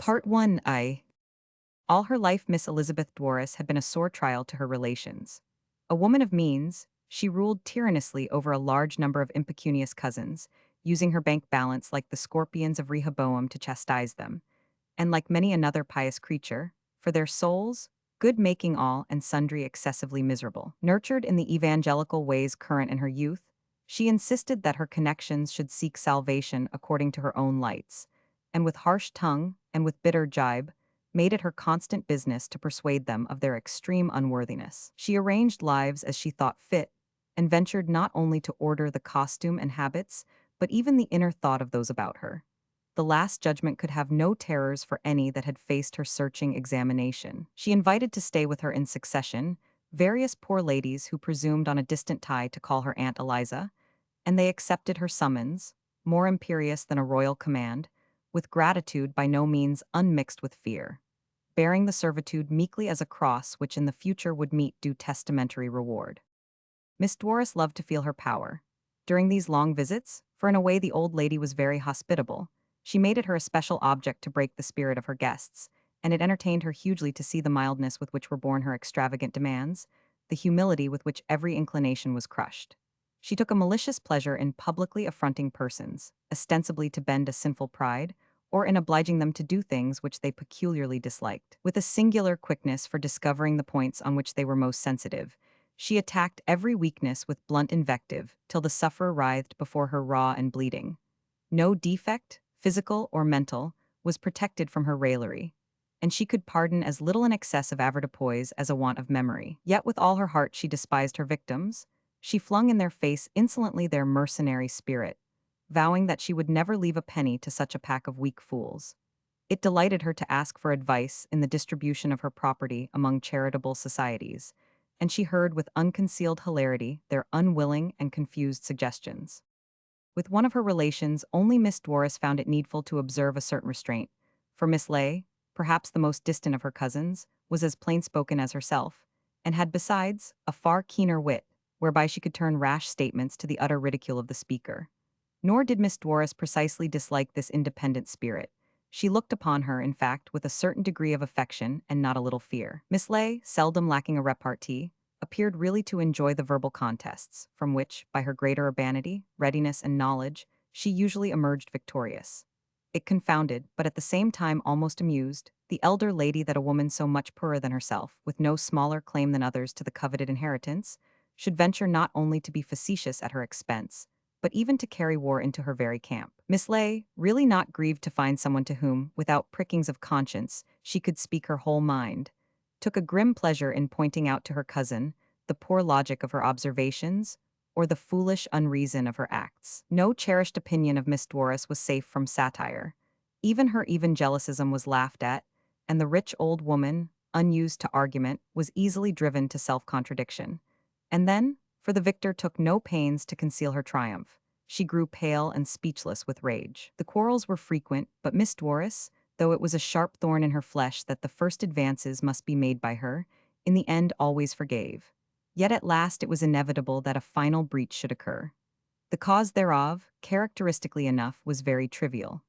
Part 1 I. All her life, Miss Elizabeth Dwarras had been a sore trial to her relations. A woman of means, she ruled tyrannously over a large number of impecunious cousins, using her bank balance like the scorpions of Rehoboam to chastise them, and like many another pious creature, for their souls, good making all and sundry excessively miserable. Nurtured in the evangelical ways current in her youth, she insisted that her connections should seek salvation according to her own lights, and with harsh tongue and with bitter jibe, made it her constant business to persuade them of their extreme unworthiness. She arranged lives as she thought fit, and ventured not only to order the costume and habits, but even the inner thought of those about her. The Last Judgment could have no terrors for any that had faced her searching examination. She invited to stay with her in succession various poor ladies who presumed on a distant tie to call her Aunt Eliza, and they accepted her summons, more imperious than a royal command, with gratitude by no means unmixed with fear, bearing the servitude meekly as a cross which in the future would meet due testamentary reward. Miss Dwarras loved to feel her power. During these long visits, for in a way the old lady was very hospitable, she made it her especial object to break the spirit of her guests, and it entertained her hugely to see the mildness with which were borne her extravagant demands, the humility with which every inclination was crushed. She took a malicious pleasure in publicly affronting persons, ostensibly to bend a sinful pride, or in obliging them to do things which they peculiarly disliked. With a singular quickness for discovering the points on which they were most sensitive, she attacked every weakness with blunt invective till the sufferer writhed before her raw and bleeding. No defect, physical or mental, was protected from her raillery, and she could pardon as little an excess of avoirdupois as a want of memory. Yet with all her heart she despised her victims. She flung in their face insolently their mercenary spirit, vowing that she would never leave a penny to such a pack of weak fools. It delighted her to ask for advice in the distribution of her property among charitable societies, and she heard with unconcealed hilarity their unwilling and confused suggestions. With one of her relations, only Miss Dwarras found it needful to observe a certain restraint, for Miss Ley, perhaps the most distant of her cousins, was as plain-spoken as herself, and had besides a far keener wit, whereby she could turn rash statements to the utter ridicule of the speaker. Nor did Miss Dwarras precisely dislike this independent spirit. She looked upon her, in fact, with a certain degree of affection and not a little fear. Miss Ley, seldom lacking a repartee, appeared really to enjoy the verbal contests, from which, by her greater urbanity, readiness, and knowledge, she usually emerged victorious. It confounded, but at the same time almost amused, the elder lady that a woman so much poorer than herself, with no smaller claim than others to the coveted inheritance, should venture not only to be facetious at her expense, but even to carry war into her very camp. Miss Ley, really not grieved to find someone to whom, without prickings of conscience, she could speak her whole mind, took a grim pleasure in pointing out to her cousin the poor logic of her observations or the foolish unreason of her acts. No cherished opinion of Miss Dwarras was safe from satire. Even her evangelicism was laughed at, and the rich old woman, unused to argument, was easily driven to self-contradiction. And then, for the victor took no pains to conceal her triumph. She grew pale and speechless with rage. The quarrels were frequent, but Miss Dwarras, though it was a sharp thorn in her flesh that the first advances must be made by her, in the end always forgave. Yet at last it was inevitable that a final breach should occur. The cause thereof, characteristically enough, was very trivial.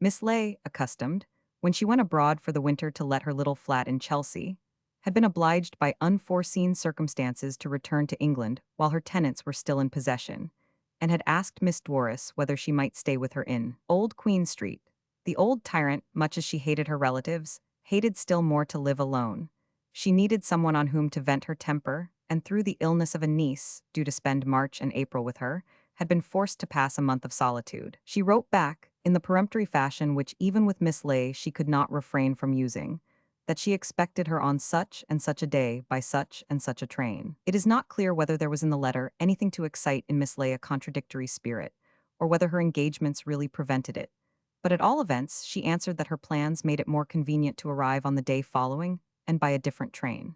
Miss Ley, accustomed, when she went abroad for the winter to let her little flat in Chelsea, had been obliged by unforeseen circumstances to return to England while her tenants were still in possession, and had asked Miss Dwarras whether she might stay with her in Old Queen Street. The old tyrant, much as she hated her relatives, hated still more to live alone. She needed someone on whom to vent her temper, and through the illness of a niece, due to spend March and April with her, had been forced to pass a month of solitude. She wrote back, in the peremptory fashion which even with Miss Ley she could not refrain from using, that she expected her on such and such a day by such and such a train. It is not clear whether there was in the letter anything to excite in Miss Ley a contradictory spirit, or whether her engagements really prevented it. But at all events, she answered that her plans made it more convenient to arrive on the day following, and by a different train.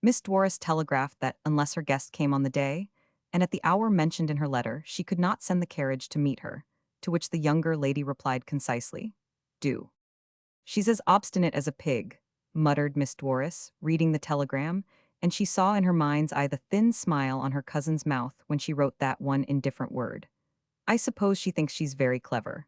Miss Dwarras telegraphed that, unless her guest came on the day, and at the hour mentioned in her letter, she could not send the carriage to meet her, to which the younger lady replied concisely, "Do." "She's as obstinate as a pig," muttered Miss Dwarras, reading the telegram, and she saw in her mind's eye the thin smile on her cousin's mouth when she wrote that one indifferent word. "I suppose she thinks she's very clever."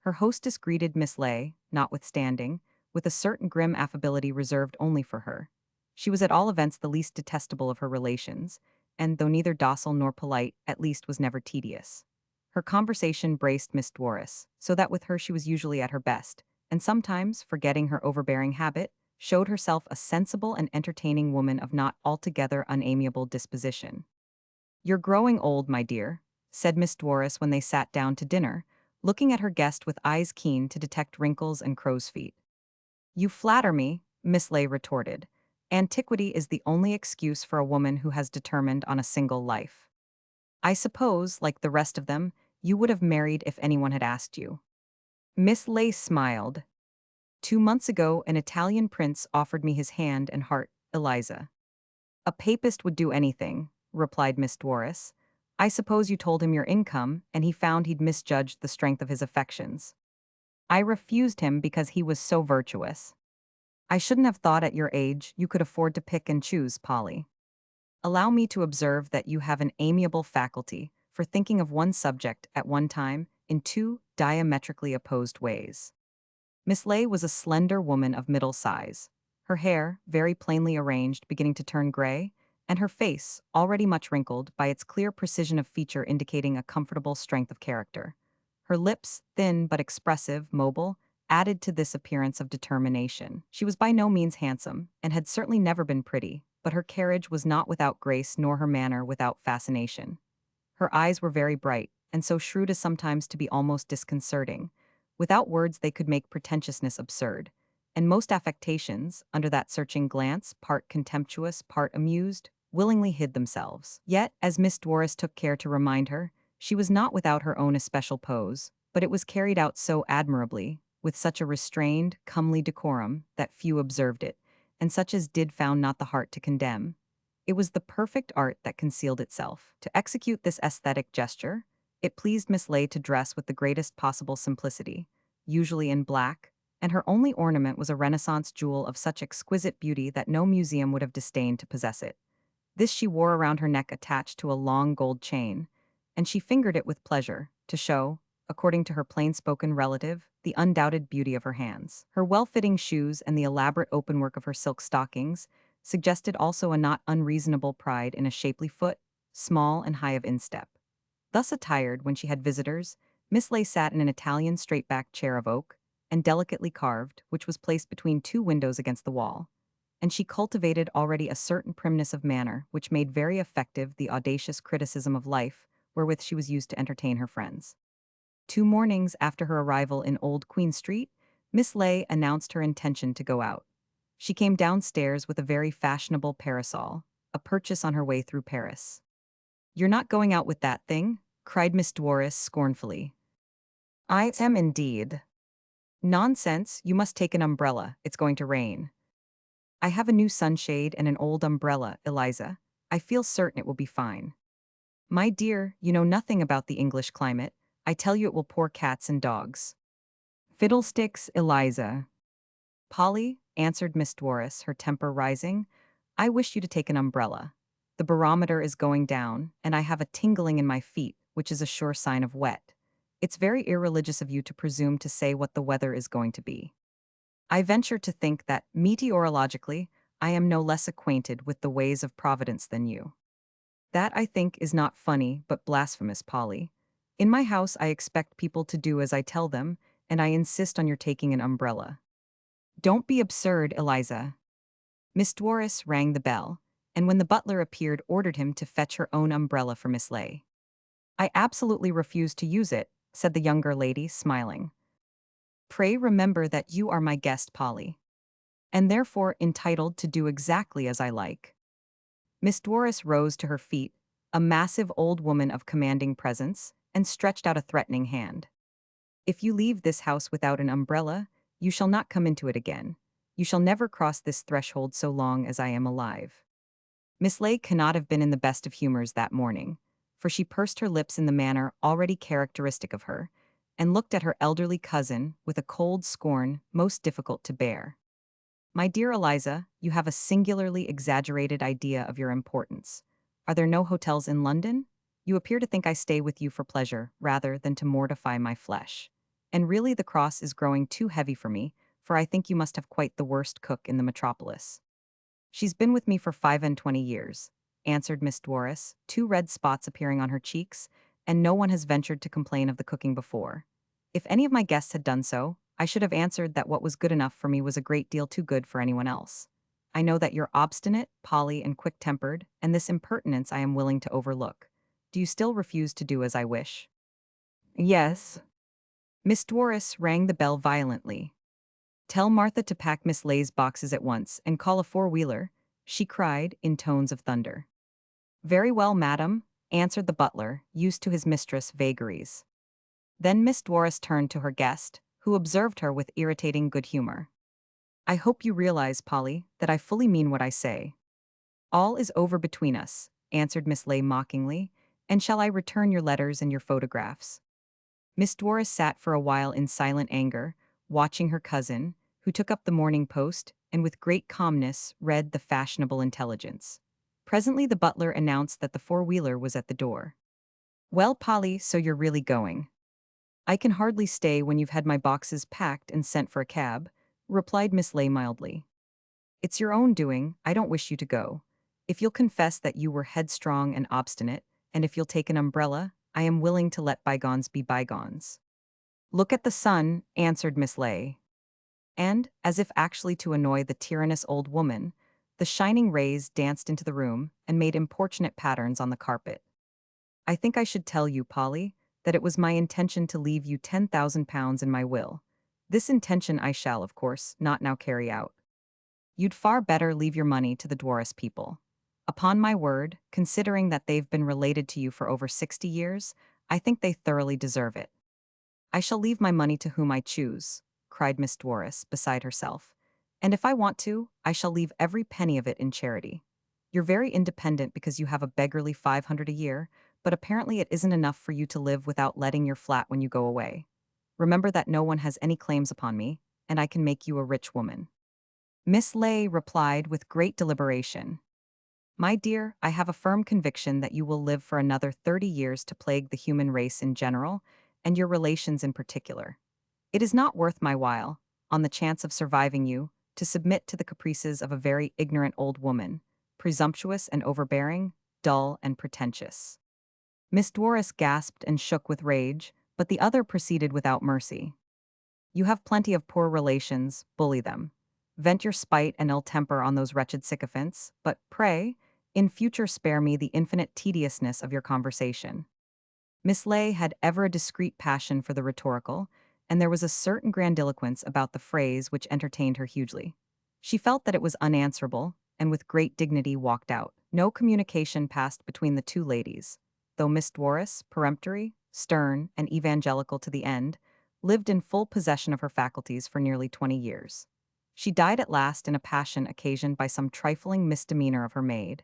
Her hostess greeted Miss Ley, notwithstanding, with a certain grim affability reserved only for her. She was at all events the least detestable of her relations, and though neither docile nor polite, at least was never tedious. Her conversation braced Miss Dworis, so that with her she was usually at her best, and sometimes, forgetting her overbearing habit, showed herself a sensible and entertaining woman of not altogether unamiable disposition. "You're growing old, my dear," said Miss Dworis when they sat down to dinner, looking at her guest with eyes keen to detect wrinkles and crow's feet. "You flatter me," Miss Ley retorted. "Antiquity is the only excuse for a woman who has determined on a single life. I suppose, like the rest of them, you would have married if anyone had asked you." Miss Ley smiled. "2 months ago, an Italian prince offered me his hand and heart, Eliza." "A papist would do anything," replied Miss Dworis. "I suppose you told him your income, and he found he'd misjudged the strength of his affections." "I refused him because he was so virtuous." "I shouldn't have thought at your age you could afford to pick and choose, Polly. Allow me to observe that you have an amiable faculty for thinking of one subject at one time in two diametrically opposed ways." Miss Ley was a slender woman of middle size, her hair, very plainly arranged, beginning to turn gray, and her face, already much wrinkled, by its clear precision of feature indicating a comfortable strength of character. Her lips, thin but expressive, mobile, added to this appearance of determination. She was by no means handsome, and had certainly never been pretty, but her carriage was not without grace nor her manner without fascination. Her eyes were very bright, and so shrewd as sometimes to be almost disconcerting. Without words they could make pretentiousness absurd, and most affectations, under that searching glance, part contemptuous, part amused, willingly hid themselves. Yet, as Miss Dworis took care to remind her, she was not without her own especial pose, but it was carried out so admirably, with such a restrained, comely decorum, that few observed it, and such as did found not the heart to condemn. It was the perfect art that concealed itself. To execute this aesthetic gesture, it pleased Miss Ley to dress with the greatest possible simplicity, usually in black, and her only ornament was a Renaissance jewel of such exquisite beauty that no museum would have disdained to possess it. This she wore around her neck attached to a long gold chain, and she fingered it with pleasure, to show, according to her plain-spoken relative, the undoubted beauty of her hands. Her well-fitting shoes and the elaborate openwork of her silk stockings suggested also a not unreasonable pride in a shapely foot, small and high of instep. Thus attired, when she had visitors, Miss Ley sat in an Italian straight-backed chair of oak, and delicately carved, which was placed between two windows against the wall, and she cultivated already a certain primness of manner which made very effective the audacious criticism of life wherewith she was used to entertain her friends. 2 mornings after her arrival in Old Queen Street, Miss Ley announced her intention to go out. She came downstairs with a very fashionable parasol, a purchase on her way through Paris. "You're not going out with that thing?" cried Miss Dworis scornfully. "I am indeed." "Nonsense, you must take an umbrella, it's going to rain." "I have a new sunshade and an old umbrella, Eliza. I feel certain it will be fine." "My dear, you know nothing about the English climate. I tell you it will pour cats and dogs." "Fiddlesticks, Eliza." "Polly," answered Miss Dworis, her temper rising, "I wish you to take an umbrella. The barometer is going down, and I have a tingling in my feet, which is a sure sign of wet. It's very irreligious of you to presume to say what the weather is going to be. I venture to think that, meteorologically, I am no less acquainted with the ways of Providence than you." "That, I think, is not funny, but blasphemous, Polly. In my house I expect people to do as I tell them, and I insist on your taking an umbrella." "Don't be absurd, Eliza." Miss Dworis rang the bell, and when the butler appeared ordered him to fetch her own umbrella for Miss Ley. "I absolutely refuse to use it," said the younger lady, smiling. "Pray remember that you are my guest, Polly, and therefore entitled to do exactly as I like." Miss Dworis rose to her feet, a massive old woman of commanding presence, and stretched out a threatening hand. "If you leave this house without an umbrella, you shall not come into it again. You shall never cross this threshold so long as I am alive." Miss Ley cannot have been in the best of humors that morning, for she pursed her lips in the manner already characteristic of her, and looked at her elderly cousin with a cold scorn most difficult to bear. "My dear Eliza, you have a singularly exaggerated idea of your importance. Are there no hotels in London? You appear to think I stay with you for pleasure rather than to mortify my flesh. and really the cross is growing too heavy for me, for I think you must have quite the worst cook in the metropolis. She's been with me for 5 and 20 years, answered Miss Dwarris, two red spots appearing on her cheeks, and no one has ventured to complain of the cooking before. If any of my guests had done so, I should have answered that what was good enough for me was a great deal too good for anyone else. I know that you're obstinate, Polly, and quick-tempered, and this impertinence I am willing to overlook. Do you still refuse to do as I wish? Yes. Miss Dwarris rang the bell violently. Tell Martha to pack Miss Lay's boxes at once and call a four-wheeler, she cried in tones of thunder. Very well, madam, answered the butler, used to his mistress' vagaries. Then Miss Dwarris turned to her guest, who observed her with irritating good humor. I hope you realize, Polly, that I fully mean what I say. All is over between us, answered Miss Lay mockingly, and shall I return your letters and your photographs? Miss Dwarris sat for a while in silent anger, watching her cousin, who took up the Morning Post and with great calmness read the fashionable intelligence. Presently the butler announced that the four-wheeler was at the door. Well, Polly, so you're really going. I can hardly stay when you've had my boxes packed and sent for a cab, replied Miss Lay mildly. It's your own doing, I don't wish you to go. If you'll confess that you were headstrong and obstinate, and if you'll take an umbrella, I am willing to let bygones be bygones. Look at the sun, answered Miss Lay. And, as if actually to annoy the tyrannous old woman, the shining rays danced into the room and made importunate patterns on the carpet. I think I should tell you, Polly, that it was my intention to leave you £10,000 in my will. This intention I shall, of course, not now carry out. You'd far better leave your money to the Dwarris people. Upon my word, considering that they've been related to you for over 60 years, I think they thoroughly deserve it. I shall leave my money to whom I choose, cried Miss Dwarris, beside herself. And if I want to, I shall leave every penny of it in charity. You're very independent because you have a beggarly 500 a year, but apparently it isn't enough for you to live without letting your flat when you go away. Remember that no one has any claims upon me, and I can make you a rich woman. Miss Lay replied with great deliberation. My dear, I have a firm conviction that you will live for another 30 years to plague the human race in general, and your relations in particular. It is not worth my while, on the chance of surviving you, to submit to the caprices of a very ignorant old woman, presumptuous and overbearing, dull and pretentious. Miss Dwarris gasped and shook with rage, but the other proceeded without mercy. You have plenty of poor relations, bully them. Vent your spite and ill temper on those wretched sycophants, but pray, in future spare me the infinite tediousness of your conversation. Miss Lay had ever a discreet passion for the rhetorical, and there was a certain grandiloquence about the phrase which entertained her hugely. She felt that it was unanswerable, and with great dignity walked out. No communication passed between the two ladies, though Miss Dwarris, peremptory, stern, and evangelical to the end, lived in full possession of her faculties for nearly 20 years. She died at last in a passion occasioned by some trifling misdemeanor of her maid,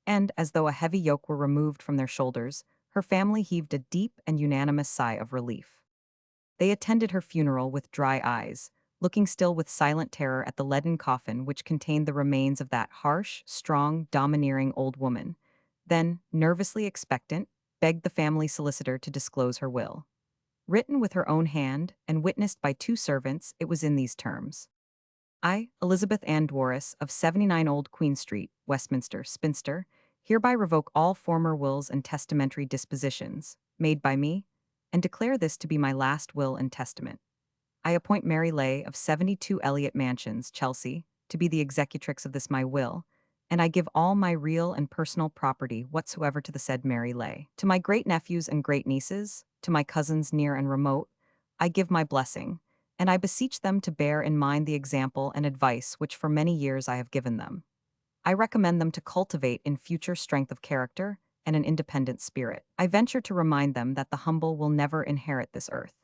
and, as though a heavy yoke were removed from their shoulders, her family heaved a deep and unanimous sigh of relief. They attended her funeral with dry eyes, looking still with silent terror at the leaden coffin which contained the remains of that harsh, strong, domineering old woman, then, nervously expectant, begged the family solicitor to disclose her will. Written with her own hand and witnessed by two servants, it was in these terms. I, Elizabeth Ann Dwarris, of 79 Old Queen Street, Westminster, Spinster, hereby revoke all former wills and testamentary dispositions, made by me, and declare this to be my last will and testament. I appoint Mary Lay of 72 Elliot Mansions, Chelsea, to be the executrix of this my will, and I give all my real and personal property whatsoever to the said Mary Lay. To my great-nephews and great-nieces, to my cousins near and remote, I give my blessing, and I beseech them to bear in mind the example and advice which for many years I have given them. I recommend them to cultivate in future strength of character and an independent spirit. I venture to remind them that the humble will never inherit this earth,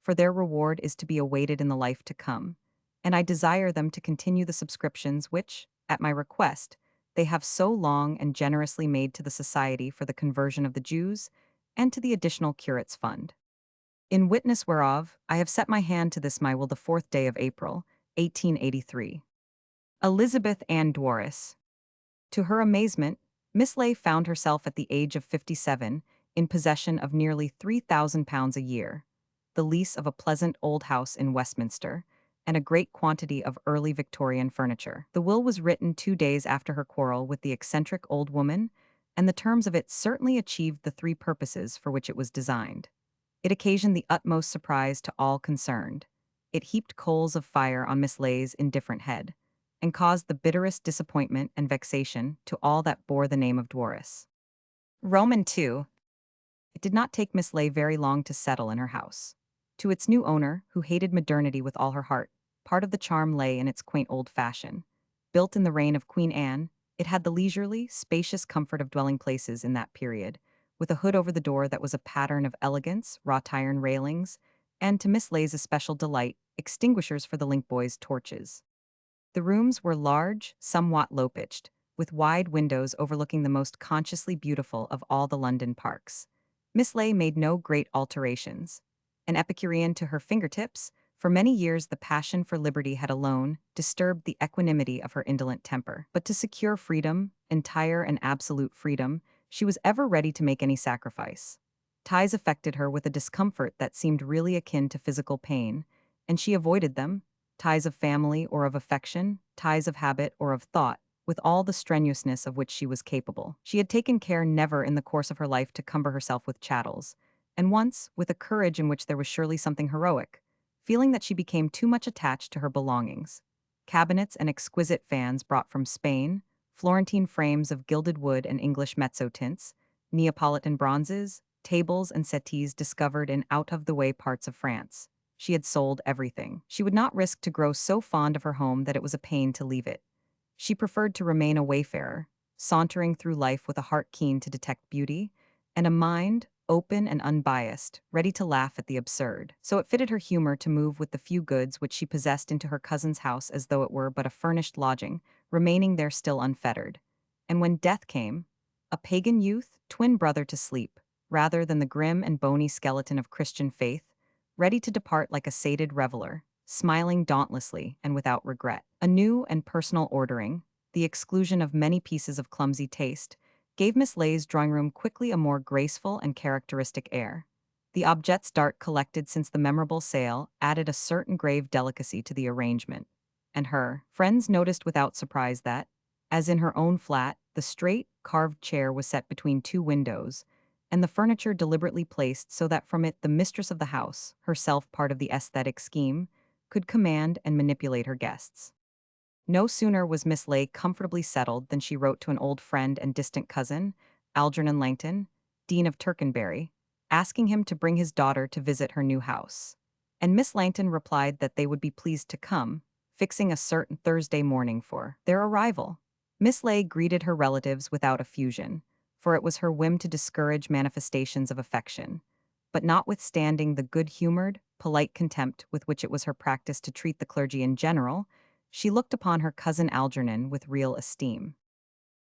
for their reward is to be awaited in the life to come, and I desire them to continue the subscriptions which, at my request, they have so long and generously made to the Society for the Conversion of the Jews and to the Additional Curates Fund. In witness whereof, I have set my hand to this my will the 4th day of April, 1883. Elizabeth Ann Dwarris. To her amazement, Miss Lay found herself at the age of 57 in possession of nearly £3,000 a year. the lease of a pleasant old house in Westminster, and a great quantity of early Victorian furniture. The will was written 2 days after her quarrel with the eccentric old woman, and the terms of it certainly achieved the three purposes for which it was designed. It occasioned the utmost surprise to all concerned. It heaped coals of fire on Miss Lay's indifferent head, and caused the bitterest disappointment and vexation to all that bore the name of Dwarris. Roman 2. It did not take Miss Lay very long to settle in her house. To its new owner, who hated modernity with all her heart, part of the charm lay in its quaint old fashion. Built in the reign of Queen Anne, it had the leisurely, spacious comfort of dwelling places in that period, with a hood over the door that was a pattern of elegance, wrought iron railings, and, to Miss Lay's especial delight, extinguishers for the link boys' torches. The rooms were large, somewhat low-pitched, with wide windows overlooking the most consciously beautiful of all the London parks. Miss Lay made no great alterations. An Epicurean to her fingertips, for many years the passion for liberty had alone disturbed the equanimity of her indolent temper. But to secure freedom, entire and absolute freedom, she was ever ready to make any sacrifice. Ties affected her with a discomfort that seemed really akin to physical pain, and she avoided them, ties of family or of affection, ties of habit or of thought, with all the strenuousness of which she was capable. She had taken care never in the course of her life to cumber herself with chattels, and once, with a courage in which there was surely something heroic, feeling that she became too much attached to her belongings. Cabinets and exquisite fans brought from Spain, Florentine frames of gilded wood and English mezzotints, Neapolitan bronzes, tables and settees discovered in out-of-the-way parts of France. She had sold everything. She would not risk to grow so fond of her home that it was a pain to leave it. She preferred to remain a wayfarer, sauntering through life with a heart keen to detect beauty, and a mind, open and unbiased, ready to laugh at the absurd. So it fitted her humor to move with the few goods which she possessed into her cousin's house as though it were but a furnished lodging, remaining there still unfettered. And when death came, a pagan youth, twin brother to sleep, rather than the grim and bony skeleton of Christian faith, ready to depart like a sated reveler, smiling dauntlessly and without regret. A new and personal ordering, the exclusion of many pieces of clumsy taste, gave Miss Lay's drawing-room quickly a more graceful and characteristic air. The objects Dart collected since the memorable sale added a certain grave delicacy to the arrangement, and her friends noticed without surprise that, as in her own flat, the straight, carved chair was set between two windows, and the furniture deliberately placed so that from it the mistress of the house, herself part of the aesthetic scheme, could command and manipulate her guests. No sooner was Miss Lay comfortably settled than she wrote to an old friend and distant cousin, Algernon Langton, Dean of Tercanbury, asking him to bring his daughter to visit her new house. And Miss Langton replied that they would be pleased to come, fixing a certain Thursday morning for their arrival. Miss Lay greeted her relatives without effusion, for it was her whim to discourage manifestations of affection. But notwithstanding the good-humored, polite contempt with which it was her practice to treat the clergy in general, she looked upon her cousin Algernon with real esteem.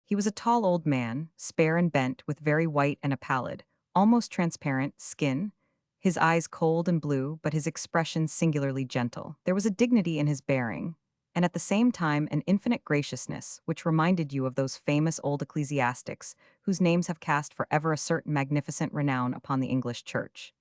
He was a tall old man, spare and bent, with very white and a pallid, almost transparent, skin, his eyes cold and blue, but his expression singularly gentle. There was a dignity in his bearing, and at the same time an infinite graciousness, which reminded you of those famous old ecclesiastics whose names have cast forever a certain magnificent renown upon the English Church.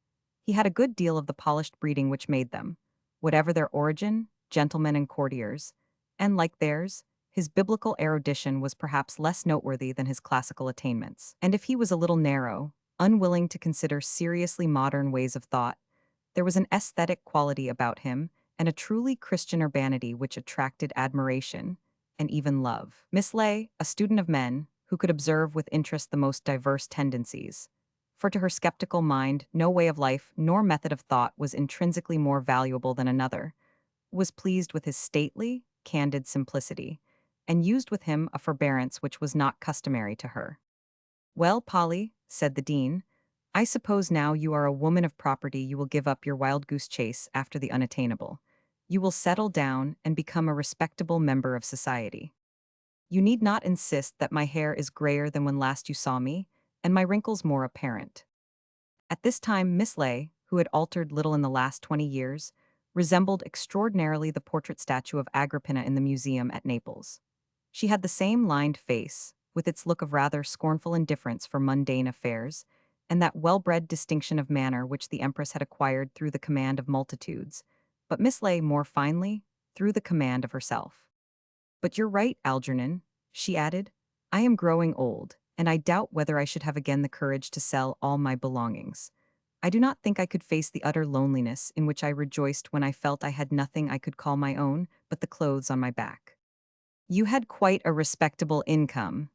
He had a good deal of the polished breeding which made them, whatever their origin, gentlemen and courtiers, and, like theirs, his biblical erudition was perhaps less noteworthy than his classical attainments. And if he was a little narrow, unwilling to consider seriously modern ways of thought, there was an aesthetic quality about him and a truly Christian urbanity which attracted admiration and even love. Miss Lay, a student of men, who could observe with interest the most diverse tendencies, for to her skeptical mind no way of life nor method of thought was intrinsically more valuable than another, was pleased with his stately, candid simplicity, and used with him a forbearance which was not customary to her. "Well, Polly," said the dean, "I suppose now you are a woman of property you will give up your wild goose chase after the unattainable. You will settle down and become a respectable member of society. You need not insist that my hair is grayer than when last you saw me, and my wrinkles more apparent." At this time Miss Lay, who had altered little in the last 20 years, resembled extraordinarily the portrait statue of Agrippina in the museum at Naples. She had the same lined face, with its look of rather scornful indifference for mundane affairs, and that well-bred distinction of manner which the Empress had acquired through the command of multitudes, but Miss Ley more finely, through the command of herself. "But you're right, Algernon," she added. "I am growing old, and I doubt whether I should have again the courage to sell all my belongings. I do not think I could face the utter loneliness in which I rejoiced when I felt I had nothing I could call my own but the clothes on my back." "You had quite a respectable income,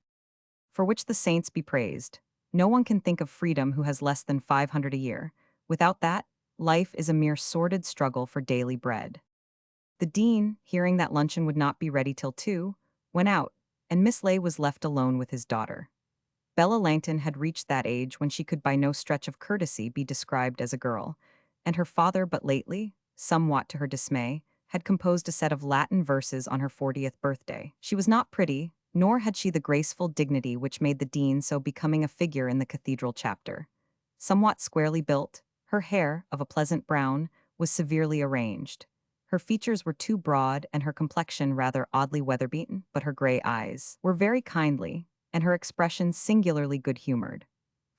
for which the saints be praised. No one can think of freedom who has less than 500 a year. Without that, life is a mere sordid struggle for daily bread." The dean, hearing that luncheon would not be ready till 2, went out, and Miss Ley was left alone with his daughter. Bella Langton had reached that age when she could by no stretch of courtesy be described as a girl, and her father but lately, somewhat to her dismay, had composed a set of Latin verses on her 40th birthday. She was not pretty, nor had she the graceful dignity which made the dean so becoming a figure in the cathedral chapter. Somewhat squarely built, her hair, of a pleasant brown, was severely arranged. Her features were too broad and her complexion rather oddly weather-beaten, but her gray eyes were very kindly, and her expression singularly good-humored.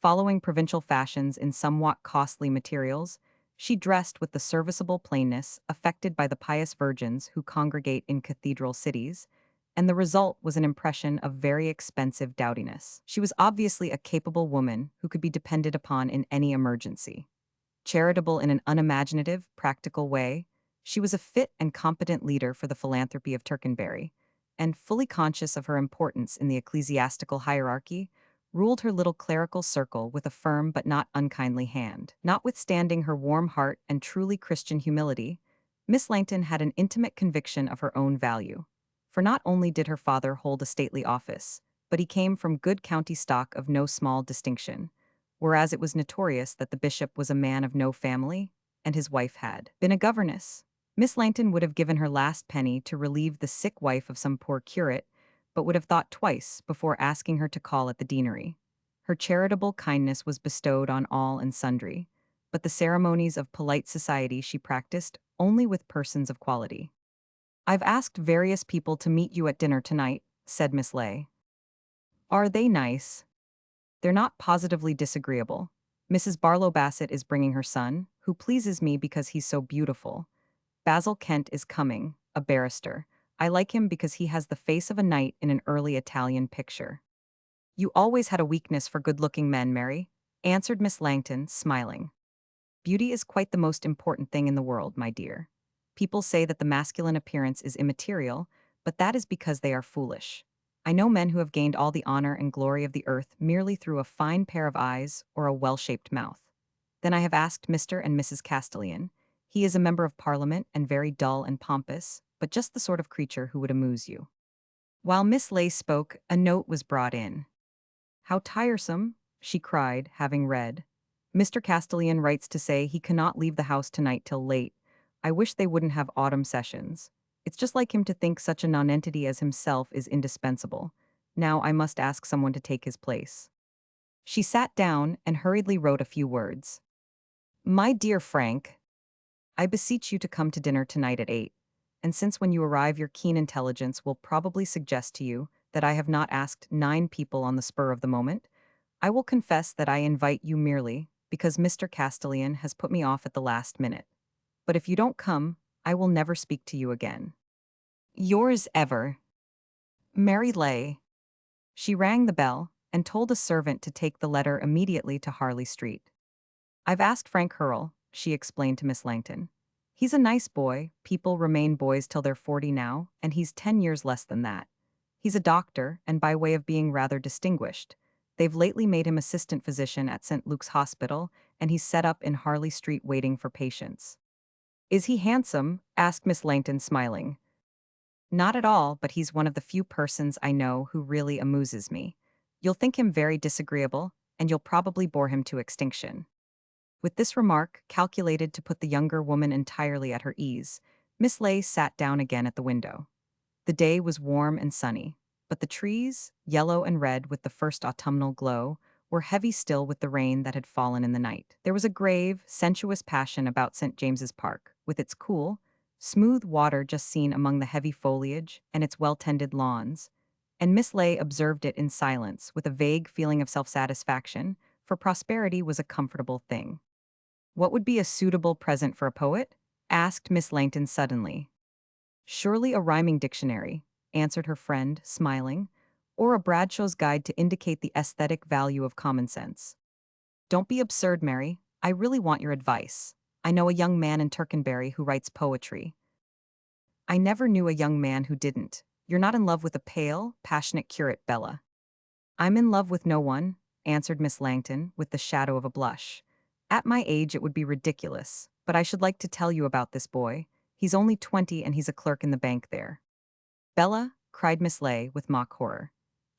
Following provincial fashions in somewhat costly materials, she dressed with the serviceable plainness affected by the pious virgins who congregate in cathedral cities, and the result was an impression of very expensive dowdiness. She was obviously a capable woman who could be depended upon in any emergency. Charitable in an unimaginative, practical way, she was a fit and competent leader for the philanthropy of Tercanbury, and, fully conscious of her importance in the ecclesiastical hierarchy, ruled her little clerical circle with a firm but not unkindly hand. Notwithstanding her warm heart and truly Christian humility, Miss Langton had an intimate conviction of her own value. For not only did her father hold a stately office, but he came from good county stock of no small distinction, whereas it was notorious that the bishop was a man of no family, and his wife had been a governess. Miss Langton would have given her last penny to relieve the sick wife of some poor curate, but would have thought twice before asking her to call at the deanery. Her charitable kindness was bestowed on all and sundry, but the ceremonies of polite society she practiced only with persons of quality. "I've asked various people to meet you at dinner tonight," said Miss Ley. "Are they nice?" "They're not positively disagreeable. Mrs. Barlow Bassett is bringing her son, who pleases me because he's so beautiful. Basil Kent is coming, a barrister. I like him because he has the face of a knight in an early Italian picture." "You always had a weakness for good-looking men, Mary," answered Miss Langton, smiling. "Beauty is quite the most important thing in the world, my dear. People say that the masculine appearance is immaterial, but that is because they are foolish. I know men who have gained all the honor and glory of the earth merely through a fine pair of eyes or a well-shaped mouth. Then I have asked Mr. and Mrs. Castellan. He is a member of Parliament and very dull and pompous, but just the sort of creature who would amuse you." While Miss Ley spoke, a note was brought in. "How tiresome," she cried, having read. "Mr. Castellan writes to say he cannot leave the house tonight till late. I wish they wouldn't have autumn sessions. It's just like him to think such a nonentity as himself is indispensable. Now I must ask someone to take his place." She sat down and hurriedly wrote a few words. "My dear Frank, I beseech you to come to dinner tonight at 8, and since when you arrive your keen intelligence will probably suggest to you that I have not asked 9 people on the spur of the moment, I will confess that I invite you merely because Mr. Castellan has put me off at the last minute. But if you don't come, I will never speak to you again. Yours ever, Mary Ley." She rang the bell and told a servant to take the letter immediately to Harley Street. "I've asked Frank Hurrell," she explained to Miss Langton. "He's a nice boy, people remain boys till they're 40 now, and he's 10 years less than that. He's a doctor, and by way of being rather distinguished. They've lately made him assistant physician at St. Luke's Hospital, and he's set up in Harley Street waiting for patients." "Is he handsome?" asked Miss Langton, smiling. "Not at all, but he's one of the few persons I know who really amuses me. You'll think him very disagreeable, and you'll probably bore him to extinction." With this remark, calculated to put the younger woman entirely at her ease, Miss Ley sat down again at the window. The day was warm and sunny, but the trees, yellow and red with the first autumnal glow, were heavy still with the rain that had fallen in the night. There was a grave, sensuous passion about St. James's Park, with its cool, smooth water just seen among the heavy foliage and its well-tended lawns, and Miss Ley observed it in silence with a vague feeling of self-satisfaction, for prosperity was a comfortable thing. What would be a suitable present for a poet? Asked Miss Langton suddenly. Surely a rhyming dictionary, answered her friend, smiling, or a Bradshaw's guide to indicate the aesthetic value of common sense. Don't be absurd, Mary. I really want your advice. I know a young man in Tercanbury who writes poetry. I never knew a young man who didn't. You're not in love with a pale, passionate curate, Bella. I'm in love with no one, answered Miss Langton, with the shadow of a blush. At my age it would be ridiculous, but I should like to tell you about this boy. He's only 20 and he's a clerk in the bank there. Bella, cried Miss Ley with mock horror.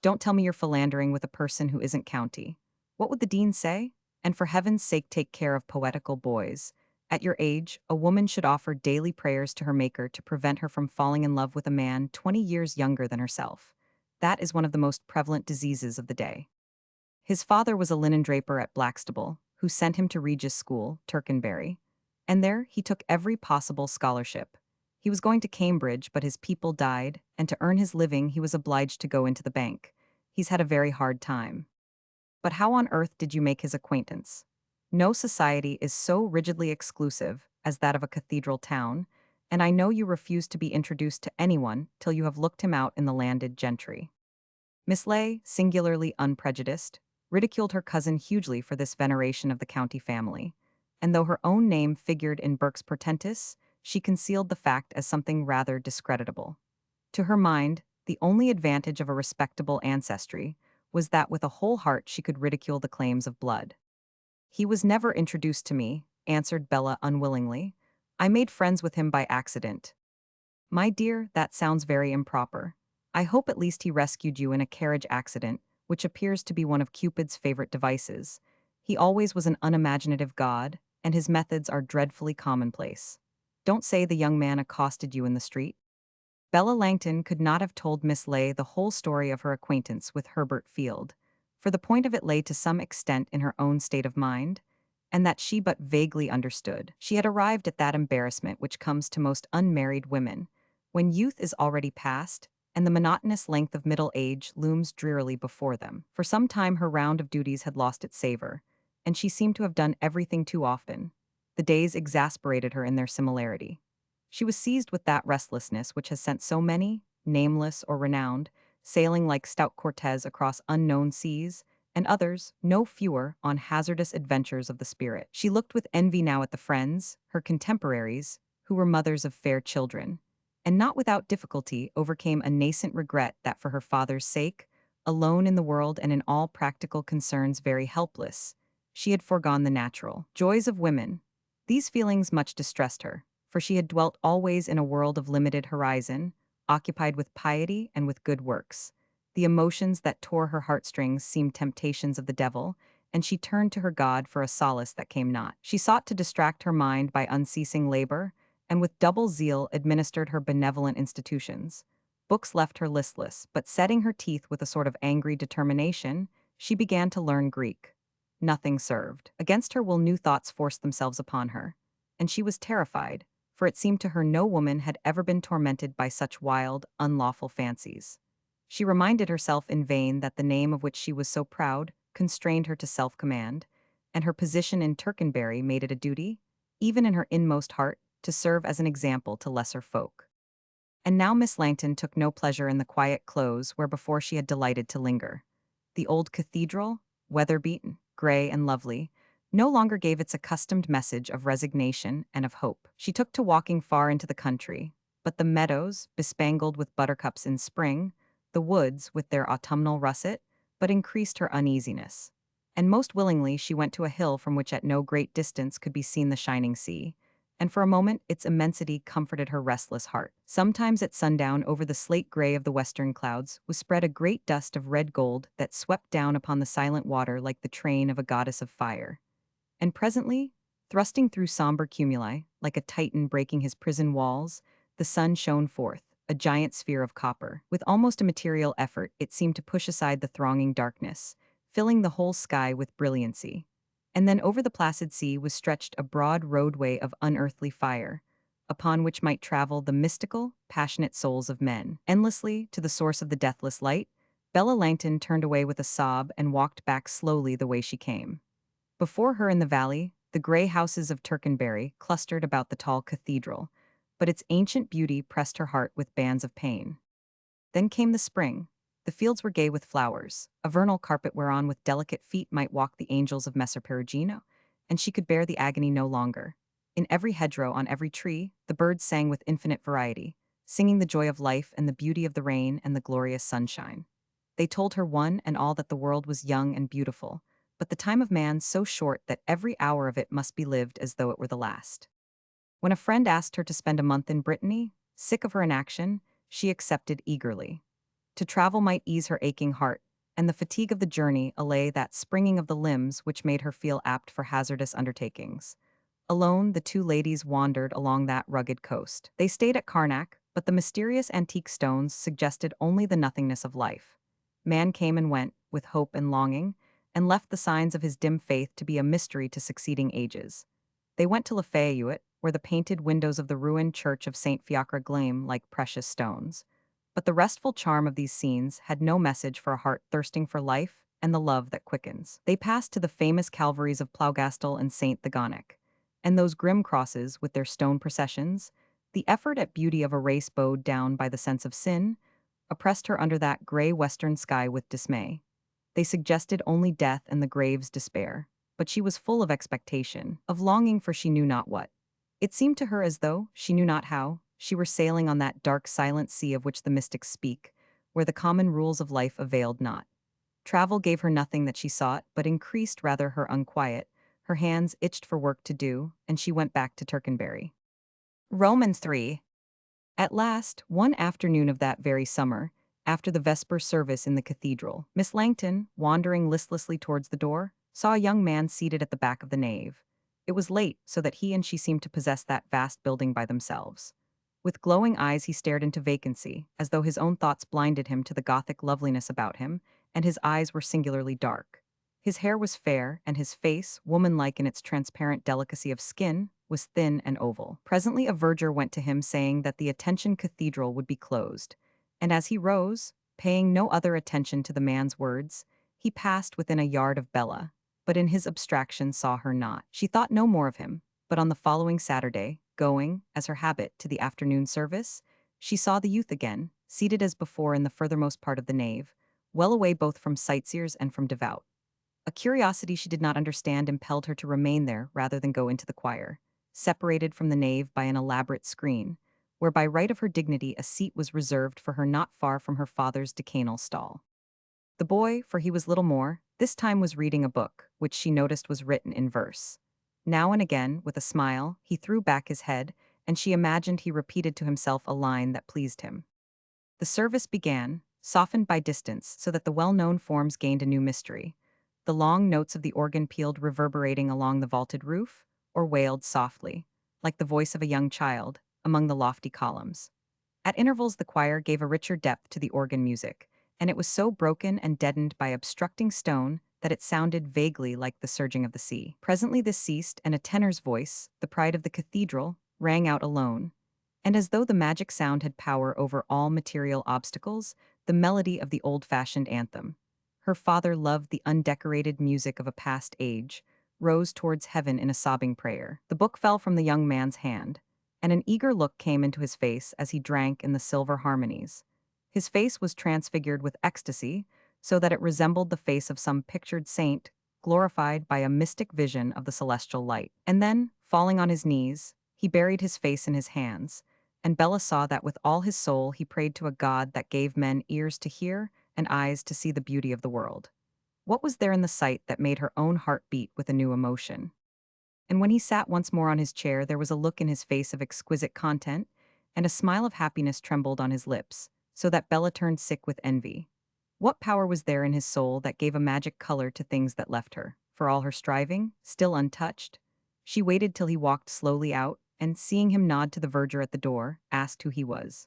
Don't tell me you're philandering with a person who isn't county. What would the dean say? And for heaven's sake take care of poetical boys. At your age, a woman should offer daily prayers to her Maker to prevent her from falling in love with a man 20 years younger than herself. That is one of the most prevalent diseases of the day. His father was a linen draper at Blackstable, who sent him to Regis School, Tercanbury, and there he took every possible scholarship. He was going to Cambridge, but his people died, and to earn his living he was obliged to go into the bank. He's had a very hard time. But how on earth did you make his acquaintance? No society is so rigidly exclusive as that of a cathedral town, and I know you refuse to be introduced to anyone till you have looked him out in the landed gentry. Miss Ley, singularly unprejudiced, ridiculed her cousin hugely for this veneration of the county family, and though her own name figured in Burke's Portentious, she concealed the fact as something rather discreditable. To her mind, the only advantage of a respectable ancestry was that with a whole heart she could ridicule the claims of blood. He was never introduced to me, answered Bella unwillingly. I made friends with him by accident. My dear, that sounds very improper. I hope at least he rescued you in a carriage accident, which appears to be one of Cupid's favorite devices. He always was an unimaginative god, and his methods are dreadfully commonplace. Don't say the young man accosted you in the street. Bella Langton could not have told Miss Ley the whole story of her acquaintance with Herbert Field, for the point of it lay to some extent in her own state of mind, and that she but vaguely understood. She had arrived at that embarrassment which comes to most unmarried women, when youth is already past, and the monotonous length of middle age looms drearily before them. For some time her round of duties had lost its savor, and she seemed to have done everything too often. The days exasperated her in their similarity. She was seized with that restlessness which has sent so many, nameless or renowned, sailing like stout Cortez across unknown seas, and others, no fewer, on hazardous adventures of the spirit. She looked with envy now at the friends, her contemporaries, who were mothers of fair children, and not without difficulty overcame a nascent regret that for her father's sake, alone in the world and in all practical concerns very helpless, she had foregone the natural joys of women. These feelings much distressed her, for she had dwelt always in a world of limited horizon, occupied with piety and with good works. The emotions that tore her heartstrings seemed temptations of the devil, and she turned to her God for a solace that came not. She sought to distract her mind by unceasing labor, and with double zeal administered her benevolent institutions. Books left her listless, but setting her teeth with a sort of angry determination, she began to learn Greek. Nothing served. Against her will new thoughts forced themselves upon her, and she was terrified, for it seemed to her no woman had ever been tormented by such wild, unlawful fancies. She reminded herself in vain that the name of which she was so proud constrained her to self-command, and her position in Tercanbury made it a duty, even in her inmost heart, to serve as an example to lesser folk. And now Miss Langton took no pleasure in the quiet close where before she had delighted to linger. The old cathedral, weather-beaten, gray and lovely, no longer gave its accustomed message of resignation and of hope. She took to walking far into the country, but the meadows, bespangled with buttercups in spring, the woods with their autumnal russet, but increased her uneasiness. And most willingly she went to a hill from which at no great distance could be seen the shining sea, and for a moment its immensity comforted her restless heart. Sometimes at sundown over the slate gray of the western clouds was spread a great dust of red gold that swept down upon the silent water like the train of a goddess of fire. And presently, thrusting through somber cumuli, like a titan breaking his prison walls, the sun shone forth, a giant sphere of copper. With almost a material effort, it seemed to push aside the thronging darkness, filling the whole sky with brilliancy. And then over the placid sea was stretched a broad roadway of unearthly fire, upon which might travel the mystical, passionate souls of men. Endlessly, to the source of the deathless light, Bella Langton turned away with a sob and walked back slowly the way she came. Before her in the valley, the gray houses of Tercanbury clustered about the tall cathedral, but its ancient beauty pressed her heart with bands of pain. Then came the spring. The fields were gay with flowers, a vernal carpet whereon with delicate feet might walk the angels of Messer Perugino, and she could bear the agony no longer. In every hedgerow, on every tree, the birds sang with infinite variety, singing the joy of life and the beauty of the rain and the glorious sunshine. They told her one and all that the world was young and beautiful, but the time of man so short that every hour of it must be lived as though it were the last. When a friend asked her to spend a month in Brittany, sick of her inaction, she accepted eagerly. To travel might ease her aching heart, and the fatigue of the journey allay that springing of the limbs which made her feel apt for hazardous undertakings. Alone, the two ladies wandered along that rugged coast. They stayed at Karnak, but the mysterious antique stones suggested only the nothingness of life. Man came and went, with hope and longing, and left the signs of his dim faith to be a mystery to succeeding ages. They went to Lafayette, where the painted windows of the ruined church of St. Fiacre gleam like precious stones. But the restful charm of these scenes had no message for a heart thirsting for life and the love that quickens. They passed to the famous Calvaries of Plougastel and St. Thegonic, and those grim crosses with their stone processions, the effort at beauty of a race bowed down by the sense of sin, oppressed her under that gray western sky with dismay. They suggested only death and the grave's despair, but she was full of expectation, of longing for she knew not what. It seemed to her as though, she knew not how, she were sailing on that dark silent sea of which the mystics speak, where the common rules of life availed not. Travel gave her nothing that she sought, but increased rather her unquiet. Her hands itched for work to do, and she went back to Tercanbury. Romans 3. At last, one afternoon of that very summer, after the vesper service in the cathedral, Miss Langton, wandering listlessly towards the door, saw a young man seated at the back of the nave. It was late, so that he and she seemed to possess that vast building by themselves. With glowing eyes he stared into vacancy, as though his own thoughts blinded him to the Gothic loveliness about him, and his eyes were singularly dark. His hair was fair, and his face, womanlike in its transparent delicacy of skin, was thin and oval. Presently a verger went to him saying that the Attention Cathedral would be closed, and as he rose, paying no other attention to the man's words, he passed within a yard of Bella, but in his abstraction saw her not. She thought no more of him, but on the following Saturday, going, as her habit, to the afternoon service, she saw the youth again, seated as before in the furthermost part of the nave, well away both from sightseers and from devout. A curiosity she did not understand impelled her to remain there rather than go into the choir, separated from the nave by an elaborate screen, where by right of her dignity a seat was reserved for her not far from her father's decanal stall. The boy, for he was little more, this time was reading a book, which she noticed was written in verse. Now and again, with a smile, he threw back his head, and she imagined he repeated to himself a line that pleased him. The service began, softened by distance so that the well-known forms gained a new mystery. The long notes of the organ pealed reverberating along the vaulted roof, or wailed softly, like the voice of a young child, among the lofty columns. At intervals the choir gave a richer depth to the organ music, and it was so broken and deadened by obstructing stone that it sounded vaguely like the surging of the sea. Presently this ceased, and a tenor's voice, the pride of the cathedral, rang out alone. And as though the magic sound had power over all material obstacles, the melody of the old-fashioned anthem. Her father loved the undecorated music of a past age, rose towards heaven in a sobbing prayer. The book fell from the young man's hand, and an eager look came into his face as he drank in the silver harmonies. His face was transfigured with ecstasy, so that it resembled the face of some pictured saint, glorified by a mystic vision of the celestial light. And then, falling on his knees, he buried his face in his hands, and Bella saw that with all his soul he prayed to a God that gave men ears to hear and eyes to see the beauty of the world. What was there in the sight that made her own heart beat with a new emotion? And when he sat once more on his chair, there was a look in his face of exquisite content, and a smile of happiness trembled on his lips, so that Bella turned sick with envy. What power was there in his soul that gave a magic color to things that left her, for all her striving, still untouched? She waited till he walked slowly out, and, seeing him nod to the verger at the door, asked who he was.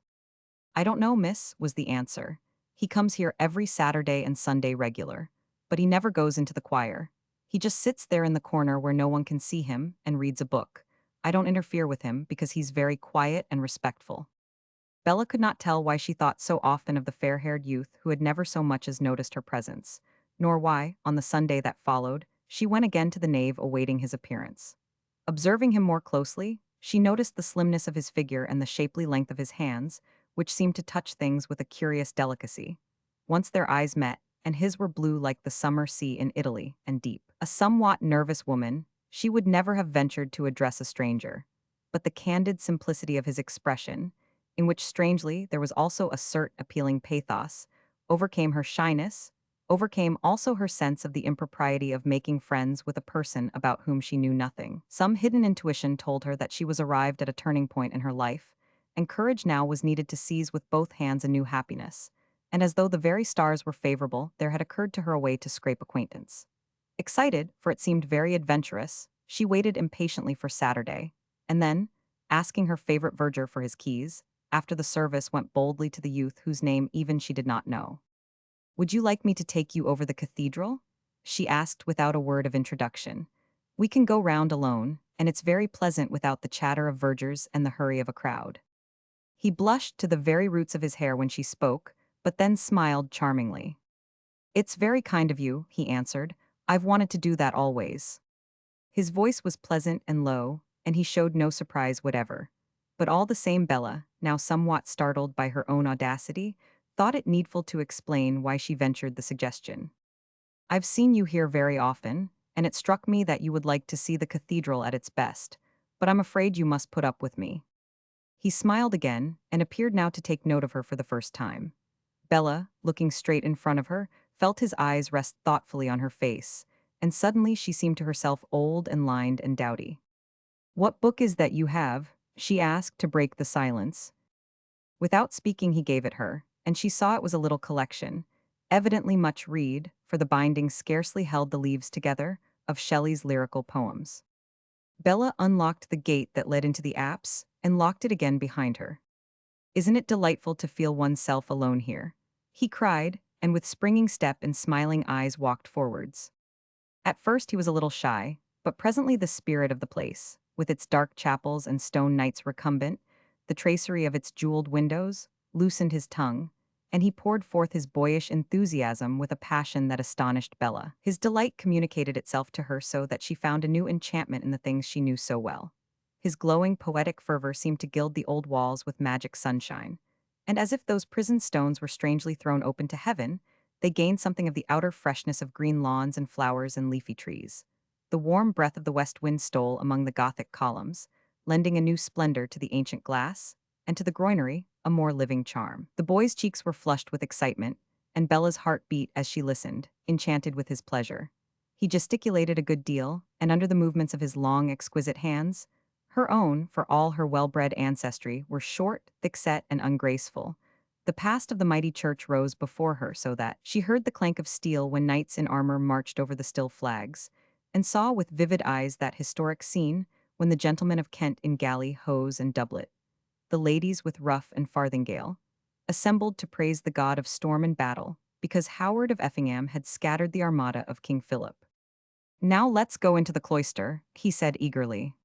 "I don't know, miss," was the answer. "He comes here every Saturday and Sunday regular, but he never goes into the choir. He just sits there in the corner where no one can see him and reads a book. I don't interfere with him because he's very quiet and respectful." Bella could not tell why she thought so often of the fair-haired youth who had never so much as noticed her presence, nor why, on the Sunday that followed, she went again to the nave awaiting his appearance. Observing him more closely, she noticed the slimness of his figure and the shapely length of his hands, which seemed to touch things with a curious delicacy. Once their eyes met, and his were blue like the summer sea in Italy, and deep. A somewhat nervous woman, she would never have ventured to address a stranger. But the candid simplicity of his expression, in which strangely there was also a cert appealing pathos, overcame her shyness, overcame also her sense of the impropriety of making friends with a person about whom she knew nothing. Some hidden intuition told her that she was arrived at a turning point in her life, and courage now was needed to seize with both hands a new happiness. And as though the very stars were favorable, there had occurred to her a way to scrape acquaintance. Excited, for it seemed very adventurous, she waited impatiently for Saturday, and then, asking her favorite verger for his keys, after the service went boldly to the youth whose name even she did not know. "Would you like me to take you over the cathedral?" she asked without a word of introduction. "We can go round alone, and it's very pleasant without the chatter of vergers and the hurry of a crowd." He blushed to the very roots of his hair when she spoke, but then smiled charmingly. "It's very kind of you," he answered. "I've wanted to do that always." His voice was pleasant and low, and he showed no surprise whatever. But all the same Bella, now somewhat startled by her own audacity, thought it needful to explain why she ventured the suggestion. "I've seen you here very often, and it struck me that you would like to see the cathedral at its best, but I'm afraid you must put up with me." He smiled again, and appeared now to take note of her for the first time. Bella, looking straight in front of her, felt his eyes rest thoughtfully on her face, and suddenly she seemed to herself old and lined and dowdy. "What book is that you have?" she asked to break the silence. Without speaking he gave it her, and she saw it was a little collection, evidently much read, for the binding scarcely held the leaves together, of Shelley's lyrical poems. Bella unlocked the gate that led into the apse, and locked it again behind her. "Isn't it delightful to feel oneself alone here?" he cried, and with springing step and smiling eyes walked forwards. At first he was a little shy, but presently the spirit of the place, with its dark chapels and stone knights recumbent, the tracery of its jeweled windows, loosened his tongue, and he poured forth his boyish enthusiasm with a passion that astonished Bella. His delight communicated itself to her so that she found a new enchantment in the things she knew so well. His glowing poetic fervor seemed to gild the old walls with magic sunshine, and as if those prison stones were strangely thrown open to heaven, they gained something of the outer freshness of green lawns and flowers and leafy trees. The warm breath of the west wind stole among the Gothic columns, lending a new splendor to the ancient glass, and to the groinery, a more living charm. The boy's cheeks were flushed with excitement, and Bella's heart beat as she listened, enchanted with his pleasure. He gesticulated a good deal, and under the movements of his long, exquisite hands, her own, for all her well-bred ancestry, were short, thick-set, and ungraceful. The past of the mighty church rose before her so that she heard the clank of steel when knights in armor marched over the still flags, and saw with vivid eyes that historic scene when the gentlemen of Kent in galley, hose, and doublet, the ladies with ruff and farthingale, assembled to praise the god of storm and battle, because Howard of Effingham had scattered the armada of King Philip. "Now let's go into the cloister," he said eagerly.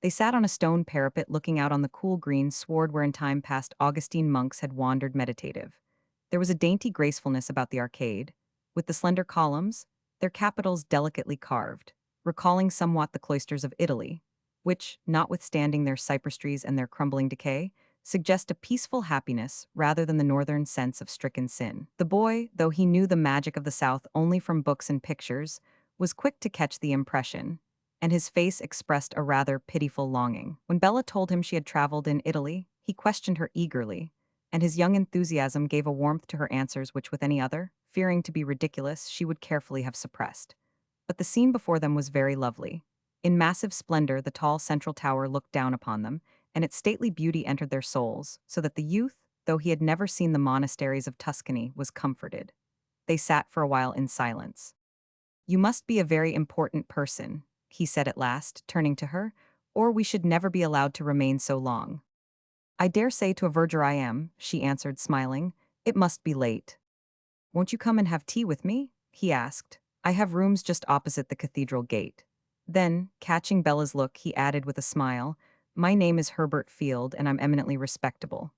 They sat on a stone parapet looking out on the cool green sward where in time past Augustine monks had wandered meditative. There was a dainty gracefulness about the arcade, with the slender columns, their capitals delicately carved, recalling somewhat the cloisters of Italy, which, notwithstanding their cypress trees and their crumbling decay, suggest a peaceful happiness rather than the northern sense of stricken sin. The boy, though he knew the magic of the South only from books and pictures, was quick to catch the impression, and his face expressed a rather pitiful longing. When Bella told him she had traveled in Italy, he questioned her eagerly, and his young enthusiasm gave a warmth to her answers which with any other, fearing to be ridiculous, she would carefully have suppressed. But the scene before them was very lovely. In massive splendor the tall central tower looked down upon them, and its stately beauty entered their souls, so that the youth, though he had never seen the monasteries of Tuscany, was comforted. They sat for a while in silence. "You must be a very important person," he said at last, turning to her, "or we should never be allowed to remain so long." "I dare say to a verger I am," she answered, smiling. "It must be late." "Won't you come and have tea with me?" he asked. "I have rooms just opposite the cathedral gate." Then, catching Bella's look, he added with a smile, "My name is Herbert Field, and I'm eminently respectable."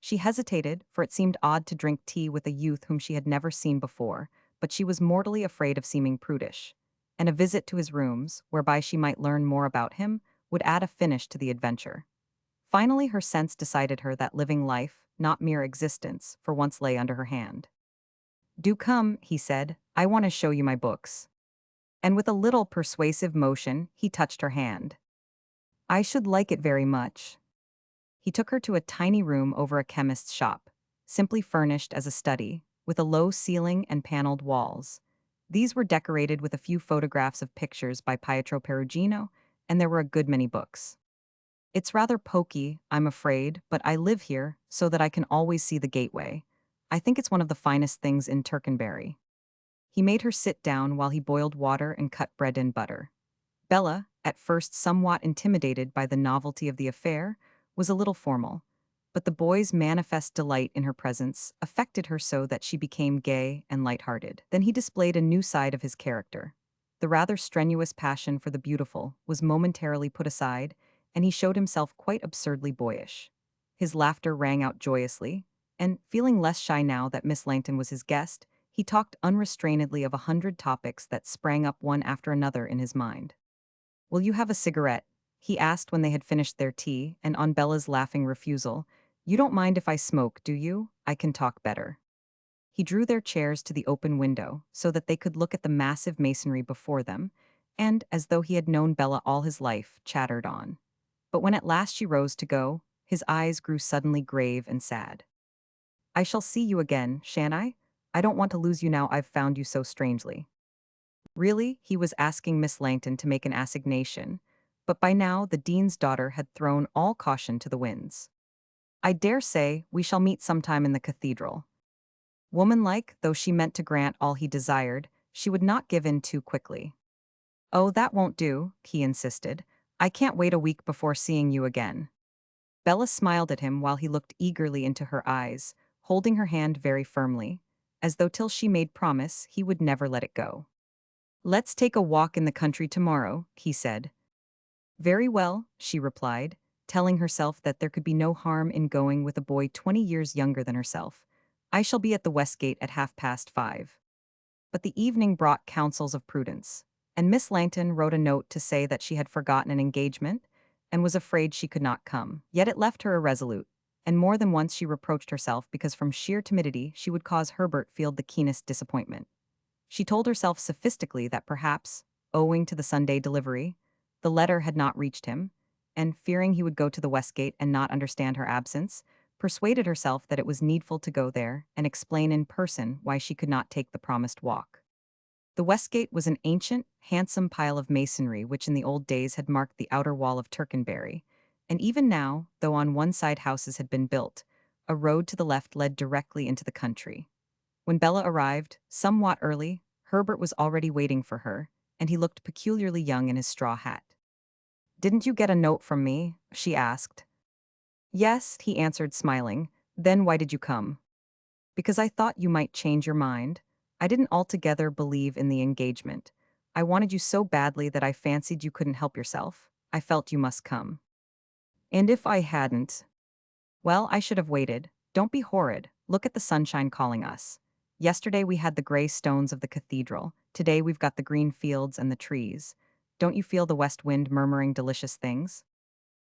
She hesitated, for it seemed odd to drink tea with a youth whom she had never seen before, but she was mortally afraid of seeming prudish. And a visit to his rooms, whereby she might learn more about him, would add a finish to the adventure. Finally, her sense decided her that living life, not mere existence, for once lay under her hand. "Do come," he said, "I want to show you my books." And with a little persuasive motion, he touched her hand. "I should like it very much." He took her to a tiny room over a chemist's shop, simply furnished as a study, with a low ceiling and paneled walls. These were decorated with a few photographs of pictures by Pietro Perugino, and there were a good many books. "It's rather poky, I'm afraid, but I live here, so that I can always see the gateway. I think it's one of the finest things in Tercanbury." He made her sit down while he boiled water and cut bread and butter. Bella, at first somewhat intimidated by the novelty of the affair, was a little formal, but the boy's manifest delight in her presence affected her so that she became gay and light-hearted. Then he displayed a new side of his character. The rather strenuous passion for the beautiful was momentarily put aside, and he showed himself quite absurdly boyish. His laughter rang out joyously, and, feeling less shy now that Miss Langton was his guest, he talked unrestrainedly of 100 topics that sprang up one after another in his mind. "Will you have a cigarette?" he asked when they had finished their tea, and on Bella's laughing refusal, "You don't mind if I smoke, do you? I can talk better." He drew their chairs to the open window so that they could look at the massive masonry before them, and, as though he had known Bella all his life, chattered on. But when at last she rose to go, his eyes grew suddenly grave and sad. "I shall see you again, shan't I? I don't want to lose you now I've found you so strangely." Really, he was asking Miss Langton to make an assignation, but by now the dean's daughter had thrown all caution to the winds. "I dare say we shall meet sometime in the cathedral." Womanlike, though she meant to grant all he desired, she would not give in too quickly. "Oh, that won't do," he insisted. "I can't wait a week before seeing you again." Bella smiled at him while he looked eagerly into her eyes, holding her hand very firmly, as though till she made promise he would never let it go. "Let's take a walk in the country tomorrow," he said. "Very well," she replied, telling herself that there could be no harm in going with a boy 20 years younger than herself. "I shall be at the Westgate at 5:30. But the evening brought counsels of prudence, and Miss Langton wrote a note to say that she had forgotten an engagement and was afraid she could not come. Yet it left her irresolute, and more than once she reproached herself because from sheer timidity she would cause Herbert feel the keenest disappointment. She told herself sophistically that perhaps, owing to the Sunday delivery, the letter had not reached him, and, fearing he would go to the Westgate and not understand her absence, persuaded herself that it was needful to go there and explain in person why she could not take the promised walk. The Westgate was an ancient, handsome pile of masonry which in the old days had marked the outer wall of Tercanbury, and even now, though on one side houses had been built, a road to the left led directly into the country. When Bella arrived, somewhat early, Herbert was already waiting for her, and he looked peculiarly young in his straw hat. "Didn't you get a note from me?" she asked. "Yes," he answered, smiling. "Then why did you come?" "Because I thought you might change your mind. I didn't altogether believe in the engagement. I wanted you so badly that I fancied you couldn't help yourself. I felt you must come. And if I hadn't, well, I should have waited. Don't be horrid. Look at the sunshine calling us. Yesterday we had the gray stones of the cathedral. Today we've got the green fields and the trees. Don't you feel the west wind murmuring delicious things?"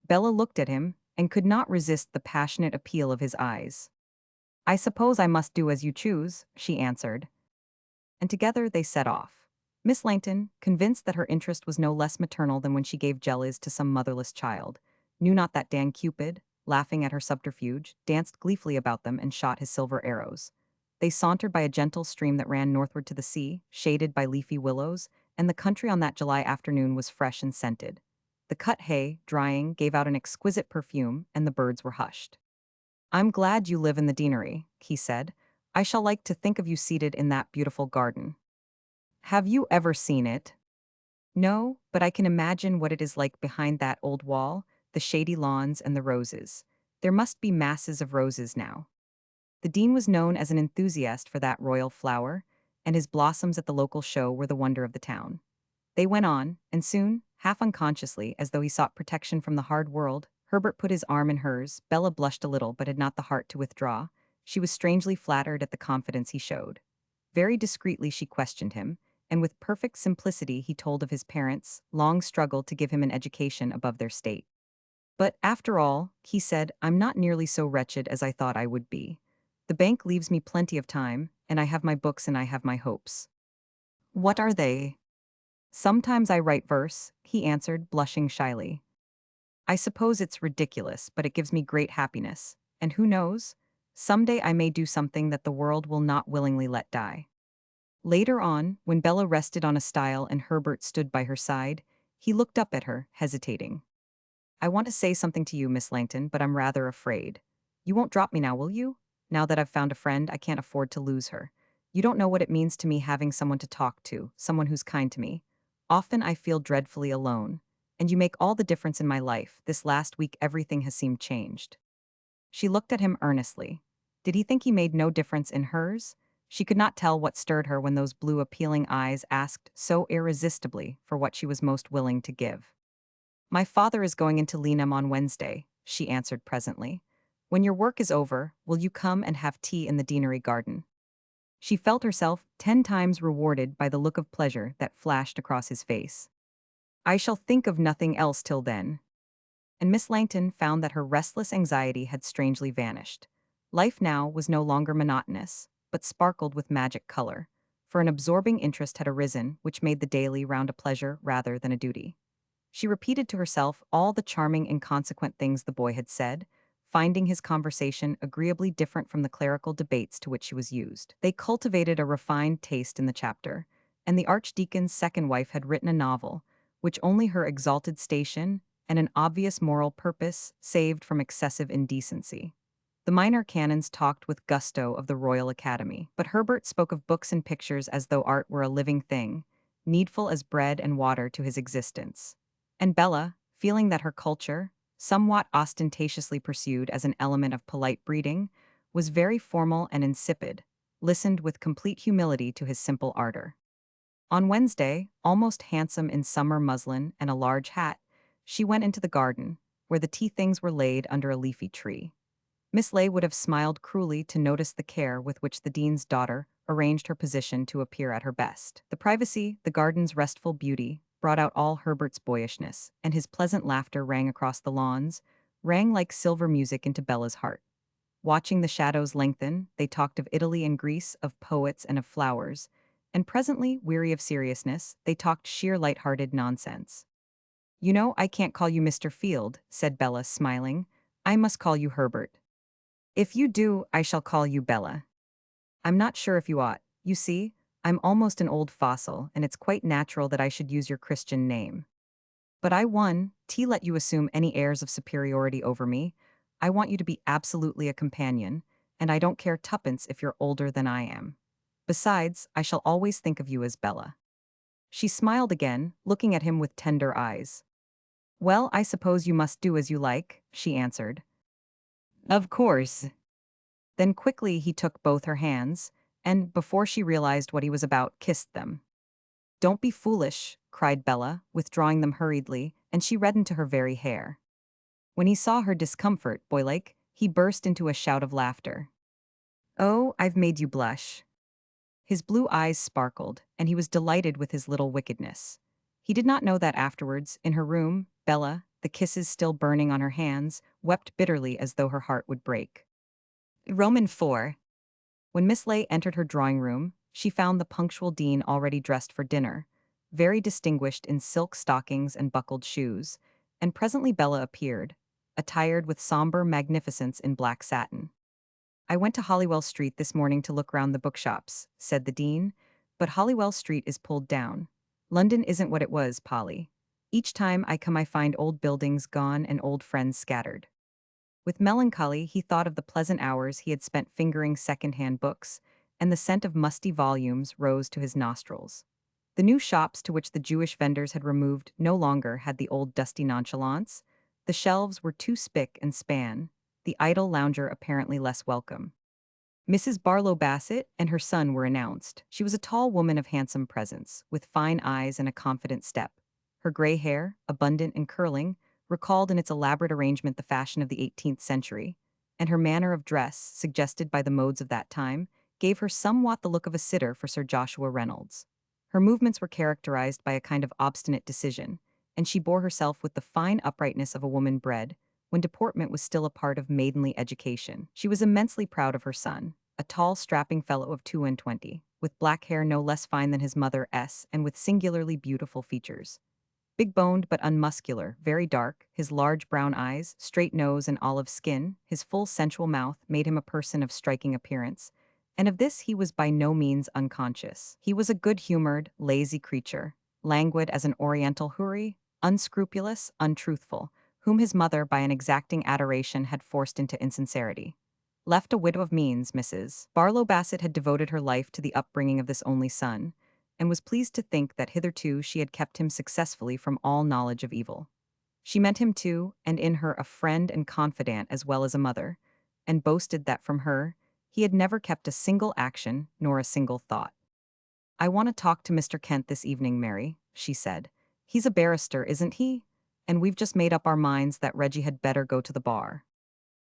Bella looked at him and could not resist the passionate appeal of his eyes. "I suppose I must do as you choose," she answered. And together they set off. Miss Langton, convinced that her interest was no less maternal than when she gave jellies to some motherless child, knew not that Dan Cupid, laughing at her subterfuge, danced gleefully about them and shot his silver arrows. They sauntered by a gentle stream that ran northward to the sea, shaded by leafy willows, and the country on that July afternoon was fresh and scented. The cut hay, drying, gave out an exquisite perfume, and the birds were hushed. "I'm glad you live in the deanery," he said. "I shall like to think of you seated in that beautiful garden." "Have you ever seen it?" "No, but I can imagine what it is like behind that old wall, the shady lawns and the roses. There must be masses of roses now." The dean was known as an enthusiast for that royal flower, and his blossoms at the local show were the wonder of the town. They went on, and soon, half unconsciously, as though he sought protection from the hard world, Herbert put his arm in hers. Bella blushed a little but had not the heart to withdraw. She was strangely flattered at the confidence he showed. Very discreetly she questioned him, and with perfect simplicity he told of his parents' long struggle to give him an education above their state. But after all, he said, I'm not nearly so wretched as I thought I would be. The bank leaves me plenty of time, and I have my books and I have my hopes. What are they? Sometimes I write verse, he answered, blushing shyly. I suppose it's ridiculous, but it gives me great happiness. And who knows? Someday I may do something that the world will not willingly let die. Later on, when Bella rested on a stile and Herbert stood by her side, he looked up at her, hesitating. I want to say something to you, Miss Langton, but I'm rather afraid. You won't drop me now, will you? Now that I've found a friend, I can't afford to lose her. You don't know what it means to me having someone to talk to, someone who's kind to me. Often I feel dreadfully alone. And you make all the difference in my life. This last week everything has seemed changed. She looked at him earnestly. Did he think he made no difference in hers? She could not tell what stirred her when those blue appealing eyes asked so irresistibly for what she was most willing to give. My father is going into Lenham on Wednesday, she answered presently. When your work is over, will you come and have tea in the deanery garden? She felt herself 10 times rewarded by the look of pleasure that flashed across his face. I shall think of nothing else till then. And Miss Langton found that her restless anxiety had strangely vanished. Life now was no longer monotonous, but sparkled with magic color, for an absorbing interest had arisen which made the daily round a pleasure rather than a duty. She repeated to herself all the charming, inconsequent things the boy had said, finding his conversation agreeably different from the clerical debates to which she was used. They cultivated a refined taste in the chapter, and the Archdeacon's second wife had written a novel, which only her exalted station and an obvious moral purpose saved from excessive indecency. The minor canons talked with gusto of the Royal Academy, but Herbert spoke of books and pictures as though art were a living thing, needful as bread and water to his existence. And Bella, feeling that her culture, somewhat ostentatiously pursued as an element of polite breeding, was very formal and insipid, listened with complete humility to his simple ardor. On Wednesday, almost handsome in summer muslin and a large hat, she went into the garden, where the tea things were laid under a leafy tree. Miss Ley would have smiled cruelly to notice the care with which the dean's daughter arranged her position to appear at her best. The privacy, the garden's restful beauty, brought out all Herbert's boyishness, and his pleasant laughter rang across the lawns, rang like silver music into Bella's heart. Watching the shadows lengthen, they talked of Italy and Greece, of poets and of flowers, and presently, weary of seriousness, they talked sheer light-hearted nonsense. You know, I can't call you Mr. Field, said Bella, smiling. I must call you Herbert. If you do, I shall call you Bella. I'm not sure if you ought. You see, I'm almost an old fossil, and it's quite natural that I should use your Christian name. But I won, let you assume any airs of superiority over me. I want you to be absolutely a companion, and I don't care tuppence if you're older than I am. Besides, I shall always think of you as Bella. She smiled again, looking at him with tender eyes. Well, I suppose you must do as you like, she answered. Of course. Then quickly he took both her hands, and, before she realized what he was about, kissed them. Don't be foolish, cried Bella, withdrawing them hurriedly, and she reddened to her very hair. When he saw her discomfort, boylike, he burst into a shout of laughter. Oh, I've made you blush. His blue eyes sparkled, and he was delighted with his little wickedness. He did not know that afterwards, in her room, Bella, the kisses still burning on her hands, wept bitterly as though her heart would break. Roman 4. When Miss Ley entered her drawing-room, she found the punctual Dean already dressed for dinner, very distinguished in silk stockings and buckled shoes, and presently Bella appeared, attired with sombre magnificence in black satin. I went to Holywell Street this morning to look round the bookshops, said the Dean, but Holywell Street is pulled down. London isn't what it was, Polly. Each time I come I find old buildings gone and old friends scattered. With melancholy, he thought of the pleasant hours he had spent fingering second-hand books, and the scent of musty volumes rose to his nostrils. The new shops to which the Jewish vendors had removed no longer had the old dusty nonchalance. The shelves were too spick and span, the idle lounger apparently less welcome. Mrs. Barlow Bassett and her son were announced. She was a tall woman of handsome presence, with fine eyes and a confident step. Her gray hair, abundant and curling, recalled in its elaborate arrangement the fashion of the 18th century, and her manner of dress, suggested by the modes of that time, gave her somewhat the look of a sitter for Sir Joshua Reynolds. Her movements were characterized by a kind of obstinate decision, and she bore herself with the fine uprightness of a woman bred, when deportment was still a part of maidenly education. She was immensely proud of her son, a tall, strapping fellow of 22, with black hair no less fine than his mother's and with singularly beautiful features. Big-boned but unmuscular, very dark, his large brown eyes, straight nose and olive skin, his full sensual mouth made him a person of striking appearance, and of this he was by no means unconscious. He was a good-humored, lazy creature, languid as an oriental houri, unscrupulous, untruthful, whom his mother by an exacting adoration had forced into insincerity. Left a widow of means, Mrs. Barlow Bassett had devoted her life to the upbringing of this only son, and was pleased to think that hitherto she had kept him successfully from all knowledge of evil. She meant him too, and in her a friend and confidant as well as a mother, and boasted that from her he had never kept a single action nor a single thought. "I want to talk to Mr. Kent this evening, Mary," she said. "He's a barrister, isn't he? And we've just made up our minds that Reggie had better go to the bar."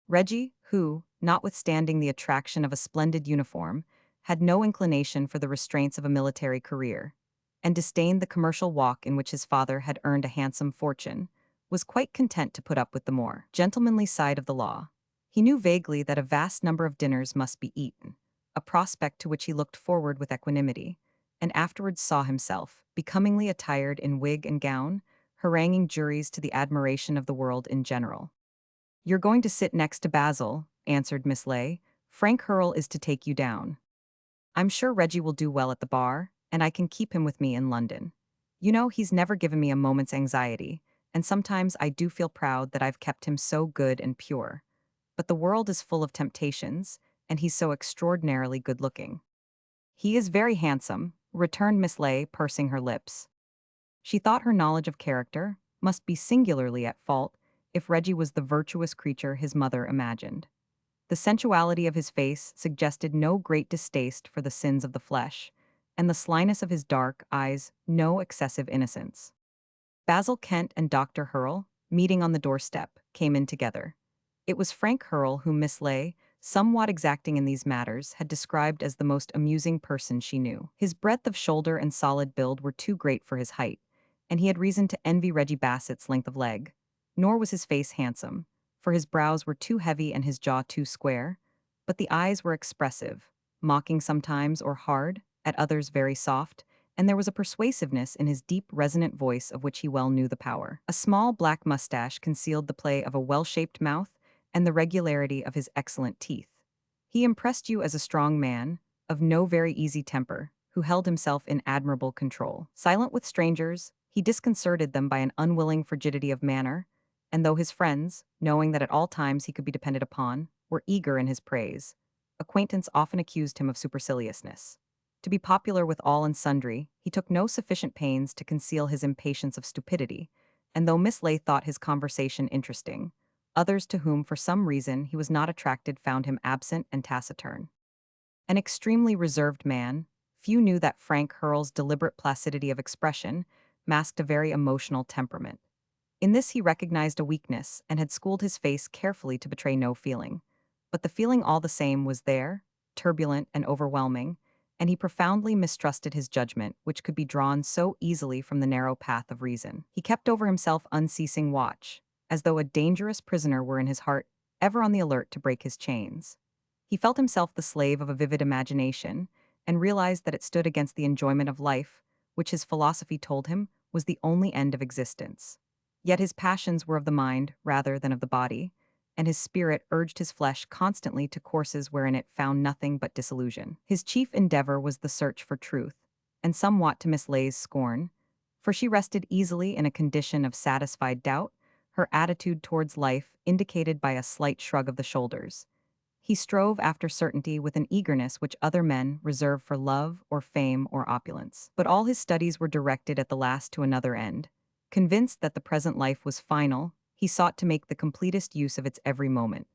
Reggie, who, notwithstanding the attraction of a splendid uniform, had no inclination for the restraints of a military career, and disdained the commercial walk in which his father had earned a handsome fortune, was quite content to put up with the more gentlemanly side of the law. He knew vaguely that a vast number of dinners must be eaten, a prospect to which he looked forward with equanimity, and afterwards saw himself, becomingly attired in wig and gown, haranguing juries to the admiration of the world in general. "You're going to sit next to Basil," answered Miss Ley. "Frank Hurrell is to take you down. I'm sure Reggie will do well at the bar, and I can keep him with me in London. You know, he's never given me a moment's anxiety, and sometimes I do feel proud that I've kept him so good and pure. But the world is full of temptations, and he's so extraordinarily good-looking." "He is very handsome," returned Miss Ley, pursing her lips. She thought her knowledge of character must be singularly at fault if Reggie was the virtuous creature his mother imagined. The sensuality of his face suggested no great distaste for the sins of the flesh, and the slyness of his dark eyes no excessive innocence. Basil Kent and Dr. Hurrell, meeting on the doorstep, came in together. It was Frank Hurrell whom Miss Ley, somewhat exacting in these matters, had described as the most amusing person she knew. His breadth of shoulder and solid build were too great for his height, and he had reason to envy Reggie Bassett's length of leg. Nor was his face handsome, for his brows were too heavy and his jaw too square, but the eyes were expressive, mocking sometimes or hard, at others very soft, and there was a persuasiveness in his deep, resonant voice of which he well knew the power. A small black mustache concealed the play of a well-shaped mouth and the regularity of his excellent teeth. He impressed you as a strong man, of no very easy temper, who held himself in admirable control. Silent with strangers, he disconcerted them by an unwilling frigidity of manner, and though his friends, knowing that at all times he could be depended upon, were eager in his praise, acquaintance often accused him of superciliousness. To be popular with all and sundry, he took no sufficient pains to conceal his impatience of stupidity, and though Miss Ley thought his conversation interesting, others to whom for some reason he was not attracted found him absent and taciturn. An extremely reserved man, few knew that Frank Hurrell's deliberate placidity of expression masked a very emotional temperament. In this he recognized a weakness and had schooled his face carefully to betray no feeling. But the feeling all the same was there, turbulent and overwhelming, and he profoundly mistrusted his judgment, which could be drawn so easily from the narrow path of reason. He kept over himself unceasing watch, as though a dangerous prisoner were in his heart, ever on the alert to break his chains. He felt himself the slave of a vivid imagination, and realized that it stood against the enjoyment of life, which his philosophy told him was the only end of existence. Yet his passions were of the mind rather than of the body, and his spirit urged his flesh constantly to courses wherein it found nothing but disillusion. His chief endeavor was the search for truth, and somewhat to Miss Ley's scorn, for she rested easily in a condition of satisfied doubt, her attitude towards life indicated by a slight shrug of the shoulders. He strove after certainty with an eagerness which other men reserve for love or fame or opulence. But all his studies were directed at the last to another end. Convinced that the present life was final, he sought to make the completest use of its every moment.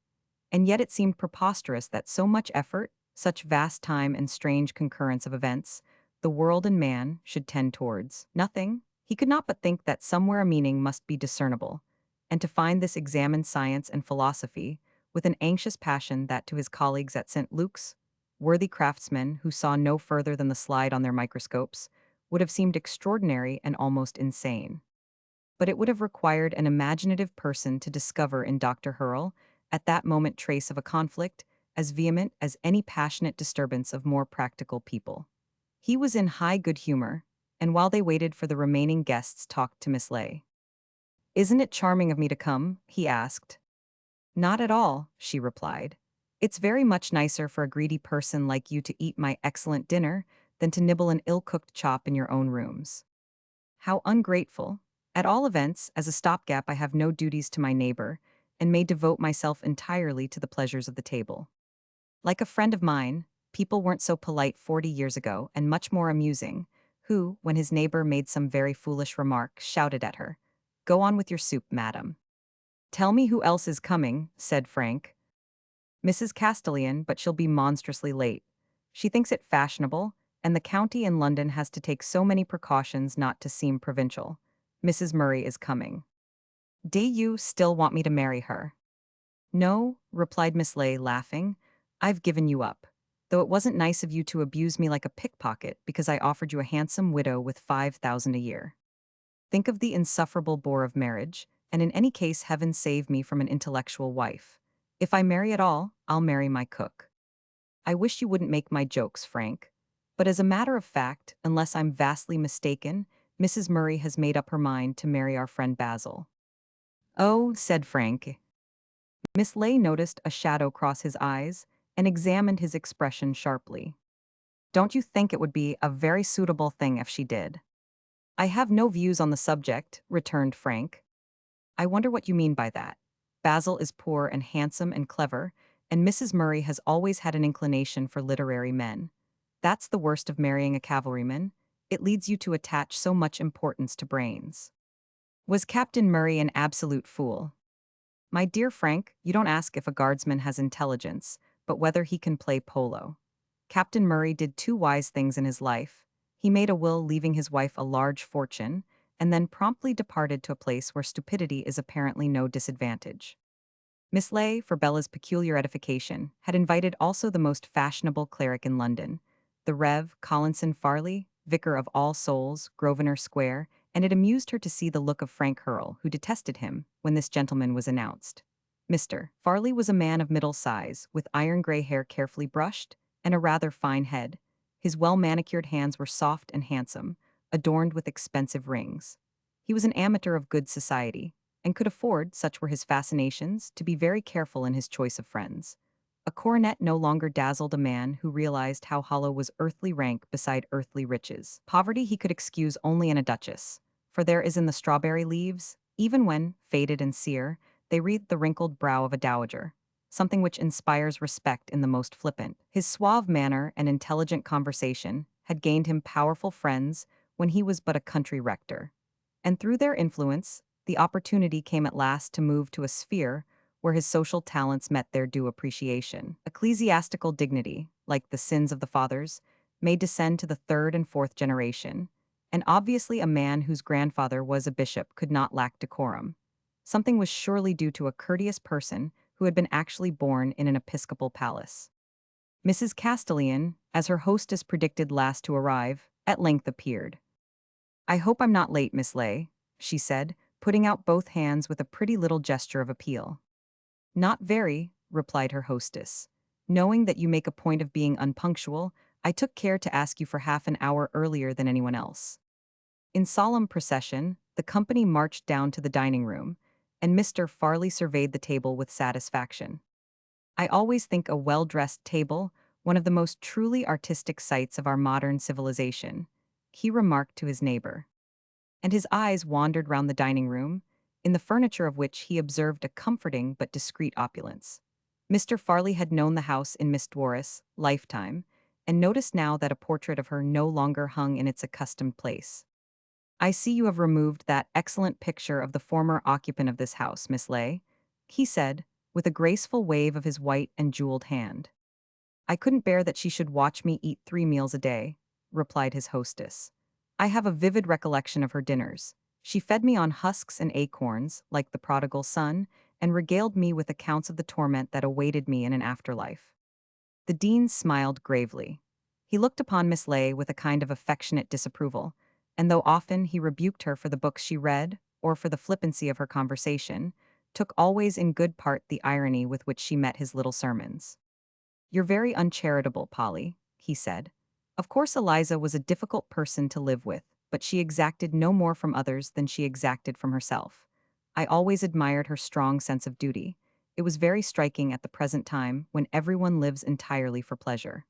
And yet it seemed preposterous that so much effort, such vast time and strange concurrence of events, the world and man should tend towards nothing. He could not but think that somewhere a meaning must be discernible, and to find this examined science and philosophy with an anxious passion that to his colleagues at St. Luke's, worthy craftsmen who saw no further than the slide on their microscopes, would have seemed extraordinary and almost insane. But it would have required an imaginative person to discover in Dr. Hurrell, at that moment, trace of a conflict as vehement as any passionate disturbance of more practical people. He was in high good humor, and while they waited for the remaining guests, talked to Miss Ley. "Isn't it charming of me to come?" he asked. "Not at all," she replied. "It's very much nicer for a greedy person like you to eat my excellent dinner than to nibble an ill-cooked chop in your own rooms." "How ungrateful. At all events, as a stopgap I have no duties to my neighbor, and may devote myself entirely to the pleasures of the table. Like a friend of mine, people weren't so polite 40 years ago and much more amusing, who, when his neighbor made some very foolish remark, shouted at her, 'Go on with your soup, madam.'" "Tell me who else is coming," said Frank. "Mrs. Castellan, but she'll be monstrously late. She thinks it fashionable, and the county in London has to take so many precautions not to seem provincial. Mrs. Murray is coming." "Do you still want me to marry her?" "No," replied Miss Ley, laughing. "I've given you up. Though it wasn't nice of you to abuse me like a pickpocket because I offered you a handsome widow with 5,000 a year. Think of the insufferable bore of marriage, and in any case heaven save me from an intellectual wife. If I marry at all, I'll marry my cook. I wish you wouldn't make my jokes, Frank. But as a matter of fact, unless I'm vastly mistaken, Mrs. Murray has made up her mind to marry our friend Basil." "Oh," said Frank. Miss Ley noticed a shadow cross his eyes and examined his expression sharply. "Don't you think it would be a very suitable thing if she did?" "I have no views on the subject," returned Frank. "I wonder what you mean by that. Basil is poor and handsome and clever, and Mrs. Murray has always had an inclination for literary men. That's the worst of marrying a cavalryman. It leads you to attach so much importance to brains. Was Captain Murray an absolute fool?" "My dear Frank, you don't ask if a guardsman has intelligence, but whether he can play polo. Captain Murray did two wise things in his life. He made a will leaving his wife a large fortune, and then promptly departed to a place where stupidity is apparently no disadvantage." Miss Ley, for Bella's peculiar edification, had invited also the most fashionable cleric in London, the Rev. Collinson Farley, vicar of All Souls, Grosvenor Square, and it amused her to see the look of Frank Hurrell, who detested him, when this gentleman was announced. Mr. Farley was a man of middle size, with iron-gray hair carefully brushed, and a rather fine head. His well-manicured hands were soft and handsome, adorned with expensive rings. He was an amateur of good society, and could afford, such were his fascinations, to be very careful in his choice of friends. A coronet no longer dazzled a man who realized how hollow was earthly rank beside earthly riches. Poverty he could excuse only in a duchess, for there is in the strawberry leaves, even when, faded and sere, they wreathe the wrinkled brow of a dowager, something which inspires respect in the most flippant. His suave manner and intelligent conversation had gained him powerful friends when he was but a country rector, and through their influence, the opportunity came at last to move to a sphere where his social talents met their due appreciation. Ecclesiastical dignity, like the sins of the fathers, may descend to the third and fourth generation, and obviously a man whose grandfather was a bishop could not lack decorum. Something was surely due to a courteous person who had been actually born in an episcopal palace. Mrs. Castellan, as her hostess predicted last to arrive, at length appeared. "I hope I'm not late, Miss Ley," she said, putting out both hands with a pretty little gesture of appeal. "Not very," replied her hostess. "Knowing that you make a point of being unpunctual, I took care to ask you for half an hour earlier than anyone else." In solemn procession, the company marched down to the dining room, and Mr. Farley surveyed the table with satisfaction. "I always think a well-dressed table one of the most truly artistic sights of our modern civilization," he remarked to his neighbor. And his eyes wandered round the dining room, in the furniture of which he observed a comforting but discreet opulence. Mr. Farley had known the house in Miss Dwar's lifetime, and noticed now that a portrait of her no longer hung in its accustomed place. "I see you have removed that excellent picture of the former occupant of this house, Miss Ley," he said, with a graceful wave of his white and jeweled hand. "I couldn't bear that she should watch me eat 3 meals a day," replied his hostess. "I have a vivid recollection of her dinners, She fed me on husks and acorns, like the prodigal son, and regaled me with accounts of the torment that awaited me in an afterlife. The dean smiled gravely. He looked upon Miss Ley with a kind of affectionate disapproval, and though often he rebuked her for the books she read, or for the flippancy of her conversation, took always in good part the irony with which she met his little sermons. "You're very uncharitable, Polly," he said. Of course, Eliza was a difficult person to live with, but she exacted no more from others than she exacted from herself. I always admired her strong sense of duty. It was very striking at the present time when everyone lives entirely for pleasure.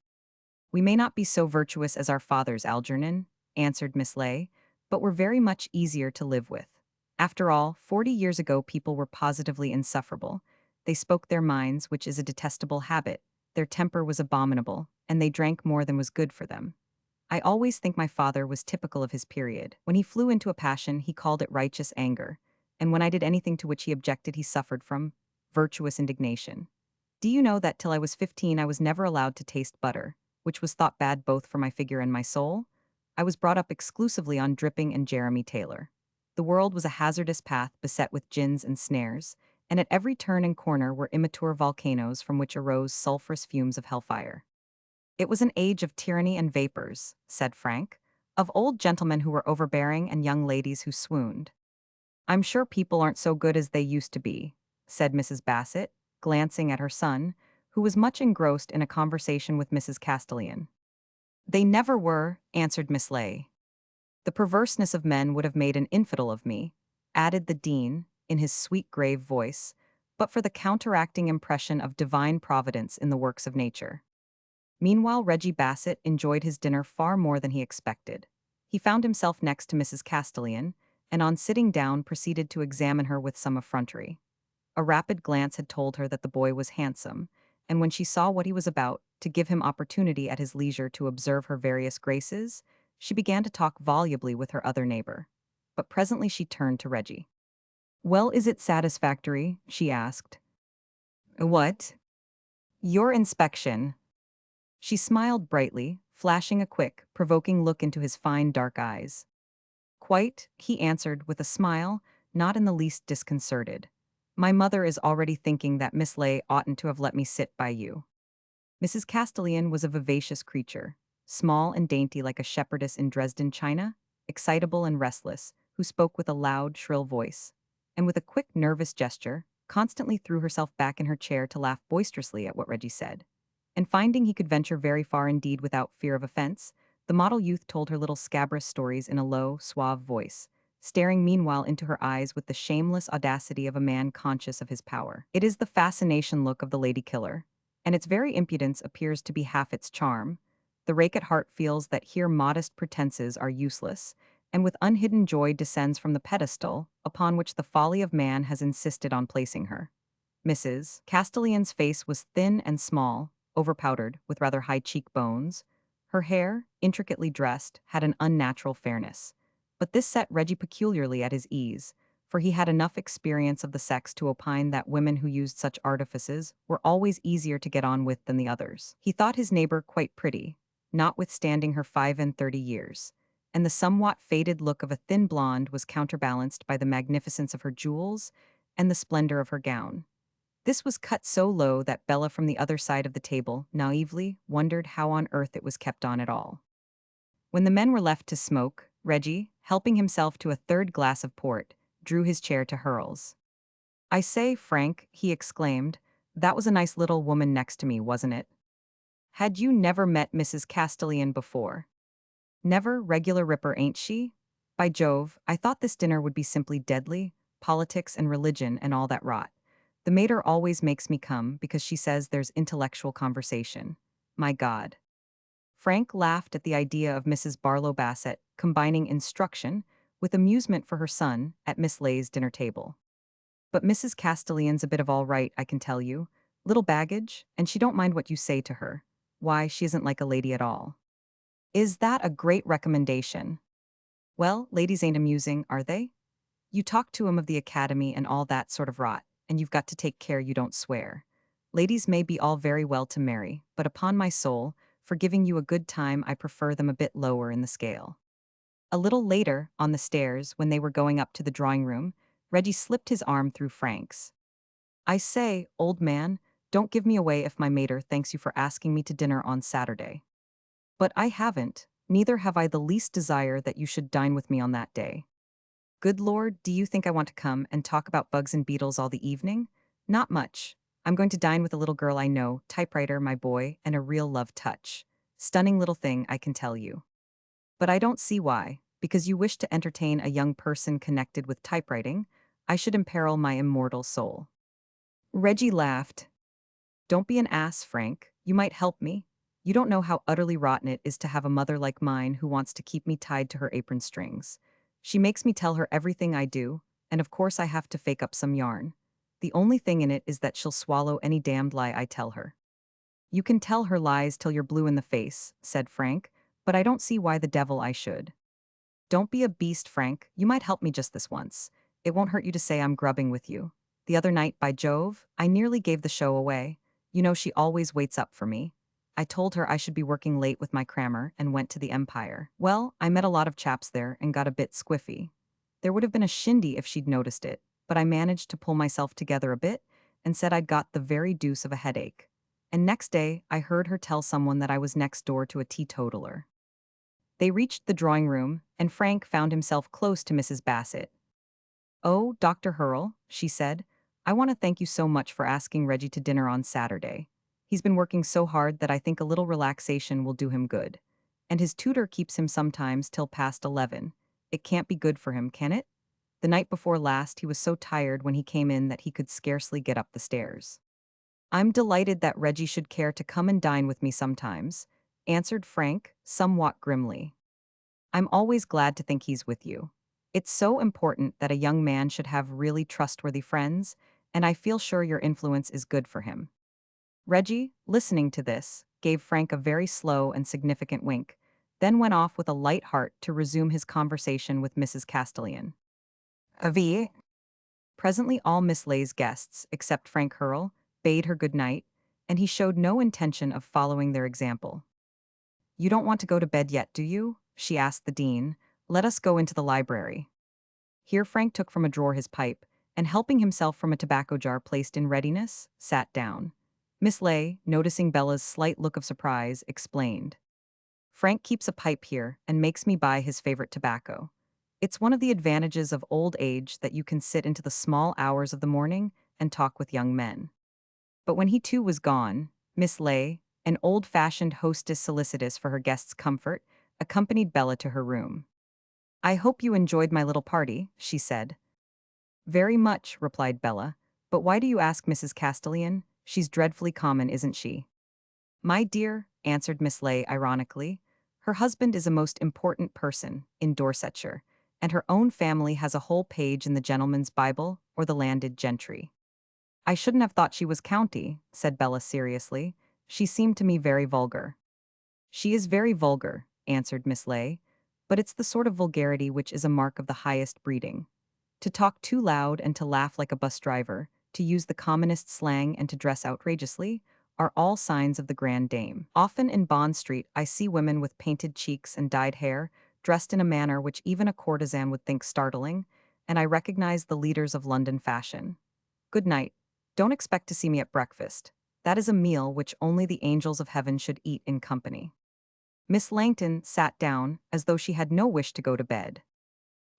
"We may not be so virtuous as our fathers, Algernon," answered Miss Ley, "but we're very much easier to live with. After all, 40 years ago people were positively insufferable. They spoke their minds, which is a detestable habit, their temper was abominable, and they drank more than was good for them. I always think my father was typical of his period. When he flew into a passion, he called it righteous anger, and when I did anything to which he objected, he suffered from virtuous indignation. Do you know that till I was 15 I was never allowed to taste butter, which was thought bad both for my figure and my soul? I was brought up exclusively on dripping and Jeremy Taylor. The world was a hazardous path beset with gins and snares, and at every turn and corner were immature volcanoes from which arose sulphurous fumes of hellfire. It was an age of tyranny and vapors," said Frank, "of old gentlemen who were overbearing and young ladies who swooned." "I'm sure people aren't so good as they used to be," said Mrs. Bassett, glancing at her son, who was much engrossed in a conversation with Mrs. Castellan. "They never were," answered Miss Ley. "The perverseness of men would have made an infidel of me," added the dean, in his sweet grave voice, "but for the counteracting impression of divine providence in the works of nature." Meanwhile, Reggie Bassett enjoyed his dinner far more than he expected. He found himself next to Mrs. Castellan, and on sitting down proceeded to examine her with some effrontery. A rapid glance had told her that the boy was handsome, and when she saw what he was about, to give him opportunity at his leisure to observe her various graces, she began to talk volubly with her other neighbor. But presently she turned to Reggie. "Well, is it satisfactory?" she asked. "What?" "Your inspection." She smiled brightly, flashing a quick, provoking look into his fine dark eyes. "Quite," he answered with a smile, not in the least disconcerted. "My mother is already thinking that Miss Ley oughtn't to have let me sit by you." Mrs. Castellan was a vivacious creature, small and dainty like a shepherdess in Dresden china, excitable and restless, who spoke with a loud, shrill voice, and with a quick, nervous gesture, constantly threw herself back in her chair to laugh boisterously at what Reggie said. And finding he could venture very far indeed without fear of offense, the model youth told her little scabrous stories in a low, suave voice, staring meanwhile into her eyes with the shameless audacity of a man conscious of his power. It is the fascination look of the lady killer, and its very impudence appears to be half its charm. The rake at heart feels that here modest pretenses are useless, and with unhidden joy descends from the pedestal upon which the folly of man has insisted on placing her. Mrs. Castellan's face was thin and small, overpowdered, with rather high cheekbones. Her hair, intricately dressed, had an unnatural fairness. But this set Reggie peculiarly at his ease, for he had enough experience of the sex to opine that women who used such artifices were always easier to get on with than the others. He thought his neighbor quite pretty, notwithstanding her 35 years, and the somewhat faded look of a thin blonde was counterbalanced by the magnificence of her jewels and the splendor of her gown. This was cut so low that Bella from the other side of the table naively wondered how on earth it was kept on at all. When the men were left to smoke, Reggie, helping himself to a third glass of port, drew his chair to Hurl's. "I say, Frank," he exclaimed, "that was a nice little woman next to me, wasn't it? Had you never met Mrs. Castellan before?" "Never, regular ripper, ain't she? By Jove, I thought this dinner would be simply deadly, politics and religion and all that rot. The mater always makes me come because she says there's intellectual conversation. My God." Frank laughed at the idea of Mrs. Barlow Bassett combining instruction with amusement for her son at Miss Ley's dinner table. "But Mrs. Castellan's a bit of all right, I can tell you. Little baggage, and she don't mind what you say to her. Why, she isn't like a lady at all." "Is that a great recommendation?" "Well, ladies ain't amusing, are they? You talk to 'em of the academy and all that sort of rot, and you've got to take care you don't swear. Ladies may be all very well to marry, but upon my soul, for giving you a good time I prefer them a bit lower in the scale." A little later, on the stairs, when they were going up to the drawing room, Reggie slipped his arm through Frank's. I say, old man, don't give me away if my mater thanks you for asking me to dinner on Saturday. But I haven't, neither have I the least desire that you should dine with me on that day. Good Lord, do you think I want to come and talk about bugs and beetles all the evening? Not much. I'm going to dine with a little girl I know, typewriter, my boy, and a real love touch. Stunning little thing, I can tell you. But I don't see why, because you wish to entertain a young person connected with typewriting, I should imperil my immortal soul. Reggie laughed. Don't be an ass, Frank. You might help me. You don't know how utterly rotten it is to have a mother like mine who wants to keep me tied to her apron strings. She makes me tell her everything I do, and of course I have to fake up some yarn. The only thing in it is that she'll swallow any damned lie I tell her. You can tell her lies till you're blue in the face, said Frank, but I don't see why the devil I should. Don't be a beast, Frank. You might help me just this once. It won't hurt you to say I'm grubbing with you. The other night, by Jove, I nearly gave the show away. You know she always waits up for me. I told her I should be working late with my crammer and went to the Empire. Well, I met a lot of chaps there and got a bit squiffy. There would have been a shindy if she'd noticed it, but I managed to pull myself together a bit and said I'd got the very deuce of a headache. And next day, I heard her tell someone that I was next door to a teetotaler. They reached the drawing room, and Frank found himself close to Mrs. Bassett. Oh, Dr. Hurrell, she said, I want to thank you so much for asking Reggie to dinner on Saturday. He's been working so hard that I think a little relaxation will do him good. And his tutor keeps him sometimes till past 11. It can't be good for him, can it? The night before last he was so tired when he came in that he could scarcely get up the stairs. I'm delighted that Reggie should care to come and dine with me sometimes, answered Frank, somewhat grimly. I'm always glad to think he's with you. It's so important that a young man should have really trustworthy friends, and I feel sure your influence is good for him. Reggie, listening to this, gave Frank a very slow and significant wink, then went off with a light heart to resume his conversation with Mrs. Castellan. Avi. Presently all Miss Lay's guests, except Frank Hurrell, bade her good night, and he showed no intention of following their example. You don't want to go to bed yet, do you? She asked the dean. Let us go into the library. Here Frank took from a drawer his pipe, and helping himself from a tobacco jar placed in readiness, sat down. Miss Lay, noticing Bella's slight look of surprise, explained. Frank keeps a pipe here and makes me buy his favorite tobacco. It's one of the advantages of old age that you can sit into the small hours of the morning and talk with young men. But when he too was gone, Miss Lay, an old-fashioned hostess solicitous for her guests' comfort, accompanied Bella to her room. I hope you enjoyed my little party, she said. Very much, replied Bella. But why do you ask Mrs. Castellan? She's dreadfully common, isn't she? My dear, answered Miss Lay ironically, her husband is a most important person in Dorsetshire, and her own family has a whole page in the Gentleman's Bible or the landed gentry. I shouldn't have thought she was county, said Bella seriously. She seemed to me very vulgar. She is very vulgar, answered Miss Lay, but it's the sort of vulgarity which is a mark of the highest breeding. To talk too loud and to laugh like a bus driver, to use the commonest slang and to dress outrageously, are all signs of the grand dame. Often in Bond Street I see women with painted cheeks and dyed hair, dressed in a manner which even a courtesan would think startling, and I recognize the leaders of London fashion. Good night. Don't expect to see me at breakfast. That is a meal which only the angels of heaven should eat in company. Miss Langton sat down as though she had no wish to go to bed.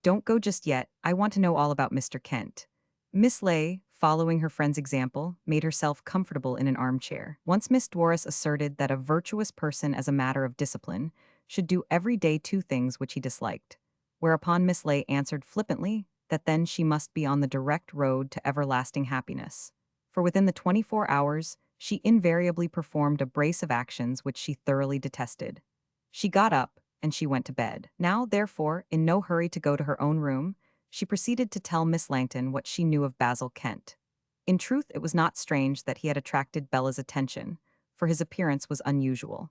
Don't go just yet, I want to know all about Mr. Kent. Miss Lay, following her friend's example, made herself comfortable in an armchair. Once Miss Dwarris asserted that a virtuous person as a matter of discipline should do every day two things which he disliked, whereupon Miss Lay answered flippantly that then she must be on the direct road to everlasting happiness. For within the 24 hours, she invariably performed a brace of actions which she thoroughly detested. She got up, and she went to bed. Now, therefore, in no hurry to go to her own room, she proceeded to tell Miss Langton what she knew of Basil Kent. In truth, it was not strange that he had attracted Bella's attention, for his appearance was unusual.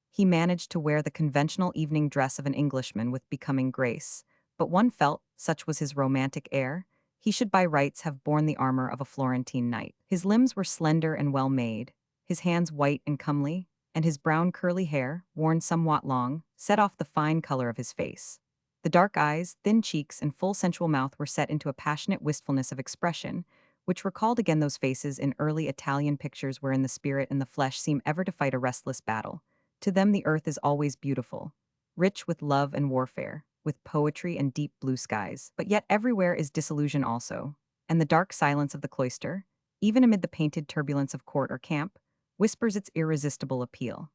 He managed to wear the conventional evening dress of an Englishman with becoming grace, but one felt, such was his romantic air, he should by rights have borne the armor of a Florentine knight. His limbs were slender and well made, his hands white and comely, and his brown curly hair, worn somewhat long, set off the fine color of his face. The dark eyes, thin cheeks, and full sensual mouth were set into a passionate wistfulness of expression, which recalled again those faces in early Italian pictures wherein the spirit and the flesh seem ever to fight a restless battle. To them the earth is always beautiful, rich with love and warfare, with poetry and deep blue skies. But yet everywhere is disillusion also, and the dark silence of the cloister, even amid the painted turbulence of court or camp, whispers its irresistible appeal.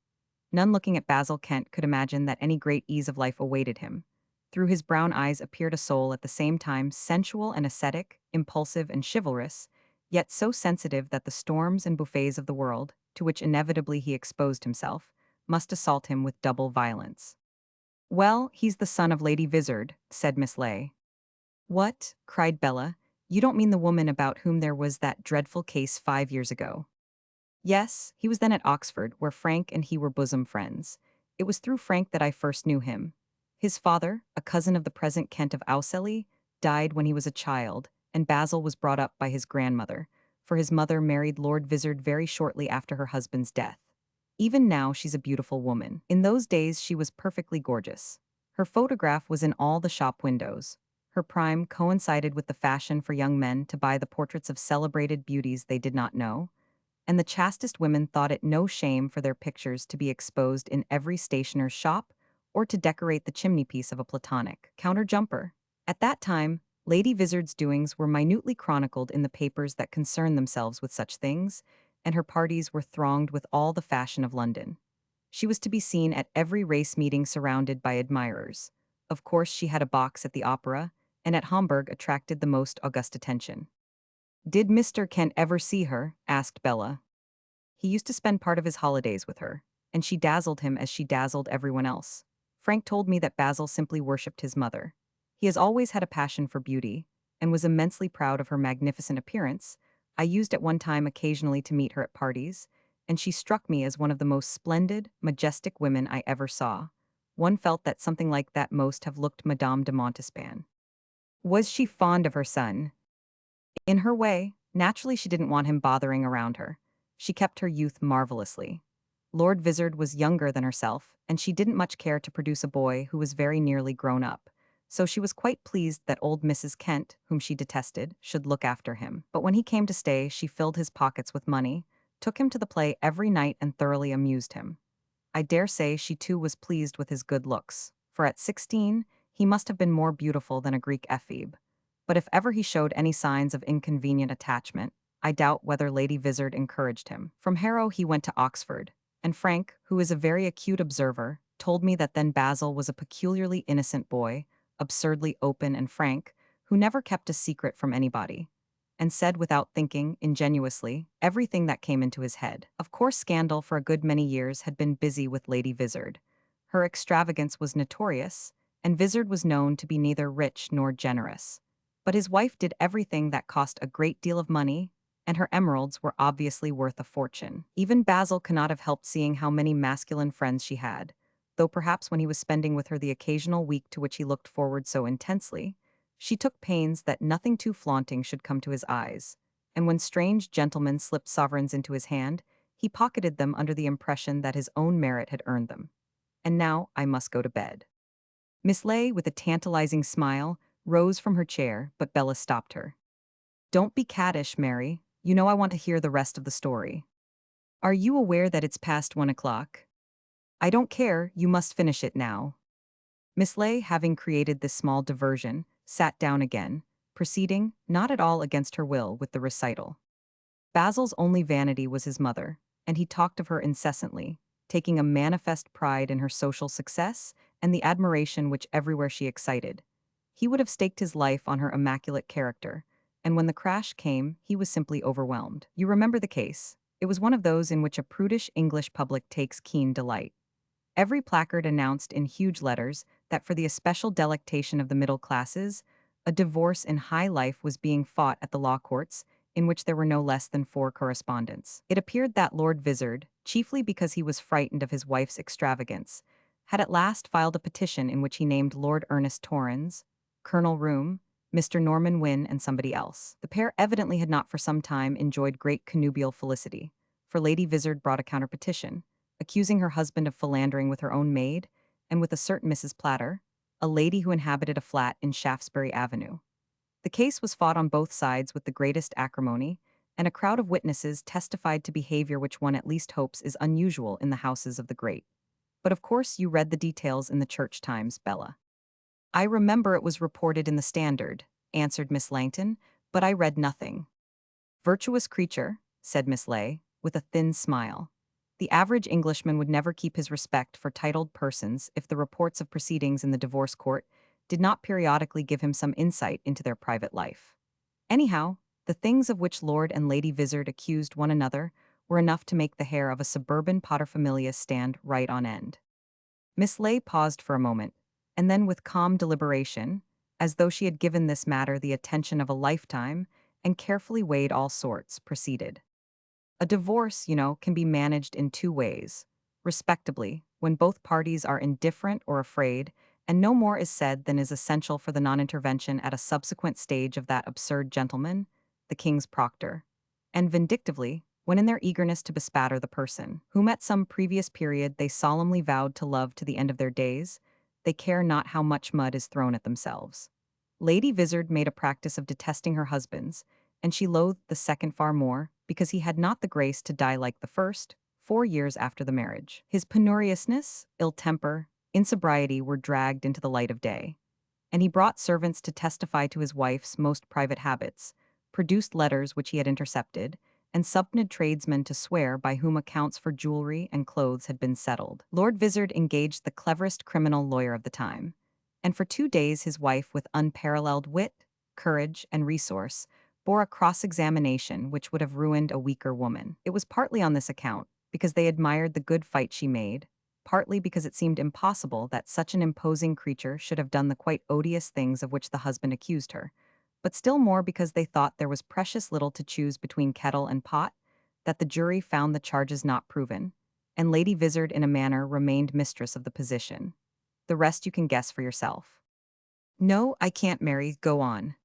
None looking at Basil Kent could imagine that any great ease of life awaited him. Through his brown eyes appeared a soul at the same time sensual and ascetic, impulsive and chivalrous, yet so sensitive that the storms and buffets of the world, to which inevitably he exposed himself, must assault him with double violence. "Well, he's the son of Lady Vizard," said Miss Ley. "What?" cried Bella. "You don't mean the woman about whom there was that dreadful case 5 years ago?" "Yes, he was then at Oxford, where Frank and he were bosom friends. It was through Frank that I first knew him. His father, a cousin of the present Kent of Owsley, died when he was a child, and Basil was brought up by his grandmother, for his mother married Lord Vizard very shortly after her husband's death. Even now she's a beautiful woman. In those days she was perfectly gorgeous. Her photograph was in all the shop windows. Her prime coincided with the fashion for young men to buy the portraits of celebrated beauties they did not know, and the chastest women thought it no shame for their pictures to be exposed in every stationer's shop or to decorate the chimney-piece of a platonic counter-jumper. At that time, Lady Vizard's doings were minutely chronicled in the papers that concerned themselves with such things, and her parties were thronged with all the fashion of London. She was to be seen at every race meeting surrounded by admirers. Of course, she had a box at the opera, and at Hamburg attracted the most august attention. "Did Mr. Kent ever see her?" asked Bella. "He used to spend part of his holidays with her, and she dazzled him as she dazzled everyone else. Frank told me that Basil simply worshipped his mother. He has always had a passion for beauty, and was immensely proud of her magnificent appearance. I used at one time occasionally to meet her at parties, and she struck me as one of the most splendid, majestic women I ever saw. One felt that something like that most have looked Madame de Montespan." "Was she fond of her son?" "In her way. Naturally she didn't want him bothering around her. She kept her youth marvelously. Lord Vizard was younger than herself, and she didn't much care to produce a boy who was very nearly grown up. So she was quite pleased that old Mrs. Kent, whom she detested, should look after him. But when he came to stay, she filled his pockets with money, took him to the play every night and thoroughly amused him. I dare say she too was pleased with his good looks, for at 16 he must have been more beautiful than a Greek ephebe. But if ever he showed any signs of inconvenient attachment, I doubt whether Lady Vizard encouraged him. From Harrow he went to Oxford, and Frank, who is a very acute observer, told me that then Basil was a peculiarly innocent boy, absurdly open and frank, who never kept a secret from anybody, and said without thinking, ingenuously, everything that came into his head. Of course scandal for a good many years had been busy with Lady Vizard. Her extravagance was notorious, and Vizard was known to be neither rich nor generous. But his wife did everything that cost a great deal of money, and her emeralds were obviously worth a fortune. Even Basil cannot have helped seeing how many masculine friends she had, though perhaps when he was spending with her the occasional week to which he looked forward so intensely, she took pains that nothing too flaunting should come to his eyes, and when strange gentlemen slipped sovereigns into his hand, he pocketed them under the impression that his own merit had earned them. And now I must go to bed. Miss Ley, with a tantalizing smile, rose from her chair, but Bella stopped her. "Don't be cattish, Mary. You know I want to hear the rest of the story. Are you aware that it's past 1 o'clock? I don't care, you must finish it now." Miss Ley, having created this small diversion, sat down again, proceeding, not at all against her will, with the recital. Basil's only vanity was his mother, and he talked of her incessantly, taking a manifest pride in her social success and the admiration which everywhere she excited. He would have staked his life on her immaculate character, and when the crash came, he was simply overwhelmed. You remember the case. It was one of those in which a prudish English public takes keen delight. Every placard announced in huge letters that for the especial delectation of the middle classes, a divorce in high life was being fought at the law courts, in which there were no less than 4 correspondents. It appeared that Lord Vizard, chiefly because he was frightened of his wife's extravagance, had at last filed a petition in which he named Lord Ernest Torrens, Colonel Room, Mr. Norman Wynne, and somebody else. The pair evidently had not for some time enjoyed great connubial felicity, for Lady Vizard brought a counter-petition, accusing her husband of philandering with her own maid, and with a certain Mrs. Platter, a lady who inhabited a flat in Shaftesbury Avenue. The case was fought on both sides with the greatest acrimony, and a crowd of witnesses testified to behavior which one at least hopes is unusual in the houses of the great. But of course you read the details in the Church Times, Bella. I remember it was reported in the Standard, answered Miss Langton, but I read nothing. Virtuous creature, said Miss Ley, with a thin smile. The average Englishman would never keep his respect for titled persons if the reports of proceedings in the divorce court did not periodically give him some insight into their private life. Anyhow, the things of which Lord and Lady Vizard accused one another were enough to make the hair of a suburban paterfamilias stand right on end. Miss Ley paused for a moment, and then with calm deliberation, as though she had given this matter the attention of a lifetime and carefully weighed all sorts, proceeded. A divorce, can be managed in two ways. Respectably, when both parties are indifferent or afraid, and no more is said than is essential for the non-intervention at a subsequent stage of that absurd gentleman, the king's proctor. And vindictively, when in their eagerness to bespatter the person, whom at some previous period they solemnly vowed to love to the end of their days, they care not how much mud is thrown at themselves. Lady Vizard made a practice of detesting her husbands, and she loathed the second far more, because he had not the grace to die like the first, 4 years after the marriage. His penuriousness, ill temper, insobriety were dragged into the light of day, and he brought servants to testify to his wife's most private habits, produced letters which he had intercepted, and summoned tradesmen to swear by whom accounts for jewelry and clothes had been settled. Lord Vizard engaged the cleverest criminal lawyer of the time, and for 2 days his wife, with unparalleled wit, courage, and resource, bore a cross-examination which would have ruined a weaker woman. It was partly on this account, because they admired the good fight she made, partly because it seemed impossible that such an imposing creature should have done the quite odious things of which the husband accused her, but still more because they thought there was precious little to choose between kettle and pot, that the jury found the charges not proven, and Lady Vizard in a manner remained mistress of the position. The rest you can guess for yourself. No, I can't, Mary, go on.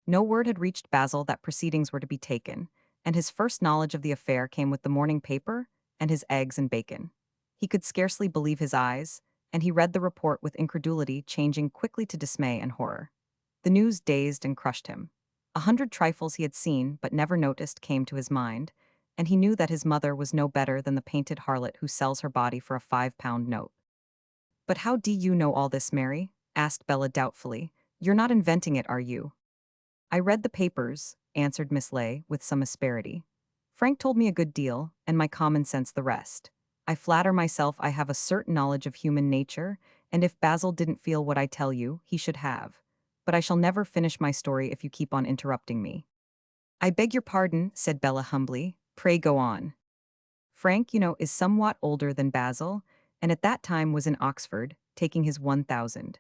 No word had reached Basil that proceedings were to be taken, and his first knowledge of the affair came with the morning paper and his eggs and bacon. He could scarcely believe his eyes, and he read the report with incredulity changing quickly to dismay and horror. The news dazed and crushed him. 100 trifles he had seen but never noticed came to his mind, and he knew that his mother was no better than the painted harlot who sells her body for a 5-pound note. "But how do you know all this, Mary?" asked Bella doubtfully. "You're not inventing it, are you?" "I read the papers," answered Miss Ley, with some asperity. "Frank told me a good deal, and my common sense the rest. I flatter myself I have a certain knowledge of human nature, and if Basil didn't feel what I tell you, he should have. But I shall never finish my story if you keep on interrupting me." "I beg your pardon," said Bella humbly. "Pray go on." "Frank, is somewhat older than Basil, and at that time was in Oxford, taking his 1,000.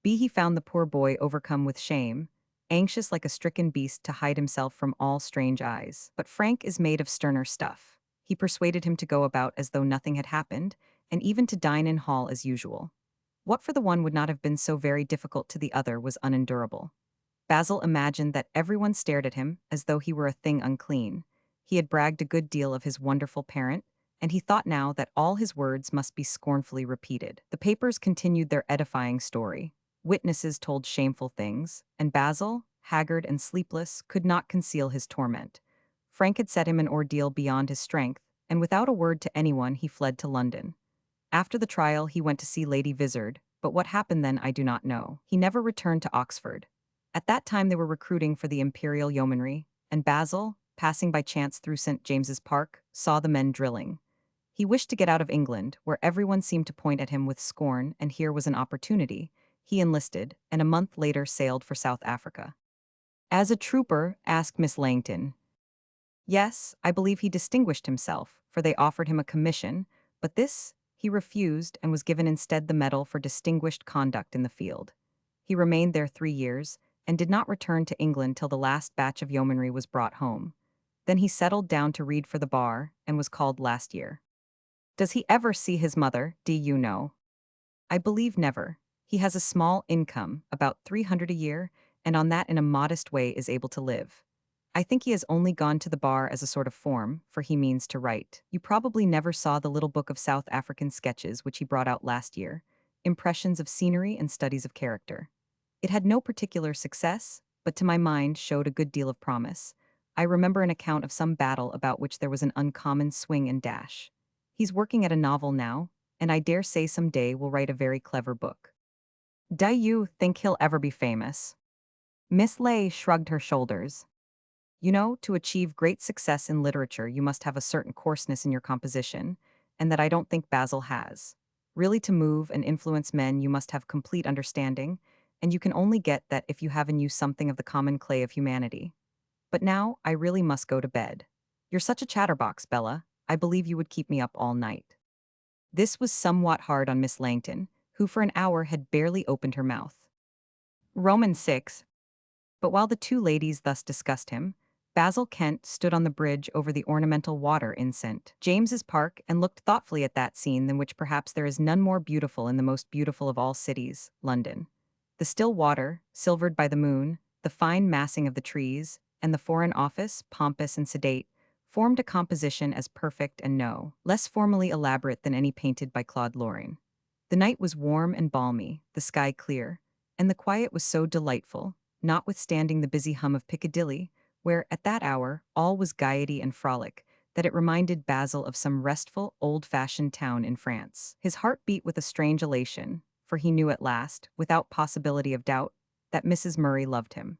He found the poor boy overcome with shame, anxious like a stricken beast to hide himself from all strange eyes. But Frank is made of sterner stuff. He persuaded him to go about as though nothing had happened, and even to dine in hall as usual. What for the one would not have been so very difficult to the other was unendurable. Basil imagined that everyone stared at him as though he were a thing unclean. He had bragged a good deal of his wonderful parent, and he thought now that all his words must be scornfully repeated. The papers continued their edifying story. Witnesses told shameful things, and Basil, haggard and sleepless, could not conceal his torment. Frank had set him an ordeal beyond his strength, and without a word to anyone he fled to London. After the trial he went to see Lady Vizard, but what happened then I do not know. He never returned to Oxford. At that time they were recruiting for the Imperial Yeomanry, and Basil, passing by chance through St. James's Park, saw the men drilling. He wished to get out of England, where everyone seemed to point at him with scorn, and here was an opportunity. He enlisted, and a month later sailed for South Africa. "As a trooper?" asked Miss Langton. "Yes, I believe he distinguished himself, for they offered him a commission, but this he refused and was given instead the medal for distinguished conduct in the field. He remained there 3 years, and did not return to England till the last batch of yeomanry was brought home. Then he settled down to read for the bar, and was called last year." "Does he ever see his mother, do you know?" "I believe never. He has a small income, about 300 a year, and on that in a modest way is able to live. I think he has only gone to the bar as a sort of form, for he means to write. You probably never saw the little book of South African sketches which he brought out last year. Impressions of Scenery and Studies of Character. It had no particular success, but to my mind showed a good deal of promise. I remember an account of some battle about which there was an uncommon swing and dash. He's working at a novel now, and I dare say some day will write a very clever book. Do you think he'll ever be famous? Miss Lay shrugged her shoulders. You know, to achieve great success in literature, you must have a certain coarseness in your composition, and that I don't think Basil has. Really, to move and influence men, you must have complete understanding, and you can only get that if you have in you something of the common clay of humanity. But now, I really must go to bed. You're such a chatterbox, Bella. I believe you would keep me up all night. This was somewhat hard on Miss Langton, who for an hour had barely opened her mouth. Romans 6. But while the two ladies thus discussed him, Basil Kent stood on the bridge over the ornamental water in St. James's Park and looked thoughtfully at that scene than which perhaps there is none more beautiful in the most beautiful of all cities, London. The still water, silvered by the moon, the fine massing of the trees, and the Foreign Office, pompous and sedate, formed a composition as perfect and no less formally elaborate than any painted by Claude Lorraine. The night was warm and balmy, the sky clear, and the quiet was so delightful, notwithstanding the busy hum of Piccadilly, where, at that hour, all was gaiety and frolic, that it reminded Basil of some restful, old-fashioned town in France. His heart beat with a strange elation, for he knew at last, without possibility of doubt, that Mrs. Murray loved him.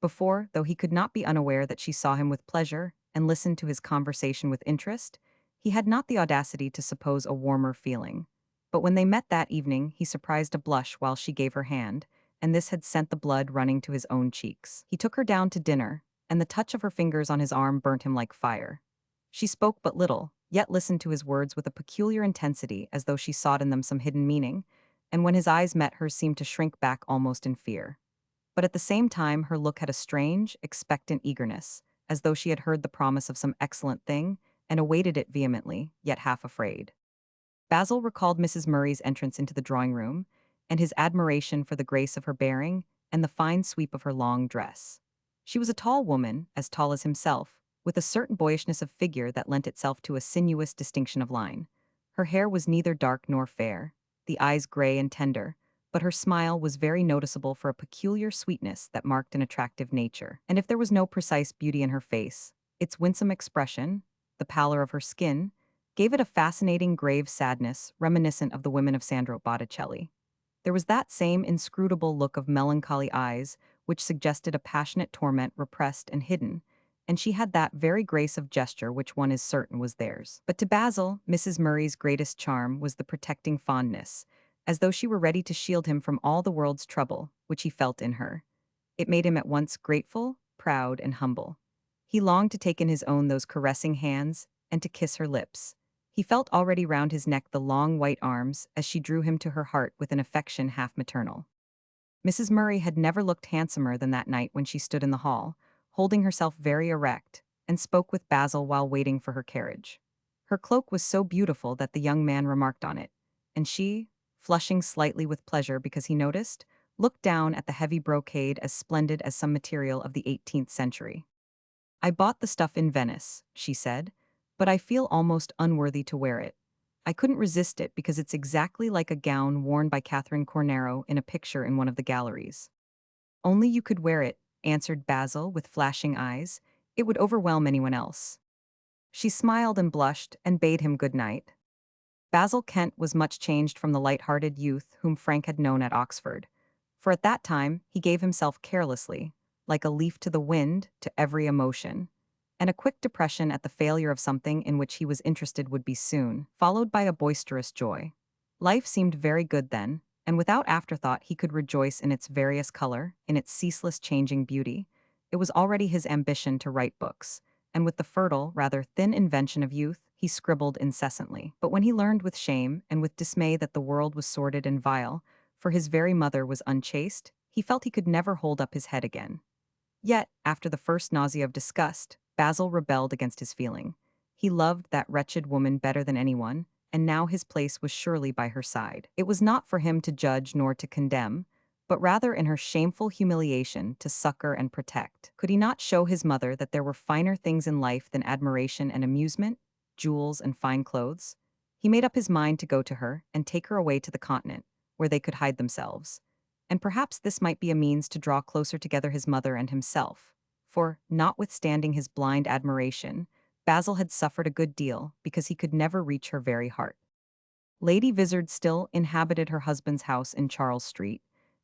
Before, though he could not be unaware that she saw him with pleasure and listened to his conversation with interest, he had not the audacity to suppose a warmer feeling. But when they met that evening, he surprised a blush while she gave her hand, and this had sent the blood running to his own cheeks. He took her down to dinner, and the touch of her fingers on his arm burnt him like fire. She spoke but little, yet listened to his words with a peculiar intensity as though she sought in them some hidden meaning, and when his eyes met hers seemed to shrink back almost in fear. But at the same time her look had a strange, expectant eagerness, as though she had heard the promise of some excellent thing, and awaited it vehemently, yet half afraid. Basil recalled Mrs. Murray's entrance into the drawing-room, and his admiration for the grace of her bearing and the fine sweep of her long dress. She was a tall woman, as tall as himself, with a certain boyishness of figure that lent itself to a sinuous distinction of line. Her hair was neither dark nor fair, the eyes gray and tender, but her smile was very noticeable for a peculiar sweetness that marked an attractive nature. And if there was no precise beauty in her face, its winsome expression, the pallor of her skin, gave it a fascinating grave sadness reminiscent of the women of Sandro Botticelli. There was that same inscrutable look of melancholy eyes which suggested a passionate torment repressed and hidden, and she had that very grace of gesture which one is certain was theirs. But to Basil, Mrs. Murray's greatest charm was the protecting fondness, as though she were ready to shield him from all the world's trouble, which he felt in her. It made him at once grateful, proud, and humble. He longed to take in his own those caressing hands and to kiss her lips. He felt already round his neck the long white arms as she drew him to her heart with an affection half maternal. Mrs. Murray had never looked handsomer than that night when she stood in the hall, holding herself very erect, and spoke with Basil while waiting for her carriage. Her cloak was so beautiful that the young man remarked on it, and she, flushing slightly with pleasure because he noticed, looked down at the heavy brocade as splendid as some material of the 18th century. "I bought the stuff in Venice," she said, "but I feel almost unworthy to wear it. I couldn't resist it because it's exactly like a gown worn by Catherine Cornaro in a picture in one of the galleries." "Only you could wear it," answered Basil with flashing eyes. "It would overwhelm anyone else." She smiled and blushed and bade him good night. Basil Kent was much changed from the light-hearted youth whom Frank had known at Oxford, for at that time he gave himself carelessly, like a leaf to the wind, to every emotion, and a quick depression at the failure of something in which he was interested would be soon followed by a boisterous joy. Life seemed very good then, and without afterthought he could rejoice in its various color, in its ceaseless changing beauty. It was already his ambition to write books, and with the fertile, rather thin invention of youth, he scribbled incessantly. But when he learned with shame and with dismay that the world was sordid and vile, for his very mother was unchaste, he felt he could never hold up his head again. Yet, after the first nausea of disgust, Basil rebelled against his feeling. He loved that wretched woman better than anyone, and now his place was surely by her side. It was not for him to judge nor to condemn, but rather in her shameful humiliation to succor and protect. Could he not show his mother that there were finer things in life than admiration and amusement, jewels and fine clothes? He made up his mind to go to her and take her away to the continent, where they could hide themselves. And perhaps this might be a means to draw closer together his mother and himself. For, notwithstanding his blind admiration, Basil had suffered a good deal because he could never reach her very heart. Lady Vizard still inhabited her husband's house in Charles Street,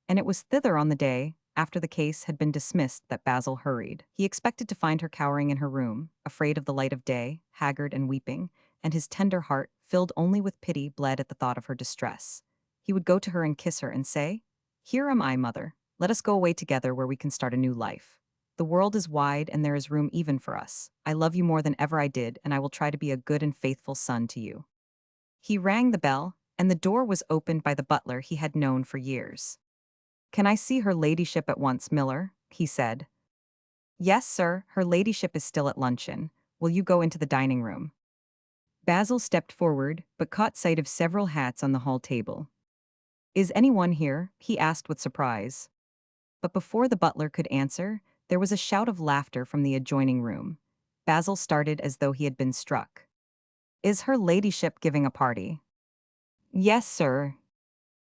and it was thither on the day, after the case had been dismissed, that Basil hurried. He expected to find her cowering in her room, afraid of the light of day, haggard and weeping, and his tender heart, filled only with pity, bled at the thought of her distress. He would go to her and kiss her and say, "Here am I, mother. Let us go away together where we can start a new life. The world is wide and there is room even for us. I love you more than ever I did, and I will try to be a good and faithful son to you." He rang the bell, and the door was opened by the butler he had known for years. "Can I see her ladyship at once, Miller?" he said. "Yes, sir, her ladyship is still at luncheon. Will you go into the dining room?" Basil stepped forward, but caught sight of several hats on the hall table. "Is anyone here?" he asked with surprise. But before the butler could answer, there was a shout of laughter from the adjoining room. Basil started as though he had been struck. "Is her ladyship giving a party?" "Yes, sir."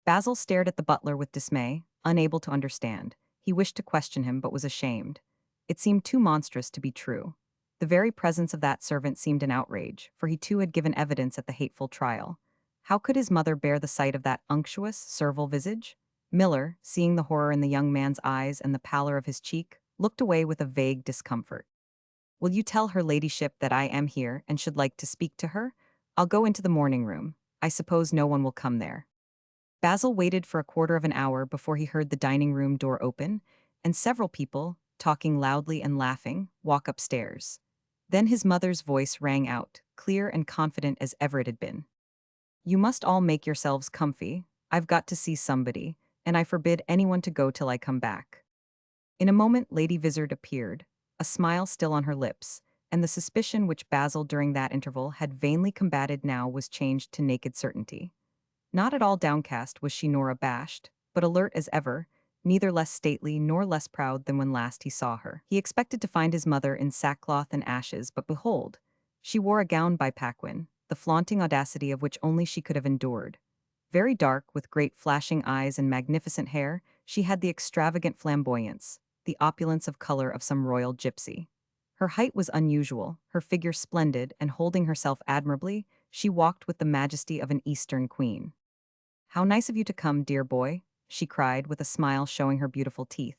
Basil stared at the butler with dismay, unable to understand. He wished to question him, but was ashamed. It seemed too monstrous to be true. The very presence of that servant seemed an outrage, for he too had given evidence at the hateful trial. How could his mother bear the sight of that unctuous, servile visage? Miller, seeing the horror in the young man's eyes and the pallor of his cheek, looked away with a vague discomfort. "Will you tell her ladyship that I am here and should like to speak to her? I'll go into the morning room. I suppose no one will come there." Basil waited for a quarter of an hour before he heard the dining room door open, and several people, talking loudly and laughing, walk upstairs. Then his mother's voice rang out, clear and confident as ever it had been. "You must all make yourselves comfy. I've got to see somebody, and I forbid anyone to go till I come back." In a moment Lady Vizard appeared, a smile still on her lips, and the suspicion which Basil during that interval had vainly combated now was changed to naked certainty. Not at all downcast was she nor abashed, but alert as ever, neither less stately nor less proud than when last he saw her. He expected to find his mother in sackcloth and ashes, but behold, she wore a gown by Paquin, the flaunting audacity of which only she could have endured. Very dark, with great flashing eyes and magnificent hair, she had the extravagant flamboyance, the opulence of color of some royal gypsy. Her height was unusual, her figure splendid, and holding herself admirably, she walked with the majesty of an Eastern queen. "How nice of you to come, dear boy," she cried, with a smile showing her beautiful teeth.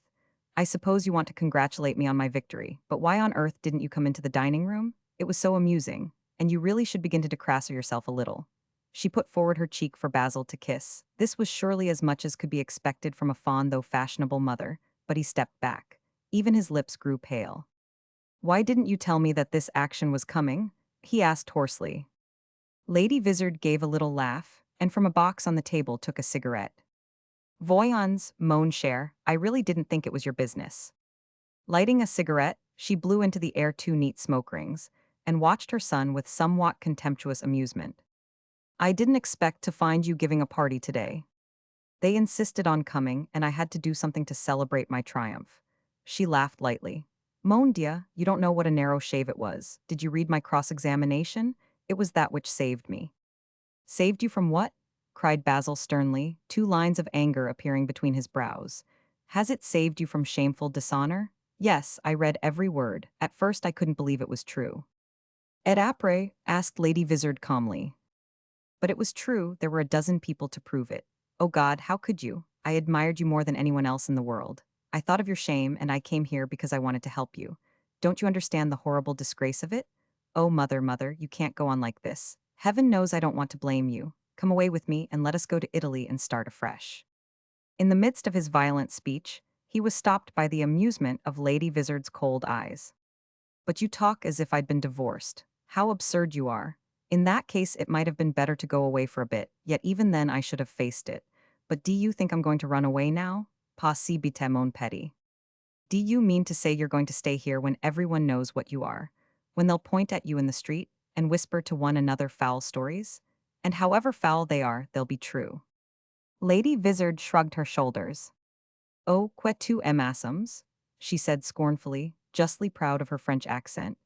"I suppose you want to congratulate me on my victory, but why on earth didn't you come into the dining room? It was so amusing, and you really should begin to decrasse yourself a little." She put forward her cheek for Basil to kiss. This was surely as much as could be expected from a fond though fashionable mother, but he stepped back. Even his lips grew pale. "Why didn't you tell me that this action was coming?" he asked hoarsely. Lady Vizard gave a little laugh, and from a box on the table took a cigarette. "Voyons, mon cher, I really didn't think it was your business." Lighting a cigarette, she blew into the air two neat smoke rings, and watched her son with somewhat contemptuous amusement. "I didn't expect to find you giving a party today. They insisted on coming, and I had to do something to celebrate my triumph." She laughed lightly. "Mon Dieu, you don't know what a narrow shave it was. Did you read my cross-examination? It was that which saved me." "Saved you from what?" cried Basil sternly, two lines of anger appearing between his brows. "Has it saved you from shameful dishonor?" "Yes, I read every word. At first I couldn't believe it was true." "Et après?" asked Lady Vizard calmly. "But it was true, there were a dozen people to prove it. Oh God, how could you? I admired you more than anyone else in the world. I thought of your shame, and I came here because I wanted to help you. Don't you understand the horrible disgrace of it? Oh, mother, mother, you can't go on like this. Heaven knows I don't want to blame you. Come away with me and let us go to Italy and start afresh." In the midst of his violent speech, he was stopped by the amusement of Lady Vizard's cold eyes. "But you talk as if I'd been divorced. How absurd you are. In that case it might have been better to go away for a bit, yet even then I should have faced it. But do you think I'm going to run away now? Pas si bête mon petit. Do you mean to say you're going to stay here when everyone knows what you are? When they'll point at you in the street and whisper to one another foul stories? And however foul they are, they'll be true." Lady Vizard shrugged her shoulders. "Oh, que tu aimes, she said scornfully, justly proud of her French accent.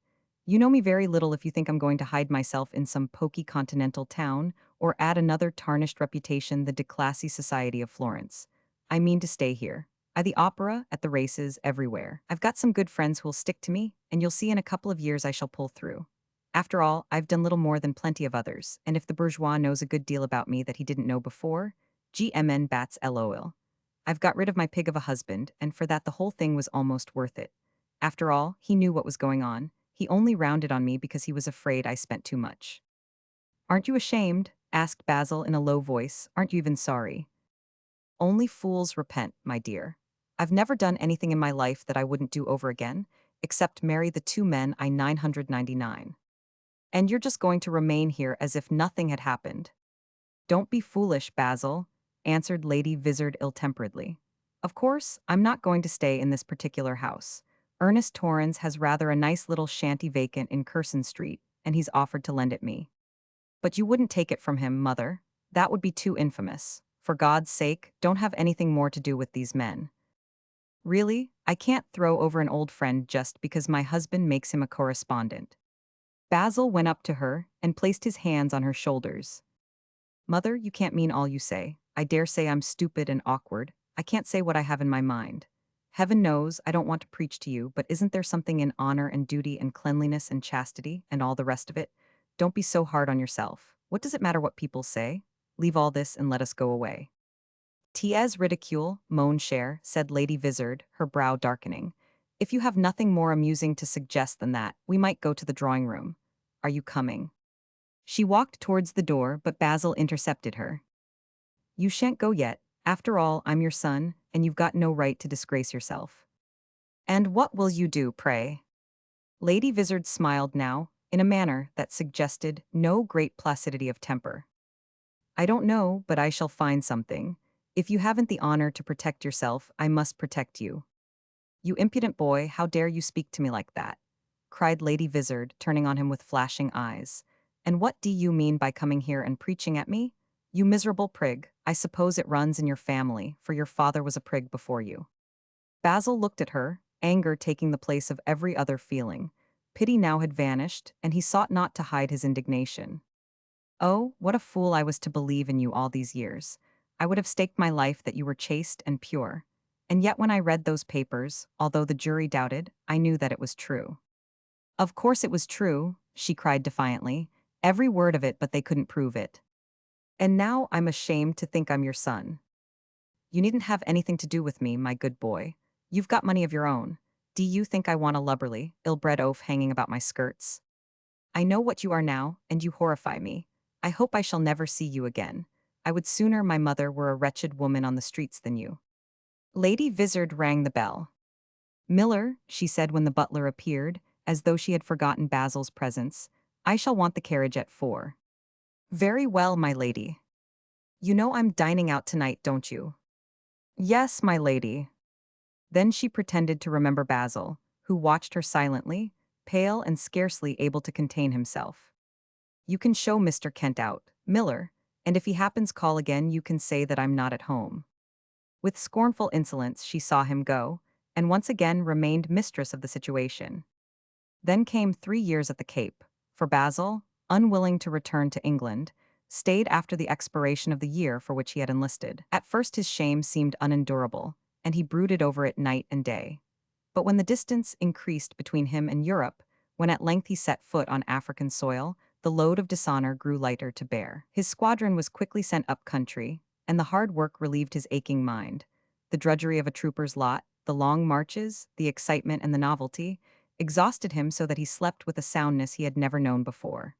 You know me very little if you think I'm going to hide myself in some poky continental town or add another tarnished reputation the declassy society of Florence. I mean to stay here. At the opera, at the races, everywhere. I've got some good friends who'll stick to me, and you'll see in a couple of years I shall pull through. After all, I've done little more than plenty of others, and if the bourgeois knows a good deal about me that he didn't know before, GMN bats LOL. I've got rid of my pig of a husband, and for that the whole thing was almost worth it. After all, he knew what was going on. He only rounded on me because he was afraid I spent too much. Aren't you ashamed? Asked Basil in a low voice. Aren't you even sorry? Only fools repent, my dear. I've never done anything in my life that I wouldn't do over again, except marry the two men I 999. And you're just going to remain here as if nothing had happened. Don't be foolish, Basil, answered Lady Vizard ill-temperedly. Of course, I'm not going to stay in this particular house. Ernest Torrens has rather a nice little shanty vacant in Curson Street, and he's offered to lend it me. But you wouldn't take it from him, mother. That would be too infamous. For God's sake, don't have anything more to do with these men. Really, I can't throw over an old friend just because my husband makes him a correspondent. Basil went up to her and placed his hands on her shoulders. Mother, you can't mean all you say. I dare say I'm stupid and awkward. I can't say what I have in my mind. Heaven knows I don't want to preach to you, but isn't there something in honor and duty and cleanliness and chastity and all the rest of it? Don't be so hard on yourself. What does it matter what people say? Leave all this and let us go away. Tiez ridicule, mon cher, said Lady Vizard, her brow darkening. If you have nothing more amusing to suggest than that, we might go to the drawing room. Are you coming? She walked towards the door, but Basil intercepted her. You shan't go yet. After all, I'm your son, and you've got no right to disgrace yourself. And what will you do, pray? Lady Vizard smiled now, in a manner that suggested no great placidity of temper. I don't know, but I shall find something. If you haven't the honor to protect yourself, I must protect you. You impudent boy, how dare you speak to me like that? Cried Lady Vizard, turning on him with flashing eyes. And what do you mean by coming here and preaching at me? You miserable prig, I suppose it runs in your family, for your father was a prig before you. Basil looked at her, anger taking the place of every other feeling. Pity now had vanished, and he sought not to hide his indignation. Oh, what a fool I was to believe in you all these years. I would have staked my life that you were chaste and pure. And yet when I read those papers, although the jury doubted, I knew that it was true. Of course it was true, she cried defiantly. Every word of it, but they couldn't prove it. And now I'm ashamed to think I'm your son. You needn't have anything to do with me, my good boy. You've got money of your own. Do you think I want a lubberly, ill-bred oaf hanging about my skirts? I know what you are now, and you horrify me. I hope I shall never see you again. I would sooner my mother were a wretched woman on the streets than you. Lady Vizard rang the bell. Miller, she said when the butler appeared, as though she had forgotten Basil's presence, I shall want the carriage at 4. Very well, my lady. You know I'm dining out tonight, don't you? Yes, my lady. Then she pretended to remember Basil, who watched her silently, pale and scarcely able to contain himself. You can show Mr. Kent out, Miller, and if he happens call again you can say that I'm not at home. With scornful insolence she saw him go, and once again remained mistress of the situation. Then came 3 years at the Cape, for Basil, unwilling to return to England, stayed after the expiration of the year for which he had enlisted. At first his shame seemed unendurable, and he brooded over it night and day. But when the distance increased between him and Europe, when at length he set foot on African soil, the load of dishonor grew lighter to bear. His squadron was quickly sent up country, and the hard work relieved his aching mind. The drudgery of a trooper's lot, the long marches, the excitement and the novelty, exhausted him so that he slept with a soundness he had never known before.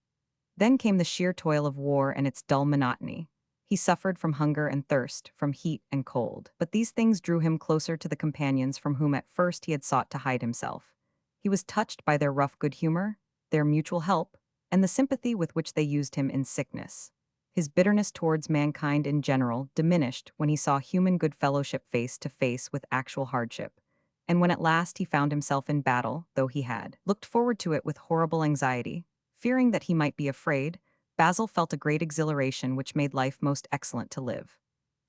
Then came the sheer toil of war and its dull monotony. He suffered from hunger and thirst, from heat and cold. But these things drew him closer to the companions from whom at first he had sought to hide himself. He was touched by their rough good humor, their mutual help, and the sympathy with which they used him in sickness. His bitterness towards mankind in general diminished when he saw human good fellowship face to face with actual hardship. And when at last he found himself in battle, though he had looked forward to it with horrible anxiety, fearing that he might be afraid, Basil felt a great exhilaration which made life most excellent to live.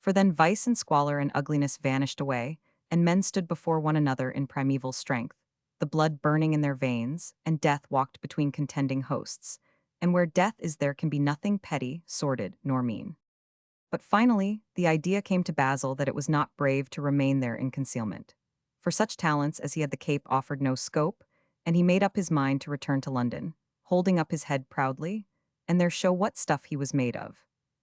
For then vice and squalor and ugliness vanished away, and men stood before one another in primeval strength. the blood burning in their veins, and death walked between contending hosts. And where death is, there can be nothing petty, sordid, nor mean. But finally, the idea came to Basil that it was not brave to remain there in concealment. For such talents as he had, the Cape offered no scope, and he made up his mind to return to London, holding up his head proudly, and there show what stuff he was made of.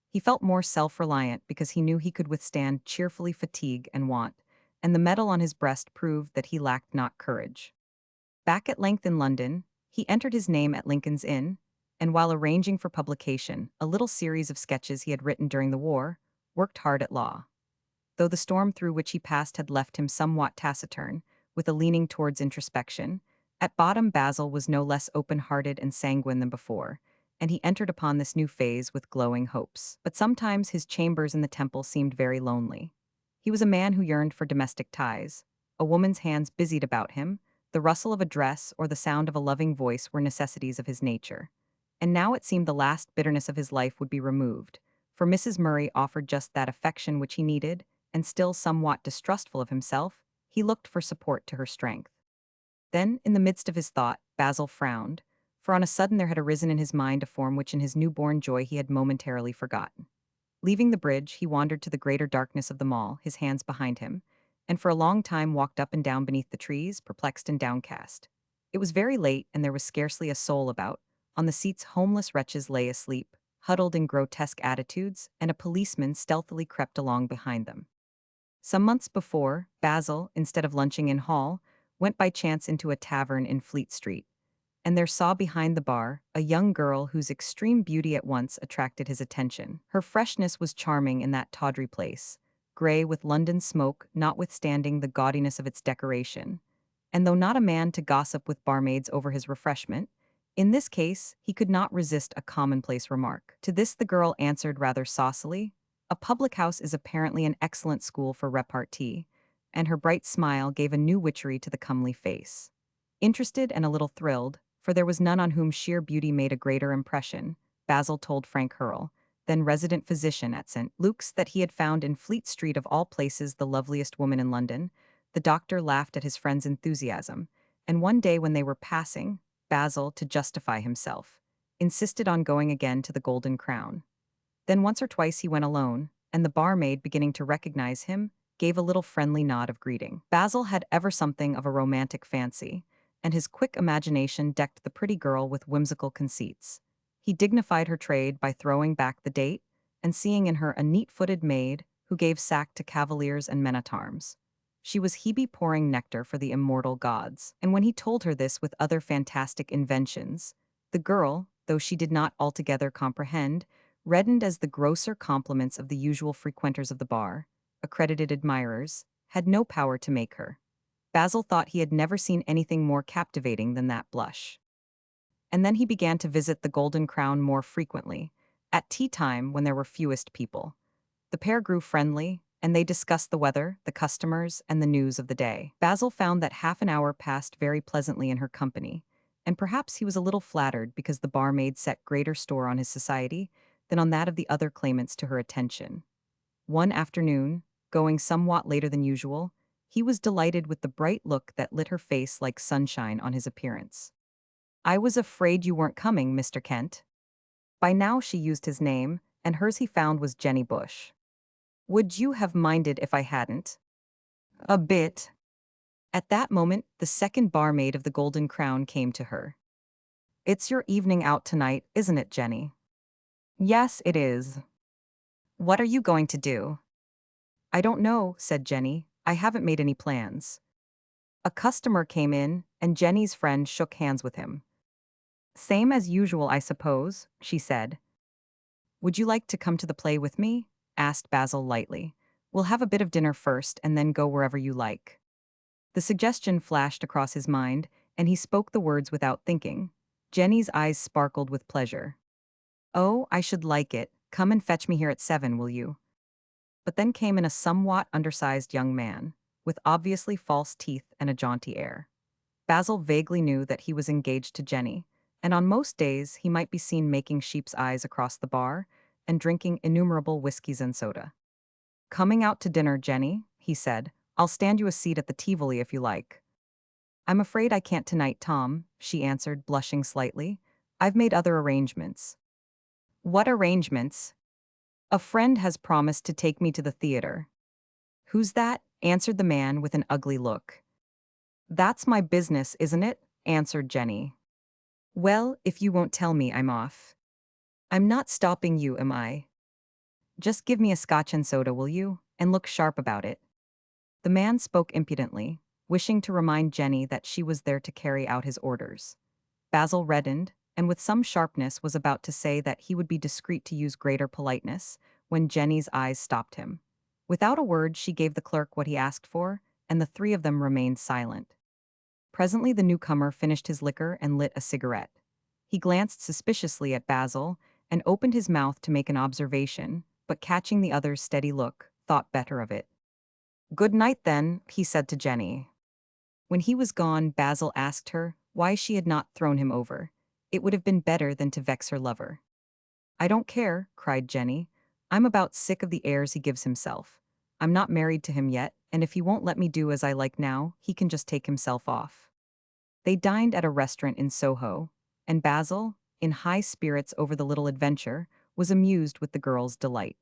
He felt more self-reliant because he knew he could withstand cheerfully fatigue and want, and the medal on his breast proved that he lacked not courage. Back at length in London, he entered his name at Lincoln's Inn, and while arranging for publication a little series of sketches he had written during the war, worked hard at law. Though the storm through which he passed had left him somewhat taciturn, with a leaning towards introspection, at bottom Basil was no less open-hearted and sanguine than before, and he entered upon this new phase with glowing hopes. But sometimes his chambers in the Temple seemed very lonely. He was a man who yearned for domestic ties. A woman's hands busied about him, the rustle of a dress or the sound of a loving voice were necessities of his nature. And now it seemed the last bitterness of his life would be removed, for Mrs. Murray offered just that affection which he needed, and still somewhat distrustful of himself, he looked for support to her strength. Then, in the midst of his thought, Basil frowned, for on a sudden there had arisen in his mind a form which in his newborn joy he had momentarily forgotten. Leaving the bridge, he wandered to the greater darkness of the Mall, his hands behind him, and for a long time walked up and down beneath the trees, perplexed and downcast. It was very late, and there was scarcely a soul about. On the seats homeless wretches lay asleep, huddled in grotesque attitudes, and a policeman stealthily crept along behind them. Some months before, Basil, instead of lunching in Hall, went by chance into a tavern in Fleet Street, and there saw behind the bar a young girl whose extreme beauty at once attracted his attention. Her freshness was charming in that tawdry place, gray with London smoke notwithstanding the gaudiness of its decoration, and though not a man to gossip with barmaids over his refreshment, in this case he could not resist a commonplace remark. To this the girl answered rather saucily, "A public house is apparently an excellent school for repartee," and her bright smile gave a new witchery to the comely face. Interested and a little thrilled, for there was none on whom sheer beauty made a greater impression, Basil told Frank Hurrell, then resident physician at St. Luke's, that he had found in Fleet Street of all places the loveliest woman in London. The doctor laughed at his friend's enthusiasm, and one day when they were passing, Basil, to justify himself, insisted on going again to the Golden Crown. Then once or twice he went alone, and the barmaid, beginning to recognize him, gave a little friendly nod of greeting. Basil had ever something of a romantic fancy, and his quick imagination decked the pretty girl with whimsical conceits. He dignified her trade by throwing back the date, and seeing in her a neat-footed maid who gave sack to cavaliers and men-at-arms. She was Hebe pouring nectar for the immortal gods, and when he told her this with other fantastic inventions, the girl, though she did not altogether comprehend, reddened as the grosser compliments of the usual frequenters of the bar, accredited admirers, had no power to make her. Basil thought he had never seen anything more captivating than that blush. And then he began to visit the Golden Crown more frequently, at tea time when there were fewest people. The pair grew friendly, and they discussed the weather, the customers, and the news of the day. Basil found that half an hour passed very pleasantly in her company, and perhaps he was a little flattered because the barmaid set greater store on his society than on that of the other claimants to her attention. One afternoon, going somewhat later than usual, he was delighted with the bright look that lit her face like sunshine on his appearance. "I was afraid you weren't coming, Mr. Kent." By now she used his name, and hers he found was Jenny Bush. "Would you have minded if I hadn't?" "A bit." At that moment, the second barmaid of the Golden Crown came to her. "It's your evening out tonight, isn't it, Jenny?" "Yes, it is." "What are you going to do?" "I don't know," said Jenny. "I haven't made any plans." A customer came in, and Jenny's friend shook hands with him. "Same as usual, I suppose," she said. "Would you like to come to the play with me?" asked Basil lightly. "We'll have a bit of dinner first and then go wherever you like." The suggestion flashed across his mind, and he spoke the words without thinking. Jenny's eyes sparkled with pleasure. "Oh, I should like it. Come and fetch me here at 7, will you?" But then came in a somewhat undersized young man, with obviously false teeth and a jaunty air. Basil vaguely knew that he was engaged to Jenny, and on most days he might be seen making sheep's eyes across the bar and drinking innumerable whiskies and soda. "Coming out to dinner, Jenny?" he said. "I'll stand you a seat at the Tivoli if you like." I'm afraid I can't tonight, Tom, she answered, blushing slightly. I've made other arrangements. What arrangements? A friend has promised to take me to the theater. Who's that? Answered the man with an ugly look. That's my business, isn't it? Answered Jenny. Well, if you won't tell me, I'm off. I'm not stopping you, am I? Just give me a scotch and soda, will you? And look sharp about it. The man spoke impudently, wishing to remind Jenny that she was there to carry out his orders. Basil reddened, and with some sharpness was about to say that he would be discreet to use greater politeness, when Jenny's eyes stopped him. Without a word, she gave the clerk what he asked for, and the three of them remained silent. Presently the newcomer finished his liquor and lit a cigarette. He glanced suspiciously at Basil, and opened his mouth to make an observation, but catching the other's steady look, thought better of it. Good night, then, he said to Jenny. When he was gone, Basil asked her why she had not thrown him over. It would have been better than to vex her lover. I don't care, cried Jenny. I'm about sick of the airs he gives himself. I'm not married to him yet, and if he won't let me do as I like now, he can just take himself off. They dined at a restaurant in Soho, and Basil, in high spirits over the little adventure, was amused with the girl's delight.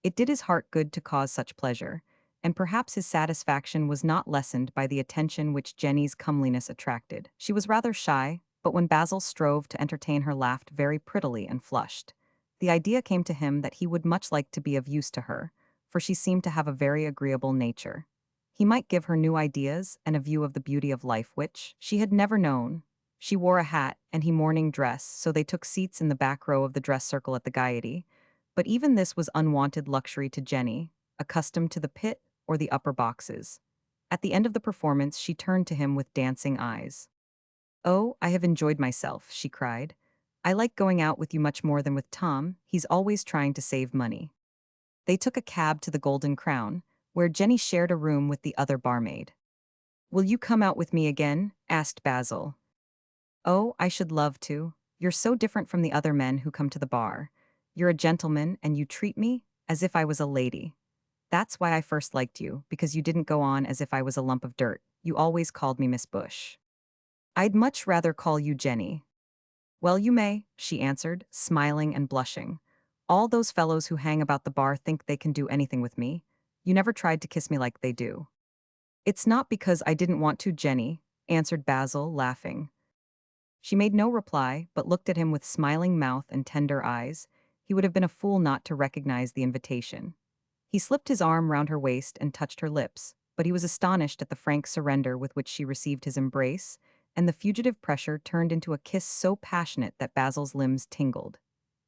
It did his heart good to cause such pleasure, and perhaps his satisfaction was not lessened by the attention which Jenny's comeliness attracted. She was rather shy, but when Basil strove to entertain her laughed very prettily and flushed. The idea came to him that he would much like to be of use to her, for she seemed to have a very agreeable nature. He might give her new ideas and a view of the beauty of life which she had never known. She wore a hat and he morning dress, so they took seats in the back row of the dress circle at the Gaiety. But even this was unwanted luxury to Jenny, accustomed to the pit or the upper boxes. At the end of the performance, she turned to him with dancing eyes. Oh, I have enjoyed myself, she cried. I like going out with you much more than with Tom. He's always trying to save money. They took a cab to the Golden Crown, where Jenny shared a room with the other barmaid. Will you come out with me again? Asked Basil. Oh, I should love to. You're so different from the other men who come to the bar. You're a gentleman and you treat me as if I was a lady. That's why I first liked you, because you didn't go on as if I was a lump of dirt. You always called me Miss Bush. I'd much rather call you Jenny. Well, you may, she answered, smiling and blushing. All those fellows who hang about the bar think they can do anything with me. You never tried to kiss me like they do. It's not because I didn't want to, Jenny, answered Basil, laughing. She made no reply, but looked at him with smiling mouth and tender eyes. He would have been a fool not to recognize the invitation. He slipped his arm round her waist and touched her lips, but he was astonished at the frank surrender with which she received his embrace, and the fugitive pressure turned into a kiss so passionate that Basil's limbs tingled.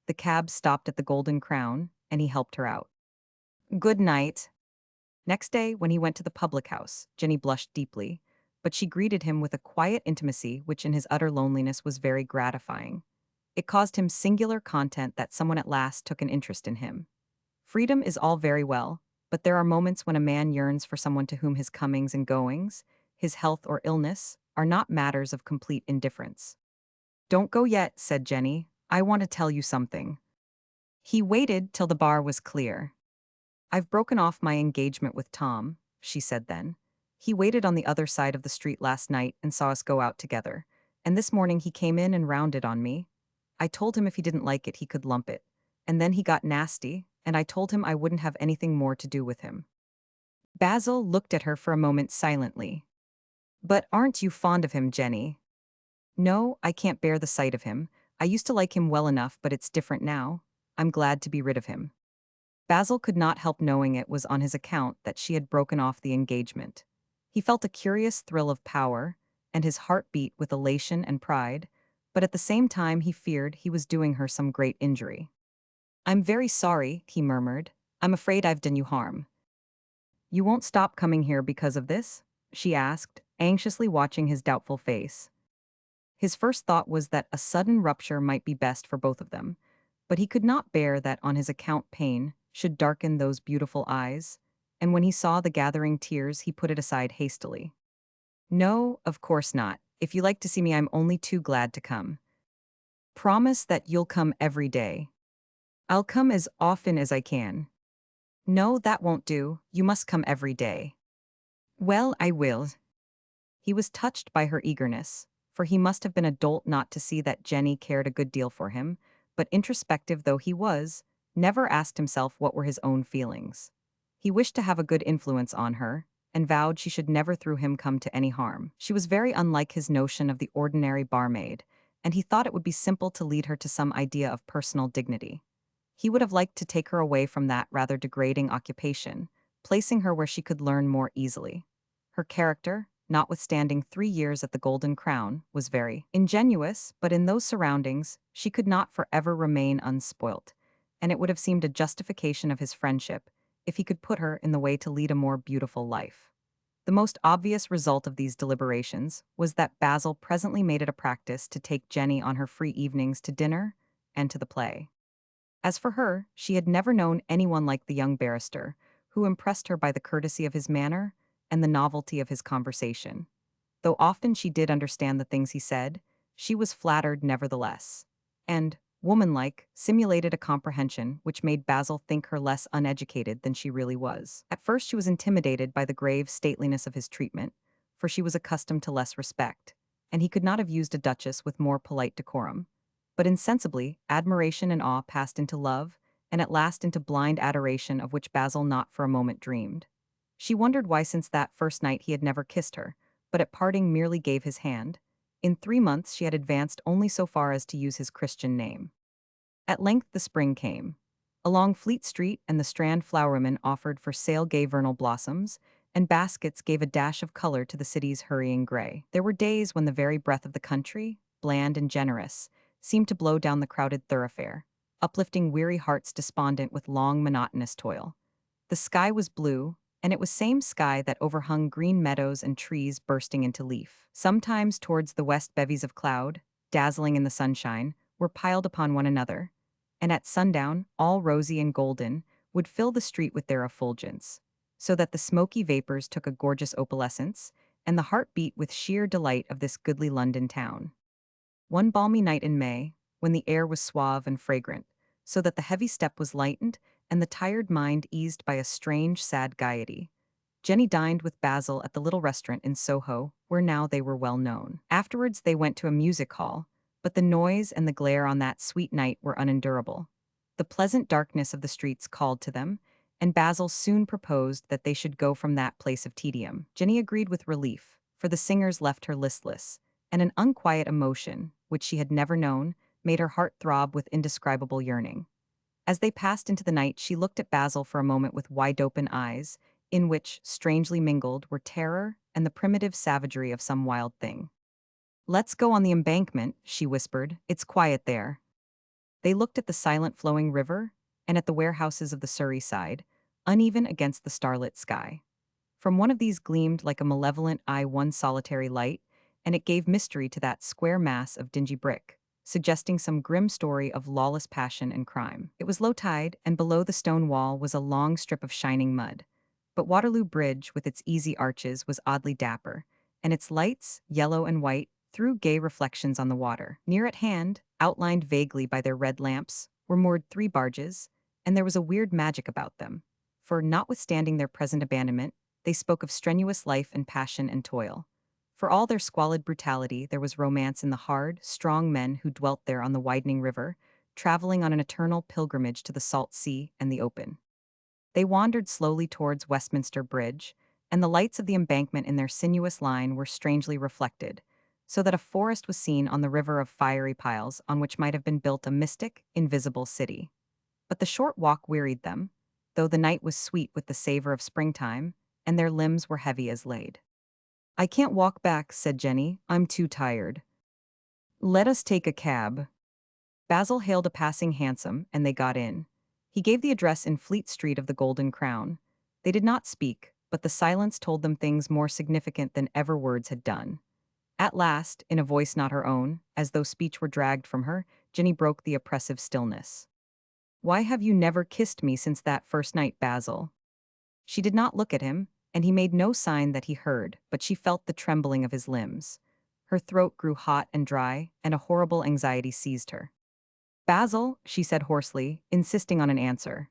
The cab stopped at the Golden Crown, and he helped her out. Good night. Next day, when he went to the public house, Jenny blushed deeply, but she greeted him with a quiet intimacy which in his utter loneliness was very gratifying. It caused him singular content that someone at last took an interest in him. Freedom is all very well, but there are moments when a man yearns for someone to whom his comings and goings, his health or illness, are not matters of complete indifference. Don't go yet, said Jenny. I want to tell you something. He waited till the bar was clear. I've broken off my engagement with Tom, she said then. He waited on the other side of the street last night and saw us go out together, and this morning he came in and rounded on me. I told him if he didn't like it, he could lump it. And then he got nasty, and I told him I wouldn't have anything more to do with him. Basil looked at her for a moment silently. But aren't you fond of him, Jenny? No, I can't bear the sight of him. I used to like him well enough, but it's different now. I'm glad to be rid of him. Basil could not help knowing it was on his account that she had broken off the engagement. He felt a curious thrill of power, and his heart beat with elation and pride, but at the same time he feared he was doing her some great injury. I'm very sorry, he murmured. I'm afraid I've done you harm. You won't stop coming here because of this? She asked, anxiously watching his doubtful face. His first thought was that a sudden rupture might be best for both of them, but he could not bear that on his account pain should darken those beautiful eyes, and when he saw the gathering tears he put it aside hastily. No, of course not. If you like to see me, I'm only too glad to come. Promise that you'll come every day. I'll come as often as I can. No, that won't do. You must come every day. Well, I will. He was touched by her eagerness, for he must have been a dolt not to see that Jenny cared a good deal for him, but introspective though he was, never asked himself what were his own feelings. He wished to have a good influence on her, and vowed she should never through him come to any harm. She was very unlike his notion of the ordinary barmaid, and he thought it would be simple to lead her to some idea of personal dignity. He would have liked to take her away from that rather degrading occupation, placing her where she could learn more easily. Her character, notwithstanding 3 years at the Golden Crown, was very ingenuous, but in those surroundings, she could not forever remain unspoilt, and it would have seemed a justification of his friendship if he could put her in the way to lead a more beautiful life. The most obvious result of these deliberations was that Basil presently made it a practice to take Jenny on her free evenings to dinner and to the play. As for her, she had never known anyone like the young barrister, who impressed her by the courtesy of his manner and the novelty of his conversation. Though often she did understand the things he said, she was flattered nevertheless, and, womanlike, simulated a comprehension which made Basil think her less uneducated than she really was. At first she was intimidated by the grave stateliness of his treatment, for she was accustomed to less respect, and he could not have used a duchess with more polite decorum. But insensibly, admiration and awe passed into love, and at last into blind adoration of which Basil not for a moment dreamed. She wondered why since that first night he had never kissed her, but at parting merely gave his hand. In 3 months she had advanced only so far as to use his Christian name. At length the spring came. Along Fleet Street and the Strand flowerwomen offered for sale gay vernal blossoms, and baskets gave a dash of color to the city's hurrying gray. There were days when the very breath of the country, bland and generous, seemed to blow down the crowded thoroughfare, uplifting weary hearts despondent with long monotonous toil. The sky was blue, and it was same sky that overhung green meadows and trees bursting into leaf. Sometimes towards the west bevies of cloud, dazzling in the sunshine, were piled upon one another, and at sundown, all rosy and golden, would fill the street with their effulgence, so that the smoky vapors took a gorgeous opalescence, and the heart beat with sheer delight of this goodly London town. One balmy night in May, when the air was suave and fragrant, so that the heavy step was lightened and the tired mind eased by a strange, sad gaiety, Jenny dined with Basil at the little restaurant in Soho, where now they were well known. Afterwards they went to a music hall, but the noise and the glare on that sweet night were unendurable. The pleasant darkness of the streets called to them, and Basil soon proposed that they should go from that place of tedium. Jenny agreed with relief, for the singers left her listless, and an unquiet emotion, which she had never known, made her heart throb with indescribable yearning. As they passed into the night, she looked at Basil for a moment with wide-open eyes, in which, strangely mingled, were terror and the primitive savagery of some wild thing. "Let's go on the Embankment," she whispered. "It's quiet there." They looked at the silent flowing river and at the warehouses of the Surrey side, uneven against the starlit sky. From one of these gleamed like a malevolent eye one solitary light, and it gave mystery to that square mass of dingy brick, suggesting some grim story of lawless passion and crime. It was low tide, and below the stone wall was a long strip of shining mud. But Waterloo Bridge, with its easy arches, was oddly dapper, and its lights, yellow and white, threw gay reflections on the water. Near at hand, outlined vaguely by their red lamps, were moored 3 barges, and there was a weird magic about them. For, notwithstanding their present abandonment, they spoke of strenuous life and passion and toil. For all their squalid brutality, there was romance in the hard, strong men who dwelt there on the widening river, traveling on an eternal pilgrimage to the salt sea and the open. They wandered slowly towards Westminster Bridge, and the lights of the Embankment in their sinuous line were strangely reflected, so that a forest was seen on the river of fiery piles on which might have been built a mystic, invisible city. But the short walk wearied them, though the night was sweet with the savor of springtime, and their limbs were heavy as lead. "I can't walk back," said Jenny. "I'm too tired." "Let us take a cab." Basil hailed a passing hansom, and they got in. He gave the address in Fleet Street of the Golden Crown. They did not speak, but the silence told them things more significant than ever words had done. At last, in a voice not her own, as though speech were dragged from her, Jenny broke the oppressive stillness. "Why have you never kissed me since that first night, Basil?" She did not look at him, and he made no sign that he heard, but she felt the trembling of his limbs. Her throat grew hot and dry, and a horrible anxiety seized her. "Basil," she said hoarsely, insisting on an answer.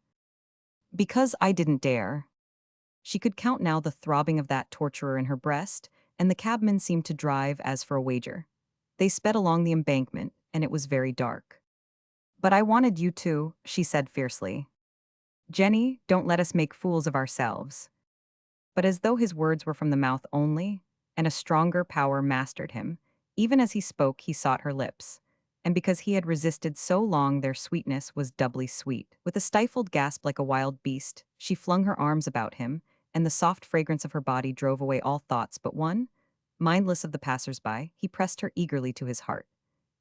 "Because I didn't dare." She could count now the throbbing of that torturer in her breast, and the cabman seemed to drive as for a wager. They sped along the embankment, and it was very dark. "But I wanted you to," she said fiercely. "Jenny, don't let us make fools of ourselves." But as though his words were from the mouth only, and a stronger power mastered him, even as he spoke he sought her lips. And because he had resisted so long their sweetness was doubly sweet. With a stifled gasp like a wild beast, she flung her arms about him, and the soft fragrance of her body drove away all thoughts but one. Mindless of the passers-by, he pressed her eagerly to his heart.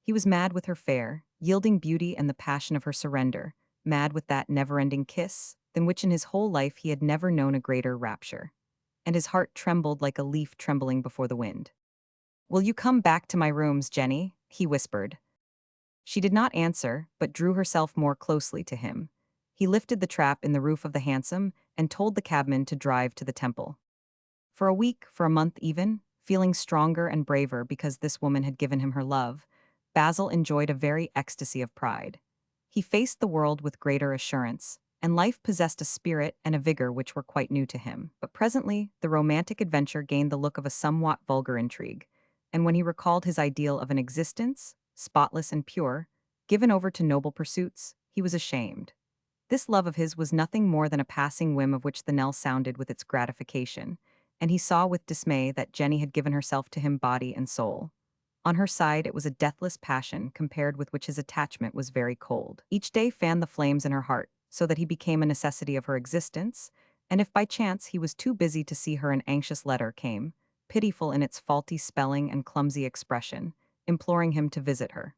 He was mad with her fair, yielding beauty and the passion of her surrender, mad with that never-ending kiss, than which in his whole life he had never known a greater rapture. And his heart trembled like a leaf trembling before the wind. "Will you come back to my rooms, Jenny?" he whispered. She did not answer, but drew herself more closely to him. He lifted the trap in the roof of the hansom and told the cabman to drive to the temple. For a week, for a month even, feeling stronger and braver because this woman had given him her love, Basil enjoyed a very ecstasy of pride. He faced the world with greater assurance, and life possessed a spirit and a vigor which were quite new to him. But presently, the romantic adventure gained the look of a somewhat vulgar intrigue, and when he recalled his ideal of an existence, spotless and pure, given over to noble pursuits, he was ashamed. This love of his was nothing more than a passing whim of which the knell sounded with its gratification, and he saw with dismay that Jenny had given herself to him body and soul. On her side, it was a deathless passion compared with which his attachment was very cold. Each day fanned the flames in her heart, so that he became a necessity of her existence, and if by chance he was too busy to see her, an anxious letter came, pitiful in its faulty spelling and clumsy expression, imploring him to visit her.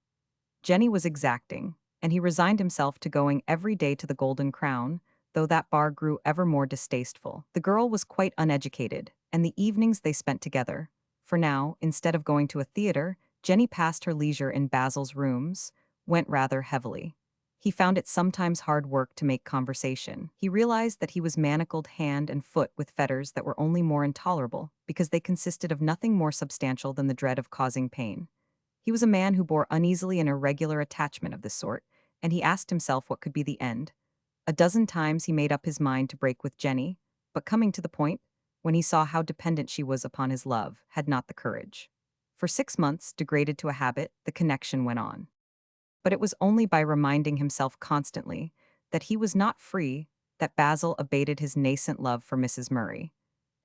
Jenny was exacting, and he resigned himself to going every day to the Golden Crown, though that bar grew ever more distasteful. The girl was quite uneducated, and the evenings they spent together. For now, instead of going to a theater, Jenny passed her leisure in Basil's rooms, went rather heavily. He found it sometimes hard work to make conversation. He realized that he was manacled hand and foot with fetters that were only more intolerable, because they consisted of nothing more substantial than the dread of causing pain. He was a man who bore uneasily an irregular attachment of this sort, and he asked himself what could be the end. A dozen times he made up his mind to break with Jenny, but coming to the point, when he saw how dependent she was upon his love, had not the courage. For 6 months, degraded to a habit, the connection went on. But it was only by reminding himself constantly that he was not free that Basil abated his nascent love for Mrs. Murray,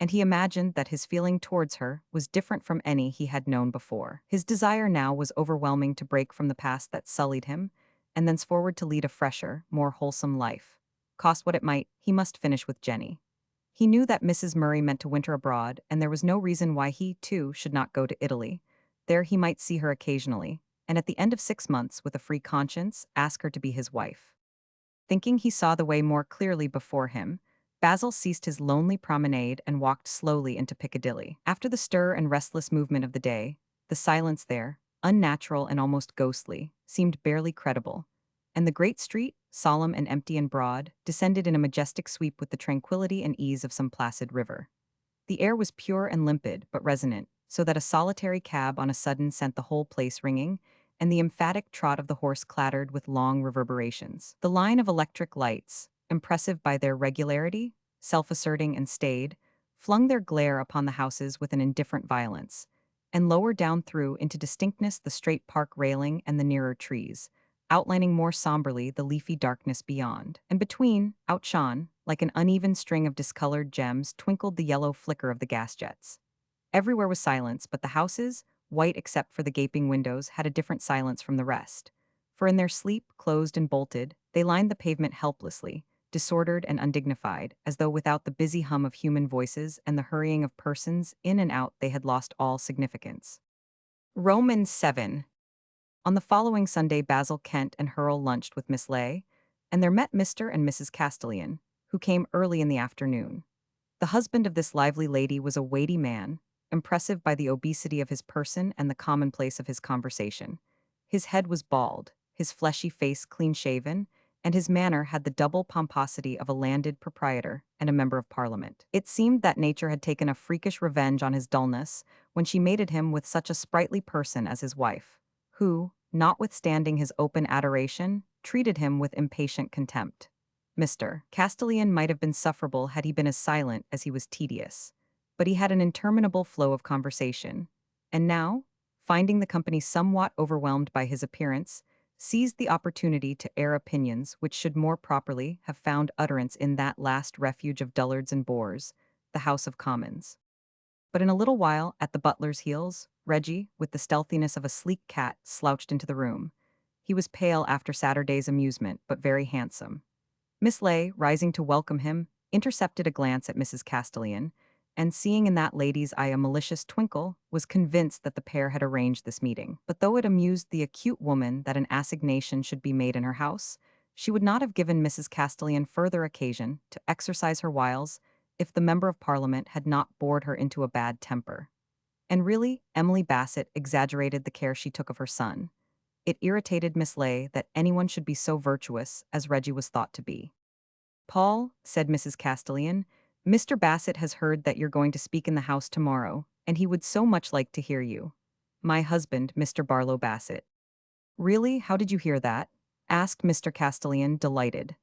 and he imagined that his feeling towards her was different from any he had known before. His desire now was overwhelming to break from the past that sullied him, and thenceforward to lead a fresher, more wholesome life. Cost what it might, he must finish with Jenny. He knew that Mrs. Murray meant to winter abroad, and there was no reason why he, too, should not go to Italy. There he might see her occasionally, and at the end of 6 months, with a free conscience, ask her to be his wife. Thinking he saw the way more clearly before him, Basil ceased his lonely promenade and walked slowly into Piccadilly. After the stir and restless movement of the day, the silence there, unnatural and almost ghostly, seemed barely credible, and the great street, solemn and empty and broad, descended in a majestic sweep with the tranquillity and ease of some placid river. The air was pure and limpid, but resonant, so that a solitary cab on a sudden sent the whole place ringing, and the emphatic trot of the horse clattered with long reverberations. The line of electric lights, impressive by their regularity, self-asserting and staid, flung their glare upon the houses with an indifferent violence, and lower down through into distinctness the straight park railing and the nearer trees, outlining more somberly the leafy darkness beyond. And between, outshone, like an uneven string of discolored gems, twinkled the yellow flicker of the gas jets. Everywhere was silence, but the houses, white except for the gaping windows, had a different silence from the rest. For in their sleep, closed and bolted, they lined the pavement helplessly, disordered and undignified, as though without the busy hum of human voices and the hurrying of persons in and out they had lost all significance. Romans 7. On the following Sunday, Basil Kent and Hurrell lunched with Miss Ley, and there met Mr. and Mrs. Castellan, who came early in the afternoon. The husband of this lively lady was a weighty man, impressive by the obesity of his person and the commonplace of his conversation. His head was bald, his fleshy face clean-shaven, and his manner had the double pomposity of a landed proprietor and a member of Parliament. It seemed that nature had taken a freakish revenge on his dullness when she mated him with such a sprightly person as his wife, who, notwithstanding his open adoration, treated him with impatient contempt. Mr. Castellan might have been sufferable had he been as silent as he was tedious, but he had an interminable flow of conversation. And now, finding the company somewhat overwhelmed by his appearance, seized the opportunity to air opinions which should more properly have found utterance in that last refuge of dullards and bores, the House of Commons. But in a little while, at the butler's heels, Reggie, with the stealthiness of a sleek cat, slouched into the room. He was pale after Saturday's amusement, but very handsome. Miss Ley, rising to welcome him, intercepted a glance at Mrs. Castellan, and seeing in that lady's eye a malicious twinkle, was convinced that the pair had arranged this meeting. But though it amused the acute woman that an assignation should be made in her house, she would not have given Mrs. Castellan further occasion to exercise her wiles if the Member of Parliament had not bored her into a bad temper. And really, Emily Bassett exaggerated the care she took of her son. It irritated Miss Ley that anyone should be so virtuous as Reggie was thought to be. "Paul," said Mrs. Castellan, "Mr. Bassett has heard that you're going to speak in the House tomorrow, and he would so much like to hear you. My husband, Mr. Barlow Bassett." "Really? How did you hear that?" asked Mr. Castellan, delighted.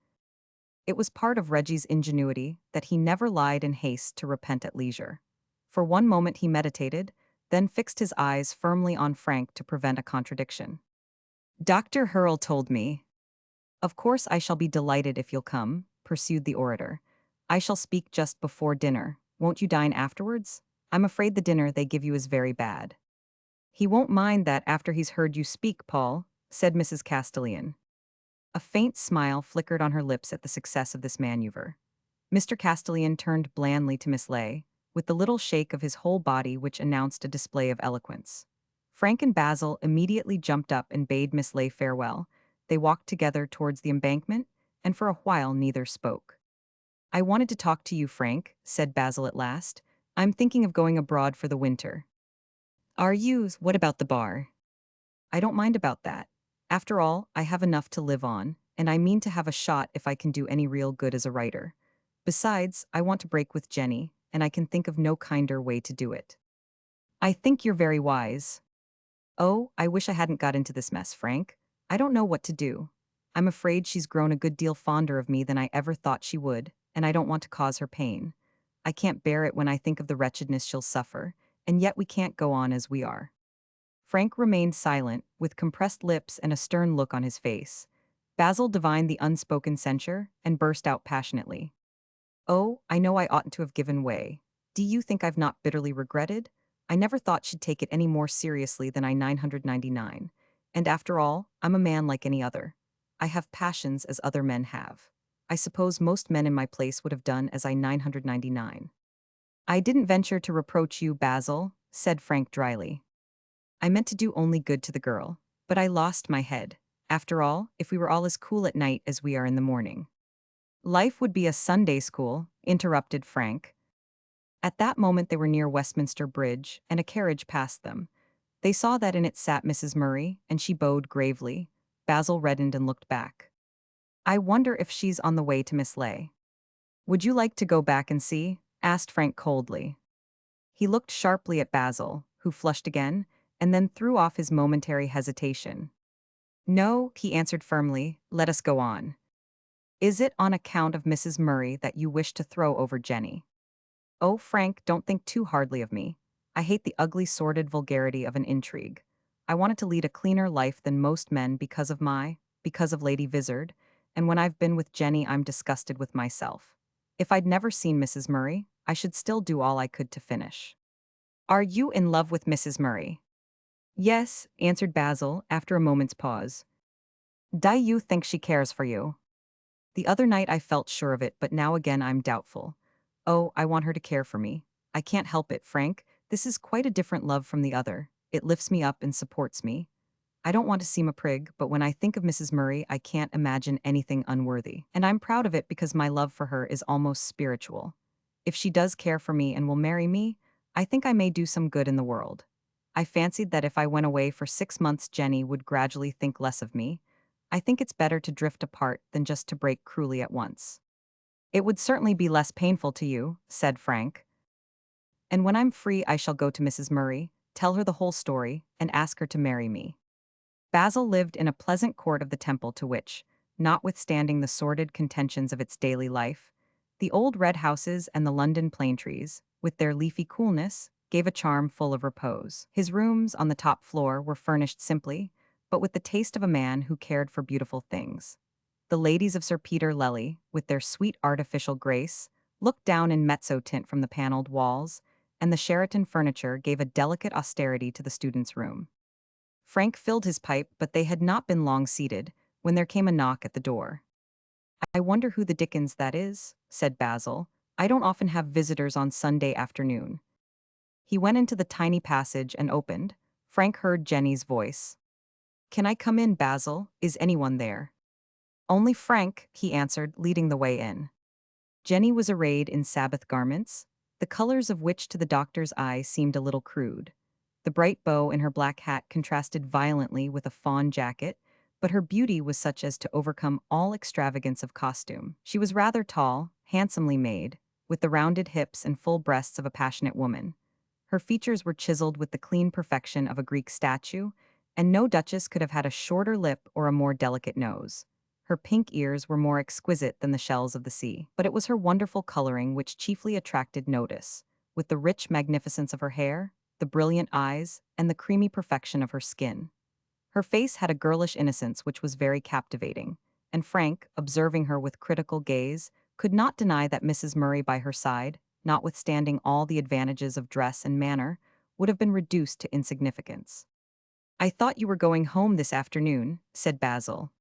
It was part of Reggie's ingenuity that he never lied in haste to repent at leisure. For one moment he meditated, then fixed his eyes firmly on Frank to prevent a contradiction. "Dr. Hurrell told me." "Of course I shall be delighted if you'll come," pursued the orator. "I shall speak just before dinner. Won't you dine afterwards? I'm afraid the dinner they give you is very bad." "He won't mind that after he's heard you speak, Paul," said Mrs. Castellan. A faint smile flickered on her lips at the success of this maneuver. Mr. Castellan turned blandly to Miss Ley, with the little shake of his whole body which announced a display of eloquence. Frank and Basil immediately jumped up and bade Miss Ley farewell. They walked together towards the embankment, and for a while neither spoke. "I wanted to talk to you, Frank," said Basil at last. "I'm thinking of going abroad for the winter." "Are you? What about the bar?" "I don't mind about that. After all, I have enough to live on, and I mean to have a shot if I can do any real good as a writer. Besides, I want to break with Jenny, and I can think of no kinder way to do it." "I think you're very wise." "Oh, I wish I hadn't got into this mess, Frank. I don't know what to do. I'm afraid she's grown a good deal fonder of me than I ever thought she would, and I don't want to cause her pain. I can't bear it when I think of the wretchedness she'll suffer, and yet we can't go on as we are." Frank remained silent, with compressed lips and a stern look on his face. Basil divined the unspoken censure and burst out passionately. "Oh, I know I oughtn't to have given way. Do you think I've not bitterly regretted? I never thought she'd take it any more seriously than I 999. And after all, I'm a man like any other. I have passions as other men have. I suppose most men in my place would have done as I 999. "I didn't venture to reproach you, Basil," said Frank dryly. "I meant to do only good to the girl, but I lost my head. After all, if we were all as cool at night as we are in the morning." "Life would be a Sunday school," interrupted Frank. At that moment they were near Westminster Bridge, and a carriage passed them. They saw that in it sat Mrs. Murray, and she bowed gravely. Basil reddened and looked back. "I wonder if she's on the way to Miss Ley." "Would you like to go back and see?" asked Frank coldly. He looked sharply at Basil, who flushed again, and then threw off his momentary hesitation. "No," he answered firmly, "let us go on. Is it on account of Mrs. Murray that you wish to throw over Jenny?" "Oh, Frank, don't think too hardly of me. I hate the ugly sordid vulgarity of an intrigue. I wanted to lead a cleaner life than most men because of Lady Vizard, and when I've been with Jenny I'm disgusted with myself. If I'd never seen Mrs. Murray, I should still do all I could to finish." "Are you in love with Mrs. Murray?" "Yes," answered Basil, after a moment's pause. "Do you think she cares for you?" "The other night I felt sure of it, but now again I'm doubtful. Oh, I want her to care for me. I can't help it, Frank. This is quite a different love from the other. It lifts me up and supports me. I don't want to seem a prig, but when I think of Mrs. Murray, I can't imagine anything unworthy. And I'm proud of it because my love for her is almost spiritual. If she does care for me and will marry me, I think I may do some good in the world. I fancied that if I went away for 6 months, Jenny would gradually think less of me. I think it's better to drift apart than just to break cruelly at once." "It would certainly be less painful to you," said Frank. "And when I'm free I shall go to Mrs. Murray, tell her the whole story, and ask her to marry me." Basil lived in a pleasant court of the Temple to which, notwithstanding the sordid contentions of its daily life, the old red houses and the London plane trees, with their leafy coolness, gave a charm full of repose. His rooms on the top floor were furnished simply, but with the taste of a man who cared for beautiful things. The ladies of Sir Peter Lely, with their sweet artificial grace, looked down in mezzo tint from the paneled walls, and the Sheraton furniture gave a delicate austerity to the student's room. Frank filled his pipe, but they had not been long seated when there came a knock at the door. "I wonder who the dickens that is," said Basil. "I don't often have visitors on Sunday afternoon." He went into the tiny passage and opened. Frank heard Jenny's voice. "Can I come in, Basil? Is anyone there?" "Only Frank," he answered, leading the way in. Jenny was arrayed in Sabbath garments, the colors of which to the doctor's eye seemed a little crude. The bright bow in her black hat contrasted violently with a fawn jacket, but her beauty was such as to overcome all extravagance of costume. She was rather tall, handsomely made, with the rounded hips and full breasts of a passionate woman. Her features were chiseled with the clean perfection of a Greek statue, and no duchess could have had a shorter lip or a more delicate nose. Her pink ears were more exquisite than the shells of the sea, but it was her wonderful coloring which chiefly attracted notice, with the rich magnificence of her hair, the brilliant eyes, and the creamy perfection of her skin. Her face had a girlish innocence which was very captivating, and Frank, observing her with critical gaze, could not deny that Mrs. Murray by her side, notwithstanding all the advantages of dress and manner, would have been reduced to insignificance. "I thought you were going home this afternoon," said Basil.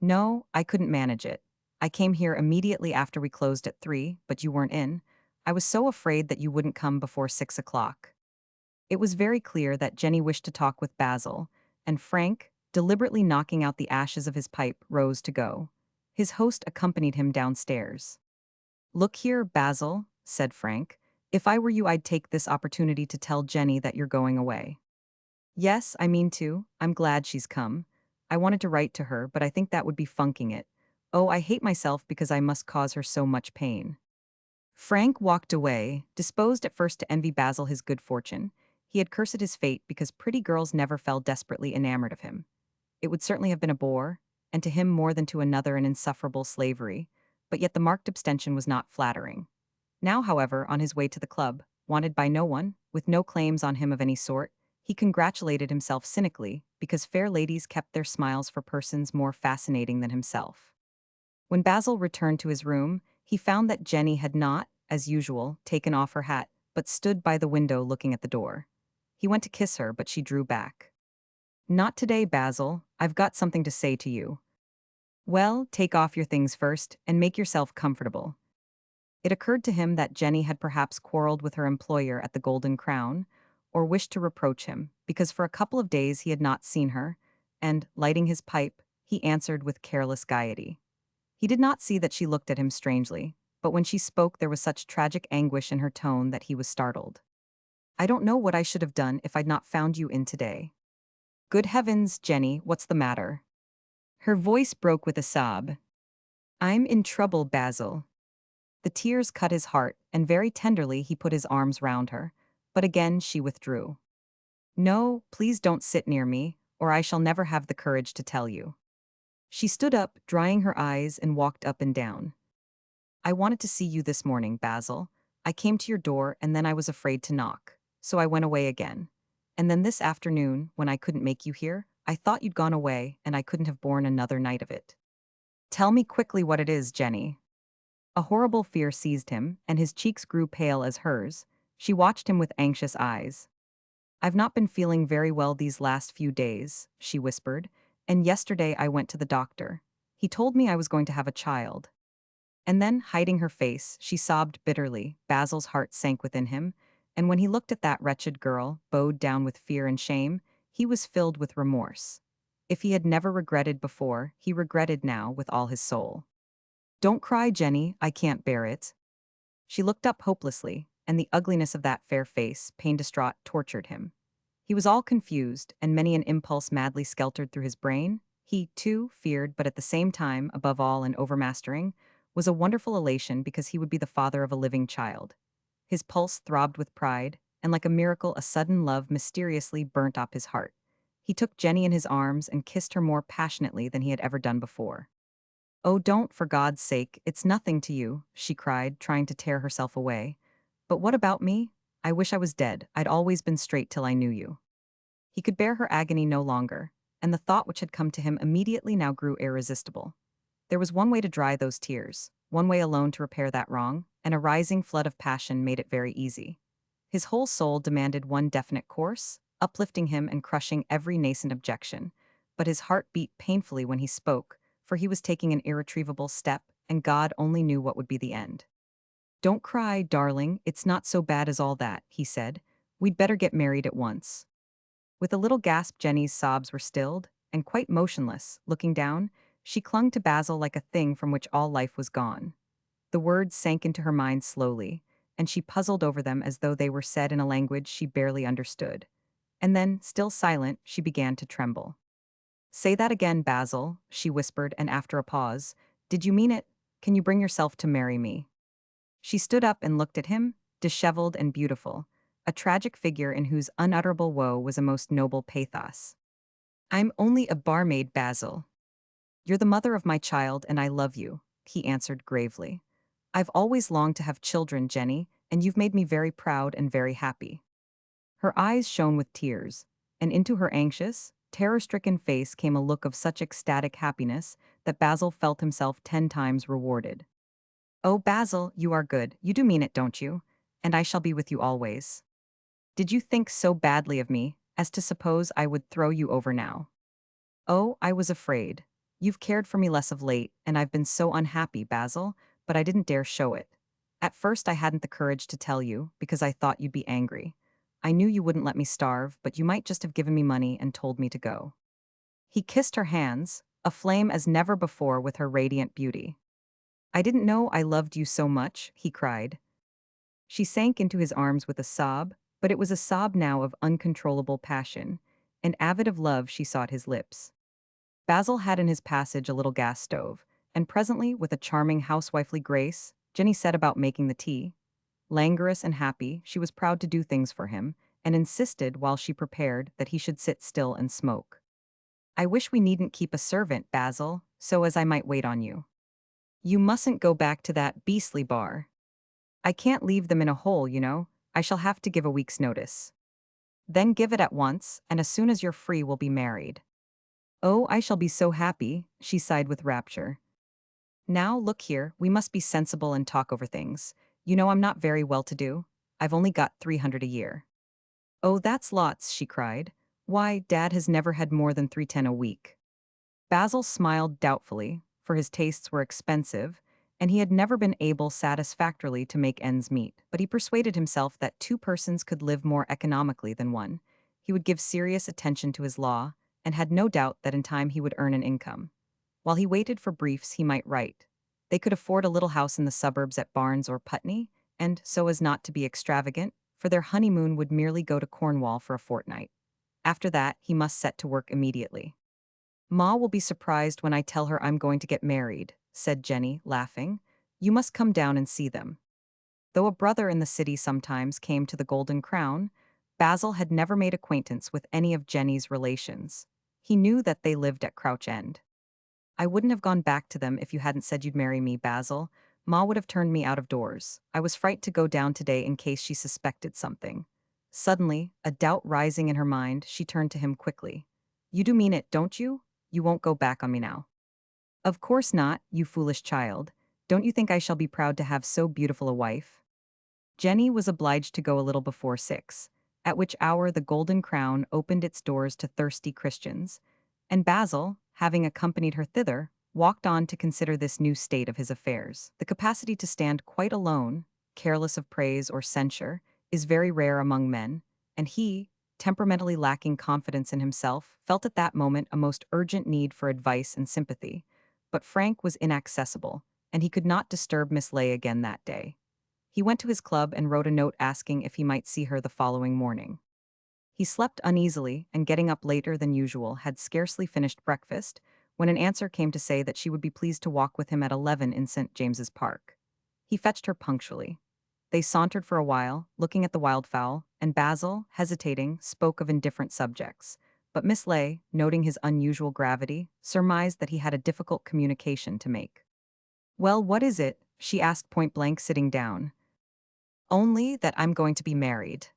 "No, I couldn't manage it. I came here immediately after we closed at 3, but you weren't in. I was so afraid that you wouldn't come before 6 o'clock." It was very clear that Jenny wished to talk with Basil, and Frank, deliberately knocking out the ashes of his pipe, rose to go. His host accompanied him downstairs. "Look here, Basil," said Frank. "If I were you, I'd take this opportunity to tell Jenny that you're going away." "Yes, I mean to. I'm glad she's come. I wanted to write to her, but I think that would be funking it. Oh, I hate myself because I must cause her so much pain." Frank walked away, disposed at first to envy Basil his good fortune. He had cursed his fate because pretty girls never fell desperately enamored of him. It would certainly have been a bore, and to him more than to another an insufferable slavery, but yet the marked abstention was not flattering. Now, however, on his way to the club, wanted by no one, with no claims on him of any sort, he congratulated himself cynically because fair ladies kept their smiles for persons more fascinating than himself. When Basil returned to his room, he found that Jenny had not, as usual, taken off her hat, but stood by the window looking at the door. He went to kiss her, but she drew back. "Not today, Basil. I've got something to say to you." "Well, take off your things first, and make yourself comfortable." It occurred to him that Jenny had perhaps quarreled with her employer at the Golden Crown, or wished to reproach him, because for a couple of days he had not seen her, and, lighting his pipe, he answered with careless gaiety. He did not see that she looked at him strangely, but when she spoke there was such tragic anguish in her tone that he was startled. "I don't know what I should have done if I'd not found you in today." "Good heavens, Jenny, what's the matter?" Her voice broke with a sob. "I'm in trouble, Basil." The tears cut his heart, and very tenderly he put his arms round her, but again she withdrew. "No, please don't sit near me, or I shall never have the courage to tell you." She stood up, drying her eyes, and walked up and down. "I wanted to see you this morning, Basil. I came to your door and then I was afraid to knock, so I went away again. And then this afternoon, when I couldn't make you hear, I thought you'd gone away and I couldn't have borne another night of it." "Tell me quickly what it is, Jenny." A horrible fear seized him, and his cheeks grew pale as hers. She watched him with anxious eyes. "I've not been feeling very well these last few days," she whispered, "and yesterday I went to the doctor. He told me I was going to have a child." And then, hiding her face, she sobbed bitterly. Basil's heart sank within him, and when he looked at that wretched girl, bowed down with fear and shame, he was filled with remorse. If he had never regretted before, he regretted now with all his soul. "Don't cry, Jenny, I can't bear it." She looked up hopelessly, and the ugliness of that fair face, pain-distraught, tortured him. He was all confused, and many an impulse madly skeltered through his brain. He, too, feared, but at the same time, above all and overmastering, was a wonderful elation because he would be the father of a living child. His pulse throbbed with pride, and like a miracle a sudden love mysteriously burnt up his heart. He took Jenny in his arms and kissed her more passionately than he had ever done before. "Oh, don't, for God's sake, it's nothing to you," she cried, trying to tear herself away. But what about me? I wish I was dead. I'd always been straight till I knew you. He could bear her agony no longer, and the thought which had come to him immediately now grew irresistible. There was one way to dry those tears, one way alone to repair that wrong, and a rising flood of passion made it very easy. His whole soul demanded one definite course, uplifting him and crushing every nascent objection. But his heart beat painfully when he spoke, for he was taking an irretrievable step, and God only knew what would be the end. "Don't cry, darling, it's not so bad as all that," he said. "We'd better get married at once." With a little gasp, Jenny's sobs were stilled, and quite motionless, looking down, she clung to Basil like a thing from which all life was gone. The words sank into her mind slowly, and she puzzled over them as though they were said in a language she barely understood. And then, still silent, she began to tremble. "Say that again, Basil," she whispered, and after a pause, "Did you mean it? Can you bring yourself to marry me?" She stood up and looked at him, disheveled and beautiful, a tragic figure in whose unutterable woe was a most noble pathos. "I'm only a barmaid, Basil. You're the mother of my child, and I love you," he answered gravely. "I've always longed to have children, Jenny, and you've made me very proud and very happy." Her eyes shone with tears, and into her anxious, terror-stricken face came a look of such ecstatic happiness that Basil felt himself 10 times rewarded. "Oh, Basil, you are good. You do mean it, don't you? And I shall be with you always. Did you think so badly of me as to suppose I would throw you over now?" "Oh, I was afraid. You've cared for me less of late, and I've been so unhappy, Basil, but I didn't dare show it. At first I hadn't the courage to tell you, because I thought you'd be angry. I knew you wouldn't let me starve, but you might just have given me money and told me to go." He kissed her hands, aflame as never before with her radiant beauty. "I didn't know I loved you so much," he cried. She sank into his arms with a sob, but it was a sob now of uncontrollable passion, and avid of love she sought his lips. Basil had in his passage a little gas stove, and presently, with a charming housewifely grace, Jenny set about making the tea. Languorous and happy, she was proud to do things for him, and insisted, while she prepared, that he should sit still and smoke. "I wish we needn't keep a servant, Basil, so as I might wait on you. You mustn't go back to that beastly bar. I can't leave them in a hole, you know. I shall have to give a week's notice. Then give it at once, and as soon as you're free we'll be married." "Oh, I shall be so happy," she sighed with rapture. "Now, look here, we must be sensible and talk over things. You know I'm not very well-to-do. I've only got 300 a year." "Oh, that's lots," she cried. "Why, Dad has never had more than 310 a week." Basil smiled doubtfully, for his tastes were expensive, and he had never been able satisfactorily to make ends meet. But he persuaded himself that 2 persons could live more economically than one. He would give serious attention to his law, and had no doubt that in time he would earn an income. While he waited for briefs, he might write. They could afford a little house in the suburbs at Barnes or Putney, and, so as not to be extravagant, for their honeymoon would merely go to Cornwall for a fortnight. After that, he must set to work immediately. "Ma will be surprised when I tell her I'm going to get married," said Jenny, laughing. "You must come down and see them." Though a brother in the city sometimes came to the Golden Crown, Basil had never made acquaintance with any of Jenny's relations. He knew that they lived at Crouch End. "I wouldn't have gone back to them if you hadn't said you'd marry me, Basil. Ma would have turned me out of doors. I was frightened to go down today in case she suspected something." Suddenly, a doubt rising in her mind, she turned to him quickly. "You do mean it, don't you? You won't go back on me now?" "Of course not, you foolish child. Don't you think I shall be proud to have so beautiful a wife?" Jenny was obliged to go a little before 6, at which hour the Golden Crown opened its doors to thirsty Christians, and Basil, having accompanied her thither, walked on to consider this new state of his affairs. The capacity to stand quite alone, careless of praise or censure, is very rare among men, and he, temperamentally lacking confidence in himself, felt at that moment a most urgent need for advice and sympathy. But Frank was inaccessible, and he could not disturb Miss Ley again that day. He went to his club and wrote a note asking if he might see her the following morning. He slept uneasily, and getting up later than usual, had scarcely finished breakfast, when an answer came to say that she would be pleased to walk with him at 11 in St. James's Park. He fetched her punctually. They sauntered for a while, looking at the wildfowl, and Basil, hesitating, spoke of indifferent subjects. But Miss Ley, noting his unusual gravity, surmised that he had a difficult communication to make. "Well, what is it?" she asked point-blank, sitting down. Only that I'm going to be married.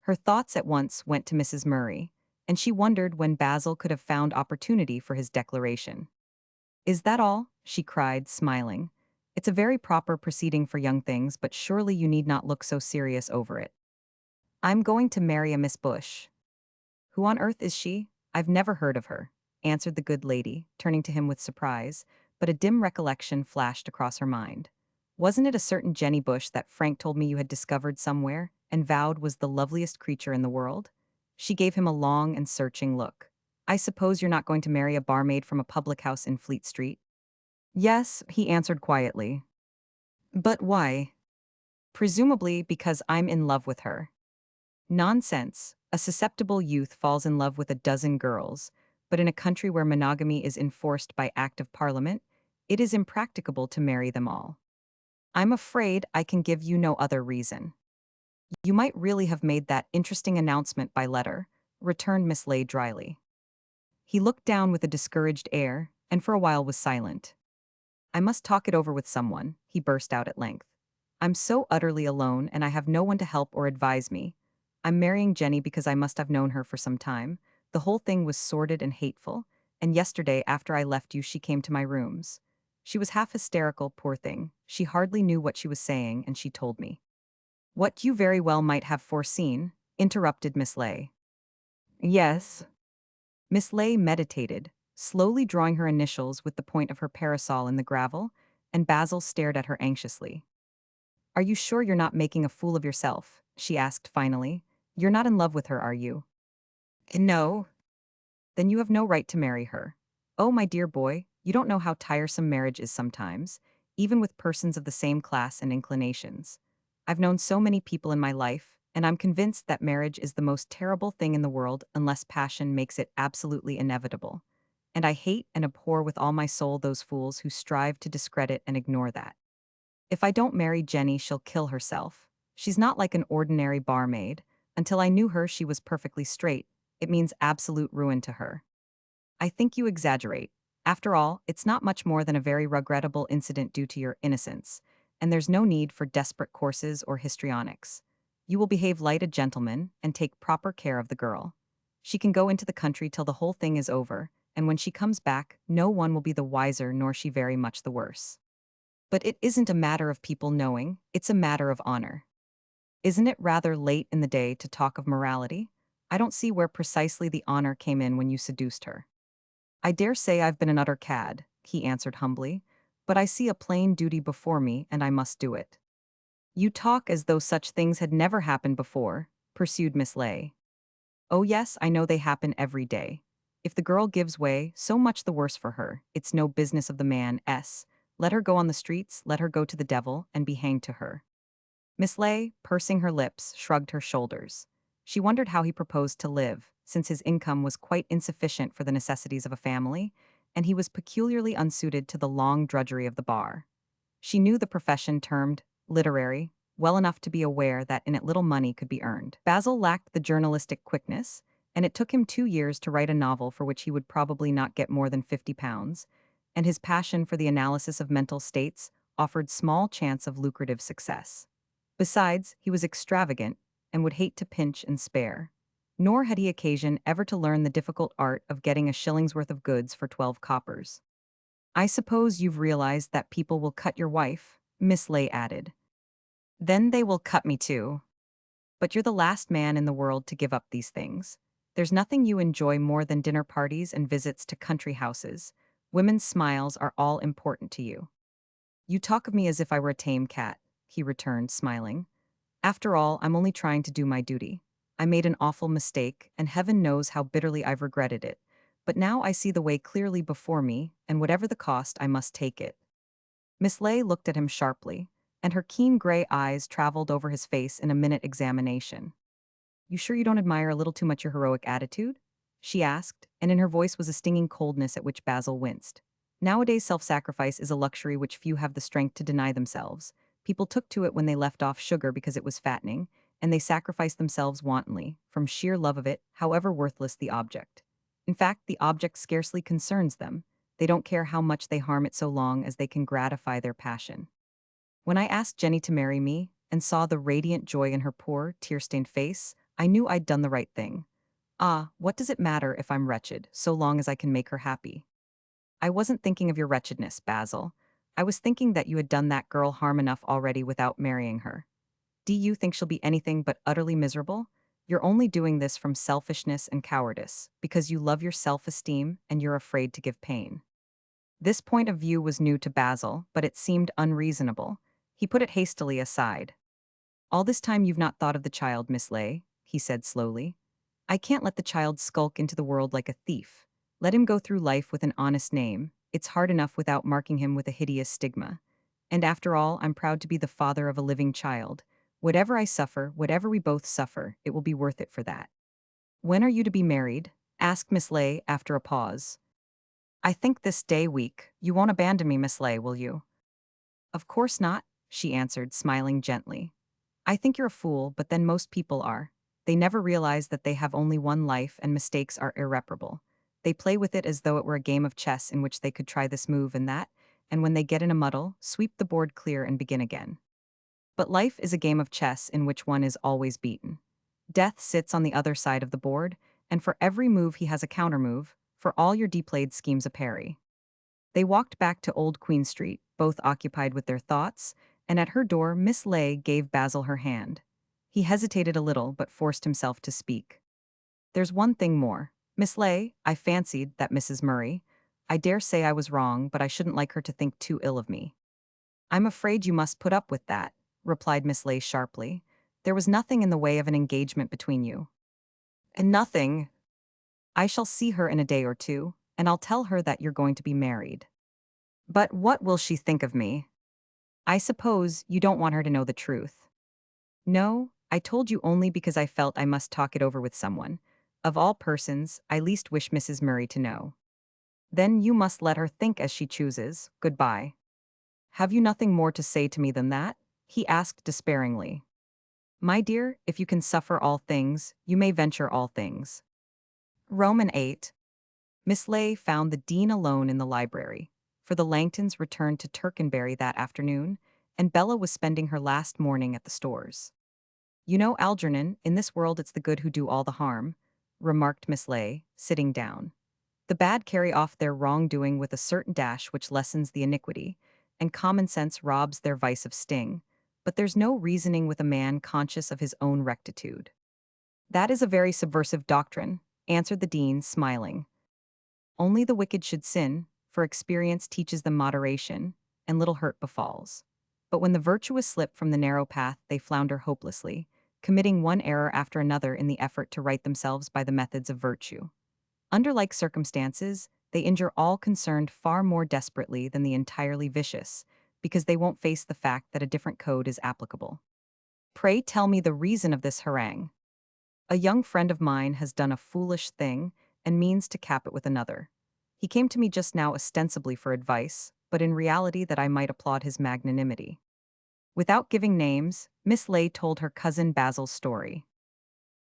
Her thoughts at once went to Mrs. Murray, and she wondered when Basil could have found opportunity for his declaration. Is that all? She cried, smiling. It's a very proper proceeding for young things, but surely you need not look so serious over it. I'm going to marry a Miss Bush. Who on earth is she? I've never heard of her, answered the good lady, turning to him with surprise, but a dim recollection flashed across her mind. Wasn't it a certain Jenny Bush that Frank told me you had discovered somewhere, and vowed was the loveliest creature in the world? She gave him a long and searching look. I suppose you're not going to marry a barmaid from a public house in Fleet Street? Yes, he answered quietly. But why? Presumably because I'm in love with her. Nonsense. A susceptible youth falls in love with a dozen girls, but in a country where monogamy is enforced by Act of Parliament, it is impracticable to marry them all. I'm afraid I can give you no other reason. You might really have made that interesting announcement by letter, returned Miss Lay dryly. He looked down with a discouraged air, and for a while was silent. I must talk it over with someone, he burst out at length. I'm so utterly alone and I have no one to help or advise me. I'm marrying Jenny because I must have known her for some time. The whole thing was sordid and hateful, and yesterday after I left you she came to my rooms. She was half hysterical, poor thing. She hardly knew what she was saying, and she told me. What you very well might have foreseen, interrupted Miss Lay. Yes. Miss Lay meditated, slowly drawing her initials with the point of her parasol in the gravel, and Basil stared at her anxiously. Are you sure you're not making a fool of yourself? She asked finally. You're not in love with her, are you? No. Then you have no right to marry her. Oh, my dear boy, you don't know how tiresome marriage is sometimes, even with persons of the same class and inclinations. I've known so many people in my life, and I'm convinced that marriage is the most terrible thing in the world unless passion makes it absolutely inevitable. And I hate and abhor with all my soul those fools who strive to discredit and ignore that. If I don't marry Jenny, she'll kill herself. She's not like an ordinary barmaid. Until I knew her, she was perfectly straight. It means absolute ruin to her. I think you exaggerate. After all, it's not much more than a very regrettable incident due to your innocence, and there's no need for desperate courses or histrionics. You will behave like a gentleman and take proper care of the girl. She can go into the country till the whole thing is over, and when she comes back, no one will be the wiser nor she very much the worse. But it isn't a matter of people knowing, it's a matter of honor. Isn't it rather late in the day to talk of morality? I don't see where precisely the honor came in when you seduced her. I dare say I've been an utter cad, he answered humbly, but I see a plain duty before me and I must do it. You talk as though such things had never happened before, pursued Miss Lay. Oh yes, I know they happen every day. If the girl gives way, so much the worse for her. It's no business of the man, S. Let her go on the streets, let her go to the devil, and be hanged to her. Miss Lay, pursing her lips, shrugged her shoulders. She wondered how he proposed to live, since his income was quite insufficient for the necessities of a family, and he was peculiarly unsuited to the long drudgery of the bar. She knew the profession termed literary well enough to be aware that in it little money could be earned. Basil lacked the journalistic quickness, and it took him 2 years to write a novel for which he would probably not get more than £50, and his passion for the analysis of mental states offered small chance of lucrative success. Besides, he was extravagant and would hate to pinch and spare. Nor had he occasion ever to learn the difficult art of getting a shilling's worth of goods for 12 coppers. I suppose you've realized that people will cut your wife, Miss Lay added. Then they will cut me too. But you're the last man in the world to give up these things. There's nothing you enjoy more than dinner parties and visits to country houses. Women's smiles are all important to you. You talk of me as if I were a tame cat, he returned, smiling. After all, I'm only trying to do my duty. I made an awful mistake, and heaven knows how bitterly I've regretted it. But now I see the way clearly before me, and whatever the cost, I must take it. Miss Lay looked at him sharply, and her keen gray eyes traveled over his face in a minute examination. You sure you don't admire a little too much your heroic attitude? She asked, and in her voice was a stinging coldness at which Basil winced. Nowadays self-sacrifice is a luxury which few have the strength to deny themselves. People took to it when they left off sugar because it was fattening, and they sacrificed themselves wantonly, from sheer love of it, however worthless the object. In fact, the object scarcely concerns them. They don't care how much they harm it so long as they can gratify their passion. When I asked Jenny to marry me, and saw the radiant joy in her poor, tear-stained face, I knew I'd done the right thing. Ah, what does it matter if I'm wretched, so long as I can make her happy? I wasn't thinking of your wretchedness, Basil. I was thinking that you had done that girl harm enough already without marrying her. Do you think she'll be anything but utterly miserable? You're only doing this from selfishness and cowardice, because you love your self-esteem and you're afraid to give pain. This point of view was new to Basil, but it seemed unreasonable. He put it hastily aside. All this time you've not thought of the child, Miss Ley, he said slowly. I can't let the child skulk into the world like a thief. Let him go through life with an honest name. It's hard enough without marking him with a hideous stigma. And after all, I'm proud to be the father of a living child. Whatever I suffer, whatever we both suffer, it will be worth it for that. When are you to be married? Asked Miss Ley after a pause. I think this day week. You won't abandon me, Miss Ley, will you? Of course not, she answered, smiling gently. I think you're a fool, but then most people are. They never realize that they have only one life and mistakes are irreparable. They play with it as though it were a game of chess in which they could try this move and that, and when they get in a muddle, sweep the board clear and begin again. But life is a game of chess in which one is always beaten. Death sits on the other side of the board, and for every move he has a countermove, for all your deplayed schemes a parry. They walked back to Old Queen Street, both occupied with their thoughts, and at her door Miss Ley gave Basil her hand. He hesitated a little but forced himself to speak. There's one thing more. Miss Ley, I fancied that Mrs. Murray. I dare say I was wrong, but I shouldn't like her to think too ill of me. I'm afraid you must put up with that, replied Miss Ley sharply. There was nothing in the way of an engagement between you. And nothing. I shall see her in a day or two, and I'll tell her that you're going to be married. But what will she think of me? I suppose you don't want her to know the truth. No, I told you only because I felt I must talk it over with someone. Of all persons, I least wish Mrs. Murray to know. Then you must let her think as she chooses. Goodbye. Have you nothing more to say to me than that? He asked despairingly. My dear, if you can suffer all things, you may venture all things. Roman 8. Miss Ley found the dean alone in the library, for the Langtons returned to Tercanbury that afternoon, and Bella was spending her last morning at the stores. You know, Algernon, in this world it's the good who do all the harm, remarked Miss Ley, sitting down. The bad carry off their wrongdoing with a certain dash which lessens the iniquity, and common sense robs their vice of sting, but there's no reasoning with a man conscious of his own rectitude. That is a very subversive doctrine, answered the dean, smiling. Only the wicked should sin, for experience teaches them moderation, and little hurt befalls. But when the virtuous slip from the narrow path, they flounder hopelessly, committing one error after another in the effort to right themselves by the methods of virtue. Under like circumstances, they injure all concerned far more desperately than the entirely vicious, because they won't face the fact that a different code is applicable. Pray tell me the reason of this harangue. A young friend of mine has done a foolish thing, and means to cap it with another. He came to me just now ostensibly for advice, but in reality that I might applaud his magnanimity. Without giving names, Miss Ley told her cousin Basil's story.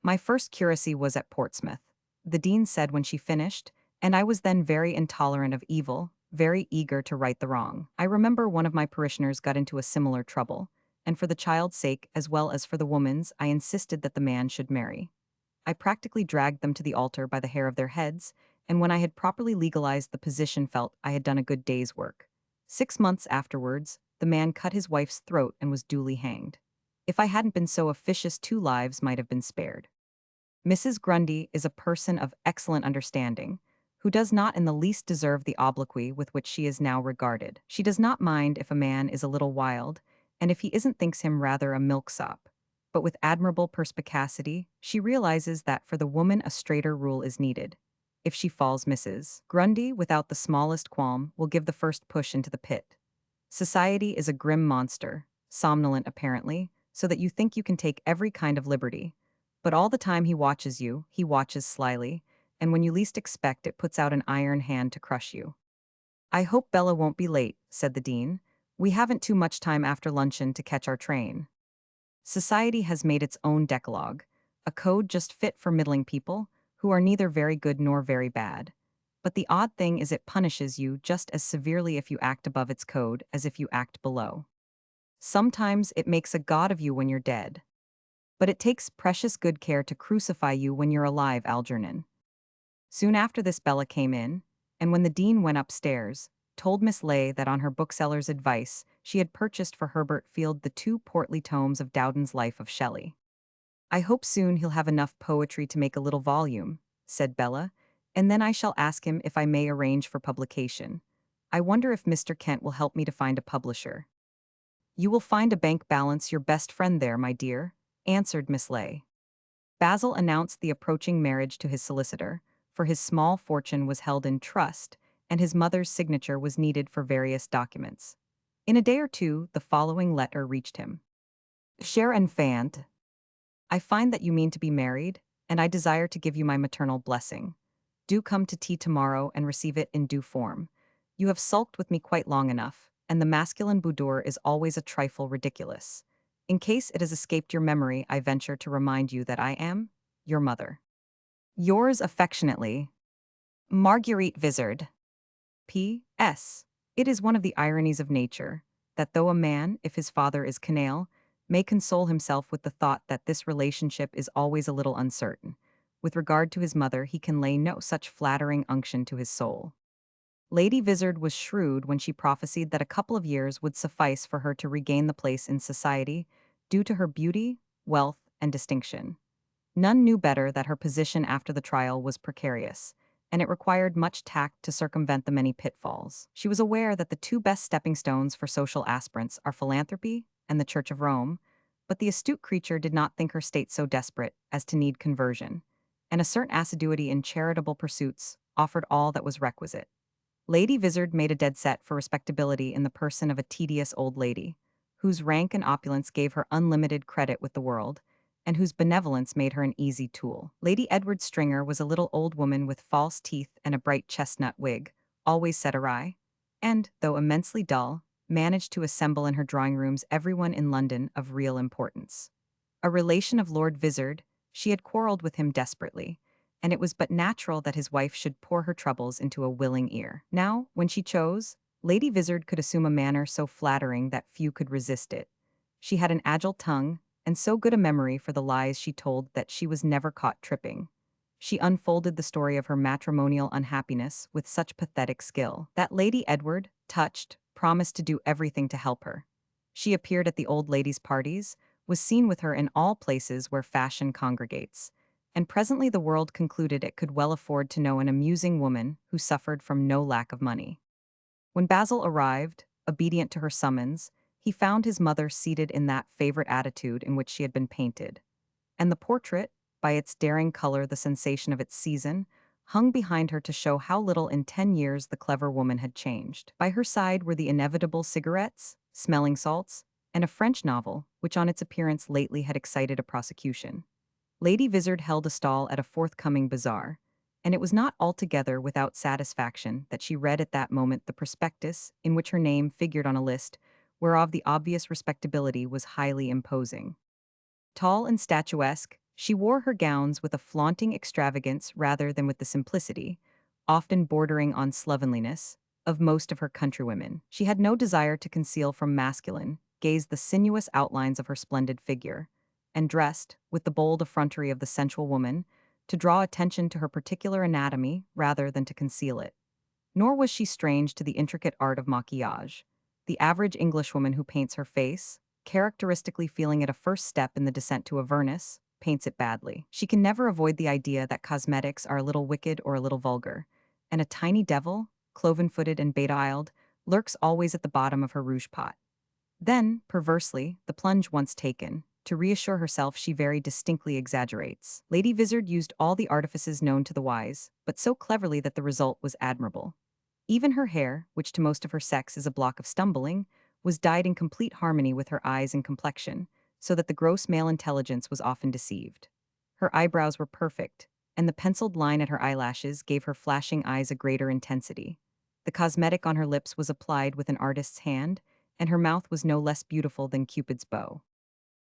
My first curacy was at Portsmouth, the dean said when she finished, and I was then very intolerant of evil, very eager to right the wrong. I remember one of my parishioners got into a similar trouble, and for the child's sake as well as for the woman's, I insisted that the man should marry. I practically dragged them to the altar by the hair of their heads, and when I had properly legalized the position felt I had done a good day's work. 6 months afterwards, the man cut his wife's throat and was duly hanged. If I hadn't been so officious, 2 lives might have been spared. Mrs. Grundy is a person of excellent understanding, who does not in the least deserve the obloquy with which she is now regarded. She does not mind if a man is a little wild, and if he isn't thinks him rather a milksop. But with admirable perspicacity, she realizes that for the woman a straighter rule is needed. If she falls, Mrs. Grundy, without the smallest qualm, will give the first push into the pit. Society is a grim monster, somnolent apparently, so that you think you can take every kind of liberty. But all the time he watches slyly, and when you least expect it puts out an iron hand to crush you. I hope Bella won't be late, said the dean. We haven't too much time after luncheon to catch our train. Society has made its own decalogue, a code just fit for middling people, who are neither very good nor very bad. But the odd thing is it punishes you just as severely if you act above its code as if you act below. Sometimes it makes a god of you when you're dead. But it takes precious good care to crucify you when you're alive, Algernon. Soon after this Bella came in, and when the dean went upstairs, told Miss Ley that on her bookseller's advice she had purchased for Herbert Field the two portly tomes of Dowden's Life of Shelley. "I hope soon he'll have enough poetry to make a little volume," said Bella, "and then I shall ask him if I may arrange for publication. I wonder if Mr. Kent will help me to find a publisher." "You will find a bank balance your best friend there, my dear," answered Miss Ley. Basil announced the approaching marriage to his solicitor, for his small fortune was held in trust, and his mother's signature was needed for various documents. In a day or two, the following letter reached him. "Cher enfant, I find that you mean to be married, and I desire to give you my maternal blessing. Do come to tea tomorrow and receive it in due form. You have sulked with me quite long enough, and the masculine boudoir is always a trifle ridiculous. In case it has escaped your memory, I venture to remind you that I am your mother. Yours affectionately, Marguerite Vizard. P.S. It is one of the ironies of nature that though a man, if his father is canaille, may console himself with the thought that this relationship is always a little uncertain, with regard to his mother he can lay no such flattering unction to his soul. Lady Vizard was shrewd when she prophesied that a couple of years would suffice for her to regain the place in society, due to her beauty, wealth, and distinction. None knew better that her position after the trial was precarious, and it required much tact to circumvent the many pitfalls. She was aware that the two best stepping stones for social aspirants are philanthropy and the Church of Rome, but the astute creature did not think her state so desperate as to need conversion, and a certain assiduity in charitable pursuits offered all that was requisite. Lady Vizard made a dead set for respectability in the person of a tedious old lady, whose rank and opulence gave her unlimited credit with the world, and whose benevolence made her an easy tool. Lady Edward Stringer was a little old woman with false teeth and a bright chestnut wig, always set awry, and, though immensely dull, managed to assemble in her drawing rooms everyone in London of real importance. A relation of Lord Vizard, she had quarreled with him desperately, and it was but natural that his wife should pour her troubles into a willing ear. Now, when she chose, Lady Vizard could assume a manner so flattering that few could resist it. She had an agile tongue, and so good a memory for the lies she told that she was never caught tripping. She unfolded the story of her matrimonial unhappiness with such pathetic skill that Lady Edward, touched, promised to do everything to help her. She appeared at the old lady's parties, was seen with her in all places where fashion congregates, and presently the world concluded it could well afford to know an amusing woman who suffered from no lack of money. When Basil arrived, obedient to her summons, he found his mother seated in that favorite attitude in which she had been painted, and the portrait, by its daring color the sensation of its season, hung behind her to show how little in 10 years the clever woman had changed. By her side were the inevitable cigarettes, smelling salts, and a French novel, which on its appearance lately had excited a prosecution. Lady Vizard held a stall at a forthcoming bazaar, and it was not altogether without satisfaction that she read at that moment the prospectus in which her name figured on a list whereof the obvious respectability was highly imposing. Tall and statuesque, she wore her gowns with a flaunting extravagance rather than with the simplicity, often bordering on slovenliness, of most of her countrywomen. She had no desire to conceal from masculine gaze the sinuous outlines of her splendid figure, and dressed, with the bold effrontery of the sensual woman, to draw attention to her particular anatomy rather than to conceal it. Nor was she strange to the intricate art of maquillage. The average Englishwoman who paints her face, characteristically feeling it a first step in the descent to Avernus, paints it badly. She can never avoid the idea that cosmetics are a little wicked or a little vulgar, and a tiny devil, cloven-footed and beta-eyed, lurks always at the bottom of her rouge pot. Then, perversely, the plunge once taken, to reassure herself she very distinctly exaggerates. Lady Vizard used all the artifices known to the wise, but so cleverly that the result was admirable. Even her hair, which to most of her sex is a block of stumbling, was dyed in complete harmony with her eyes and complexion, so that the gross male intelligence was often deceived. Her eyebrows were perfect, and the penciled line at her eyelashes gave her flashing eyes a greater intensity. The cosmetic on her lips was applied with an artist's hand, and her mouth was no less beautiful than Cupid's bow.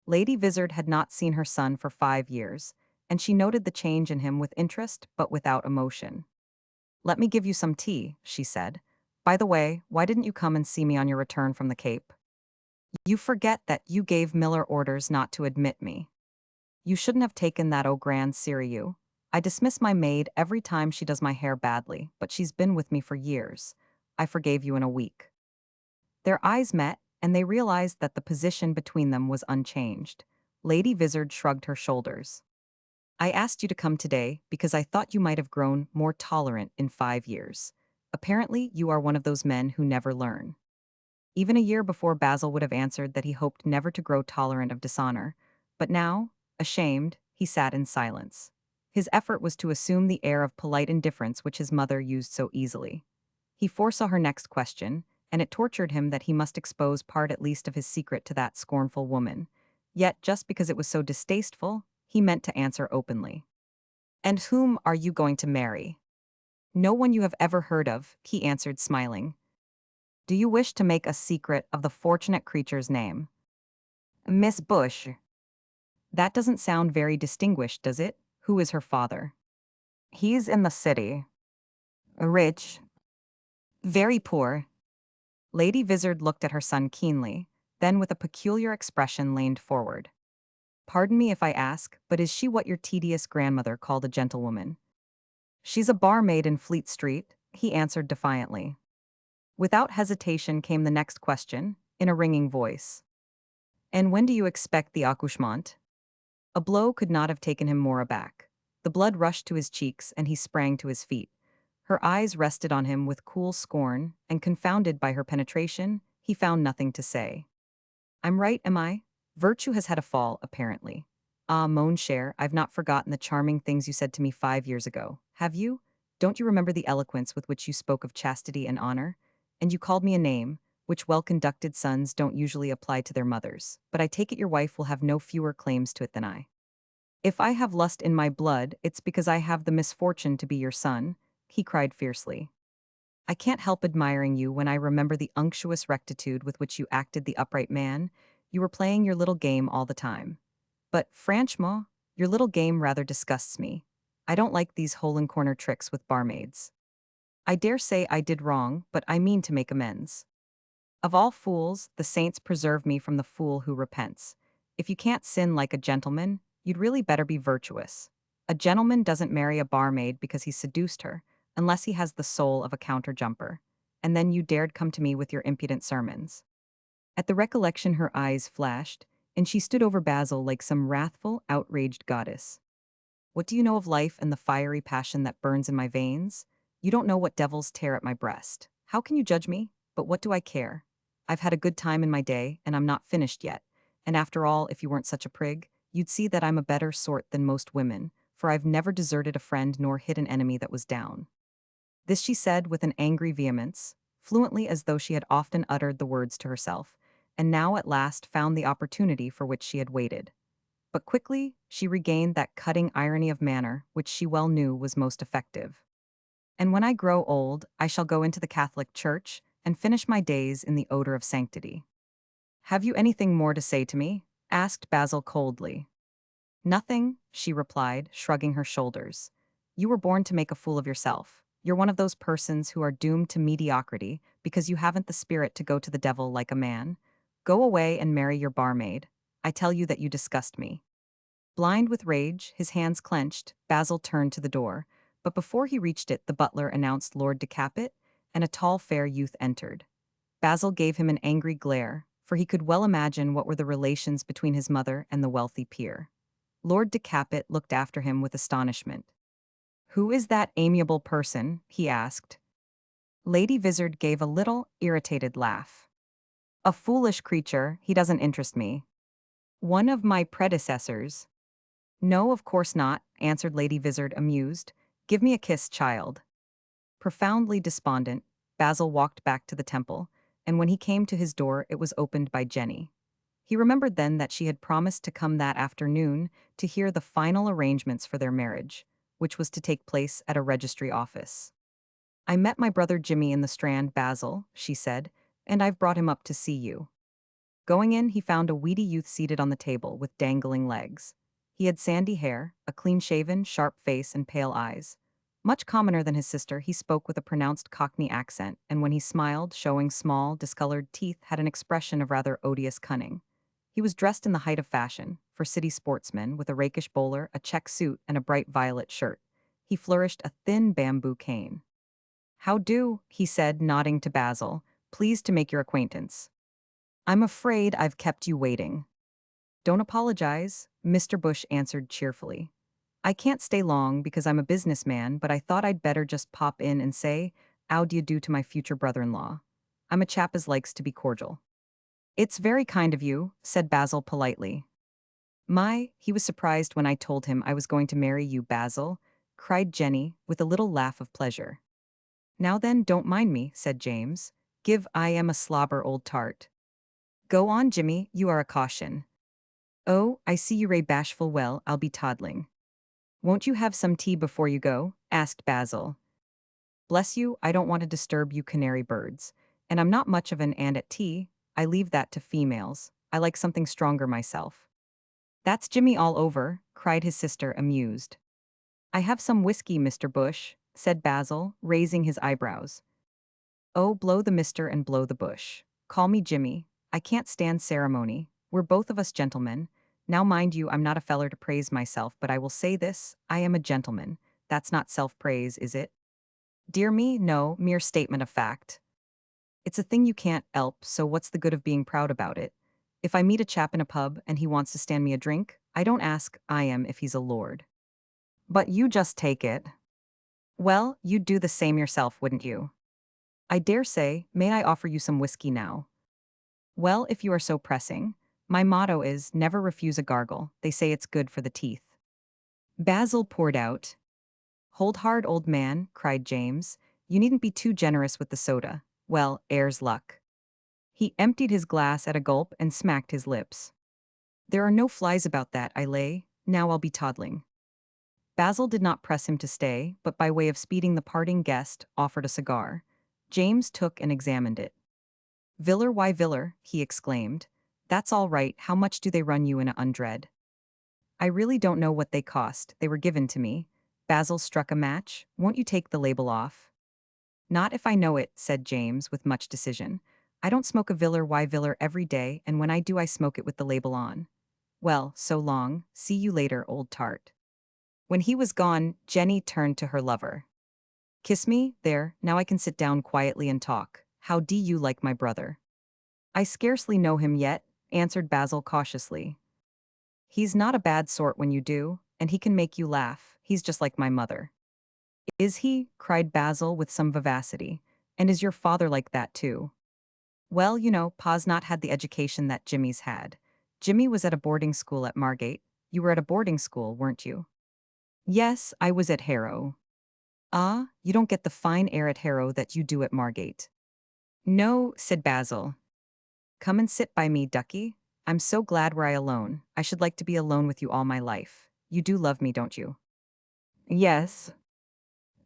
Lady Vizard had not seen her son for 5 years, and she noted the change in him with interest but without emotion. "Let me give you some tea," she said. "By the way, why didn't you come and see me on your return from the Cape?" You forget that you gave Miller orders not to admit me. You shouldn't have taken that grand Siriu. I dismiss my maid every time she does my hair badly, but she's been with me for years. I forgave you in a week. Their eyes met, and they realized that the position between them was unchanged. Lady Vizard shrugged her shoulders. I asked you to come today because I thought you might have grown more tolerant in 5 years. Apparently, you are one of those men who never learn. Even a year before, Basil would have answered that he hoped never to grow tolerant of dishonor, but now, ashamed, he sat in silence. His effort was to assume the air of polite indifference which his mother used so easily. He foresaw her next question, and it tortured him that he must expose part at least of his secret to that scornful woman. Yet, just because it was so distasteful, he meant to answer openly. "And whom are you going to marry?" "No one you have ever heard of," he answered, smiling. "Do you wish to make a secret of the fortunate creature's name?" "Miss Bush." "That doesn't sound very distinguished, does it? Who is her father?" "He's in the city. Rich. Very poor." Lady Vizard looked at her son keenly, then with a peculiar expression leaned forward. "Pardon me if I ask, but is she what your tedious grandmother called a gentlewoman?" "She's a barmaid in Fleet Street," he answered defiantly. Without hesitation came the next question, in a ringing voice. "And when do you expect the accouchement?" A blow could not have taken him more aback. The blood rushed to his cheeks and he sprang to his feet. Her eyes rested on him with cool scorn, and confounded by her penetration, he found nothing to say. "I'm right, am I? Virtue has had a fall, apparently. Ah, mon cher, I've not forgotten the charming things you said to me 5 years ago. Have you? Don't you remember the eloquence with which you spoke of chastity and honor? And you called me a name, which well-conducted sons don't usually apply to their mothers, but I take it your wife will have no fewer claims to it than I. If I have lust in my blood, it's because I have the misfortune to be your son," he cried fiercely. "I can't help admiring you when I remember the unctuous rectitude with which you acted the upright man. You were playing your little game all the time. But, franchement, your little game rather disgusts me. I don't like these hole-and-corner tricks with barmaids. I dare say I did wrong, but I mean to make amends. Of all fools, the saints preserve me from the fool who repents. If you can't sin like a gentleman, you'd really better be virtuous. A gentleman doesn't marry a barmaid because he seduced her, unless he has the soul of a counter-jumper. And then you dared come to me with your impudent sermons." At the recollection her eyes flashed, and she stood over Basil like some wrathful, outraged goddess. "What do you know of life and the fiery passion that burns in my veins? You don't know what devils tear at my breast. How can you judge me? But what do I care? I've had a good time in my day, and I'm not finished yet. And after all, if you weren't such a prig, you'd see that I'm a better sort than most women, for I've never deserted a friend nor hid an enemy that was down." This she said with an angry vehemence, fluently as though she had often uttered the words to herself, and now at last found the opportunity for which she had waited. But quickly, she regained that cutting irony of manner which she well knew was most effective. "And when I grow old, I shall go into the Catholic Church and finish my days in the odor of sanctity." "Have you anything more to say to me?" asked Basil coldly. "Nothing," she replied, shrugging her shoulders. "You were born to make a fool of yourself. You're one of those persons who are doomed to mediocrity because you haven't the spirit to go to the devil like a man. Go away and marry your barmaid. I tell you that you disgust me." Blind with rage, his hands clenched, Basil turned to the door, but before he reached it the butler announced Lord Decapit, and a tall fair youth entered. Basil gave him an angry glare, for he could well imagine what were the relations between his mother and the wealthy peer. Lord Decapit looked after him with astonishment. "Who is that amiable person?" he asked. Lady Vizard gave a little, irritated laugh. "A foolish creature, he doesn't interest me." "One of my predecessors." "No, of course not," answered Lady Vizard, amused. "Give me a kiss, child." Profoundly despondent, Basil walked back to the temple, and when he came to his door it was opened by Jenny. He remembered then that she had promised to come that afternoon to hear the final arrangements for their marriage, which was to take place at a registry office. "I met my brother Jimmy in the Strand, Basil," she said, "and I've brought him up to see you." Going in, he found a weedy youth seated on the table with dangling legs. He had sandy hair, a clean-shaven, sharp face, and pale eyes. Much commoner than his sister, he spoke with a pronounced Cockney accent, and when he smiled, showing small, discolored teeth, had an expression of rather odious cunning. He was dressed in the height of fashion, for city sportsmen, with a rakish bowler, a check suit, and a bright violet shirt. He flourished a thin bamboo cane. "How do?" he said, nodding to Basil. "Pleased to make your acquaintance. I'm afraid I've kept you waiting." "Don't apologize," Mr. Bush answered cheerfully. "I can't stay long because I'm a businessman, but I thought I'd better just pop in and say, 'How do you do to my future brother-in-law?' I'm a chap as likes to be cordial." "It's very kind of you," said Basil politely. He was surprised when I told him I was going to marry you, Basil," cried Jenny, with a little laugh of pleasure. "Now then, don't mind me," said James. I am a slobber old tart." "Go on, Jimmy, you are a caution." "Oh, I see you ray bashful, well, I'll be toddling." "Won't you have some tea before you go?" asked Basil. "Bless you, I don't want to disturb you canary birds. And I'm not much of an and at tea, I leave that to females. I like something stronger myself." "That's Jimmy all over," cried his sister, amused. "I have some whiskey, Mr. Bush," said Basil, raising his eyebrows. "Oh, blow the mister and blow the bush. Call me Jimmy. I can't stand ceremony. We're both of us gentlemen. Now mind you, I'm not a feller to praise myself, but I will say this, I am a gentleman. That's not self-praise, is it?" "Dear me, no, mere statement of fact. It's a thing you can't help, so what's the good of being proud about it? If I meet a chap in a pub and he wants to stand me a drink, I don't ask I am if he's a lord. But you just take it. Well, you'd do the same yourself, wouldn't you?" "I dare say, may I offer you some whiskey now?" "Well, if you are so pressing. My motto is, never refuse a gargle, they say it's good for the teeth." Basil poured out. "Hold hard, old man," cried James. "You needn't be too generous with the soda. Well, here's luck." He emptied his glass at a gulp and smacked his lips. "There are no flies about that, I lay. Now I'll be toddling." Basil did not press him to stay, but by way of speeding the parting guest, offered a cigar. James took and examined it. "Viller, why Viller?" he exclaimed. "That's all right, how much do they run you in a undread?" "I really don't know what they cost, they were given to me." Basil struck a match. "Won't you take the label off?" "Not if I know it," said James, with much decision. "I don't smoke a Viller why Viller every day, and when I do I smoke it with the label on. Well, so long, see you later, old tart." When he was gone, Jenny turned to her lover. "Kiss me, there, now I can sit down quietly and talk. How do you like my brother?" "I scarcely know him yet," answered Basil cautiously. "He's not a bad sort when you do, and he can make you laugh. He's just like my mother." "Is he?" cried Basil with some vivacity. "And is your father like that too?" "Well, you know, Pa's not had the education that Jimmy's had. Jimmy was at a boarding school at Margate. You were at a boarding school, weren't you?" "Yes, I was at Harrow." "Ah, you don't get the fine air at Harrow that you do at Margate." "No," said Basil. "Come and sit by me, ducky. I'm so glad we're alone. I should like to be alone with you all my life. You do love me, don't you?" "Yes.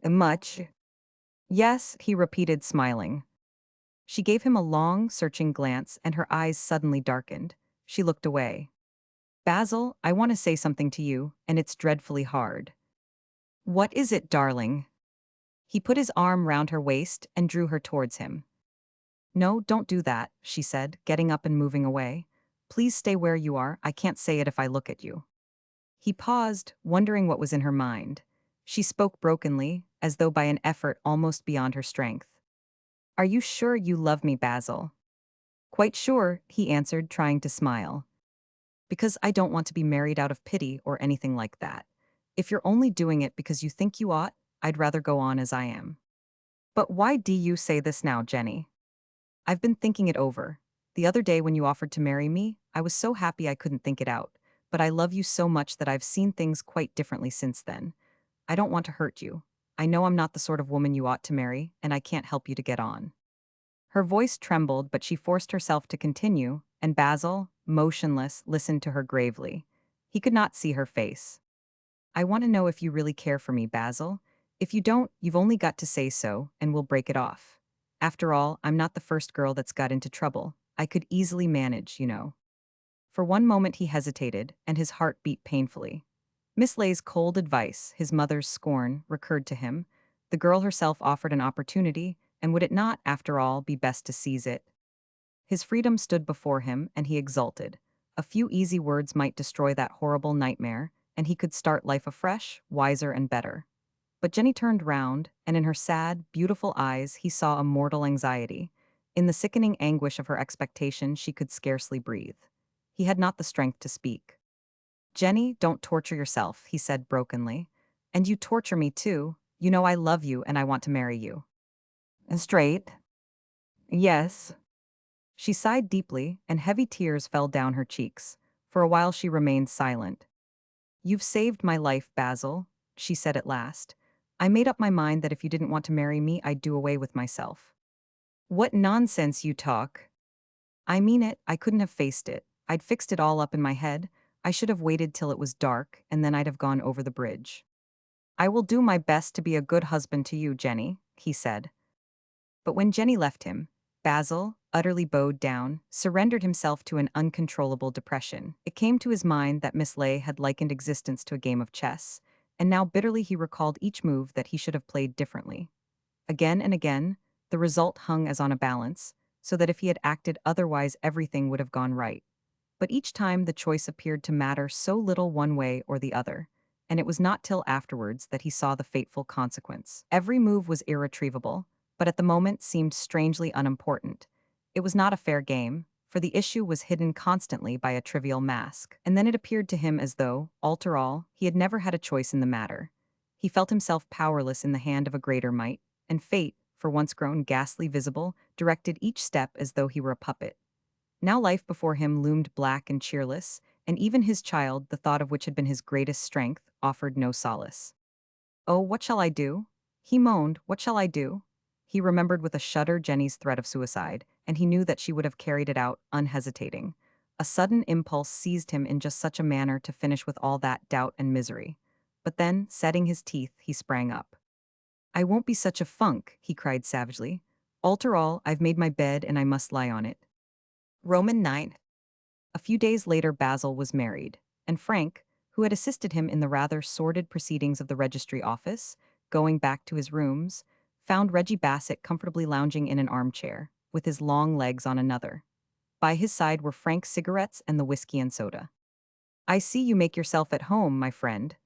Much." "Yes," he repeated, smiling. She gave him a long, searching glance, and her eyes suddenly darkened. She looked away. "Basil, I want to say something to you, and it's dreadfully hard." "What is it, darling?" He put his arm round her waist and drew her towards him. "No, don't do that," she said, getting up and moving away. "Please stay where you are, I can't say it if I look at you." He paused, wondering what was in her mind. She spoke brokenly, as though by an effort almost beyond her strength. "Are you sure you love me, Basil?" "Quite sure," he answered, trying to smile. "Because I don't want to be married out of pity or anything like that. If you're only doing it because you think you ought, I'd rather go on as I am." "But why do you say this now, Jenny?" "I've been thinking it over. The other day when you offered to marry me, I was so happy I couldn't think it out. But I love you so much that I've seen things quite differently since then. I don't want to hurt you. I know I'm not the sort of woman you ought to marry, and I can't help you to get on." Her voice trembled, but she forced herself to continue, and Basil, motionless, listened to her gravely. He could not see her face. "I want to know if you really care for me, Basil. If you don't, you've only got to say so, and we'll break it off. After all, I'm not the first girl that's got into trouble. I could easily manage, you know." For one moment he hesitated, and his heart beat painfully. Miss Lay's cold advice, his mother's scorn, recurred to him. The girl herself offered an opportunity, and would it not, after all, be best to seize it? His freedom stood before him, and he exulted. A few easy words might destroy that horrible nightmare, and he could start life afresh, wiser and better. But Jenny turned round, and in her sad, beautiful eyes he saw a mortal anxiety. In the sickening anguish of her expectation she could scarcely breathe. He had not the strength to speak. "Jenny, don't torture yourself," he said brokenly. "And you torture me too. You know I love you and I want to marry you." "And straight?" "Yes." She sighed deeply, and heavy tears fell down her cheeks. For a while she remained silent. "You've saved my life, Basil," she said at last. "I made up my mind that if you didn't want to marry me, I'd do away with myself." "What nonsense you talk." "I mean it, I couldn't have faced it. I'd fixed it all up in my head. I should have waited till it was dark, and then I'd have gone over the bridge." "I will do my best to be a good husband to you, Jenny," he said. But when Jenny left him, Basil, utterly bowed down, surrendered himself to an uncontrollable depression. It came to his mind that Miss Ley had likened existence to a game of chess, and now bitterly he recalled each move that he should have played differently. Again and again, the result hung as on a balance, so that if he had acted otherwise everything would have gone right. But each time the choice appeared to matter so little one way or the other, and it was not till afterwards that he saw the fateful consequence. Every move was irretrievable, but at the moment seemed strangely unimportant. It was not a fair game, for the issue was hidden constantly by a trivial mask, and then it appeared to him as though, after all, he had never had a choice in the matter. He felt himself powerless in the hand of a greater might, and fate, for once grown ghastly visible, directed each step as though he were a puppet. Now life before him loomed black and cheerless, and even his child, the thought of which had been his greatest strength, offered no solace. "Oh, what shall I do?" he moaned. "What shall I do?" He remembered with a shudder Jenny's threat of suicide, and he knew that she would have carried it out, unhesitating. A sudden impulse seized him in just such a manner to finish with all that doubt and misery. But then, setting his teeth, he sprang up. "I won't be such a funk," he cried savagely. "After all, I've made my bed and I must lie on it." Roman 9. A few days later Basil was married, and Frank, who had assisted him in the rather sordid proceedings of the registry office, going back to his rooms, found Reggie Bassett comfortably lounging in an armchair, with his long legs on another. By his side were Frank's cigarettes and the whiskey and soda. "I see you make yourself at home, my friend.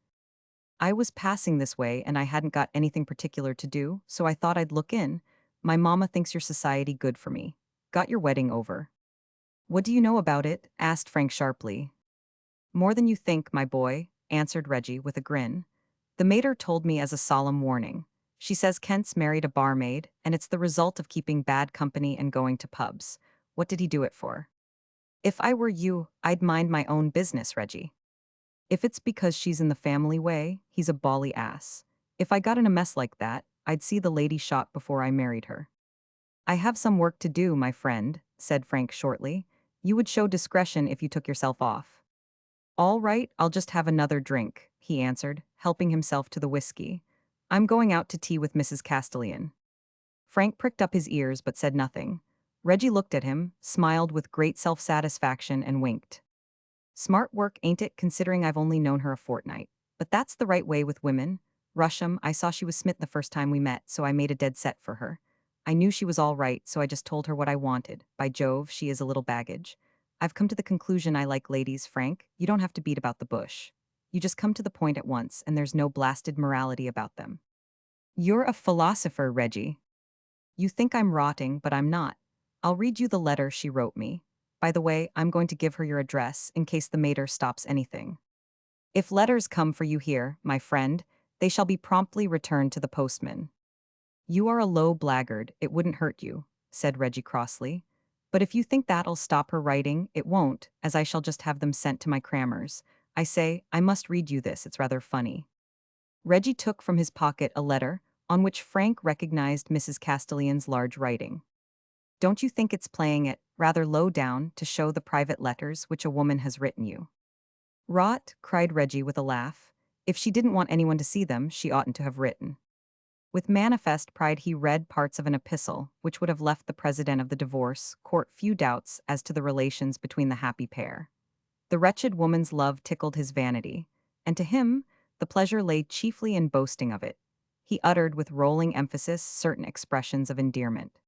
I was passing this way and I hadn't got anything particular to do, so I thought I'd look in. My mama thinks your society good for me. Got your wedding over." "What do you know about it?" asked Frank sharply. "More than you think, my boy," answered Reggie with a grin. "The mater told me as a solemn warning. She says Kent's married a barmaid, and it's the result of keeping bad company and going to pubs. What did he do it for?" "If I were you, I'd mind my own business, Reggie. If it's because she's in the family way, he's a bally ass. If I got in a mess like that, I'd see the lady shot before I married her." "I have some work to do, my friend," said Frank shortly. "You would show discretion if you took yourself off." "All right, I'll just have another drink," he answered, helping himself to the whiskey. "I'm going out to tea with Mrs. Castellan." Frank pricked up his ears but said nothing. Reggie looked at him, smiled with great self-satisfaction and winked. "Smart work, ain't it, considering I've only known her a fortnight? But that's the right way with women. Rusham, I saw she was smitten the first time we met, so I made a dead set for her. I knew she was all right, so I just told her what I wanted. By Jove, she is a little baggage. I've come to the conclusion I like ladies, Frank. You don't have to beat about the bush. You just come to the point at once, and there's no blasted morality about them." "You're a philosopher, Reggie." "You think I'm rotting, but I'm not. I'll read you the letter she wrote me. By the way, I'm going to give her your address in case the mater stops anything. If letters come for you here, my friend, they shall be promptly returned to the postman." "You are a low blackguard, it wouldn't hurt you," said Reggie crossly. "But if you think that'll stop her writing, it won't, as I shall just have them sent to my crammers. I say, I must read you this, it's rather funny." Reggie took from his pocket a letter, on which Frank recognized Mrs. Castellan's large writing. "Don't you think it's playing it, rather low down, to show the private letters which a woman has written you?" "Rot," cried Reggie with a laugh. "If she didn't want anyone to see them, she oughtn't to have written." With manifest pride he read parts of an epistle, which would have left the president of the divorce court few doubts as to the relations between the happy pair. The wretched woman's love tickled his vanity. and to him, the pleasure lay chiefly in boasting of it. He uttered with rolling emphasis certain expressions of endearment.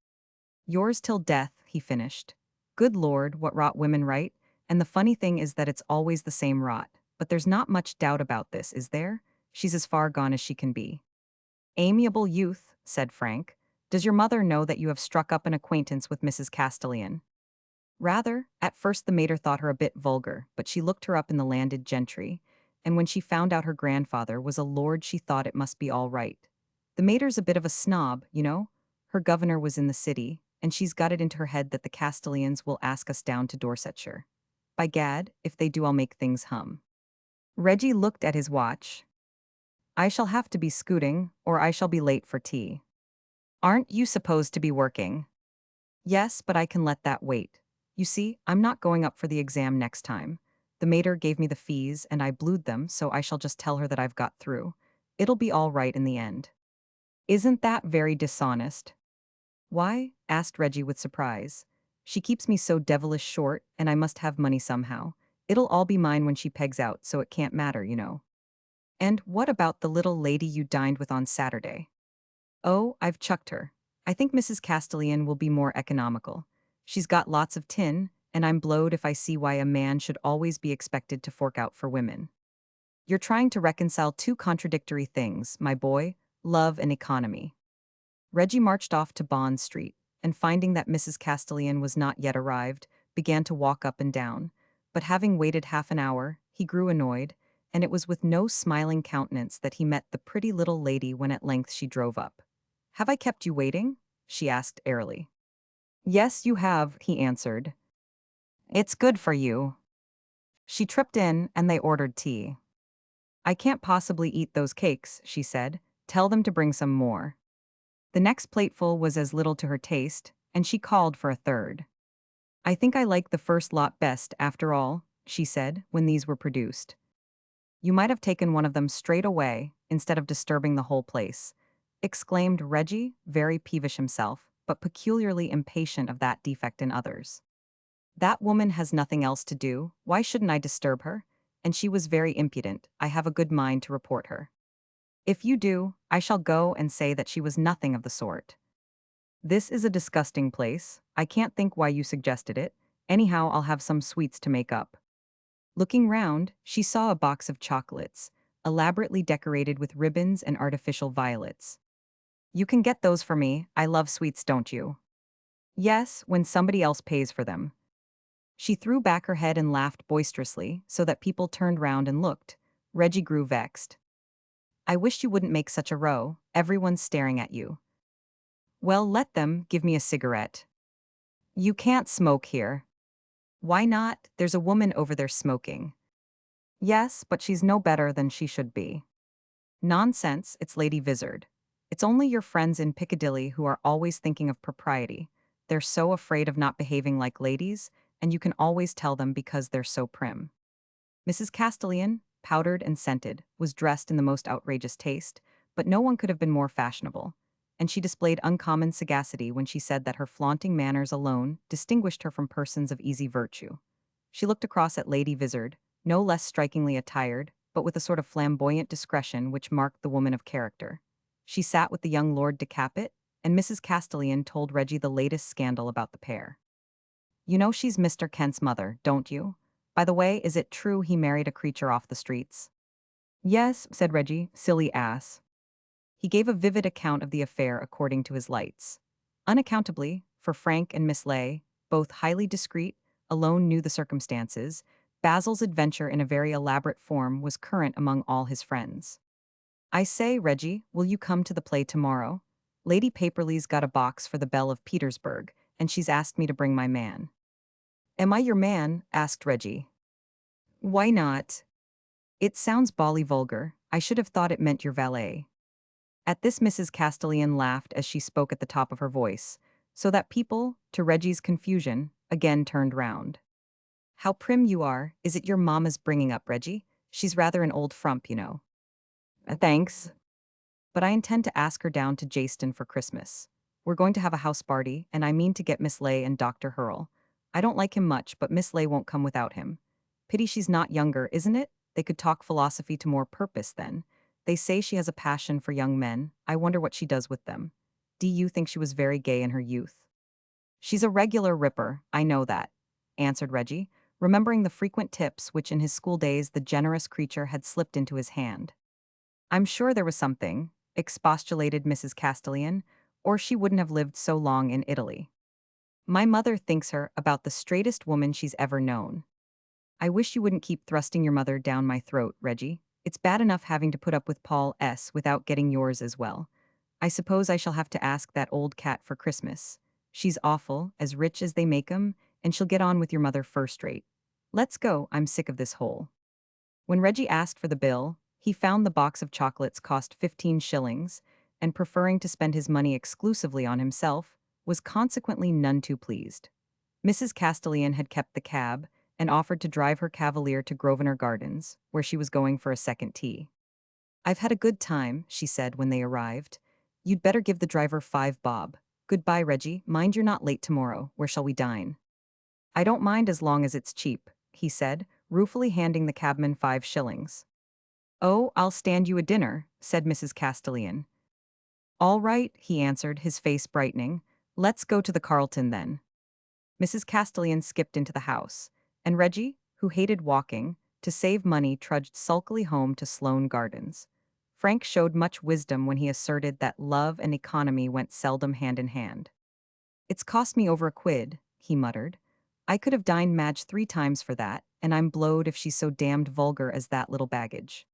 Yours till death, he finished. Good Lord, what rot women write, and the funny thing is that it's always the same rot. But there's not much doubt about this, is there? She's as far gone as she can be. Amiable youth, said Frank. Does your mother know that you have struck up an acquaintance with Mrs. Castellan? Rather, at first the mater thought her a bit vulgar, but she looked her up in the landed gentry, and when she found out her grandfather was a lord she thought it must be all right. The mater's a bit of a snob, you know. Her governor was in the city, and she's got it into her head that the Castellans will ask us down to Dorsetshire. By gad, if they do I'll make things hum. Reggie looked at his watch. I shall have to be scooting, or I shall be late for tea. Aren't you supposed to be working? Yes, but I can let that wait. You see, I'm not going up for the exam next time. The mater gave me the fees and I blued them, so I shall just tell her that I've got through. It'll be all right in the end. Isn't that very dishonest? Why? Asked Reggie with surprise. She keeps me so devilish short, and I must have money somehow. It'll all be mine when she pegs out, so it can't matter, you know. And what about the little lady you dined with on Saturday? Oh, I've chucked her. I think Mrs. Castellan will be more economical. She's got lots of tin, and I'm blowed if I see why a man should always be expected to fork out for women. You're trying to reconcile two contradictory things, my boy, love and economy. Reggie marched off to Bond Street, and finding that Mrs. Castellan was not yet arrived, began to walk up and down. But having waited half an hour, he grew annoyed, and it was with no smiling countenance that he met the pretty little lady when at length she drove up. Have I kept you waiting? She asked airily. Yes, you have, he answered. It's good for you. She tripped in, and they ordered tea. I can't possibly eat those cakes, she said. Tell them to bring some more. The next plateful was as little to her taste, and she called for a third. I think I like the first lot best, after all, she said, when these were produced. You might have taken one of them straight away, instead of disturbing the whole place, exclaimed Reggie, very peevish himself, but peculiarly impatient of that defect in others. That woman has nothing else to do, why shouldn't I disturb her? And she was very impudent, I have a good mind to report her. If you do, I shall go and say that she was nothing of the sort. This is a disgusting place, I can't think why you suggested it, anyhow I'll have some sweets to make up. Looking round, she saw a box of chocolates, elaborately decorated with ribbons and artificial violets. You can get those for me, I love sweets, don't you? Yes, when somebody else pays for them. She threw back her head and laughed boisterously, so that people turned round and looked. Reggie grew vexed. I wish you wouldn't make such a row, everyone's staring at you. Well, let them, give me a cigarette. You can't smoke here. Why not? There's a woman over there smoking. Yes, but she's no better than she should be. Nonsense, it's Lady Vizard. It's only your friends in Piccadilly who are always thinking of propriety. They're so afraid of not behaving like ladies, and you can always tell them because they're so prim. Mrs. Castellan, powdered and scented, was dressed in the most outrageous taste, but no one could have been more fashionable, and she displayed uncommon sagacity when she said that her flaunting manners alone distinguished her from persons of easy virtue. She looked across at Lady Vizard, no less strikingly attired, but with a sort of flamboyant discretion which marked the woman of character. She sat with the young Lord de Capet, and Mrs. Castellan told Reggie the latest scandal about the pair. You know she's Mr. Kent's mother, don't you? By the way, is it true he married a creature off the streets? Yes, said Reggie, silly ass. He gave a vivid account of the affair according to his lights. Unaccountably, for Frank and Miss Ley, both highly discreet, alone knew the circumstances, Basil's adventure in a very elaborate form was current among all his friends. I say, Reggie, will you come to the play tomorrow? Lady Paperley's got a box for the Belle of Petersburg, and she's asked me to bring my man. Am I your man? Asked Reggie. Why not? It sounds bally vulgar. I should have thought it meant your valet. At this Mrs. Castellan laughed as she spoke at the top of her voice, so that people, to Reggie's confusion, again turned round. How prim you are, is it your mamma's bringing up, Reggie? She's rather an old frump, you know. Thanks. But I intend to ask her down to Jayston for Christmas. We're going to have a house party, and I mean to get Miss Ley and Dr. Hurl. I don't like him much, but Miss Ley won't come without him. Pity she's not younger, isn't it? They could talk philosophy to more purpose then. They say she has a passion for young men. I wonder what she does with them. Do you think she was very gay in her youth? She's a regular ripper, I know that, answered Reggie, remembering the frequent tips which in his school days the generous creature had slipped into his hand. I'm sure there was something, expostulated Mrs. Castellan, or she wouldn't have lived so long in Italy. My mother thinks her about the straightest woman she's ever known. I wish you wouldn't keep thrusting your mother down my throat, Reggie. It's bad enough having to put up with Paul S. without getting yours as well. I suppose I shall have to ask that old cat for Christmas. She's awful, as rich as they make 'em, and she'll get on with your mother first rate. Let's go, I'm sick of this hole. When Reggie asked for the bill, he found the box of chocolates cost 15 shillings, and preferring to spend his money exclusively on himself, was consequently none too pleased. Mrs. Castellan had kept the cab, and offered to drive her cavalier to Grosvenor Gardens, where she was going for a second tea. I've had a good time, she said when they arrived. You'd better give the driver 5 bob. Goodbye, Reggie. Mind you're not late tomorrow. Where shall we dine? I don't mind as long as it's cheap, he said, ruefully handing the cabman 5 shillings. Oh, I'll stand you a dinner, said Mrs. Castellan. All right, he answered, his face brightening. Let's go to the Carlton then. Mrs. Castellan skipped into the house, and Reggie, who hated walking, to save money trudged sulkily home to Sloane Gardens. Frank showed much wisdom when he asserted that love and economy went seldom hand in hand. It's cost me over a quid, he muttered. I could have dined Madge 3 times for that, and I'm blowed if she's so damned vulgar as that little baggage.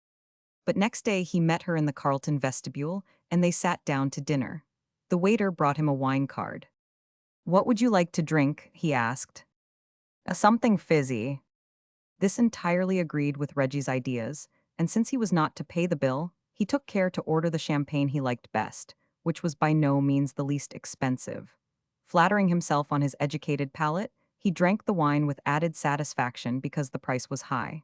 But next day he met her in the Carlton vestibule, and they sat down to dinner. The waiter brought him a wine card. What would you like to drink? He asked. Something fizzy. This entirely agreed with Reggie's ideas, and since he was not to pay the bill, he took care to order the champagne he liked best, which was by no means the least expensive. Flattering himself on his educated palate, he drank the wine with added satisfaction because the price was high.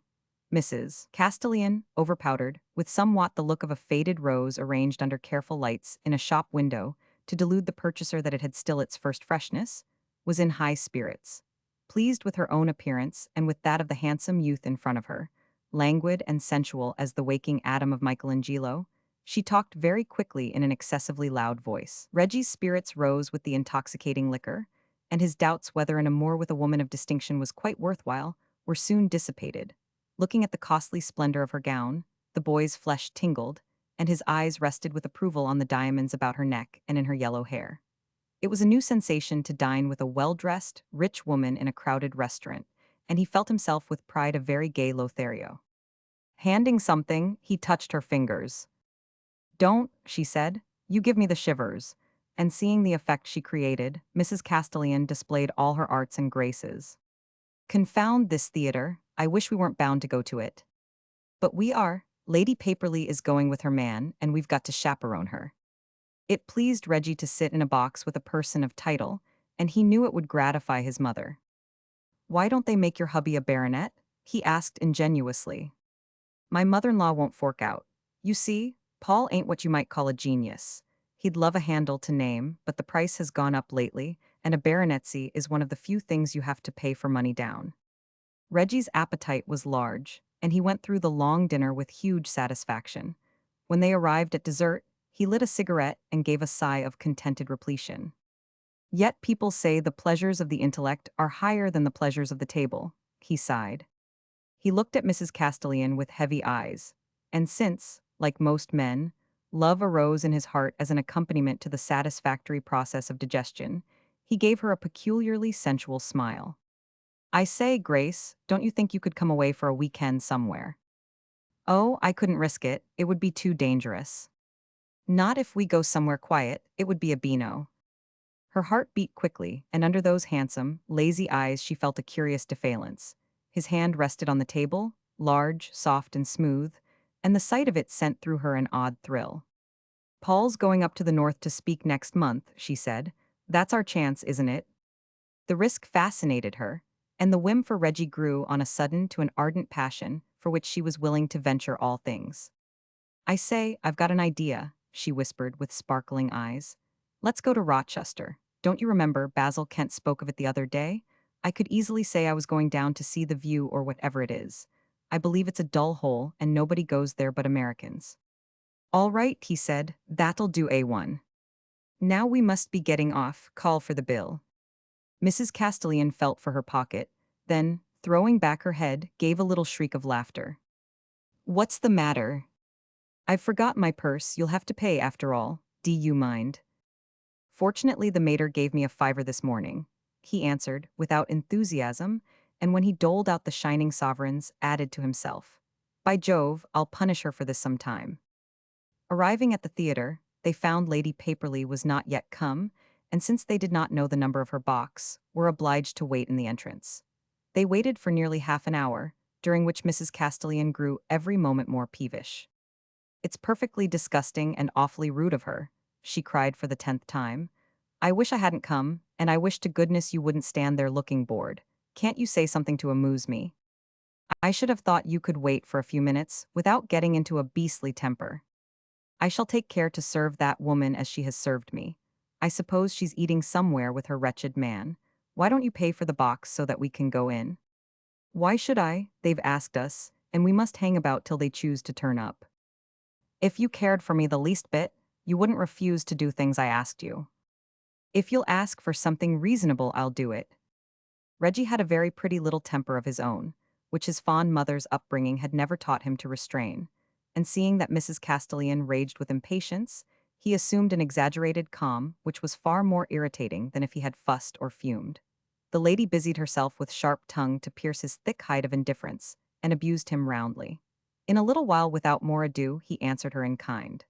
Mrs. Castellan, overpowdered, with somewhat the look of a faded rose arranged under careful lights in a shop window to delude the purchaser that it had still its first freshness, was in high spirits. Pleased with her own appearance and with that of the handsome youth in front of her, languid and sensual as the waking Adam of Michelangelo, she talked very quickly in an excessively loud voice. Reggie's spirits rose with the intoxicating liquor, and his doubts whether an amour with a woman of distinction was quite worthwhile were soon dissipated. Looking at the costly splendor of her gown, the boy's flesh tingled, and his eyes rested with approval on the diamonds about her neck and in her yellow hair. It was a new sensation to dine with a well-dressed, rich woman in a crowded restaurant, and he felt himself with pride a very gay Lothario. Handing something, he touched her fingers. Don't, she said, you give me the shivers. And seeing the effect she created, Mrs. Castellan displayed all her arts and graces. Confound this theater, I wish we weren't bound to go to it. But we are. Lady Paperley is going with her man, and we've got to chaperone her. It pleased Reggie to sit in a box with a person of title, and he knew it would gratify his mother. Why don't they make your hubby a baronet? He asked ingenuously. My mother-in-law won't fork out. You see, Paul ain't what you might call a genius. He'd love a handle to name, but the price has gone up lately, and a baronetcy is one of the few things you have to pay for money down. Reggie's appetite was large, and he went through the long dinner with huge satisfaction. When they arrived at dessert, he lit a cigarette and gave a sigh of contented repletion. Yet people say the pleasures of the intellect are higher than the pleasures of the table, he sighed. He looked at Mrs. Castellan with heavy eyes, and since, like most men, love arose in his heart as an accompaniment to the satisfactory process of digestion, he gave her a peculiarly sensual smile. I say, Grace, don't you think you could come away for a weekend somewhere? Oh, I couldn't risk it. It would be too dangerous. Not if we go somewhere quiet. It would be a beano. Her heart beat quickly, and under those handsome, lazy eyes she felt a curious defiance. His hand rested on the table, large, soft, and smooth, and the sight of it sent through her an odd thrill. Paul's going up to the north to speak next month, she said. That's our chance, isn't it? The risk fascinated her, and the whim for Reggie grew on a sudden to an ardent passion for which she was willing to venture all things. I say, I've got an idea, she whispered with sparkling eyes. Let's go to Rochester. Don't you remember Basil Kent spoke of it the other day? I could easily say I was going down to see the view or whatever it is. I believe it's a dull hole and nobody goes there but Americans. All right, he said, that'll do A1. Now we must be getting off, call for the bill. Mrs. Castellan felt for her pocket, then, throwing back her head, gave a little shriek of laughter. What's the matter? I've forgot my purse, you'll have to pay after all, do you mind? Fortunately the mater gave me a fiver this morning, he answered, without enthusiasm, and when he doled out the shining sovereigns, added to himself. By Jove, I'll punish her for this some time. Arriving at the theatre, they found Lady Paperley was not yet come, and since they did not know the number of her box, were obliged to wait in the entrance. They waited for nearly half an hour, during which Mrs. Castellan grew every moment more peevish. It's perfectly disgusting and awfully rude of her, she cried for the 10th time. I wish I hadn't come, and I wish to goodness you wouldn't stand there looking bored. Can't you say something to amuse me? I should have thought you could wait for a few minutes without getting into a beastly temper. I shall take care to serve that woman as she has served me. I suppose she's eating somewhere with her wretched man. Why don't you pay for the box so that we can go in? Why should I? They've asked us, and we must hang about till they choose to turn up. If you cared for me the least bit, you wouldn't refuse to do things I asked you. If you'll ask for something reasonable, I'll do it. Reggie had a very pretty little temper of his own, which his fond mother's upbringing had never taught him to restrain, and seeing that Mrs. Castellan raged with impatience, he assumed an exaggerated calm which was far more irritating than if he had fussed or fumed. The lady busied herself with sharp tongue to pierce his thick hide of indifference, and abused him roundly. In a little while, without more ado, he answered her in kind.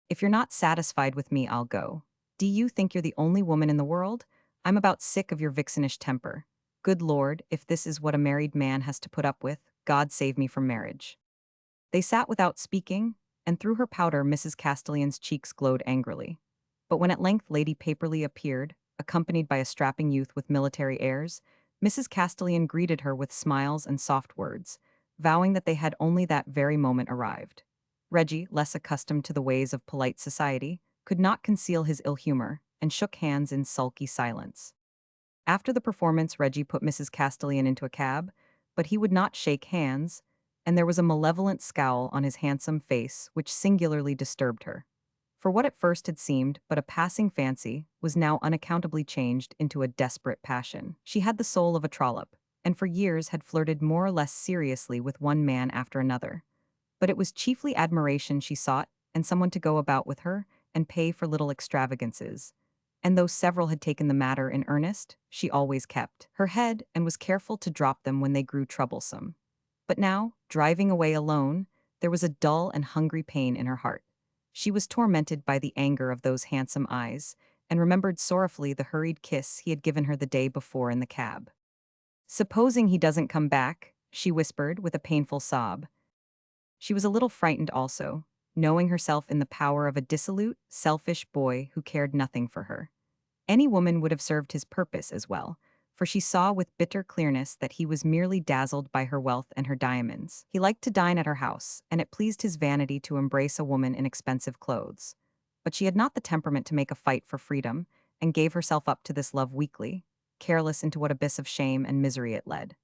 If you're not satisfied with me, I'll go. Do you think you're the only woman in the world? I'm about sick of your vixenish temper. Good Lord, if this is what a married man has to put up with, God save me from marriage. They sat without speaking, and through her powder Mrs. Castellan's cheeks glowed angrily. But when at length Lady Paperley appeared, accompanied by a strapping youth with military airs, Mrs. Castellan greeted her with smiles and soft words, vowing that they had only that very moment arrived. Reggie, less accustomed to the ways of polite society, could not conceal his ill humor, and shook hands in sulky silence. After the performance, Reggie put Mrs. Castellan into a cab, but he would not shake hands, and there was a malevolent scowl on his handsome face which singularly disturbed her. For what at first had seemed but a passing fancy was now unaccountably changed into a desperate passion. She had the soul of a trollop, and for years had flirted more or less seriously with one man after another. But it was chiefly admiration she sought, and someone to go about with her and pay for little extravagances. And though several had taken the matter in earnest, she always kept her head and was careful to drop them when they grew troublesome. But now, driving away alone, there was a dull and hungry pain in her heart. She was tormented by the anger of those handsome eyes, and remembered sorrowfully the hurried kiss he had given her the day before in the cab. Supposing he doesn't come back, she whispered with a painful sob. She was a little frightened also, knowing herself in the power of a dissolute, selfish boy who cared nothing for her. Any woman would have served his purpose as well, for she saw with bitter clearness that he was merely dazzled by her wealth and her diamonds. He liked to dine at her house, and it pleased his vanity to embrace a woman in expensive clothes. But she had not the temperament to make a fight for freedom, and gave herself up to this love weakly, careless into what abyss of shame and misery it led.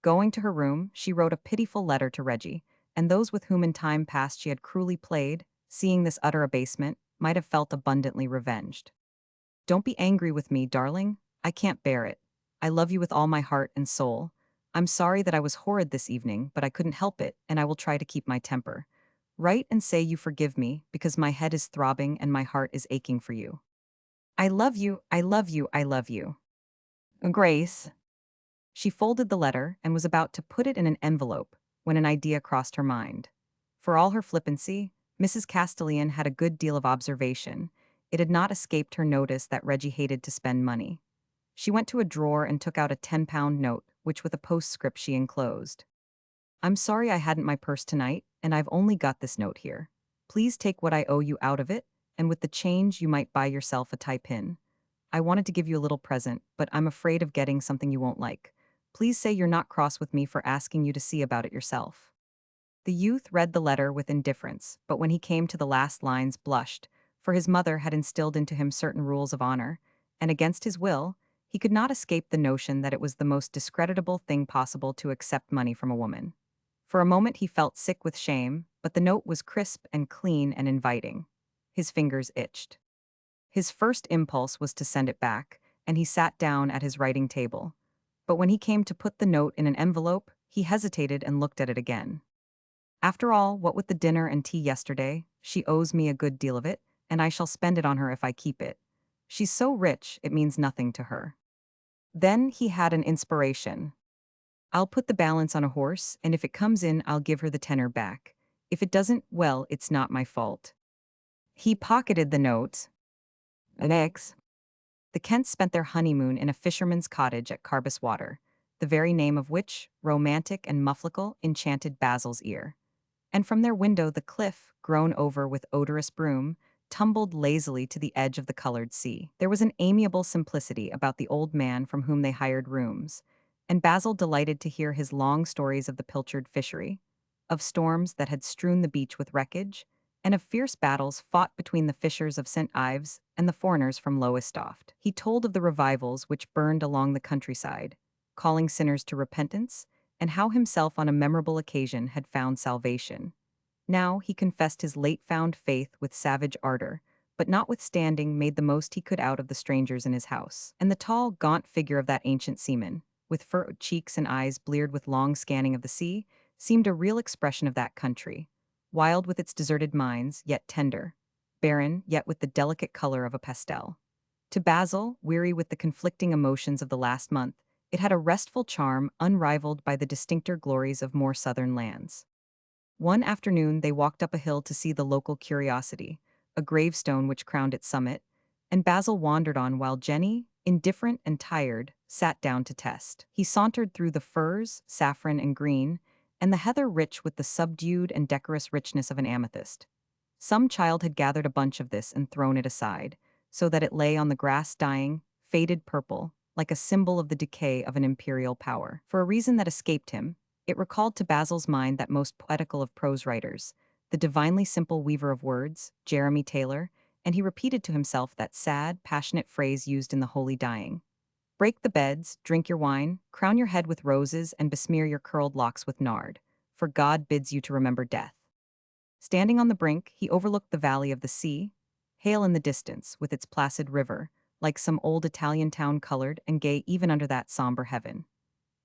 Going to her room, she wrote a pitiful letter to Reggie, and those with whom in time past she had cruelly played, seeing this utter abasement, might have felt abundantly revenged. Don't be angry with me, darling. I can't bear it. I love you with all my heart and soul. I'm sorry that I was horrid this evening, but I couldn't help it, and I will try to keep my temper. Write and say you forgive me, because my head is throbbing and my heart is aching for you. I love you, I love you, I love you. Grace. She folded the letter and was about to put it in an envelope when an idea crossed her mind. For all her flippancy, Mrs. Castellan had a good deal of observation. It had not escaped her notice that Reggie hated to spend money. She went to a drawer and took out a 10-pound note, which with a postscript she enclosed. I'm sorry I hadn't my purse tonight, and I've only got this note here. Please take what I owe you out of it, and with the change you might buy yourself a tie pin. I wanted to give you a little present, but I'm afraid of getting something you won't like. Please say you're not cross with me for asking you to see about it yourself. The youth read the letter with indifference, but when he came to the last lines blushed, for his mother had instilled into him certain rules of honor, and against his will, he could not escape the notion that it was the most discreditable thing possible to accept money from a woman. For a moment he felt sick with shame, but the note was crisp and clean and inviting. His fingers itched. His first impulse was to send it back, and he sat down at his writing table. But when he came to put the note in an envelope, he hesitated and looked at it again. After all, what with the dinner and tea yesterday, she owes me a good deal of it, and I shall spend it on her if I keep it. She's so rich, it means nothing to her. Then he had an inspiration. I'll put the balance on a horse, and if it comes in, I'll give her the tenner back. If it doesn't, well, it's not my fault. He pocketed the note. Next. The Kents spent their honeymoon in a fisherman's cottage at Carbis Water, the very name of which, romantic and mufflical, enchanted Basil's ear. And from their window the cliff, grown over with odorous broom, tumbled lazily to the edge of the colored sea. There was an amiable simplicity about the old man from whom they hired rooms, and Basil delighted to hear his long stories of the pilchard fishery, of storms that had strewn the beach with wreckage, and of fierce battles fought between the fishers of St. Ives and the foreigners from Lowestoft. He told of the revivals which burned along the countryside, calling sinners to repentance, and how himself on a memorable occasion had found salvation. Now he confessed his late-found faith with savage ardor, but notwithstanding made the most he could out of the strangers in his house. And the tall, gaunt figure of that ancient seaman, with furrowed cheeks and eyes bleared with long scanning of the sea, seemed a real expression of that country, wild with its deserted mines, yet tender, barren, yet with the delicate color of a pastel. To Basil, weary with the conflicting emotions of the last month, it had a restful charm unrivaled by the distincter glories of more southern lands. One afternoon they walked up a hill to see the local curiosity, a gravestone which crowned its summit, and Basil wandered on while Jenny, indifferent and tired, sat down to test. He sauntered through the firs, saffron and green, and the heather rich with the subdued and decorous richness of an amethyst. Some child had gathered a bunch of this and thrown it aside, so that it lay on the grass dying, faded purple, like a symbol of the decay of an imperial power. For a reason that escaped him, it recalled to Basil's mind that most poetical of prose writers, the divinely simple weaver of words, Jeremy Taylor, and he repeated to himself that sad, passionate phrase used in The Holy Dying. Break the beds, drink your wine, crown your head with roses, and besmear your curled locks with nard, for God bids you to remember death. Standing on the brink, he overlooked the valley of the sea, Hale in the distance, with its placid river, like some old Italian town colored and gay even under that somber heaven.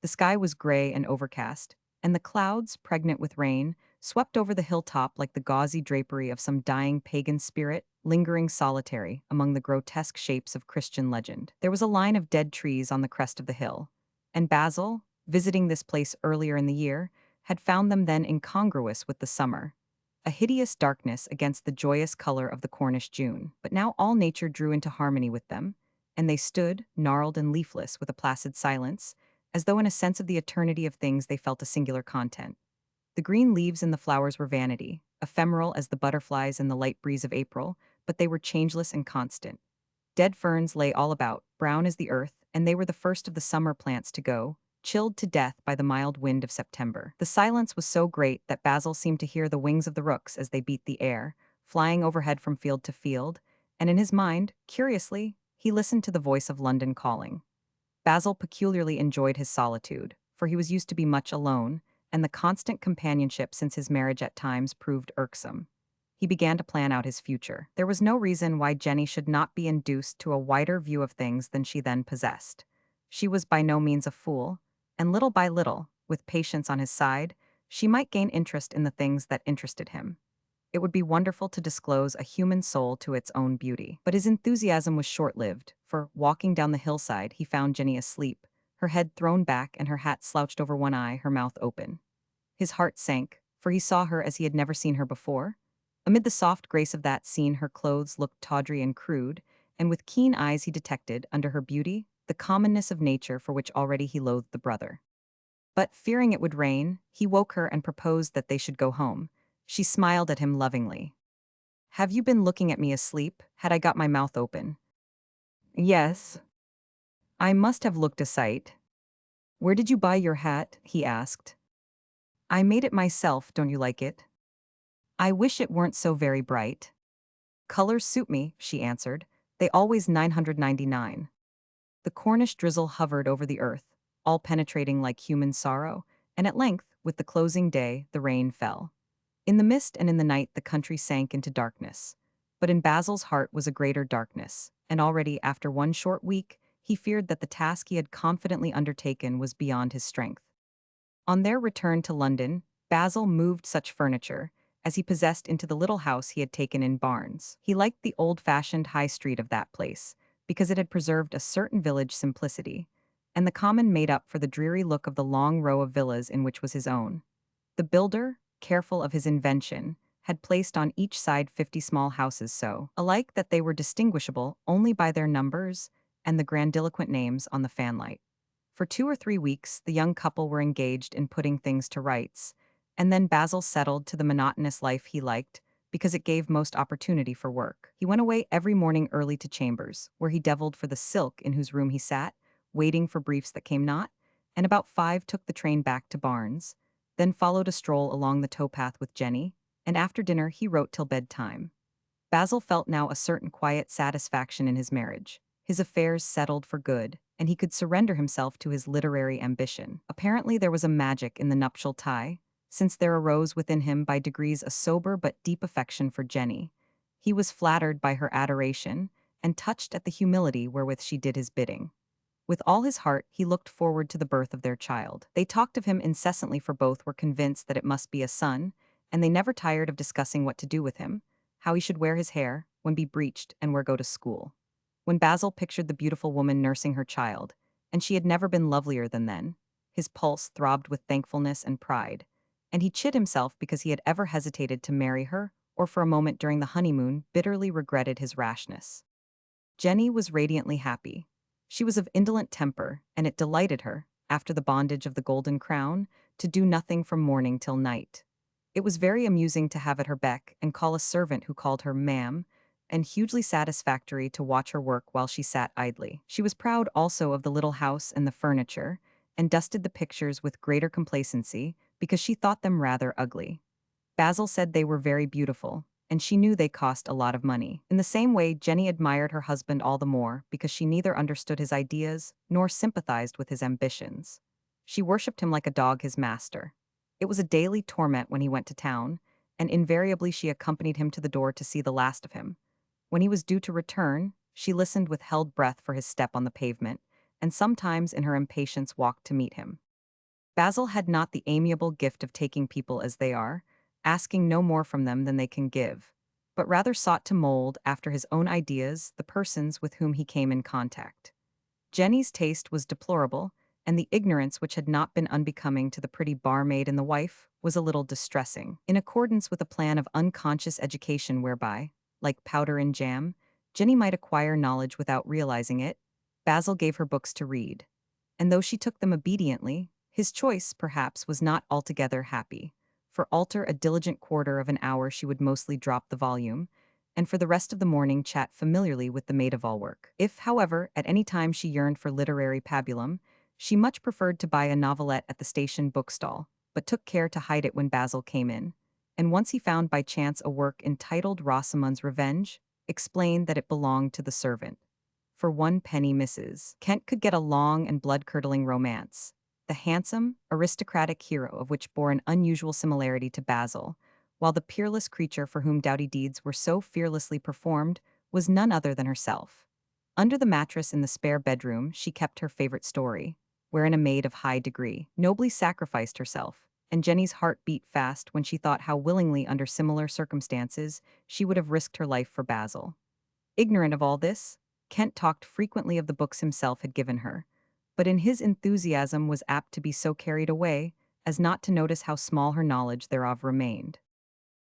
The sky was gray and overcast, and the clouds, pregnant with rain, swept over the hilltop like the gauzy drapery of some dying pagan spirit, lingering solitary among the grotesque shapes of Christian legend. There was a line of dead trees on the crest of the hill, and Basil, visiting this place earlier in the year, had found them then incongruous with the summer, a hideous darkness against the joyous color of the Cornish June. But now all nature drew into harmony with them, and they stood, gnarled and leafless with a placid silence, as though in a sense of the eternity of things they felt a singular content. The green leaves in the flowers were vanity, ephemeral as the butterflies in the light breeze of April, but they were changeless and constant. Dead ferns lay all about, brown as the earth, and they were the first of the summer plants to go, chilled to death by the mild wind of September. The silence was so great that Basil seemed to hear the wings of the rooks as they beat the air, flying overhead from field to field, and in his mind, curiously, he listened to the voice of London calling. Basil peculiarly enjoyed his solitude, for he was used to be much alone, and the constant companionship since his marriage at times proved irksome. He began to plan out his future. There was no reason why Jenny should not be induced to a wider view of things than she then possessed. She was by no means a fool, and little by little, with patience on his side, she might gain interest in the things that interested him. It would be wonderful to disclose a human soul to its own beauty. But his enthusiasm was short-lived, for, walking down the hillside, he found Jenny asleep, her head thrown back and her hat slouched over one eye, her mouth open. His heart sank, for he saw her as he had never seen her before. Amid the soft grace of that scene her clothes looked tawdry and crude, and with keen eyes he detected, under her beauty, the commonness of nature for which already he loathed the brother. But, fearing it would rain, he woke her and proposed that they should go home. She smiled at him lovingly. "Have you been looking at me asleep? Had I got my mouth open?" "Yes." "I must have looked a sight." "Where did you buy your hat?" he asked. "I made it myself, don't you like it?" "I wish it weren't so very bright." "Colors suit me," she answered. "They always 999. The Cornish drizzle hovered over the earth, all penetrating like human sorrow, and at length, With the closing day, the rain fell. In the mist and in the night, the country sank into darkness. But in Basil's heart was a greater darkness, and already, after one short week, he feared that the task he had confidently undertaken was beyond his strength. On their return to London, Basil moved such furniture as he possessed into the little house he had taken in Barnes. He liked the old-fashioned high street of that place, because it had preserved a certain village simplicity, and the common made up for the dreary look of the long row of villas in which was his own. The builder, careful of his invention, had placed on each side 50 small houses so alike that they were distinguishable only by their numbers and the grandiloquent names on the fanlight. For 2 or 3 weeks, the young couple were engaged in putting things to rights, and then Basil settled to the monotonous life he liked because it gave most opportunity for work. He went away every morning early to chambers, where he devilled for the silk in whose room he sat, waiting for briefs that came not, and about 5 took the train back to Barnes, then followed a stroll along the towpath with Jenny, and after dinner he wrote till bedtime. Basil felt now a certain quiet satisfaction in his marriage. His affairs settled for good, and he could surrender himself to his literary ambition. Apparently there was a magic in the nuptial tie, since there arose within him by degrees a sober but deep affection for Jenny. He was flattered by her adoration, and touched at the humility wherewith she did his bidding. With all his heart, he looked forward to the birth of their child. They talked of him incessantly, for both were convinced that it must be a son, and they never tired of discussing what to do with him, how he should wear his hair, when be breeched, and where go to school. When Basil pictured the beautiful woman nursing her child, and she had never been lovelier than then, his pulse throbbed with thankfulness and pride, and he chid himself because he had ever hesitated to marry her, or for a moment during the honeymoon bitterly regretted his rashness. Jenny was radiantly happy. She was of indolent temper, and it delighted her, after the bondage of the golden crown, to do nothing from morning till night. It was very amusing to have at her beck and call a servant who called her ma'am, and hugely satisfactory to watch her work while she sat idly. She was proud also of the little house and the furniture, and dusted the pictures with greater complacency because she thought them rather ugly. Basil said they were very beautiful, and she knew they cost a lot of money. In the same way, Jenny admired her husband all the more because she neither understood his ideas nor sympathized with his ambitions. She worshipped him like a dog his master. It was a daily torment when he went to town, and invariably she accompanied him to the door to see the last of him. When he was due to return, she listened with held breath for his step on the pavement, and sometimes in her impatience walked to meet him. Basil had not the amiable gift of taking people as they are, asking no more from them than they can give, but rather sought to mold, after his own ideas, the persons with whom he came in contact. Jenny's taste was deplorable, and the ignorance which had not been unbecoming to the pretty barmaid and the wife was a little distressing. In accordance with a plan of unconscious education whereby, like powder and jam, Jenny might acquire knowledge without realizing it, Basil gave her books to read. And though she took them obediently, his choice, perhaps, was not altogether happy. For alter a diligent quarter of an hour she would mostly drop the volume, and for the rest of the morning chat familiarly with the maid-of-all-work. If, however, at any time she yearned for literary pabulum, she much preferred to buy a novelette at the station bookstall, but took care to hide it when Basil came in, and once he found by chance a work entitled Rosamund's Revenge, explained that it belonged to the servant. For 1 penny Mrs. Kent could get a long and blood-curdling romance, the handsome, aristocratic hero of which bore an unusual similarity to Basil, while the peerless creature for whom doughty deeds were so fearlessly performed was none other than herself. Under the mattress in the spare bedroom she kept her favorite story, wherein a maid of high degree nobly sacrificed herself, and Jenny's heart beat fast when she thought how willingly under similar circumstances she would have risked her life for Basil. Ignorant of all this, Kent talked frequently of the books himself had given her, but in his enthusiasm was apt to be so carried away as not to notice how small her knowledge thereof remained.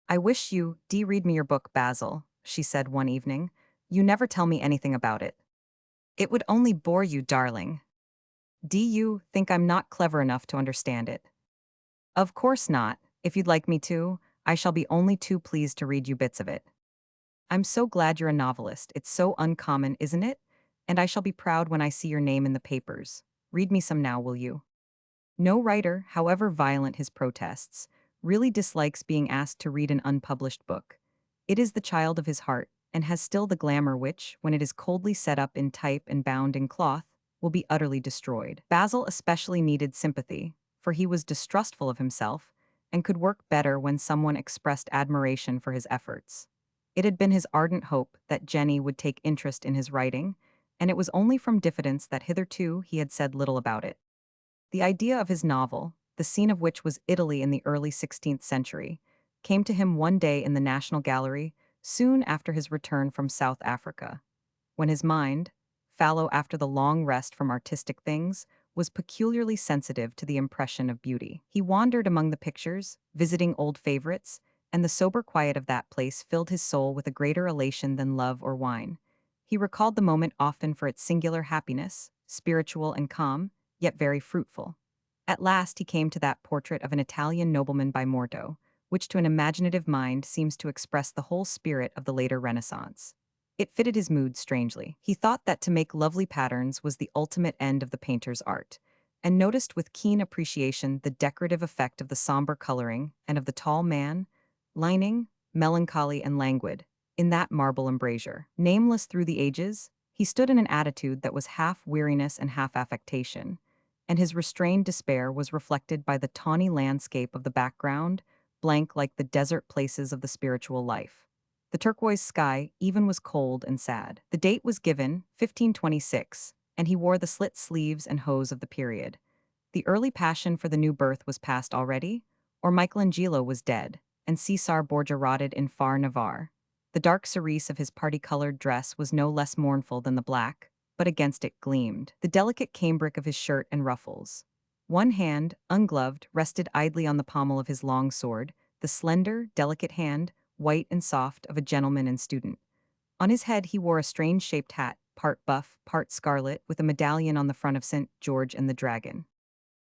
"I wish you'd read me your book, Basil," she said one evening. "You never tell me anything about it. It would only bore you, darling. Do you think I'm not clever enough to understand it?" "Of course not. If you'd like me to, I shall be only too pleased to read you bits of it. I'm so glad you're a novelist. It's so uncommon, isn't it? And I shall be proud when I see your name in the papers. Read me some now, will you?" No writer, however violent his protests, really dislikes being asked to read an unpublished book. It is the child of his heart, and has still the glamour which, when it is coldly set up in type and bound in cloth, will be utterly destroyed. Basil especially needed sympathy, for he was distrustful of himself and could work better when someone expressed admiration for his efforts. It had been his ardent hope that Jenny would take interest in his writing, and it was only from diffidence that hitherto he had said little about it. The idea of his novel, the scene of which was Italy in the early 16th century, came to him one day in the National Gallery, soon after his return from South Africa, when his mind, fallow after the long rest from artistic things, was peculiarly sensitive to the impression of beauty. He wandered among the pictures, visiting old favorites, and the sober quiet of that place filled his soul with a greater elation than love or wine. He recalled the moment often for its singular happiness, spiritual and calm, yet very fruitful. At last he came to that portrait of an Italian nobleman by Morto, which to an imaginative mind seems to express the whole spirit of the later Renaissance. It fitted his mood strangely. He thought that to make lovely patterns was the ultimate end of the painter's art, and noticed with keen appreciation the decorative effect of the somber coloring and of the tall man, lining, melancholy and languid, in that marble embrasure. Nameless through the ages, he stood in an attitude that was half weariness and half affectation, and his restrained despair was reflected by the tawny landscape of the background, blank like the desert places of the spiritual life. The turquoise sky even was cold and sad. The date was given, 1526, and he wore the slit sleeves and hose of the period. The early passion for the new birth was past already, or Michelangelo was dead, and Caesar Borgia rotted in far Navarre. The dark cerise of his party-colored dress was no less mournful than the black, but against it gleamed the delicate cambric of his shirt and ruffles. One hand, ungloved, rested idly on the pommel of his long sword, the slender, delicate hand, white and soft, of a gentleman and student. On his head he wore a strange-shaped hat, part buff, part scarlet, with a medallion on the front of St. George and the Dragon.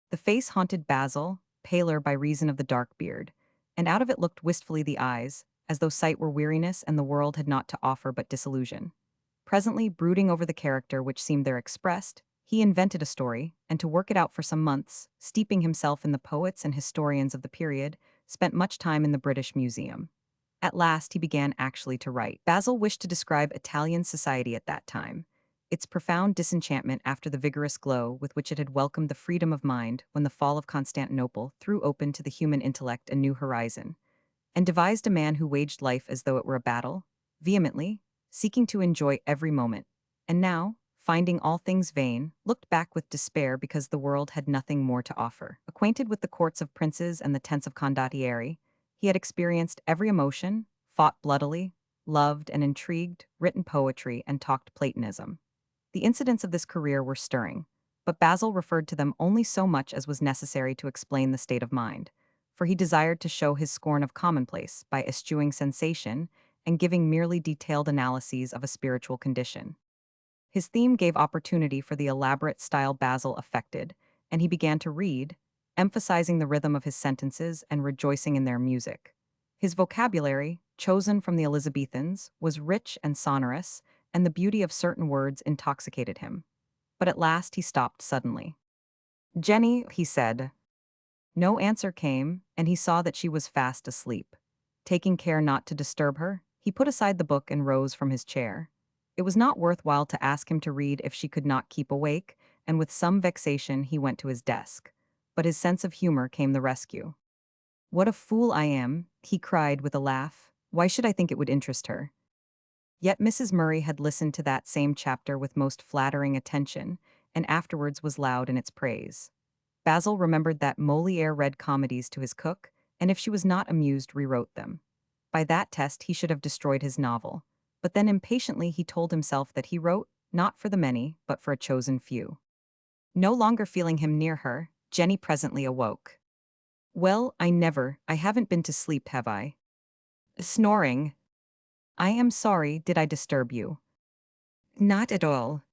The face haunted Basil, paler by reason of the dark beard, and out of it looked wistfully the eyes, as though sight were weariness and the world had naught to offer but disillusion. Presently, brooding over the character which seemed there expressed, he invented a story, and to work it out for some months, steeping himself in the poets and historians of the period, spent much time in the British Museum. At last he began actually to write. Basil wished to describe Italian society at that time, its profound disenchantment after the vigorous glow with which it had welcomed the freedom of mind when the fall of Constantinople threw open to the human intellect a new horizon, and devised a man who waged life as though it were a battle, vehemently, seeking to enjoy every moment, and now, finding all things vain, looked back with despair because the world had nothing more to offer. Acquainted with the courts of princes and the tents of condottieri, he had experienced every emotion, fought bloodily, loved and intrigued, written poetry, and talked Platonism. The incidents of this career were stirring, but Basil referred to them only so much as was necessary to explain the state of mind, for he desired to show his scorn of commonplace by eschewing sensation and giving merely detailed analyses of a spiritual condition. His theme gave opportunity for the elaborate style Basil affected, and he began to read, emphasizing the rhythm of his sentences and rejoicing in their music. His vocabulary, chosen from the Elizabethans, was rich and sonorous, and the beauty of certain words intoxicated him. But at last he stopped suddenly. "Jenny," he said. No answer came, and he saw that she was fast asleep. Taking care not to disturb her, he put aside the book and rose from his chair. It was not worth while to ask him to read if she could not keep awake, and with some vexation he went to his desk. But his sense of humor came the rescue. "What a fool I am," he cried with a laugh. "Why should I think it would interest her?" Yet Mrs. Murray had listened to that same chapter with most flattering attention, and afterwards was loud in its praise. Basil remembered that Molière read comedies to his cook, and if she was not amused, rewrote them. By that test he should have destroyed his novel, but then impatiently he told himself that he wrote, not for the many, but for a chosen few. No longer feeling him near her, Jenny presently awoke. "Well, I haven't been to sleep, have I?" Snoring. "I am sorry, did I disturb you?" "Not at all.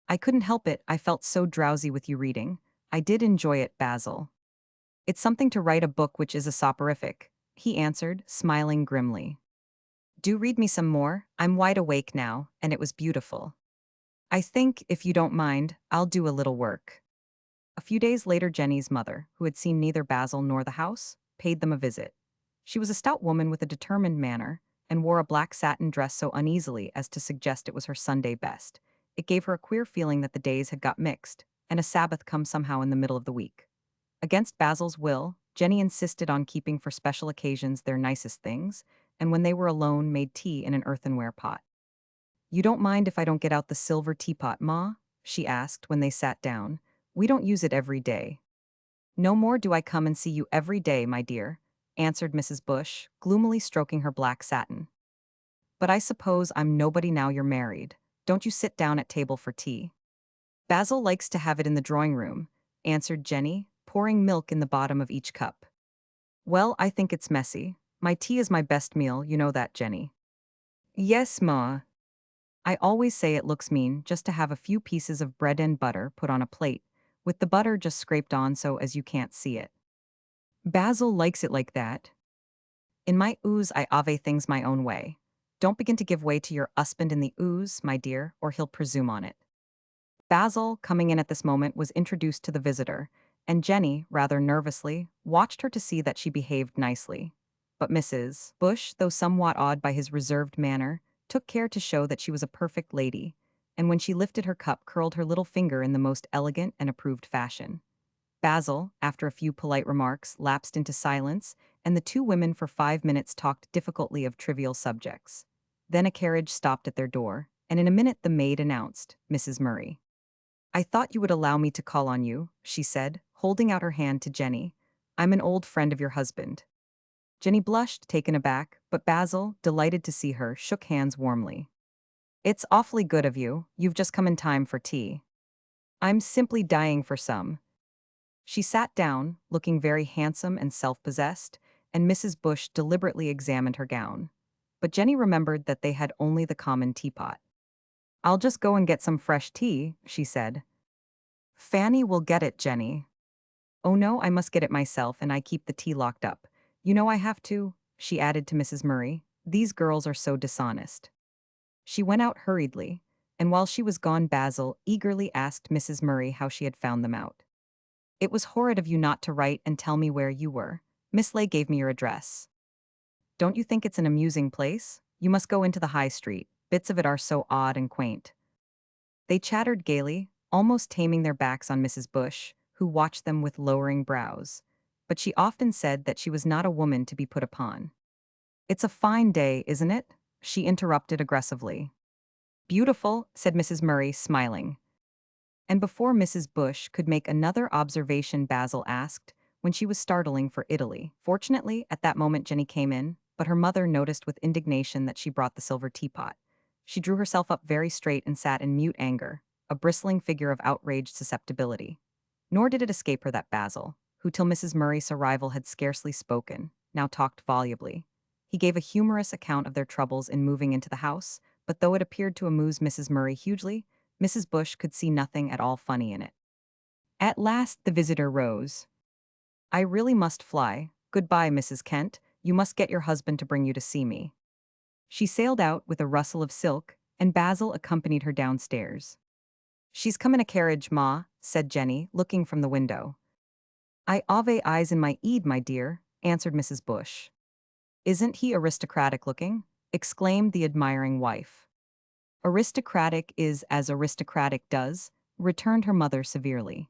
I couldn't help it, I felt so drowsy with you reading. I did enjoy it, Basil." "It's something to write a book which is a soporific," he answered, smiling grimly. "Do read me some more, I'm wide awake now, and it was beautiful. I think, if you don't mind, I'll do a little work." A few days later Jenny's mother, who had seen neither Basil nor the house, paid them a visit. She was a stout woman with a determined manner, and wore a black satin dress so uneasily as to suggest it was her Sunday best. It gave her a queer feeling that the days had got mixed, and a Sabbath come somehow in the middle of the week. Against Basil's will, Jenny insisted on keeping for special occasions their nicest things, and when they were alone, made tea in an earthenware pot. You don't mind if I don't get out the silver teapot, Ma? She asked when they sat down. We don't use it every day. No more do I come and see you every day, my dear, answered Mrs. Bush, gloomily stroking her black satin. But I suppose I'm nobody now you're married. Don't you sit down at table for tea? Basil likes to have it in the drawing room, answered Jenny, pouring milk in the bottom of each cup. Well, I think it's messy. My tea is my best meal, you know that, Jenny. Yes, Ma. I always say it looks mean just to have a few pieces of bread and butter put on a plate, with the butter just scraped on so as you can't see it. Basil likes it like that. In my ooze, I ave things my own way. Don't begin to give way to your husband in the ooze, my dear, or he'll presume on it. Basil, coming in at this moment, was introduced to the visitor, and Jenny, rather nervously, watched her to see that she behaved nicely. But Mrs. Bush, though somewhat awed by his reserved manner, took care to show that she was a perfect lady, and when she lifted her cup, curled her little finger in the most elegant and approved fashion. Basil, after a few polite remarks, lapsed into silence, and the two women for 5 minutes talked difficultly of trivial subjects. Then a carriage stopped at their door, and in a minute the maid announced Mrs. Murray. I thought you would allow me to call on you, she said, holding out her hand to Jenny. I'm an old friend of your husband. Jenny blushed, taken aback, but Basil, delighted to see her, shook hands warmly. It's awfully good of you. You've just come in time for tea. I'm simply dying for some. She sat down, looking very handsome and self-possessed, and Mrs. Bush deliberately examined her gown. But Jenny remembered that they had only the common teapot. I'll just go and get some fresh tea, she said. Fanny will get it, Jenny. Oh no, I must get it myself, and I keep the tea locked up. You know I have to, she added to Mrs. Murray. These girls are so dishonest. She went out hurriedly, and while she was gone, Basil eagerly asked Mrs. Murray how she had found them out. It was horrid of you not to write and tell me where you were. Miss Lay gave me your address. Don't you think it's an amusing place? You must go into the High Street. Bits of it are so odd and quaint. They chattered gaily, almost taming their backs on Mrs. Bush, who watched them with lowering brows. But she often said that she was not a woman to be put upon. It's a fine day, isn't it? She interrupted aggressively. Beautiful, said Mrs. Murray, smiling. And before Mrs. Bush could make another observation, Basil asked, when she was startling for Italy. Fortunately, at that moment Jenny came in, but her mother noticed with indignation that she brought the silver teapot. She drew herself up very straight and sat in mute anger, a bristling figure of outraged susceptibility. Nor did it escape her that Basil, who till Mrs. Murray's arrival had scarcely spoken, now talked volubly. He gave a humorous account of their troubles in moving into the house, but though it appeared to amuse Mrs. Murray hugely, Mrs. Bush could see nothing at all funny in it. At last the visitor rose. I really must fly. Goodbye, Mrs. Kent. You must get your husband to bring you to see me. She sailed out with a rustle of silk, and Basil accompanied her downstairs. She's come in a carriage, Ma, said Jenny, looking from the window. I ave eyes in my eed, my dear, answered Mrs. Bush. Isn't he aristocratic looking? Exclaimed the admiring wife. Aristocratic is as aristocratic does, returned her mother severely.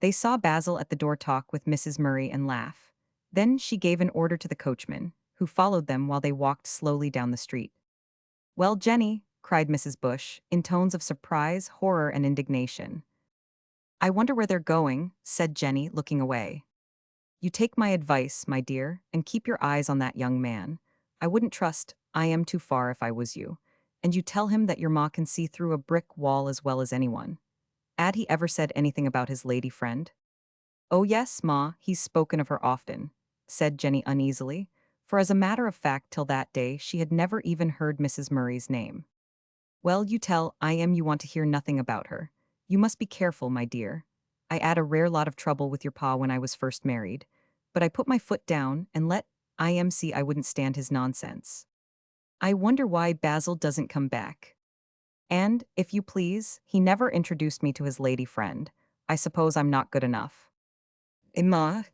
They saw Basil at the door talk with Mrs. Murray and laugh. Then she gave an order to the coachman, who followed them while they walked slowly down the street. Well, Jenny, cried Mrs. Bush, in tones of surprise, horror, and indignation. I wonder where they're going, said Jenny, looking away. You take my advice, my dear, and keep your eyes on that young man. I wouldn't trust I am too far if I was you. And you tell him that your ma can see through a brick wall as well as anyone. Had he ever said anything about his lady friend? Oh yes, Ma, he's spoken of her often, said Jenny uneasily, for as a matter of fact till that day she had never even heard Mrs. Murray's name. Well, you tell I am you want to hear nothing about her. You must be careful, my dear. I had a rare lot of trouble with your pa when I was first married, but I put my foot down and let I am see I wouldn't stand his nonsense. I wonder why Basil doesn't come back. And, if you please, he never introduced me to his lady friend. I suppose I'm not good enough. Emma?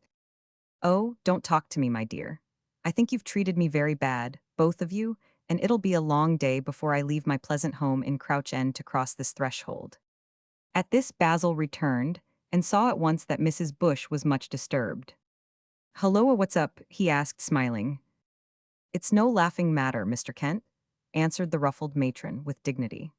Oh, don't talk to me, my dear. I think you've treated me very bad, both of you, and it'll be a long day before I leave my pleasant home in Crouch End to cross this threshold. At this Basil returned, and saw at once that Mrs. Bush was much disturbed. "Hulloa, what's up?" he asked, smiling. "It's no laughing matter, Mr. Kent," answered the ruffled matron with dignity.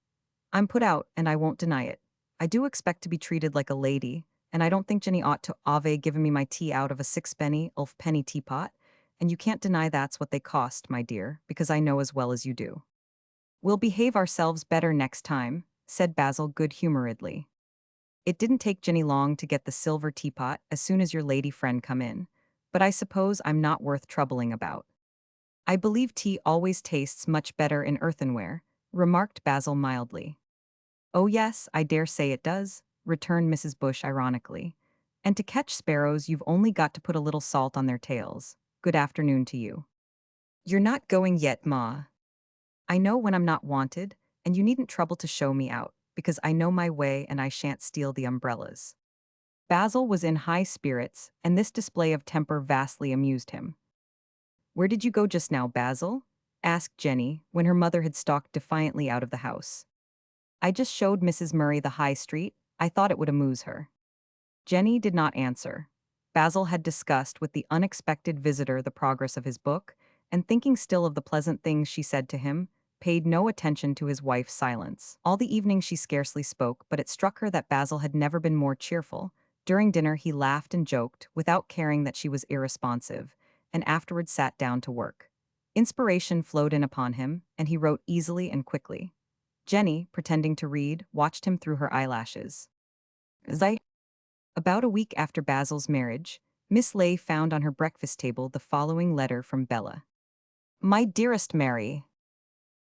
"I'm put out, and I won't deny it. I do expect to be treated like a lady, and I don't think Jenny ought to ave given me my tea out of a sixpenny, penny teapot, and you can't deny that's what they cost, my dear, because I know as well as you do." "We'll behave ourselves better next time," said Basil good-humoredly. "It didn't take Jenny long to get the silver teapot as soon as your lady friend come in, but I suppose I'm not worth troubling about." "I believe tea always tastes much better in earthenware," remarked Basil mildly. "Oh yes, I dare say it does," returned Mrs. Bush ironically. "And to catch sparrows you've only got to put a little salt on their tails. Good afternoon to you." "You're not going yet, Ma." "I know when I'm not wanted, and you needn't trouble to show me out, because I know my way and I shan't steal the umbrellas." Basil was in high spirits, and this display of temper vastly amused him. "Where did you go just now, Basil?" asked Jenny, when her mother had stalked defiantly out of the house. "I just showed Mrs. Murray the High Street. I thought it would amuse her." Jenny did not answer. Basil had discussed with the unexpected visitor the progress of his book, and thinking still of the pleasant things she said to him, paid no attention to his wife's silence. All the evening she scarcely spoke, but it struck her that Basil had never been more cheerful. During dinner he laughed and joked, without caring that she was irresponsive, and afterwards sat down to work. Inspiration flowed in upon him, and he wrote easily and quickly. Jenny, pretending to read, watched him through her eyelashes. Zay. About a week after Basil's marriage, Miss Ley found on her breakfast table the following letter from Bella. "My dearest Mary,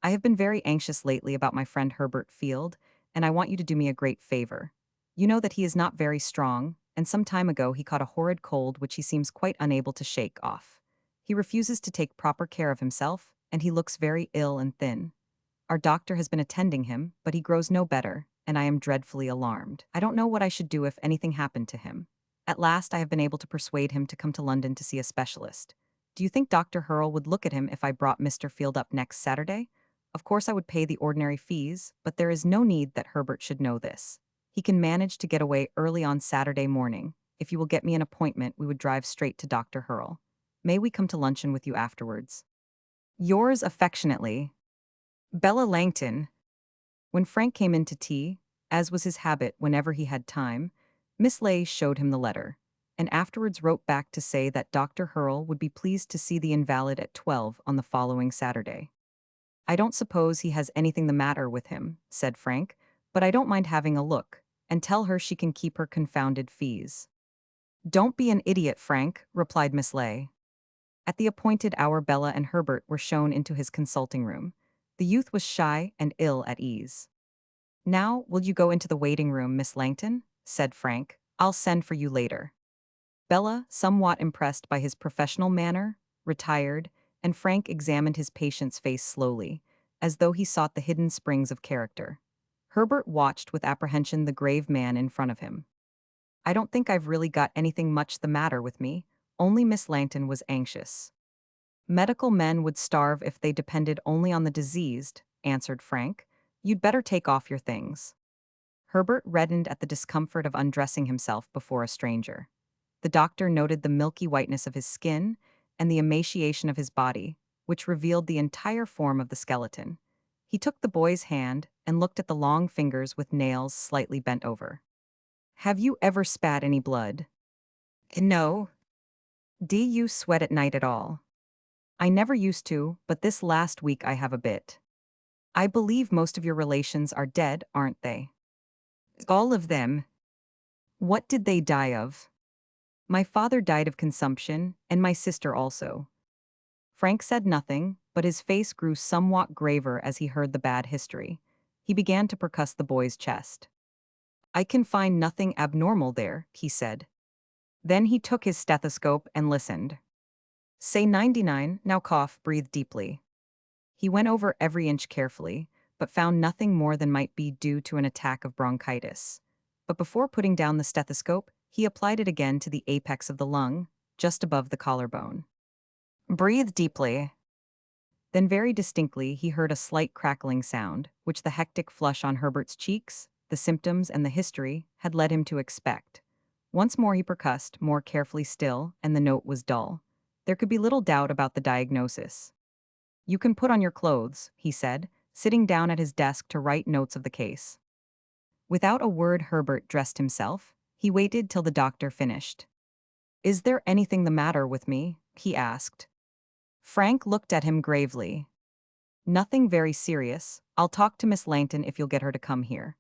I have been very anxious lately about my friend Herbert Field, and I want you to do me a great favor. You know that he is not very strong, and some time ago he caught a horrid cold which he seems quite unable to shake off. He refuses to take proper care of himself, and he looks very ill and thin. Our doctor has been attending him, but he grows no better, and I am dreadfully alarmed. I don't know what I should do if anything happened to him. At last I have been able to persuade him to come to London to see a specialist. Do you think Dr. Hurrell would look at him if I brought Mr. Field up next Saturday? Of course I would pay the ordinary fees, but there is no need that Herbert should know this. He can manage to get away early on Saturday morning. If you will get me an appointment, we would drive straight to Dr. Hurrell. May we come to luncheon with you afterwards? Yours affectionately, Bella Langton." When Frank came in to tea, as was his habit whenever he had time, Miss Ley showed him the letter, and afterwards wrote back to say that Dr. Hurrell would be pleased to see the invalid at 12 on the following Saturday. "I don't suppose he has anything the matter with him," said Frank, "but I don't mind having a look, and tell her she can keep her confounded fees." "Don't be an idiot, Frank," replied Miss Ley. At the appointed hour Bella and Herbert were shown into his consulting room. The youth was shy and ill at ease. "Now, will you go into the waiting room, Miss Langton?" said Frank. "I'll send for you later." Bella, somewhat impressed by his professional manner, retired, and Frank examined his patient's face slowly, as though he sought the hidden springs of character. Herbert watched with apprehension the grave man in front of him. "I don't think I've really got anything much the matter with me, only Miss Langton was anxious." "Medical men would starve if they depended only on the diseased," answered Frank. "You'd better take off your things." Herbert reddened at the discomfort of undressing himself before a stranger. The doctor noted the milky whiteness of his skin and the emaciation of his body, which revealed the entire form of the skeleton. He took the boy's hand and looked at the long fingers with nails slightly bent over. "Have you ever spat any blood?" "No." "Do you sweat at night at all?" "I never used to, but this last week I have a bit." "I believe most of your relations are dead, aren't they?" "All of them." "What did they die of?" "My father died of consumption, and my sister also." Frank said nothing, but his face grew somewhat graver as he heard the bad history. He began to percuss the boy's chest. "I can find nothing abnormal there," he said. Then he took his stethoscope and listened. "Say 99, now cough, breathe deeply." He went over every inch carefully, but found nothing more than might be due to an attack of bronchitis. But before putting down the stethoscope, he applied it again to the apex of the lung, just above the collarbone. "Breathe deeply." Then very distinctly he heard a slight crackling sound, which the hectic flush on Herbert's cheeks, the symptoms and the history, had led him to expect. Once more he percussed, more carefully still, and the note was dull. There could be little doubt about the diagnosis. "You can put on your clothes," he said, sitting down at his desk to write notes of the case. Without a word, Herbert dressed himself. He waited till the doctor finished. "Is there anything the matter with me?" he asked. Frank looked at him gravely. "Nothing very serious. I'll talk to Miss Langton if you'll get her to come here."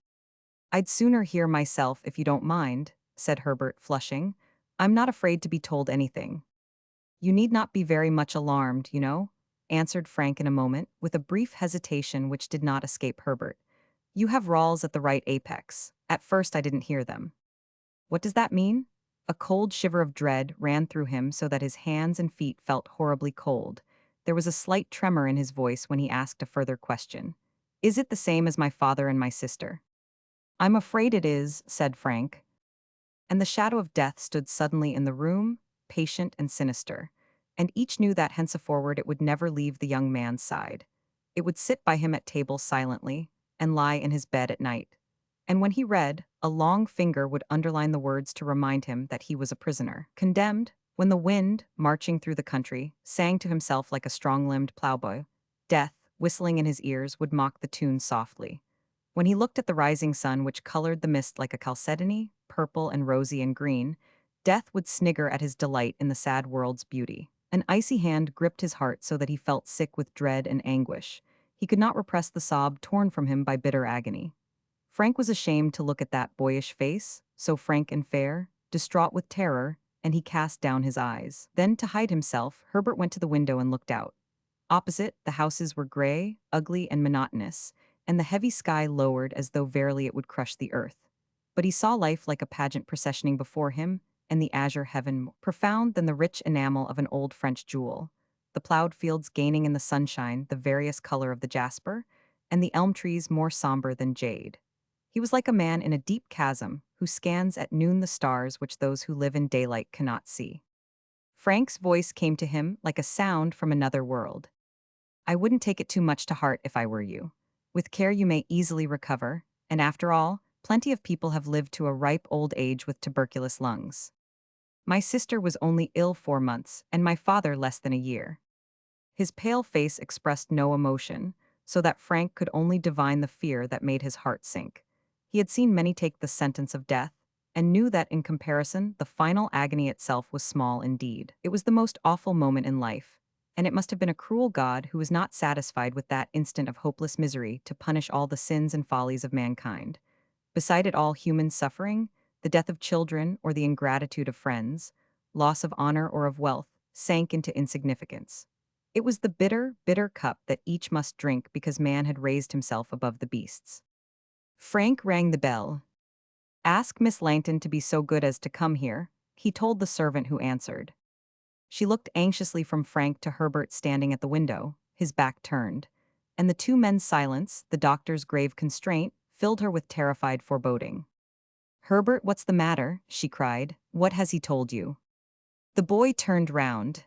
"I'd sooner hear myself if you don't mind," said Herbert, flushing. "I'm not afraid to be told anything." "You need not be very much alarmed, you know," answered Frank in a moment, with a brief hesitation which did not escape Herbert. "You have rawls at the right apex. At first I didn't hear them." "What does that mean?" A cold shiver of dread ran through him so that his hands and feet felt horribly cold. There was a slight tremor in his voice when he asked a further question. "Is it the same as my father and my sister?" "I'm afraid it is," said Frank. And the shadow of death stood suddenly in the room, patient and sinister. And each knew that henceforward it would never leave the young man's side. It would sit by him at table silently, and lie in his bed at night. And when he read, a long finger would underline the words to remind him that he was a prisoner, condemned. When the wind, marching through the country, sang to himself like a strong-limbed plowboy, death, whistling in his ears, would mock the tune softly. When he looked at the rising sun which colored the mist like a chalcedony, purple and rosy and green, death would snigger at his delight in the sad world's beauty. An icy hand gripped his heart so that he felt sick with dread and anguish. He could not repress the sob torn from him by bitter agony. Frank was ashamed to look at that boyish face, so frank and fair, distraught with terror, and he cast down his eyes. Then, to hide himself, Herbert went to the window and looked out. Opposite, the houses were gray, ugly, and monotonous, and the heavy sky lowered as though verily it would crush the earth. But he saw life like a pageant processioning before him, and the azure heaven more profound than the rich enamel of an old French jewel, the plowed fields gaining in the sunshine the various color of the jasper, and the elm trees more somber than jade. He was like a man in a deep chasm who scans at noon the stars which those who live in daylight cannot see. Frank's voice came to him like a sound from another world. "I wouldn't take it too much to heart if I were you. With care you may easily recover, and after all, plenty of people have lived to a ripe old age with tuberculous lungs. My sister was only ill 4 months, and my father less than a year." His pale face expressed no emotion, so that Frank could only divine the fear that made his heart sink. He had seen many take the sentence of death, and knew that in comparison the final agony itself was small indeed. It was the most awful moment in life, and it must have been a cruel God who was not satisfied with that instant of hopeless misery to punish all the sins and follies of mankind. Beside it all, human suffering, the death of children or the ingratitude of friends, loss of honor or of wealth, sank into insignificance. It was the bitter, bitter cup that each must drink because man had raised himself above the beasts. Frank rang the bell. "Ask Miss Langton to be so good as to come here," he told the servant who answered. She looked anxiously from Frank to Herbert standing at the window, his back turned, and the two men's silence, the doctor's grave constraint, filled her with terrified foreboding. "Herbert, what's the matter?" she cried. "What has he told you?" The boy turned round.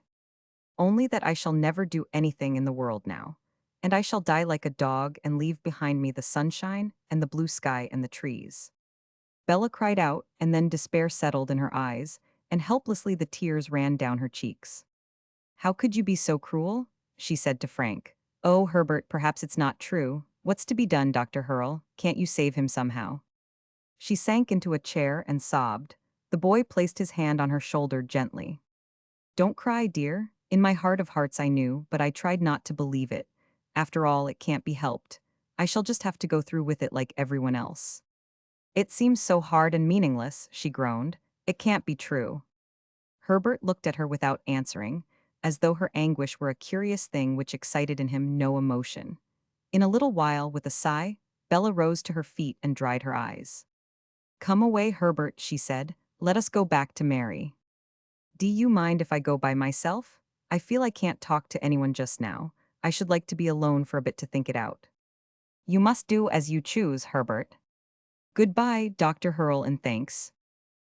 "Only that I shall never do anything in the world now, and I shall die like a dog and leave behind me the sunshine and the blue sky and the trees." Bella cried out, and then despair settled in her eyes, and helplessly the tears ran down her cheeks. "How could you be so cruel?" she said to Frank. "Oh, Herbert, perhaps it's not true. What's to be done, Dr. Hurrell? Can't you save him somehow?" She sank into a chair and sobbed. The boy placed his hand on her shoulder gently. "Don't cry, dear. In my heart of hearts I knew, but I tried not to believe it. After all, it can't be helped. I shall just have to go through with it like everyone else." "It seems so hard and meaningless," she groaned. "It can't be true." Herbert looked at her without answering, as though her anguish were a curious thing which excited in him no emotion. In a little while, with a sigh, Bella rose to her feet and dried her eyes. "Come away, Herbert," she said. "Let us go back to Mary." "Do you mind if I go by myself? I feel I can't talk to anyone just now. I should like to be alone for a bit to think it out." "You must do as you choose, Herbert." "Goodbye, Dr. Hurrell, and thanks."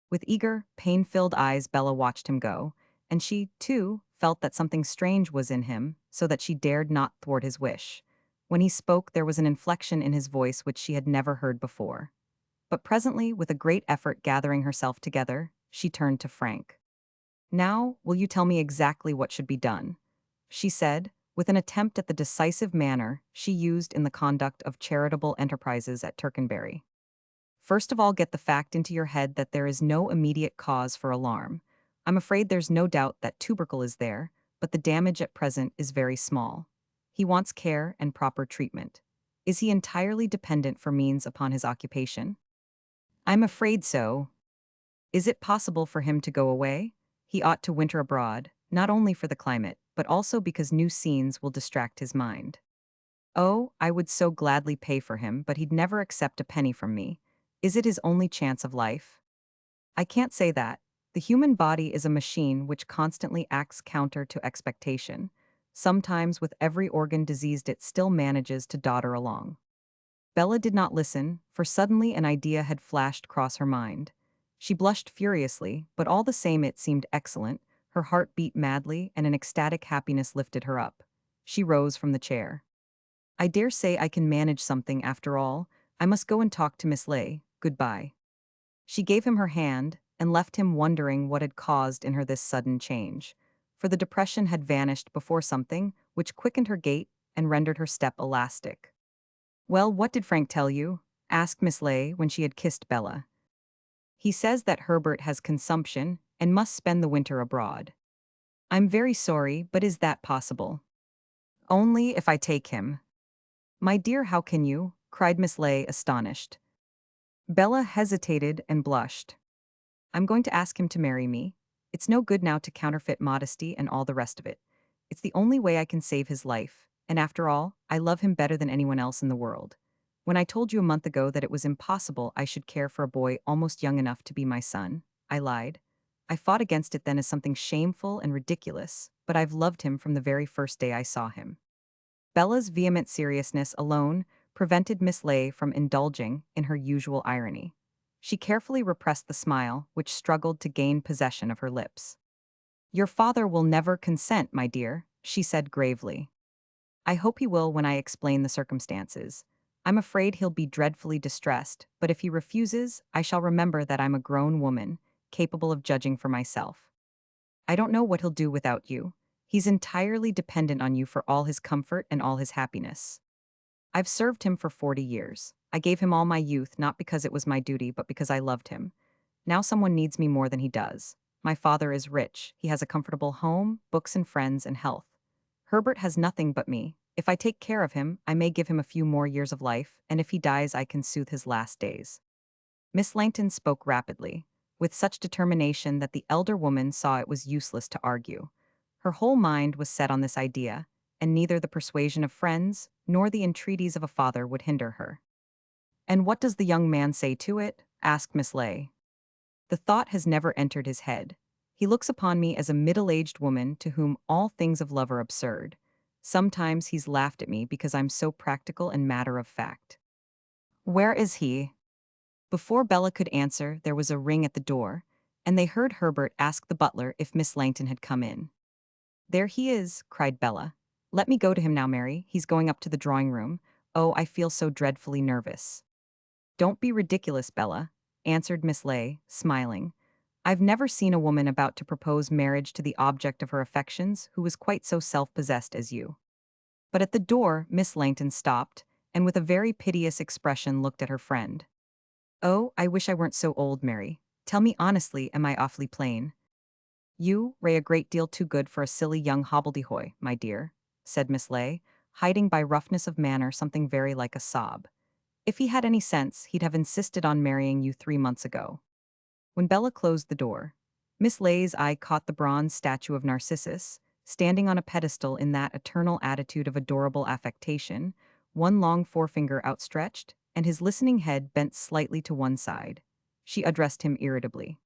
With eager, pain-filled eyes Bella watched him go, and she, too, felt that something strange was in him, so that she dared not thwart his wish. When he spoke, there was an inflection in his voice which she had never heard before. But presently, with a great effort gathering herself together, she turned to Frank. Now, will you tell me exactly what should be done? She said, with an attempt at the decisive manner she used in the conduct of charitable enterprises at Tercanbury. First of all, get the fact into your head that there is no immediate cause for alarm. I'm afraid there's no doubt that tubercle is there, but the damage at present is very small. He wants care and proper treatment. Is he entirely dependent for means upon his occupation? I'm afraid so. Is it possible for him to go away? He ought to winter abroad, not only for the climate, but also because new scenes will distract his mind. Oh, I would so gladly pay for him, but he'd never accept a penny from me. Is it his only chance of life? I can't say that. The human body is a machine which constantly acts counter to expectation. Sometimes, with every organ diseased, it still manages to dodder along. Bella did not listen, for suddenly an idea had flashed across her mind. She blushed furiously, but all the same it seemed excellent. Her heart beat madly, and an ecstatic happiness lifted her up. She rose from the chair. I dare say I can manage something after all. I must go and talk to Miss Ley. Goodbye. She gave him her hand, and left him wondering what had caused in her this sudden change. For the depression had vanished before something, which quickened her gait and rendered her step elastic. Well, what did Frank tell you? Asked Miss Ley when she had kissed Bella. He says that Herbert has consumption and must spend the winter abroad. I'm very sorry, but is that possible? Only if I take him. My dear, how can you? Cried Miss Ley, astonished. Bella hesitated and blushed. I'm going to ask him to marry me. It's no good now to counterfeit modesty and all the rest of it. It's the only way I can save his life, and after all, I love him better than anyone else in the world. When I told you a month ago that it was impossible I should care for a boy almost young enough to be my son, I lied. I fought against it then as something shameful and ridiculous, but I've loved him from the very first day I saw him. Bella's vehement seriousness alone prevented Miss Ley from indulging in her usual irony. She carefully repressed the smile which struggled to gain possession of her lips. Your father will never consent, my dear, she said gravely. I hope he will when I explain the circumstances. I'm afraid he'll be dreadfully distressed, but if he refuses, I shall remember that I'm a grown woman, capable of judging for myself. I don't know what he'll do without you. He's entirely dependent on you for all his comfort and all his happiness. I've served him for 40 years. I gave him all my youth not because it was my duty but because I loved him. Now someone needs me more than he does. My father is rich. He has a comfortable home, books and friends and health. Herbert has nothing but me. If I take care of him, I may give him a few more years of life, and if he dies, I can soothe his last days. Miss Langton spoke rapidly, with such determination that the elder woman saw it was useless to argue. Her whole mind was set on this idea, and neither the persuasion of friends nor the entreaties of a father would hinder her. And what does the young man say to it? Asked Miss Ley. The thought has never entered his head. He looks upon me as a middle-aged woman to whom all things of love are absurd. Sometimes he's laughed at me because I'm so practical and matter of fact. Where is he? Before Bella could answer, there was a ring at the door, and they heard Herbert ask the butler if Miss Langton had come in. There he is, cried Bella. Let me go to him now, Mary. He's going up to the drawing room. Oh, I feel so dreadfully nervous. Don't be ridiculous, Bella, answered Miss Ley, smiling. I've never seen a woman about to propose marriage to the object of her affections who was quite so self-possessed as you. But at the door, Miss Langton stopped, and with a very piteous expression looked at her friend. Oh, I wish I weren't so old, Mary. Tell me honestly, am I awfully plain? You, Ray, a great deal too good for a silly young hobbledehoy, my dear, said Miss Ley, hiding by roughness of manner something very like a sob. If he had any sense, he'd have insisted on marrying you 3 months ago. When Bella closed the door, Miss Ley's eye caught the bronze statue of Narcissus, standing on a pedestal in that eternal attitude of adorable affectation, one long forefinger outstretched, and his listening head bent slightly to one side. She addressed him irritably.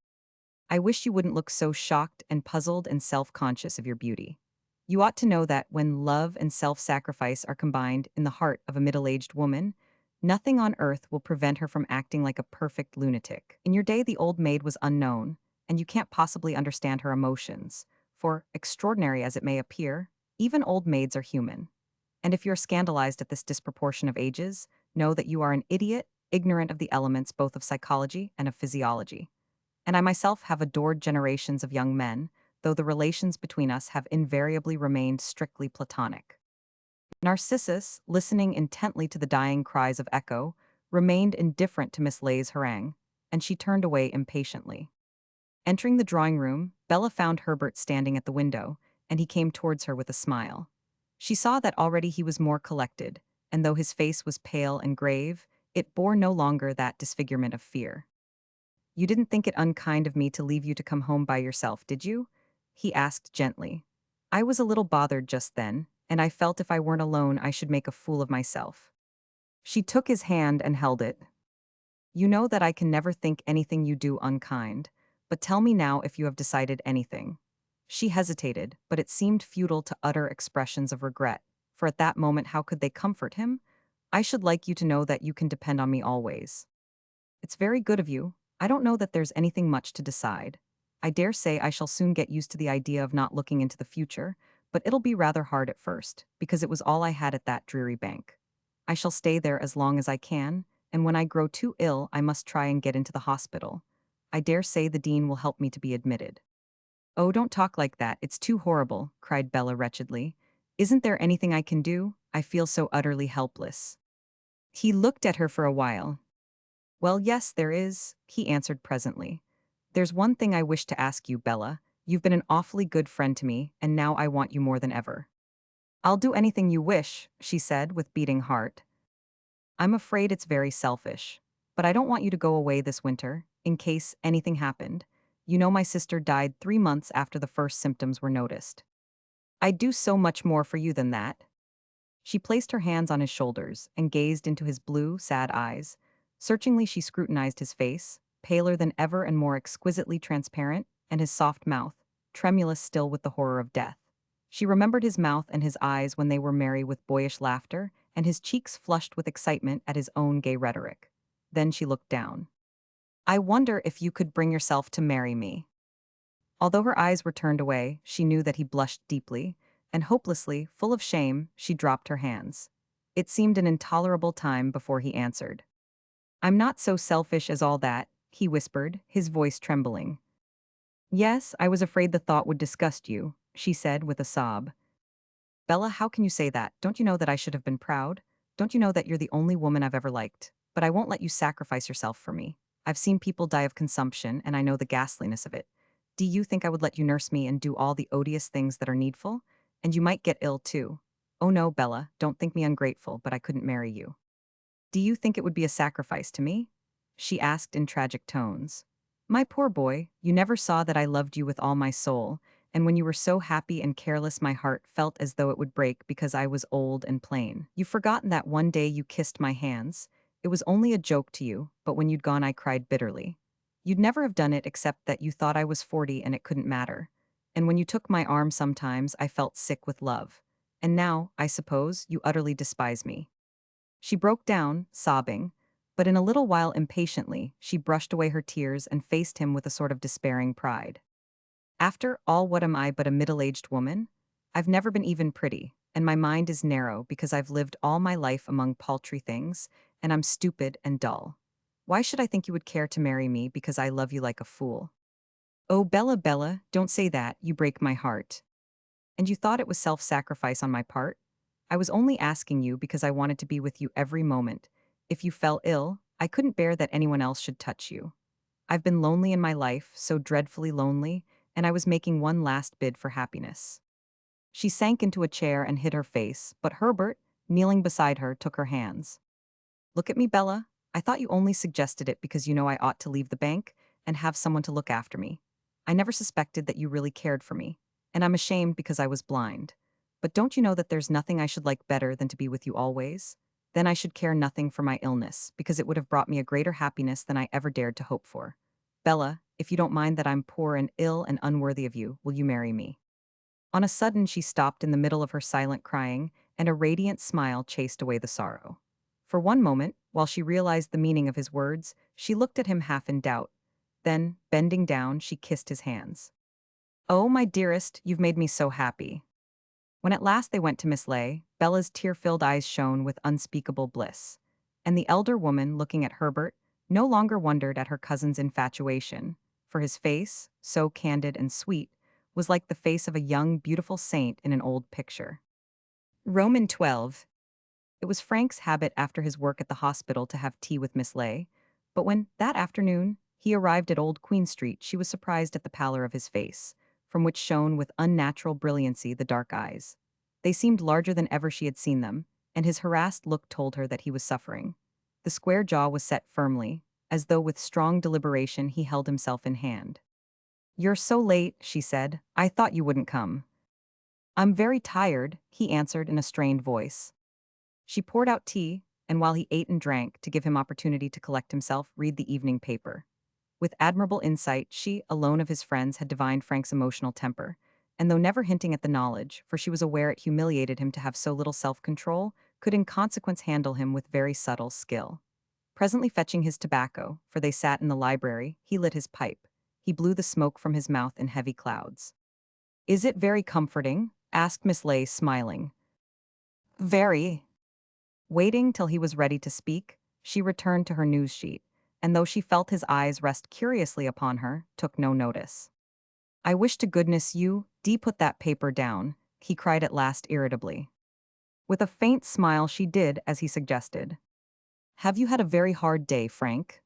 I wish you wouldn't look so shocked and puzzled and self-conscious of your beauty. You ought to know that when love and self-sacrifice are combined in the heart of a middle-aged woman, nothing on earth will prevent her from acting like a perfect lunatic. In your day, the old maid was unknown, and you can't possibly understand her emotions, for, extraordinary as it may appear, even old maids are human. And if you're scandalized at this disproportion of ages, know that you are an idiot, ignorant of the elements both of psychology and of physiology. and I myself have adored generations of young men, though the relations between us have invariably remained strictly platonic. Narcissus, listening intently to the dying cries of Echo, remained indifferent to Miss Lay's harangue, and she turned away impatiently. Entering the drawing room, Bella found Herbert standing at the window, and he came towards her with a smile. She saw that already he was more collected, and though his face was pale and grave, it bore no longer that disfigurement of fear. "You didn't think it unkind of me to leave you to come home by yourself, did you?" he asked gently. "I was a little bothered just then, and I felt if I weren't alone I should make a fool of myself." She took his hand and held it. "You know that I can never think anything you do unkind, but tell me now if you have decided anything." She hesitated, but it seemed futile to utter expressions of regret, for at that moment how could they comfort him? "I should like you to know that you can depend on me always." "It's very good of you. I don't know that there's anything much to decide. I dare say I shall soon get used to the idea of not looking into the future, but it'll be rather hard at first, because it was all I had at that dreary bank. I shall stay there as long as I can, and when I grow too ill I must try and get into the hospital. I dare say the dean will help me to be admitted." "Oh, don't talk like that, it's too horrible," cried Bella wretchedly. "Isn't there anything I can do? I feel so utterly helpless." He looked at her for a while. "Well, yes, there is," he answered presently. "There's one thing I wish to ask you, Bella. You've been an awfully good friend to me, and now I want you more than ever." "I'll do anything you wish," she said with beating heart. "I'm afraid it's very selfish. But I don't want you to go away this winter, in case anything happened. You know my sister died 3 months after the first symptoms were noticed. I'd do so much more for you than that." She placed her hands on his shoulders and gazed into his blue, sad eyes. Searchingly she scrutinized his face, paler than ever and more exquisitely transparent, and his soft mouth, tremulous still with the horror of death. She remembered his mouth and his eyes when they were merry with boyish laughter, and his cheeks flushed with excitement at his own gay rhetoric. Then she looked down. "I wonder if you could bring yourself to marry me." Although her eyes were turned away, she knew that he blushed deeply, and hopelessly, full of shame, she dropped her hands. It seemed an intolerable time before he answered. "I'm not so selfish as all that," he whispered, his voice trembling. "Yes, I was afraid the thought would disgust you," she said with a sob. "Bella, how can you say that? Don't you know that I should have been proud? Don't you know that you're the only woman I've ever liked? But I won't let you sacrifice yourself for me. I've seen people die of consumption, and I know the ghastliness of it. Do you think I would let you nurse me and do all the odious things that are needful? And you might get ill too. Oh no, Bella, don't think me ungrateful, but I couldn't marry you." "Do you think it would be a sacrifice to me?" she asked in tragic tones. "My poor boy, you never saw that I loved you with all my soul, and when you were so happy and careless my heart felt as though it would break because I was old and plain. You've forgotten that one day you kissed my hands. It was only a joke to you, but when you'd gone I cried bitterly. You'd never have done it except that you thought I was 40 and it couldn't matter. And when you took my arm sometimes I felt sick with love. And now, I suppose, you utterly despise me." She broke down, sobbing, but in a little while impatiently, she brushed away her tears and faced him with a sort of despairing pride. "After all, what am I but a middle-aged woman? I've never been even pretty, and my mind is narrow because I've lived all my life among paltry things, and I'm stupid and dull. Why should I think you would care to marry me because I love you like a fool? Oh, Bella, Bella, don't say that, you break my heart. And you thought it was self-sacrifice on my part? I was only asking you because I wanted to be with you every moment. If you fell ill, I couldn't bear that anyone else should touch you. I've been lonely in my life, so dreadfully lonely, and I was making one last bid for happiness." She sank into a chair and hid her face, but Herbert, kneeling beside her, took her hands. "Look at me, Bella. I thought you only suggested it because you know I ought to leave the bank and have someone to look after me. I never suspected that you really cared for me, and I'm ashamed because I was blind. But don't you know that there's nothing I should like better than to be with you always? Then I should care nothing for my illness, because it would have brought me a greater happiness than I ever dared to hope for. Bella, if you don't mind that I'm poor and ill and unworthy of you, will you marry me?" On a sudden she stopped in the middle of her silent crying, and a radiant smile chased away the sorrow. For one moment, while she realized the meaning of his words, she looked at him half in doubt. Then, bending down, she kissed his hands. "Oh, my dearest, you've made me so happy." When at last they went to Miss Lay, Bella's tear-filled eyes shone with unspeakable bliss. And the elder woman, looking at Herbert, no longer wondered at her cousin's infatuation, for his face, so candid and sweet, was like the face of a young, beautiful saint in an old picture. Roman 12. It was Frank's habit after his work at the hospital to have tea with Miss Ley, but when, that afternoon, he arrived at Old Queen Street, she was surprised at the pallor of his face, from which shone with unnatural brilliancy the dark eyes. They seemed larger than ever she had seen them, and his harassed look told her that he was suffering. The square jaw was set firmly, as though with strong deliberation he held himself in hand. "You're so late," she said. "I thought you wouldn't come." "I'm very tired," he answered in a strained voice. She poured out tea, and while he ate and drank, to give him opportunity to collect himself, read the evening paper. With admirable insight, she, alone of his friends, had divined Frank's emotional temper, and though never hinting at the knowledge, for she was aware it humiliated him to have so little self-control, could in consequence handle him with very subtle skill. Presently fetching his tobacco, for they sat in the library, he lit his pipe. He blew the smoke from his mouth in heavy clouds. "Is it very comforting?" asked Miss Ley, smiling. "Very." Waiting till he was ready to speak, she returned to her news sheet, and though she felt his eyes rest curiously upon her, took no notice. "I wish to goodness you put that paper down," he cried at last irritably. With a faint smile she did as he suggested. "Have you had a very hard day, Frank?"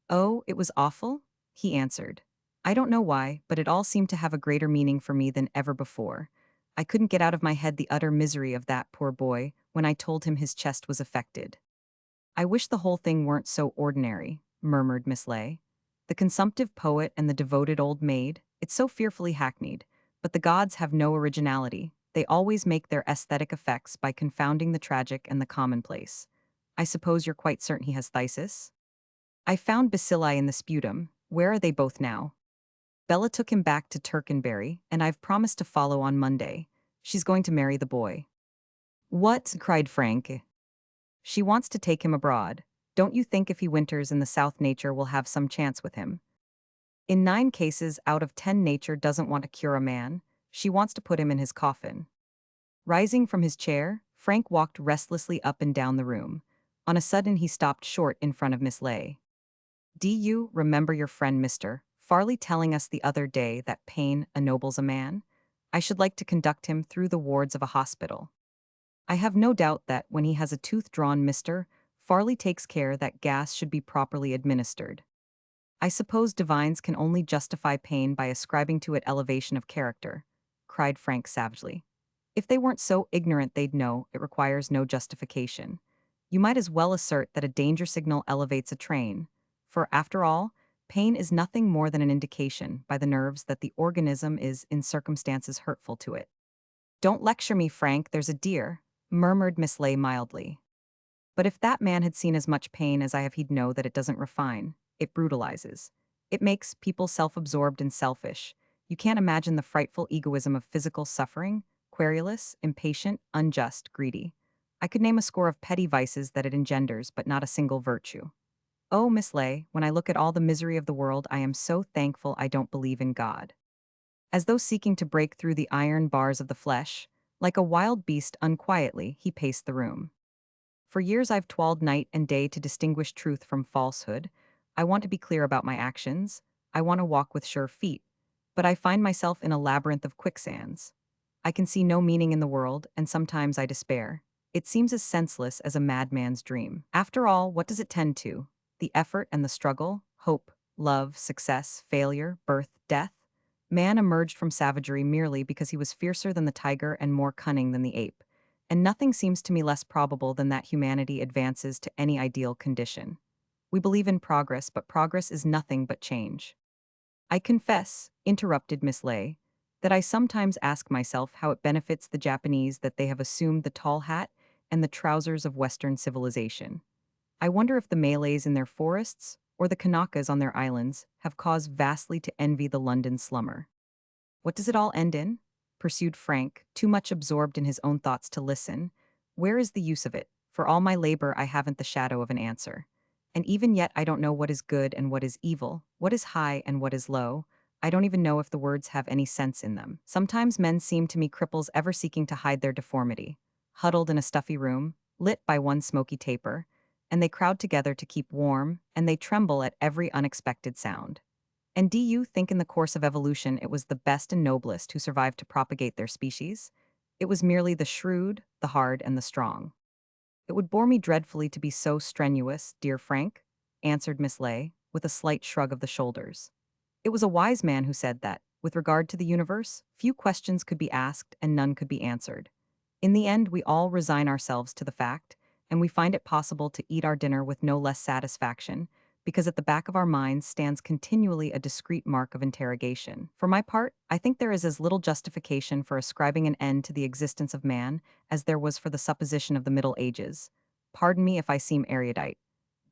"Oh, it was awful," he answered. "I don't know why, but it all seemed to have a greater meaning for me than ever before. I couldn't get out of my head the utter misery of that poor boy when I told him his chest was affected." "I wish the whole thing weren't so ordinary," murmured Miss Ley. "The consumptive poet and the devoted old maid, it's so fearfully hackneyed, but the gods have no originality. They always make their aesthetic effects by confounding the tragic and the commonplace. I suppose you're quite certain he has phthisis?" "I found bacilli in the sputum. Where are they both now?" "Bella took him back to Tercanbury, and I've promised to follow on Monday. She's going to marry the boy." "What?" cried Frank. "She wants to take him abroad. Don't you think if he winters in the south nature will have some chance with him? In 9 cases out of 10 nature doesn't want to cure a man. She wants to put him in his coffin." Rising from his chair, Frank walked restlessly up and down the room. On a sudden he stopped short in front of Miss Ley. "Do you remember your friend Mr. Farley telling us the other day that pain ennobles a man? I should like to conduct him through the wards of a hospital. I have no doubt that when he has a tooth drawn, Mr. Farley takes care that gas should be properly administered. I suppose divines can only justify pain by ascribing to it elevation of character," cried Frank savagely. "If they weren't so ignorant they'd know it requires no justification. You might as well assert that a danger signal elevates a train, for, after all, pain is nothing more than an indication by the nerves that the organism is in circumstances hurtful to it." "Don't lecture me, Frank, there's a dear," murmured Miss Ley mildly. "But if that man had seen as much pain as I have, he'd know that it doesn't refine, it brutalizes. It makes people self-absorbed and selfish. You can't imagine the frightful egoism of physical suffering, querulous, impatient, unjust, greedy. I could name a score of petty vices that it engenders, but not a single virtue. Oh, Miss Ley, when I look at all the misery of the world, I am so thankful I don't believe in God." As though seeking to break through the iron bars of the flesh, like a wild beast unquietly, he paced the room. "For years I've toiled night and day to distinguish truth from falsehood. I want to be clear about my actions. I want to walk with sure feet. But I find myself in a labyrinth of quicksands. I can see no meaning in the world, and sometimes I despair. It seems as senseless as a madman's dream. After all, what does it tend to? The effort and the struggle, hope, love, success, failure, birth, death? Man emerged from savagery merely because he was fiercer than the tiger and more cunning than the ape. And nothing seems to me less probable than that humanity advances to any ideal condition. We believe in progress, but progress is nothing but change." "I confess," interrupted Miss Ley, "that I sometimes ask myself how it benefits the Japanese that they have assumed the tall hat and the trousers of Western civilization. I wonder if the Malays in their forests, or the Kanakas on their islands, have cause vastly to envy the London slummer." "What does it all end in?" pursued Frank, too much absorbed in his own thoughts to listen. "Where is the use of it? For all my labor, I haven't the shadow of an answer. And even yet I don't know what is good and what is evil, what is high and what is low. I don't even know if the words have any sense in them. Sometimes men seem to me cripples ever seeking to hide their deformity, huddled in a stuffy room, lit by one smoky taper, and they crowd together to keep warm, and they tremble at every unexpected sound. And do you think in the course of evolution it was the best and noblest who survived to propagate their species? It was merely the shrewd, the hard, and the strong. It would bore me dreadfully to be so strenuous, dear Frank, answered Miss Ley, with a slight shrug of the shoulders. It was a wise man who said that, with regard to the universe, few questions could be asked and none could be answered. In the end, we all resign ourselves to the fact, and we find it possible to eat our dinner with no less satisfaction, because at the back of our minds stands continually a discrete mark of interrogation. For my part, I think there is as little justification for ascribing an end to the existence of man as there was for the supposition of the Middle Ages. Pardon me if I seem erudite.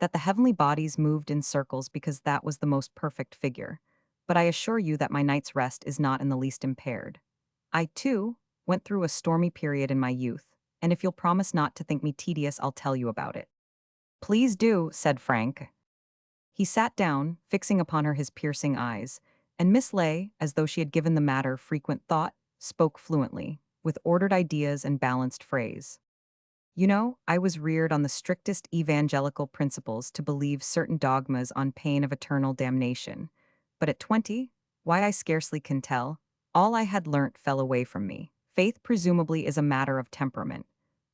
That the heavenly bodies moved in circles because that was the most perfect figure. But I assure you that my night's rest is not in the least impaired. I, too, went through a stormy period in my youth, and if you'll promise not to think me tedious, I'll tell you about it. Please do, said Frank. He sat down, fixing upon her his piercing eyes, and Miss Ley, as though she had given the matter frequent thought, spoke fluently, with ordered ideas and balanced phrase. You know, I was reared on the strictest evangelical principles to believe certain dogmas on pain of eternal damnation. But at 20, why I scarcely can tell, all I had learnt fell away from me. Faith presumably is a matter of temperament.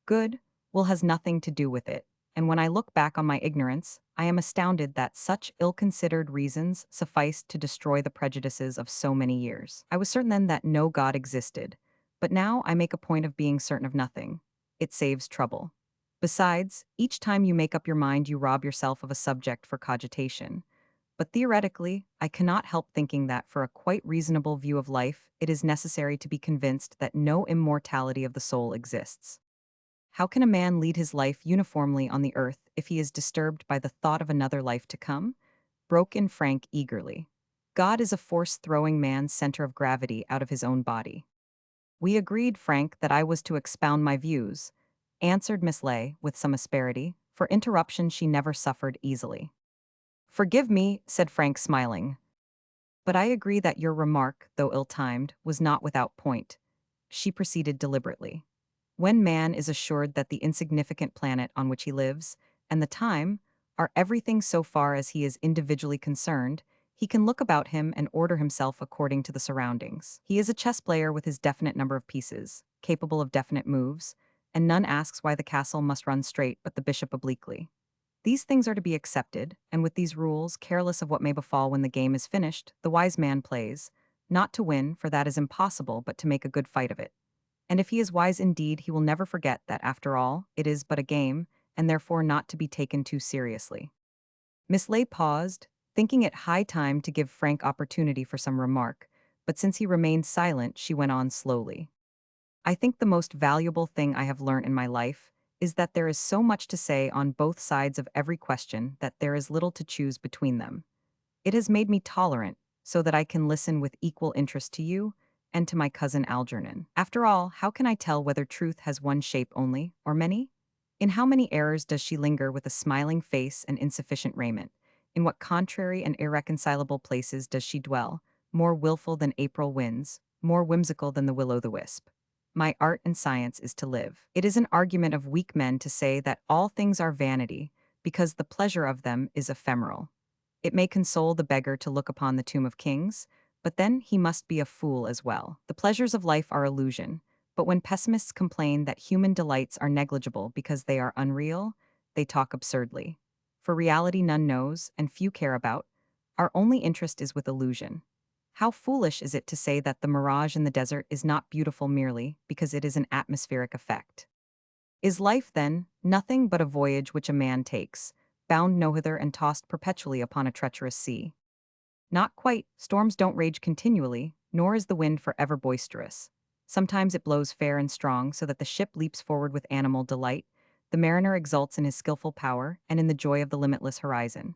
Good will has nothing to do with it, and when I look back on my ignorance, I am astounded that such ill-considered reasons sufficed to destroy the prejudices of so many years. I was certain then that no God existed, but now I make a point of being certain of nothing. It saves trouble. Besides, each time you make up your mind, you rob yourself of a subject for cogitation. But theoretically, I cannot help thinking that for a quite reasonable view of life, it is necessary to be convinced that no immortality of the soul exists. How can a man lead his life uniformly on the earth if he is disturbed by the thought of another life to come? Broke in Frank eagerly. God is a force throwing man's center of gravity out of his own body. We agreed, Frank, that I was to expound my views, answered Miss Ley, with some asperity, for interruption she never suffered easily. Forgive me, said Frank, smiling, but I agree that your remark, though ill-timed, was not without point. She proceeded deliberately. When man is assured that the insignificant planet on which he lives, and the time, are everything so far as he is individually concerned, he can look about him and order himself according to the surroundings. He is a chess player with his definite number of pieces, capable of definite moves, and none asks why the castle must run straight but the bishop obliquely. These things are to be accepted, and with these rules, careless of what may befall when the game is finished, the wise man plays, not to win, for that is impossible, but to make a good fight of it. And if he is wise indeed, he will never forget that, after all, it is but a game, and therefore not to be taken too seriously. Miss Ley paused, thinking it high time to give Frank opportunity for some remark, but since he remained silent, she went on slowly. I think the most valuable thing I have learnt in my life is that there is so much to say on both sides of every question that there is little to choose between them. It has made me tolerant, so that I can listen with equal interest to you and to my cousin Algernon. After all, how can I tell whether truth has one shape only, or many? In how many errors does she linger with a smiling face and insufficient raiment? In what contrary and irreconcilable places does she dwell, more wilful than April winds, more whimsical than the will-o'-the-wisp? My art and science is to live. It is an argument of weak men to say that all things are vanity, because the pleasure of them is ephemeral. It may console the beggar to look upon the tomb of kings, but then he must be a fool as well. The pleasures of life are illusion, but when pessimists complain that human delights are negligible because they are unreal, they talk absurdly. For reality none knows, and few care about. Our only interest is with illusion. How foolish is it to say that the mirage in the desert is not beautiful merely because it is an atmospheric effect? Is life, then, nothing but a voyage which a man takes, bound nohither and tossed perpetually upon a treacherous sea? Not quite. Storms don't rage continually, nor is the wind forever boisterous. Sometimes it blows fair and strong so that the ship leaps forward with animal delight. The mariner exults in his skillful power and in the joy of the limitless horizon.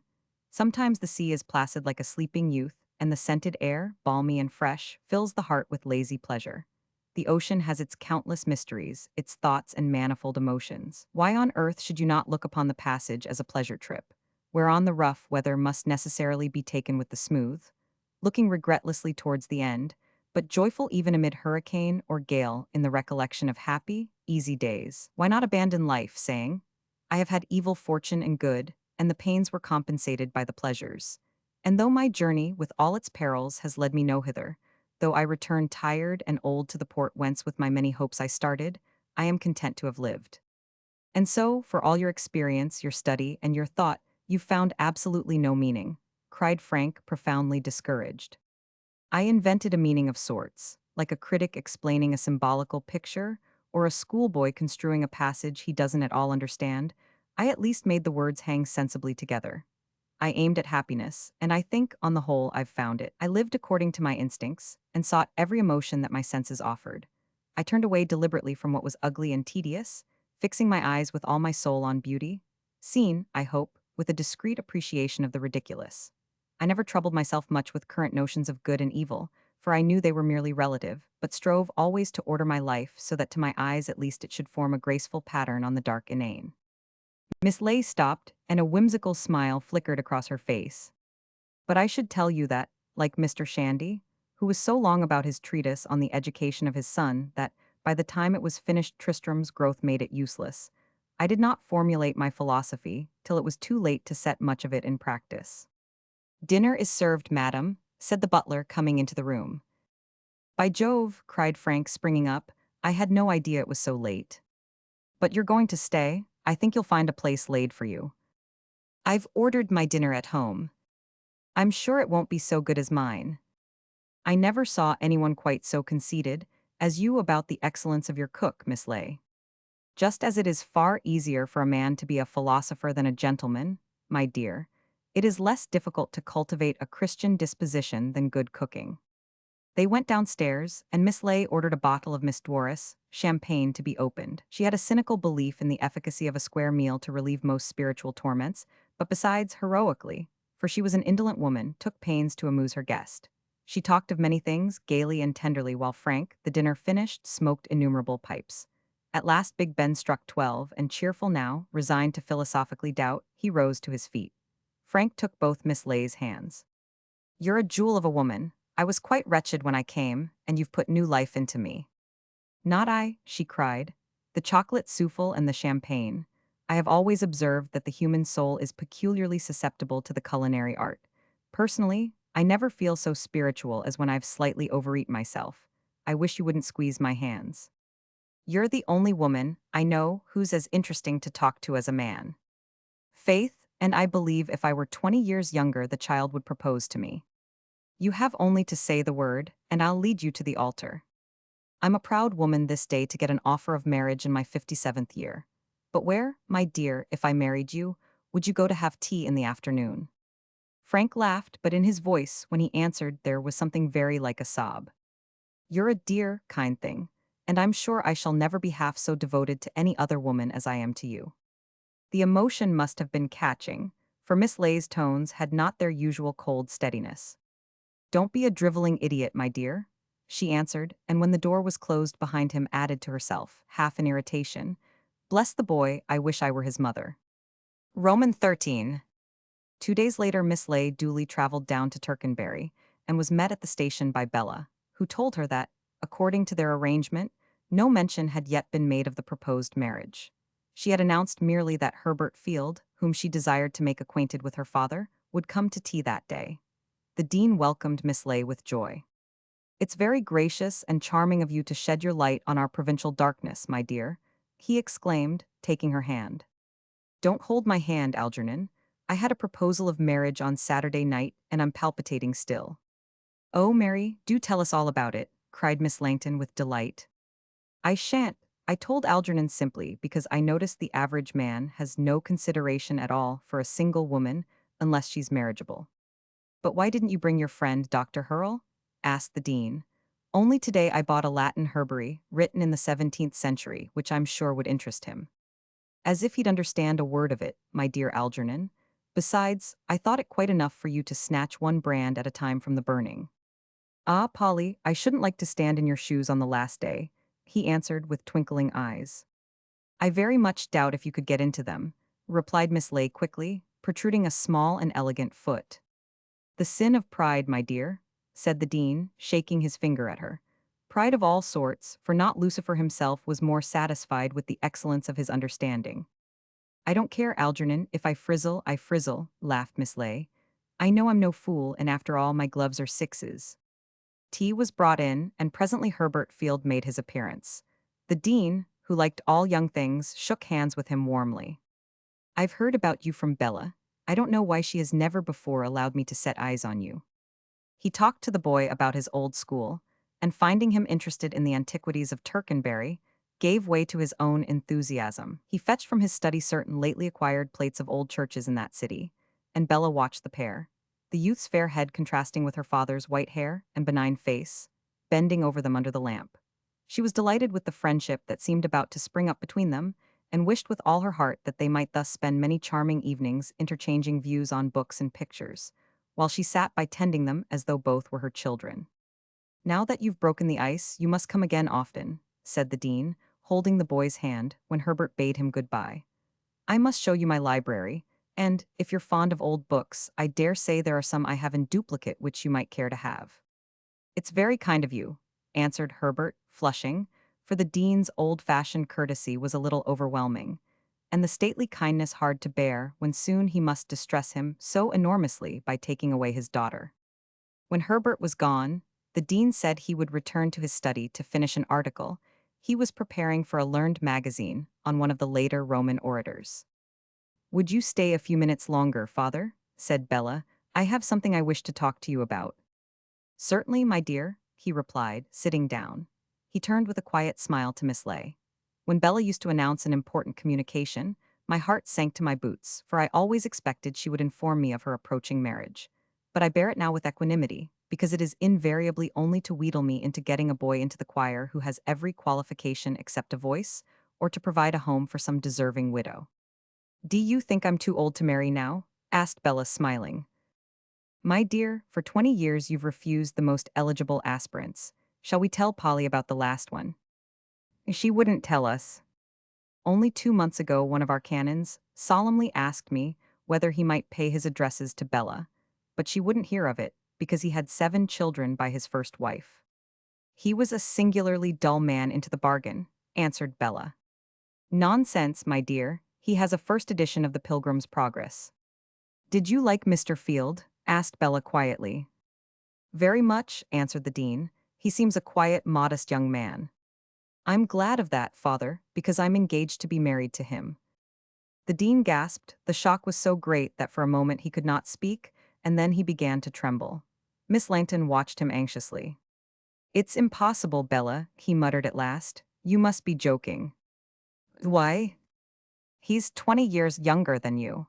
Sometimes the sea is placid like a sleeping youth, and the scented air, balmy and fresh, fills the heart with lazy pleasure. The ocean has its countless mysteries, its thoughts and manifold emotions. Why on earth should you not look upon the passage as a pleasure trip, whereon the rough weather must necessarily be taken with the smooth, looking regretlessly towards the end, but joyful even amid hurricane or gale in the recollection of happy, easy days? Why not abandon life, saying, I have had evil fortune and good, and the pains were compensated by the pleasures, And though my journey, with all its perils, has led me no hither, though I return tired and old to the port whence with my many hopes I started, I am content to have lived. And so, for all your experience, your study, and your thought, you've found absolutely no meaning, cried Frank, profoundly discouraged. I invented a meaning of sorts, like a critic explaining a symbolical picture, or a schoolboy construing a passage he doesn't at all understand. I at least made the words hang sensibly together. I aimed at happiness, and I think, on the whole, I've found it. I lived according to my instincts, and sought every emotion that my senses offered. I turned away deliberately from what was ugly and tedious, fixing my eyes with all my soul on beauty, seen, I hope, with a discreet appreciation of the ridiculous. I never troubled myself much with current notions of good and evil, for I knew they were merely relative, but strove always to order my life so that to my eyes at least it should form a graceful pattern on the dark inane. Miss Lay stopped, and a whimsical smile flickered across her face. But I should tell you that, like Mr. Shandy, who was so long about his treatise on the education of his son that, by the time it was finished, Tristram's growth made it useless, I did not formulate my philosophy till it was too late to set much of it in practice. "Dinner is served, madam," said the butler, coming into the room. "By Jove," cried Frank, springing up, "I had no idea it was so late. But you're going to stay? I think you'll find a place laid for you." "I've ordered my dinner at home. I'm sure it won't be so good as mine." "I never saw anyone quite so conceited as you about the excellence of your cook, Miss Lay. Just as it is far easier for a man to be a philosopher than a gentleman, my dear, it is less difficult to cultivate a Christian disposition than good cooking." They went downstairs, and Miss Lay ordered a bottle of Miss Dwarris champagne to be opened. She had a cynical belief in the efficacy of a square meal to relieve most spiritual torments, but besides, heroically, for she was an indolent woman, took pains to amuse her guest. She talked of many things, gaily and tenderly, while Frank, the dinner finished, smoked innumerable pipes. At last Big Ben struck 12, and cheerful now, resigned to philosophically doubt, he rose to his feet. Frank took both Miss Lay's hands. "You're a jewel of a woman. I was quite wretched when I came, and you've put new life into me." "Not I," she cried. "The chocolate souffle and the champagne. I have always observed that the human soul is peculiarly susceptible to the culinary art. Personally, I never feel so spiritual as when I've slightly overeat myself. I wish you wouldn't squeeze my hands. You're the only woman I know who's as interesting to talk to as a man. Faith, and I believe if I were 20 years younger the child would propose to me. You have only to say the word, and I'll lead you to the altar. I'm a proud woman this day to get an offer of marriage in my 57th year. But where, my dear, if I married you, would you go to have tea in the afternoon?" Frank laughed, but in his voice, when he answered, there was something very like a sob. "You're a dear, kind thing, and I'm sure I shall never be half so devoted to any other woman as I am to you." The emotion must have been catching, for Miss Lay's tones had not their usual cold steadiness. "Don't be a driveling idiot, my dear," she answered, and when the door was closed behind him added to herself, half in irritation, "Bless the boy, I wish I were his mother." Roman 13. 2 days later Miss Lay duly travelled down to Tercanbury, and was met at the station by Bella, who told her that, according to their arrangement, no mention had yet been made of the proposed marriage. She had announced merely that Herbert Field, whom she desired to make acquainted with her father, would come to tea that day. The dean welcomed Miss Lay with joy. "It's very gracious and charming of you to shed your light on our provincial darkness, my dear," he exclaimed, taking her hand. "Don't hold my hand, Algernon. I had a proposal of marriage on Saturday night, and I'm palpitating still." "Oh, Mary, do tell us all about it," cried Miss Langton with delight. "I shan't. I told Algernon simply because I notice the average man has no consideration at all for a single woman unless she's marriageable." "But why didn't you bring your friend, Dr. Hurrell?" asked the dean. "Only today I bought a Latin herbory, written in the 17th century, which I'm sure would interest him." "As if he'd understand a word of it, my dear Algernon. Besides, I thought it quite enough for you to snatch one brand at a time from the burning." "Ah, Polly, I shouldn't like to stand in your shoes on the last day," he answered with twinkling eyes. "I very much doubt if you could get into them," replied Miss Lay quickly, protruding a small and elegant foot. "The sin of pride, my dear," said the dean, shaking his finger at her. "Pride of all sorts, for not Lucifer himself was more satisfied with the excellence of his understanding." "I don't care, Algernon, if I frizzle, I frizzle," laughed Miss Lay. I know I'm no fool, and after all, my gloves are sixes. Tea was brought in, and presently Herbert Field made his appearance. The dean, who liked all young things, shook hands with him warmly. I've heard about you from Bella. I don't know why she has never before allowed me to set eyes on you. He talked to the boy about his old school, and finding him interested in the antiquities of Tercanbury, gave way to his own enthusiasm. He fetched from his study certain lately acquired plates of old churches in that city, and Bella watched the pair, the youth's fair head contrasting with her father's white hair and benign face, bending over them under the lamp. She was delighted with the friendship that seemed about to spring up between them, and wished with all her heart that they might thus spend many charming evenings interchanging views on books and pictures, while she sat by tending them as though both were her children. Now that you've broken the ice, you must come again often, said the dean, holding the boy's hand when Herbert bade him good-bye. I must show you my library, and, if you're fond of old books, I dare say there are some I have in duplicate which you might care to have. It's very kind of you, answered Herbert, flushing, for the dean's old-fashioned courtesy was a little overwhelming, and the stately kindness hard to bear when soon he must distress him so enormously by taking away his daughter. When Herbert was gone, the dean said he would return to his study to finish an article he was preparing for a learned magazine on one of the later Roman orators. Would you stay a few minutes longer, father? Said Bella. I have something I wish to talk to you about. Certainly, my dear, he replied, sitting down. He turned with a quiet smile to Miss Ley. When Bella used to announce an important communication, my heart sank to my boots, for I always expected she would inform me of her approaching marriage. But I bear it now with equanimity, because it is invariably only to wheedle me into getting a boy into the choir who has every qualification except a voice, or to provide a home for some deserving widow. Do you think I'm too old to marry now? Asked Bella, smiling. My dear, for 20 years you've refused the most eligible aspirants. Shall we tell Polly about the last one? She wouldn't tell us. Only 2 months ago, one of our canons solemnly asked me whether he might pay his addresses to Bella, but she wouldn't hear of it, because he had 7 children by his first wife. He was a singularly dull man into the bargain, answered Bella. Nonsense, my dear, he has a first edition of the Pilgrim's Progress. Did you like Mr. Field? Asked Bella quietly. Very much, answered the dean. He seems a quiet, modest young man. I'm glad of that, father, because I'm engaged to be married to him. The dean gasped. The shock was so great that for a moment he could not speak, and then he began to tremble. Miss Langton watched him anxiously. It's impossible, Bella, he muttered at last. You must be joking. Why? He's 20 years younger than you.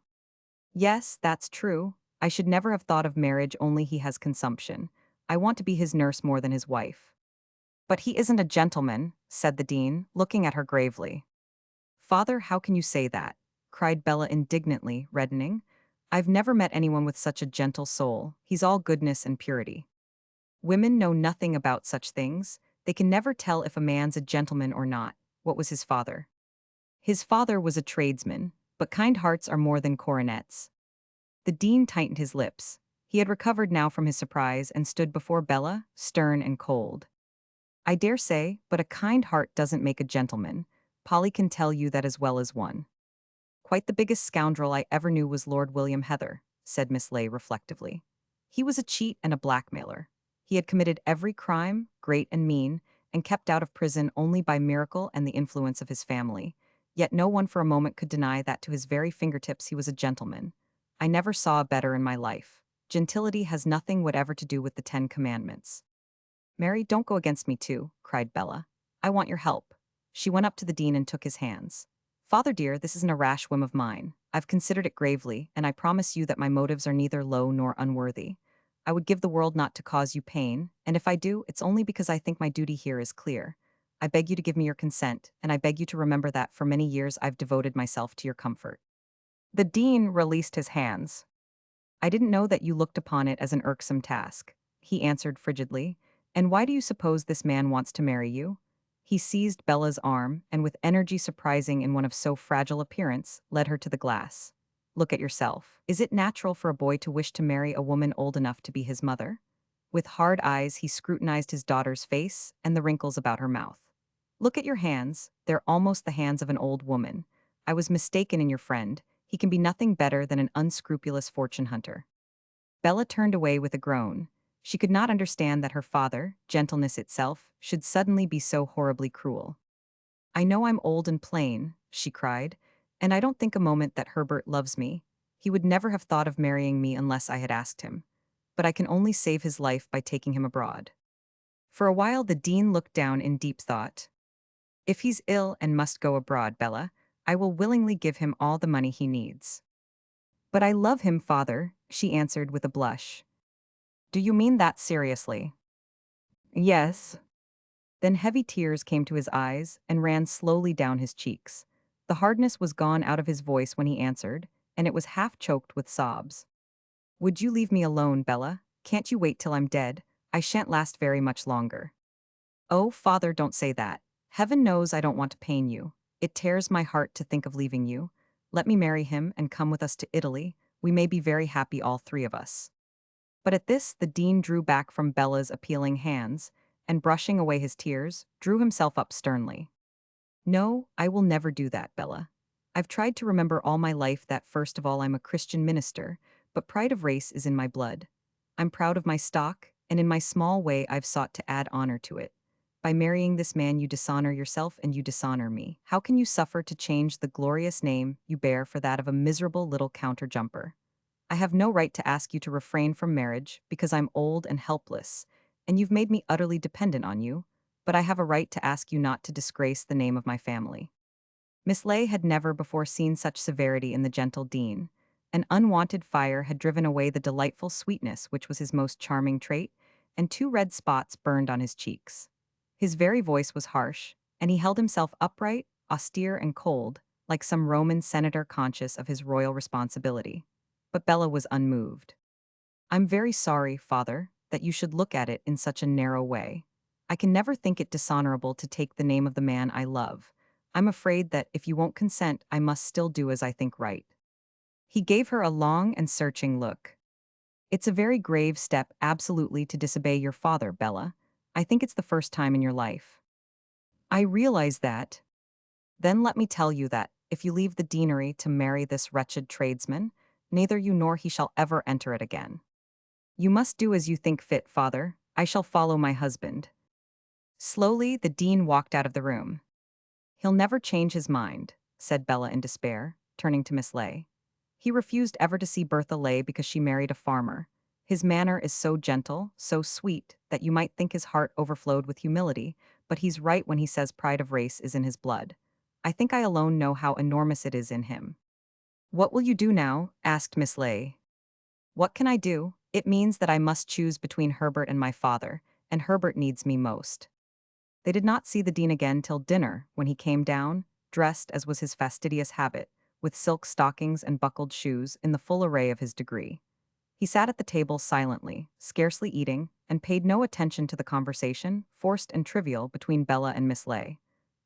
Yes, that's true. I should never have thought of marriage, only he has consumption. I want to be his nurse more than his wife. But he isn't a gentleman, said the dean, looking at her gravely. Father, how can you say that? Cried Bella indignantly, reddening. I've never met anyone with such a gentle soul. He's all goodness and purity. Women know nothing about such things. They can never tell if a man's a gentleman or not. What was his father? His father was a tradesman, but kind hearts are more than coronets. The dean tightened his lips. He had recovered now from his surprise and stood before Bella, stern and cold. I dare say, but a kind heart doesn't make a gentleman. Polly can tell you that as well as one. Quite the biggest scoundrel I ever knew was Lord William Heather, said Miss Ley reflectively. He was a cheat and a blackmailer. He had committed every crime, great and mean, and kept out of prison only by miracle and the influence of his family. Yet no one for a moment could deny that to his very fingertips he was a gentleman. I never saw a better in my life. Gentility has nothing whatever to do with the 10 Commandments. Mary, don't go against me too, cried Bella. I want your help. She went up to the dean and took his hands. Father dear, this isn't a rash whim of mine. I've considered it gravely, and I promise you that my motives are neither low nor unworthy. I would give the world not to cause you pain, and if I do, it's only because I think my duty here is clear. I beg you to give me your consent, and I beg you to remember that for many years I've devoted myself to your comfort. The dean released his hands. I didn't know that you looked upon it as an irksome task, he answered frigidly. And why do you suppose this man wants to marry you? He seized Bella's arm, and with energy surprising in one of so fragile appearance, led her to the glass. Look at yourself. Is it natural for a boy to wish to marry a woman old enough to be his mother? With hard eyes, he scrutinized his daughter's face and the wrinkles about her mouth. Look at your hands. They're almost the hands of an old woman. I was mistaken in your friend. He can be nothing better than an unscrupulous fortune hunter. Bella turned away with a groan. She could not understand that her father, gentleness itself, should suddenly be so horribly cruel. I know I'm old and plain, she cried, and I don't think a moment that Herbert loves me. He would never have thought of marrying me unless I had asked him. But I can only save his life by taking him abroad. For a while the dean looked down in deep thought. If he's ill and must go abroad, Bella, I will willingly give him all the money he needs. But I love him, father, she answered with a blush. Do you mean that seriously? Yes. Then heavy tears came to his eyes and ran slowly down his cheeks. The hardness was gone out of his voice when he answered, and it was half choked with sobs. Would you leave me alone, Bella? Can't you wait till I'm dead? I shan't last very much longer. Oh, father, don't say that. Heaven knows I don't want to pain you. It tears my heart to think of leaving you. Let me marry him and come with us to Italy. We may be very happy, all three of us. But at this, the dean drew back from Bella's appealing hands, and brushing away his tears, drew himself up sternly. No, I will never do that, Bella. I've tried to remember all my life that first of all I'm a Christian minister, but pride of race is in my blood. I'm proud of my stock, and in my small way I've sought to add honor to it. By marrying this man you dishonor yourself and you dishonor me. How can you suffer to change the glorious name you bear for that of a miserable little counter-jumper? I have no right to ask you to refrain from marriage because I'm old and helpless, and you've made me utterly dependent on you, but I have a right to ask you not to disgrace the name of my family. Miss Ley had never before seen such severity in the gentle dean. An unwanted fire had driven away the delightful sweetness which was his most charming trait, and two red spots burned on his cheeks. His very voice was harsh, and he held himself upright, austere and cold, like some Roman senator conscious of his royal responsibility. But Bella was unmoved. I'm very sorry, father, that you should look at it in such a narrow way. I can never think it dishonorable to take the name of the man I love. I'm afraid that if you won't consent, I must still do as I think right. He gave her a long and searching look. It's a very grave step absolutely to disobey your father, Bella. I think it's the first time in your life. I realize that. Then let me tell you that, if you leave the deanery to marry this wretched tradesman, neither you nor he shall ever enter it again. You must do as you think fit, father. I shall follow my husband. Slowly, the dean walked out of the room. He'll never change his mind, said Bella in despair, turning to Miss Ley. He refused ever to see Bertha Ley because she married a farmer. His manner is so gentle, so sweet, that you might think his heart overflowed with humility, but he's right when he says pride of race is in his blood. I think I alone know how enormous it is in him. What will you do now? Asked Miss Ley. What can I do? It means that I must choose between Herbert and my father, and Herbert needs me most. They did not see the dean again till dinner, when he came down, dressed as was his fastidious habit, with silk stockings and buckled shoes in the full array of his degree. He sat at the table silently, scarcely eating, and paid no attention to the conversation, forced and trivial, between Bella and Miss Ley.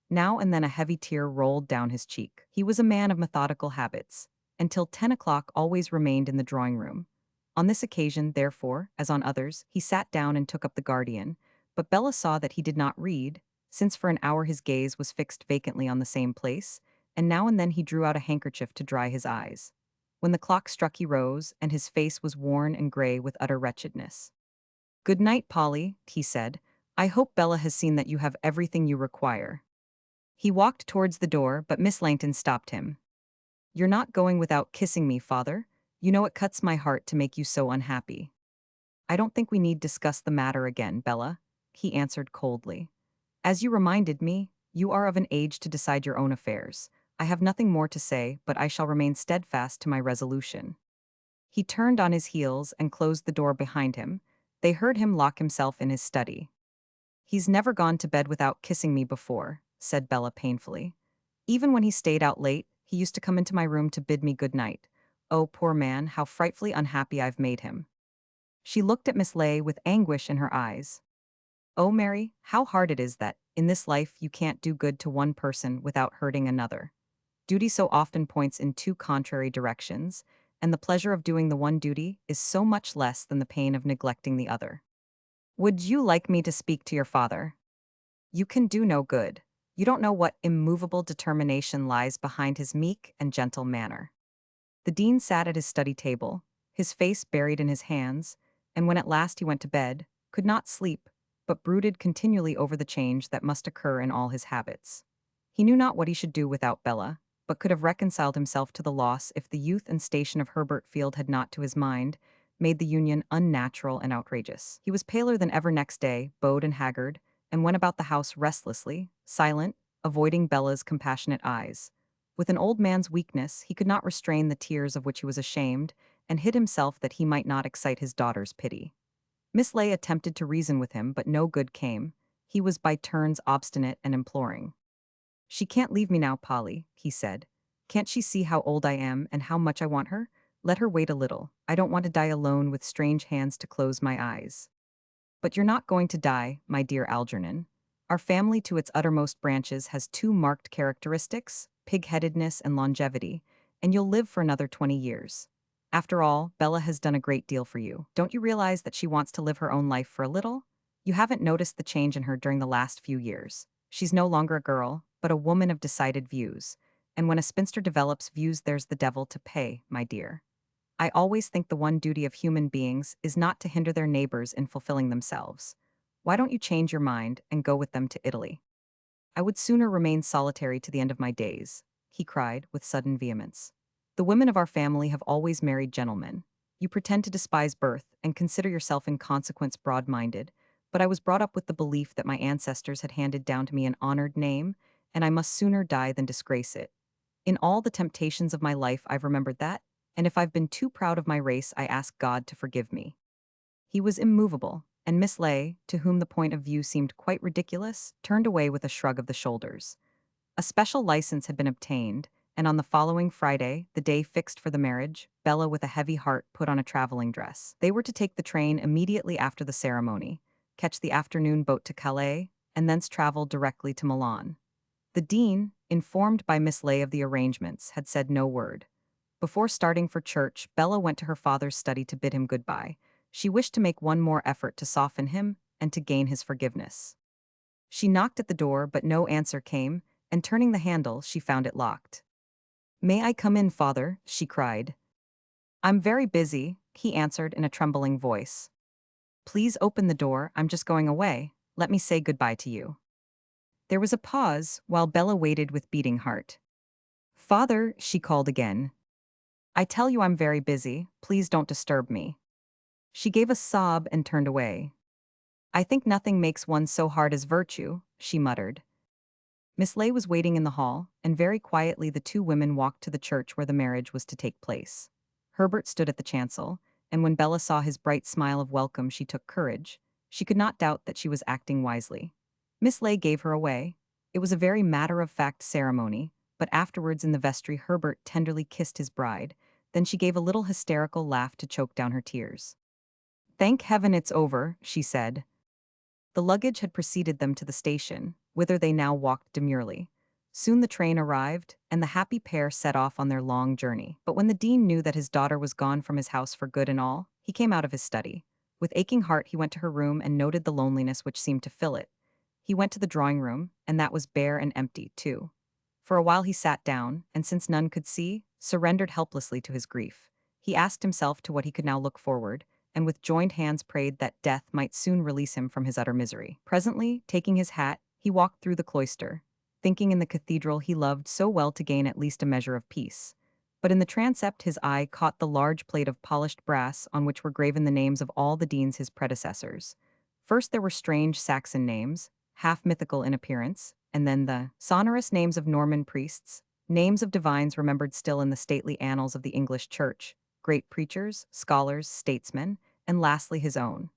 Now and then a heavy tear rolled down his cheek. He was a man of methodical habits, and till 10 o'clock always remained in the drawing-room. On this occasion, therefore, as on others, he sat down and took up the Guardian, but Bella saw that he did not read, since for an hour his gaze was fixed vacantly on the same place, and now and then he drew out a handkerchief to dry his eyes. When the clock struck he rose, and his face was worn and gray with utter wretchedness. Good night, Polly, he said. I hope Bella has seen that you have everything you require. He walked towards the door, but Miss Langton stopped him. You're not going without kissing me, father? You know it cuts my heart to make you so unhappy. I don't think we need discuss the matter again, Bella, he answered coldly. As you reminded me, you are of an age to decide your own affairs. I have nothing more to say, but I shall remain steadfast to my resolution. He turned on his heels and closed the door behind him. They heard him lock himself in his study. He's never gone to bed without kissing me before, said Bella painfully. Even when he stayed out late, he used to come into my room to bid me good night. Oh, poor man, how frightfully unhappy I've made him. She looked at Miss Ley with anguish in her eyes. Oh, Mary, how hard it is that, in this life, you can't do good to one person without hurting another. Duty so often points in two contrary directions, and the pleasure of doing the one duty is so much less than the pain of neglecting the other. Would you like me to speak to your father? You can do no good. You don't know what immovable determination lies behind his meek and gentle manner. The dean sat at his study table, his face buried in his hands, and when at last he went to bed, could not sleep, but brooded continually over the change that must occur in all his habits. He knew not what he should do without Bella, but could have reconciled himself to the loss if the youth and station of Herbert Field had not, to his mind, made the union unnatural and outrageous. He was paler than ever next day, bowed and haggard, and went about the house restlessly, silent, avoiding Bella's compassionate eyes. With an old man's weakness, he could not restrain the tears of which he was ashamed, and hid himself that he might not excite his daughter's pity. Miss Ley attempted to reason with him, but no good came. He was by turns obstinate and imploring. "She can't leave me now, Polly," he said. "Can't she see how old I am and how much I want her? Let her wait a little. I don't want to die alone with strange hands to close my eyes." "But you're not going to die, my dear Algernon. Our family to its uttermost branches has two marked characteristics, pig-headedness and longevity, and you'll live for another 20 years. After all, Bella has done a great deal for you. Don't you realize that she wants to live her own life for a little? You haven't noticed the change in her during the last few years. She's no longer a girl, but a woman of decided views. And when a spinster develops views, there's the devil to pay, my dear. I always think the one duty of human beings is not to hinder their neighbors in fulfilling themselves. Why don't you change your mind and go with them to Italy? I would sooner remain solitary to the end of my days," he cried with sudden vehemence. "The women of our family have always married gentlemen. You pretend to despise birth and consider yourself in consequence broad-minded, but I was brought up with the belief that my ancestors had handed down to me an honored name, and I must sooner die than disgrace it. In all the temptations of my life I've remembered that, and if I've been too proud of my race I ask God to forgive me." He was immovable, and Miss Ley, to whom the point of view seemed quite ridiculous, turned away with a shrug of the shoulders. A special license had been obtained, and on the following Friday, the day fixed for the marriage, Bella with a heavy heart put on a traveling dress. They were to take the train immediately after the ceremony, catch the afternoon boat to Calais, and thence travel directly to Milan. The dean, informed by Miss Ley of the arrangements, had said no word. Before starting for church, Bella went to her father's study to bid him goodbye. She wished to make one more effort to soften him and to gain his forgiveness. She knocked at the door, but no answer came, and turning the handle, she found it locked. "May I come in, father?" she cried. "I'm very busy," he answered in a trembling voice. "Please open the door, I'm just going away. Let me say goodbye to you." There was a pause while Bella waited with beating heart. "Father," she called again. "I tell you I'm very busy, please don't disturb me." She gave a sob and turned away. "I think nothing makes one so hard as virtue," she muttered. Miss Ley was waiting in the hall, and very quietly the two women walked to the church where the marriage was to take place. Herbert stood at the chancel, and when Bella saw his bright smile of welcome she took courage. She could not doubt that she was acting wisely. Miss Ley gave her away. It was a very matter-of-fact ceremony, but afterwards in the vestry Herbert tenderly kissed his bride, then she gave a little hysterical laugh to choke down her tears. "Thank heaven it's over," she said. The luggage had preceded them to the station, whither they now walked demurely. Soon the train arrived, and the happy pair set off on their long journey. But when the dean knew that his daughter was gone from his house for good and all, he came out of his study. With aching heart he went to her room and noted the loneliness which seemed to fill it. He went to the drawing-room, and that was bare and empty, too. For a while he sat down, and since none could see, surrendered helplessly to his grief. He asked himself to what he could now look forward, and with joined hands prayed that death might soon release him from his utter misery. Presently, taking his hat, he walked through the cloister, thinking in the cathedral he loved so well to gain at least a measure of peace. But in the transept his eye caught the large plate of polished brass on which were graven the names of all the deans his predecessors. First there were strange Saxon names, half mythical in appearance, and then the sonorous names of Norman priests, names of divines remembered still in the stately annals of the English Church, great preachers, scholars, statesmen, and lastly his own.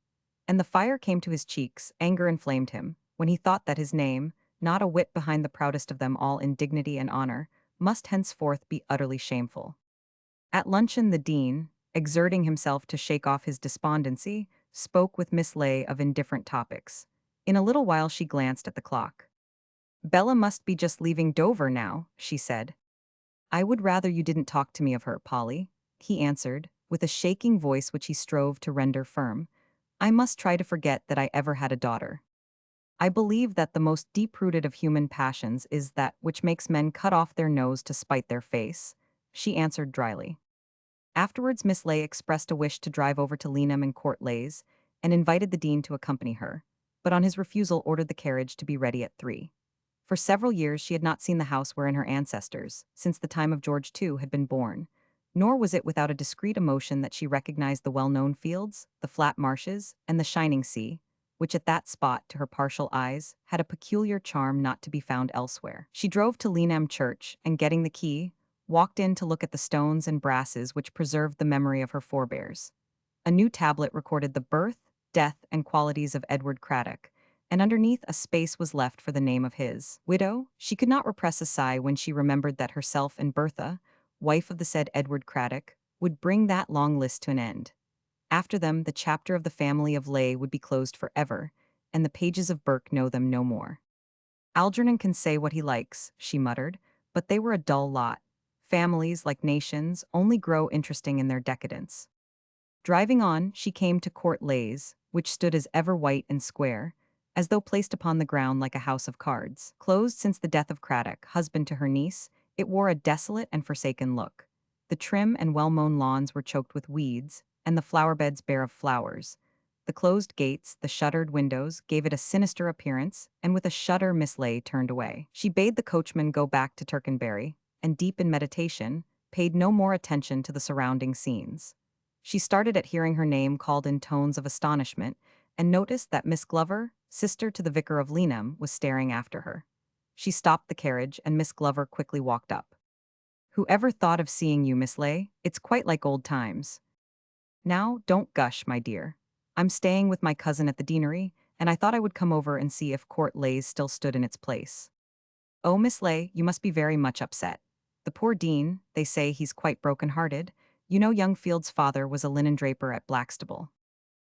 And the fire came to his cheeks, anger inflamed him, when he thought that his name, not a whit behind the proudest of them all in dignity and honor, must henceforth be utterly shameful. At luncheon the dean, exerting himself to shake off his despondency, spoke with Miss Ley of indifferent topics. In a little while she glanced at the clock. "Bella must be just leaving Dover now," she said. "I would rather you didn't talk to me of her, Polly," he answered, with a shaking voice which he strove to render firm. "I must try to forget that I ever had a daughter. I believe that the most deep-rooted of human passions is that which makes men cut off their nose to spite their face," she answered dryly. Afterwards, Miss Ley expressed a wish to drive over to Lenham and Court Leys and invited the dean to accompany her, but on his refusal ordered the carriage to be ready at 3. For several years she had not seen the house wherein her ancestors, since the time of George II, had been born, nor was it without a discreet emotion that she recognized the well-known fields, the flat marshes, and the shining sea, which at that spot, to her partial eyes, had a peculiar charm not to be found elsewhere. She drove to Lenham Church, and getting the key, walked in to look at the stones and brasses which preserved the memory of her forebears. A new tablet recorded the birth, death, and qualities of Edward Craddock, and underneath a space was left for the name of his widow. She could not repress a sigh when she remembered that herself and Bertha, wife of the said Edward Craddock, would bring that long list to an end. After them, the chapter of the family of Ley would be closed forever, and the pages of Burke know them no more. Algernon can say what he likes, she muttered, but they were a dull lot. Families, like nations, only grow interesting in their decadence. Driving on, she came to Court Leys, which stood as ever white and square, as though placed upon the ground like a house of cards. Closed since the death of Craddock, husband to her niece, it wore a desolate and forsaken look. The trim and well-mown lawns were choked with weeds, and the flower-beds bare of flowers. The closed gates, the shuttered windows, gave it a sinister appearance, and with a shudder Miss Ley turned away. She bade the coachman go back to Tercanbury, and deep in meditation, paid no more attention to the surrounding scenes. She started at hearing her name called in tones of astonishment, and noticed that Miss Glover, sister to the vicar of Lenham, was staring after her. She stopped the carriage, and Miss Glover quickly walked up. "Whoever thought of seeing you, Miss Ley? It's quite like old times." "Now, don't gush, my dear. I'm staying with my cousin at the deanery, and I thought I would come over and see if Court Leys still stood in its place." "Oh, Miss Ley, you must be very much upset. The poor dean, they say he's quite broken-hearted. You know young Field's father was a linen draper at Blackstable.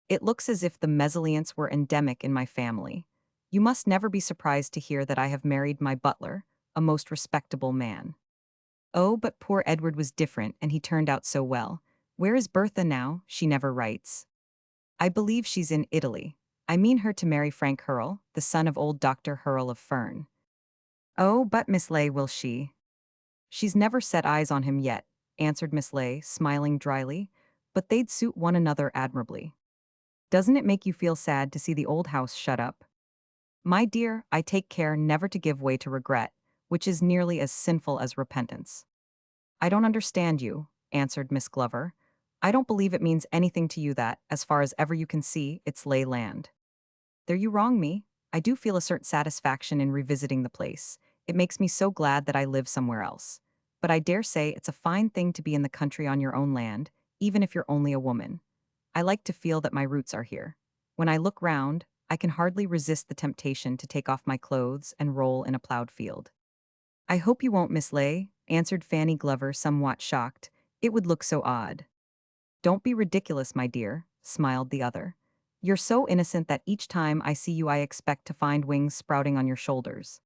It looks as if the mesalliance were endemic in my family. You must never be surprised to hear that I have married my butler, a most respectable man." "Oh, but poor Edward was different, and he turned out so well. Where is Bertha now? She never writes." "I believe she's in Italy. I mean her to marry Frank Hurrell, the son of old Dr. Hurrell of Fern." "Oh, but Miss Ley, will she?" "She's never set eyes on him yet," answered Miss Ley, smiling dryly, "but they'd suit one another admirably. Doesn't it make you feel sad to see the old house shut up?" "My dear, I take care never to give way to regret, which is nearly as sinful as repentance." "I don't understand you," answered Miss Glover. "I don't believe it means anything to you that, as far as ever you can see, it's Ley land." "There you wrong me. I do feel a certain satisfaction in revisiting the place. It makes me so glad that I live somewhere else. But I dare say it's a fine thing to be in the country on your own land, even if you're only a woman. I like to feel that my roots are here. When I look round, I can hardly resist the temptation to take off my clothes and roll in a plowed field." "I hope you won't, Miss Ley," answered Fanny Glover, somewhat shocked. "It would look so odd." "Don't be ridiculous, my dear," smiled the other. "You're so innocent that each time I see you I expect to find wings sprouting on your shoulders.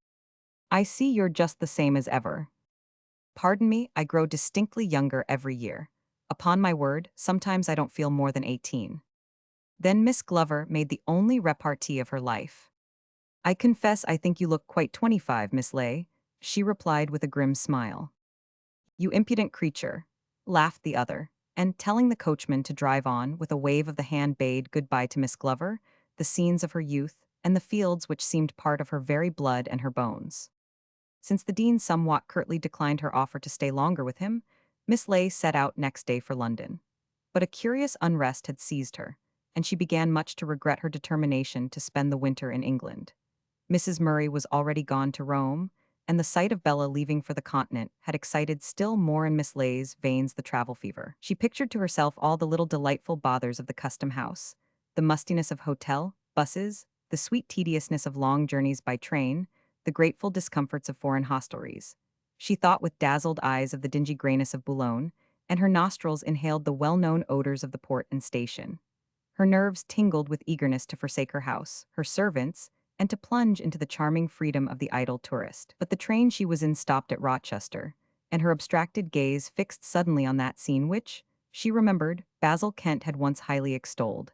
I see you're just the same as ever. Pardon me, I grow distinctly younger every year. Upon my word, sometimes I don't feel more than 18. Then Miss Glover made the only repartee of her life. "I confess I think you look quite 25, Miss Ley," she replied with a grim smile. "You impudent creature," laughed the other, and telling the coachman to drive on, with a wave of the hand bade good-bye to Miss Glover, the scenes of her youth, and the fields which seemed part of her very blood and her bones. Since the dean somewhat curtly declined her offer to stay longer with him, Miss Ley set out next day for London. But a curious unrest had seized her, and she began much to regret her determination to spend the winter in England. Mrs. Murray was already gone to Rome, and the sight of Bella leaving for the continent had excited still more in Miss Ley's veins the travel fever. She pictured to herself all the little delightful bothers of the custom house, the mustiness of hotel, buses, the sweet tediousness of long journeys by train, the grateful discomforts of foreign hostelries. She thought with dazzled eyes of the dingy grayness of Boulogne, and her nostrils inhaled the well-known odors of the port and station. Her nerves tingled with eagerness to forsake her house, her servants, and to plunge into the charming freedom of the idle tourist. But the train she was in stopped at Rochester, and her abstracted gaze fixed suddenly on that scene which, she remembered, Basil Kent had once highly extolled.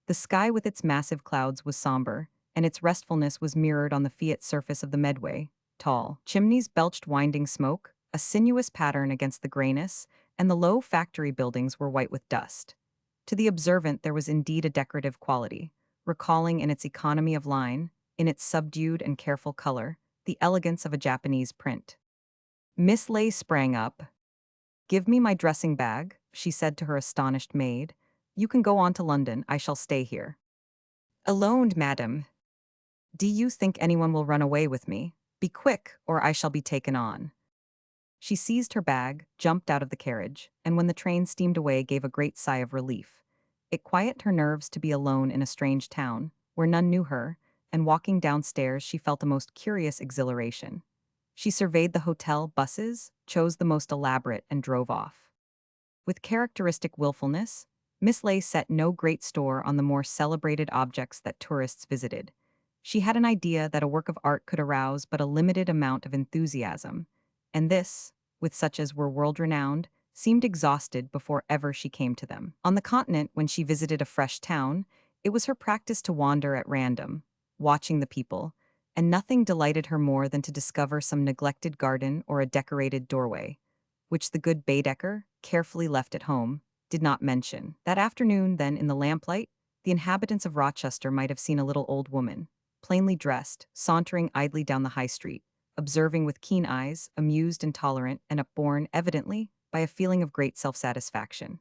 The sky with its massive clouds was somber, and its restfulness was mirrored on the fiat surface of the Medway. Tall chimneys belched winding smoke, a sinuous pattern against the grayness, and the low factory buildings were white with dust. To the observant, there was indeed a decorative quality, recalling in its economy of line, in its subdued and careful color, the elegance of a Japanese print. Miss Lay sprang up. "Give me my dressing bag," she said to her astonished maid. "You can go on to London, I shall stay here." "Alone, madam. Do you think anyone will run away with me? Be quick, or I shall be taken on." She seized her bag, jumped out of the carriage, and when the train steamed away gave a great sigh of relief. It quieted her nerves to be alone in a strange town, where none knew her, and walking downstairs she felt a most curious exhilaration. She surveyed the hotel buses, chose the most elaborate, and drove off. With characteristic willfulness, Miss Lay set no great store on the more celebrated objects that tourists visited. She had an idea that a work of art could arouse but a limited amount of enthusiasm, and this, with such as were world-renowned, seemed exhausted before ever she came to them. On the continent, when she visited a fresh town, it was her practice to wander at random, watching the people, and nothing delighted her more than to discover some neglected garden or a decorated doorway, which the good Baedeker, carefully left at home, did not mention. That afternoon, then, in the lamplight, the inhabitants of Rochester might have seen a little old woman, plainly dressed, sauntering idly down the high street, observing with keen eyes, amused and tolerant, and upborne, evidently, by a feeling of great self-satisfaction.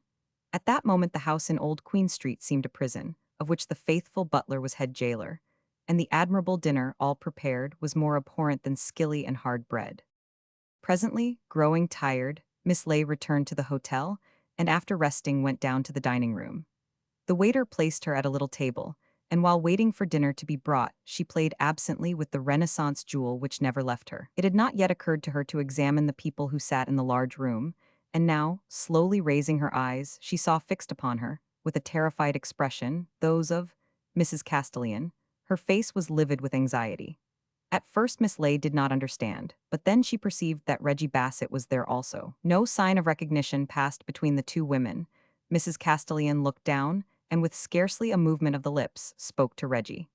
At that moment the house in Old Queen Street seemed a prison, of which the faithful butler was head jailer, and the admirable dinner, all prepared, was more abhorrent than skilly and hard bread. Presently, growing tired, Miss Lay returned to the hotel, and after resting went down to the dining room. The waiter placed her at a little table, and while waiting for dinner to be brought, she played absently with the Renaissance jewel which never left her. It had not yet occurred to her to examine the people who sat in the large room, and now, slowly raising her eyes, she saw fixed upon her, with a terrified expression, those of Mrs. Castellan. Her face was livid with anxiety. At first Miss Lay did not understand, but then she perceived that Reggie Bassett was there also. No sign of recognition passed between the two women. Mrs. Castellan looked down, and with scarcely a movement of the lips, spoke to Reggie.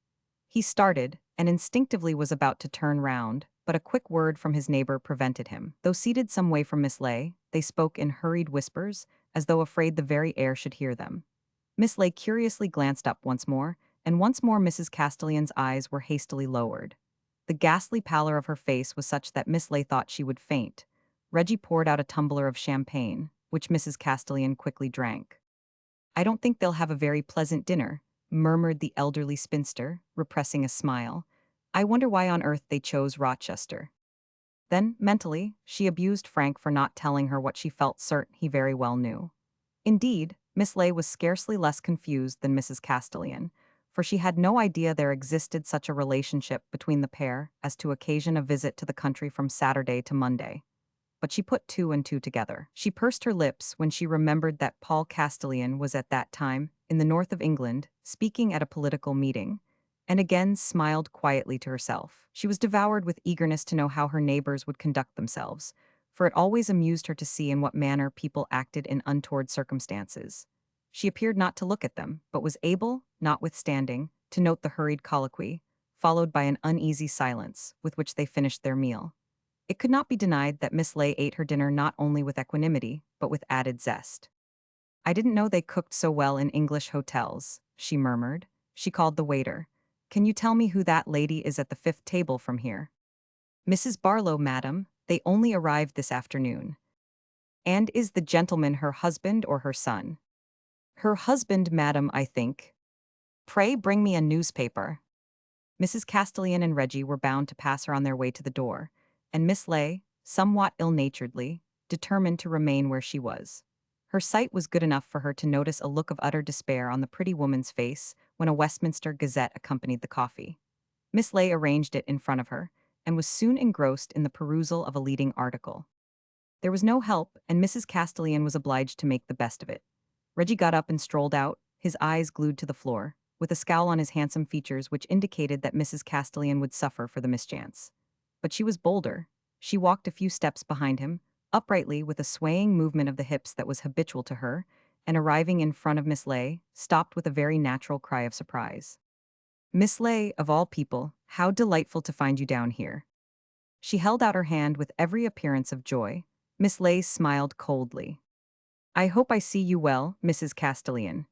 He started, and instinctively was about to turn round, but a quick word from his neighbor prevented him. Though seated some way from Miss Lay, they spoke in hurried whispers, as though afraid the very air should hear them. Miss Lay curiously glanced up once more, and once more Mrs. Castellan's eyes were hastily lowered. The ghastly pallor of her face was such that Miss Lay thought she would faint. Reggie poured out a tumbler of champagne, which Mrs. Castellan quickly drank. "I don't think they'll have a very pleasant dinner," murmured the elderly spinster, repressing a smile. "I wonder why on earth they chose Rochester." Then, mentally, she abused Frank for not telling her what she felt certain he very well knew. Indeed, Miss Lay was scarcely less confused than Mrs. Castellan, for she had no idea there existed such a relationship between the pair as to occasion a visit to the country from Saturday to Monday. But she put two and two together. She pursed her lips when she remembered that Paul Castellan was at that time, in the north of England, speaking at a political meeting, and again smiled quietly to herself. She was devoured with eagerness to know how her neighbors would conduct themselves, for it always amused her to see in what manner people acted in untoward circumstances. She appeared not to look at them, but was able, notwithstanding, to note the hurried colloquy, followed by an uneasy silence, with which they finished their meal. It could not be denied that Miss Lay ate her dinner not only with equanimity, but with added zest. "I didn't know they cooked so well in English hotels," she murmured. She called the waiter. "Can you tell me who that lady is at the fifth table from here?" "Mrs. Barlow, madam. They only arrived this afternoon." "And is the gentleman her husband or her son?" "Her husband, madam, I think." "Pray bring me a newspaper." Mrs. Castellan and Reggie were bound to pass her on their way to the door, and Miss Lay, somewhat ill-naturedly, determined to remain where she was. Her sight was good enough for her to notice a look of utter despair on the pretty woman's face when a Westminster Gazette accompanied the coffee. Miss Lay arranged it in front of her, and was soon engrossed in the perusal of a leading article. There was no help, and Mrs. Castellan was obliged to make the best of it. Reggie got up and strolled out, his eyes glued to the floor, with a scowl on his handsome features which indicated that Mrs. Castellan would suffer for the mischance. But she was bolder. She walked a few steps behind him, uprightly with a swaying movement of the hips that was habitual to her, and arriving in front of Miss Lay, stopped with a very natural cry of surprise. "Miss Lay, of all people, how delightful to find you down here." She held out her hand with every appearance of joy. Miss Lay smiled coldly. I hope I see you well, Mrs. Castellan.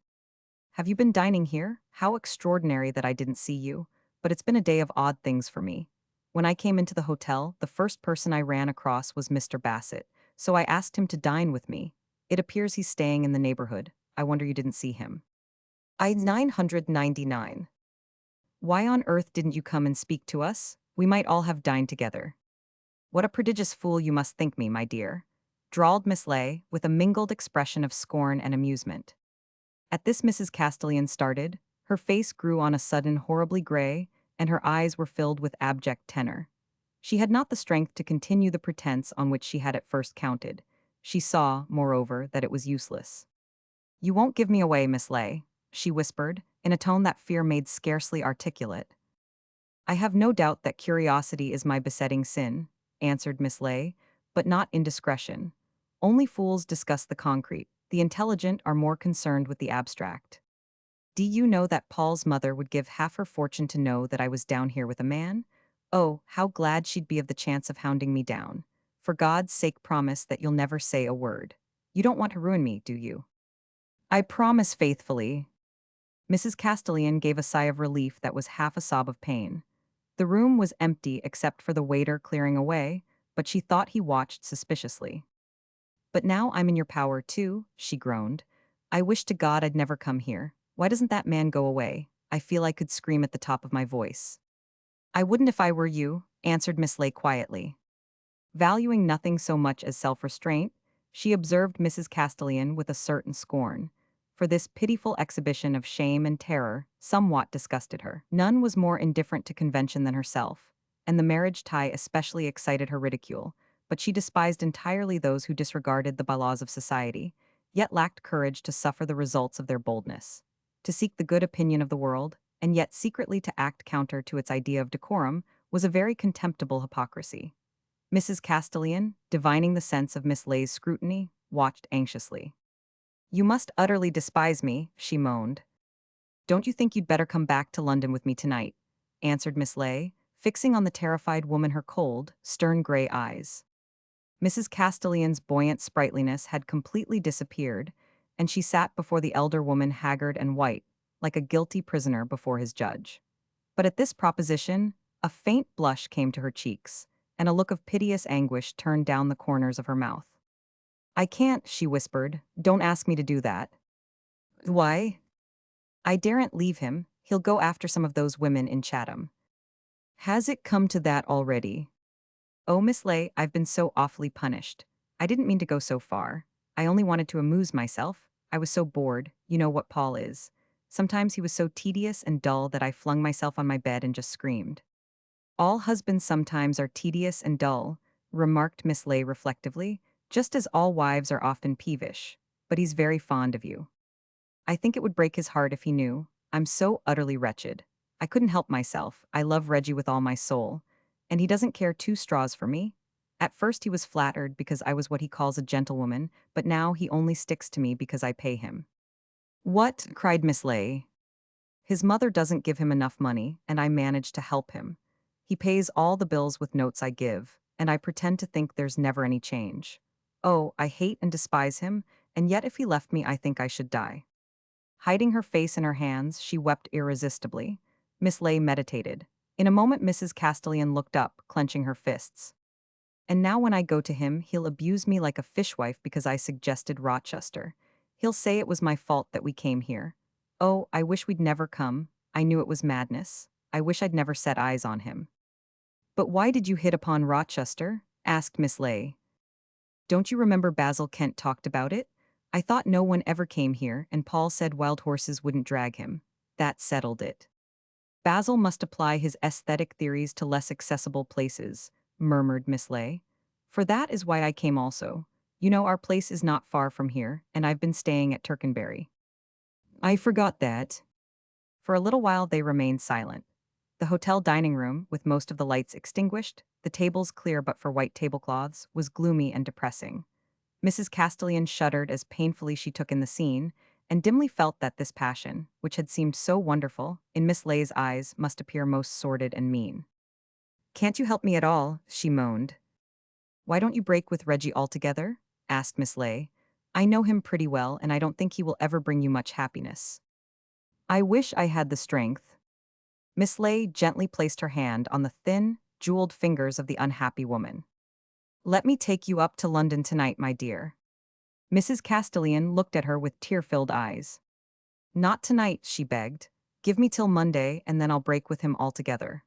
Have you been dining here? How extraordinary that I didn't see you. But it's been a day of odd things for me. When I came into the hotel, the first person I ran across was Mr. Bassett, so I asked him to dine with me. It appears he's staying in the neighborhood. I wonder you didn't see him. I 999. Why on earth didn't you come and speak to us? We might all have dined together. What a prodigious fool you must think me, my dear, drawled Miss Ley, with a mingled expression of scorn and amusement. At this Mrs. Castellan started, her face grew on a sudden horribly gray, and her eyes were filled with abject tenor. She had not the strength to continue the pretense on which she had at first counted. She saw, moreover, that it was useless. "You won't give me away, Miss Ley," she whispered, in a tone that fear made scarcely articulate. "I have no doubt that curiosity is my besetting sin," answered Miss Ley, "but not indiscretion. Only fools discuss the concrete. The intelligent are more concerned with the abstract. Do you know that Paul's mother would give half her fortune to know that I was down here with a man? Oh, how glad she'd be of the chance of hounding me down. For God's sake, promise that you'll never say a word. You don't want to ruin me, do you?" "I promise faithfully." Mrs. Castellan gave a sigh of relief that was half a sob of pain. The room was empty except for the waiter clearing away, but she thought he watched suspiciously. "But now I'm in your power too," she groaned. "I wish to God I'd never come here. Why doesn't that man go away? I feel I could scream at the top of my voice." "I wouldn't if I were you," answered Miss Ley quietly. Valuing nothing so much as self-restraint, she observed Mrs. Castellan with a certain scorn. For this pitiful exhibition of shame and terror somewhat disgusted her. None was more indifferent to convention than herself, and the marriage tie especially excited her ridicule, but she despised entirely those who disregarded the bylaws of society, yet lacked courage to suffer the results of their boldness. To seek the good opinion of the world, and yet secretly to act counter to its idea of decorum, was a very contemptible hypocrisy. Mrs. Castellan, divining the sense of Miss Ley's scrutiny, watched anxiously. "You must utterly despise me," she moaned. "Don't you think you'd better come back to London with me tonight?" answered Miss Ley, fixing on the terrified woman her cold, stern gray eyes. Mrs. Castellan's buoyant sprightliness had completely disappeared, and she sat before the elder woman haggard and white, like a guilty prisoner before his judge. But at this proposition, a faint blush came to her cheeks, and a look of piteous anguish turned down the corners of her mouth. "I can't," she whispered. "Don't ask me to do that." "Why?" "I daren't leave him. He'll go after some of those women in Chatham." "Has it come to that already?" "Oh, Miss Ley, I've been so awfully punished. I didn't mean to go so far. I only wanted to amuse myself. I was so bored. You know what Paul is. Sometimes he was so tedious and dull that I flung myself on my bed and just screamed." "All husbands sometimes are tedious and dull," remarked Miss Ley reflectively, "just as all wives are often peevish. But he's very fond of you. I think it would break his heart if he knew. I'm so utterly wretched. I couldn't help myself. I love Reggie with all my soul. And he doesn't care two straws for me. At first he was flattered because I was what he calls a gentlewoman, but now he only sticks to me because I pay him." "What?" cried Miss Ley. "His mother doesn't give him enough money, and I manage to help him. He pays all the bills with notes I give, and I pretend to think there's never any change. Oh, I hate and despise him, and yet if he left me I think I should die." Hiding her face in her hands, she wept irresistibly. Miss Ley meditated. In a moment Mrs. Castellan looked up, clenching her fists. "And now when I go to him, he'll abuse me like a fishwife because I suggested Rochester. He'll say it was my fault that we came here. Oh, I wish we'd never come. I knew it was madness. I wish I'd never set eyes on him." "But why did you hit upon Rochester?" asked Miss Ley. "Don't you remember Basil Kent talked about it? I thought no one ever came here, and Paul said wild horses wouldn't drag him. That settled it." "Basil must apply his aesthetic theories to less accessible places," murmured Miss Ley. "For that is why I came also. You know our place is not far from here, and I've been staying at Tercanbury." "I forgot that." For a little while they remained silent. The hotel dining room, with most of the lights extinguished, the tables clear but for white tablecloths, was gloomy and depressing. Mrs. Castellan shuddered as painfully she took in the scene, and dimly felt that this passion, which had seemed so wonderful, in Miss Ley's eyes must appear most sordid and mean. "Can't you help me at all?" she moaned. "Why don't you break with Reggie altogether?" asked Miss Ley. I know him pretty well, and I don't think he will ever bring you much happiness. I wish I had the strength. Miss Ley gently placed her hand on the thin, jeweled fingers of the unhappy woman. Let me take you up to London tonight, my dear. Mrs. Castellan looked at her with tear-filled eyes. Not tonight, she begged. Give me till Monday, and then I'll break with him altogether.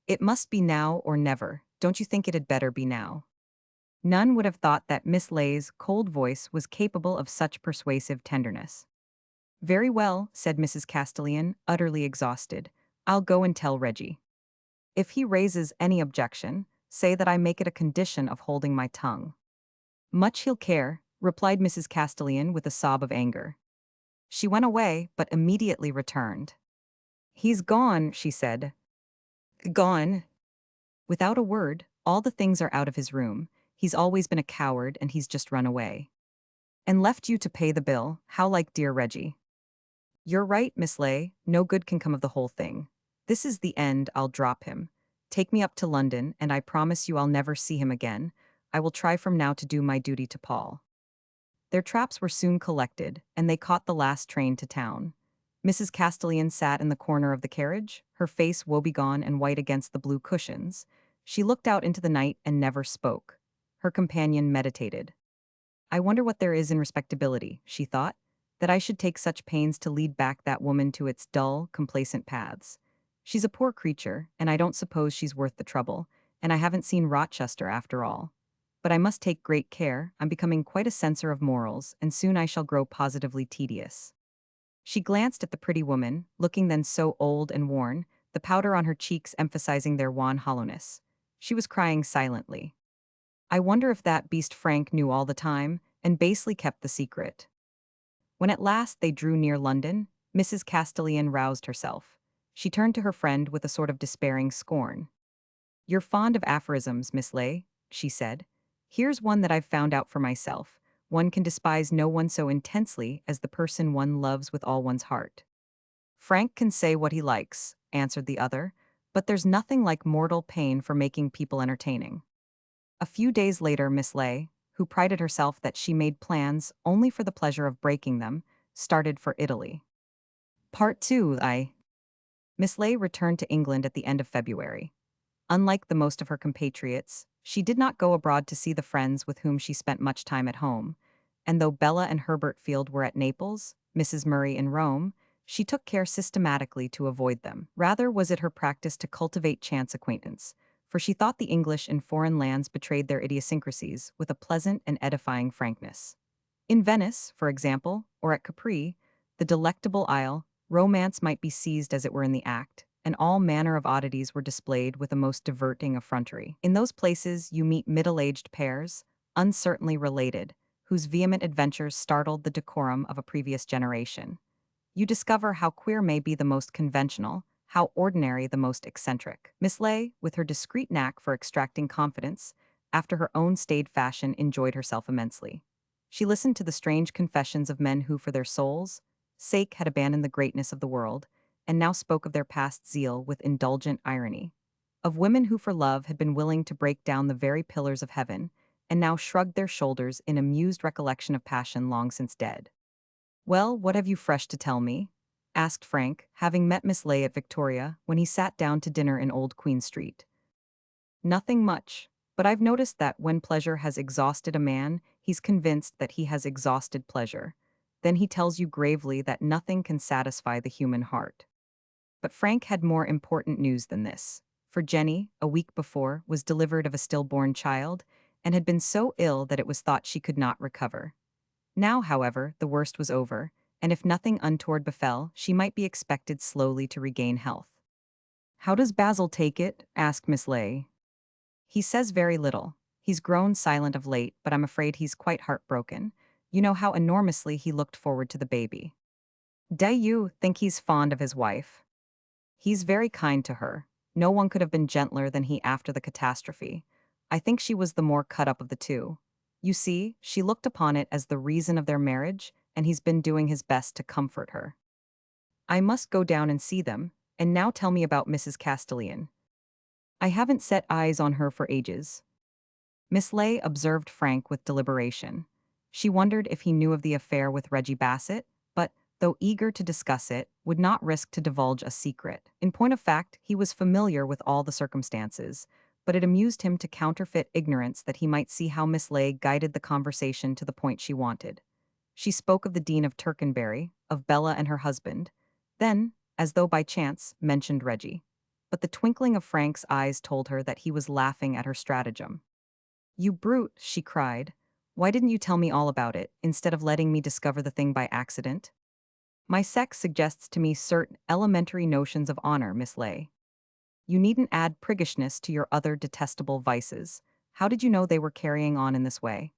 It must be now or never. Don't you think it had better be now? None would have thought that Miss Ley's cold voice was capable of such persuasive tenderness. Very well, said Mrs. Castellan, utterly exhausted. I'll go and tell Reggie. If he raises any objection, say that I make it a condition of holding my tongue. Much he'll care, replied Mrs. Castellan with a sob of anger. She went away, but immediately returned. He's gone, she said. Gone? Without a word, all the things are out of his room. He's always been a coward, and he's just run away. And left you to pay the bill, how like dear Reggie. You're right, Miss Ley, no good can come of the whole thing. This is the end, I'll drop him. Take me up to London, and I promise you I'll never see him again. I will try from now to do my duty to Paul. Their traps were soon collected, and they caught the last train to town. Mrs. Castellan sat in the corner of the carriage, her face woebegone and white against the blue cushions. She looked out into the night and never spoke. Her companion meditated. I wonder what there is in respectability, she thought, that I should take such pains to lead back that woman to its dull, complacent paths. She's a poor creature, and I don't suppose she's worth the trouble, and I haven't seen Rochester after all. But I must take great care. I'm becoming quite a censor of morals, and soon I shall grow positively tedious. She glanced at the pretty woman, looking then so old and worn, the powder on her cheeks emphasizing their wan hollowness. She was crying silently. I wonder if that beast Frank knew all the time, and basely kept the secret. When at last they drew near London, Mrs. Castellan roused herself. She turned to her friend with a sort of despairing scorn. You're fond of aphorisms, Miss Ley, she said. Here's one that I've found out for myself. One can despise no one so intensely as the person one loves with all one's heart. Frank can say what he likes, answered the other, but there's nothing like mortal pain for making people entertaining. A few days later, Miss Ley, who prided herself that she made plans only for the pleasure of breaking them, started for Italy. Part 2. Miss Ley returned to England at the end of February. Unlike the most of her compatriots, she did not go abroad to see the friends with whom she spent much time at home, and though Bella and Herbert Field were at Naples, Mrs. Murray in Rome, she took care systematically to avoid them. Rather was it her practice to cultivate chance acquaintance, for she thought the English in foreign lands betrayed their idiosyncrasies with a pleasant and edifying frankness. In Venice, for example, or at Capri, the delectable isle, romance might be seized as it were in the act, and all manner of oddities were displayed with a most diverting effrontery. In those places you meet middle-aged pairs, uncertainly related, whose vehement adventures startled the decorum of a previous generation. You discover how queer may be the most conventional, how ordinary the most eccentric. Miss Ley, with her discreet knack for extracting confidence, after her own staid fashion enjoyed herself immensely. She listened to the strange confessions of men who, for their souls' sake, had abandoned the greatness of the world, and now spoke of their past zeal with indulgent irony. Of women who for love had been willing to break down the very pillars of heaven, and now shrugged their shoulders in amused recollection of passion long since dead. Well, what have you fresh to tell me? Asked Frank, having met Miss Ley at Victoria, when he sat down to dinner in Old Queen Street. Nothing much, but I've noticed that when pleasure has exhausted a man, he's convinced that he has exhausted pleasure. Then he tells you gravely that nothing can satisfy the human heart. But Frank had more important news than this, for Jenny, a week before, was delivered of a stillborn child, and had been so ill that it was thought she could not recover. Now, however, the worst was over, and if nothing untoward befell, she might be expected slowly to regain health. How does Basil take it? Asked Miss Ley. He says very little. He's grown silent of late, but I'm afraid he's quite heartbroken. You know how enormously he looked forward to the baby. Do you think he's fond of his wife? He's very kind to her. No one could have been gentler than he after the catastrophe. I think she was the more cut up of the two. You see, she looked upon it as the reason of their marriage, and he's been doing his best to comfort her. I must go down and see them, and now tell me about Mrs. Castellan. I haven't set eyes on her for ages. Miss Ley observed Frank with deliberation. She wondered if he knew of the affair with Reggie Bassett, but, though eager to discuss it, would not risk to divulge a secret. In point of fact, he was familiar with all the circumstances, but it amused him to counterfeit ignorance that he might see how Miss Ley guided the conversation to the point she wanted. She spoke of the Dean of Tercanbury, of Bella and her husband, then, as though by chance, mentioned Reggie. But the twinkling of Frank's eyes told her that he was laughing at her stratagem. "You brute," she cried. "Why didn't you tell me all about it, instead of letting me discover the thing by accident? My sex suggests to me certain elementary notions of honor, Miss Ley. You needn't add priggishness to your other detestable vices. How did you know they were carrying on in this way?"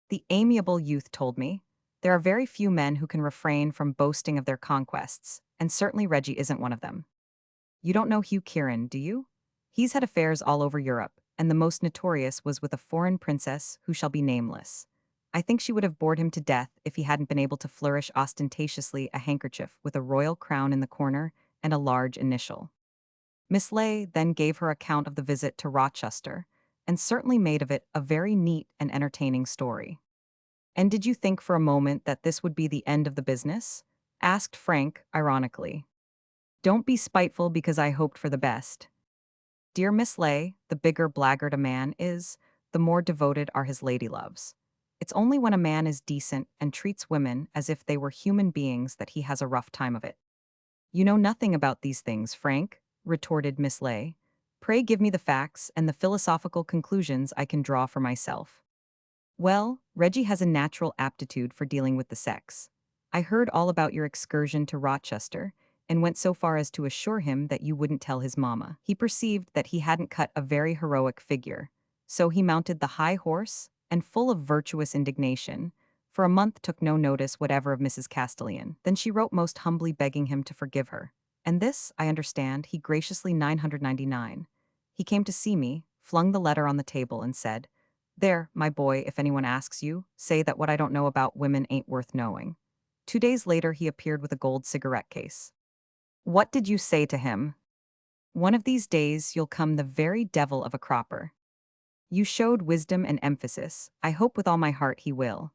The amiable youth told me. "There are very few men who can refrain from boasting of their conquests, and certainly Reggie isn't one of them. You don't know Hugh Kieran, do you? He's had affairs all over Europe, and the most notorious was with a foreign princess who shall be nameless. I think she would have bored him to death if he hadn't been able to flourish ostentatiously a handkerchief with a royal crown in the corner and a large initial." Miss Ley then gave her account of the visit to Rochester, and certainly made of it a very neat and entertaining story. "And did you think for a moment that this would be the end of the business?" asked Frank, ironically. "Don't be spiteful because I hoped for the best. Dear Miss Ley, the bigger blackguard a man is, the more devoted are his lady loves. It's only when a man is decent and treats women as if they were human beings that he has a rough time of it." "You know nothing about these things, Frank," retorted Miss Ley. "Pray give me the facts and the philosophical conclusions I can draw for myself." "Well, Reggie has a natural aptitude for dealing with the sex. I heard all about your excursion to Rochester, and went so far as to assure him that you wouldn't tell his mamma. He perceived that he hadn't cut a very heroic figure, so he mounted the high horse, and full of virtuous indignation, for a month took no notice whatever of Mrs. Castellan. Then she wrote most humbly begging him to forgive her. And this, I understand, he graciously 999. He came to see me, flung the letter on the table, and said, 'There, my boy, if anyone asks you, say that what I don't know about women ain't worth knowing.' 2 days later he appeared with a gold cigarette case." "What did you say to him?" "One of these days you'll come the very devil of a cropper. You showed wisdom and emphasis. I hope with all my heart he will."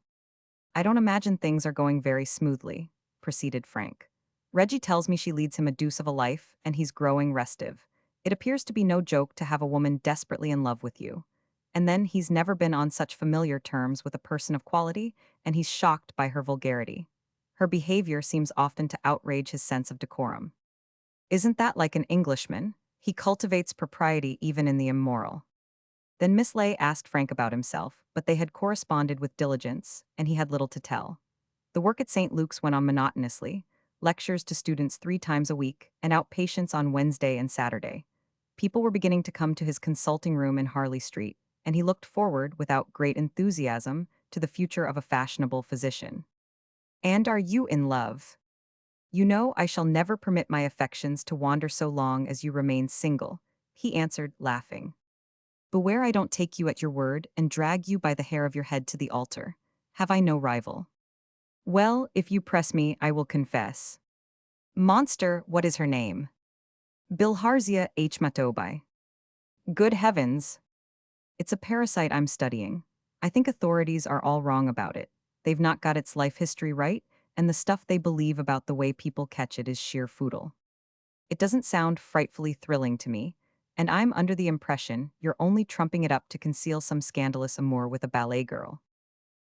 "I don't imagine things are going very smoothly," proceeded Frank. "Reggie tells me she leads him a deuce of a life, and he's growing restive. It appears to be no joke to have a woman desperately in love with you. And then he's never been on such familiar terms with a person of quality, and he's shocked by her vulgarity. Her behavior seems often to outrage his sense of decorum. Isn't that like an Englishman? He cultivates propriety even in the immoral." Then Miss Ley asked Frank about himself, but they had corresponded with diligence, and he had little to tell. The work at St. Luke's went on monotonously, lectures to students 3 times a week, and outpatients on Wednesday and Saturday. People were beginning to come to his consulting room in Harley Street, and he looked forward, without great enthusiasm, to the future of a fashionable physician. "And are you in love? You know I shall never permit my affections to wander so long as you remain single," he answered, laughing. "Beware I don't take you at your word and drag you by the hair of your head to the altar. Have I no rival?" "Well, if you press me, I will confess." "Monster, what is her name?" "Bilharzia H. Matobai." "Good heavens! It's a parasite I'm studying. I think authorities are all wrong about it. They've not got its life history right, and the stuff they believe about the way people catch it is sheer foodle. It doesn't sound frightfully thrilling to me, and I'm under the impression you're only trumping it up to conceal some scandalous amour with a ballet girl."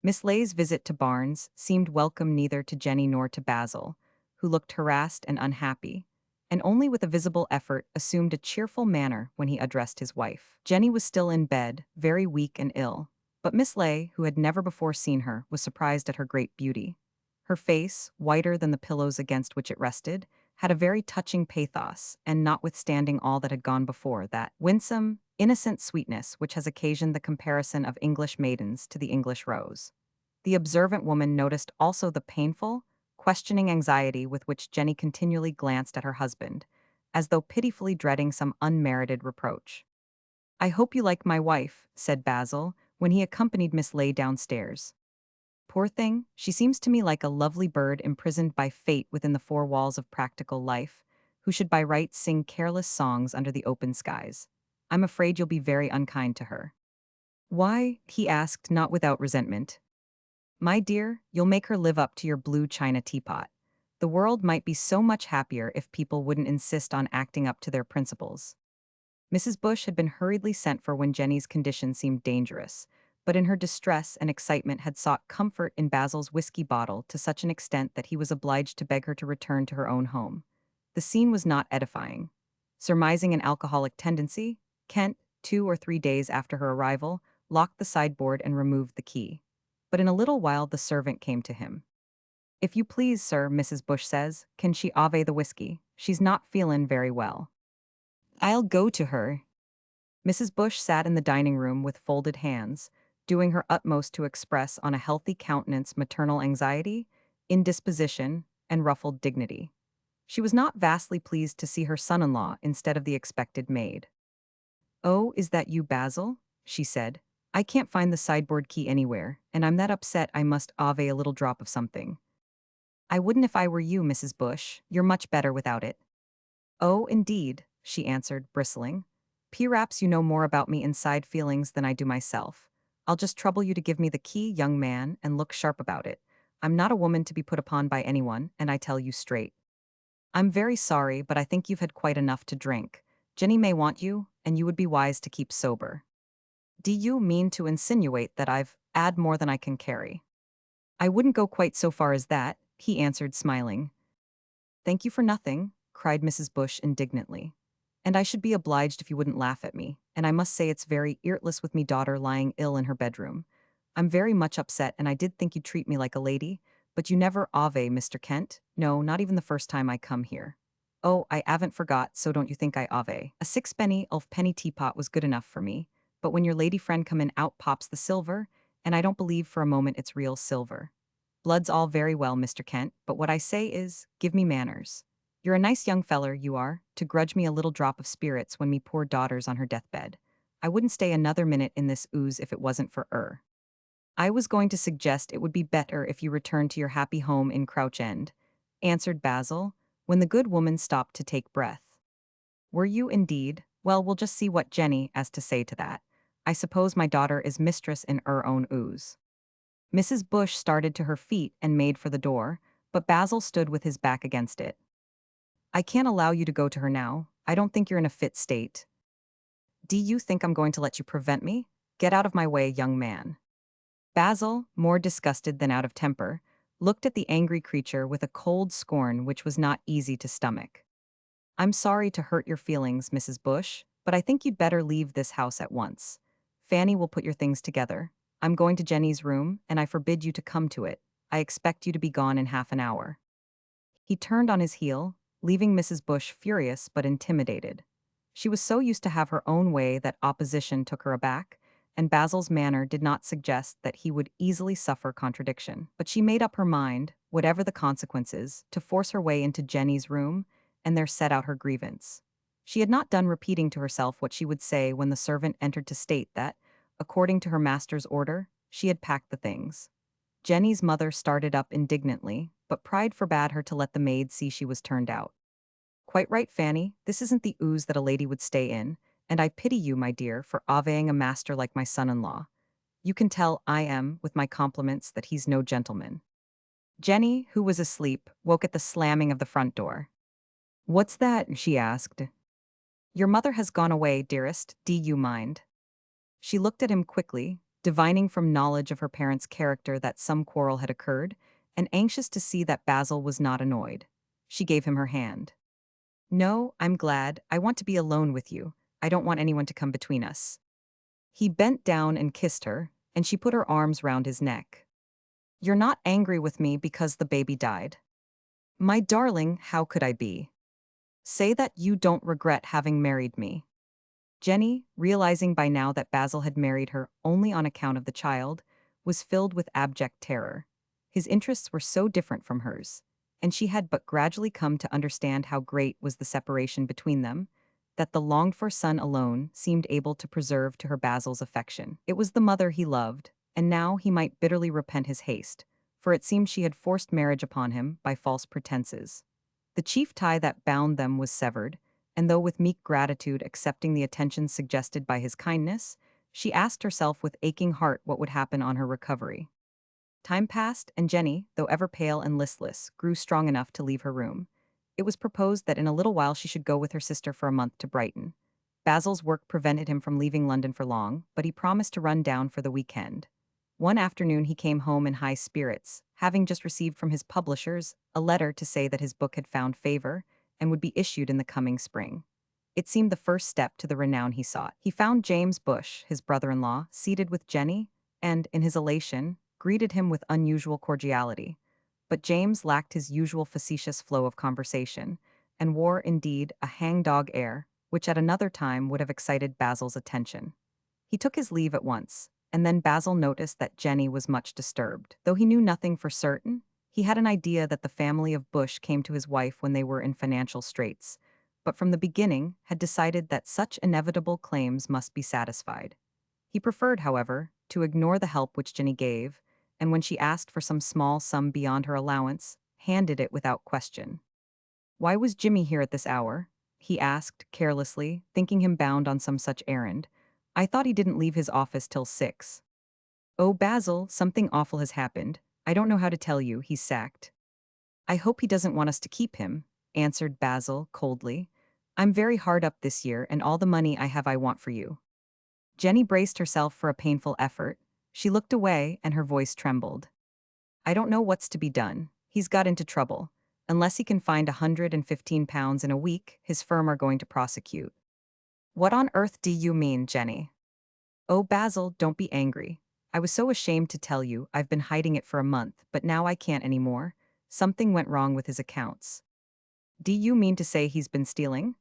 Miss Ley's visit to Barnes seemed welcome neither to Jenny nor to Basil, who looked harassed and unhappy, and only with a visible effort assumed a cheerful manner when he addressed his wife. Jenny was still in bed, very weak and ill, but Miss Ley, who had never before seen her, was surprised at her great beauty. Her face, whiter than the pillows against which it rested, had a very touching pathos, and notwithstanding all that had gone before, that winsome, innocent sweetness which has occasioned the comparison of English maidens to the English rose. The observant woman noticed also the painful, questioning anxiety with which Jenny continually glanced at her husband, as though pitifully dreading some unmerited reproach. "I hope you like my wife," said Basil, when he accompanied Miss Ley downstairs. "Poor thing, she seems to me like a lovely bird imprisoned by fate within the 4 walls of practical life, who should by rights sing careless songs under the open skies. I'm afraid you'll be very unkind to her." "Why?" he asked, not without resentment. My dear, you'll make her live up to your blue china teapot. The world might be so much happier if people wouldn't insist on acting up to their principles. Mrs. Bush had been hurriedly sent for when Jenny's condition seemed dangerous, but in her distress and excitement had sought comfort in Basil's whiskey bottle to such an extent that he was obliged to beg her to return to her own home. The scene was not edifying. Surmising an alcoholic tendency, Kent, 2 or 3 days after her arrival, locked the sideboard and removed the key. But in a little while the servant came to him. "If you please, sir," Mrs. Bush says, "can she ave the whiskey? She's not feelin' very well." "I'll go to her." Mrs. Bush sat in the dining room with folded hands, doing her utmost to express on a healthy countenance maternal anxiety, indisposition, and ruffled dignity. She was not vastly pleased to see her son-in-law instead of the expected maid. "Oh, is that you, Basil?" she said. "I can't find the sideboard key anywhere, and I'm that upset I must ave a little drop of something." "I wouldn't if I were you, Mrs. Bush. You're much better without it." "Oh, indeed," she answered, bristling. "Perhaps you know more about me inside feelings than I do myself. I'll just trouble you to give me the key, young man, and look sharp about it. I'm not a woman to be put upon by anyone, and I tell you straight. I'm very sorry, but I think you've had quite enough to drink. Jenny may want you, and you would be wise to keep sober." "Do you mean to insinuate that I've had more than I can carry?" "I wouldn't go quite so far as that," he answered, smiling. "Thank you for nothing," cried Mrs. Bush indignantly. "And I should be obliged if you wouldn't laugh at me, and I must say it's very eartless with me daughter lying ill in her bedroom. I'm very much upset, and I did think you'd treat me like a lady, but you never ave, Mr. Kent. No, not even the first time I come here. Oh, I 'aven't forgot, so don't you think I ave. A sixpenny penny teapot was good enough for me, but when your lady friend come in out pops the silver, and I don't believe for a moment it's real silver. Blood's all very well, Mr. Kent, but what I say is, give me manners. You're a nice young feller, you are, to grudge me a little drop of spirits when me poor daughter's on her deathbed. I wouldn't stay another minute in this ooze if it wasn't for her. I was going to suggest it would be better if you returned to your happy home in Crouch End," answered Basil, when the good woman stopped to take breath. "Were you indeed? Well, we'll just see what Jenny has to say to that. I suppose my daughter is mistress in her own ooze." Mrs. Bush started to her feet and made for the door, but Basil stood with his back against it. "I can't allow you to go to her now. I don't think you're in a fit state." "Do you think I'm going to let you prevent me? Get out of my way, young man." Basil, more disgusted than out of temper, looked at the angry creature with a cold scorn which was not easy to stomach. "I'm sorry to hurt your feelings, Mrs. Bush, but I think you'd better leave this house at once. Fanny will put your things together. I'm going to Jenny's room, and I forbid you to come to it. I expect you to be gone in half an hour." He turned on his heel, leaving Mrs. Bush furious but intimidated. She was so used to have her own way that opposition took her aback, and Basil's manner did not suggest that he would easily suffer contradiction. But she made up her mind, whatever the consequences, to force her way into Jenny's room and there set out her grievance. She had not done repeating to herself what she would say when the servant entered to state that, according to her master's order, she had packed the things. Jenny's mother started up indignantly, but pride forbade her to let the maid see she was turned out. "Quite right, Fanny, this isn't the ooze that a lady would stay in, and I pity you, my dear, for aveing a master like my son-in-law. You can tell I am, with my compliments, that he's no gentleman." Jenny, who was asleep, woke at the slamming of the front door. "What's that?" she asked. "Your mother has gone away, dearest. Do you mind?" She looked at him quickly, divining from knowledge of her parents' character that some quarrel had occurred, and anxious to see that Basil was not annoyed. She gave him her hand. "No, I'm glad. I want to be alone with you. I don't want anyone to come between us." He bent down and kissed her, and she put her arms round his neck. "You're not angry with me because the baby died?" "My darling, how could I be? Say that you don't regret having married me." Jenny, realizing by now that Basil had married her only on account of the child, was filled with abject terror. His interests were so different from hers, and she had but gradually come to understand how great was the separation between them, that the longed-for son alone seemed able to preserve to her Basil's affection. It was the mother he loved, and now he might bitterly repent his haste, for it seemed she had forced marriage upon him by false pretenses. The chief tie that bound them was severed, and though with meek gratitude accepting the attentions suggested by his kindness, she asked herself with aching heart what would happen on her recovery. Time passed, and Jenny, though ever pale and listless, grew strong enough to leave her room. It was proposed that in a little while she should go with her sister for a month to Brighton. Basil's work prevented him from leaving London for long, but he promised to run down for the weekend. One afternoon he came home in high spirits, having just received from his publishers a letter to say that his book had found favor and would be issued in the coming spring. It seemed the first step to the renown he sought. He found James Bush, his brother-in-law, seated with Jenny, and, in his elation, greeted him with unusual cordiality. But James lacked his usual facetious flow of conversation, and wore, indeed, a hangdog air, which at another time would have excited Basil's attention. He took his leave at once, and then Basil noticed that Jenny was much disturbed. Though he knew nothing for certain, he had an idea that the family of Bush came to his wife when they were in financial straits, but from the beginning had decided that such inevitable claims must be satisfied. He preferred, however, to ignore the help which Jenny gave, and when she asked for some small sum beyond her allowance, handed it without question. "Why was Jimmy here at this hour?" he asked, carelessly, thinking him bound on some such errand. "I thought he didn't leave his office till 6. "Oh, Basil, something awful has happened. I don't know how to tell you, he's sacked." "I hope he doesn't want us to keep him," answered Basil, coldly. "I'm very hard up this year, and all the money I have I want for you." Jenny braced herself for a painful effort. She looked away, and her voice trembled. "I don't know what's to be done. He's got into trouble. Unless he can find £115 in a week, his firm are going to prosecute." "What on earth do you mean, Jenny?" "Oh, Basil, don't be angry. I was so ashamed to tell you. I've been hiding it for a month, but now I can't anymore. Something went wrong with his accounts." "Do you mean to say he's been stealing?"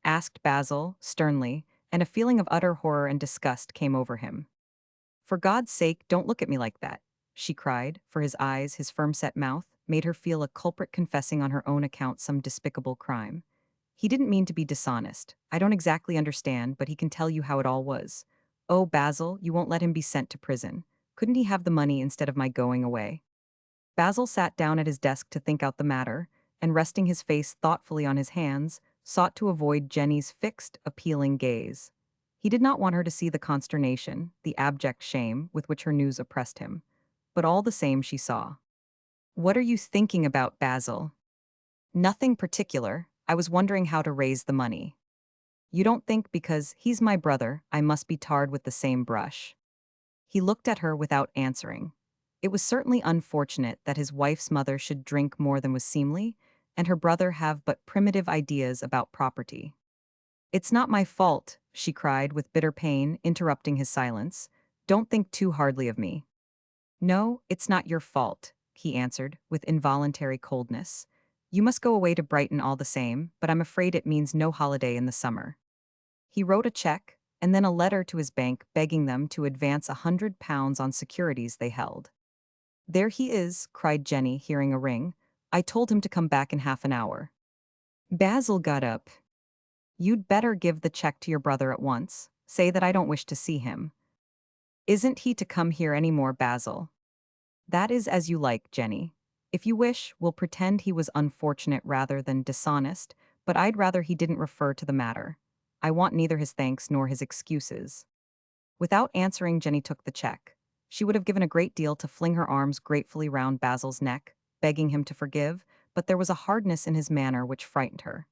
asked Basil, sternly, and a feeling of utter horror and disgust came over him. "For God's sake, don't look at me like that," she cried, for his eyes, his firm-set mouth, made her feel a culprit confessing on her own account some despicable crime. "He didn't mean to be dishonest. I don't exactly understand, but he can tell you how it all was. Oh, Basil, you won't let him be sent to prison. Couldn't he have the money instead of my going away?" Basil sat down at his desk to think out the matter, and resting his face thoughtfully on his hands, sought to avoid Jenny's fixed, appealing gaze. He did not want her to see the consternation, the abject shame with which her news oppressed him. But all the same she saw. "What are you thinking about, Basil?" "Nothing particular. I was wondering how to raise the money." "You don't think because he's my brother, I must be tarred with the same brush?" He looked at her without answering. It was certainly unfortunate that his wife's mother should drink more than was seemly, and her brother have but primitive ideas about property. "It's not my fault," she cried with bitter pain, interrupting his silence. "Don't think too hardly of me." "No, it's not your fault," he answered, with involuntary coldness. "You must go away to Brighton all the same, but I'm afraid it means no holiday in the summer." He wrote a check, and then a letter to his bank begging them to advance £100 on securities they held. "There he is," cried Jenny, hearing a ring. "I told him to come back in half an hour." Basil got up. "You'd better give the check to your brother at once. Say that I don't wish to see him." "Isn't he to come here any more, Basil?" "That is as you like, Jenny. If you wish, we'll pretend he was unfortunate rather than dishonest, but I'd rather he didn't refer to the matter. I want neither his thanks nor his excuses." Without answering, Jenny took the check. She would have given a great deal to fling her arms gratefully round Basil's neck, begging him to forgive, but there was a hardness in his manner which frightened her.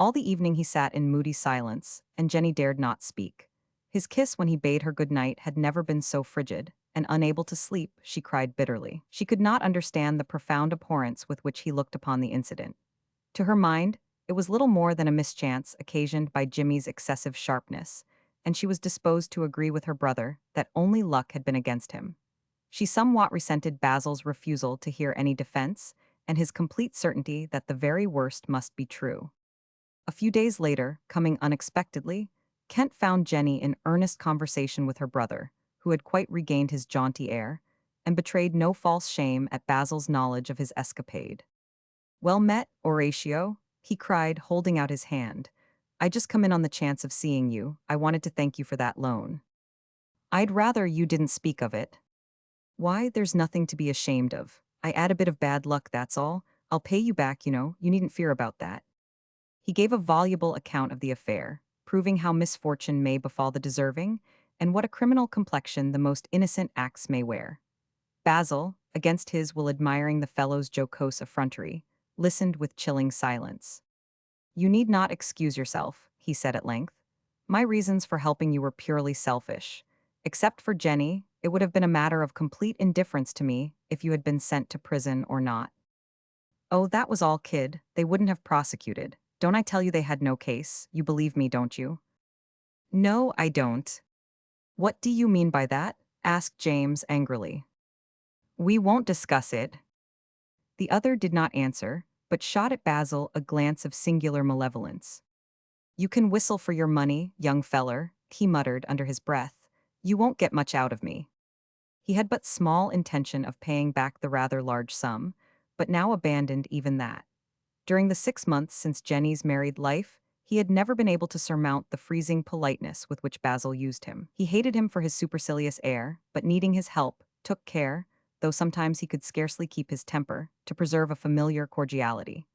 All the evening he sat in moody silence, and Jenny dared not speak. His kiss when he bade her good night had never been so frigid, and unable to sleep, she cried bitterly. She could not understand the profound abhorrence with which he looked upon the incident. To her mind, it was little more than a mischance occasioned by Jimmy's excessive sharpness, and she was disposed to agree with her brother that only luck had been against him. She somewhat resented Basil's refusal to hear any defense, and his complete certainty that the very worst must be true. A few days later, coming unexpectedly, Kent found Jenny in earnest conversation with her brother, who had quite regained his jaunty air, and betrayed no false shame at Basil's knowledge of his escapade. "Well met, Horatio," he cried, holding out his hand. "I just come in on the chance of seeing you. I wanted to thank you for that loan." "I'd rather you didn't speak of it." "Why, there's nothing to be ashamed of. I add a bit of bad luck, that's all. I'll pay you back, you know. You needn't fear about that." He gave a voluble account of the affair, proving how misfortune may befall the deserving, and what a criminal complexion the most innocent acts may wear. Basil, against his will admiring the fellow's jocose effrontery, listened with chilling silence. "You need not excuse yourself," he said at length. "My reasons for helping you were purely selfish. Except for Jenny, it would have been a matter of complete indifference to me if you had been sent to prison or not." "Oh, that was all, kid. They wouldn't have prosecuted. Don't I tell you they had no case? You believe me, don't you?" "No, I don't." "What do you mean by that?" asked James angrily. "We won't discuss it." The other did not answer, but shot at Basil a glance of singular malevolence. "You can whistle for your money, young feller," he muttered under his breath. "You won't get much out of me." He had but small intention of paying back the rather large sum, but now abandoned even that. During the 6 months since Jenny's married life, he had never been able to surmount the freezing politeness with which Basil used him. He hated him for his supercilious air, but needing his help, took care, though sometimes he could scarcely keep his temper, to preserve a familiar cordiality.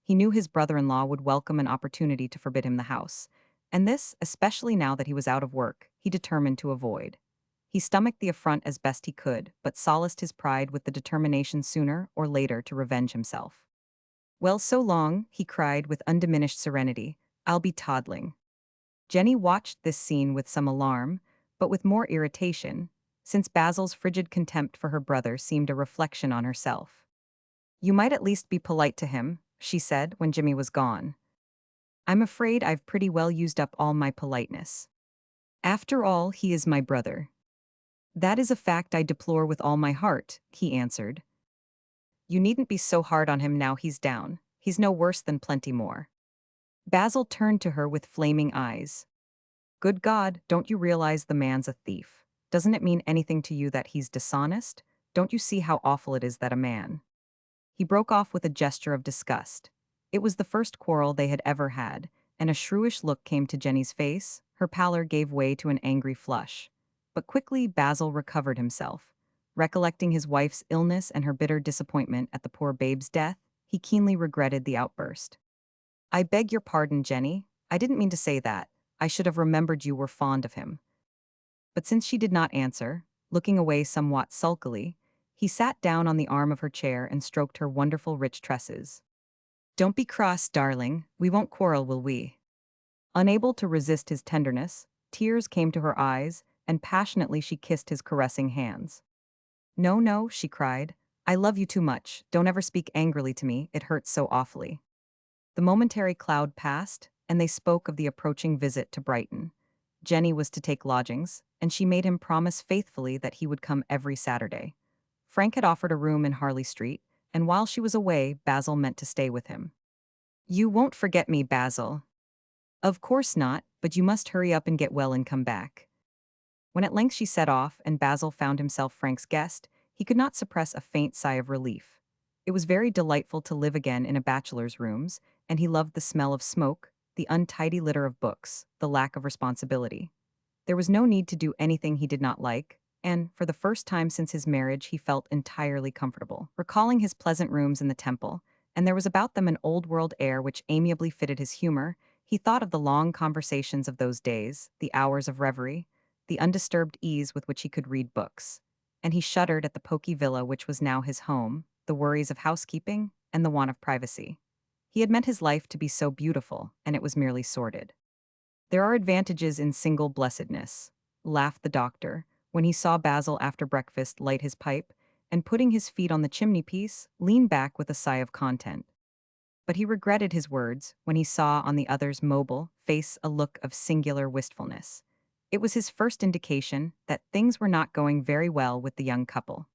He knew his brother-in-law would welcome an opportunity to forbid him the house, and this, especially now that he was out of work, he determined to avoid. He stomached the affront as best he could, but solaced his pride with the determination sooner or later to revenge himself. "Well, so long," he cried with undiminished serenity. "I'll be toddling." Jenny watched this scene with some alarm, but with more irritation, since Basil's frigid contempt for her brother seemed a reflection on herself. "You might at least be polite to him," she said when Jimmy was gone. "I'm afraid I've pretty well used up all my politeness. After all, he is my brother." "That is a fact I deplore with all my heart," he answered. "You needn't be so hard on him now he's down. He's no worse than plenty more." Basil turned to her with flaming eyes. "Good God, don't you realize the man's a thief? Doesn't it mean anything to you that he's dishonest? Don't you see how awful it is that a man—" He broke off with a gesture of disgust. It was the first quarrel they had ever had, and a shrewish look came to Jenny's face. Her pallor gave way to an angry flush. But quickly Basil recovered himself. Recollecting his wife's illness and her bitter disappointment at the poor babe's death, he keenly regretted the outburst. "I beg your pardon, Jenny. I didn't mean to say that. I should have remembered you were fond of him." But since she did not answer, looking away somewhat sulkily, he sat down on the arm of her chair and stroked her wonderful rich tresses. "Don't be cross, darling. We won't quarrel, will we?" Unable to resist his tenderness, tears came to her eyes, and passionately she kissed his caressing hands. "No, no," she cried. "I love you too much. Don't ever speak angrily to me. It hurts so awfully." The momentary cloud passed, and they spoke of the approaching visit to Brighton. Jenny was to take lodgings, and she made him promise faithfully that he would come every Saturday. Frank had offered a room in Harley Street, and while she was away, Basil meant to stay with him. "You won't forget me, Basil." "Of course not, but you must hurry up and get well and come back." When at length she set off and Basil found himself Frank's guest, he could not suppress a faint sigh of relief. It was very delightful to live again in a bachelor's rooms, and he loved the smell of smoke, the untidy litter of books, the lack of responsibility. There was no need to do anything he did not like, and, for the first time since his marriage, he felt entirely comfortable. Recalling his pleasant rooms in the Temple, and there was about them an old-world air which amiably fitted his humor, he thought of the long conversations of those days, the hours of reverie, the undisturbed ease with which he could read books. And he shuddered at the poky villa which was now his home, the worries of housekeeping, and the want of privacy. He had meant his life to be so beautiful, and it was merely sordid. "There are advantages in single blessedness," laughed the doctor, when he saw Basil after breakfast light his pipe, and putting his feet on the chimney-piece, lean back with a sigh of content. But he regretted his words when he saw on the other's mobile face a look of singular wistfulness. It was his first indication that things were not going very well with the young couple.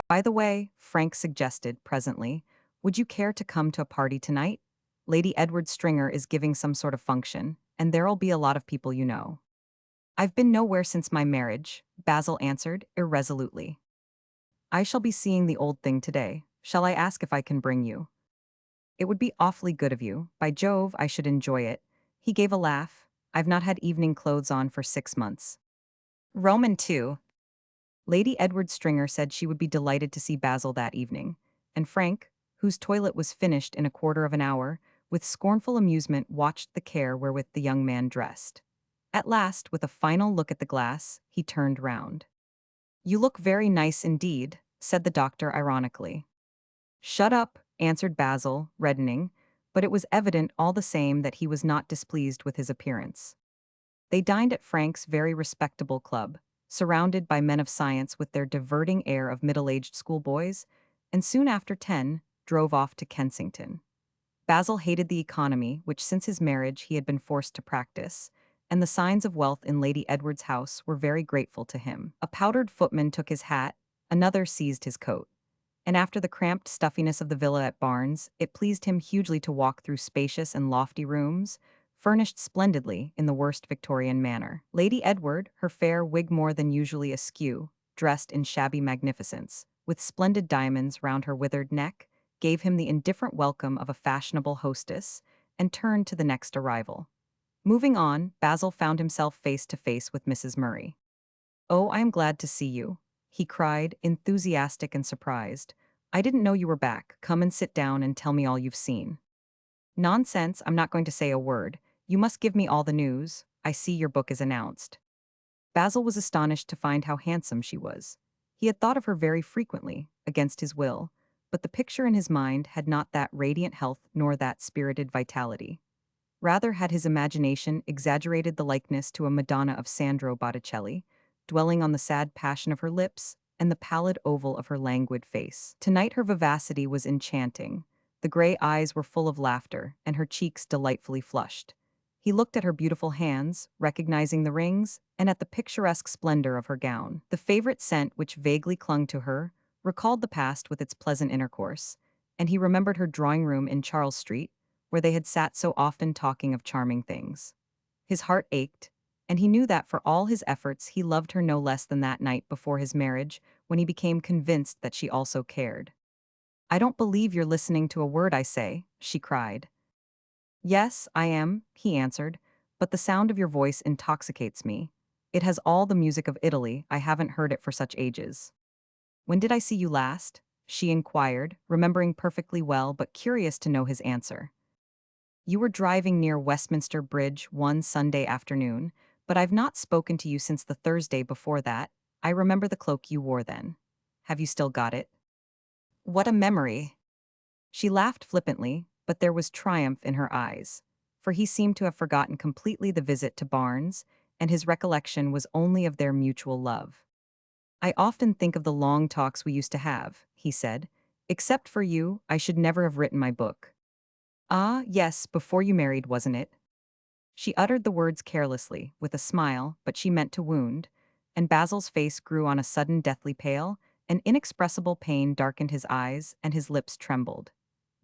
"By the way," Frank suggested presently, "would you care to come to a party tonight? Lady Edward Stringer is giving some sort of function, and there'll be a lot of people you know." "I've been nowhere since my marriage," Basil answered irresolutely. "I shall be seeing the old thing today. Shall I ask if I can bring you?" "It would be awfully good of you. By Jove, I should enjoy it." He gave a laugh. "I've not had evening clothes on for 6 months. Roman too." Lady Edward Stringer said she would be delighted to see Basil that evening, and Frank, whose toilet was finished in a quarter of an hour, with scornful amusement watched the care wherewith the young man dressed. At last, with a final look at the glass, he turned round. "You look very nice indeed. said the doctor ironically. Shut up, answered Basil, reddening, but it was evident all the same that he was not displeased with his appearance. They dined at Frank's very respectable club, surrounded by men of science with their diverting air of middle-aged schoolboys, and soon after 10, drove off to Kensington. Basil hated the economy, which since his marriage he had been forced to practice, and the signs of wealth in Lady Edward's house were very grateful to him. A powdered footman took his hat, another seized his coat, and after the cramped stuffiness of the villa at Barnes, it pleased him hugely to walk through spacious and lofty rooms, furnished splendidly in the worst Victorian manner. Lady Edward, her fair wig more than usually askew, dressed in shabby magnificence, with splendid diamonds round her withered neck, gave him the indifferent welcome of a fashionable hostess, and turned to the next arrival. Moving on, Basil found himself face to face with Mrs. Murray. "Oh, I am glad to see you," he cried, enthusiastic and surprised. "I didn't know you were back. Come and sit down and tell me all you've seen." "Nonsense, I'm not going to say a word. You must give me all the news. I see your book is announced." Basil was astonished to find how handsome she was. He had thought of her very frequently, against his will, but the picture in his mind had not that radiant health nor that spirited vitality. Rather had his imagination exaggerated the likeness to a Madonna of Sandro Botticelli, dwelling on the sad passion of her lips and the pallid oval of her languid face. Tonight her vivacity was enchanting. The gray eyes were full of laughter, and her cheeks delightfully flushed. He looked at her beautiful hands, recognizing the rings, and at the picturesque splendor of her gown. The favorite scent which vaguely clung to her recalled the past with its pleasant intercourse, and he remembered her drawing room in Charles Street, where they had sat so often talking of charming things. His heart ached, and he knew that for all his efforts he loved her no less than that night before his marriage, when he became convinced that she also cared. "I don't believe you're listening to a word I say," she cried. "Yes, I am," he answered, "but the sound of your voice intoxicates me. It has all the music of Italy. I haven't heard it for such ages." "When did I see you last?" she inquired, remembering perfectly well but curious to know his answer. "You were driving near Westminster Bridge one Sunday afternoon, but I've not spoken to you since the Thursday before that. I remember the cloak you wore then. Have you still got it?" "What a memory!" She laughed flippantly, but there was triumph in her eyes, for he seemed to have forgotten completely the visit to Barnes, and his recollection was only of their mutual love. "I often think of the long talks we used to have," he said. "Except for you, I should never have written my book." "Ah, yes, before you married, wasn't it?" She uttered the words carelessly, with a smile, but she meant to wound, and Basil's face grew on a sudden deathly pale, an inexpressible pain darkened his eyes, and his lips trembled.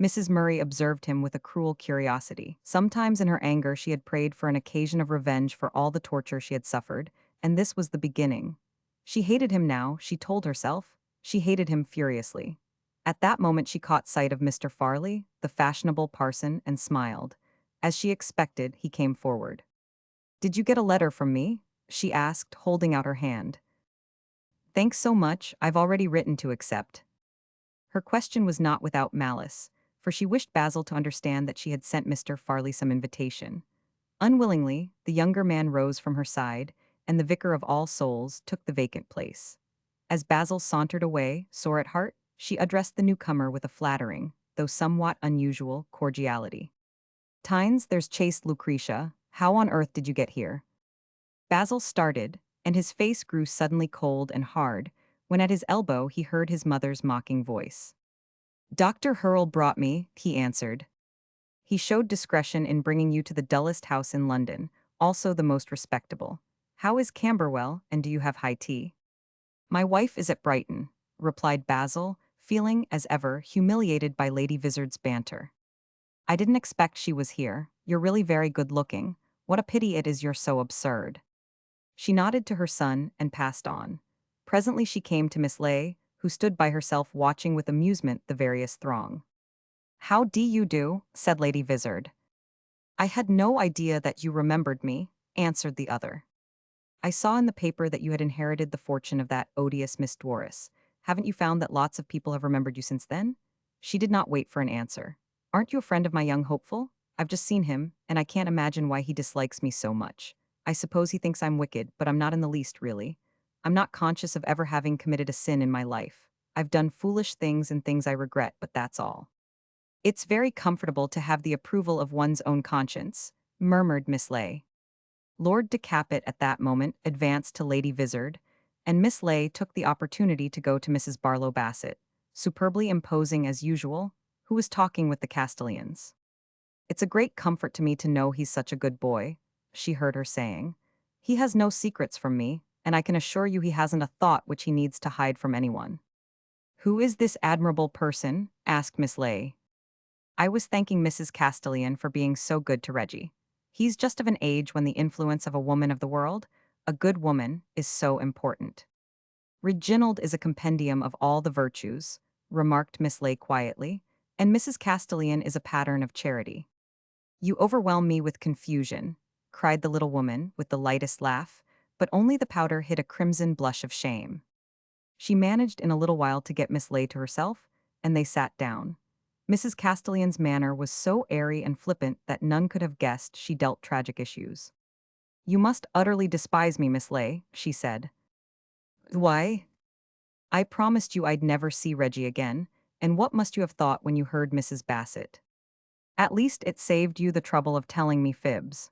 Mrs. Murray observed him with a cruel curiosity. Sometimes in her anger she had prayed for an occasion of revenge for all the torture she had suffered, and this was the beginning. She hated him now, she told herself. She hated him furiously. At that moment she caught sight of Mr. Farley, the fashionable parson, and smiled. As she expected, he came forward. "Did you get a letter from me?" she asked, holding out her hand. "Thanks so much, I've already written to accept." Her question was not without malice, for she wished Basil to understand that she had sent Mr. Farley some invitation. Unwillingly, the younger man rose from her side, and the Vicar of All Souls took the vacant place. As Basil sauntered away, sore at heart, she addressed the newcomer with a flattering, though somewhat unusual, cordiality. "Tynes, there's chaste Lucretia. How on earth did you get here?" Basil started, and his face grew suddenly cold and hard, when at his elbow he heard his mother's mocking voice. "Dr. Hurrell brought me," he answered. "He showed discretion in bringing you to the dullest house in London, also the most respectable. How is Camberwell, and do you have high tea?" "My wife is at Brighton," replied Basil, feeling, as ever, humiliated by Lady Vizard's banter. "I didn't expect she was here. You're really very good-looking. What a pity it is you're so absurd." She nodded to her son and passed on. Presently she came to Miss Ley, who stood by herself watching with amusement the various throng. "How do you do?" said Lady Vizard. "I had no idea that you remembered me," answered the other. "I saw in the paper that you had inherited the fortune of that odious Miss Dwarris. Haven't you found that lots of people have remembered you since then?" She did not wait for an answer. "Aren't you a friend of my young hopeful? I've just seen him, and I can't imagine why he dislikes me so much. I suppose he thinks I'm wicked, but I'm not in the least, really. I'm not conscious of ever having committed a sin in my life. I've done foolish things and things I regret, but that's all. It's very comfortable to have the approval of one's own conscience, murmured Miss Ley. Lord Decapit at that moment advanced to Lady Vizard, and Miss Ley took the opportunity to go to Mrs. Barlow Bassett, superbly imposing as usual, who was talking with the Castellans. It's a great comfort to me to know he's such a good boy, she heard her saying. He has no secrets from me, and I can assure you he hasn't a thought which he needs to hide from anyone. Who is this admirable person? Asked Miss Ley. I was thanking Mrs. Castellan for being so good to Reggie. He's just of an age when the influence of a woman of the world, a good woman, is so important. Reginald is a compendium of all the virtues, remarked Miss Ley quietly, and Mrs. Castellan is a pattern of charity. You overwhelm me with confusion, cried the little woman with the lightest laugh, but only the powder hid a crimson blush of shame. She managed in a little while to get Miss Ley to herself, and they sat down. Mrs. Castellan's manner was so airy and flippant that none could have guessed she dealt tragic issues. You must utterly despise me, Miss Ley, she said. Why? I promised you I'd never see Reggie again, and what must you have thought when you heard Mrs. Bassett? At least it saved you the trouble of telling me fibs.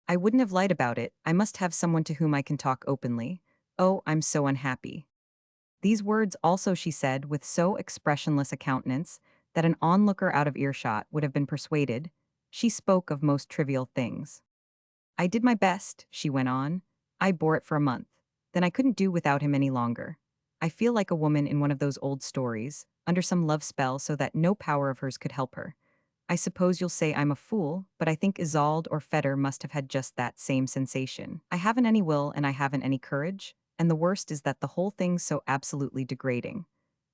I wouldn't have lied about it. I must have someone to whom I can talk openly. Oh, I'm so unhappy. These words also she said with so expressionless a countenance that an onlooker out of earshot would have been persuaded she spoke of most trivial things. I did my best, she went on. I bore it for a month. Then I couldn't do without him any longer. I feel like a woman in one of those old stories, under some love spell so that no power of hers could help her. I suppose you'll say I'm a fool, but I think Isolde or Fetter must have had just that same sensation. I haven't any will and I haven't any courage, and the worst is that the whole thing's so absolutely degrading.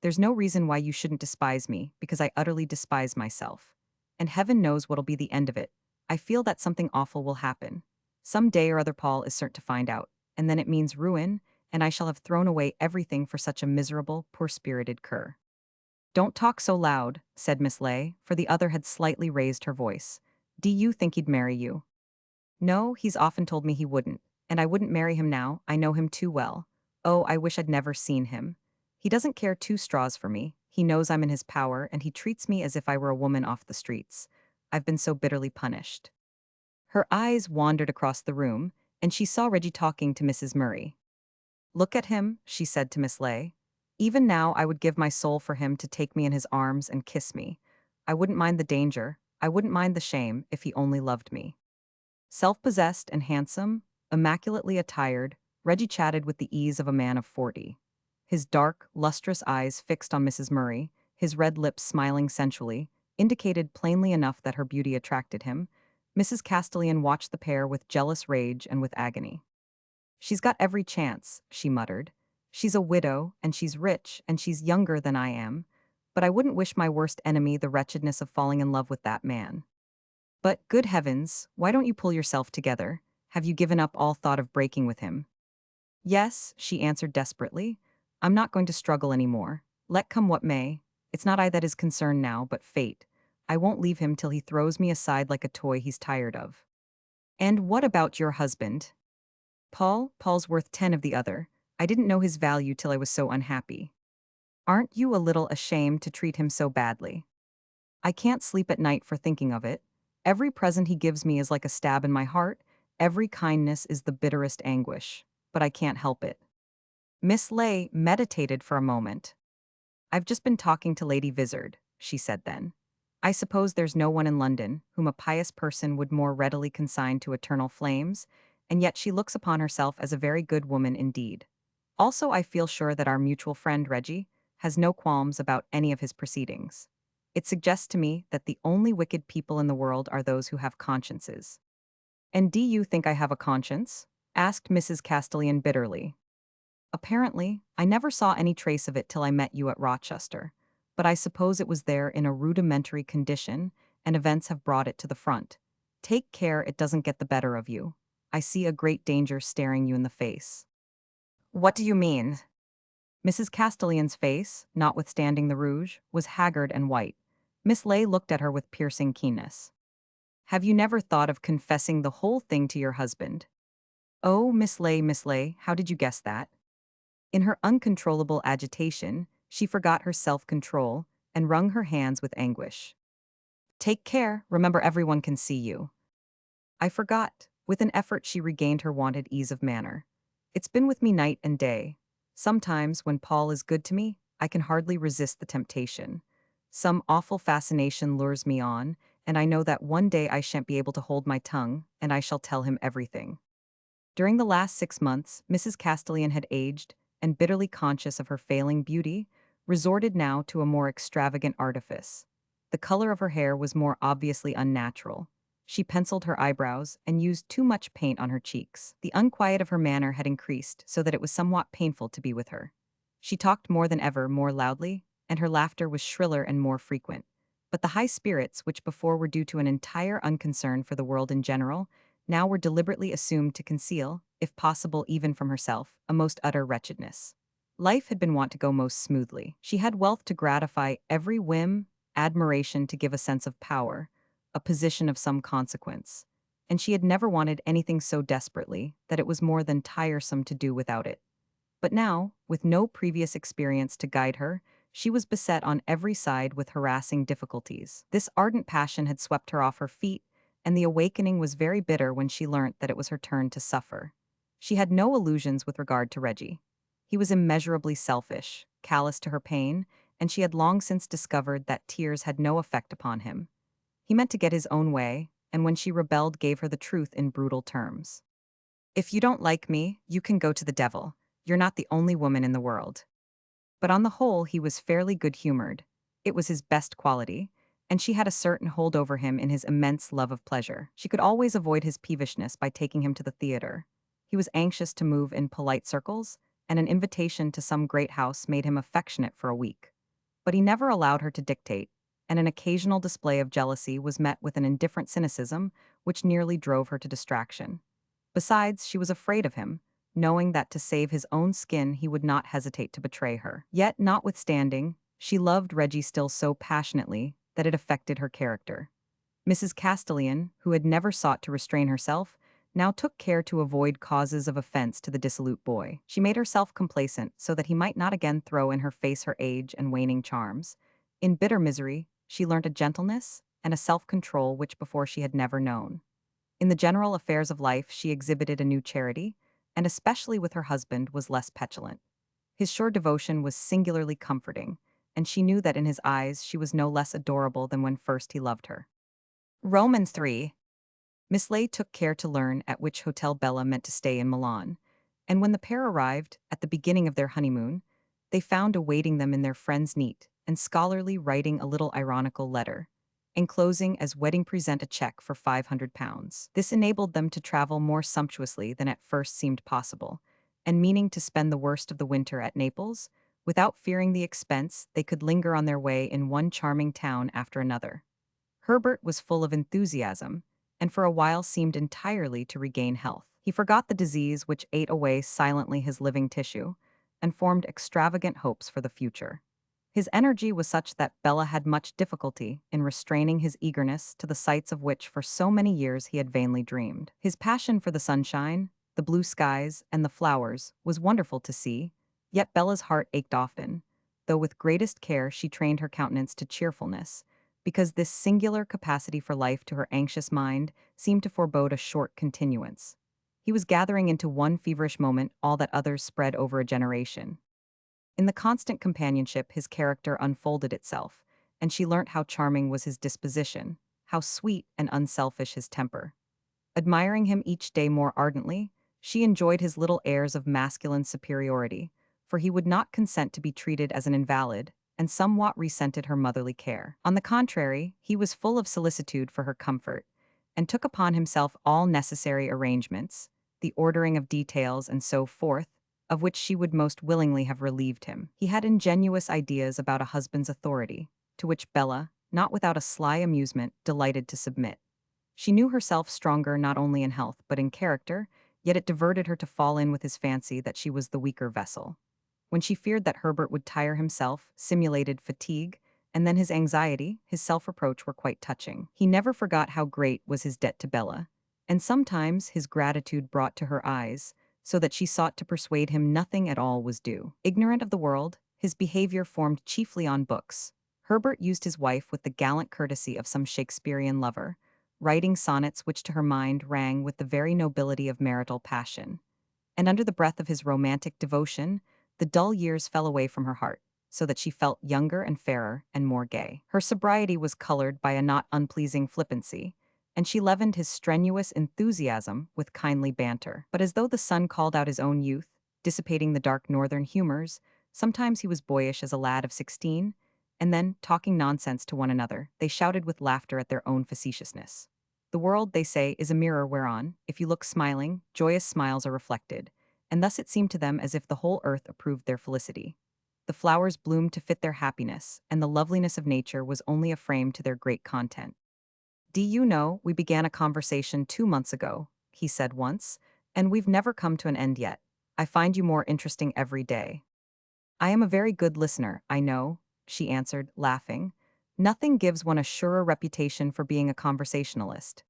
There's no reason why you shouldn't despise me, because I utterly despise myself. And heaven knows what'll be the end of it. I feel that something awful will happen. Some day or other Paul is certain to find out, and then it means ruin, and I shall have thrown away everything for such a miserable, poor-spirited cur. Don't talk so loud, said Miss Ley, for the other had slightly raised her voice. Do you think he'd marry you? No, he's often told me he wouldn't, and I wouldn't marry him now, I know him too well. Oh, I wish I'd never seen him. He doesn't care two straws for me, he knows I'm in his power, and he treats me as if I were a woman off the streets. I've been so bitterly punished. Her eyes wandered across the room, and she saw Reggie talking to Mrs. Murray. Look at him, she said to Miss Ley. Even now I would give my soul for him to take me in his arms and kiss me. I wouldn't mind the danger, I wouldn't mind the shame, if he only loved me. Self-possessed and handsome, immaculately attired, Reggie chatted with the ease of a man of 40. His dark, lustrous eyes fixed on Mrs. Murray, his red lips smiling sensually, indicated plainly enough that her beauty attracted him. Mrs. Castellan watched the pair with jealous rage and with agony. She's got every chance, she muttered. She's a widow, and she's rich, and she's younger than I am, but I wouldn't wish my worst enemy the wretchedness of falling in love with that man. But, good heavens, why don't you pull yourself together? Have you given up all thought of breaking with him? Yes, she answered desperately. I'm not going to struggle any more. Let come what may. It's not I that is concerned now, but fate. I won't leave him till he throws me aside like a toy he's tired of. And what about your husband? Paul's worth 10 of the other. I didn't know his value till I was so unhappy. Aren't you a little ashamed to treat him so badly? I can't sleep at night for thinking of it. Every present he gives me is like a stab in my heart. Every kindness is the bitterest anguish. But I can't help it. Miss Ley meditated for a moment. I've just been talking to Lady Vizard, she said then. I suppose there's no one in London whom a pious person would more readily consign to eternal flames, and yet she looks upon herself as a very good woman indeed. Also, I feel sure that our mutual friend Reggie has no qualms about any of his proceedings. It suggests to me that the only wicked people in the world are those who have consciences. And do you think I have a conscience? Asked Mrs. Castellan bitterly. Apparently, I never saw any trace of it till I met you at Rochester, but I suppose it was there in a rudimentary condition, and events have brought it to the front. Take care it doesn't get the better of you. I see a great danger staring you in the face. What do you mean? Mrs. Castellan's face, notwithstanding the rouge, was haggard and white. Miss Ley looked at her with piercing keenness. Have you never thought of confessing the whole thing to your husband? Oh, Miss Ley, how did you guess that? In her uncontrollable agitation, She forgot her self-control and wrung her hands with anguish. Take care, remember everyone can see you. I forgot. With an effort, she regained her wonted ease of manner. It's been with me night and day. Sometimes, when Paul is good to me, I can hardly resist the temptation. Some awful fascination lures me on, and I know that one day I shan't be able to hold my tongue, and I shall tell him everything. During the last 6 months, Mrs. Castellan had aged, and bitterly conscious of her failing beauty, resorted now to a more extravagant artifice. The color of her hair was more obviously unnatural. She penciled her eyebrows and used too much paint on her cheeks. The unquiet of her manner had increased so that it was somewhat painful to be with her. She talked more than ever, more loudly, and her laughter was shriller and more frequent. But the high spirits, which before were due to an entire unconcern for the world in general, now were deliberately assumed to conceal, if possible even from herself, a most utter wretchedness. Life had been wont to go most smoothly. She had wealth to gratify every whim, admiration to give a sense of power, a position of some consequence. And she had never wanted anything so desperately that it was more than tiresome to do without it. But now, with no previous experience to guide her, she was beset on every side with harassing difficulties. This ardent passion had swept her off her feet, and the awakening was very bitter when she learnt that it was her turn to suffer. She had no illusions with regard to Reggie. He was immeasurably selfish, callous to her pain, and she had long since discovered that tears had no effect upon him. He meant to get his own way, and when she rebelled gave her the truth in brutal terms. If you don't like me, you can go to the devil. You're not the only woman in the world. But on the whole, he was fairly good-humored. It was his best quality, and she had a certain hold over him in his immense love of pleasure. She could always avoid his peevishness by taking him to the theater. He was anxious to move in polite circles, and an invitation to some great house made him affectionate for a week. But he never allowed her to dictate, and an occasional display of jealousy was met with an indifferent cynicism which nearly drove her to distraction. Besides, she was afraid of him, knowing that to save his own skin he would not hesitate to betray her. Yet, notwithstanding, she loved Reggie still so passionately that it affected her character. Mrs. Castellan, who had never sought to restrain herself, now took care to avoid causes of offense to the dissolute boy. She made herself complacent so that he might not again throw in her face her age and waning charms. In bitter misery, she learnt a gentleness and a self-control which before she had never known. In the general affairs of life she exhibited a new charity, and especially with her husband was less petulant. His sure devotion was singularly comforting, and she knew that in his eyes she was no less adorable than when first he loved her. Romans 3. Miss Ley took care to learn at which hotel Bella meant to stay in Milan, and when the pair arrived, at the beginning of their honeymoon, they found awaiting them in their friend's neat and scholarly writing a little ironical letter, enclosing as wedding present a check for £500. This enabled them to travel more sumptuously than at first seemed possible, and meaning to spend the worst of the winter at Naples, without fearing the expense, they could linger on their way in one charming town after another. Herbert was full of enthusiasm, and for a while seemed entirely to regain health. He forgot the disease which ate away silently his living tissue, and formed extravagant hopes for the future. His energy was such that Bella had much difficulty in restraining his eagerness to the sights of which for so many years he had vainly dreamed. His passion for the sunshine, the blue skies, and the flowers was wonderful to see, yet Bella's heart ached often, though with greatest care she trained her countenance to cheerfulness, because this singular capacity for life to her anxious mind seemed to forebode a short continuance. He was gathering into one feverish moment all that others spread over a generation. In the constant companionship his character unfolded itself, and she learnt how charming was his disposition, how sweet and unselfish his temper. Admiring him each day more ardently, she enjoyed his little airs of masculine superiority, for he would not consent to be treated as an invalid, and somewhat resented her motherly care. On the contrary, he was full of solicitude for her comfort, and took upon himself all necessary arrangements, the ordering of details and so forth, of which she would most willingly have relieved him. He had ingenuous ideas about a husband's authority, to which Bella, not without a sly amusement, delighted to submit. She knew herself stronger not only in health but in character, yet it diverted her to fall in with his fancy that she was the weaker vessel. When she feared that Herbert would tire himself, simulated fatigue, and then his anxiety, his self-reproach were quite touching. He never forgot how great was his debt to Bella, and sometimes his gratitude brought to her eyes, so that she sought to persuade him nothing at all was due. Ignorant of the world, His behavior formed chiefly on books. Herbert used his wife with the gallant courtesy of some Shakespearean lover, writing sonnets which to her mind rang with the very nobility of marital passion. And under the breath of his romantic devotion, the dull years fell away from her heart, so that she felt younger and fairer and more gay. Her sobriety was colored by a not unpleasing flippancy, and she leavened his strenuous enthusiasm with kindly banter. But as though the sun called out his own youth, dissipating the dark northern humors, sometimes he was boyish as a lad of 16, and then, talking nonsense to one another, they shouted with laughter at their own facetiousness. The world, they say, is a mirror whereon, if you look smiling, joyous smiles are reflected, and thus it seemed to them as if the whole earth approved their felicity. The flowers bloomed to fit their happiness, and the loveliness of nature was only a frame to their great content. "Do you know, we began a conversation 2 months ago," he said once, "and we've never come to an end yet. I find you more interesting every day." "I am a very good listener, I know," she answered, laughing. "Nothing gives one a surer reputation for being a conversationalist."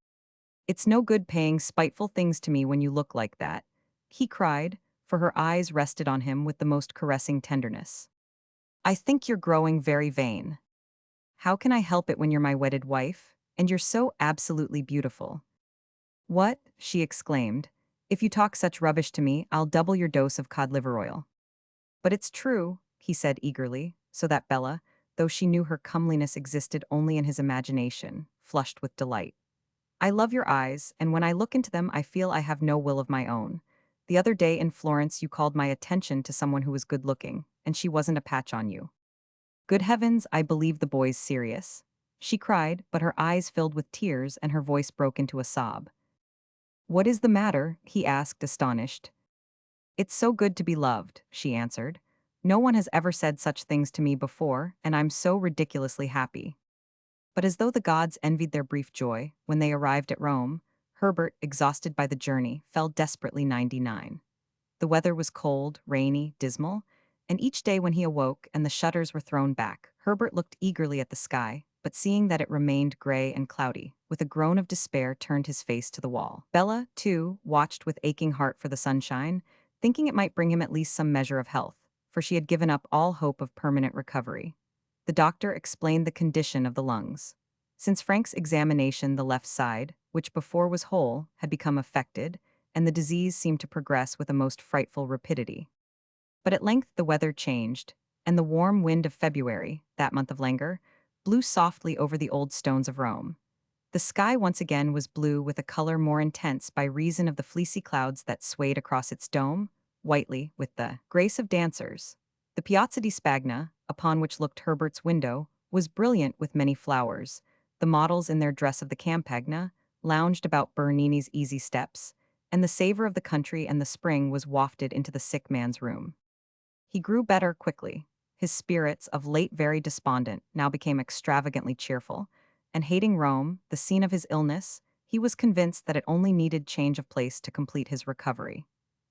"It's no good paying spiteful things to me when you look like that," he cried, for her eyes rested on him with the most caressing tenderness. "I think you're growing very vain." "How can I help it when you're my wedded wife? And you're so absolutely beautiful." "What?" she exclaimed. "If you talk such rubbish to me, I'll double your dose of cod liver oil." "But it's true," he said eagerly, so that Bella, though she knew her comeliness existed only in his imagination, flushed with delight. "I love your eyes, and when I look into them I feel I have no will of my own. The other day in Florence you called my attention to someone who was good-looking, and she wasn't a patch on you." "Good heavens, I believe the boy's serious," she cried, but her eyes filled with tears and her voice broke into a sob. "What is the matter?" he asked, astonished. "It's so good to be loved," she answered. "No one has ever said such things to me before, and I'm so ridiculously happy." But as though the gods envied their brief joy, when they arrived at Rome, Herbert, exhausted by the journey, fell desperately 99. The weather was cold, rainy, dismal, and each day when he awoke and the shutters were thrown back, Herbert looked eagerly at the sky, but seeing that it remained gray and cloudy, with a groan of despair turned his face to the wall. Bella, too, watched with aching heart for the sunshine, thinking it might bring him at least some measure of health, for she had given up all hope of permanent recovery. The doctor explained the condition of the lungs. Since Frank's examination, the left side, which before was whole, had become affected, and the disease seemed to progress with a most frightful rapidity. But at length the weather changed, and the warm wind of February, that month of languor, blew softly over the old stones of Rome. The sky once again was blue with a color more intense by reason of the fleecy clouds that swayed across its dome, whitely, with the grace of dancers. The Piazza di Spagna, upon which looked Herbert's window, was brilliant with many flowers. The models in their dress of the Campagna lounged about Bernini's easy steps, and the savor of the country and the spring was wafted into the sick man's room. He grew better quickly. His spirits, of late very despondent, now became extravagantly cheerful, and hating Rome, the scene of his illness, he was convinced that it only needed change of place to complete his recovery.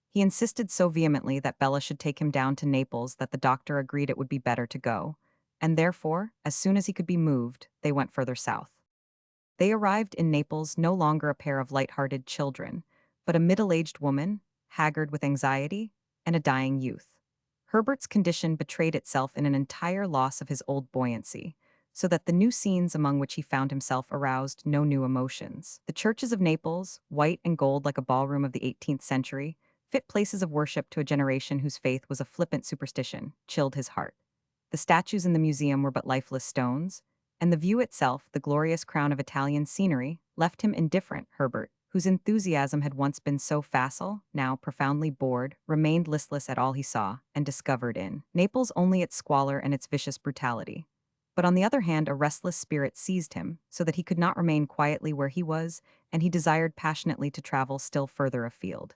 He insisted so vehemently that Bella should take him down to Naples that the doctor agreed it would be better to go, and therefore, as soon as he could be moved, they went further south. They arrived in Naples no longer a pair of light-hearted children, but a middle-aged woman, haggard with anxiety, and a dying youth. Herbert's condition betrayed itself in an entire loss of his old buoyancy, so that the new scenes among which he found himself aroused no new emotions. The churches of Naples, white and gold like a ballroom of the 18th century, fit places of worship to a generation whose faith was a flippant superstition, chilled his heart. The statues in the museum were but lifeless stones, and the view itself, the glorious crown of Italian scenery, left him indifferent. Herbert, whose enthusiasm had once been so facile, now profoundly bored, remained listless at all he saw, and discovered in Naples only its squalor and its vicious brutality. But on the other hand, a restless spirit seized him, so that he could not remain quietly where he was, and he desired passionately to travel still further afield.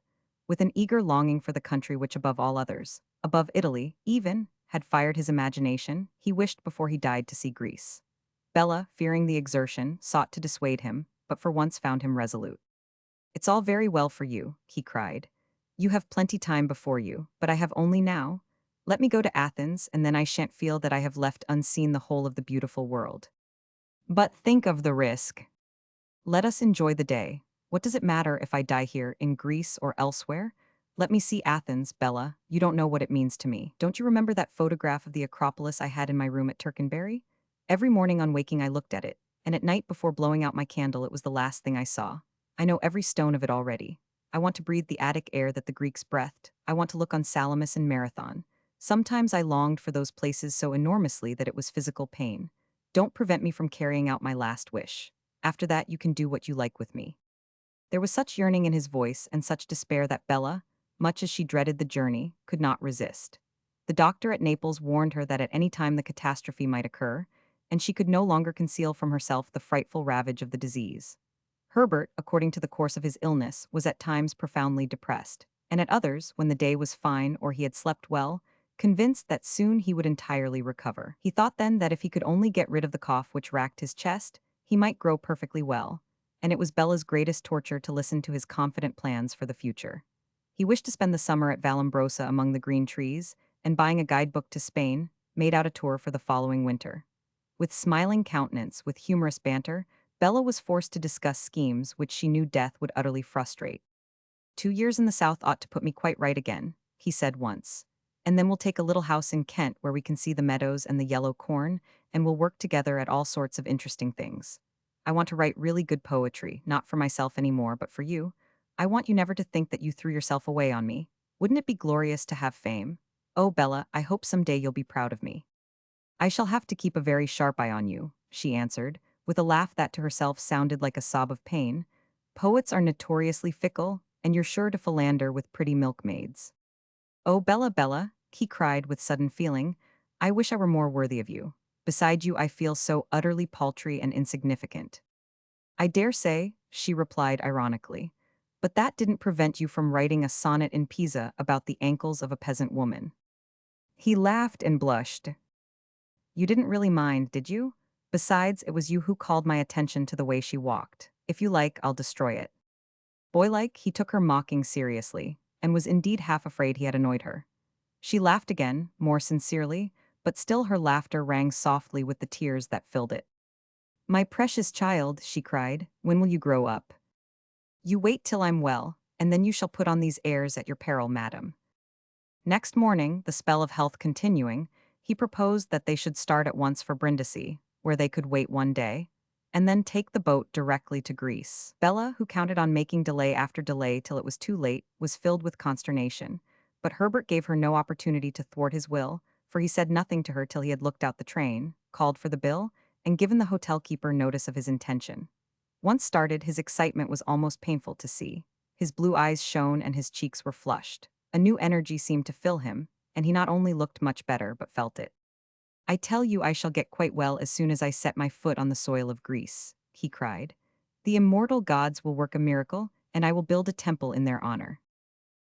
With an eager longing for the country which above all others, above Italy, even, had fired his imagination, he wished before he died to see Greece. Bella, fearing the exertion, sought to dissuade him, but for once found him resolute. "It's all very well for you," he cried. "You have plenty time before you, but I have only now. Let me go to Athens, and then I shan't feel that I have left unseen the whole of the beautiful world. But think of the risk. Let us enjoy the day. What does it matter if I die here, in Greece or elsewhere? Let me see Athens, Bella. You don't know what it means to me. Don't you remember that photograph of the Acropolis I had in my room at Tercanbury? Every morning on waking I looked at it, and at night before blowing out my candle it was the last thing I saw. I know every stone of it already. I want to breathe the Attic air that the Greeks breathed. I want to look on Salamis and Marathon. Sometimes I longed for those places so enormously that it was physical pain. Don't prevent me from carrying out my last wish. After that you can do what you like with me. There was such yearning in his voice and such despair that Bella, much as she dreaded the journey, could not resist. The doctor at Naples warned her that at any time the catastrophe might occur, and she could no longer conceal from herself the frightful ravage of the disease. Herbert, according to the course of his illness, was at times profoundly depressed, and at others, when the day was fine or he had slept well, convinced that soon he would entirely recover. He thought then that if he could only get rid of the cough which racked his chest, he might grow perfectly well, and it was Bella's greatest torture to listen to his confident plans for the future. He wished to spend the summer at Vallombrosa among the green trees, and buying a guidebook to Spain, made out a tour for the following winter. With smiling countenance, with humorous banter, Bella was forced to discuss schemes which she knew death would utterly frustrate. 2 years in the South ought to put me quite right again, he said once. And then we'll take a little house in Kent where we can see the meadows and the yellow corn, and we'll work together at all sorts of interesting things. I want to write really good poetry, not for myself anymore, but for you. I want you never to think that you threw yourself away on me. Wouldn't it be glorious to have fame? Oh, Bella, I hope someday you'll be proud of me. I shall have to keep a very sharp eye on you, she answered, with a laugh that to herself sounded like a sob of pain. Poets are notoriously fickle, and you're sure to philander with pretty milkmaids. Oh, Bella, Bella, he cried with sudden feeling, I wish I were more worthy of you. Beside you I feel so utterly paltry and insignificant. I dare say, she replied ironically, but that didn't prevent you from writing a sonnet in Pisa about the ankles of a peasant woman. He laughed and blushed. You didn't really mind, did you? Besides, it was you who called my attention to the way she walked. If you like, I'll destroy it. Boylike, he took her mocking seriously, and was indeed half afraid he had annoyed her. She laughed again, more sincerely, but still her laughter rang softly with the tears that filled it. My precious child, she cried, when will you grow up? You wait till I'm well, and then you shall put on these airs at your peril, madam. Next morning, the spell of health continuing, he proposed that they should start at once for Brindisi, where they could wait one day, and then take the boat directly to Greece. Bella, who counted on making delay after delay till it was too late, was filled with consternation, but Herbert gave her no opportunity to thwart his will, for he said nothing to her till he had looked out the train, called for the bill, and given the hotel keeper notice of his intention. Once started, his excitement was almost painful to see. His blue eyes shone and his cheeks were flushed. A new energy seemed to fill him, and he not only looked much better but felt it. I tell you I shall get quite well as soon as I set my foot on the soil of Greece, he cried. The immortal gods will work a miracle, and I will build a temple in their honor.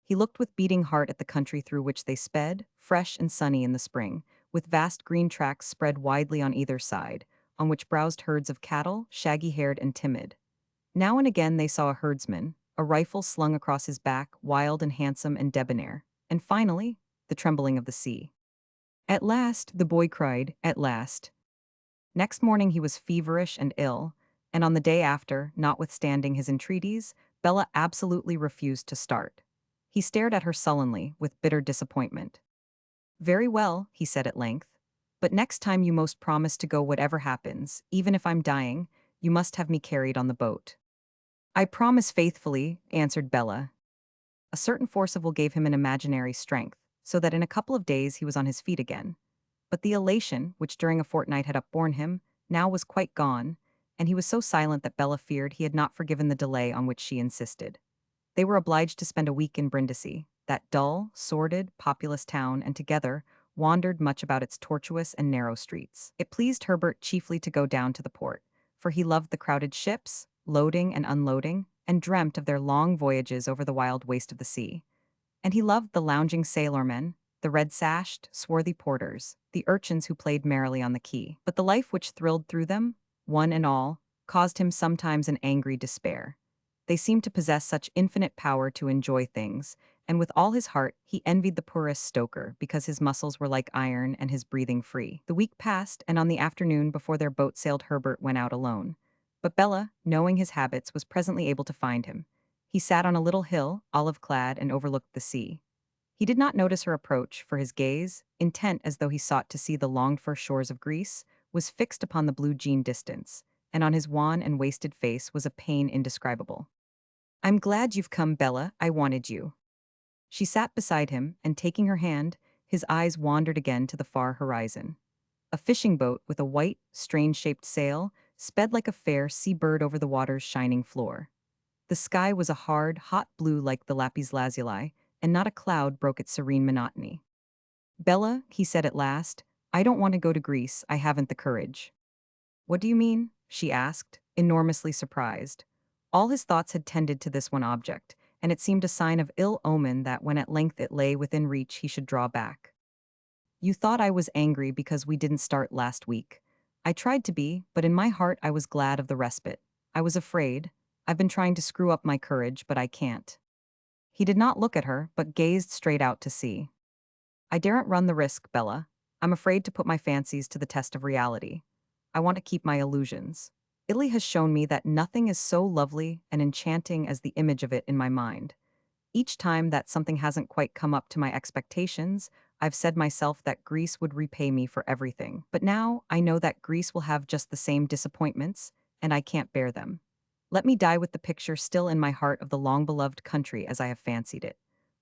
He looked with beating heart at the country through which they sped, fresh and sunny in the spring, with vast green tracts spread widely on either side, on which browsed herds of cattle, shaggy-haired and timid. Now and again they saw a herdsman, a rifle slung across his back, wild and handsome and debonair, and finally, the trembling of the sea. At last, the boy cried, at last. Next morning he was feverish and ill, and on the day after, notwithstanding his entreaties, Bella absolutely refused to start. He stared at her sullenly, with bitter disappointment. Very well, he said at length, but next time you most promise to go whatever happens, even if I'm dying, you must have me carried on the boat. I promise faithfully, answered Bella. A certain forcible gave him an imaginary strength, so that in a couple of days he was on his feet again. But the elation, which during a fortnight had upborne him, now was quite gone, and he was so silent that Bella feared he had not forgiven the delay on which she insisted. They were obliged to spend a week in Brindisi, that dull, sordid, populous town, and together wandered much about its tortuous and narrow streets. It pleased Herbert chiefly to go down to the port, for he loved the crowded ships, loading and unloading, and dreamt of their long voyages over the wild waste of the sea. And he loved the lounging sailormen, the red-sashed, swarthy porters, the urchins who played merrily on the quay. But the life which thrilled through them, one and all, caused him sometimes an angry despair. They seemed to possess such infinite power to enjoy things, and with all his heart he envied the poorest stoker because his muscles were like iron and his breathing free. The week passed, and on the afternoon before their boat sailed Herbert went out alone. But Bella, knowing his habits, was presently able to find him. He sat on a little hill, olive-clad, and overlooked the sea. He did not notice her approach, for his gaze, intent as though he sought to see the longed-for shores of Greece, was fixed upon the blue jean distance, and on his wan and wasted face was a pain indescribable. "I'm glad you've come, Bella. I wanted you." She sat beside him, and taking her hand, his eyes wandered again to the far horizon. A fishing boat with a white, strange-shaped sail sped like a fair sea-bird over the water's shining floor. The sky was a hard, hot blue like the lapis lazuli, and not a cloud broke its serene monotony. "Bella," he said at last, "I don't want to go to Greece. I haven't the courage." "What do you mean?" she asked, enormously surprised. All his thoughts had tended to this one object, and it seemed a sign of ill omen that when at length it lay within reach he should draw back. "You thought I was angry because we didn't start last week. I tried to be, but in my heart I was glad of the respite. I was afraid. I've been trying to screw up my courage, but I can't." He did not look at her, but gazed straight out to sea. "I daren't run the risk, Bella. I'm afraid to put my fancies to the test of reality. I want to keep my illusions. Italy has shown me that nothing is so lovely and enchanting as the image of it in my mind. Each time that something hasn't quite come up to my expectations, I've said myself that Greece would repay me for everything. But now I know that Greece will have just the same disappointments, and I can't bear them. Let me die with the picture still in my heart of the long-beloved country as I have fancied it.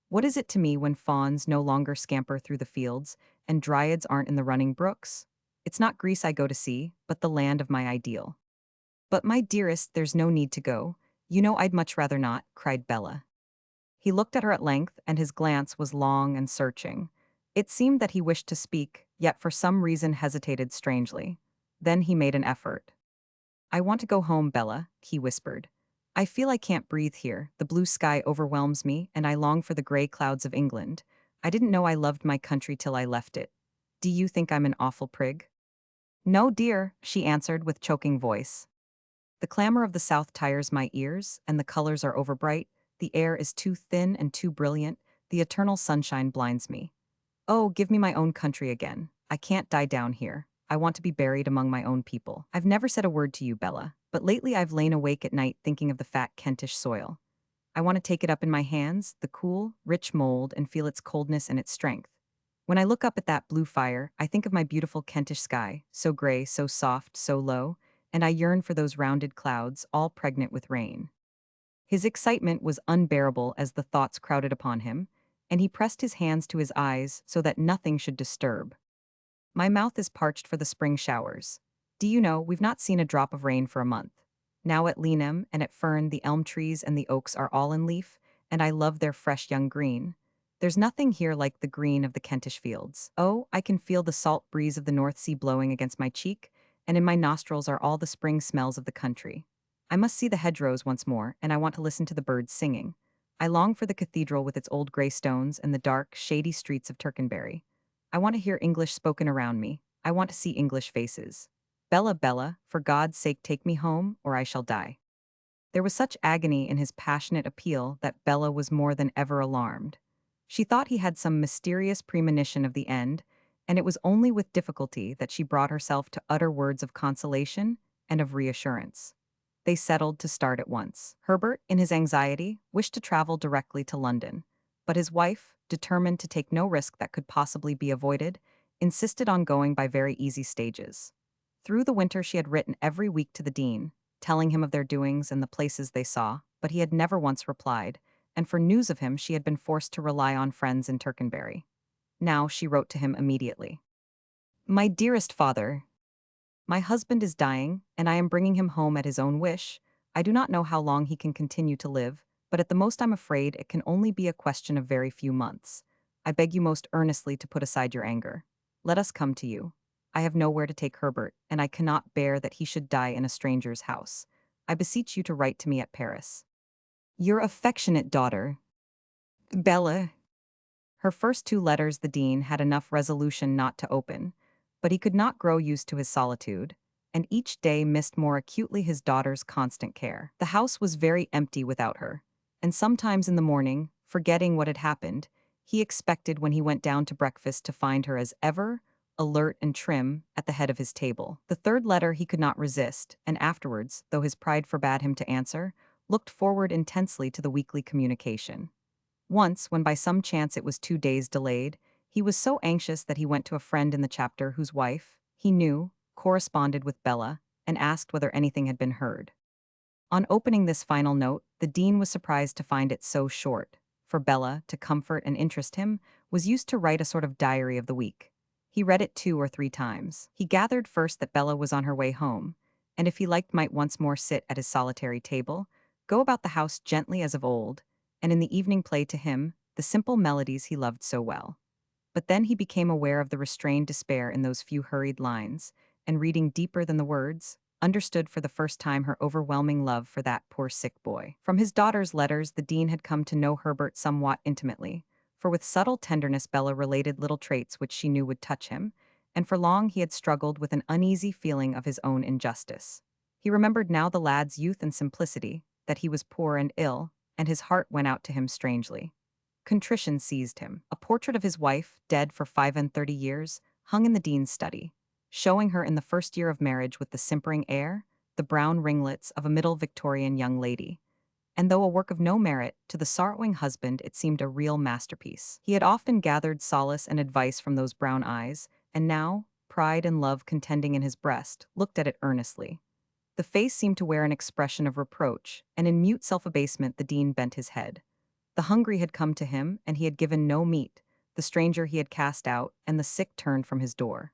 What is it to me when fawns no longer scamper through the fields and dryads aren't in the running brooks? It's not Greece I go to see, but the land of my ideal." "But my dearest, there's no need to go. You know I'd much rather not," cried Bella. He looked at her at length, and his glance was long and searching. It seemed that he wished to speak, yet for some reason hesitated strangely. Then he made an effort. "I want to go home, Bella," he whispered. "I feel I can't breathe here. The blue sky overwhelms me, and I long for the gray clouds of England. I didn't know I loved my country till I left it. Do you think I'm an awful prig?" "No, dear," she answered with choking voice. "The clamor of the South tires my ears, and the colors are overbright. The air is too thin and too brilliant. The eternal sunshine blinds me. Oh, give me my own country again. I can't die down here. I want to be buried among my own people. I've never said a word to you, Bella, but lately I've lain awake at night thinking of the fat Kentish soil. I want to take it up in my hands, the cool, rich mold, and feel its coldness and its strength. When I look up at that blue fire, I think of my beautiful Kentish sky, so gray, so soft, so low, and I yearn for those rounded clouds, all pregnant with rain." His excitement was unbearable as the thoughts crowded upon him, and he pressed his hands to his eyes so that nothing should disturb. "My mouth is parched for the spring showers. Do you know, we've not seen a drop of rain for a month. Now at Lenham and at Fern the elm trees and the oaks are all in leaf, and I love their fresh young green. There's nothing here like the green of the Kentish fields. Oh, I can feel the salt breeze of the North Sea blowing against my cheek, and in my nostrils are all the spring smells of the country. I must see the hedgerows once more, and I want to listen to the birds singing. I long for the cathedral with its old grey stones and the dark, shady streets of Tercanbury. I want to hear English spoken around me. I want to see English faces. Bella, Bella, for God's sake take me home, or I shall die." There was such agony in his passionate appeal that Bella was more than ever alarmed. She thought he had some mysterious premonition of the end, and it was only with difficulty that she brought herself to utter words of consolation and of reassurance. They settled to start at once. Herbert, in his anxiety, wished to travel directly to London, but his wife, determined to take no risk that could possibly be avoided, insisted on going by very easy stages. Through the winter she had written every week to the dean, telling him of their doings and the places they saw, but he had never once replied, and for news of him she had been forced to rely on friends in Tercanbury. Now she wrote to him immediately. "My dearest father, my husband is dying, and I am bringing him home at his own wish. I do not know how long he can continue to live, but at the most I'm afraid it can only be a question of very few months. I beg you most earnestly to put aside your anger. Let us come to you. I have nowhere to take Herbert, and I cannot bear that he should die in a stranger's house. I beseech you to write to me at Paris. Your affectionate daughter, Bella." Her first two letters the dean had enough resolution not to open, but he could not grow used to his solitude, and each day missed more acutely his daughter's constant care. The house was very empty without her, and sometimes in the morning, forgetting what had happened, he expected when he went down to breakfast to find her as ever, alert and trim, at the head of his table. The third letter he could not resist, and afterwards, though his pride forbade him to answer, looked forward intensely to the weekly communication. Once, when by some chance it was 2 days delayed, he was so anxious that he went to a friend in the chapter whose wife, he knew, corresponded with Bella, and asked whether anything had been heard. On opening this final note, the dean was surprised to find it so short. For Bella, to comfort and interest him, was used to write a sort of diary of the week. He read it 2 or 3 times. He gathered first that Bella was on her way home, and if he liked might once more sit at his solitary table, go about the house gently as of old, and in the evening play to him the simple melodies he loved so well. But then he became aware of the restrained despair in those few hurried lines, and reading deeper than the words, understood for the first time her overwhelming love for that poor sick boy. From his daughter's letters, the dean had come to know Herbert somewhat intimately, for with subtle tenderness Bella related little traits which she knew would touch him, and for long he had struggled with an uneasy feeling of his own injustice. He remembered now the lad's youth and simplicity, that he was poor and ill, and his heart went out to him strangely. Contrition seized him. A portrait of his wife, dead for 35 years, hung in the dean's study, showing her in the first year of marriage with the simpering air, the brown ringlets of a middle Victorian young lady. And though a work of no merit, to the sorrowing husband it seemed a real masterpiece. He had often gathered solace and advice from those brown eyes, and now, pride and love contending in his breast, looked at it earnestly. The face seemed to wear an expression of reproach, and in mute self-abasement the dean bent his head. The hungry had come to him, and he had given no meat, the stranger he had cast out, and the sick turned from his door.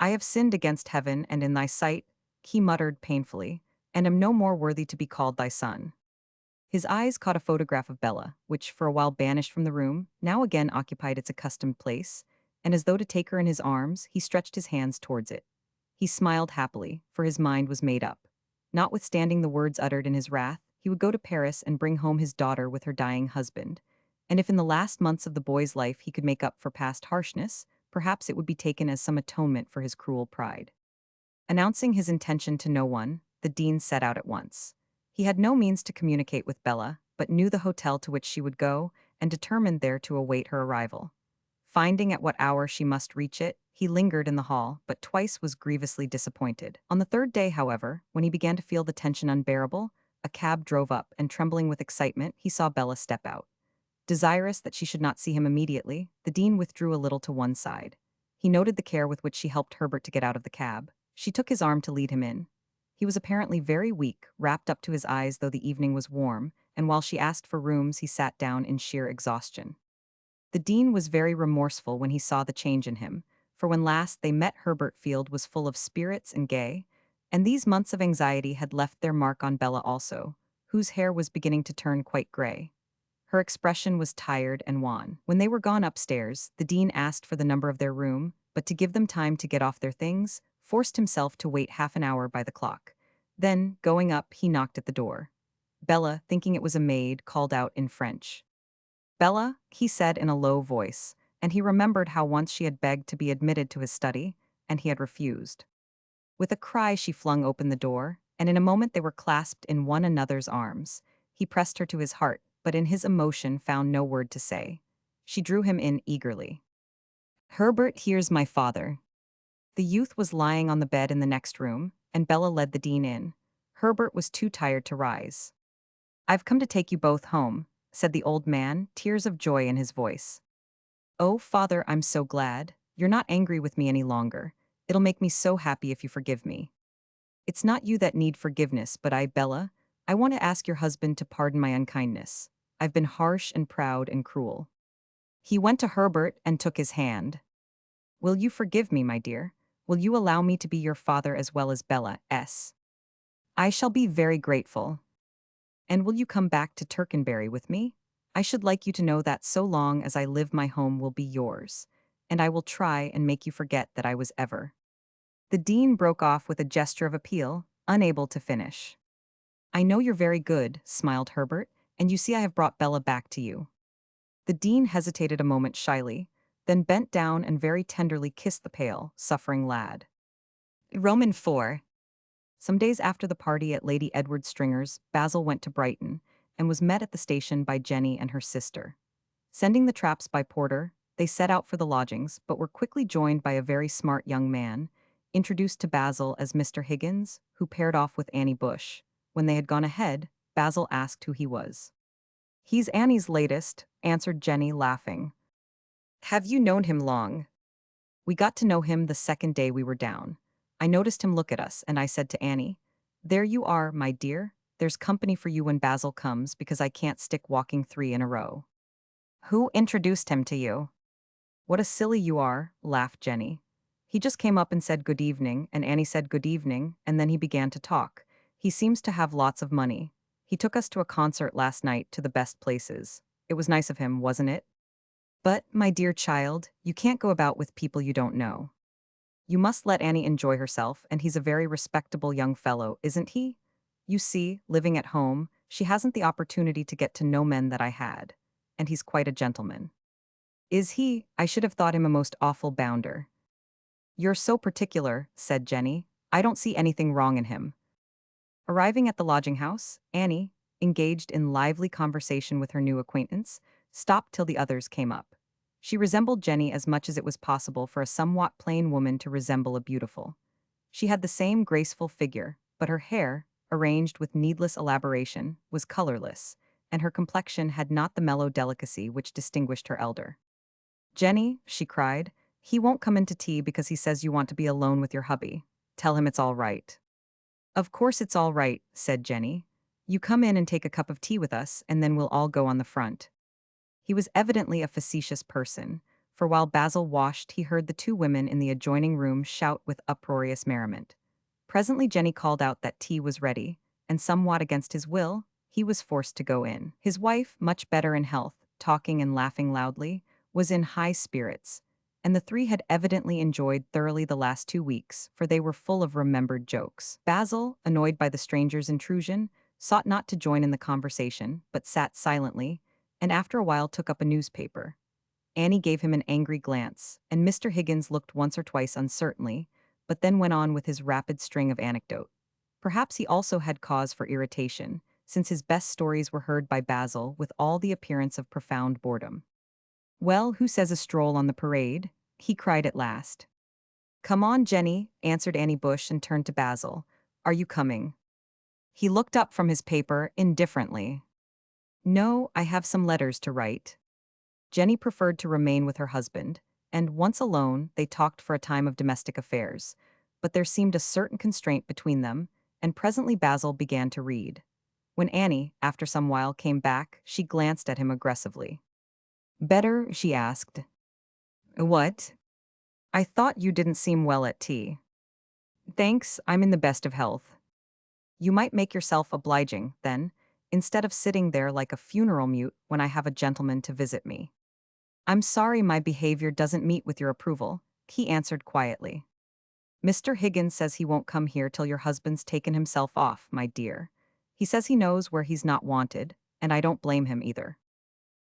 I have sinned against heaven and in thy sight, he muttered painfully, and am no more worthy to be called thy son. His eyes caught a photograph of Bella, which, for a while banished from the room, now again occupied its accustomed place, and as though to take her in his arms, he stretched his hands towards it. He smiled happily, for his mind was made up. Notwithstanding the words uttered in his wrath, he would go to Paris and bring home his daughter with her dying husband. And if in the last months of the boy's life he could make up for past harshness, perhaps it would be taken as some atonement for his cruel pride. Announcing his intention to no one, the dean set out at once. He had no means to communicate with Bella, but knew the hotel to which she would go, and determined there to await her arrival. Finding at what hour she must reach it, he lingered in the hall, but twice was grievously disappointed. On the third day, however, when he began to feel the tension unbearable, a cab drove up, and trembling with excitement, he saw Bella step out. Desirous that she should not see him immediately, the dean withdrew a little to one side. He noted the care with which she helped Herbert to get out of the cab. She took his arm to lead him in. He was apparently very weak, wrapped up to his eyes though the evening was warm, and while she asked for rooms he sat down in sheer exhaustion. The dean was very remorseful when he saw the change in him, for when last they met Herbert Field was full of spirits and gay, and these months of anxiety had left their mark on Bella also, whose hair was beginning to turn quite gray. Her expression was tired and wan. When they were gone upstairs, the dean asked for the number of their room, but to give them time to get off their things, forced himself to wait half an hour by the clock. Then, going up, he knocked at the door. Bella, thinking it was a maid, called out in French. Bella, he said in a low voice, and he remembered how once she had begged to be admitted to his study, and he had refused. With a cry she flung open the door, and in a moment they were clasped in one another's arms. He pressed her to his heart, but in his emotion found no word to say. She drew him in eagerly. "Herbert, here's my father." The youth was lying on the bed in the next room, and Bella led the dean in. Herbert was too tired to rise. "I've come to take you both home," said the old man, tears of joy in his voice. "Oh, father, I'm so glad. You're not angry with me any longer. It'll make me so happy if you forgive me." "It's not you that need forgiveness, but I, Bella. I want to ask your husband to pardon my unkindness. I've been harsh and proud and cruel." He went to Herbert and took his hand. "Will you forgive me, my dear? Will you allow me to be your father as well as Bella's? I shall be very grateful. And will you come back to Tercanbury with me? I should like you to know that so long as I live my home will be yours, and I will try and make you forget that I was ever." The dean broke off with a gesture of appeal, unable to finish. "I know you're very good," smiled Herbert, "and you see I have brought Bella back to you." The dean hesitated a moment shyly, then bent down and very tenderly kissed the pale, suffering lad. Roman 4. Some days after the party at Lady Edward Stringer's, Basil went to Brighton, and was met at the station by Jenny and her sister. Sending the traps by porter, they set out for the lodgings, but were quickly joined by a very smart young man, introduced to Basil as Mr. Higgins, who paired off with Annie Bush. When they had gone ahead, Basil asked who he was. He's Annie's latest, answered Jenny, laughing. Have you known him long? We got to know him the second day we were down. I noticed him look at us, and I said to Annie, there you are, my dear. There's company for you when Basil comes because I can't stick walking 3 in a row. Who introduced him to you? What a silly you are, laughed Jenny. He just came up and said good evening, and Annie said good evening, and then he began to talk. He seems to have lots of money. He took us to a concert last night to the best places. It was nice of him, wasn't it? But, my dear child, you can't go about with people you don't know. You must let Annie enjoy herself, and he's a very respectable young fellow, isn't he? You see, living at home, she hasn't the opportunity to get to know men that I had. And he's quite a gentleman. Is he? I should have thought him a most awful bounder. You're so particular, said Jenny. I don't see anything wrong in him. Arriving at the lodging house, Annie, engaged in lively conversation with her new acquaintance, stopped till the others came up. She resembled Jenny as much as it was possible for a somewhat plain woman to resemble a beautiful. She had the same graceful figure, but her hair, arranged with needless elaboration, was colorless, and her complexion had not the mellow delicacy which distinguished her elder. Jenny, she cried, he won't come into tea because he says you want to be alone with your hubby. Tell him it's all right. Of course it's all right, said Jenny. You come in and take a cup of tea with us, and then we'll all go on the front. He was evidently a facetious person, for while Basil washed, he heard the 2 women in the adjoining room shout with uproarious merriment. Presently Jenny called out that tea was ready, and somewhat against his will, he was forced to go in. His wife, much better in health, talking and laughing loudly, was in high spirits, and the 3 had evidently enjoyed thoroughly the last 2 weeks, for they were full of remembered jokes. Basil, annoyed by the stranger's intrusion, sought not to join in the conversation, but sat silently, and after a while took up a newspaper. Annie gave him an angry glance, and Mr. Higgins looked once or twice uncertainly, but then went on with his rapid string of anecdote. Perhaps he also had cause for irritation, since his best stories were heard by Basil with all the appearance of profound boredom. Well, who says a stroll on the parade? He cried at last. Come on, Jenny, answered Annie Bush and turned to Basil. Are you coming? He looked up from his paper indifferently. No, I have some letters to write. Jenny preferred to remain with her husband, and once alone, they talked for a time of domestic affairs, but there seemed a certain constraint between them, and presently Basil began to read. When Annie, after some while, came back, she glanced at him aggressively. Better, she asked. What? I thought you didn't seem well at tea. Thanks, I'm in the best of health. You might make yourself obliging, then, instead of sitting there like a funeral mute when I have a gentleman to visit me. I'm sorry my behavior doesn't meet with your approval, he answered quietly. Mr. Higgins says he won't come here till your husband's taken himself off, my dear. He says he knows where he's not wanted, and I don't blame him either.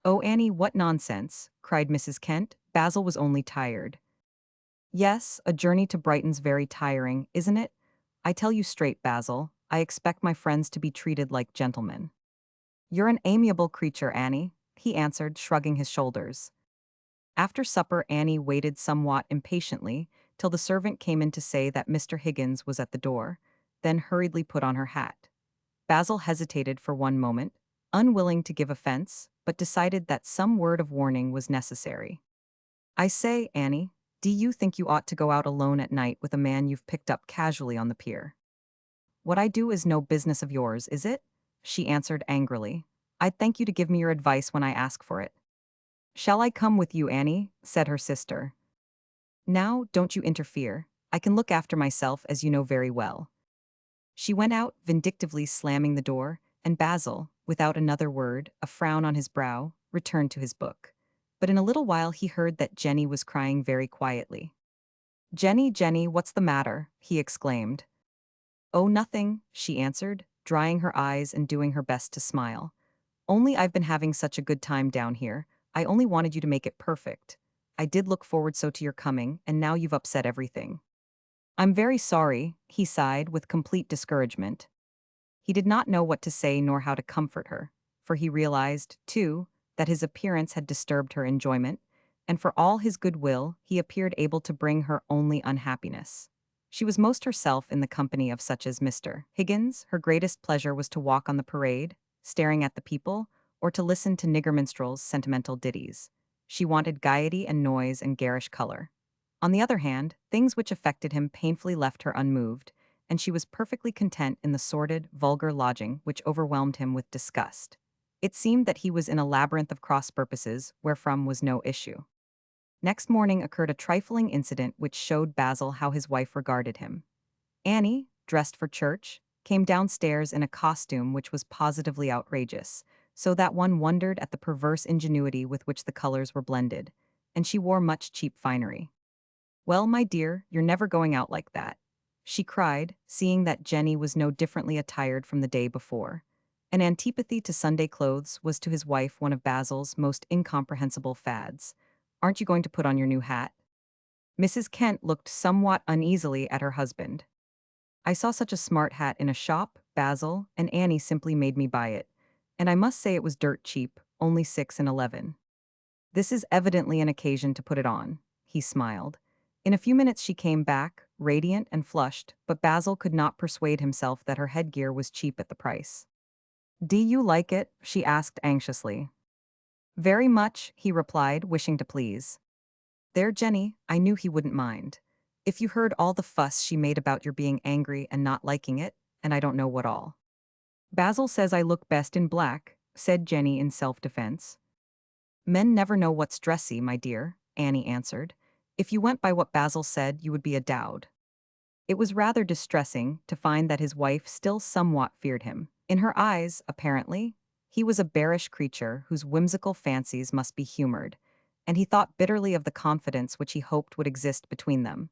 Oh, Annie, what nonsense, cried Mrs. Kent. Basil was only tired. Yes, a journey to Brighton's very tiring, isn't it? I tell you straight, Basil, I expect my friends to be treated like gentlemen. You're an amiable creature, Annie, he answered, shrugging his shoulders. After supper, Annie waited somewhat impatiently till the servant came in to say that Mr. Higgins was at the door, then hurriedly put on her hat. Basil hesitated for one moment, unwilling to give offense, but decided that some word of warning was necessary. I say, Annie, do you think you ought to go out alone at night with a man you've picked up casually on the pier? What I do is no business of yours, is it? She answered angrily. I'd thank you to give me your advice when I ask for it. Shall I come with you, Annie? Said her sister. Now, don't you interfere. I can look after myself, as you know very well. She went out, vindictively slamming the door, and Basil, without another word, a frown on his brow, returned to his book. But in a little while he heard that Jenny was crying very quietly. Jenny, Jenny, what's the matter? He exclaimed. Oh, nothing, she answered, drying her eyes and doing her best to smile. Only I've been having such a good time down here. I only wanted you to make it perfect. I did look forward so to your coming, and now you've upset everything. I'm very sorry, he sighed with complete discouragement. He did not know what to say nor how to comfort her, for he realized, too, that his appearance had disturbed her enjoyment, and for all his good will, he appeared able to bring her only unhappiness. She was most herself in the company of such as Mr. Higgins. Her greatest pleasure was to walk on the parade, staring at the people, or to listen to nigger minstrels' sentimental ditties. She wanted gaiety and noise and garish color. On the other hand, things which affected him painfully left her unmoved, and she was perfectly content in the sordid, vulgar lodging which overwhelmed him with disgust. It seemed that he was in a labyrinth of cross purposes, wherefrom was no issue. Next morning occurred a trifling incident which showed Basil how his wife regarded him. Annie, dressed for church, came downstairs in a costume which was positively outrageous, so that one wondered at the perverse ingenuity with which the colors were blended, and she wore much cheap finery. "Well, my dear, you're never going out like that," she cried, seeing that Jenny was no differently attired from the day before. An antipathy to Sunday clothes was to his wife one of Basil's most incomprehensible fads. "Aren't you going to put on your new hat?" Mrs. Kent looked somewhat uneasily at her husband. "I saw such a smart hat in a shop, Basil, and Annie simply made me buy it. And I must say it was dirt cheap, only 6 and 11. This is evidently an occasion to put it on," he smiled. In a few minutes she came back, radiant and flushed, but Basil could not persuade himself that her headgear was cheap at the price. "Do you like it?" she asked anxiously. "Very much," he replied, wishing to please. "There, Jenny, I knew he wouldn't mind. If you heard all the fuss she made about your being angry and not liking it, and I don't know what all." "Basil says I look best in black," said Jenny in self-defense. "Men never know what's dressy, my dear," Annie answered. "If you went by what Basil said, you would be a dowd." It was rather distressing to find that his wife still somewhat feared him. In her eyes, apparently, he was a bearish creature whose whimsical fancies must be humored, and he thought bitterly of the confidence which he hoped would exist between them,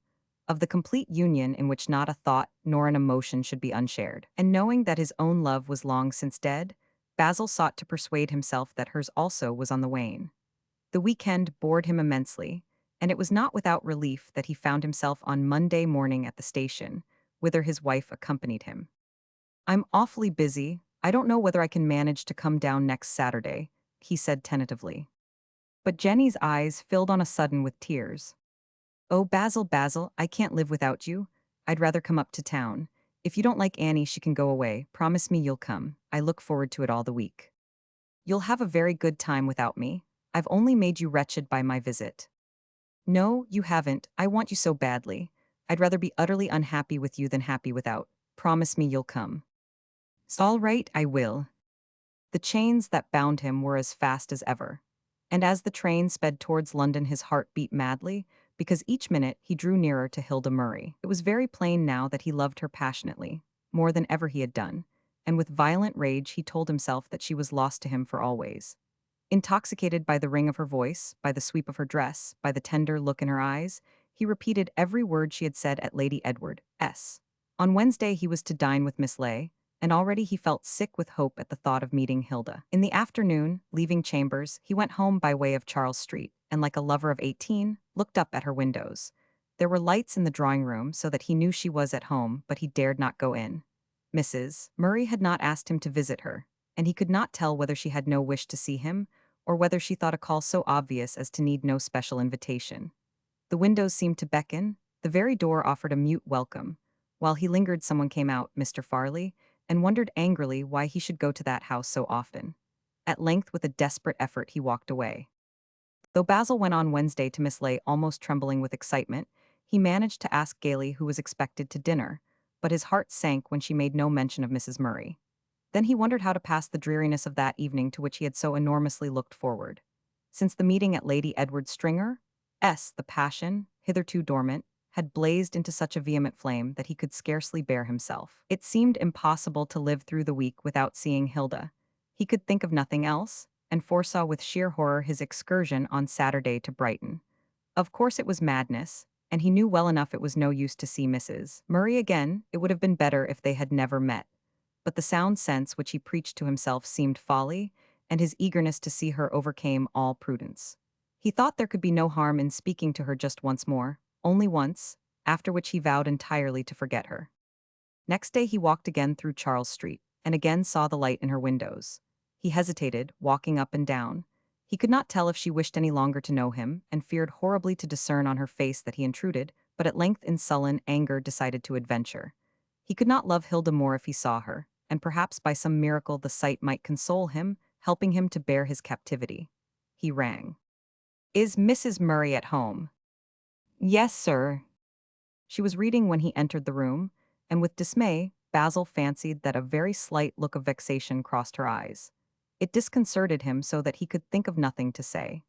of the complete union in which not a thought nor an emotion should be unshared. And knowing that his own love was long since dead, Basil sought to persuade himself that hers also was on the wane. The weekend bored him immensely, and it was not without relief that he found himself on Monday morning at the station, whither his wife accompanied him. "I'm awfully busy. I don't know whether I can manage to come down next Saturday," he said tentatively. But Jenny's eyes filled on a sudden with tears. "Oh, Basil, Basil, I can't live without you. I'd rather come up to town. If you don't like Annie, she can go away. Promise me you'll come. I look forward to it all the week. You'll have a very good time without me. I've only made you wretched by my visit." "No, you haven't. I want you so badly. I'd rather be utterly unhappy with you than happy without. Promise me you'll come." "All right, I will." The chains that bound him were as fast as ever. And as the train sped towards London, his heart beat madly, because each minute he drew nearer to Hilda Murray. It was very plain now that he loved her passionately, more than ever he had done, and with violent rage he told himself that she was lost to him for always. Intoxicated by the ring of her voice, by the sweep of her dress, by the tender look in her eyes, he repeated every word she had said at Lady Edward's. On Wednesday he was to dine with Miss Ley, and already he felt sick with hope at the thought of meeting Hilda. In the afternoon, leaving Chambers, he went home by way of Charles Street, and like a lover of 18, looked up at her windows. There were lights in the drawing-room, so that he knew she was at home, but he dared not go in. Mrs. Murray had not asked him to visit her, and he could not tell whether she had no wish to see him, or whether she thought a call so obvious as to need no special invitation. The windows seemed to beckon, the very door offered a mute welcome. While he lingered, someone came out, Mr. Farley, and wondered angrily why he should go to that house so often. At length, with a desperate effort, he walked away. Though Basil went on Wednesday to Miss Ley almost trembling with excitement, he managed to ask gaily who was expected to dinner, but his heart sank when she made no mention of Mrs. Murray. Then he wondered how to pass the dreariness of that evening to which he had so enormously looked forward. Since the meeting at Lady Edward Stringer's, the passion, hitherto dormant, had blazed into such a vehement flame that he could scarcely bear himself. It seemed impossible to live through the week without seeing Hilda. He could think of nothing else, and foresaw with sheer horror his excursion on Saturday to Brighton. Of course it was madness, and he knew well enough it was no use to see Mrs. Murray again. It would have been better if they had never met. But the sound sense which he preached to himself seemed folly, and his eagerness to see her overcame all prudence. He thought there could be no harm in speaking to her just once more, only once, after which he vowed entirely to forget her. Next day he walked again through Charles Street, and again saw the light in her windows. He hesitated, walking up and down. He could not tell if she wished any longer to know him, and feared horribly to discern on her face that he intruded, but at length in sullen anger decided to adventure. He could not love Hilda more if he saw her, and perhaps by some miracle the sight might console him, helping him to bear his captivity. He rang. "Is Mrs. Murray at home?" "Yes, sir." She was reading when he entered the room, and with dismay, Basil fancied that a very slight look of vexation crossed her eyes. It disconcerted him so that he could think of nothing to say.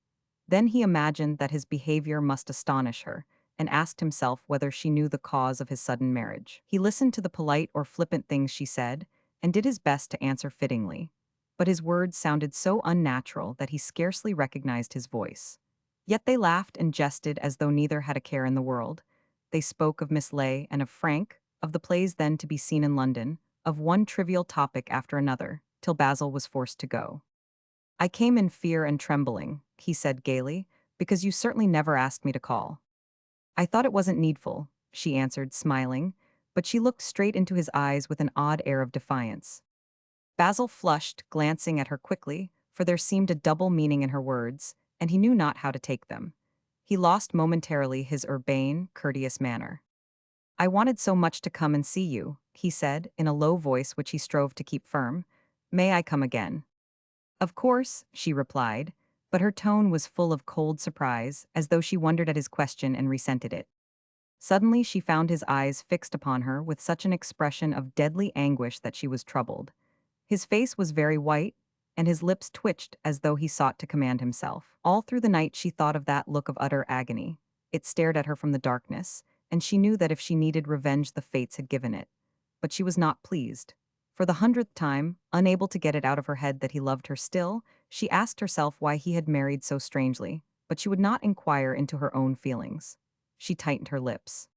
Then he imagined that his behavior must astonish her, and asked himself whether she knew the cause of his sudden marriage. He listened to the polite or flippant things she said, and did his best to answer fittingly. But his words sounded so unnatural that he scarcely recognized his voice. Yet they laughed and jested as though neither had a care in the world. They spoke of Miss Ley and of Frank, of the plays then to be seen in London, of one trivial topic after another, till Basil was forced to go. "I came in fear and trembling," he said gaily, "because you certainly never asked me to call." "I thought it wasn't needful," she answered, smiling, but she looked straight into his eyes with an odd air of defiance. Basil flushed, glancing at her quickly, for there seemed a double meaning in her words, and he knew not how to take them. He lost momentarily his urbane, courteous manner. "I wanted so much to come and see you," he said, in a low voice which he strove to keep firm. "May I come again?" "Of course," she replied, but her tone was full of cold surprise, as though she wondered at his question and resented it. Suddenly she found his eyes fixed upon her with such an expression of deadly anguish that she was troubled. His face was very white, and his lips twitched as though he sought to command himself. All through the night she thought of that look of utter agony. It stared at her from the darkness, and she knew that if she needed revenge the fates had given it. But she was not pleased. For the 100th time, unable to get it out of her head that he loved her still, she asked herself why he had married so strangely, but she would not inquire into her own feelings. She tightened her lips.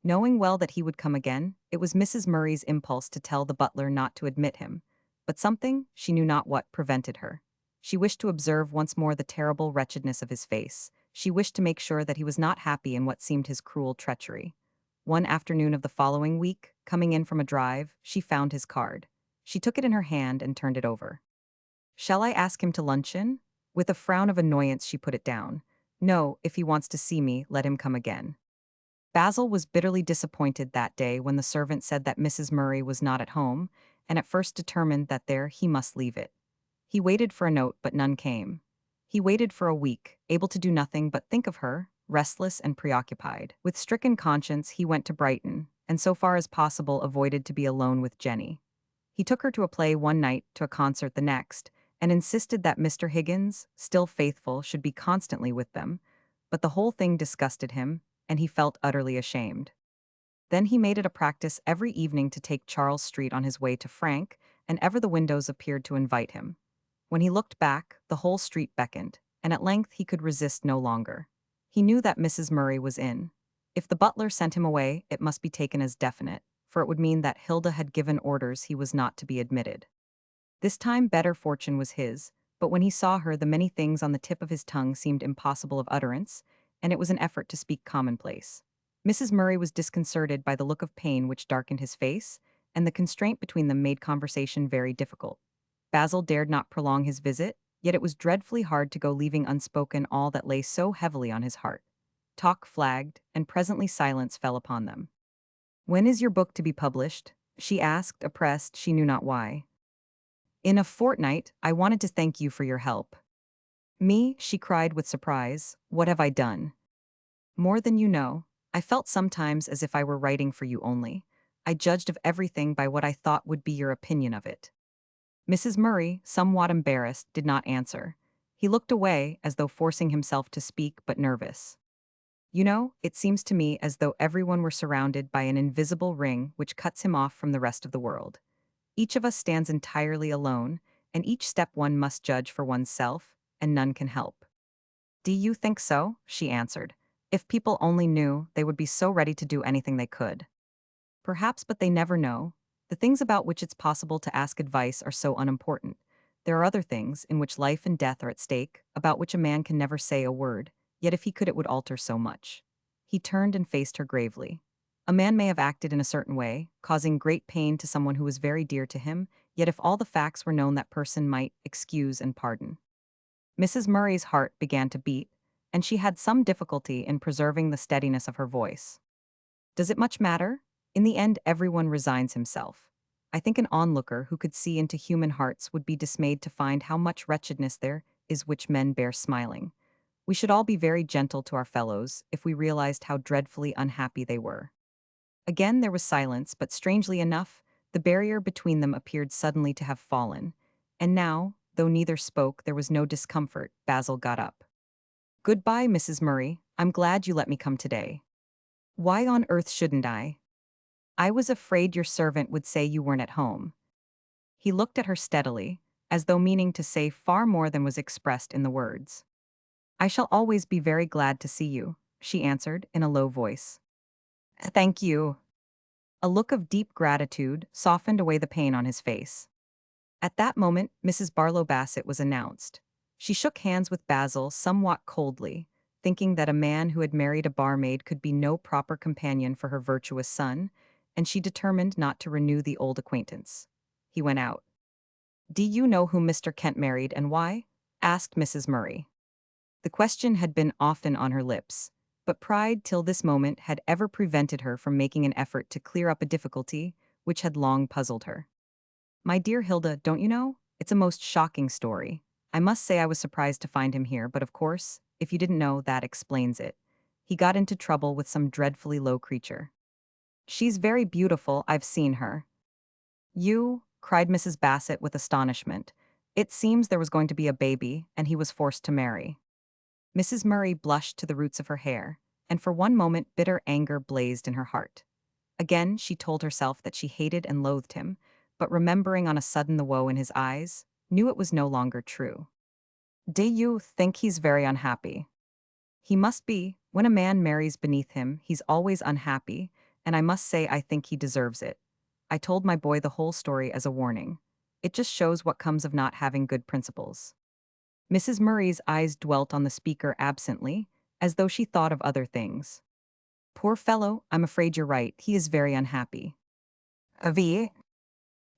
Knowing well that he would come again, it was Mrs. Murray's impulse to tell the butler not to admit him, but something, she knew not what, prevented her. She wished to observe once more the terrible wretchedness of his face. She wished to make sure that he was not happy in what seemed his cruel treachery. One afternoon of the following week, coming in from a drive, she found his card. She took it in her hand and turned it over. "Shall I ask him to luncheon?" With a frown of annoyance she put it down. "No, if he wants to see me, let him come again." Basil was bitterly disappointed that day when the servant said that Mrs. Murray was not at home, and at first determined that there he must leave it. He waited for a note, but none came. He waited for a week, able to do nothing but think of her, restless and preoccupied. With stricken conscience, he went to Brighton, and so far as possible avoided to be alone with Jenny. He took her to a play one night, to a concert the next, and insisted that Mr. Higgins, still faithful, should be constantly with them, but the whole thing disgusted him, and he felt utterly ashamed. Then he made it a practice every evening to take Charles Street on his way to Frank, and ever the windows appeared to invite him. When he looked back, the whole street beckoned, and at length he could resist no longer. He knew that Mrs. Murray was in. If the butler sent him away, it must be taken as definite, for it would mean that Hilda had given orders he was not to be admitted. This time better fortune was his, but when he saw her the many things on the tip of his tongue seemed impossible of utterance, and it was an effort to speak commonplace. Mrs. Murray was disconcerted by the look of pain which darkened his face, and the constraint between them made conversation very difficult. Basil dared not prolong his visit, yet it was dreadfully hard to go leaving unspoken all that lay so heavily on his heart. Talk flagged, and presently silence fell upon them. "When is your book to be published?" she asked, oppressed she knew not why. "In a fortnight. I wanted to thank you for your help." "Me?" she cried with surprise. "What have I done?" "More than you know. I felt sometimes as if I were writing for you only. I judged of everything by what I thought would be your opinion of it." Mrs. Murray, somewhat embarrassed, did not answer. He looked away, as though forcing himself to speak, but nervous. "You know, it seems to me as though everyone were surrounded by an invisible ring which cuts him off from the rest of the world. Each of us stands entirely alone, and each step one must judge for oneself, and none can help." "Do you think so?" she answered. "If people only knew, they would be so ready to do anything they could." "Perhaps, but they never know. The things about which it's possible to ask advice are so unimportant. There are other things, in which life and death are at stake, about which a man can never say a word, yet if he could it would alter so much." He turned and faced her gravely. "A man may have acted in a certain way, causing great pain to someone who was very dear to him, yet if all the facts were known that person might excuse and pardon." Mrs. Murray's heart began to beat, and she had some difficulty in preserving the steadiness of her voice. Does it much matter? In the end, everyone resigns himself. I think an onlooker who could see into human hearts would be dismayed to find how much wretchedness there is which men bear smiling. We should all be very gentle to our fellows if we realized how dreadfully unhappy they were. Again there was silence, but strangely enough, the barrier between them appeared suddenly to have fallen. And now, though neither spoke, there was no discomfort. Basil got up. Goodbye, Mrs. Murray. I'm glad you let me come today. Why on earth shouldn't I? I was afraid your servant would say you weren't at home. He looked at her steadily, as though meaning to say far more than was expressed in the words. I shall always be very glad to see you, she answered in a low voice. Thank you. A look of deep gratitude softened away the pain on his face. At that moment, Mrs. Barlow Bassett was announced. She shook hands with Basil somewhat coldly, thinking that a man who had married a barmaid could be no proper companion for her virtuous son, and she determined not to renew the old acquaintance. He went out. Do you know whom Mr. Kent married and why? Asked Mrs. Murray. The question had been often on her lips, but pride till this moment had ever prevented her from making an effort to clear up a difficulty which had long puzzled her. My dear Hilda, don't you know? It's a most shocking story. I must say I was surprised to find him here, but of course, if you didn't know, that explains it. He got into trouble with some dreadfully low creature. She's very beautiful, I've seen her. You, cried Mrs. Bassett with astonishment. It seems there was going to be a baby, and he was forced to marry. Mrs. Murray blushed to the roots of her hair, and for one moment bitter anger blazed in her heart. Again she told herself that she hated and loathed him, but remembering on a sudden the woe in his eyes, knew it was no longer true. Do you think he's very unhappy? He must be. When a man marries beneath him, he's always unhappy, and I must say I think he deserves it. I told my boy the whole story as a warning. It just shows what comes of not having good principles. Mrs. Murray's eyes dwelt on the speaker absently, as though she thought of other things. Poor fellow, I'm afraid you're right, he is very unhappy. Avi?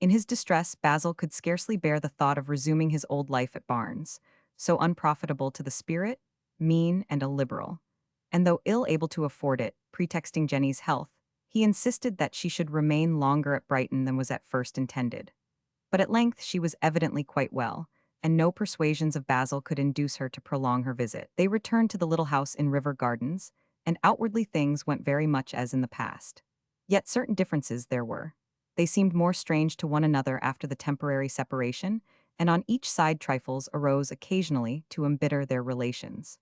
In his distress, Basil could scarcely bear the thought of resuming his old life at Barnes, so unprofitable to the spirit, mean, and illiberal. And though ill able to afford it, pretexting Jenny's health, he insisted that she should remain longer at Brighton than was at first intended. But at length she was evidently quite well, and no persuasions of Basil could induce her to prolong her visit. They returned to the little house in River Gardens, and outwardly things went very much as in the past. Yet certain differences there were. They seemed more strange to one another after the temporary separation, and on each side trifles arose occasionally to embitter their relations.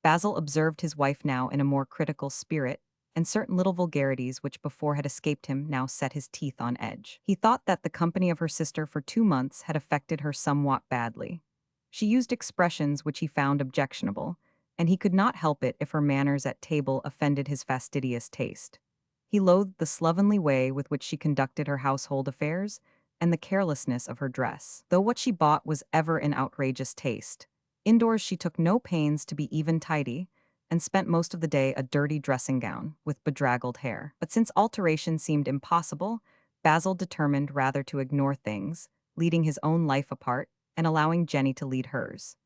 Basil observed his wife now in a more critical spirit, and certain little vulgarities which before had escaped him now set his teeth on edge. He thought that the company of her sister for 2 months had affected her somewhat badly. She used expressions which he found objectionable, and he could not help it if her manners at table offended his fastidious taste. He loathed the slovenly way with which she conducted her household affairs, and the carelessness of her dress, though what she bought was ever in outrageous taste. Indoors she took no pains to be even tidy, and spent most of the day a dirty dressing gown, with bedraggled hair. But since alteration seemed impossible, Basil determined rather to ignore things, leading his own life apart, and allowing Jenny to lead hers.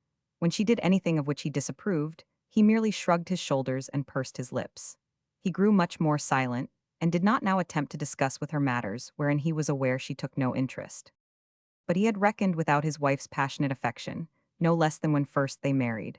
When she did anything of which he disapproved, he merely shrugged his shoulders and pursed his lips. He grew much more silent, and did not now attempt to discuss with her matters wherein he was aware she took no interest. But he had reckoned without his wife's passionate affection, no less than when first they married.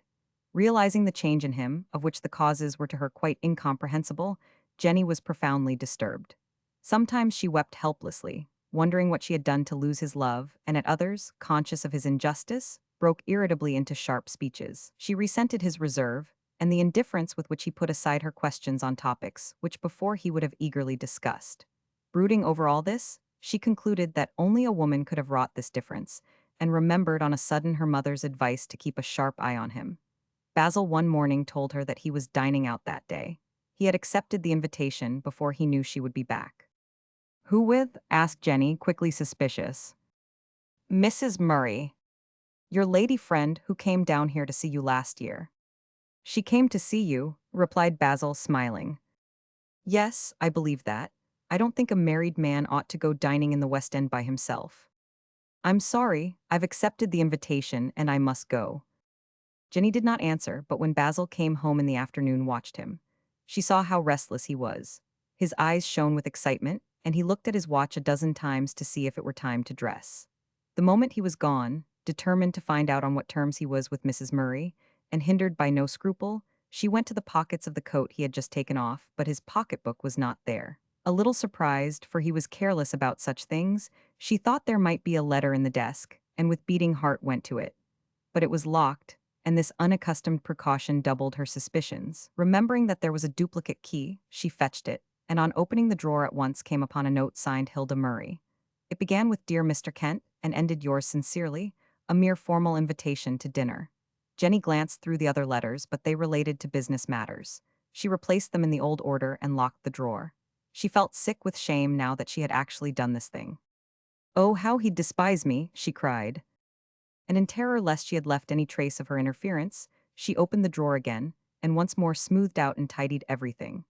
Realizing the change in him, of which the causes were to her quite incomprehensible, Jenny was profoundly disturbed. Sometimes she wept helplessly, wondering what she had done to lose his love, and at others, conscious of his injustice, broke irritably into sharp speeches. She resented his reserve, and the indifference with which he put aside her questions on topics which before he would have eagerly discussed. Brooding over all this, she concluded that only a woman could have wrought this difference, and remembered on a sudden her mother's advice to keep a sharp eye on him. Basil one morning told her that he was dining out that day. He had accepted the invitation before he knew she would be back. Who with? Asked Jenny, quickly suspicious. Mrs. Murray, your lady friend who came down here to see you last year. She came to see you, replied Basil, smiling. Yes, I believe that. I don't think a married man ought to go dining in the West End by himself. I'm sorry, I've accepted the invitation and I must go. Jenny did not answer, but when Basil came home in the afternoon, watched him. She saw how restless he was. His eyes shone with excitement, and he looked at his watch a dozen times to see if it were time to dress. The moment he was gone, determined to find out on what terms he was with Mrs. Murray, and hindered by no scruple, she went to the pockets of the coat he had just taken off, but his pocketbook was not there. A little surprised, for he was careless about such things, she thought there might be a letter in the desk, and with beating heart went to it. But it was locked, and this unaccustomed precaution doubled her suspicions. Remembering that there was a duplicate key, she fetched it, and on opening the drawer at once came upon a note signed Hilda Murray. It began with "Dear Mr. Kent," and ended "Yours sincerely," a mere formal invitation to dinner. Jenny glanced through the other letters, but they related to business matters. She replaced them in the old order and locked the drawer. She felt sick with shame now that she had actually done this thing. "Oh, how he'd despise me," she cried. And in terror lest she had left any trace of her interference, she opened the drawer again, and once more smoothed out and tidied everything.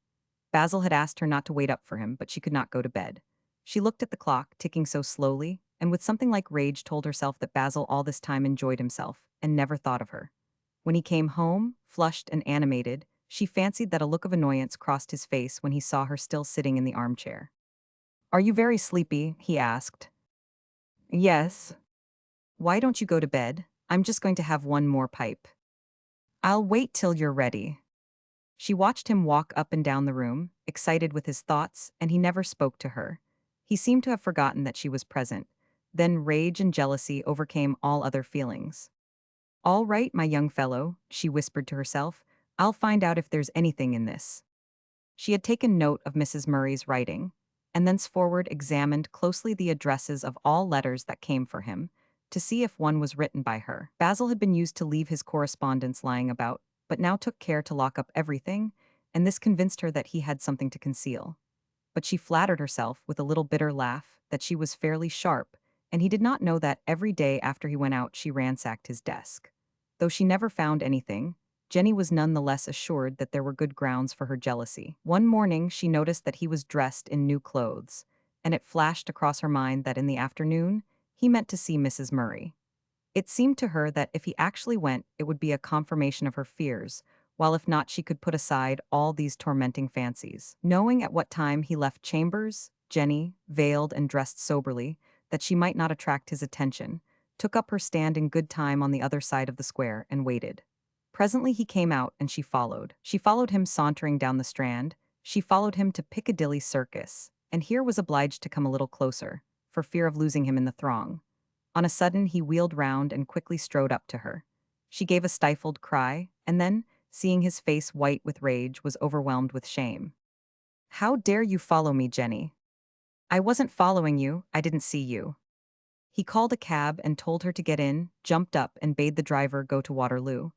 Basil had asked her not to wait up for him, but she could not go to bed. She looked at the clock, ticking so slowly, and with something like rage told herself that Basil all this time enjoyed himself, and never thought of her. When he came home, flushed and animated, she fancied that a look of annoyance crossed his face when he saw her still sitting in the armchair. "Are you very sleepy?" he asked. "Yes." "Why don't you go to bed? I'm just going to have one more pipe." "I'll wait till you're ready." She watched him walk up and down the room, excited with his thoughts, and he never spoke to her. He seemed to have forgotten that she was present. Then rage and jealousy overcame all other feelings. "All right, my young fellow," she whispered to herself, "I'll find out if there's anything in this." She had taken note of Mrs. Murray's writing, and thenceforward examined closely the addresses of all letters that came for him, to see if one was written by her. Basil had been used to leave his correspondence lying about, but now took care to lock up everything, and this convinced her that he had something to conceal. But she flattered herself, with a little bitter laugh, that she was fairly sharp, and he did not know that every day after he went out she ransacked his desk. Though she never found anything, Jenny was none the less assured that there were good grounds for her jealousy. One morning she noticed that he was dressed in new clothes, and it flashed across her mind that in the afternoon he meant to see Mrs. Murray. It seemed to her that if he actually went, it would be a confirmation of her fears, while if not, she could put aside all these tormenting fancies. Knowing at what time he left chambers, Jenny, veiled and dressed soberly, that she might not attract his attention, took up her stand in good time on the other side of the square and waited. Presently he came out, and she followed. She followed him sauntering down the Strand. She followed him to Piccadilly Circus, and here was obliged to come a little closer, for fear of losing him in the throng. On a sudden he wheeled round and quickly strode up to her. She gave a stifled cry, and then, seeing his face white with rage, was overwhelmed with shame. "How dare you follow me, Jenny?" "I wasn't following you, I didn't see you." He called a cab and told her to get in, jumped up and bade the driver go to Waterloo.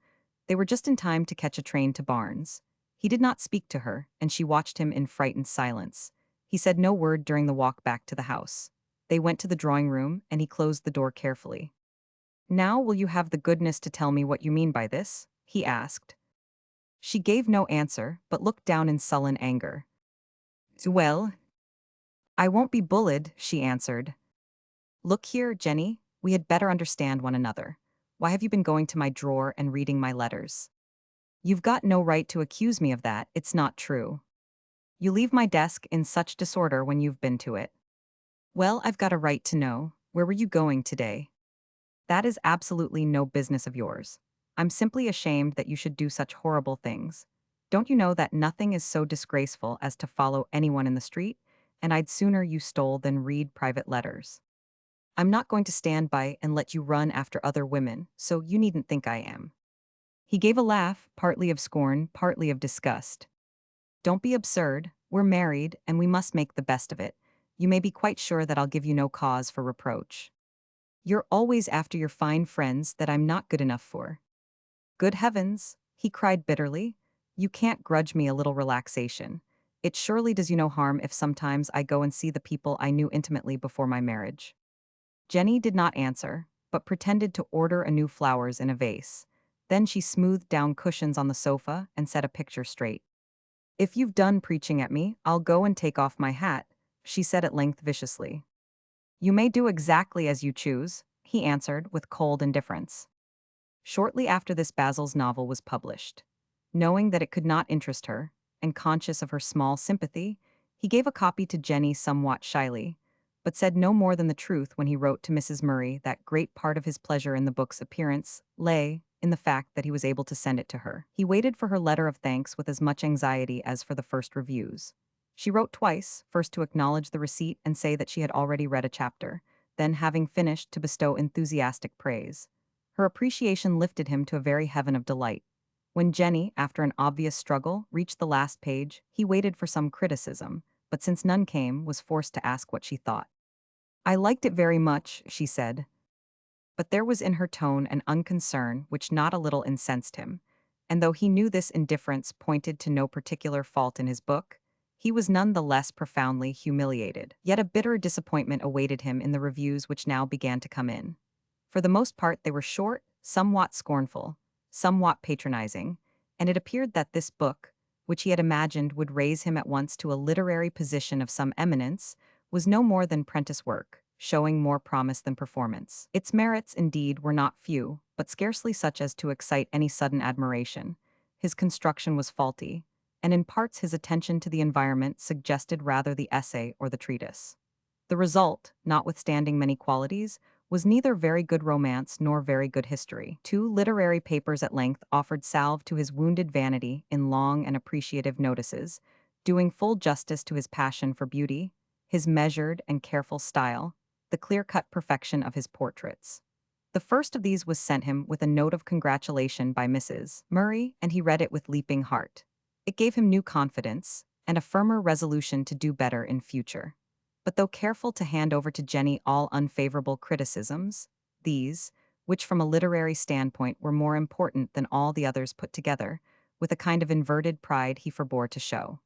They were just in time to catch a train to Barnes. He did not speak to her, and she watched him in frightened silence. He said no word during the walk back to the house. They went to the drawing room, and he closed the door carefully. "Now will you have the goodness to tell me what you mean by this?" he asked. She gave no answer, but looked down in sullen anger. "Well, I won't be bullied," she answered. "Look here, Jenny, we had better understand one another. Why have you been going to my drawer and reading my letters? You've got no right to accuse me of that, it's not true. You leave my desk in such disorder when you've been to it. Well, I've got a right to know. Where were you going today? That is absolutely no business of yours. I'm simply ashamed that you should do such horrible things. Don't you know that nothing is so disgraceful as to follow anyone in the street, and I'd sooner you stole than read private letters. I'm not going to stand by and let you run after other women, so you needn't think I am." He gave a laugh, partly of scorn, partly of disgust. "Don't be absurd. We're married, and we must make the best of it. You may be quite sure that I'll give you no cause for reproach. You're always after your fine friends that I'm not good enough for." "Good heavens," he cried bitterly, "you can't grudge me a little relaxation. It surely does you no harm if sometimes I go and see the people I knew intimately before my marriage." Jenny did not answer, but pretended to order anew flowers in a vase. Then she smoothed down cushions on the sofa and set a picture straight. "If you've done preaching at me, I'll go and take off my hat," she said at length viciously. "You may do exactly as you choose," he answered with cold indifference. Shortly after this, Basil's novel was published. Knowing that it could not interest her, and conscious of her small sympathy, he gave a copy to Jenny somewhat shyly, but said no more than the truth when he wrote to Mrs. Murray that great part of his pleasure in the book's appearance lay in the fact that he was able to send it to her. He waited for her letter of thanks with as much anxiety as for the first reviews. She wrote twice, first to acknowledge the receipt and say that she had already read a chapter, then, having finished, to bestow enthusiastic praise. Her appreciation lifted him to a very heaven of delight. When Jenny, after an obvious struggle, reached the last page, he waited for some criticism, but since none came, was forced to ask what she thought. "I liked it very much," she said, but there was in her tone an unconcern which not a little incensed him, and though he knew this indifference pointed to no particular fault in his book, he was none the less profoundly humiliated. Yet a bitter disappointment awaited him in the reviews which now began to come in. For the most part they were short, somewhat scornful, somewhat patronizing, and it appeared that this book, which he had imagined would raise him at once to a literary position of some eminence, was no more than prentice work, showing more promise than performance. Its merits, indeed, were not few, but scarcely such as to excite any sudden admiration. His construction was faulty, and in parts his attention to the environment suggested rather the essay or the treatise. The result, notwithstanding many qualities, was neither very good romance nor very good history. Two literary papers at length offered salve to his wounded vanity in long and appreciative notices, doing full justice to his passion for beauty, his measured and careful style, the clear-cut perfection of his portraits. The first of these was sent him with a note of congratulation by Mrs. Murray, and he read it with leaping heart. It gave him new confidence, and a firmer resolution to do better in future. But though careful to hand over to Jenny all unfavorable criticisms, these, which from a literary standpoint were more important than all the others put together, with a kind of inverted pride he forbore to show.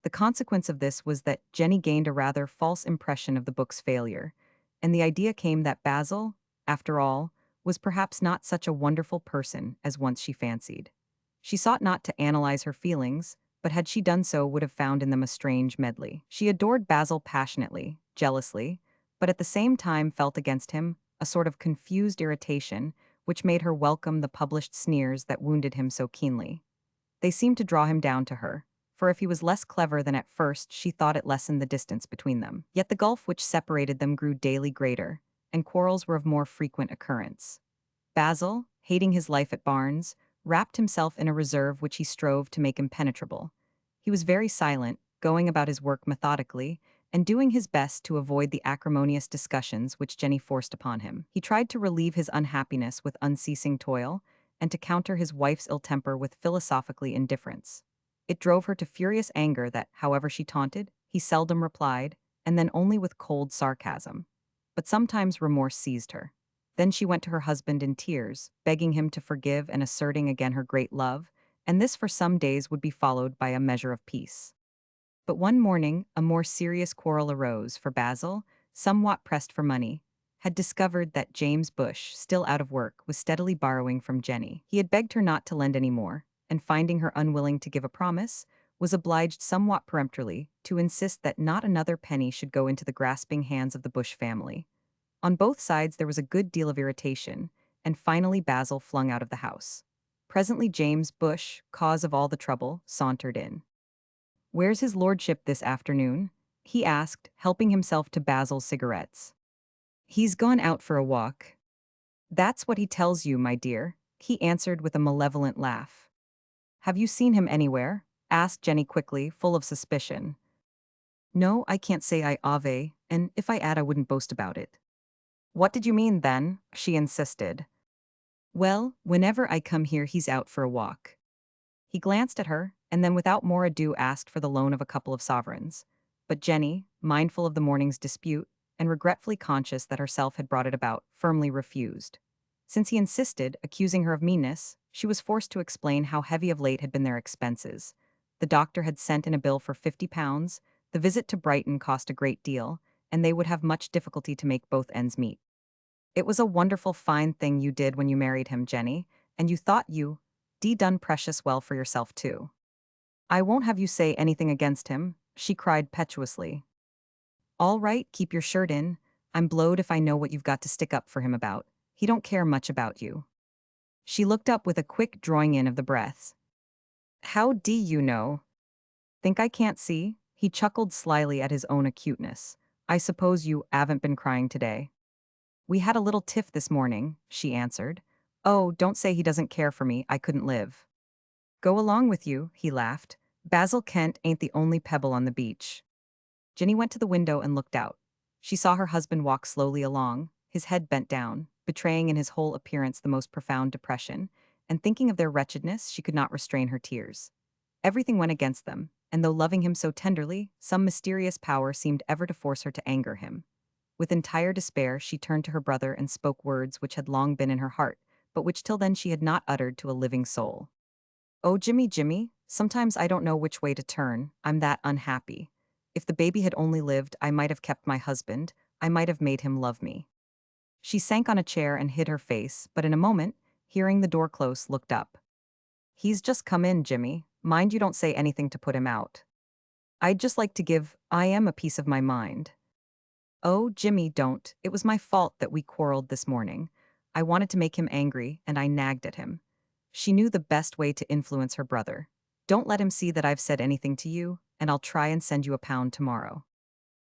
The consequence of this was that Jenny gained a rather false impression of the book's failure, and the idea came that Basil, after all, was perhaps not such a wonderful person as once she fancied. She sought not to analyze her feelings, but had she done so would have found in them a strange medley. She adored Basil passionately, jealously, but at the same time felt against him a sort of confused irritation which made her welcome the published sneers that wounded him so keenly. They seemed to draw him down to her, for if he was less clever than at first, she thought it lessened the distance between them. Yet the gulf which separated them grew daily greater, and quarrels were of more frequent occurrence. Basil, hating his life at Barnes, wrapped himself in a reserve which he strove to make impenetrable. He was very silent, going about his work methodically, and doing his best to avoid the acrimonious discussions which Jenny forced upon him. He tried to relieve his unhappiness with unceasing toil, and to counter his wife's ill temper with philosophically indifference. It drove her to furious anger that, however she taunted, he seldom replied, and then only with cold sarcasm. But sometimes remorse seized her. Then she went to her husband in tears, begging him to forgive and asserting again her great love, and this for some days would be followed by a measure of peace. But one morning, a more serious quarrel arose, for Basil, somewhat pressed for money, had discovered that James Bush, still out of work, was steadily borrowing from Jenny. He had begged her not to lend any more, and finding her unwilling to give a promise, was obliged somewhat peremptorily to insist that not another penny should go into the grasping hands of the Bush family. On both sides there was a good deal of irritation, and finally Basil flung out of the house. Presently James Bush, cause of all the trouble, sauntered in. "Where's his lordship this afternoon?" he asked, helping himself to Basil's cigarettes. "He's gone out for a walk." "That's what he tells you, my dear," he answered with a malevolent laugh. "Have you seen him anywhere?" asked Jenny quickly, full of suspicion. "No, I can't say I have, and if I had I wouldn't boast about it." "What did you mean, then?" she insisted. "Well, whenever I come here he's out for a walk." He glanced at her, and then without more ado asked for the loan of a couple of sovereigns. But Jenny, mindful of the morning's dispute, and regretfully conscious that herself had brought it about, firmly refused. Since he insisted, accusing her of meanness, she was forced to explain how heavy of late had been their expenses. The doctor had sent in a bill for £50, the visit to Brighton cost a great deal, and they would have much difficulty to make both ends meet. "It was a wonderful fine thing you did when you married him, Jenny, and you thought you done precious well for yourself too. I won't have you say anything against him," she cried petuously. "All right, keep your shirt in. I'm blowed if I know what you've got to stick up for him about. He don't care much about you." She looked up with a quick drawing in of the breaths. How do you know? Think I can't see? He chuckled slyly at his own acuteness. I suppose you haven't been crying today. We had a little tiff this morning, she answered. Oh, don't say he doesn't care for me, I couldn't live. Go along with you, he laughed. Basil Kent ain't the only pebble on the beach. Jenny went to the window and looked out. She saw her husband walk slowly along, his head bent down, betraying in his whole appearance the most profound depression, and thinking of their wretchedness, she could not restrain her tears. Everything went against them, and though loving him so tenderly, some mysterious power seemed ever to force her to anger him. With entire despair, she turned to her brother and spoke words which had long been in her heart, but which till then she had not uttered to a living soul. Oh, Jimmy, Jimmy, sometimes I don't know which way to turn, I'm that unhappy. If the baby had only lived, I might have kept my husband, I might have made him love me. She sank on a chair and hid her face, but in a moment, hearing the door close, looked up. He's just come in, Jimmy. Mind you don't say anything to put him out. I'd just like to give I am a piece of my mind. Oh, Jimmy, don't. It was my fault that we quarreled this morning. I wanted to make him angry, and I nagged at him. She knew the best way to influence her brother. Don't let him see that I've said anything to you, and I'll try and send you a pound tomorrow.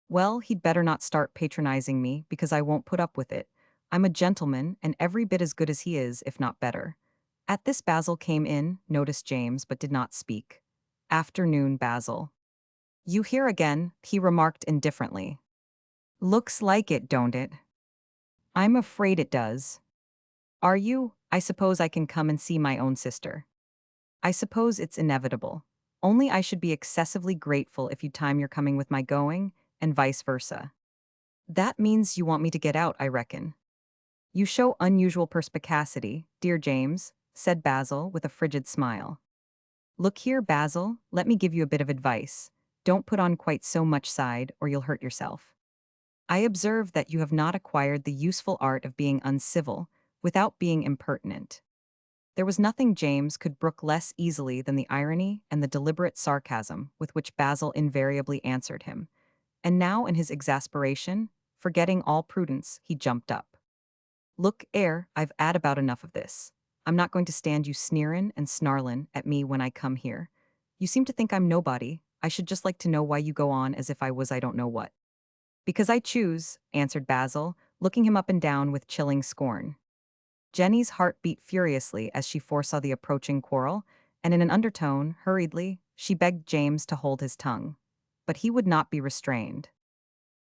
Well, he'd better not start patronizing me, because I won't put up with it. I'm a gentleman, and every bit as good as he is, if not better. At this Basil came in, noticed James, but did not speak. Afternoon, Basil. You here again, he remarked indifferently. Looks like it, don't it? I'm afraid it does. Are you? I suppose I can come and see my own sister. I suppose it's inevitable. Only I should be excessively grateful if you time your coming with my going, and vice versa. That means you want me to get out, I reckon. You show unusual perspicacity, dear James, said Basil with a frigid smile. Look here, Basil, let me give you a bit of advice. Don't put on quite so much side, or you'll hurt yourself. I observe that you have not acquired the useful art of being uncivil, without being impertinent. There was nothing James could brook less easily than the irony and the deliberate sarcasm with which Basil invariably answered him. And now, in his exasperation, forgetting all prudence, he jumped up. Look, I've 'ad about enough of this. I'm not going to stand you sneerin' and snarlin' at me when I come here. You seem to think I'm nobody. I should just like to know why you go on as if I was I don't know what. Because I choose, answered Basil, looking him up and down with chilling scorn. Jenny's heart beat furiously as she foresaw the approaching quarrel, and in an undertone, hurriedly, she begged James to hold his tongue. But he would not be restrained.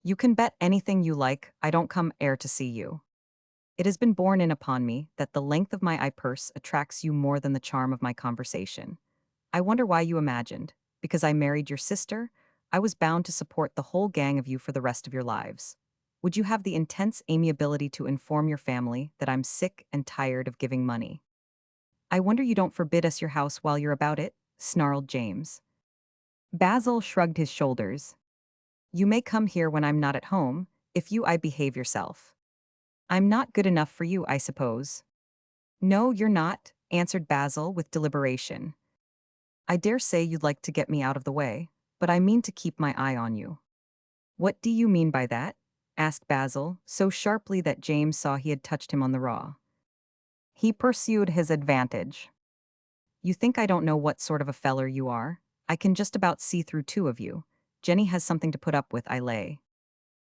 You can bet anything you like, I don't come to see you. It has been borne in upon me that the length of my eye purse attracts you more than the charm of my conversation. I wonder why you imagined, because I married your sister, I was bound to support the whole gang of you for the rest of your lives. Would you have the intense amiability to inform your family that I'm sick and tired of giving money? I wonder you don't forbid us your house while you're about it, snarled James. Basil shrugged his shoulders. You may come here when I'm not at home, if I behave yourself. I'm not good enough for you, I suppose. No, you're not, answered Basil with deliberation. I dare say you'd like to get me out of the way, but I mean to keep my eye on you. What do you mean by that? Asked Basil, so sharply that James saw he had touched him on the raw. He pursued his advantage. You think I don't know what sort of a feller you are? I can just about see through two of you. Jenny has something to put up with, I lay.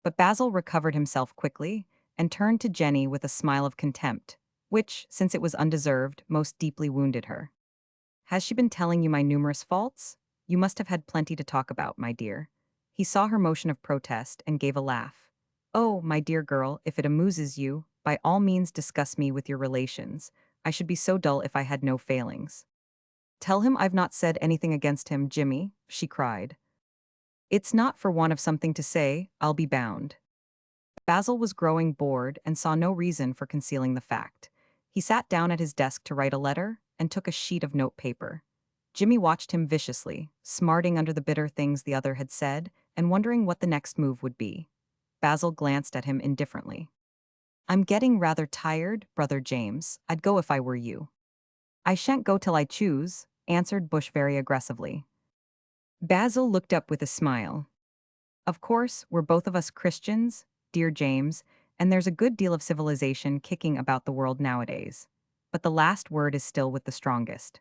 But Basil recovered himself quickly and turned to Jenny with a smile of contempt, which, since it was undeserved, most deeply wounded her. Has she been telling you my numerous faults? You must have had plenty to talk about, my dear. He saw her motion of protest and gave a laugh. Oh, my dear girl, if it amuses you, by all means discuss me with your relations. I should be so dull if I had no failings. Tell him I've not said anything against him, Jimmy, she cried. It's not for want of something to say, I'll be bound. Basil was growing bored and saw no reason for concealing the fact. He sat down at his desk to write a letter and took a sheet of note paper. Jimmy watched him viciously, smarting under the bitter things the other had said and wondering what the next move would be. Basil glanced at him indifferently. I'm getting rather tired, brother James. I'd go if I were you. I shan't go till I choose, answered Bush very aggressively. Basil looked up with a smile. Of course, we're both of us Christians, dear James, and there's a good deal of civilization kicking about the world nowadays. but the last word is still with the strongest.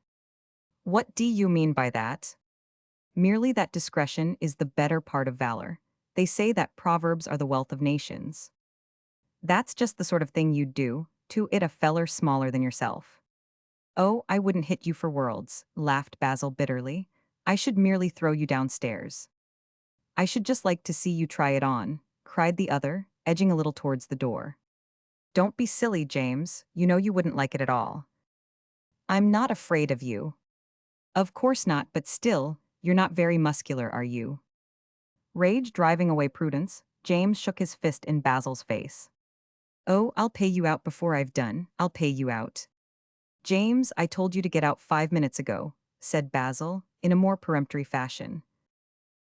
What do you mean by that? Merely that discretion is the better part of valor. They say that proverbs are the wealth of nations. That's just the sort of thing you'd do, to it a feller smaller than yourself. Oh, I wouldn't hit you for worlds, laughed Basil bitterly. I should merely throw you downstairs. I should just like to see you try it on, cried the other, edging a little towards the door. Don't be silly, James, you know you wouldn't like it at all. I'm not afraid of you. Of course not, but still, you're not very muscular, are you? Rage driving away prudence, James shook his fist in Basil's face. Oh, I'll pay you out before I've done, I'll pay you out. James, I told you to get out 5 minutes ago, said Basil, in a more peremptory fashion.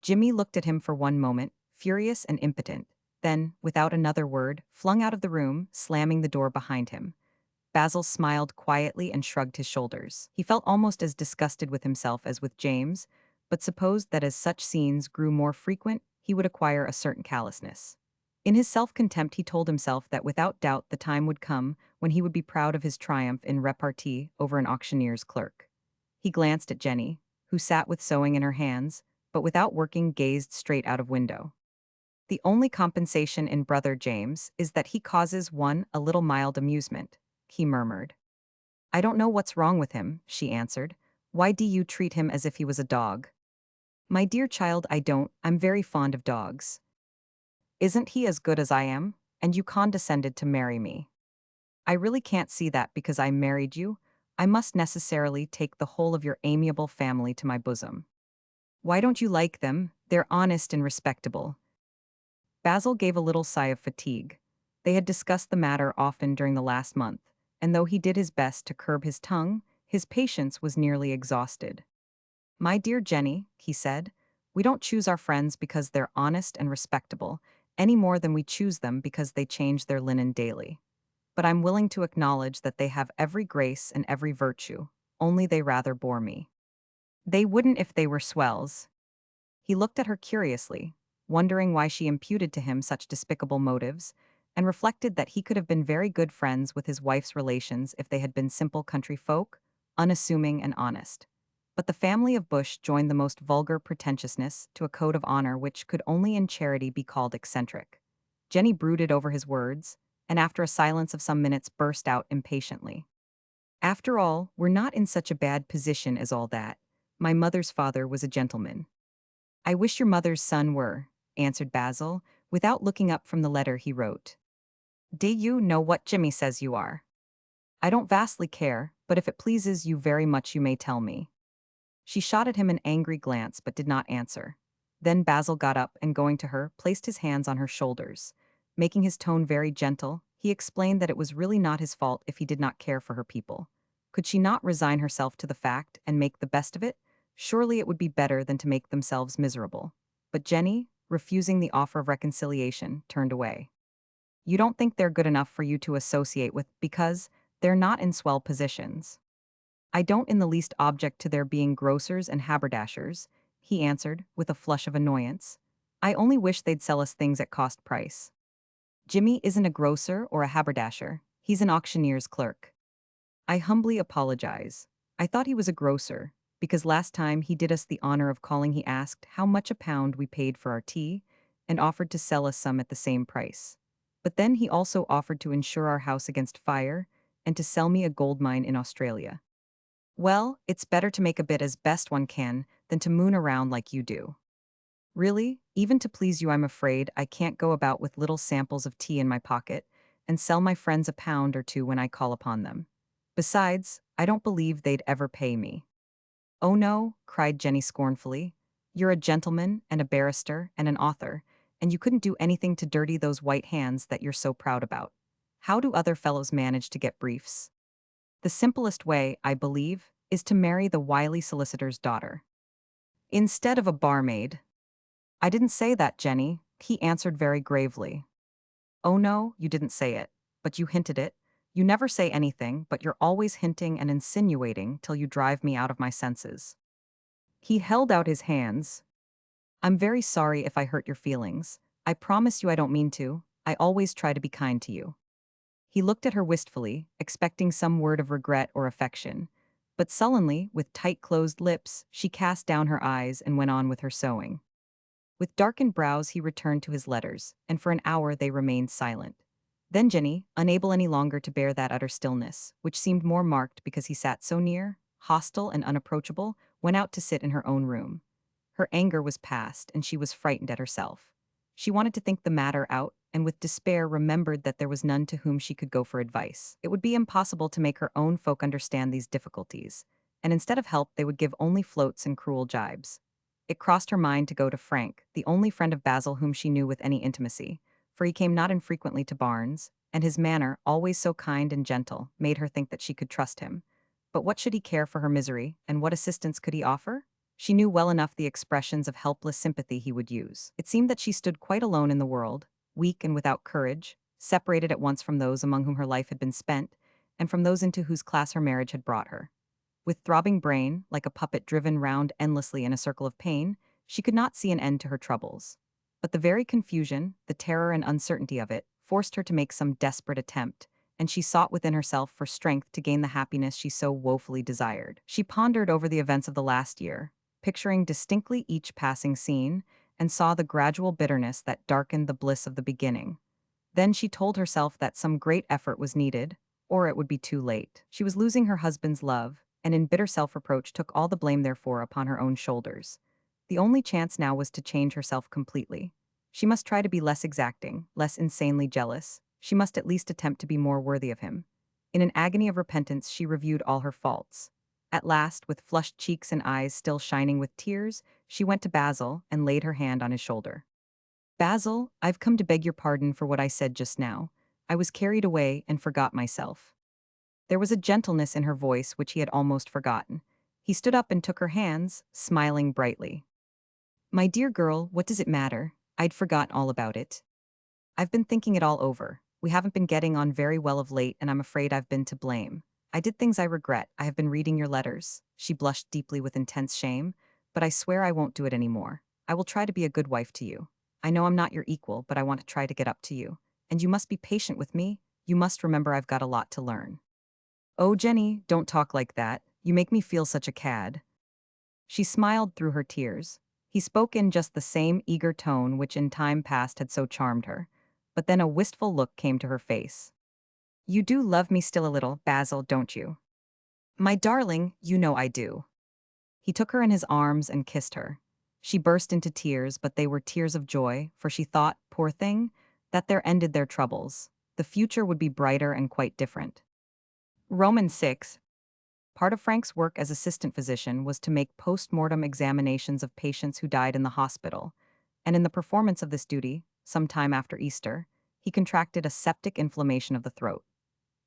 Jimmy looked at him for one moment, furious and impotent, then, without another word, flung out of the room, slamming the door behind him. Basil smiled quietly and shrugged his shoulders. He felt almost as disgusted with himself as with James, but supposed that as such scenes grew more frequent, he would acquire a certain callousness. In his self-contempt he told himself that without doubt the time would come when he would be proud of his triumph in repartee over an auctioneer's clerk. He glanced at Jenny, who sat with sewing in her hands, but without working gazed straight out of window. The only compensation in brother James is that he causes one a little mild amusement, he murmured. I don't know what's wrong with him, she answered. Why do you treat him as if he was a dog? My dear child, I don't, I'm very fond of dogs. Isn't he as good as I am? And you condescended to marry me. I really can't see that because I married you, I must necessarily take the whole of your amiable family to my bosom. Why don't you like them? They're honest and respectable. Basil gave a little sigh of fatigue. They had discussed the matter often during the last month, and though he did his best to curb his tongue, his patience was nearly exhausted. My dear Jenny, he said, we don't choose our friends because they're honest and respectable, any more than we choose them because they change their linen daily. But I'm willing to acknowledge that they have every grace and every virtue, only they rather bore me. They wouldn't if they were swells. He looked at her curiously, wondering why she imputed to him such despicable motives, and reflected that he could have been very good friends with his wife's relations if they had been simple country folk, unassuming and honest. But the family of Bush joined the most vulgar pretentiousness to a code of honor which could only in charity be called eccentric. Jenny brooded over his words, and after a silence of some minutes burst out impatiently. After all, we're not in such a bad position as all that. My mother's father was a gentleman. I wish your mother's son were, answered Basil, without looking up from the letter he wrote. Do you know what Jimmy says you are? I don't vastly care, but if it pleases you very much you may tell me. She shot at him an angry glance but did not answer. Then Basil got up and going to her, placed his hands on her shoulders. Making his tone very gentle, he explained that it was really not his fault if he did not care for her people. Could she not resign herself to the fact and make the best of it? Surely it would be better than to make themselves miserable. But Jenny, refusing the offer of reconciliation, turned away. You don't think they're good enough for you to associate with because they're not in swell positions. I don't in the least object to their being grocers and haberdashers, he answered, with a flush of annoyance. I only wish they'd sell us things at cost price. Jimmy isn't a grocer or a haberdasher, he's an auctioneer's clerk. I humbly apologize. I thought he was a grocer, because last time he did us the honor of calling he asked how much a pound we paid for our tea, and offered to sell us some at the same price. But then he also offered to insure our house against fire, and to sell me a gold mine in Australia. Well, it's better to make a bit as best one can than to moon around like you do. Really, even to please you I'm afraid I can't go about with little samples of tea in my pocket and sell my friends a pound or two when I call upon them. Besides, I don't believe they'd ever pay me. Oh no, cried Jenny scornfully. You're a gentleman and a barrister and an author, and you couldn't do anything to dirty those white hands that you're so proud about. How do other fellows manage to get briefs? The simplest way, I believe, is to marry the wily solicitor's daughter. Instead of a barmaid. I didn't say that, Jenny, he answered very gravely. Oh no, you didn't say it, but you hinted it. You never say anything, but you're always hinting and insinuating till you drive me out of my senses. He held out his hands. I'm very sorry if I hurt your feelings. I promise you I don't mean to. I always try to be kind to you. He looked at her wistfully, expecting some word of regret or affection. But sullenly, with tight closed lips, she cast down her eyes and went on with her sewing. With darkened brows he returned to his letters, and for an hour they remained silent. Then Jenny, unable any longer to bear that utter stillness, which seemed more marked because he sat so near, hostile and unapproachable, went out to sit in her own room. Her anger was past, and she was frightened at herself. She wanted to think the matter out, and with despair remembered that there was none to whom she could go for advice. It would be impossible to make her own folk understand these difficulties, and instead of help they would give only floats and cruel jibes. It crossed her mind to go to Frank, the only friend of Basil whom she knew with any intimacy, for he came not infrequently to Barnes, and his manner, always so kind and gentle, made her think that she could trust him. But what should he care for her misery, and what assistance could he offer? She knew well enough the expressions of helpless sympathy he would use. It seemed that she stood quite alone in the world, weak and without courage, separated at once from those among whom her life had been spent, and from those into whose class her marriage had brought her. With throbbing brain, like a puppet driven round endlessly in a circle of pain, she could not see an end to her troubles. But the very confusion, the terror and uncertainty of it, forced her to make some desperate attempt, and she sought within herself for strength to gain the happiness she so woefully desired. She pondered over the events of the last year, picturing distinctly each passing scene, and saw the gradual bitterness that darkened the bliss of the beginning. Then she told herself that some great effort was needed, or it would be too late. She was losing her husband's love, and in bitter self-reproach took all the blame therefore upon her own shoulders. The only chance now was to change herself completely. She must try to be less exacting, less insanely jealous. She must at least attempt to be more worthy of him. In an agony of repentance she reviewed all her faults. At last, with flushed cheeks and eyes still shining with tears, she went to Basil and laid her hand on his shoulder. "Basil, I've come to beg your pardon for what I said just now. I was carried away and forgot myself." There was a gentleness in her voice which he had almost forgotten. He stood up and took her hands, smiling brightly. "My dear girl, what does it matter? I'd forgotten all about it. I've been thinking it all over. We haven't been getting on very well of late, and I'm afraid I've been to blame. I did things I regret. I have been reading your letters." She blushed deeply with intense shame. "But I swear I won't do it any more. I will try to be a good wife to you. I know I'm not your equal, but I want to try to get up to you. And you must be patient with me. You must remember I've got a lot to learn." "Oh, Jenny, don't talk like that. You make me feel such a cad." She smiled through her tears. He spoke in just the same eager tone which in time past had so charmed her. But then a wistful look came to her face. "You do love me still a little, Basil, don't you?" "My darling, you know I do." He took her in his arms and kissed her. She burst into tears, but they were tears of joy, for she thought, poor thing, that there ended their troubles. The future would be brighter and quite different. Romans 6. Part of Frank's work as assistant physician was to make post-mortem examinations of patients who died in the hospital, and in the performance of this duty, some time after Easter, he contracted a septic inflammation of the throat.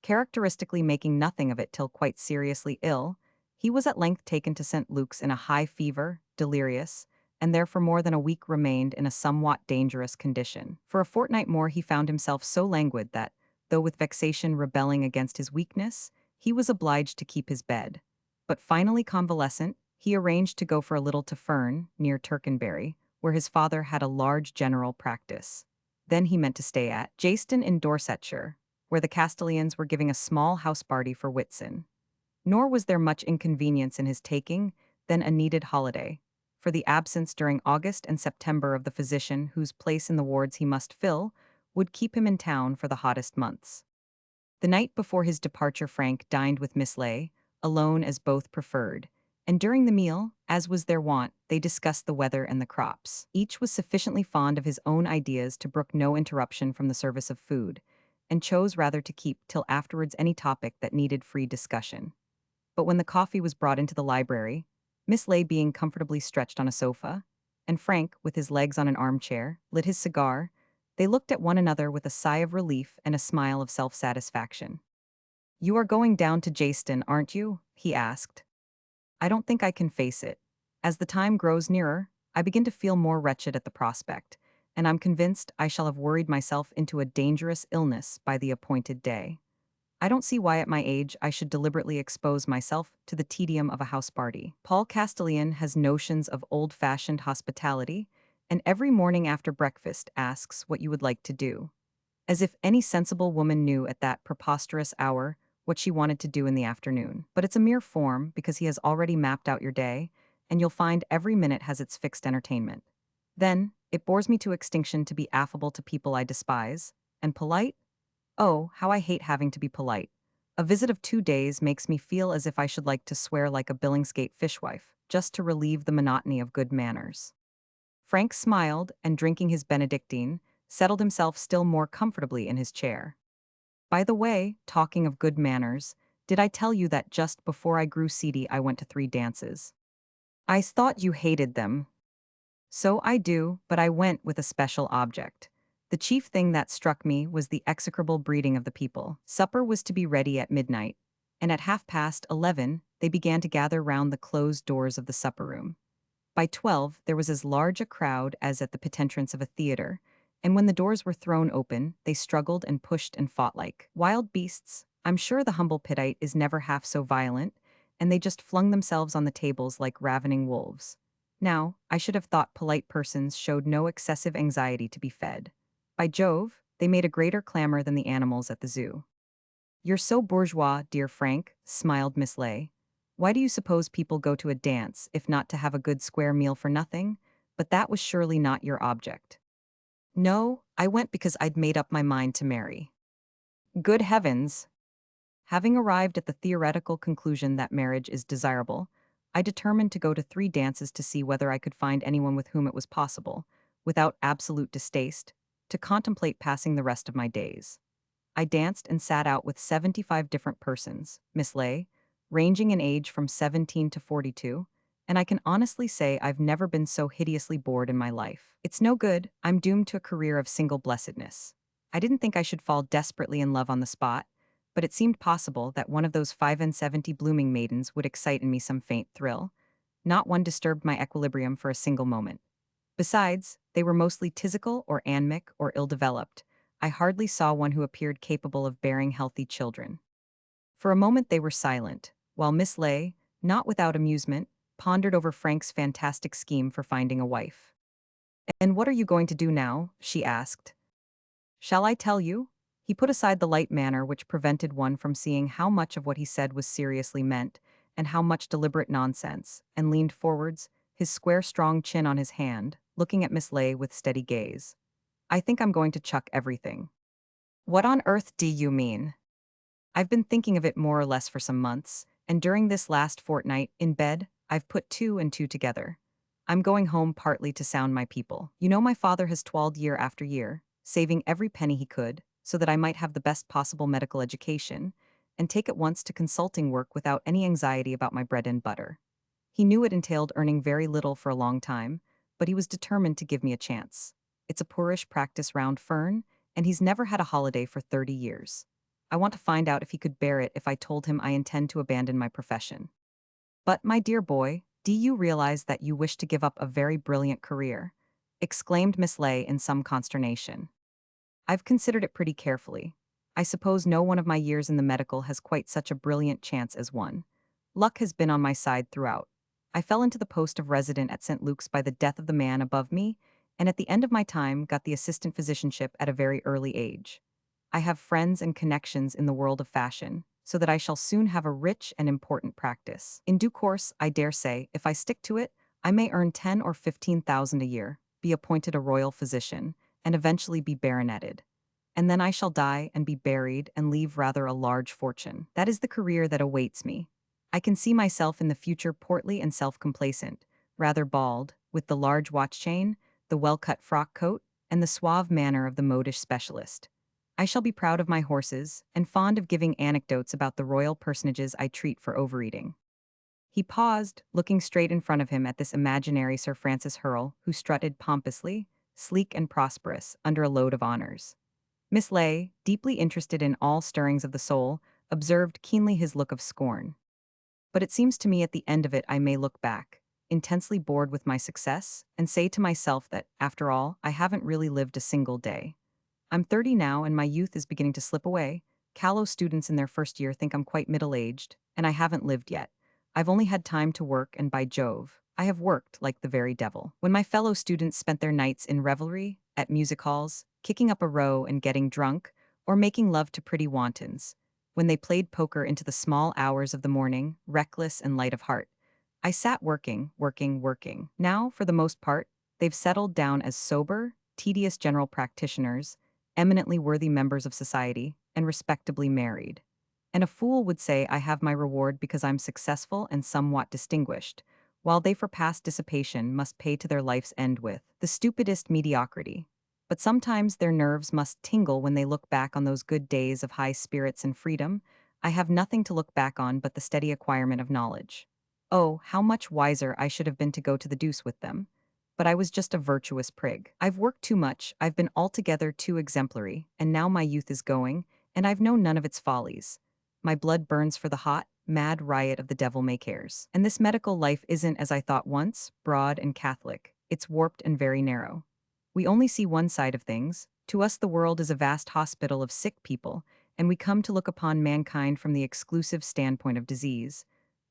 Characteristically making nothing of it till quite seriously ill, he was at length taken to St. Luke's in a high fever, delirious, and there for more than a week remained in a somewhat dangerous condition. For a fortnight more he found himself so languid that, though with vexation rebelling against his weakness, he was obliged to keep his bed. But finally convalescent, he arranged to go for a little to Fern, near Tercanbury, where his father had a large general practice. Then he meant to stay at Jaston in Dorsetshire, where the Castellans were giving a small house party for Whitsun. Nor was there much inconvenience in his taking, then a needed holiday, for the absence during August and September of the physician whose place in the wards he must fill would keep him in town for the hottest months. The night before his departure Frank dined with Miss Ley, alone as both preferred, and during the meal, as was their wont, they discussed the weather and the crops. Each was sufficiently fond of his own ideas to brook no interruption from the service of food, and chose rather to keep till afterwards any topic that needed free discussion. But when the coffee was brought into the library, Miss Ley being comfortably stretched on a sofa, and Frank, with his legs on an armchair, lit his cigar, they looked at one another with a sigh of relief and a smile of self-satisfaction. "You are going down to Jaston, aren't you?" he asked. "I don't think I can face it. As the time grows nearer, I begin to feel more wretched at the prospect, and I'm convinced I shall have worried myself into a dangerous illness by the appointed day. I don't see why at my age I should deliberately expose myself to the tedium of a house party. Paul Castellan has notions of old-fashioned hospitality, and every morning after breakfast asks what you would like to do. as if any sensible woman knew at that preposterous hour what she wanted to do in the afternoon. But it's a mere form because he has already mapped out your day, and you'll find every minute has its fixed entertainment. Then, it bores me to extinction to be affable to people I despise, and polite? Oh, how I hate having to be polite. A visit of 2 days makes me feel as if I should like to swear like a Billingsgate fishwife, just to relieve the monotony of good manners. Frank smiled and, drinking his Benedictine, settled himself still more comfortably in his chair. By the way, talking of good manners, did I tell you that just before I grew seedy I went to 3 dances? I thought you hated them. So I do, but I went with a special object. The chief thing that struck me was the execrable breeding of the people. Supper was to be ready at midnight, and at 11:30 they began to gather round the closed doors of the supper room. By 12, there was as large a crowd as at the pit entrance of a theater, and when the doors were thrown open, they struggled and pushed and fought like wild beasts. I'm sure the humble Pittite is never half so violent, and they just flung themselves on the tables like ravening wolves. Now, I should have thought polite persons showed no excessive anxiety to be fed. By Jove, they made a greater clamor than the animals at the zoo. You're so bourgeois, dear Frank, smiled Miss Lay. Why do you suppose people go to a dance, if not to have a good square meal for nothing? But that was surely not your object. No, I went because I'd made up my mind to marry. Good heavens! Having arrived at the theoretical conclusion that marriage is desirable, I determined to go to 3 dances to see whether I could find anyone with whom it was possible, without absolute distaste, to contemplate passing the rest of my days. I danced and sat out with 75 different persons, Miss Lay, ranging in age from 17 to 42, and I can honestly say I've never been so hideously bored in my life. It's no good, I'm doomed to a career of single blessedness. I didn't think I should fall desperately in love on the spot, but it seemed possible that one of those 75 blooming maidens would excite in me some faint thrill. Not one disturbed my equilibrium for a single moment. Besides, they were mostly tisical or anemic or ill-developed. I hardly saw one who appeared capable of bearing healthy children. For a moment they were silent, while Miss Lay, not without amusement, pondered over Frank's fantastic scheme for finding a wife. "And what are you going to do now?" she asked. "Shall I tell you?" He put aside the light manner which prevented one from seeing how much of what he said was seriously meant, and how much deliberate nonsense, and leaned forwards, his square strong chin on his hand, looking at Miss Lay with steady gaze. "I think I'm going to chuck everything." "What on earth do you mean?" "I've been thinking of it more or less for some months, and during this last fortnight, in bed, I've put 2 and 2 together. I'm going home partly to sound my people. You know my father has toiled year after year, saving every penny he could, so that I might have the best possible medical education, and take at once to consulting work without any anxiety about my bread and butter. He knew it entailed earning very little for a long time, but he was determined to give me a chance. It's a poorish practice round Fern, and he's never had a holiday for 30 years. I want to find out if he could bear it if I told him I intend to abandon my profession." "But, my dear boy, do you realize that you wish to give up a very brilliant career?" exclaimed Miss Lay in some consternation. "I've considered it pretty carefully. I suppose no one of my years in the medical has quite such a brilliant chance as one. Luck has been on my side throughout. I fell into the post of resident at St. Luke's by the death of the man above me, and at the end of my time got the assistant physicianship at a very early age. I have friends and connections in the world of fashion, so that I shall soon have a rich and important practice. In due course, I dare say, if I stick to it, I may earn 10 or 15,000 a year, be appointed a royal physician, and eventually be baroneted. And then I shall die and be buried and leave rather a large fortune. That is the career that awaits me. I can see myself in the future portly and self-complacent, rather bald, with the large watch chain, the well-cut frock coat, and the suave manner of the modish specialist. I shall be proud of my horses, and fond of giving anecdotes about the royal personages I treat for overeating. He paused, looking straight in front of him at this imaginary Sir Francis Hurrell, who strutted pompously, sleek and prosperous, under a load of honors. Miss Lay, deeply interested in all stirrings of the soul, observed keenly his look of scorn. "But it seems to me at the end of it I may look back, intensely bored with my success, and say to myself that, after all, I haven't really lived a single day. I'm 30 now and my youth is beginning to slip away. Callow students in their first year think I'm quite middle-aged, and I haven't lived yet. I've only had time to work, and by Jove, I have worked like the very devil. When my fellow students spent their nights in revelry, at music halls, kicking up a row and getting drunk, or making love to pretty wantons. When they played poker into the small hours of the morning, reckless and light of heart. I sat working, working, working. Now, for the most part, they've settled down as sober, tedious general practitioners, eminently worthy members of society, and respectably married. And a fool would say I have my reward because I'm successful and somewhat distinguished, while they for past dissipation must pay to their life's end with the stupidest mediocrity. But sometimes their nerves must tingle when they look back on those good days of high spirits and freedom. I have nothing to look back on but the steady acquirement of knowledge. Oh, how much wiser I should have been to go to the deuce with them. But I was just a virtuous prig. I've worked too much, I've been altogether too exemplary, and now my youth is going, and I've known none of its follies. My blood burns for the hot, mad riot of the devil-may-cares. And this medical life isn't, as I thought once, broad and catholic. It's warped and very narrow. We only see one side of things. To us the world is a vast hospital of sick people, and we come to look upon mankind from the exclusive standpoint of disease.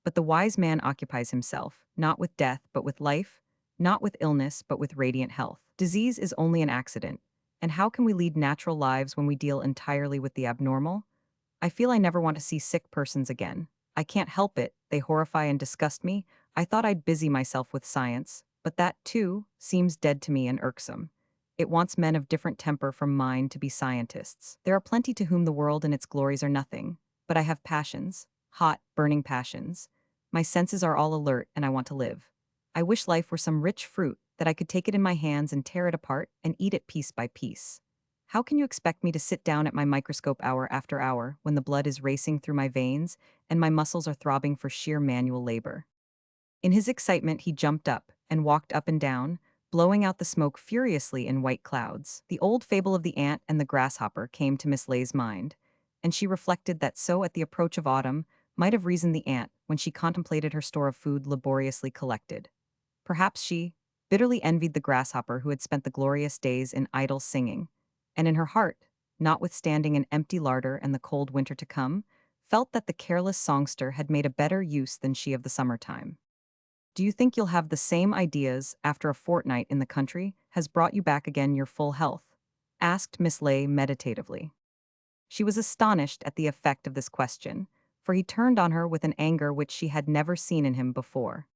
But the wise man occupies himself, not with death, but with life, not with illness, but with radiant health. Disease is only an accident. And how can we lead natural lives when we deal entirely with the abnormal? I feel I never want to see sick persons again. I can't help it, they horrify and disgust me. I thought I'd busy myself with science, but that, too, seems dead to me and irksome. It wants men of different temper from mine to be scientists. There are plenty to whom the world and its glories are nothing, but I have passions, hot, burning passions. My senses are all alert and I want to live. I wish life were some rich fruit, that I could take it in my hands and tear it apart and eat it piece by piece. How can you expect me to sit down at my microscope hour after hour when the blood is racing through my veins and my muscles are throbbing for sheer manual labor? In his excitement, he jumped up and walked up and down, blowing out the smoke furiously in white clouds. The old fable of the ant and the grasshopper came to Miss Lay's mind, and she reflected that so at the approach of autumn might have reasoned the ant when she contemplated her store of food laboriously collected. Perhaps she bitterly envied the grasshopper who had spent the glorious days in idle singing, and in her heart, notwithstanding an empty larder and the cold winter to come, felt that the careless songster had made a better use than she of the summertime. Do you think you'll have the same ideas after a fortnight in the country has brought you back again your full health? Asked Miss Lay meditatively. She was astonished at the effect of this question, for he turned on her with an anger which she had never seen in him before.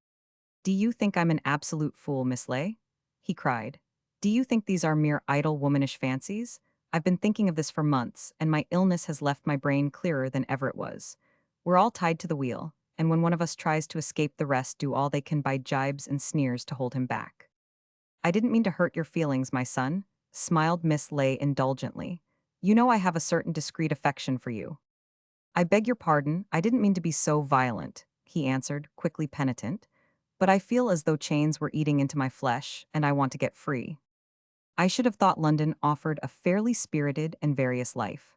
Do you think I'm an absolute fool, Miss Lay? He cried. Do you think these are mere idle womanish fancies? I've been thinking of this for months, and my illness has left my brain clearer than ever it was. We're all tied to the wheel, and when one of us tries to escape, the rest do all they can by jibes and sneers to hold him back. I didn't mean to hurt your feelings, my son, smiled Miss Lay indulgently. You know I have a certain discreet affection for you. I beg your pardon, I didn't mean to be so violent, he answered, quickly penitent, but I feel as though chains were eating into my flesh, and I want to get free. I should have thought London offered a fairly spirited and various life.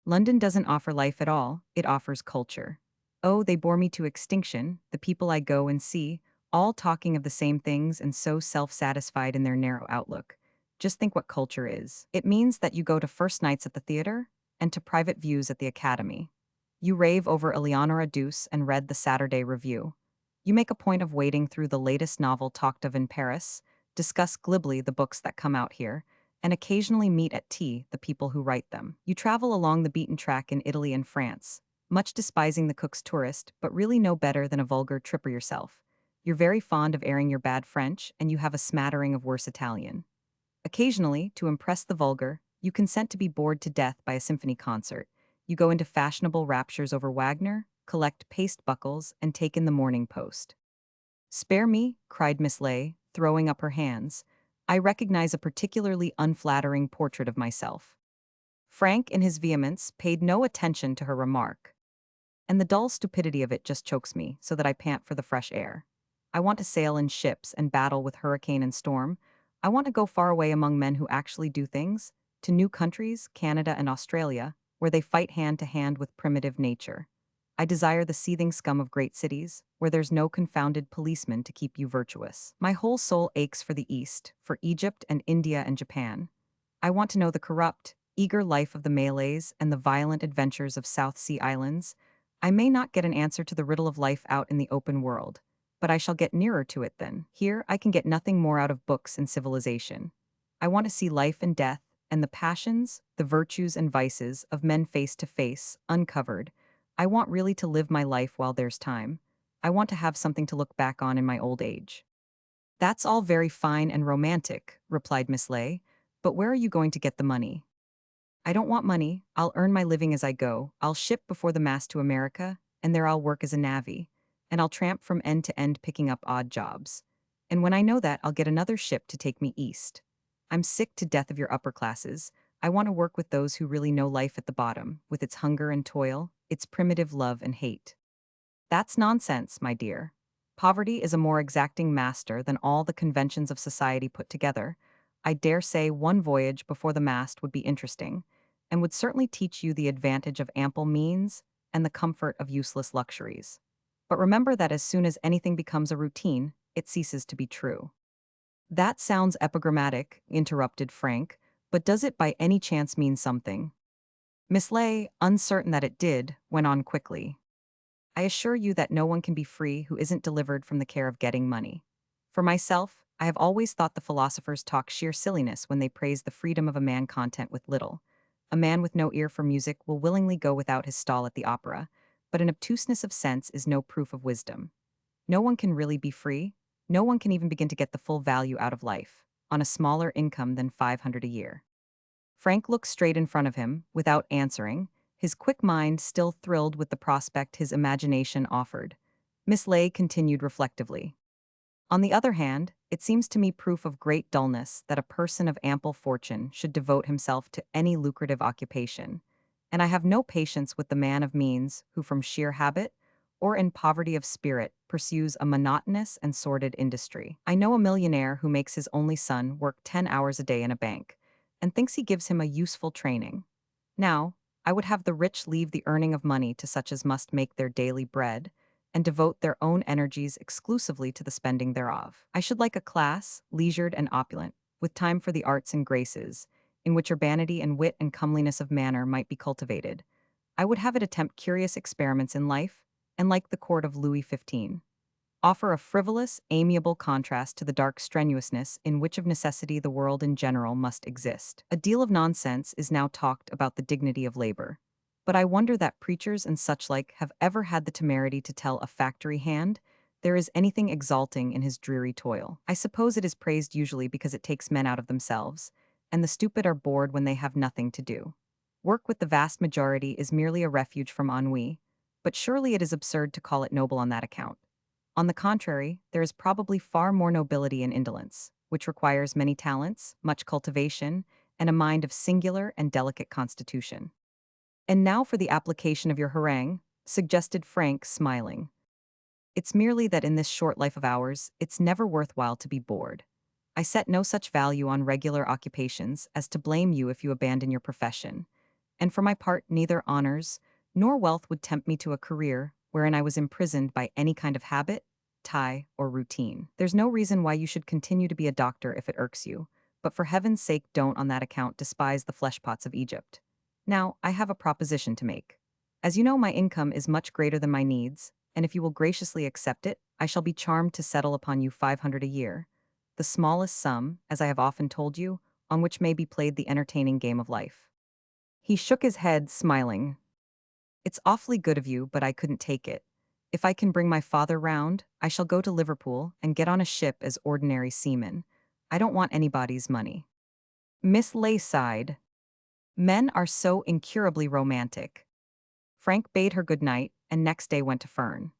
London doesn't offer life at all, it offers culture. Oh, they bore me to extinction, the people I go and see, all talking of the same things and so self-satisfied in their narrow outlook. Just think what culture is. It means that you go to first nights at the theater and to private views at the academy. You rave over Eleonora Duse and read the Saturday Review. You make a point of wading through the latest novel talked of in Paris, discuss glibly the books that come out here, and occasionally meet at tea the people who write them. You travel along the beaten track in Italy and France, much despising the cook's tourist, but really no better than a vulgar tripper yourself. You're very fond of airing your bad French, and you have a smattering of worse Italian. Occasionally, to impress the vulgar, you consent to be bored to death by a symphony concert. You go into fashionable raptures over Wagner, collect paste buckles, and take in the Morning Post. Spare me, cried Miss Lay, throwing up her hands. I recognize a particularly unflattering portrait of myself. Frank, in his vehemence, paid no attention to her remark. And the dull stupidity of it just chokes me, so that I pant for the fresh air. I want to sail in ships and battle with hurricane and storm. I want to go far away among men who actually do things, to new countries, Canada and Australia, where they fight hand to hand with primitive nature. I desire the seething scum of great cities, where there's no confounded policeman to keep you virtuous. My whole soul aches for the East, for Egypt and India and Japan. I want to know the corrupt, eager life of the Malays and the violent adventures of South Sea islands. I may not get an answer to the riddle of life out in the open world, but I shall get nearer to it then. Here I can get nothing more out of books and civilization. I want to see life and death, and the passions, the virtues and vices of men face to face, uncovered. I want really to live my life while there's time. I want to have something to look back on in my old age. That's all very fine and romantic, replied Miss Lay, but where are you going to get the money? I don't want money, I'll earn my living as I go, I'll ship before the mast to America, and there I'll work as a navvy, and I'll tramp from end to end picking up odd jobs. And when I know that, I'll get another ship to take me east. I'm sick to death of your upper classes. I want to work with those who really know life at the bottom, with its hunger and toil, its primitive love and hate. That's nonsense, my dear. Poverty is a more exacting master than all the conventions of society put together. I dare say one voyage before the mast would be interesting, and would certainly teach you the advantage of ample means and the comfort of useless luxuries. But remember that as soon as anything becomes a routine, it ceases to be true. That sounds epigrammatic, interrupted Frank, but does it by any chance mean something? Miss Lay, uncertain that it did, went on quickly. I assure you that no one can be free who isn't delivered from the care of getting money. For myself, I have always thought the philosophers talk sheer silliness when they praise the freedom of a man content with little. A man with no ear for music will willingly go without his stall at the opera, but an obtuseness of sense is no proof of wisdom. No one can really be free. No one can even begin to get the full value out of life, on a smaller income than 500 a year. Frank looked straight in front of him, without answering, his quick mind still thrilled with the prospect his imagination offered. Miss Lay continued reflectively. On the other hand, it seems to me proof of great dullness that a person of ample fortune should devote himself to any lucrative occupation, and I have no patience with the man of means who from sheer habit, or in poverty of spirit, pursues a monotonous and sordid industry. I know a millionaire who makes his only son work 10 hours a day in a bank, and thinks he gives him a useful training. Now, I would have the rich leave the earning of money to such as must make their daily bread, and devote their own energies exclusively to the spending thereof. I should like a class, leisured and opulent, with time for the arts and graces, in which urbanity and wit and comeliness of manner might be cultivated. I would have it attempt curious experiments in life, and like the court of Louis XV, offer a frivolous, amiable contrast to the dark strenuousness in which of necessity the world in general must exist. A deal of nonsense is now talked about the dignity of labor, but I wonder that preachers and such like have ever had the temerity to tell a factory hand there is anything exalting in his dreary toil. I suppose it is praised usually because it takes men out of themselves, and the stupid are bored when they have nothing to do. Work with the vast majority is merely a refuge from ennui, but surely it is absurd to call it noble on that account. On the contrary, there is probably far more nobility in indolence, which requires many talents, much cultivation, and a mind of singular and delicate constitution. And now for the application of your harangue, suggested Frank, smiling. It's merely that in this short life of ours, it's never worthwhile to be bored. I set no such value on regular occupations as to blame you if you abandon your profession, and for my part, neither honors nor wealth would tempt me to a career wherein I was imprisoned by any kind of habit, tie, or routine. There's no reason why you should continue to be a doctor if it irks you, but for heaven's sake don't on that account despise the fleshpots of Egypt. Now, I have a proposition to make. As you know, my income is much greater than my needs, and if you will graciously accept it, I shall be charmed to settle upon you 500 a year, the smallest sum, as I have often told you, on which may be played the entertaining game of life. He shook his head, smiling. It's awfully good of you, but I couldn't take it. If I can bring my father round, I shall go to Liverpool and get on a ship as ordinary seaman. I don't want anybody's money. Miss Lay sighed. Men are so incurably romantic. Frank bade her good night, and next day went to Fern.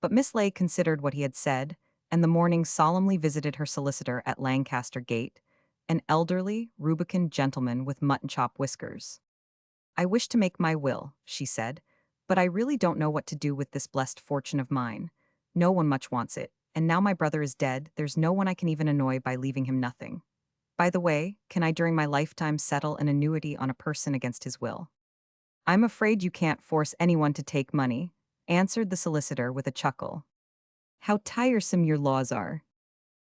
But Miss Lay considered what he had said, and the morning solemnly visited her solicitor at Lancaster Gate, an elderly, rubicund gentleman with mutton-chop whiskers. I wish to make my will, she said, but I really don't know what to do with this blessed fortune of mine. No one much wants it, and now my brother is dead, there's no one I can even annoy by leaving him nothing. By the way, can I during my lifetime settle an annuity on a person against his will? I'm afraid you can't force anyone to take money, answered the solicitor with a chuckle. How tiresome your laws are.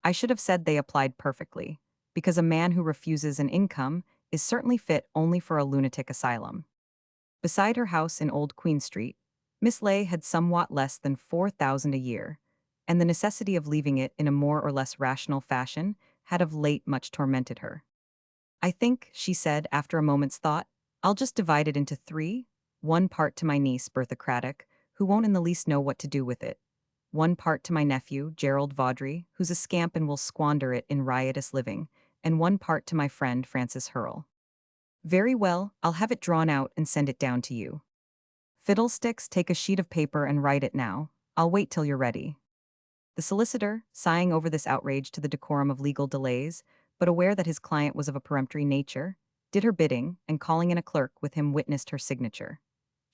I should have said they applied perfectly, because a man who refuses an income is certainly fit only for a lunatic asylum. Beside her house in Old Queen Street, Miss Lay had somewhat less than 4,000 a year, and the necessity of leaving it in a more or less rational fashion had of late much tormented her. I think, she said after a moment's thought, I'll just divide it into three. One part to my niece, Bertha Craddock, who won't in the least know what to do with it. One part to my nephew, Gerald Vaudrey, who's a scamp and will squander it in riotous living. And one part to my friend, Francis Hurrell. Very well, I'll have it drawn out and send it down to you. Fiddlesticks, take a sheet of paper and write it now. I'll wait till you're ready. The solicitor, sighing over this outrage to the decorum of legal delays, but aware that his client was of a peremptory nature, did her bidding, and calling in a clerk with him witnessed her signature.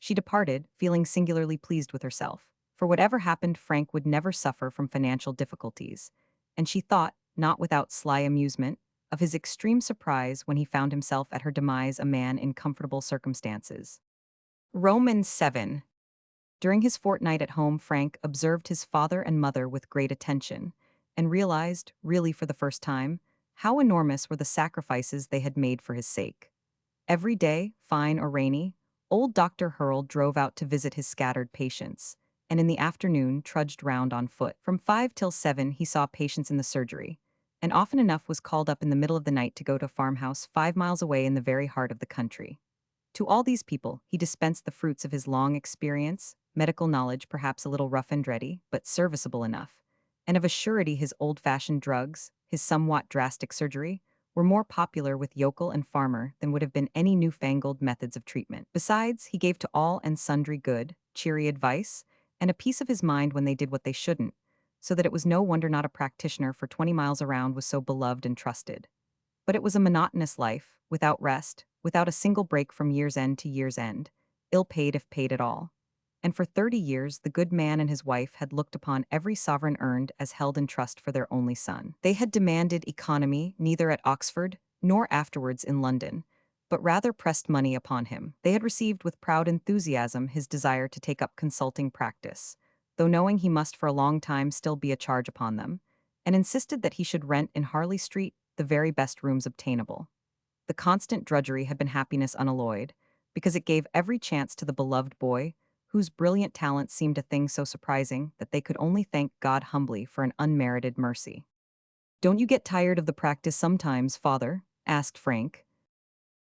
She departed, feeling singularly pleased with herself, for whatever happened Frank would never suffer from financial difficulties, and she thought, not without sly amusement, of his extreme surprise when he found himself at her demise a man in comfortable circumstances. Romans 7. During his fortnight at home, Frank observed his father and mother with great attention, and realized, really for the first time, how enormous were the sacrifices they had made for his sake. Every day, fine or rainy, old Dr. Hurrell drove out to visit his scattered patients, and in the afternoon trudged round on foot. From 5 till 7 he saw patients in the surgery, and often enough was called up in the middle of the night to go to a farmhouse 5 miles away in the very heart of the country. To all these people, he dispensed the fruits of his long experience, medical knowledge perhaps a little rough and ready, but serviceable enough. And of a surety his old-fashioned drugs, his somewhat drastic surgery, were more popular with yokel and farmer than would have been any newfangled methods of treatment. Besides, he gave to all and sundry good, cheery advice, and a piece of his mind when they did what they shouldn't, so that it was no wonder not a practitioner for 20 miles around was so beloved and trusted. But it was a monotonous life, without rest, without a single break from year's end to year's end, ill-paid if paid at all. And for 30 years the good man and his wife had looked upon every sovereign earned as held in trust for their only son. They had demanded economy neither at Oxford nor afterwards in London, but rather pressed money upon him. They had received with proud enthusiasm his desire to take up consulting practice, though knowing he must for a long time still be a charge upon them, and insisted that he should rent in Harley Street the very best rooms obtainable. The constant drudgery had been happiness unalloyed, because it gave every chance to the beloved boy, whose brilliant talent seemed a thing so surprising that they could only thank God humbly for an unmerited mercy. "Don't you get tired of the practice sometimes, father?" asked Frank.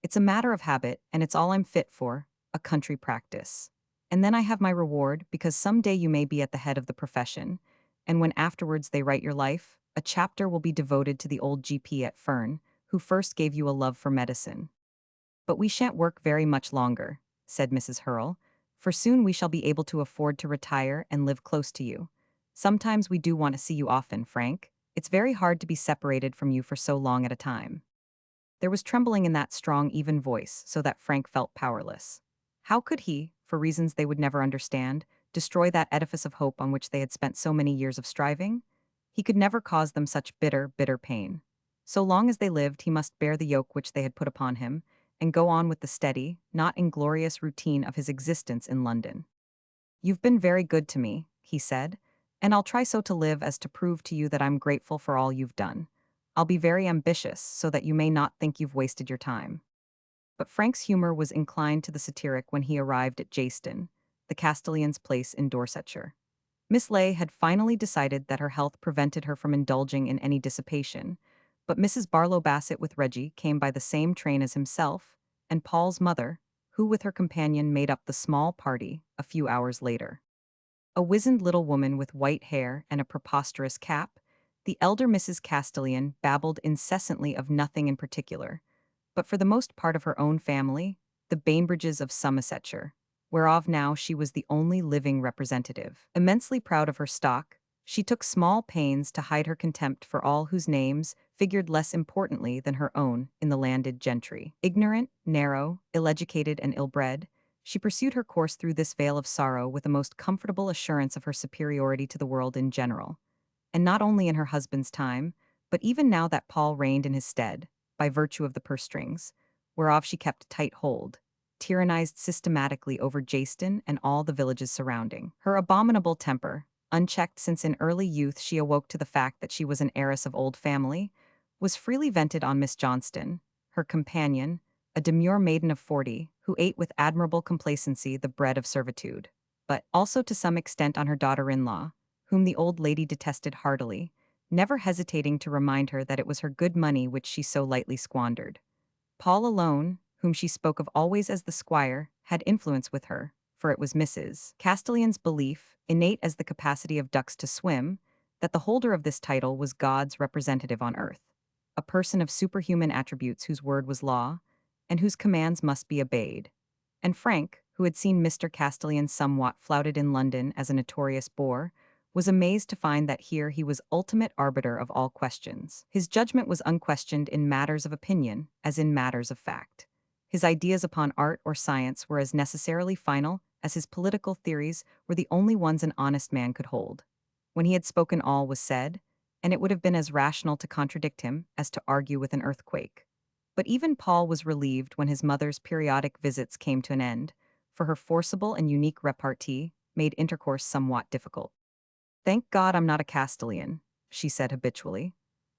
"It's a matter of habit, and it's all I'm fit for, a country practice. And then I have my reward, because some day you may be at the head of the profession, and when afterwards they write your life, a chapter will be devoted to the old GP at Fern, who first gave you a love for medicine. But we shan't work very much longer," said Mrs. Hurrell, "for soon we shall be able to afford to retire and live close to you. Sometimes we do want to see you often, Frank. It's very hard to be separated from you for so long at a time." There was trembling in that strong, even voice, so that Frank felt powerless. How could he, for reasons they would never understand, destroy that edifice of hope on which they had spent so many years of striving? He could never cause them such bitter, bitter pain. So long as they lived, he must bear the yoke which they had put upon him, and go on with the steady, not inglorious routine of his existence in London. "You've been very good to me," he said, "and I'll try so to live as to prove to you that I'm grateful for all you've done. I'll be very ambitious, so that you may not think you've wasted your time." But Frank's humor was inclined to the satiric when he arrived at Jayston, the Castellan's place in Dorsetshire. Miss Ley had finally decided that her health prevented her from indulging in any dissipation, but Mrs. Barlow Bassett with Reggie came by the same train as himself, and Paul's mother, who with her companion made up the small party a few hours later. A wizened little woman with white hair and a preposterous cap, the elder Mrs. Castellan babbled incessantly of nothing in particular, but for the most part of her own family, the Bainbridges of Somersetshire, whereof now she was the only living representative. Immensely proud of her stock, she took small pains to hide her contempt for all whose names figured less importantly than her own in the landed gentry. Ignorant, narrow, ill-educated, and ill-bred, she pursued her course through this vale of sorrow with a most comfortable assurance of her superiority to the world in general, and not only in her husband's time, but even now that Paul reigned in his stead, by virtue of the purse strings, whereof she kept tight hold, tyrannized systematically over Jayston and all the villages surrounding. Her abominable temper, unchecked since in early youth she awoke to the fact that she was an heiress of old family, was freely vented on Miss Johnston, her companion, a demure maiden of 40, who ate with admirable complacency the bread of servitude, but also to some extent on her daughter-in-law, whom the old lady detested heartily, never hesitating to remind her that it was her good money which she so lightly squandered. Paul alone, whom she spoke of always as the squire, had influence with her, for it was Mrs. Castellan's belief, innate as the capacity of ducks to swim, that the holder of this title was God's representative on earth, a person of superhuman attributes whose word was law, and whose commands must be obeyed. And Frank, who had seen Mr. Castellan somewhat flouted in London as a notorious bore, was amazed to find that here he was ultimate arbiter of all questions. His judgment was unquestioned in matters of opinion as in matters of fact. His ideas upon art or science were as necessarily final as his political theories were the only ones an honest man could hold. When he had spoken, all was said, and it would have been as rational to contradict him as to argue with an earthquake. But even Paul was relieved when his mother's periodic visits came to an end, for her forcible and unique repartee made intercourse somewhat difficult. "Thank God I'm not a Castellan," she said habitually.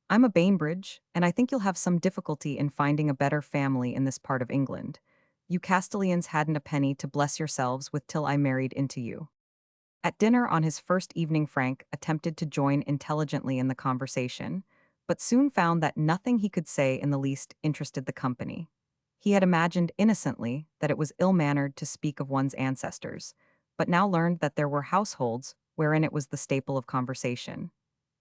"I'm a Bainbridge, and I think you'll have some difficulty in finding a better family in this part of England. You Castellans hadn't a penny to bless yourselves with till I married into you." At dinner on his first evening, Frank attempted to join intelligently in the conversation, but soon found that nothing he could say in the least interested the company. He had imagined innocently that it was ill-mannered to speak of one's ancestors, but now learned that there were households wherein it was the staple of conversation.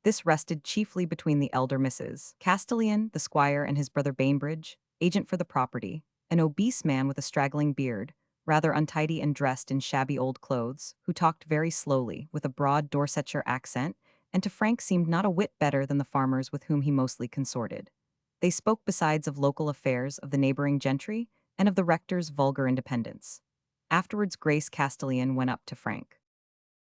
This rested chiefly between the elder Mrs. Castellan, the squire, and his brother Bainbridge, agent for the property, an obese man with a straggling beard, rather untidy and dressed in shabby old clothes, who talked very slowly, with a broad Dorsetshire accent, and to Frank seemed not a whit better than the farmers with whom he mostly consorted. They spoke besides of local affairs of the neighboring gentry, and of the rector's vulgar independence. Afterwards Grace Castellan went up to Frank.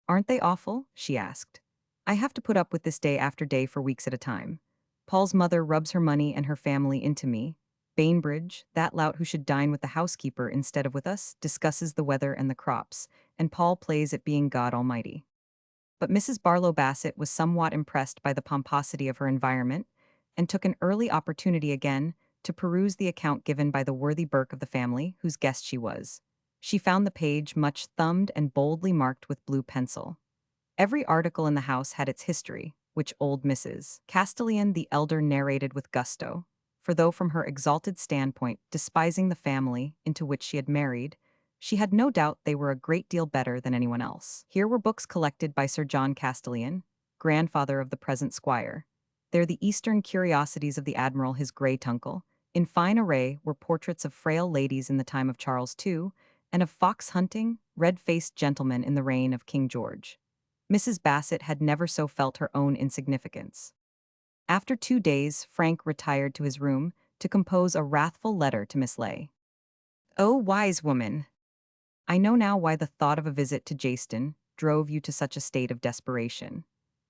"Aren't they awful?" she asked. "I have to put up with this day after day for weeks at a time. Paul's mother rubs her money and her family into me. Bainbridge, that lout who should dine with the housekeeper instead of with us, discusses the weather and the crops, and Paul plays at being God Almighty." But Mrs. Barlow Bassett was somewhat impressed by the pomposity of her environment, and took an early opportunity again to peruse the account given by the worthy Burke of the family, whose guest she was. She found the page much thumbed and boldly marked with blue pencil. Every article in the house had its history, which old Mrs. Castellan the elder narrated with gusto, for though from her exalted standpoint despising the family into which she had married, she had no doubt they were a great deal better than anyone else. Here were books collected by Sir John Castellan, grandfather of the present squire. There the Eastern curiosities of the admiral his great uncle. In fine array were portraits of frail ladies in the time of Charles II, and of fox-hunting, red-faced gentlemen in the reign of King George. Mrs. Bassett had never so felt her own insignificance. After 2 days, Frank retired to his room to compose a wrathful letter to Miss Ley. "O wise woman! I know now why the thought of a visit to Jayston drove you to such a state of desperation.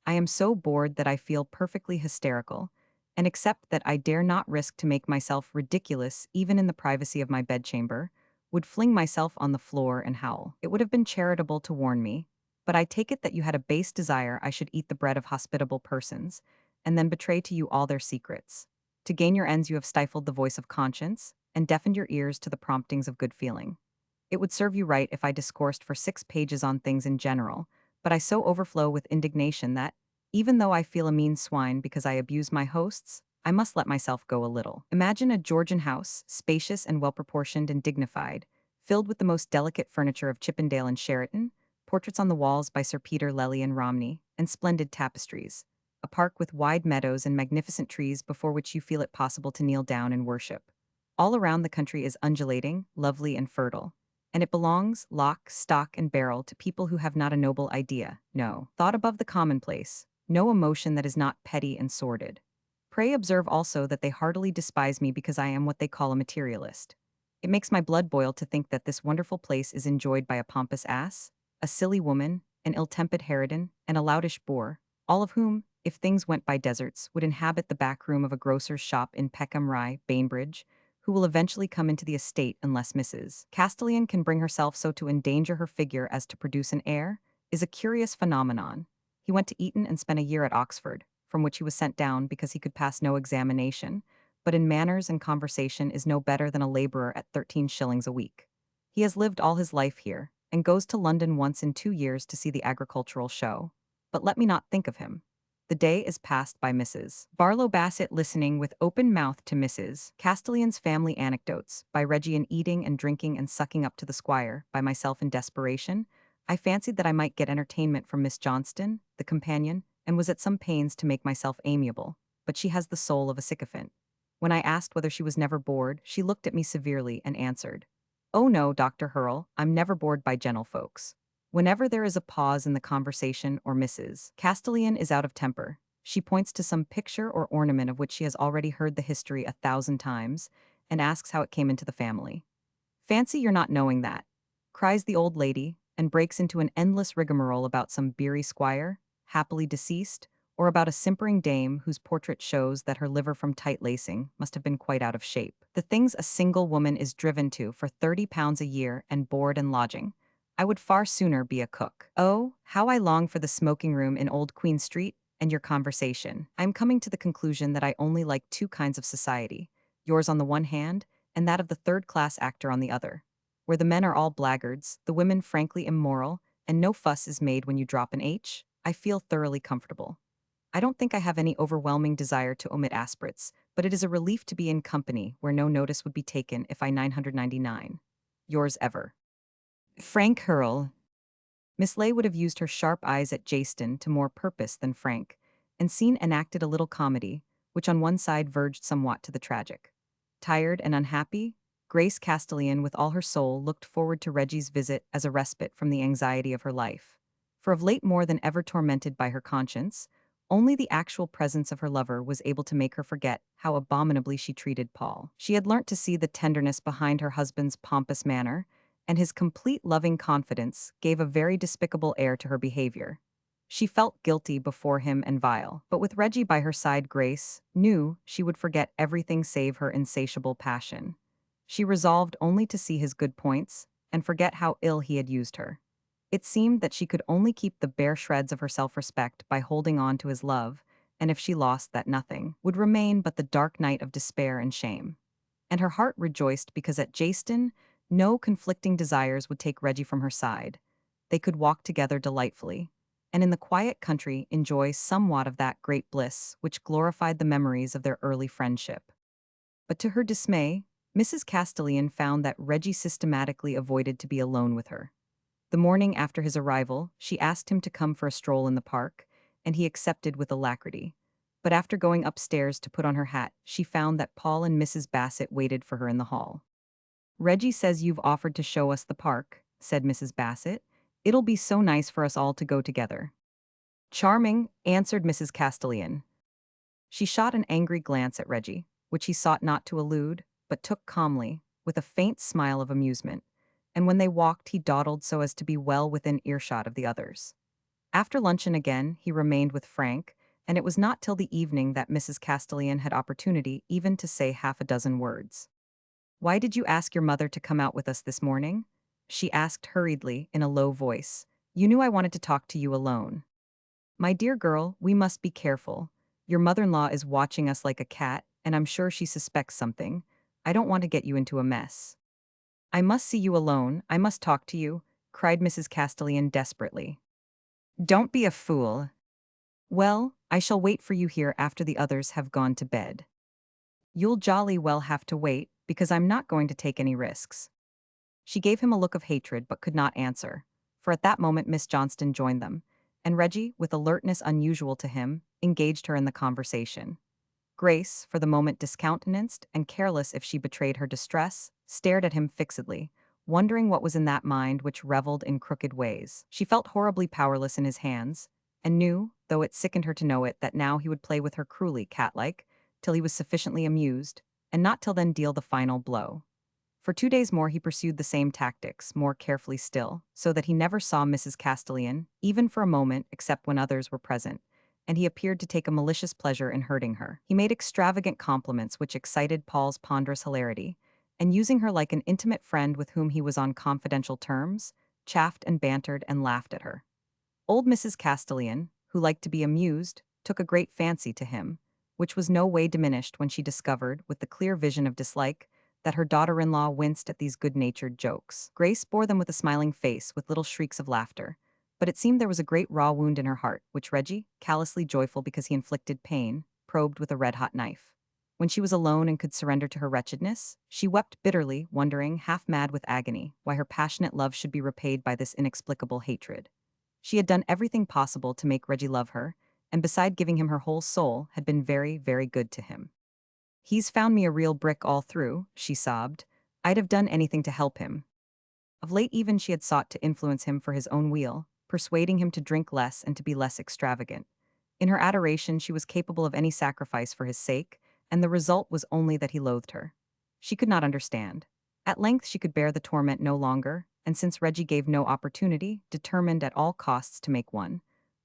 I am so bored that I feel perfectly hysterical, and except that I dare not risk to make myself ridiculous even in the privacy of my bedchamber, would fling myself on the floor and howl. It would have been charitable to warn me, but I take it that you had a base desire I should eat the bread of hospitable persons, and then betray to you all their secrets. To gain your ends you have stifled the voice of conscience, and deafened your ears to the promptings of good feeling. It would serve you right if I discoursed for 6 pages on things in general, but I so overflow with indignation that, even though I feel a mean swine because I abuse my hosts, I must let myself go a little. Imagine a Georgian house, spacious and well-proportioned and dignified, filled with the most delicate furniture of Chippendale and Sheraton, portraits on the walls by Sir Peter Lely and Romney, and splendid tapestries. A park with wide meadows and magnificent trees before which you feel it possible to kneel down and worship. All around the country is undulating, lovely and fertile, and it belongs, lock, stock, and barrel to people who have not a noble idea, no thought above the commonplace, no emotion that is not petty and sordid. Pray observe also that they heartily despise me because I am what they call a materialist. It makes my blood boil to think that this wonderful place is enjoyed by a pompous ass, a silly woman, an ill-tempered harridan, and a loutish boor, all of whom, if things went by deserts, would inhabit the back room of a grocer's shop in Peckham Rye, Bainbridge, who will eventually come into the estate unless Mrs. Castellan can bring herself so to endanger her figure as to produce an heir, is a curious phenomenon. He went to Eton and spent a year at Oxford, from which he was sent down because he could pass no examination, but in manners and conversation is no better than a labourer at 13 shillings a week. He has lived all his life here, and goes to London once in 2 years to see the agricultural show. But let me not think of him. The The day is passed by Mrs. Barlow Bassett listening with open mouth to Mrs. Castellan's family anecdotes, by Reggie in eating and drinking and sucking up to the squire, by myself in desperation. I fancied that I might get entertainment from Miss Johnston, the companion, and was at some pains to make myself amiable, but she has the soul of a sycophant. When I asked whether she was never bored, she looked at me severely and answered, "Oh no, Dr. Hurrell, I'm never bored by gentlefolks." Whenever there is a pause in the conversation or Mrs. Castellan is out of temper, she points to some picture or ornament of which she has already heard the history 1,000 times and asks how it came into the family. "Fancy your not knowing that," cries the old lady, and breaks into an endless rigmarole about some beery squire, happily deceased, or about a simpering dame whose portrait shows that her liver from tight lacing must have been quite out of shape. The things a single woman is driven to for £30 a year and board and lodging. I would far sooner be a cook. Oh, how I long for the smoking room in Old Queen Street and your conversation. I am coming to the conclusion that I only like two kinds of society, yours on the one hand, and that of the third-class actor on the other, where the men are all blackguards, the women frankly immoral, and no fuss is made when you drop an H. I feel thoroughly comfortable. I don't think I have any overwhelming desire to omit aspirates, but it is a relief to be in company where no notice would be taken if I 999. Yours ever. Frank Hurrell. Miss Ley would have used her sharp eyes at Jaston to more purpose than Frank, and seen enacted a little comedy, which on one side verged somewhat to the tragic. Tired and unhappy, Grace Castellan with all her soul looked forward to Reggie's visit as a respite from the anxiety of her life. For of late more than ever tormented by her conscience, only the actual presence of her lover was able to make her forget how abominably she treated Paul. She had learnt to see the tenderness behind her husband's pompous manner, and his complete loving confidence gave a very despicable air to her behavior. She felt guilty before him and vile, but with Reggie by her side Grace knew she would forget everything save her insatiable passion. She resolved only to see his good points and forget how ill he had used her. It seemed that she could only keep the bare shreds of her self-respect by holding on to his love, and if she lost that, nothing would remain but the dark night of despair and shame. And her heart rejoiced because at Jaston no conflicting desires would take Reggie from her side. They could walk together delightfully, and in the quiet country enjoy somewhat of that great bliss which glorified the memories of their early friendship. But to her dismay, Mrs. Castellan found that Reggie systematically avoided to be alone with her. The morning after his arrival, she asked him to come for a stroll in the park, and he accepted with alacrity. But after going upstairs to put on her hat, she found that Paul and Mrs. Bassett waited for her in the hall. "Reggie says you've offered to show us the park," said Mrs. Bassett. "It'll be so nice for us all to go together." "Charming," answered Mrs. Castellan. She shot an angry glance at Reggie, which he sought not to elude, but took calmly, with a faint smile of amusement, and when they walked he dawdled so as to be well within earshot of the others. After luncheon again he remained with Frank, and it was not till the evening that Mrs. Castellan had opportunity even to say half a dozen words. "Why did you ask your mother to come out with us this morning?" she asked hurriedly in a low voice. "You knew I wanted to talk to you alone." "My dear girl, we must be careful. Your mother-in-law is watching us like a cat, and I'm sure she suspects something. I don't want to get you into a mess." "I must see you alone, I must talk to you," cried Mrs. Castellan desperately. "Don't be a fool." "Well, I shall wait for you here after the others have gone to bed." "You'll jolly well have to wait, because I'm not going to take any risks." She gave him a look of hatred but could not answer, for at that moment Miss Johnston joined them, and Reggie, with alertness unusual to him, engaged her in the conversation. Grace, for the moment discountenanced and careless if she betrayed her distress, stared at him fixedly, wondering what was in that mind which reveled in crooked ways. She felt horribly powerless in his hands, and knew, though it sickened her to know it, that now he would play with her cruelly, cat-like, till he was sufficiently amused, and not till then deal the final blow. For 2 days more he pursued the same tactics, more carefully still, so that he never saw Mrs. Castellan, even for a moment, except when others were present, and he appeared to take a malicious pleasure in hurting her. He made extravagant compliments which excited Paul's ponderous hilarity, and using her like an intimate friend with whom he was on confidential terms, chaffed and bantered and laughed at her. Old Mrs. Castellan, who liked to be amused, took a great fancy to him, which was no way diminished when she discovered, with the clear vision of dislike, that her daughter-in-law winced at these good-natured jokes. Grace bore them with a smiling face, with little shrieks of laughter, But it seemed there was a great raw wound in her heart, which Reggie, callously joyful because he inflicted pain, probed with a red-hot knife. When she was alone and could surrender to her wretchedness, she wept bitterly, wondering, half mad with agony, why her passionate love should be repaid by this inexplicable hatred. She had done everything possible to make Reggie love her, and beside giving him her whole soul, had been very, very good to him. "He's found me a real brick all through," she sobbed. "I'd have done anything to help him." Of late even she had sought to influence him for his own weal, persuading him to drink less and to be less extravagant. In her adoration she was capable of any sacrifice for his sake, and the result was only that he loathed her. She could not understand. At length she could bear the torment no longer, and since Reggie gave no opportunity, determined at all costs to make one.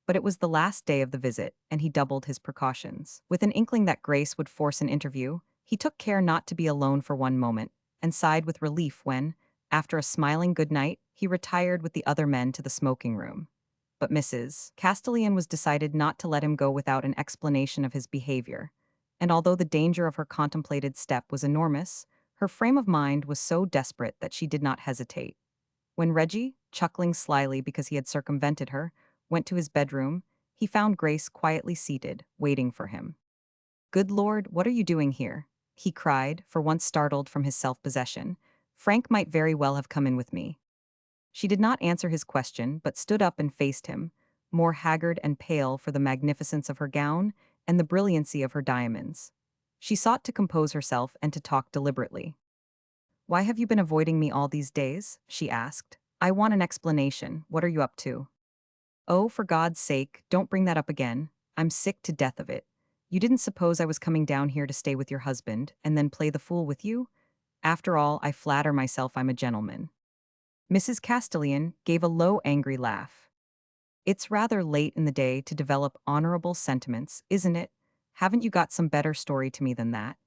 But it was the last day of the visit, and he doubled his precautions. With an inkling that Grace would force an interview, he took care not to be alone for one moment, and sighed with relief when, after a smiling good night, he retired with the other men to the smoking room. But Mrs. Castellan was decided not to let him go without an explanation of his behavior, and although the danger of her contemplated step was enormous, her frame of mind was so desperate that she did not hesitate. When Reggie, chuckling slyly because he had circumvented her, went to his bedroom, he found Grace quietly seated, waiting for him. "Good Lord, what are you doing here?" he cried, for once startled from his self-possession. "Frank might very well have come in with me." She did not answer his question, but stood up and faced him, more haggard and pale for the magnificence of her gown and the brilliancy of her diamonds. She sought to compose herself and to talk deliberately. "Why have you been avoiding me all these days?" she asked. "I want an explanation. What are you up to?" "Oh, for God's sake, don't bring that up again. I'm sick to death of it. You didn't suppose I was coming down here to stay with your husband and then play the fool with you? After all, I flatter myself I'm a gentleman." Mrs. Castellan gave a low, angry laugh. "It's rather late in the day to develop honorable sentiments, isn't it? Haven't you got some better story to me than that?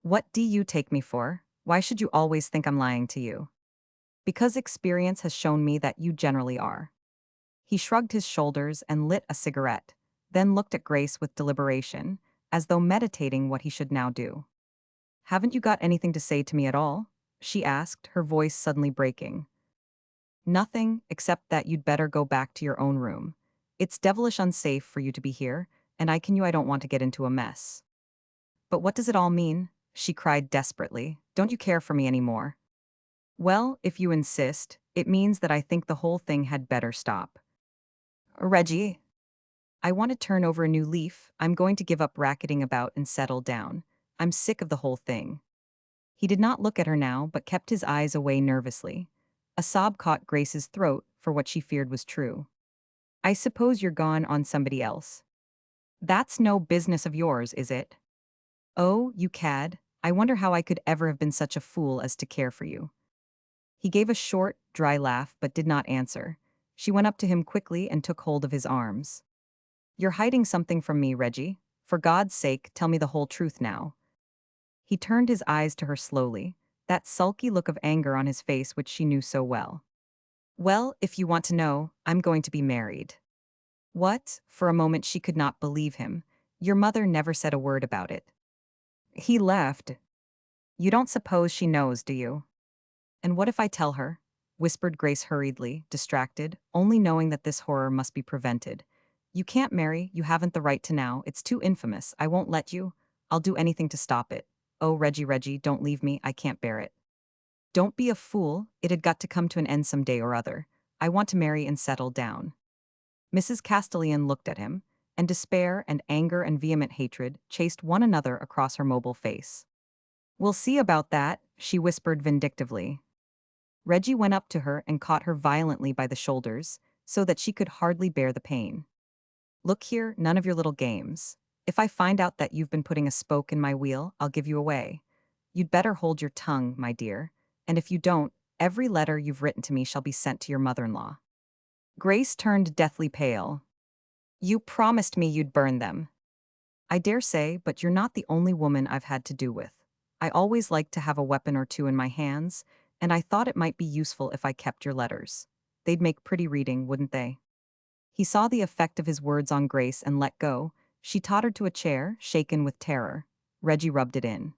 What do you take me for? Why should you always think I'm lying to you?" "Because experience has shown me that you generally are." He shrugged his shoulders and lit a cigarette, then looked at Grace with deliberation, as though meditating what he should now do. "Haven't you got anything to say to me at all?" she asked, her voice suddenly breaking. "Nothing, except that you'd better go back to your own room. It's devilish unsafe for you to be here, and I don't want to get into a mess." "But what does it all mean?" she cried desperately. "Don't you care for me anymore?" "Well, if you insist, it means that I think the whole thing had better stop. Reggie, I want to turn over a new leaf. I'm going to give up racketing about and settle down. I'm sick of the whole thing." He did not look at her now, but kept his eyes away nervously. A sob caught Grace's throat, for what she feared was true. "I suppose you're gone on somebody else." "That's no business of yours, is it?" "Oh, you cad. I wonder how I could ever have been such a fool as to care for you." He gave a short, dry laugh but did not answer. She went up to him quickly and took hold of his arms. "You're hiding something from me, Reggie. For God's sake, tell me the whole truth now." He turned his eyes to her slowly, that sulky look of anger on his face which she knew so well. "Well, if you want to know, I'm going to be married." "What?" For a moment she could not believe him. "Your mother never said a word about it." He laughed. "You don't suppose she knows, do you?" "And what if I tell her?" whispered Grace hurriedly, distracted, only knowing that this horror must be prevented. "You can't marry, you haven't the right to now, it's too infamous, I won't let you. I'll do anything to stop it. Oh, Reggie, Reggie, don't leave me, I can't bear it." "Don't be a fool, it had got to come to an end some day or other. I want to marry and settle down." Mrs. Castellan looked at him, and despair and anger and vehement hatred chased one another across her mobile face. "We'll see about that," she whispered vindictively. Reggie went up to her and caught her violently by the shoulders, so that she could hardly bear the pain. "Look here, none of your little games. If I find out that you've been putting a spoke in my wheel, I'll give you away. You'd better hold your tongue, my dear, and if you don't, every letter you've written to me shall be sent to your mother-in-law." Grace turned deathly pale. "You promised me you'd burn them." "I dare say, but you're not the only woman I've had to do with. I always like to have a weapon or two in my hands, and I thought it might be useful if I kept your letters. They'd make pretty reading, wouldn't they?" He saw the effect of his words on Grace and let go. She tottered to a chair, shaken with terror. Reggie rubbed it in.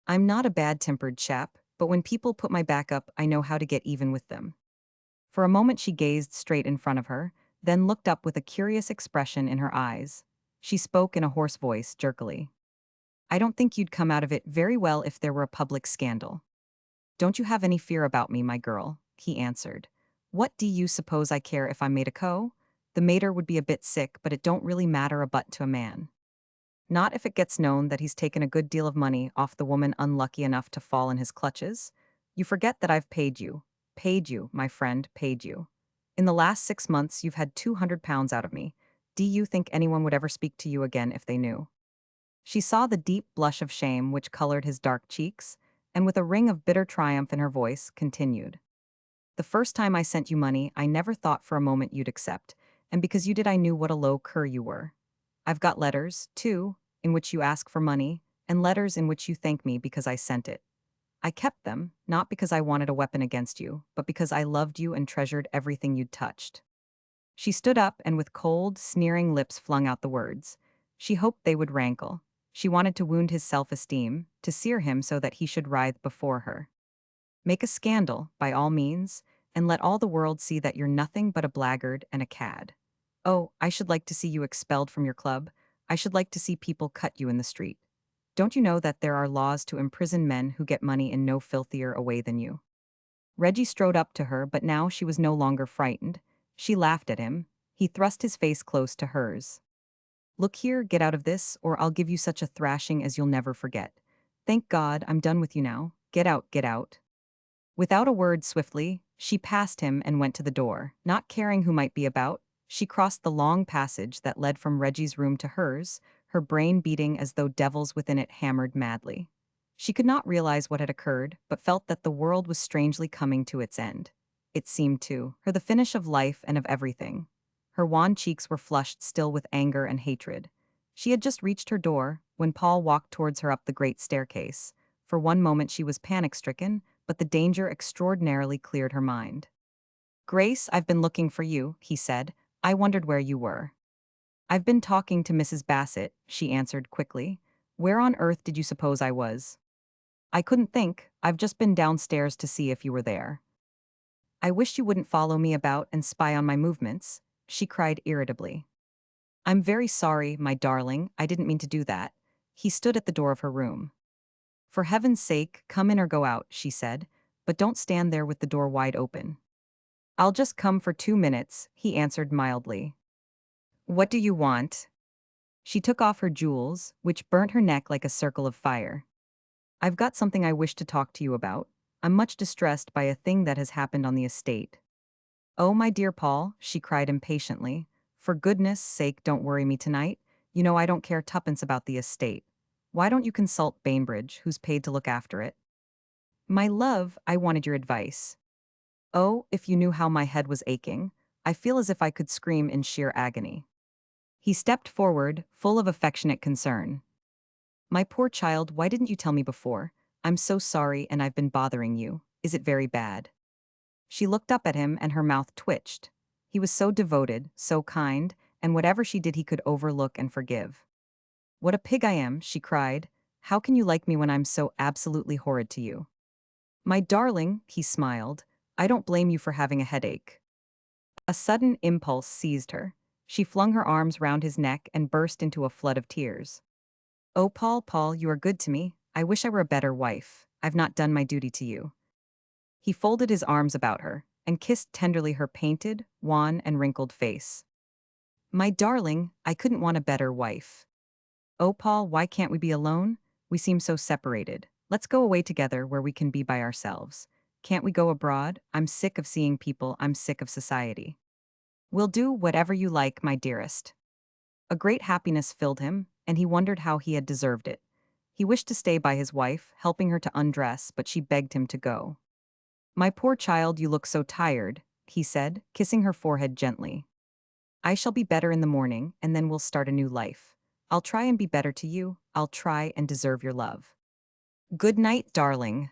"I'm not a bad-tempered chap, but when people put my back up, I know how to get even with them." For a moment she gazed straight in front of her, then looked up with a curious expression in her eyes. She spoke in a hoarse voice, jerkily. I don't think you'd come out of it very well if there were a public scandal. Don't you have any fear about me, my girl, he answered. What do you suppose I care if I'm made a co? The mater would be a bit sick, but it don't really matter a butt to a man. Not if it gets known that he's taken a good deal of money off the woman unlucky enough to fall in his clutches. You forget that I've paid you. Paid you, my friend, paid you. In the last 6 months, you've had £200 out of me. Do you think anyone would ever speak to you again if they knew? She saw the deep blush of shame which colored his dark cheeks, and with a ring of bitter triumph in her voice, continued. The first time I sent you money, I never thought for a moment you'd accept, and because you did, I knew what a low cur you were. I've got letters, too, in which you ask for money, and letters in which you thank me because I sent it. I kept them, not because I wanted a weapon against you, but because I loved you and treasured everything you'd touched. She stood up and with cold, sneering lips flung out the words. She hoped they would rankle. She wanted to wound his self-esteem, to sear him so that he should writhe before her. Make a scandal, by all means, and let all the world see that you're nothing but a blackguard and a cad. Oh, I should like to see you expelled from your club. I should like to see people cut you in the street. Don't you know that there are laws to imprison men who get money in no filthier a way than you? Reggie strode up to her, but now she was no longer frightened. She laughed at him. He thrust his face close to hers. Look here, get out of this, or I'll give you such a thrashing as you'll never forget. Thank God, I'm done with you now. Get out, get out. Without a word, swiftly, she passed him and went to the door. Not caring who might be about, she crossed the long passage that led from Reggie's room to hers, her brain beating as though devils within it hammered madly. She could not realize what had occurred, but felt that the world was strangely coming to its end. It seemed to her the finish of life and of everything. Her wan cheeks were flushed still with anger and hatred. She had just reached her door when Paul walked towards her up the great staircase. For one moment she was panic-stricken, but the danger extraordinarily cleared her mind. Grace, I've been looking for you, he said. I wondered where you were. I've been talking to Mrs. Bassett, she answered quickly. Where on earth did you suppose I was? I couldn't think. I've just been downstairs to see if you were there. I wish you wouldn't follow me about and spy on my movements, she cried irritably. I'm very sorry, my darling, I didn't mean to do that. He stood at the door of her room. For heaven's sake, come in or go out, she said, but don't stand there with the door wide open. I'll just come for 2 minutes, he answered mildly. What do you want? She took off her jewels, which burnt her neck like a circle of fire. I've got something I wish to talk to you about. I'm much distressed by a thing that has happened on the estate. Oh, my dear Paul, she cried impatiently. For goodness' sake, don't worry me tonight. You know I don't care tuppence about the estate. Why don't you consult Bainbridge, who's paid to look after it? My love, I wanted your advice. Oh, if you knew how my head was aching. I feel as if I could scream in sheer agony. He stepped forward, full of affectionate concern. My poor child, why didn't you tell me before? I'm so sorry and I've been bothering you. Is it very bad? She looked up at him and her mouth twitched. He was so devoted, so kind, and whatever she did he could overlook and forgive. What a pig I am, she cried. How can you like me when I'm so absolutely horrid to you? My darling, he smiled, I don't blame you for having a headache. A sudden impulse seized her. She flung her arms round his neck and burst into a flood of tears. Oh, Paul, Paul, you are good to me. I wish I were a better wife. I've not done my duty to you. He folded his arms about her and kissed tenderly her painted, wan, and wrinkled face. My darling, I couldn't want a better wife. Oh, Paul, why can't we be alone? We seem so separated. Let's go away together where we can be by ourselves. Can't we go abroad? I'm sick of seeing people. I'm sick of society. We'll do whatever you like, my dearest. A great happiness filled him, and he wondered how he had deserved it. He wished to stay by his wife, helping her to undress, but she begged him to go. My poor child, you look so tired, he said, kissing her forehead gently. I shall be better in the morning, and then we'll start a new life. I'll try and be better to you. I'll try and deserve your love. Good night, darling.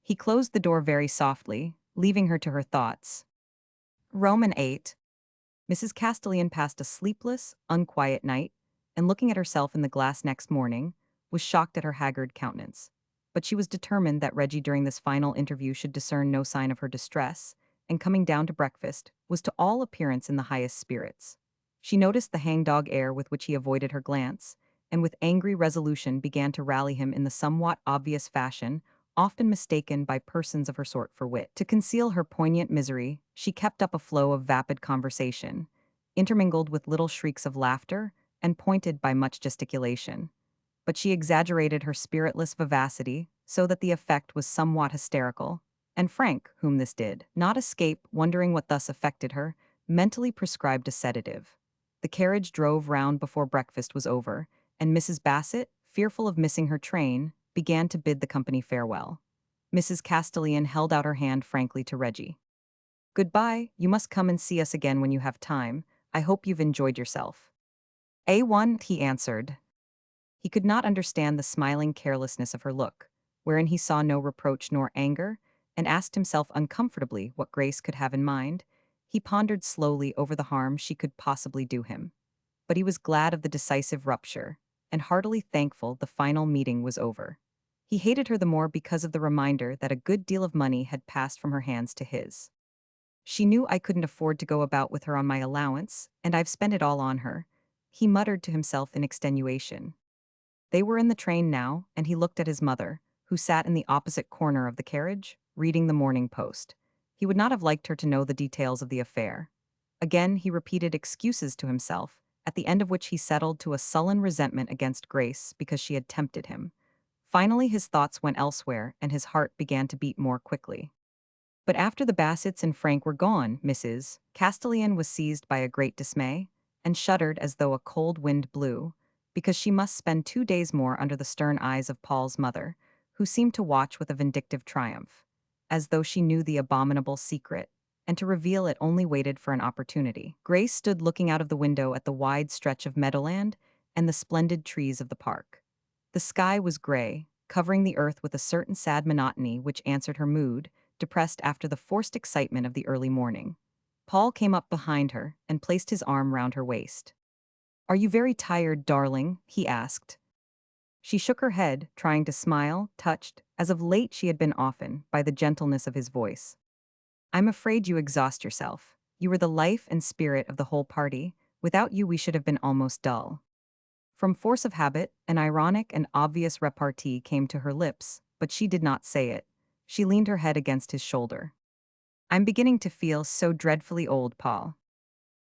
He closed the door very softly, leaving her to her thoughts. Roman 8. Mrs. Castellan passed a sleepless, unquiet night, and looking at herself in the glass next morning, was shocked at her haggard countenance. But she was determined that Reggie during this final interview should discern no sign of her distress, and coming down to breakfast, was to all appearance in the highest spirits. She noticed the hangdog air with which he avoided her glance, and with angry resolution began to rally him in the somewhat obvious fashion often mistaken by persons of her sort for wit. To conceal her poignant misery, she kept up a flow of vapid conversation, intermingled with little shrieks of laughter and pointed by much gesticulation. But she exaggerated her spiritless vivacity so that the effect was somewhat hysterical, and Frank, whom this did not escape, wondering what thus affected her, mentally prescribed a sedative. The carriage drove round before breakfast was over, and Mrs. Bassett, fearful of missing her train, began to bid the company farewell. Mrs. Castellan held out her hand frankly to Reggie. "Goodbye, you must come and see us again when you have time. I hope you've enjoyed yourself." "A1," he answered. He could not understand the smiling carelessness of her look, wherein he saw no reproach nor anger, and asked himself uncomfortably what Grace could have in mind. He pondered slowly over the harm she could possibly do him. But he was glad of the decisive rupture, and heartily thankful the final meeting was over. He hated her the more because of the reminder that a good deal of money had passed from her hands to his. "She knew I couldn't afford to go about with her on my allowance, and I've spent it all on her," he muttered to himself in extenuation. They were in the train now, and he looked at his mother, who sat in the opposite corner of the carriage, reading the Morning Post. He would not have liked her to know the details of the affair. Again he repeated excuses to himself, at the end of which he settled to a sullen resentment against Grace because she had tempted him. Finally his thoughts went elsewhere, and his heart began to beat more quickly. But after the Bassetts and Frank were gone, Mrs. Castellan was seized by a great dismay, and shuddered as though a cold wind blew, because she must spend 2 days more under the stern eyes of Paul's mother, who seemed to watch with a vindictive triumph, as though she knew the abominable secret, and to reveal it only waited for an opportunity. Grace stood looking out of the window at the wide stretch of meadowland and the splendid trees of the park. The sky was gray, covering the earth with a certain sad monotony which answered her mood, depressed after the forced excitement of the early morning. Paul came up behind her and placed his arm round her waist. "Are you very tired, darling?" he asked. She shook her head, trying to smile, touched, as of late she had been often, by the gentleness of his voice. "I'm afraid you exhaust yourself. You were the life and spirit of the whole party. Without you we should have been almost dull." From force of habit, an ironic and obvious repartee came to her lips, but she did not say it. She leaned her head against his shoulder. "I'm beginning to feel so dreadfully old, Paul."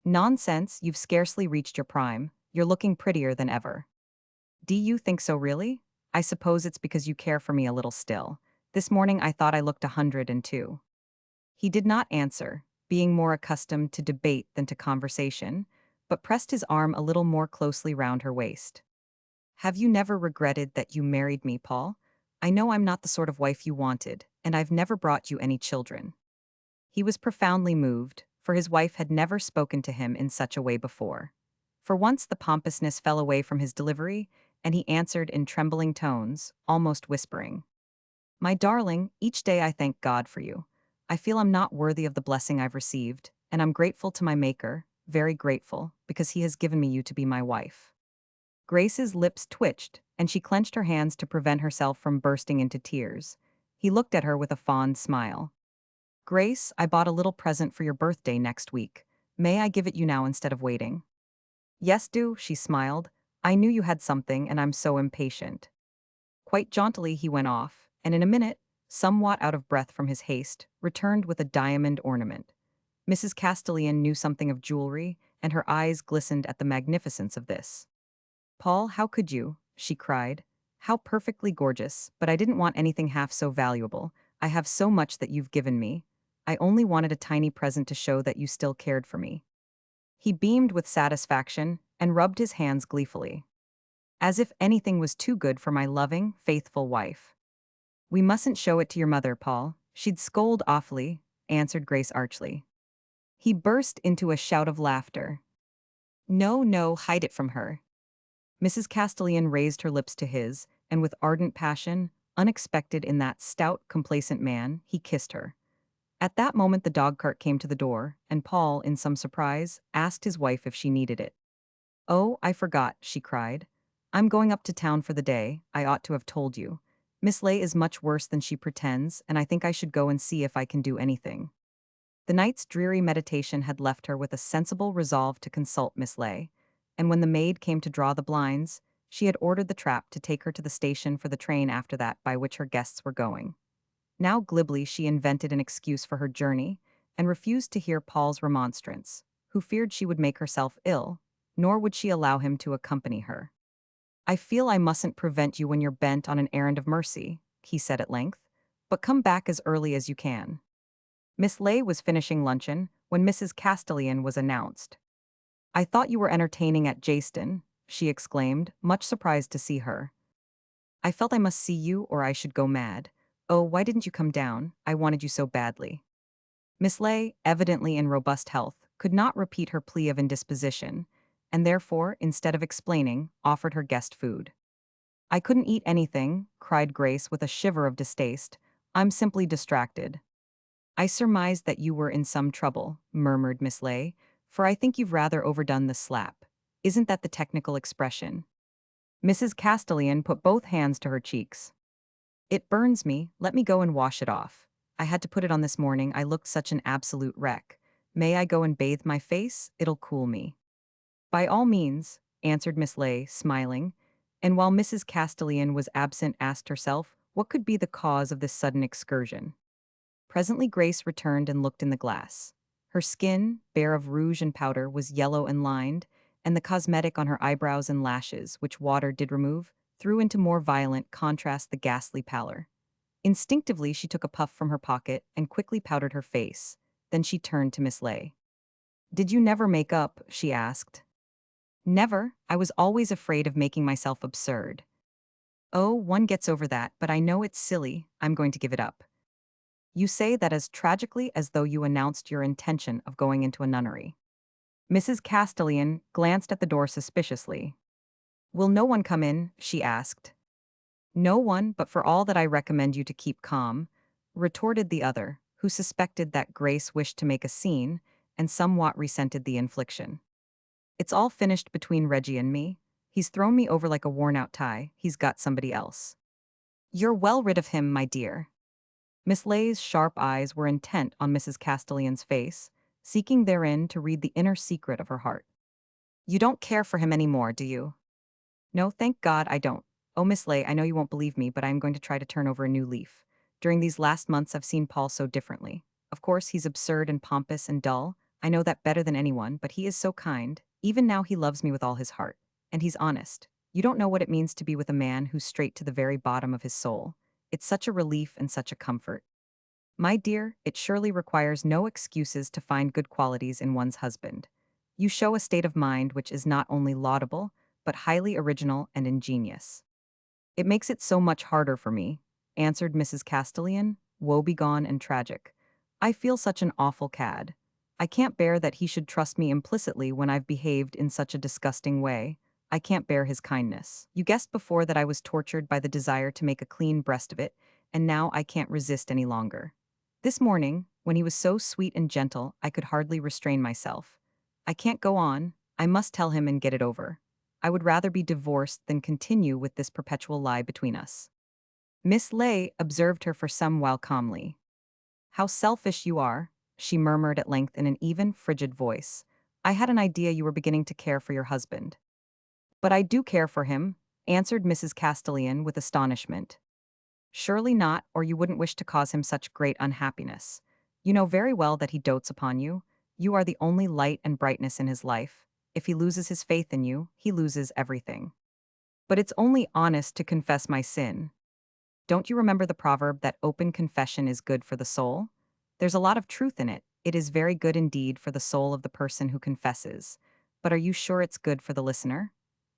"Nonsense, you've scarcely reached your prime. You're looking prettier than ever." "Do you think so really? I suppose it's because you care for me a little still. This morning I thought I looked 102. He did not answer, being more accustomed to debate than to conversation, but pressed his arm a little more closely round her waist. "Have you never regretted that you married me, Paul? I know I'm not the sort of wife you wanted, and I've never brought you any children." He was profoundly moved, for his wife had never spoken to him in such a way before. For once the pompousness fell away from his delivery, and he answered in trembling tones, almost whispering, "My darling, each day I thank God for you. I feel I'm not worthy of the blessing I've received, and I'm grateful to my Maker, very grateful, because he has given me you to be my wife." Grace's lips twitched, and she clenched her hands to prevent herself from bursting into tears. He looked at her with a fond smile. "Grace, I bought a little present for your birthday next week. May I give it you now instead of waiting?" "Yes, do," she smiled. "I knew you had something, and I'm so impatient." Quite jauntily he went off, and in a minute, somewhat out of breath from his haste, returned with a diamond ornament. Mrs. Castellan knew something of jewelry, and her eyes glistened at the magnificence of this. "Paul, how could you?" she cried. "How perfectly gorgeous, but I didn't want anything half so valuable. I have so much that you've given me. I only wanted a tiny present to show that you still cared for me." He beamed with satisfaction and rubbed his hands gleefully. "As if anything was too good for my loving, faithful wife." "We mustn't show it to your mother, Paul. She'd scold awfully," answered Grace archly. He burst into a shout of laughter. "No, no, hide it from her." Mrs. Castellan raised her lips to his, and with ardent passion, unexpected in that stout, complacent man, he kissed her. At that moment the dog-cart came to the door, and Paul, in some surprise, asked his wife if she needed it. "Oh, I forgot," she cried. "I'm going up to town for the day. I ought to have told you. Miss Lay is much worse than she pretends, and I think I should go and see if I can do anything." The night's dreary meditation had left her with a sensible resolve to consult Miss Ley, and when the maid came to draw the blinds, she had ordered the trap to take her to the station for the train after that by which her guests were going. Now glibly she invented an excuse for her journey, and refused to hear Paul's remonstrance, who feared she would make herself ill, nor would she allow him to accompany her. "I feel I mustn't prevent you when you're bent on an errand of mercy," he said at length, "but come back as early as you can." Miss Ley was finishing luncheon when Mrs. Castellan was announced. "I thought you were entertaining at Jayston," she exclaimed, much surprised to see her. "I felt I must see you or I should go mad. Oh, why didn't you come down? I wanted you so badly." Miss Ley, evidently in robust health, could not repeat her plea of indisposition, and therefore, instead of explaining, offered her guest food. "I couldn't eat anything," cried Grace with a shiver of distaste. "I'm simply distracted." "I surmised that you were in some trouble," murmured Miss Ley, "for I think you've rather overdone the slap. Isn't that the technical expression?" Mrs. Castellan put both hands to her cheeks. "It burns me, let me go and wash it off. I had to put it on this morning, I looked such an absolute wreck. May I go and bathe my face? It'll cool me." "By all means," answered Miss Ley, smiling, and while Mrs. Castellan was absent asked herself what could be the cause of this sudden excursion. Presently Grace returned and looked in the glass. Her skin, bare of rouge and powder, was yellow and lined, and the cosmetic on her eyebrows and lashes, which water did remove, threw into more violent contrast the ghastly pallor. Instinctively she took a puff from her pocket and quickly powdered her face. Then she turned to Miss Ley. "Did you never make up?" she asked. "Never. I was always afraid of making myself absurd." "Oh, one gets over that, but I know it's silly. I'm going to give it up." "You say that as tragically as though you announced your intention of going into a nunnery." Mrs. Castellan glanced at the door suspiciously. "Will no one come in?" she asked. "No one, but for all that I recommend you to keep calm," retorted the other, who suspected that Grace wished to make a scene, and somewhat resented the infliction. "It's all finished between Reggie and me. He's thrown me over like a worn-out tie. He's got somebody else." "You're well rid of him, my dear." Miss Ley's sharp eyes were intent on Mrs. Castellan's face, seeking therein to read the inner secret of her heart. "You don't care for him any more, do you?" "No, thank God I don't. Oh, Miss Ley, I know you won't believe me, but I am going to try to turn over a new leaf. During these last months I've seen Paul so differently. Of course, he's absurd and pompous and dull. I know that better than anyone, but he is so kind. Even now he loves me with all his heart. And he's honest. You don't know what it means to be with a man who's straight to the very bottom of his soul. It's such a relief and such a comfort. My dear, it surely requires no excuses to find good qualities in one's husband. You show a state of mind which is not only laudable, but highly original and ingenious." "It makes it so much harder for me," answered Mrs. Castellan, woebegone and tragic. "I feel such an awful cad. I can't bear that he should trust me implicitly when I've behaved in such a disgusting way. I can't bear his kindness. You guessed before that I was tortured by the desire to make a clean breast of it, and now I can't resist any longer. This morning, when he was so sweet and gentle, I could hardly restrain myself. I can't go on. I must tell him and get it over. I would rather be divorced than continue with this perpetual lie between us." Miss Ley observed her for some while calmly. "How selfish you are," she murmured at length in an even, frigid voice. "I had an idea you were beginning to care for your husband." "But I do care for him," answered Mrs. Castellan with astonishment. "Surely not, or you wouldn't wish to cause him such great unhappiness. You know very well that he dotes upon you. You are the only light and brightness in his life. If he loses his faith in you, he loses everything. But it's only honest to confess my sin. Don't you remember the proverb that open confession is good for the soul? There's a lot of truth in it. It is very good indeed for the soul of the person who confesses. But are you sure it's good for the listener?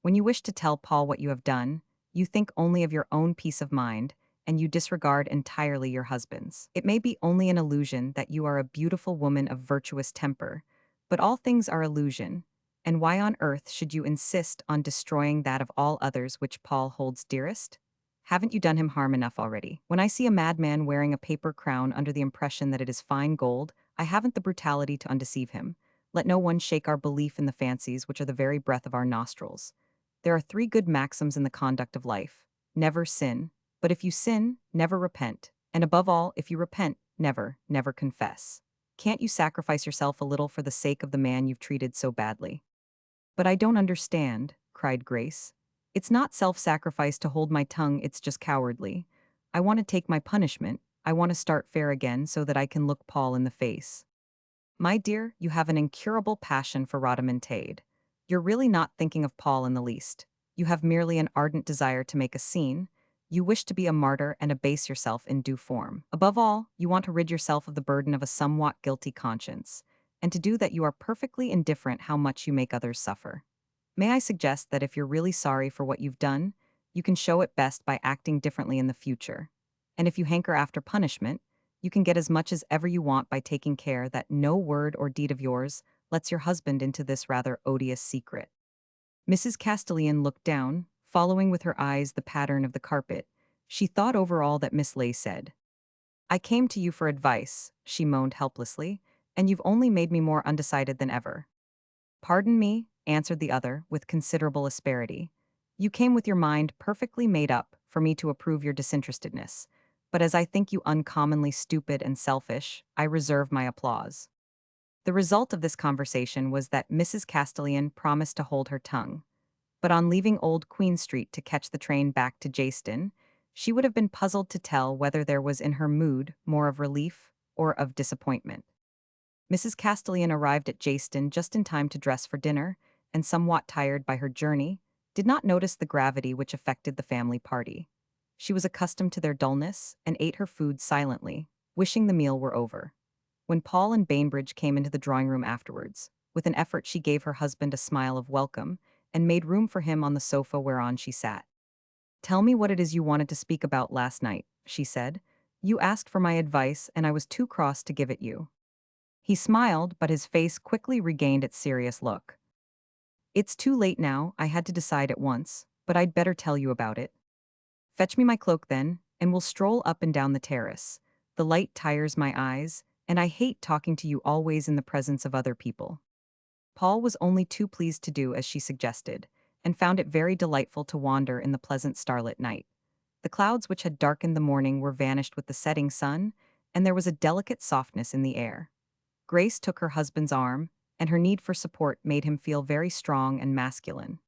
When you wish to tell Paul what you have done, you think only of your own peace of mind, and you disregard entirely your husband's. It may be only an illusion that you are a beautiful woman of virtuous temper, but all things are illusion, and why on earth should you insist on destroying that of all others which Paul holds dearest? Haven't you done him harm enough already? When I see a madman wearing a paper crown under the impression that it is fine gold, I haven't the brutality to undeceive him. Let no one shake our belief in the fancies which are the very breath of our nostrils. There are 3 good maxims in the conduct of life. Never sin, but if you sin, never repent, and above all, if you repent, never, never confess. Can't you sacrifice yourself a little for the sake of the man you've treated so badly?" "But I don't understand," cried Grace. "It's not self-sacrifice to hold my tongue, it's just cowardly. I want to take my punishment. I want to start fair again so that I can look Paul in the face." "My dear, you have an incurable passion for rhodomantade. You're really not thinking of Paul in the least. You have merely an ardent desire to make a scene. You wish to be a martyr and abase yourself in due form. Above all, you want to rid yourself of the burden of a somewhat guilty conscience. And to do that you are perfectly indifferent how much you make others suffer. May I suggest that if you're really sorry for what you've done, you can show it best by acting differently in the future. And if you hanker after punishment, you can get as much as ever you want by taking care that no word or deed of yours lets your husband into this rather odious secret." Mrs. Castellan looked down, following with her eyes the pattern of the carpet. She thought over all that Miss Ley said. "I came to you for advice," she moaned helplessly, "and you've only made me more undecided than ever." "Pardon me," answered the other, with considerable asperity. "You came with your mind perfectly made up for me to approve your disinterestedness, but as I think you uncommonly stupid and selfish, I reserve my applause." The result of this conversation was that Mrs. Castellan promised to hold her tongue, but on leaving Old Queen Street to catch the train back to Jayston, she would have been puzzled to tell whether there was in her mood more of relief or of disappointment. Mrs. Castellan arrived at Jayston just in time to dress for dinner, and somewhat tired by her journey, did not notice the gravity which affected the family party. She was accustomed to their dullness, and ate her food silently, wishing the meal were over. When Paul and Bainbridge came into the drawing-room afterwards, with an effort she gave her husband a smile of welcome, and made room for him on the sofa whereon she sat. "Tell me what it is you wanted to speak about last night," she said. "You asked for my advice, and I was too cross to give it you." He smiled, but his face quickly regained its serious look. "It's too late now, I had to decide at once, but I'd better tell you about it. Fetch me my cloak then, and we'll stroll up and down the terrace. The light tires my eyes, and I hate talking to you always in the presence of other people." Paul was only too pleased to do as she suggested, and found it very delightful to wander in the pleasant starlit night. The clouds which had darkened the morning were vanished with the setting sun, and there was a delicate softness in the air. Grace took her husband's arm, and her need for support made him feel very strong and masculine.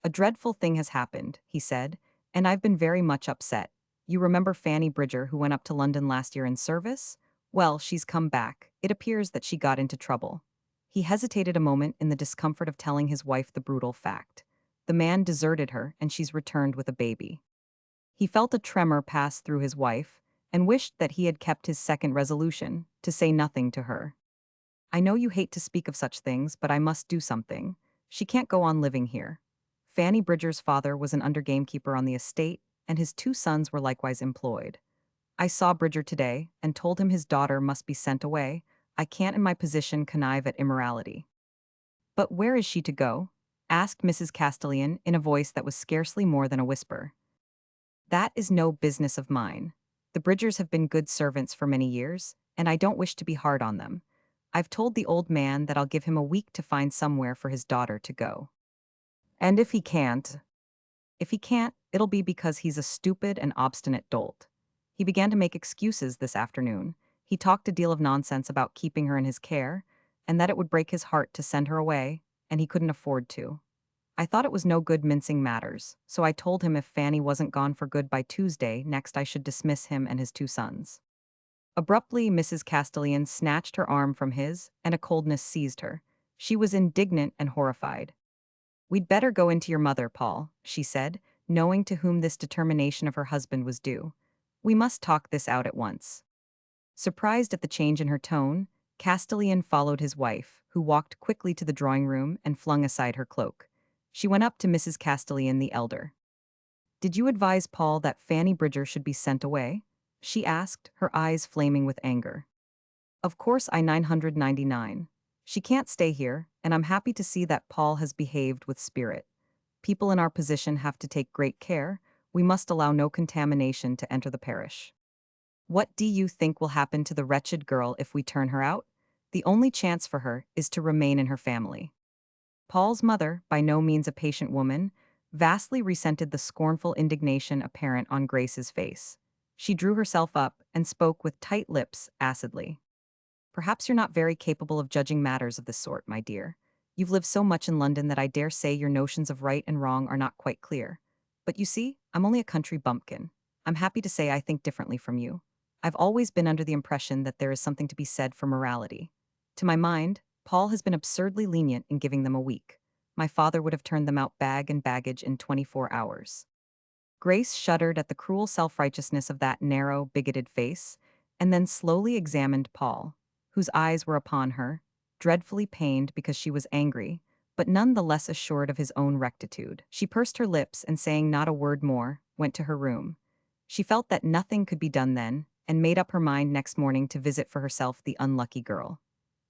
"A dreadful thing has happened," he said, "and I've been very much upset. You remember Fanny Bridger who went up to London last year in service? Well, she's come back. It appears that she got into trouble." He hesitated a moment in the discomfort of telling his wife the brutal fact. The man deserted her, and she's returned with a baby. He felt a tremor pass through his wife, and wished that he had kept his second resolution, to say nothing to her. "I know you hate to speak of such things, but I must do something. She can't go on living here." Fanny Bridger's father was an under-gamekeeper on the estate, and his two sons were likewise employed. "I saw Bridger today, and told him his daughter must be sent away. I can't in my position connive at immorality." "But where is she to go?" asked Mrs. Castellan in a voice that was scarcely more than a whisper. "That is no business of mine. The Bridgers have been good servants for many years, and I don't wish to be hard on them. I've told the old man that I'll give him a week to find somewhere for his daughter to go. And if he can't? If he can't, it'll be because he's a stupid and obstinate dolt. He began to make excuses this afternoon. He talked a deal of nonsense about keeping her in his care, and that it would break his heart to send her away, and he couldn't afford to. I thought it was no good mincing matters, so I told him if Fanny wasn't gone for good by Tuesday next I should dismiss him and his two sons." Abruptly, Mrs. Castellan snatched her arm from his, and a coldness seized her. She was indignant and horrified. "We'd better go into your mother, Paul," she said, knowing to whom this determination of her husband was due. "We must talk this out at once." Surprised at the change in her tone, Castellan followed his wife, who walked quickly to the drawing-room and flung aside her cloak. She went up to Mrs. Castellan the elder. "Did you advise Paul that Fanny Bridger should be sent away?" she asked, her eyes flaming with anger. "Of course I 999. She can't stay here, and I'm happy to see that Paul has behaved with spirit. People in our position have to take great care. We must allow no contamination to enter the parish. What do you think will happen to the wretched girl if we turn her out? The only chance for her is to remain in her family." Paul's mother, by no means a patient woman, vastly resented the scornful indignation apparent on Grace's face. She drew herself up and spoke with tight lips, acidly. Perhaps you're not very capable of judging matters of this sort, my dear. You've lived so much in London that I dare say your notions of right and wrong are not quite clear. But you see, I'm only a country bumpkin. I'm happy to say I think differently from you. I've always been under the impression that there is something to be said for morality. To my mind, Paul has been absurdly lenient in giving them a week. My father would have turned them out bag and baggage in 24 hours. Grace shuddered at the cruel self-righteousness of that narrow, bigoted face, and then slowly examined Paul, whose eyes were upon her, dreadfully pained because she was angry, but none the less assured of his own rectitude. She pursed her lips and, saying not a word more, went to her room. She felt that nothing could be done then, and made up her mind next morning to visit for herself the unlucky girl.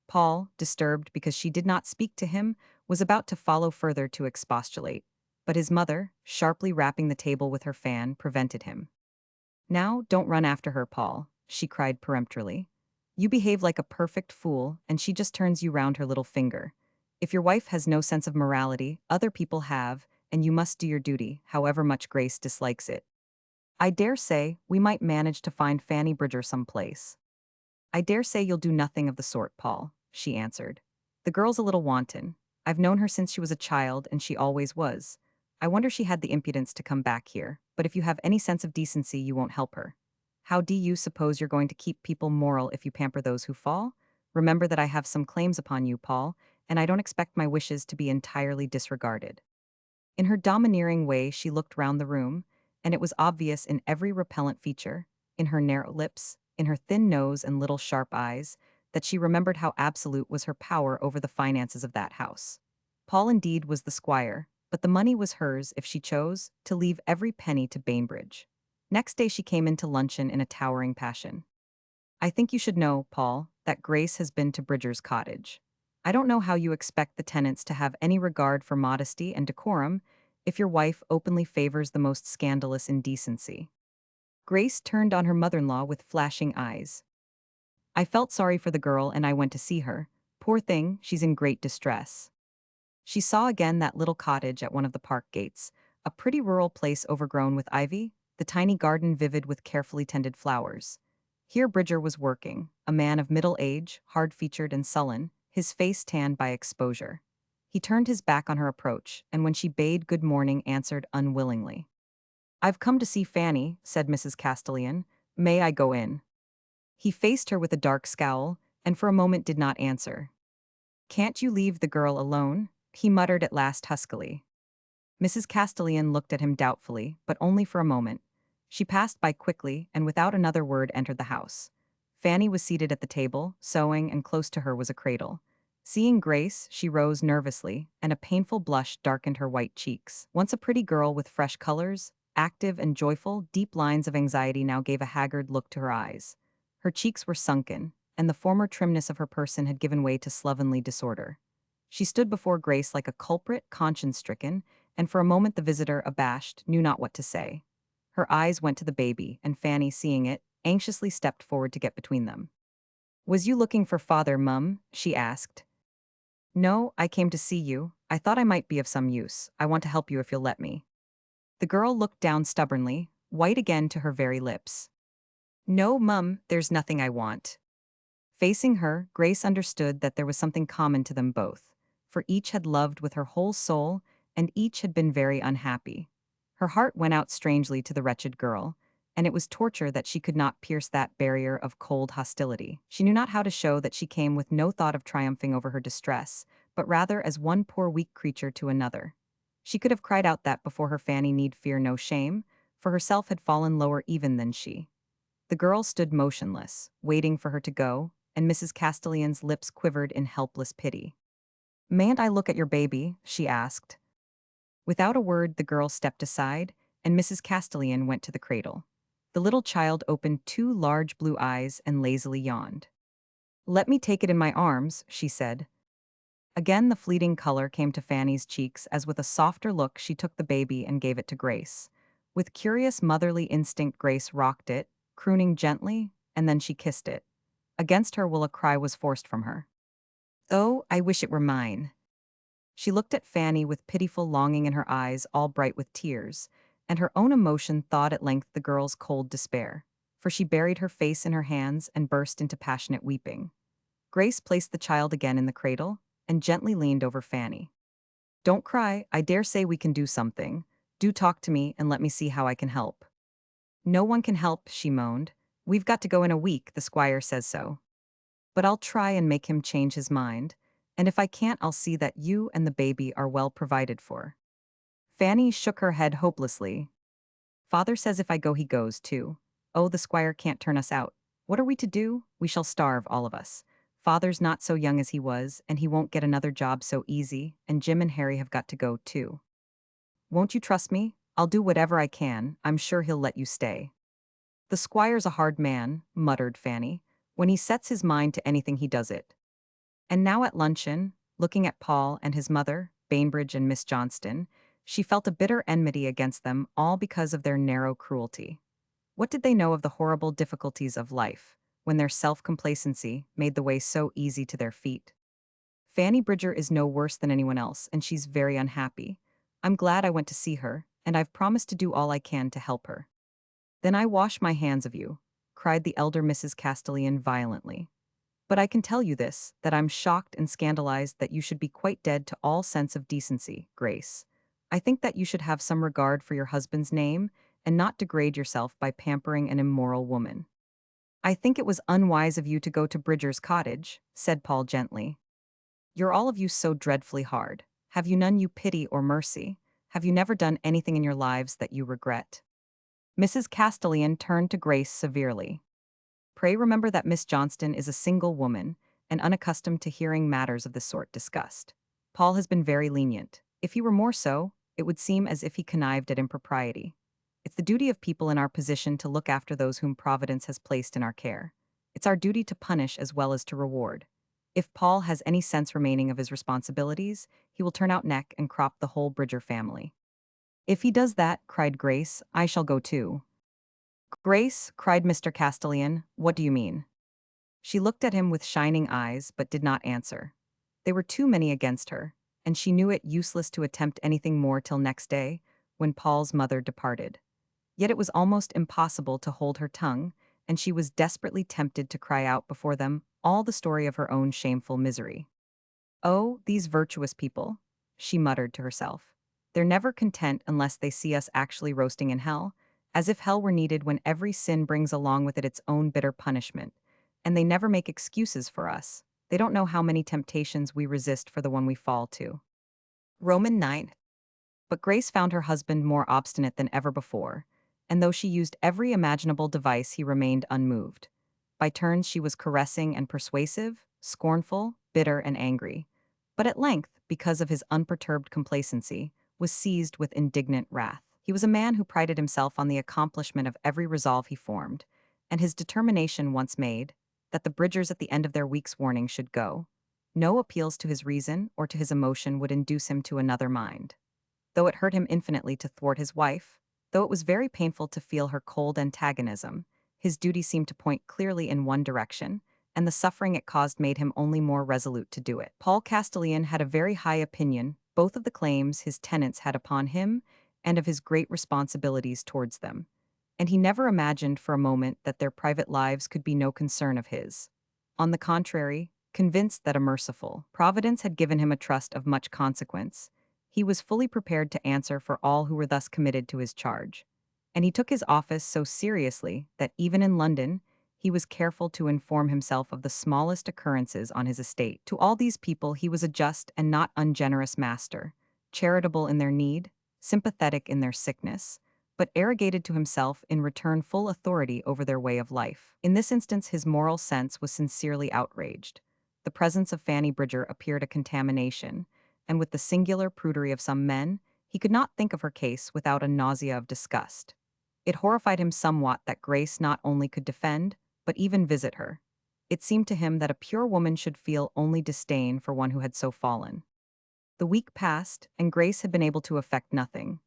Paul, disturbed because she did not speak to him, was about to follow further to expostulate, but his mother, sharply rapping the table with her fan, prevented him. "Now, don't run after her, Paul," she cried peremptorily. "You behave like a perfect fool, and she just turns you round her little finger. If your wife has no sense of morality, other people have, and you must do your duty, however much Grace dislikes it. I dare say we might manage to find Fanny Bridger some place." "I dare say you'll do nothing of the sort, Paul," she answered. "The girl's a little wanton. I've known her since she was a child, and she always was. I wonder she had the impudence to come back here, but if you have any sense of decency, you won't help her. How do you suppose you're going to keep people moral if you pamper those who fall? Remember that I have some claims upon you, Paul, and I don't expect my wishes to be entirely disregarded." In her domineering way, she looked round the room, and it was obvious in every repellent feature, in her narrow lips, in her thin nose and little sharp eyes, that she remembered how absolute was her power over the finances of that house. Paul indeed was the squire, but the money was hers if she chose to leave every penny to Bainbridge. Next day she came in to luncheon in a towering passion. "I think you should know, Paul, that Grace has been to Bridger's cottage. I don't know how you expect the tenants to have any regard for modesty and decorum if your wife openly favors the most scandalous indecency." Grace turned on her mother-in-law with flashing eyes. "I felt sorry for the girl and I went to see her. Poor thing, she's in great distress." She saw again that little cottage at one of the park gates, a pretty rural place overgrown with ivy, the tiny garden vivid with carefully tended flowers. Here Bridger was working, a man of middle age, hard-featured and sullen, his face tanned by exposure. He turned his back on her approach, and when she bade good morning, answered unwillingly. "I've come to see Fanny," said Mrs. Castellan. "May I go in?" He faced her with a dark scowl, and for a moment did not answer. "Can't you leave the girl alone?" he muttered at last huskily. Mrs. Castellan looked at him doubtfully, but only for a moment. She passed by quickly, and without another word entered the house. Fanny was seated at the table, sewing, and close to her was a cradle. Seeing Grace, she rose nervously, and a painful blush darkened her white cheeks. Once a pretty girl with fresh colors, active and joyful, deep lines of anxiety now gave a haggard look to her eyes. Her cheeks were sunken, and the former trimness of her person had given way to slovenly disorder. She stood before Grace like a culprit, conscience-stricken, and for a moment the visitor, abashed, knew not what to say. Her eyes went to the baby, and Fanny, seeing it, anxiously stepped forward to get between them. "Was you looking for father, Mum?" she asked. "No, I came to see you. I thought I might be of some use. I want to help you if you'll let me." The girl looked down stubbornly, white again to her very lips. "No, Mum, there's nothing I want." Facing her, Grace understood that there was something common to them both, for each had loved with her whole soul, and each had been very unhappy. Her heart went out strangely to the wretched girl, and it was torture that she could not pierce that barrier of cold hostility. She knew not how to show that she came with no thought of triumphing over her distress, but rather as one poor weak creature to another. She could have cried out that before her Fanny need fear no shame, for herself had fallen lower even than she. The girl stood motionless, waiting for her to go, and Mrs. Castellan's lips quivered in helpless pity. "Mayn't I look at your baby?" she asked. Without a word, the girl stepped aside, and Mrs. Castellan went to the cradle. The little child opened two large blue eyes and lazily yawned. "Let me take it in my arms," she said. Again the fleeting color came to Fanny's cheeks as with a softer look she took the baby and gave it to Grace. With curious motherly instinct Grace rocked it, crooning gently, and then she kissed it. Against her will a cry was forced from her. "Oh, I wish it were mine." She looked at Fanny with pitiful longing in her eyes all bright with tears, and her own emotion thawed at length the girl's cold despair, for she buried her face in her hands and burst into passionate weeping. Grace placed the child again in the cradle and gently leaned over Fanny. Don't cry, I dare say we can do something. Do talk to me and let me see how I can help. No one can help, she moaned. We've got to go in a week, the squire says so. But I'll try and make him change his mind, and if I can't, I'll see that you and the baby are well provided for. Fanny shook her head hopelessly. Father says if I go, he goes too. Oh, the squire can't turn us out. What are we to do? We shall starve, all of us. Father's not so young as he was, and he won't get another job so easy, and Jim and Harry have got to go too. Won't you trust me? I'll do whatever I can. I'm sure he'll let you stay. The squire's a hard man, muttered Fanny. When he sets his mind to anything, he does it. And now at luncheon, looking at Paul and his mother, Bainbridge and Miss Johnston, she felt a bitter enmity against them, all because of their narrow cruelty. What did they know of the horrible difficulties of life, when their self-complacency made the way so easy to their feet? Fanny Bridger is no worse than anyone else, and she's very unhappy. I'm glad I went to see her, and I've promised to do all I can to help her. Then I wash my hands of you, cried the elder Mrs. Castellan violently. But I can tell you this, that I'm shocked and scandalized that you should be quite dead to all sense of decency, Grace. I think that you should have some regard for your husband's name, and not degrade yourself by pampering an immoral woman. I think it was unwise of you to go to Bridger's cottage, said Paul gently. You're all of you so dreadfully hard. Have you none you pity or mercy? Have you never done anything in your lives that you regret? Mrs. Castellan turned to Grace severely. Pray remember that Miss Johnston is a single woman, and unaccustomed to hearing matters of this sort discussed. Paul has been very lenient. If he were more so, it would seem as if he connived at impropriety. It's the duty of people in our position to look after those whom Providence has placed in our care. It's our duty to punish as well as to reward. If Paul has any sense remaining of his responsibilities, he will turn out neck and crop the whole Bridger family. If he does that, cried Grace, I shall go too. Grace, cried Mr. Castellan, what do you mean? She looked at him with shining eyes, but did not answer. They were too many against her, and she knew it useless to attempt anything more till next day, when Paul's mother departed. Yet it was almost impossible to hold her tongue, and she was desperately tempted to cry out before them all the story of her own shameful misery. Oh, these virtuous people, she muttered to herself. They're never content unless they see us actually roasting in hell, as if hell were needed when every sin brings along with it its own bitter punishment, and they never make excuses for us. They don't know how many temptations we resist for the one we fall to. Roman 9. But Grace found her husband more obstinate than ever before, and though she used every imaginable device, he remained unmoved. By turns she was caressing and persuasive, scornful, bitter and angry, but at length, because of his unperturbed complacency, was seized with indignant wrath. He was a man who prided himself on the accomplishment of every resolve he formed, and his determination once made, that the Bridgers at the end of their week's warning should go, no appeals to his reason or to his emotion would induce him to another mind. Though it hurt him infinitely to thwart his wife, though it was very painful to feel her cold antagonism, his duty seemed to point clearly in one direction, and the suffering it caused made him only more resolute to do it. Paul Castellan had a very high opinion, both of the claims his tenants had upon him and of his great responsibilities towards them, and he never imagined for a moment that their private lives could be no concern of his. On the contrary, convinced that a merciful Providence had given him a trust of much consequence, he was fully prepared to answer for all who were thus committed to his charge. And he took his office so seriously that even in London, he was careful to inform himself of the smallest occurrences on his estate. To all these people he was a just and not ungenerous master, charitable in their need, sympathetic in their sickness, but arrogated to himself in return full authority over their way of life. In this instance his moral sense was sincerely outraged. The presence of Fanny Bridger appeared a contamination, and with the singular prudery of some men, he could not think of her case without a nausea of disgust. It horrified him somewhat that Grace not only could defend, but even visit her. It seemed to him that a pure woman should feel only disdain for one who had so fallen. The week passed, and Grace had been able to effect nothing.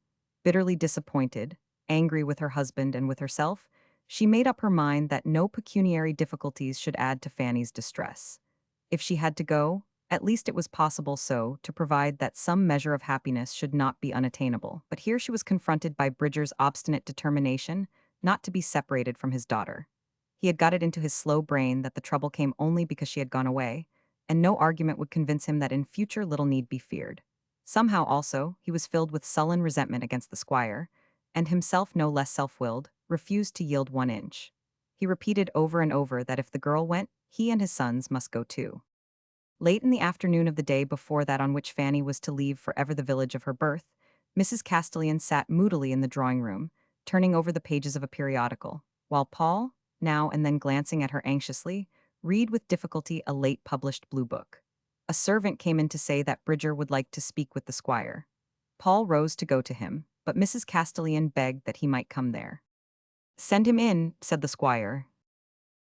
Bitterly disappointed, angry with her husband and with herself, she made up her mind that no pecuniary difficulties should add to Fanny's distress. If she had to go, at least it was possible so to provide that some measure of happiness should not be unattainable. But here she was confronted by Bridger's obstinate determination not to be separated from his daughter. He had got it into his slow brain that the trouble came only because she had gone away, and no argument would convince him that in future little need be feared. Somehow, also, he was filled with sullen resentment against the squire, and himself no less self-willed, refused to yield 1 inch. He repeated over and over that if the girl went, he and his sons must go too. Late in the afternoon of the day before that on which Fanny was to leave forever the village of her birth, Mrs. Castellan sat moodily in the drawing-room, turning over the pages of a periodical, while Paul, now and then glancing at her anxiously, read with difficulty a late-published blue book. A servant came in to say that Bridger would like to speak with the squire. Paul rose to go to him, but Mrs. Castellan begged that he might come there. "Send him in," said the squire.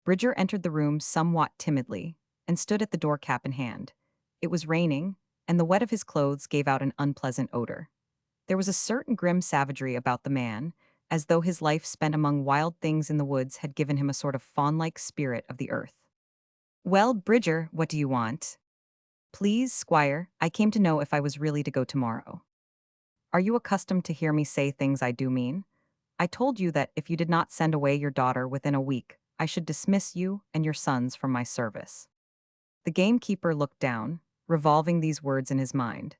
Bridger entered the room somewhat timidly, and stood at the door cap in hand. It was raining, and the wet of his clothes gave out an unpleasant odor. There was a certain grim savagery about the man, as though his life spent among wild things in the woods had given him a sort of fawn-like spirit of the earth. "Well, Bridger, what do you want?" "Please, squire, I came to know if I was really to go tomorrow." "Are you accustomed to hear me say things I do mean? I told you that if you did not send away your daughter within a week, I should dismiss you and your sons from my service." The gamekeeper looked down, revolving these words in his mind.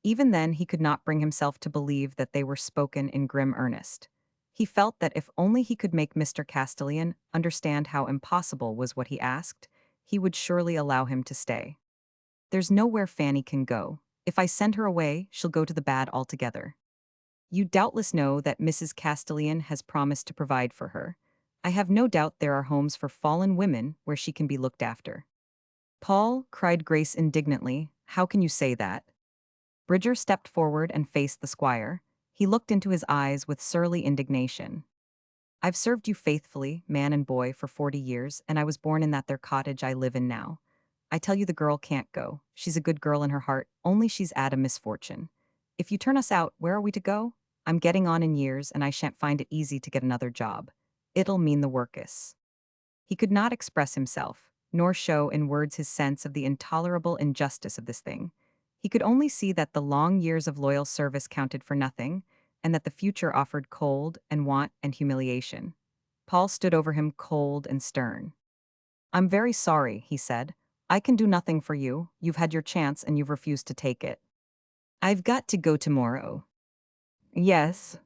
Even then he could not bring himself to believe that they were spoken in grim earnest. He felt that if only he could make Mr. Castellan understand how impossible was what he asked, he would surely allow him to stay. "There's nowhere Fanny can go. If I send her away, she'll go to the bad altogether. You doubtless know that Mrs. Castellan has promised to provide for her. I have no doubt there are homes for fallen women where she can be looked after." "Paul," cried Grace indignantly, "how can you say that?" Bridger stepped forward and faced the squire. He looked into his eyes with surly indignation. "I've served you faithfully, man and boy, for 40 years, and I was born in that there cottage I live in now. I tell you the girl can't go. She's a good girl in her heart, only she's 'ad a misfortune. If you turn us out, where are we to go? I'm getting on in years, and I shan't find it easy to get another job. It'll mean the workus." He could not express himself, nor show in words his sense of the intolerable injustice of this thing. He could only see that the long years of loyal service counted for nothing, and that the future offered cold and want and humiliation. Paul stood over him cold and stern. "I'm very sorry," he said. "I can do nothing for you. You've had your chance and you've refused to take it." "I've got to go tomorrow." "Yes."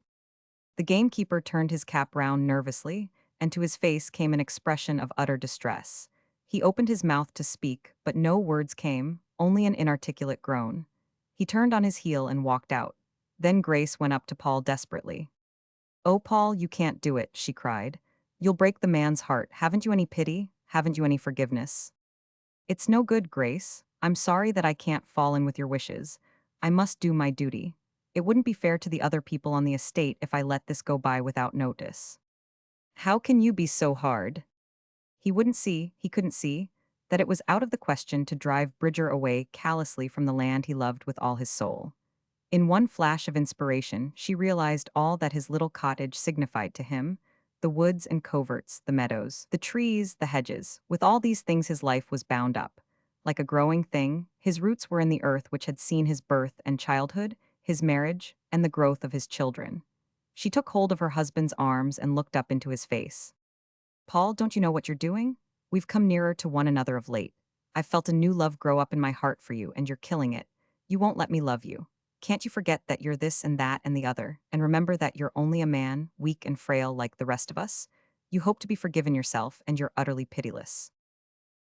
The gamekeeper turned his cap round nervously, and to his face came an expression of utter distress. He opened his mouth to speak, but no words came, only an inarticulate groan. He turned on his heel and walked out. Then Grace went up to Paul desperately. "Oh, Paul, you can't do it," she cried. "You'll break the man's heart. Haven't you any pity? Haven't you any forgiveness?" "It's no good, Grace. I'm sorry that I can't fall in with your wishes. I must do my duty. It wouldn't be fair to the other people on the estate if I let this go by without notice." "How can you be so hard?" He couldn't see, that it was out of the question to drive Bridger away callously from the land he loved with all his soul. In one flash of inspiration, she realized all that his little cottage signified to him: the woods and coverts, the meadows, the trees, the hedges. With all these things his life was bound up. Like a growing thing, his roots were in the earth which had seen his birth and childhood, his marriage, and the growth of his children. She took hold of her husband's arms and looked up into his face. "Paul, don't you know what you're doing? We've come nearer to one another of late. I've felt a new love grow up in my heart for you, and you're killing it. You won't let me love you. Can't you forget that you're this and that and the other, and remember that you're only a man, weak and frail like the rest of us? You hope to be forgiven yourself, and you're utterly pitiless.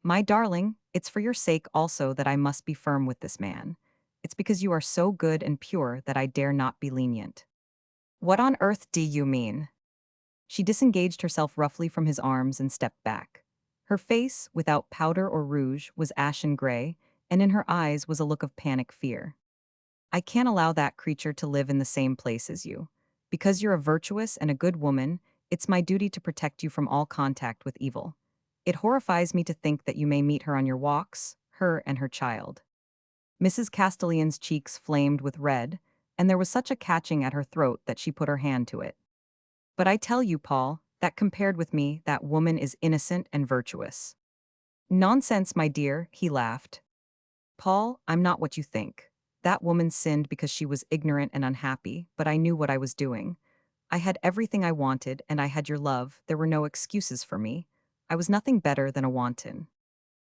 My darling, it's for your sake also that I must be firm with this man. It's because you are so good and pure that I dare not be lenient." "What on earth do you mean?" She disengaged herself roughly from his arms and stepped back. Her face, without powder or rouge, was ashen gray, and in her eyes was a look of panic fear. "I can't allow that creature to live in the same place as you. Because you're a virtuous and a good woman, it's my duty to protect you from all contact with evil. It horrifies me to think that you may meet her on your walks, her and her child." Mrs. Castellan's cheeks flamed with red, and there was such a catching at her throat that she put her hand to it. "But I tell you, Paul, that compared with me, that woman is innocent and virtuous." "Nonsense, my dear," he laughed. "Paul, I'm not what you think. That woman sinned because she was ignorant and unhappy, but I knew what I was doing. I had everything I wanted, and I had your love. There were no excuses for me. I was nothing better than a wanton.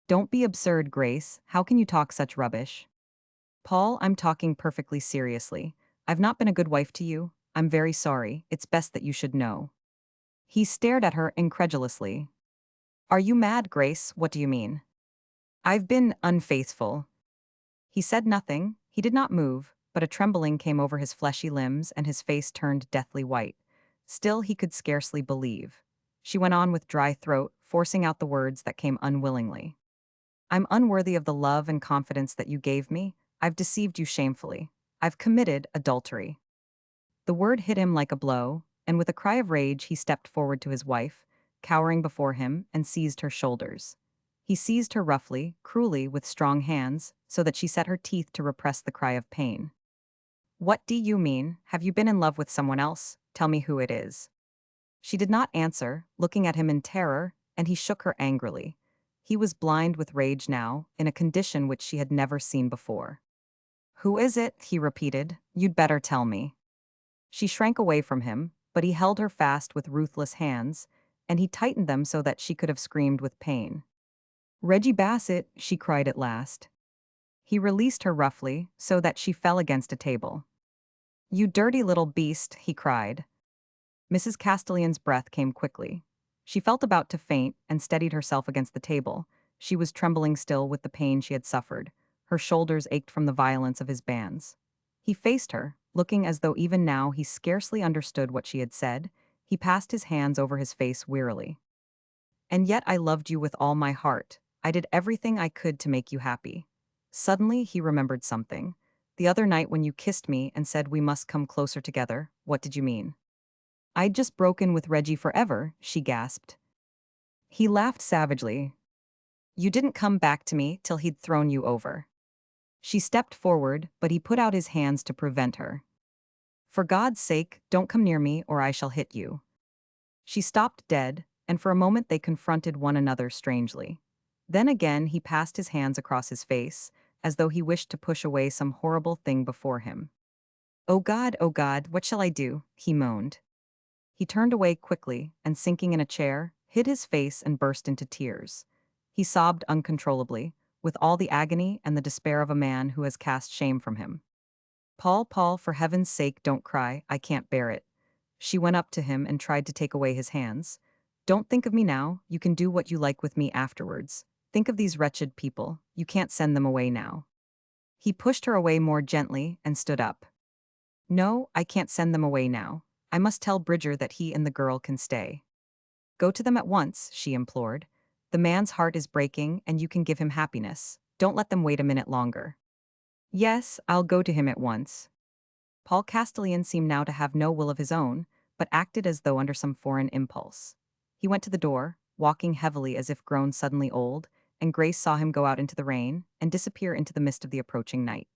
Don't be absurd, Grace. How can you talk such rubbish? Paul, I'm talking perfectly seriously. I've not been a good wife to you. I'm very sorry. It's best that you should know. He stared at her incredulously. Are you mad, Grace? What do you mean? I've been unfaithful. He said nothing, he did not move, but a trembling came over his fleshy limbs and his face turned deathly white. Still, he could scarcely believe. She went on with dry throat, forcing out the words that came unwillingly. I'm unworthy of the love and confidence that you gave me. I've deceived you shamefully. I've committed adultery. The word hit him like a blow, and with a cry of rage he stepped forward to his wife, cowering before him, and seized her shoulders. He seized her roughly, cruelly, with strong hands, so that she set her teeth to repress the cry of pain. What do you mean? Have you been in love with someone else? Tell me who it is. She did not answer, looking at him in terror, and he shook her angrily. He was blind with rage now, in a condition which she had never seen before. Who is it? He repeated. You'd better tell me. She shrank away from him, but he held her fast with ruthless hands, and he tightened them so that she could have screamed with pain. Reggie Bassett, she cried at last. He released her roughly, so that she fell against a table. You dirty little beast, he cried. Mrs. Castellan's breath came quickly. She felt about to faint and steadied herself against the table. She was trembling still with the pain she had suffered. Her shoulders ached from the violence of his bands. He faced her, looking as though even now he scarcely understood what she had said. He passed his hands over his face wearily. And yet I loved you with all my heart. I did everything I could to make you happy. Suddenly he remembered something. The other night when you kissed me and said we must come closer together, what did you mean? I'd just broken with Reggie forever, she gasped. He laughed savagely. You didn't come back to me till he'd thrown you over. She stepped forward, but he put out his hands to prevent her. For God's sake, don't come near me or I shall hit you. She stopped dead, and for a moment they confronted one another strangely. Then again he passed his hands across his face, as though he wished to push away some horrible thing before him. Oh God, what shall I do? He moaned. He turned away quickly, and sinking in a chair, hid his face and burst into tears. He sobbed uncontrollably, with all the agony and the despair of a man who has cast shame from him. Paul, for heaven's sake, don't cry, I can't bear it. She went up to him and tried to take away his hands. Don't think of me now, you can do what you like with me afterwards. Think of these wretched people, you can't send them away now. He pushed her away more gently and stood up. No, I can't send them away now. I must tell Bridger that he and the girl can stay. Go to them at once, she implored. The man's heart is breaking and you can give him happiness. Don't let them wait a minute longer. Yes, I'll go to him at once. Paul Castellan seemed now to have no will of his own, but acted as though under some foreign impulse. He went to the door, walking heavily as if grown suddenly old, and Grace saw him go out into the rain and disappear into the mist of the approaching night.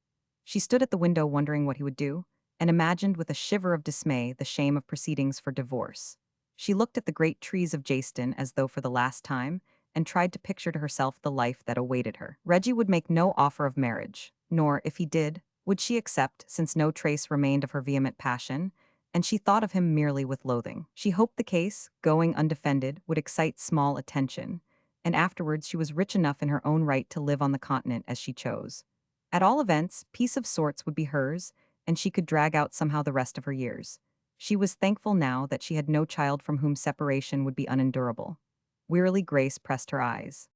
She stood at the window wondering what he would do, and imagined with a shiver of dismay the shame of proceedings for divorce. She looked at the great trees of Jayston as though for the last time, and tried to picture to herself the life that awaited her. Reggie would make no offer of marriage, nor, if he did, would she accept, since no trace remained of her vehement passion, and she thought of him merely with loathing. She hoped the case, going undefended, would excite small attention, and afterwards she was rich enough in her own right to live on the continent as she chose. At all events, peace of sorts would be hers, and she could drag out somehow the rest of her years. She was thankful now that she had no child from whom separation would be unendurable. Wearily Grace pressed her eyes.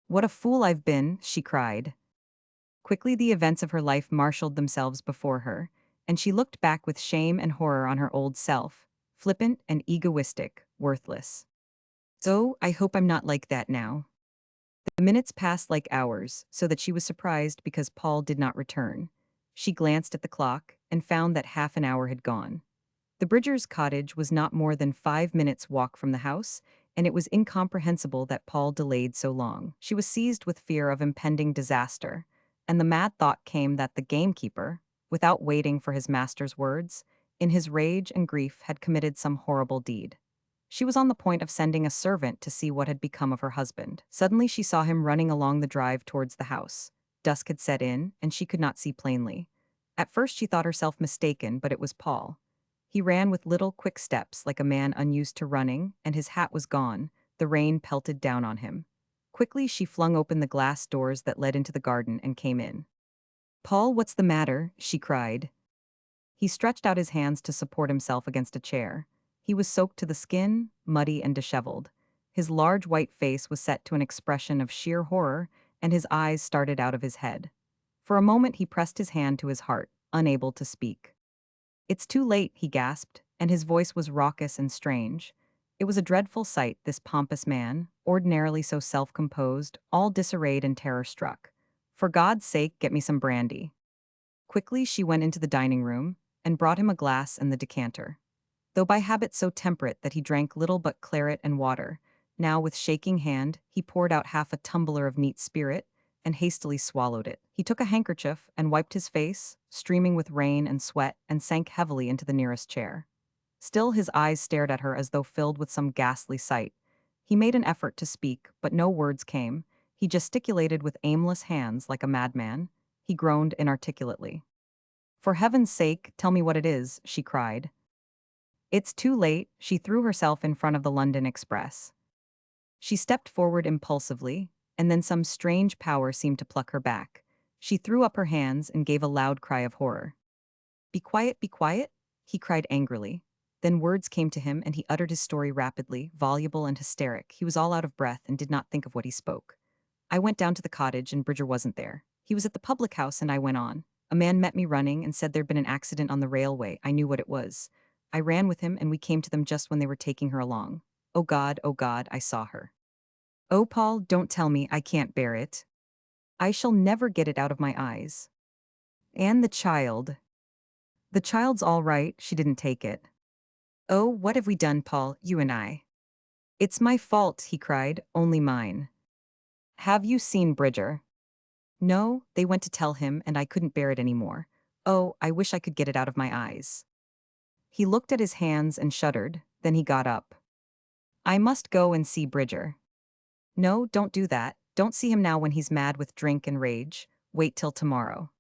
What a fool I've been, she cried. Quickly the events of her life marshaled themselves before her, and she looked back with shame and horror on her old self, flippant and egoistic, worthless. So, I hope I'm not like that now. The minutes passed like hours, so that she was surprised because Paul did not return. She glanced at the clock and found that half an hour had gone. The Bridgers' cottage was not more than 5 minutes' walk from the house, and it was incomprehensible that Paul delayed so long. She was seized with fear of impending disaster, and the mad thought came that the gamekeeper, without waiting for his master's words, in his rage and grief had committed some horrible deed. She was on the point of sending a servant to see what had become of her husband. Suddenly she saw him running along the drive towards the house. Dusk had set in, and she could not see plainly. At first she thought herself mistaken, but it was Paul. He ran with little quick steps like a man unused to running, and his hat was gone, the rain pelted down on him. Quickly, she flung open the glass doors that led into the garden and came in. "Paul, what's the matter?" she cried. He stretched out his hands to support himself against a chair. He was soaked to the skin, muddy and disheveled. His large white face was set to an expression of sheer horror, and his eyes started out of his head. For a moment he pressed his hand to his heart, unable to speak. "It's too late," he gasped, and his voice was raucous and strange. It was a dreadful sight, this pompous man, ordinarily so self-composed, all disarrayed and terror-struck. "For God's sake, get me some brandy." Quickly she went into the dining room and brought him a glass and the decanter. Though by habit so temperate that he drank little but claret and water, now with shaking hand he poured out half a tumbler of neat spirit and hastily swallowed it. He took a handkerchief and wiped his face, streaming with rain and sweat, and sank heavily into the nearest chair. Still his eyes stared at her as though filled with some ghastly sight. He made an effort to speak, but no words came. He gesticulated with aimless hands like a madman. He groaned inarticulately. "For heaven's sake, tell me what it is," she cried. "It's too late." She threw herself in front of the London Express. She stepped forward impulsively, and then some strange power seemed to pluck her back. She threw up her hands and gave a loud cry of horror. Be quiet," he cried angrily. Then words came to him and he uttered his story rapidly, voluble and hysteric. He was all out of breath and did not think of what he spoke. "I went down to the cottage and Bridger wasn't there. He was at the public house and I went on. A man met me running and said there'd been an accident on the railway. I knew what it was. I ran with him and we came to them just when they were taking her along. Oh God, I saw her. Oh, Paul, don't tell me, I can't bear it. I shall never get it out of my eyes. And the child. The child's all right, she didn't take it. Oh, what have we done, Paul, you and I? It's my fault," he cried, "only mine. Have you seen Bridger?" "No, they went to tell him and I couldn't bear it anymore. Oh, I wish I could get it out of my eyes." He looked at his hands and shuddered, then he got up. "I must go and see Bridger." "No, don't do that. Don't see him now when he's mad with drink and rage. Wait till tomorrow."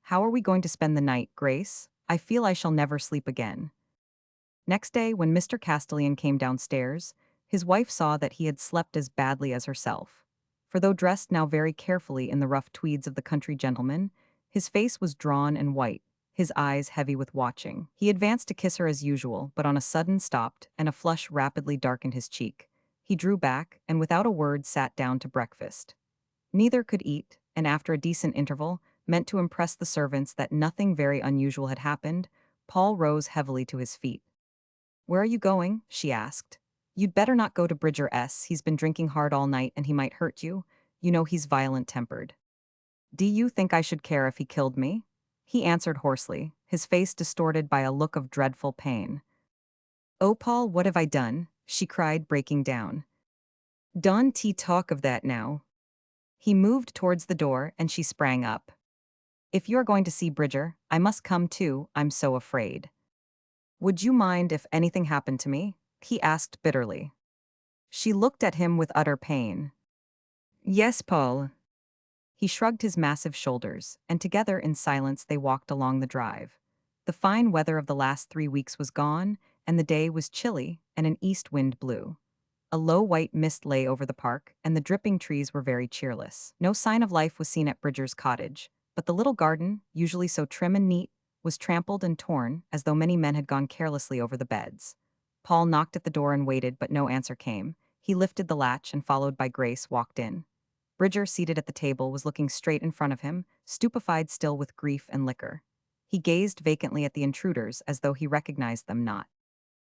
"How are we going to spend the night, Grace? I feel I shall never sleep again." Next day, when Mr. Castellan came downstairs, his wife saw that he had slept as badly as herself. For though dressed now very carefully in the rough tweeds of the country gentleman, his face was drawn and white, his eyes heavy with watching. He advanced to kiss her as usual, but on a sudden stopped, and a flush rapidly darkened his cheek. He drew back, and without a word sat down to breakfast. Neither could eat, and after a decent interval, meant to impress the servants that nothing very unusual had happened, Paul rose heavily to his feet. "Where are you going?" she asked. "You'd better not go to Bridger S. He's been drinking hard all night and he might hurt you. You know he's violent-tempered." "Do you think I should care if he killed me?" He answered hoarsely, his face distorted by a look of dreadful pain. "Oh, Paul, what have I done?" she cried, breaking down. "Don't talk of that now." He moved towards the door and she sprang up. "If you're going to see Bridger, I must come too, I'm so afraid." "Would you mind if anything happened to me?" he asked bitterly. She looked at him with utter pain. "Yes, Paul." He shrugged his massive shoulders, and together in silence they walked along the drive. The fine weather of the last 3 weeks was gone, and the day was chilly, and an east wind blew. A low white mist lay over the park, and the dripping trees were very cheerless. No sign of life was seen at Bridger's cottage, but the little garden, usually so trim and neat, was trampled and torn, as though many men had gone carelessly over the beds. Paul knocked at the door and waited, but no answer came. He lifted the latch and, followed by Grace, walked in. Bridger, seated at the table, was looking straight in front of him, stupefied still with grief and liquor. He gazed vacantly at the intruders as though he recognized them not.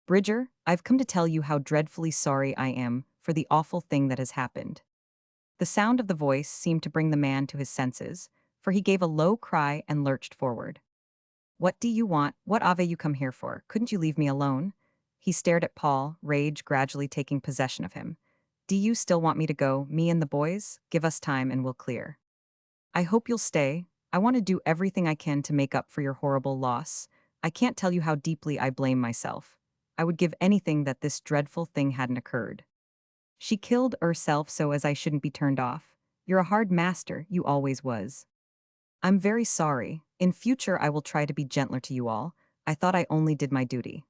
"Bridger, I've come to tell you how dreadfully sorry I am for the awful thing that has happened." The sound of the voice seemed to bring the man to his senses, for he gave a low cry and lurched forward. "What do you want? What have you come here for? Couldn't you leave me alone?" He stared at Paul, rage gradually taking possession of him. "Do you still want me to go, me and the boys? Give us time and we'll clear." "I hope you'll stay. I want to do everything I can to make up for your horrible loss. I can't tell you how deeply I blame myself. I would give anything that this dreadful thing hadn't occurred. She killed herself so as I shouldn't be turned off. You're a hard master, you always was. I'm very sorry. In future I will try to be gentler to you all. I thought I only did my duty."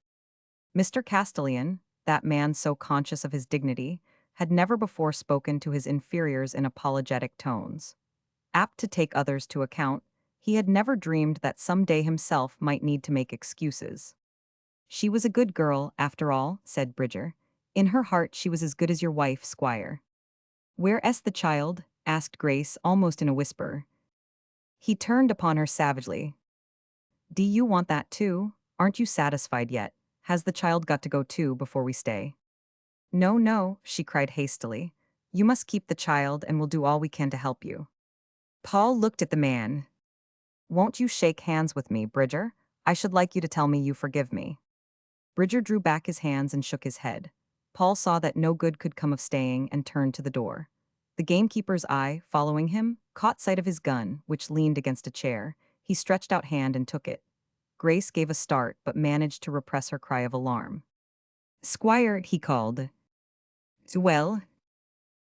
Mr. Castellan, that man so conscious of his dignity, had never before spoken to his inferiors in apologetic tones. Apt to take others to account, he had never dreamed that someday himself might need to make excuses. "She was a good girl, after all," said Bridger. "In her heart she was as good as your wife, Squire." "Where the child?" asked Grace, almost in a whisper. He turned upon her savagely. "Do you want that too? Aren't you satisfied yet? Has the child got to go too before we stay?" "No, no," she cried hastily. "You must keep the child and we'll do all we can to help you." Paul looked at the man. "Won't you shake hands with me, Bridger? I should like you to tell me you forgive me." Bridger drew back his hands and shook his head. Paul saw that no good could come of staying and turned to the door. The gamekeeper's eye, following him, caught sight of his gun, which leaned against a chair. He stretched out hand and took it. Grace gave a start but managed to repress her cry of alarm. "Squire," he called. "Well?"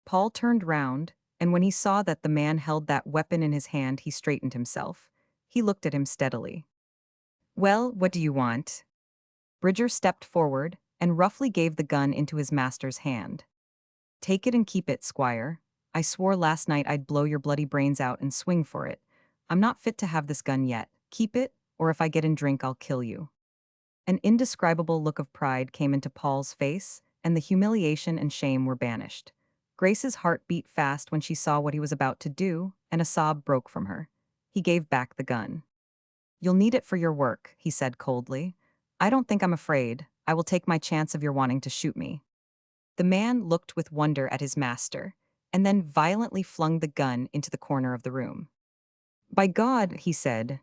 Paul turned round, and when he saw that the man held that weapon in his hand, he straightened himself. He looked at him steadily. "Well, what do you want?" Bridger stepped forward and roughly gave the gun into his master's hand. "Take it and keep it, Squire. I swore last night I'd blow your bloody brains out and swing for it. I'm not fit to have this gun yet. Keep it, or if I get in drink I'll kill you." An indescribable look of pride came into Paul's face, and the humiliation and shame were banished. Grace's heart beat fast when she saw what he was about to do, and a sob broke from her. He gave back the gun. "You'll need it for your work," he said coldly. "I don't think I'm afraid. I will take my chance of your wanting to shoot me." The man looked with wonder at his master, and then violently flung the gun into the corner of the room. "By God," he said.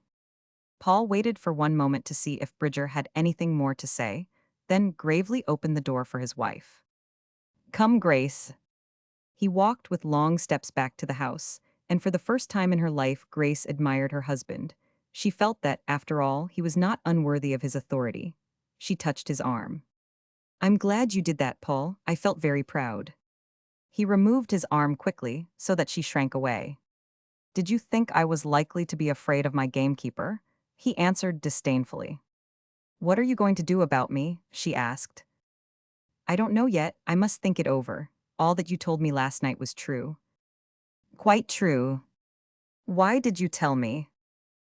Paul waited for one moment to see if Bridger had anything more to say, then gravely opened the door for his wife. "Come, Grace." He walked with long steps back to the house, and for the first time in her life Grace admired her husband. She felt that, after all, he was not unworthy of his authority. She touched his arm. "I'm glad you did that, Paul. I felt very proud." He removed his arm quickly, so that she shrank away. "Did you think I was likely to be afraid of my gamekeeper?" He answered disdainfully. "What are you going to do about me?" she asked. "I don't know yet. I must think it over. All that you told me last night was true." "Quite true." "Why did you tell me?"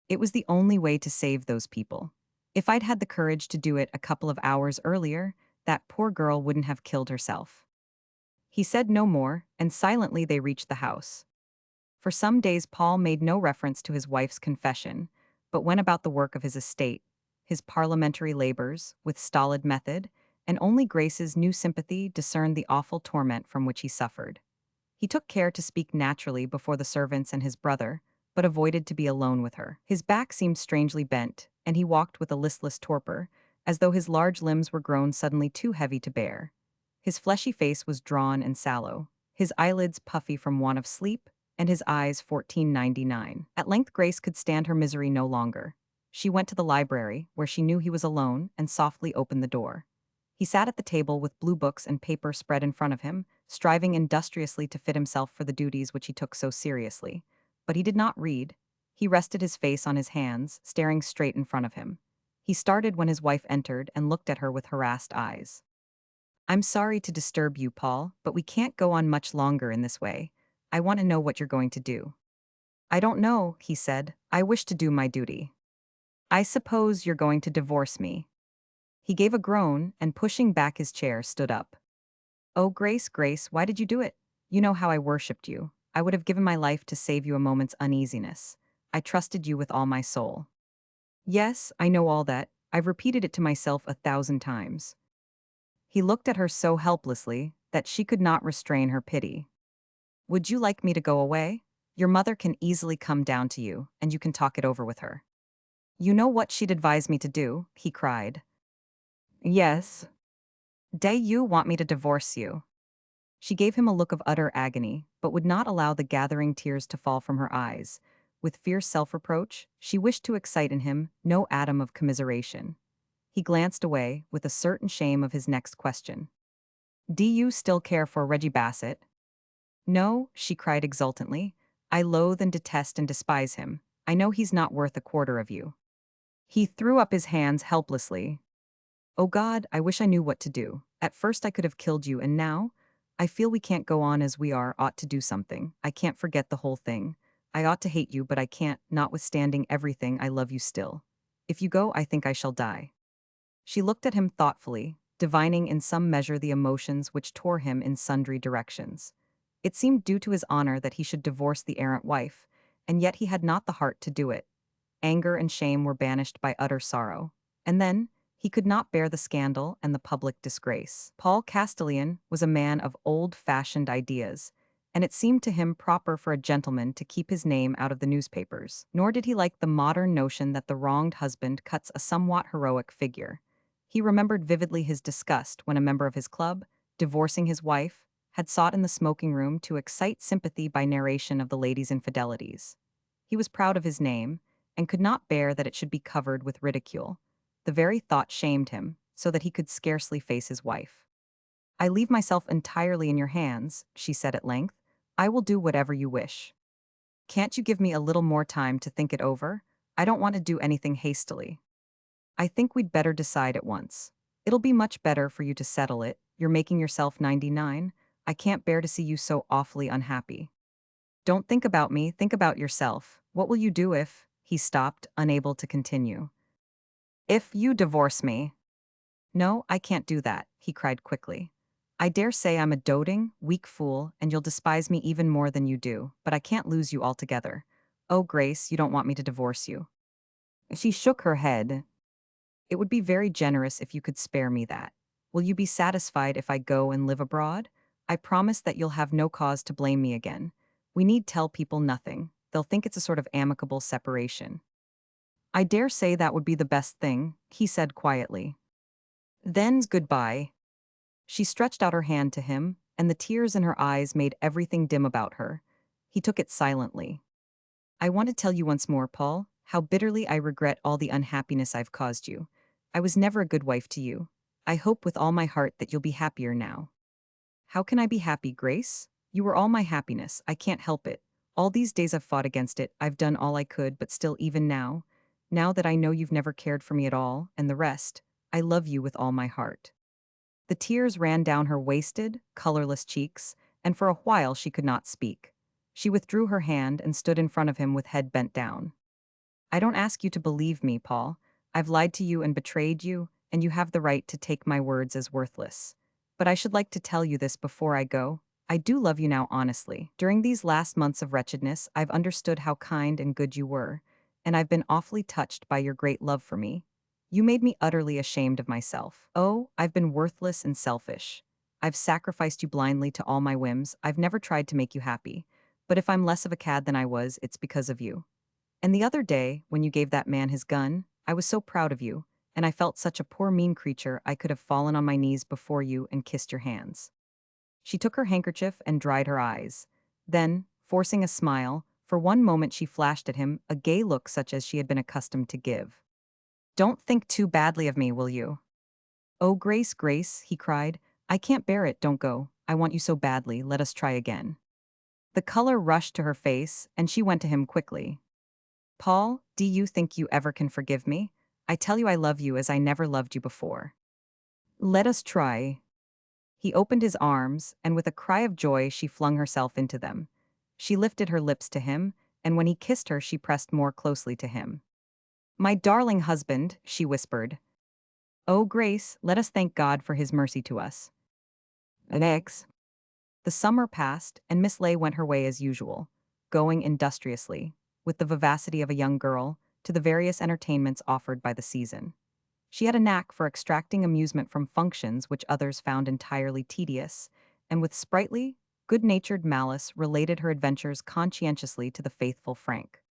"It was the only way to save those people. If I'd had the courage to do it a couple of hours earlier, that poor girl wouldn't have killed herself." He said no more, and silently they reached the house. For some days Paul made no reference to his wife's confession, but went about the work of his estate, his parliamentary labors, with stolid method, and only Grace's new sympathy discerned the awful torment from which he suffered. He took care to speak naturally before the servants and his brother, but avoided to be alone with her. His back seemed strangely bent, and he walked with a listless torpor, as though his large limbs were grown suddenly too heavy to bear. His fleshy face was drawn and sallow, his eyelids puffy from want of sleep, and his eyes 1499. At length Grace could stand her misery no longer. She went to the library, where she knew he was alone, and softly opened the door. He sat at the table with blue books and paper spread in front of him, striving industriously to fit himself for the duties which he took so seriously. But he did not read. He rested his face on his hands, staring straight in front of him. He started when his wife entered and looked at her with harassed eyes. "I'm sorry to disturb you, Paul, but we can't go on much longer in this way. I want to know what you're going to do." "I don't know," he said. "I wish to do my duty." "I suppose you're going to divorce me." He gave a groan and, pushing back his chair, stood up. "Oh, Grace, Grace, why did you do it? You know how I worshipped you. I would have given my life to save you a moment's uneasiness. I trusted you with all my soul." "Yes, I know all that. I've repeated it to myself 1,000 times." He looked at her so helplessly that she could not restrain her pity. "Would you like me to go away? Your mother can easily come down to you, and you can talk it over with her." "You know what she'd advise me to do," he cried. "Yes." "Do you want me to divorce you?" She gave him a look of utter agony, but would not allow the gathering tears to fall from her eyes. With fierce self-reproach, she wished to excite in him no atom of commiseration. He glanced away, with a certain shame of his next question. "Do you still care for Reggie Bassett?" "No," she cried exultantly. "I loathe and detest and despise him. I know he's not worth a quarter of you." He threw up his hands helplessly. "Oh God, I wish I knew what to do. At first I could have killed you, and now? I feel we can't go on as we are, ought to do something. I can't forget the whole thing. I ought to hate you, but I can't, notwithstanding everything, I love you still. If you go, I think I shall die. She looked at him thoughtfully, divining in some measure the emotions which tore him in sundry directions. It seemed due to his honor that he should divorce the errant wife, and yet he had not the heart to do it. Anger and shame were banished by utter sorrow. And then, he could not bear the scandal and the public disgrace. Paul Castellan was a man of old-fashioned ideas, and it seemed to him proper for a gentleman to keep his name out of the newspapers. Nor did he like the modern notion that the wronged husband cuts a somewhat heroic figure. He remembered vividly his disgust when a member of his club, divorcing his wife, had sought in the smoking room to excite sympathy by narration of the lady's infidelities. He was proud of his name, and could not bear that it should be covered with ridicule. The very thought shamed him, so that he could scarcely face his wife. "I leave myself entirely in your hands," she said at length. "I will do whatever you wish. Can't you give me a little more time to think it over? I don't want to do anything hastily. I think we'd better decide at once. It'll be much better for you to settle it. You're making yourself 99. I can't bear to see you so awfully unhappy. Don't think about me, think about yourself. What will you do if—" He stopped, unable to continue. "If you divorce me." "No, I can't do that," he cried quickly. "I dare say I'm a doting, weak fool, and you'll despise me even more than you do, but I can't lose you altogether. Oh, Grace, you don't want me to divorce you." She shook her head. "It would be very generous if you could spare me that. Will you be satisfied if I go and live abroad? I promise that you'll have no cause to blame me again. We need tell people nothing. They'll think it's a sort of amicable separation." "I dare say that would be the best thing," he said quietly. "Then's goodbye." She stretched out her hand to him, and the tears in her eyes made everything dim about her. He took it silently. "I want to tell you once more, Paul, how bitterly I regret all the unhappiness I've caused you. I was never a good wife to you. I hope with all my heart that you'll be happier now." "How can I be happy, Grace? You were all my happiness. I can't help it. All these days I've fought against it. I've done all I could, but still, even now that I know you've never cared for me at all, and the rest, I love you with all my heart." The tears ran down her wasted, colorless cheeks, and for a while she could not speak. She withdrew her hand and stood in front of him with head bent down. "I don't ask you to believe me, Paul. I've lied to you and betrayed you, and you have the right to take my words as worthless. But I should like to tell you this before I go. I do love you now honestly. During these last months of wretchedness, I've understood how kind and good you were, and I've been awfully touched by your great love for me. You made me utterly ashamed of myself. Oh, I've been worthless and selfish. I've sacrificed you blindly to all my whims. I've never tried to make you happy. But if I'm less of a cad than I was, it's because of you. And the other day, when you gave that man his gun, I was so proud of you, and I felt such a poor mean creature I could have fallen on my knees before you and kissed your hands." She took her handkerchief and dried her eyes. Then, forcing a smile, for one moment she flashed at him a gay look such as she had been accustomed to give. "Don't think too badly of me, will you?" "Oh, Grace, Grace," he cried. "I can't bear it, don't go. I want you so badly, let us try again." The color rushed to her face, and she went to him quickly. "Paul, do you think you ever can forgive me? I tell you I love you as I never loved you before. Let us try." He opened his arms, and with a cry of joy she flung herself into them. She lifted her lips to him, and when he kissed her she pressed more closely to him. "My darling husband," she whispered. "Oh, Grace, let us thank God for his mercy to us." Next. The summer passed, and Miss Ley went her way as usual, going industriously, with the vivacity of a young girl, to the various entertainments offered by the season. She had a knack for extracting amusement from functions which others found entirely tedious, and with sprightly, good-natured malice related her adventures conscientiously to the faithful Frank.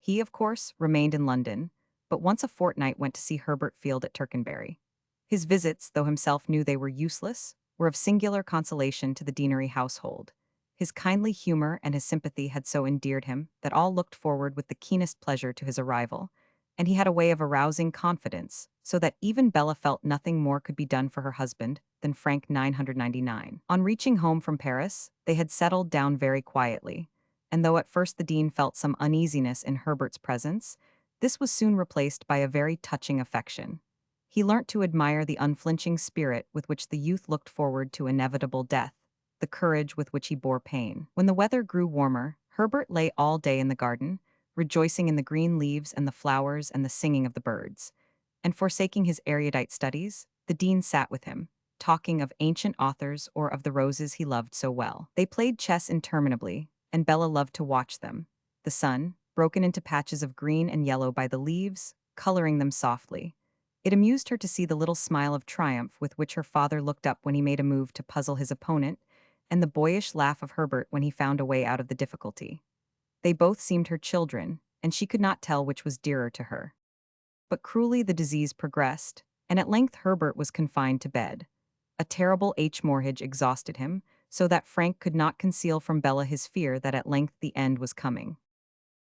He, of course, remained in London, but once a fortnight went to see Herbert Field at Tercanbury. His visits, though himself knew they were useless, were of singular consolation to the deanery household. His kindly humor and his sympathy had so endeared him that all looked forward with the keenest pleasure to his arrival, and he had a way of arousing confidence, so that even Bella felt nothing more could be done for her husband than Frank 999. On reaching home from Paris, they had settled down very quietly, and though at first the dean felt some uneasiness in Herbert's presence, this was soon replaced by a very touching affection. He learnt to admire the unflinching spirit with which the youth looked forward to inevitable death, the courage with which he bore pain. When the weather grew warmer, Herbert lay all day in the garden, rejoicing in the green leaves and the flowers and the singing of the birds. And forsaking his erudite studies, the dean sat with him, talking of ancient authors or of the roses he loved so well. They played chess interminably, and Bella loved to watch them. The sun, broken into patches of green and yellow by the leaves, coloring them softly. It amused her to see the little smile of triumph with which her father looked up when he made a move to puzzle his opponent, and the boyish laugh of Herbert when he found a way out of the difficulty. They both seemed her children, and she could not tell which was dearer to her. But cruelly the disease progressed, and at length Herbert was confined to bed. A terrible hemorrhage exhausted him, so that Frank could not conceal from Bella his fear that at length the end was coming.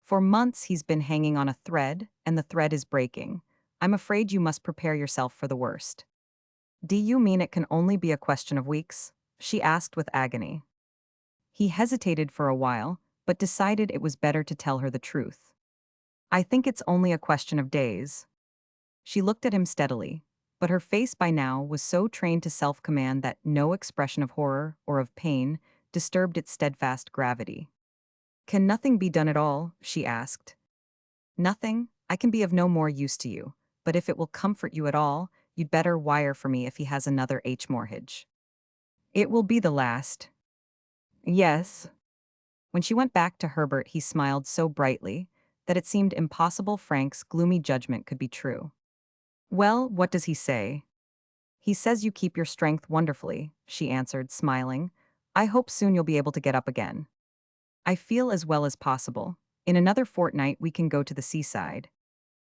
For months he's been hanging on a thread, and the thread is breaking. I'm afraid you must prepare yourself for the worst. Do you mean it can only be a question of weeks? She asked with agony. He hesitated for a while, but decided it was better to tell her the truth. I think it's only a question of days. She looked at him steadily, but her face by now was so trained to self-command that no expression of horror or of pain disturbed its steadfast gravity. Can nothing be done at all? She asked. Nothing. I can be of no more use to you, but if it will comfort you at all, you'd better wire for me if he has another hemorrhage. It will be the last. Yes. When she went back to Herbert, he smiled so brightly that it seemed impossible Frank's gloomy judgment could be true. Well, what does he say? He says you keep your strength wonderfully, she answered, smiling. I hope soon you'll be able to get up again. I feel as well as possible. In another fortnight we can go to the seaside.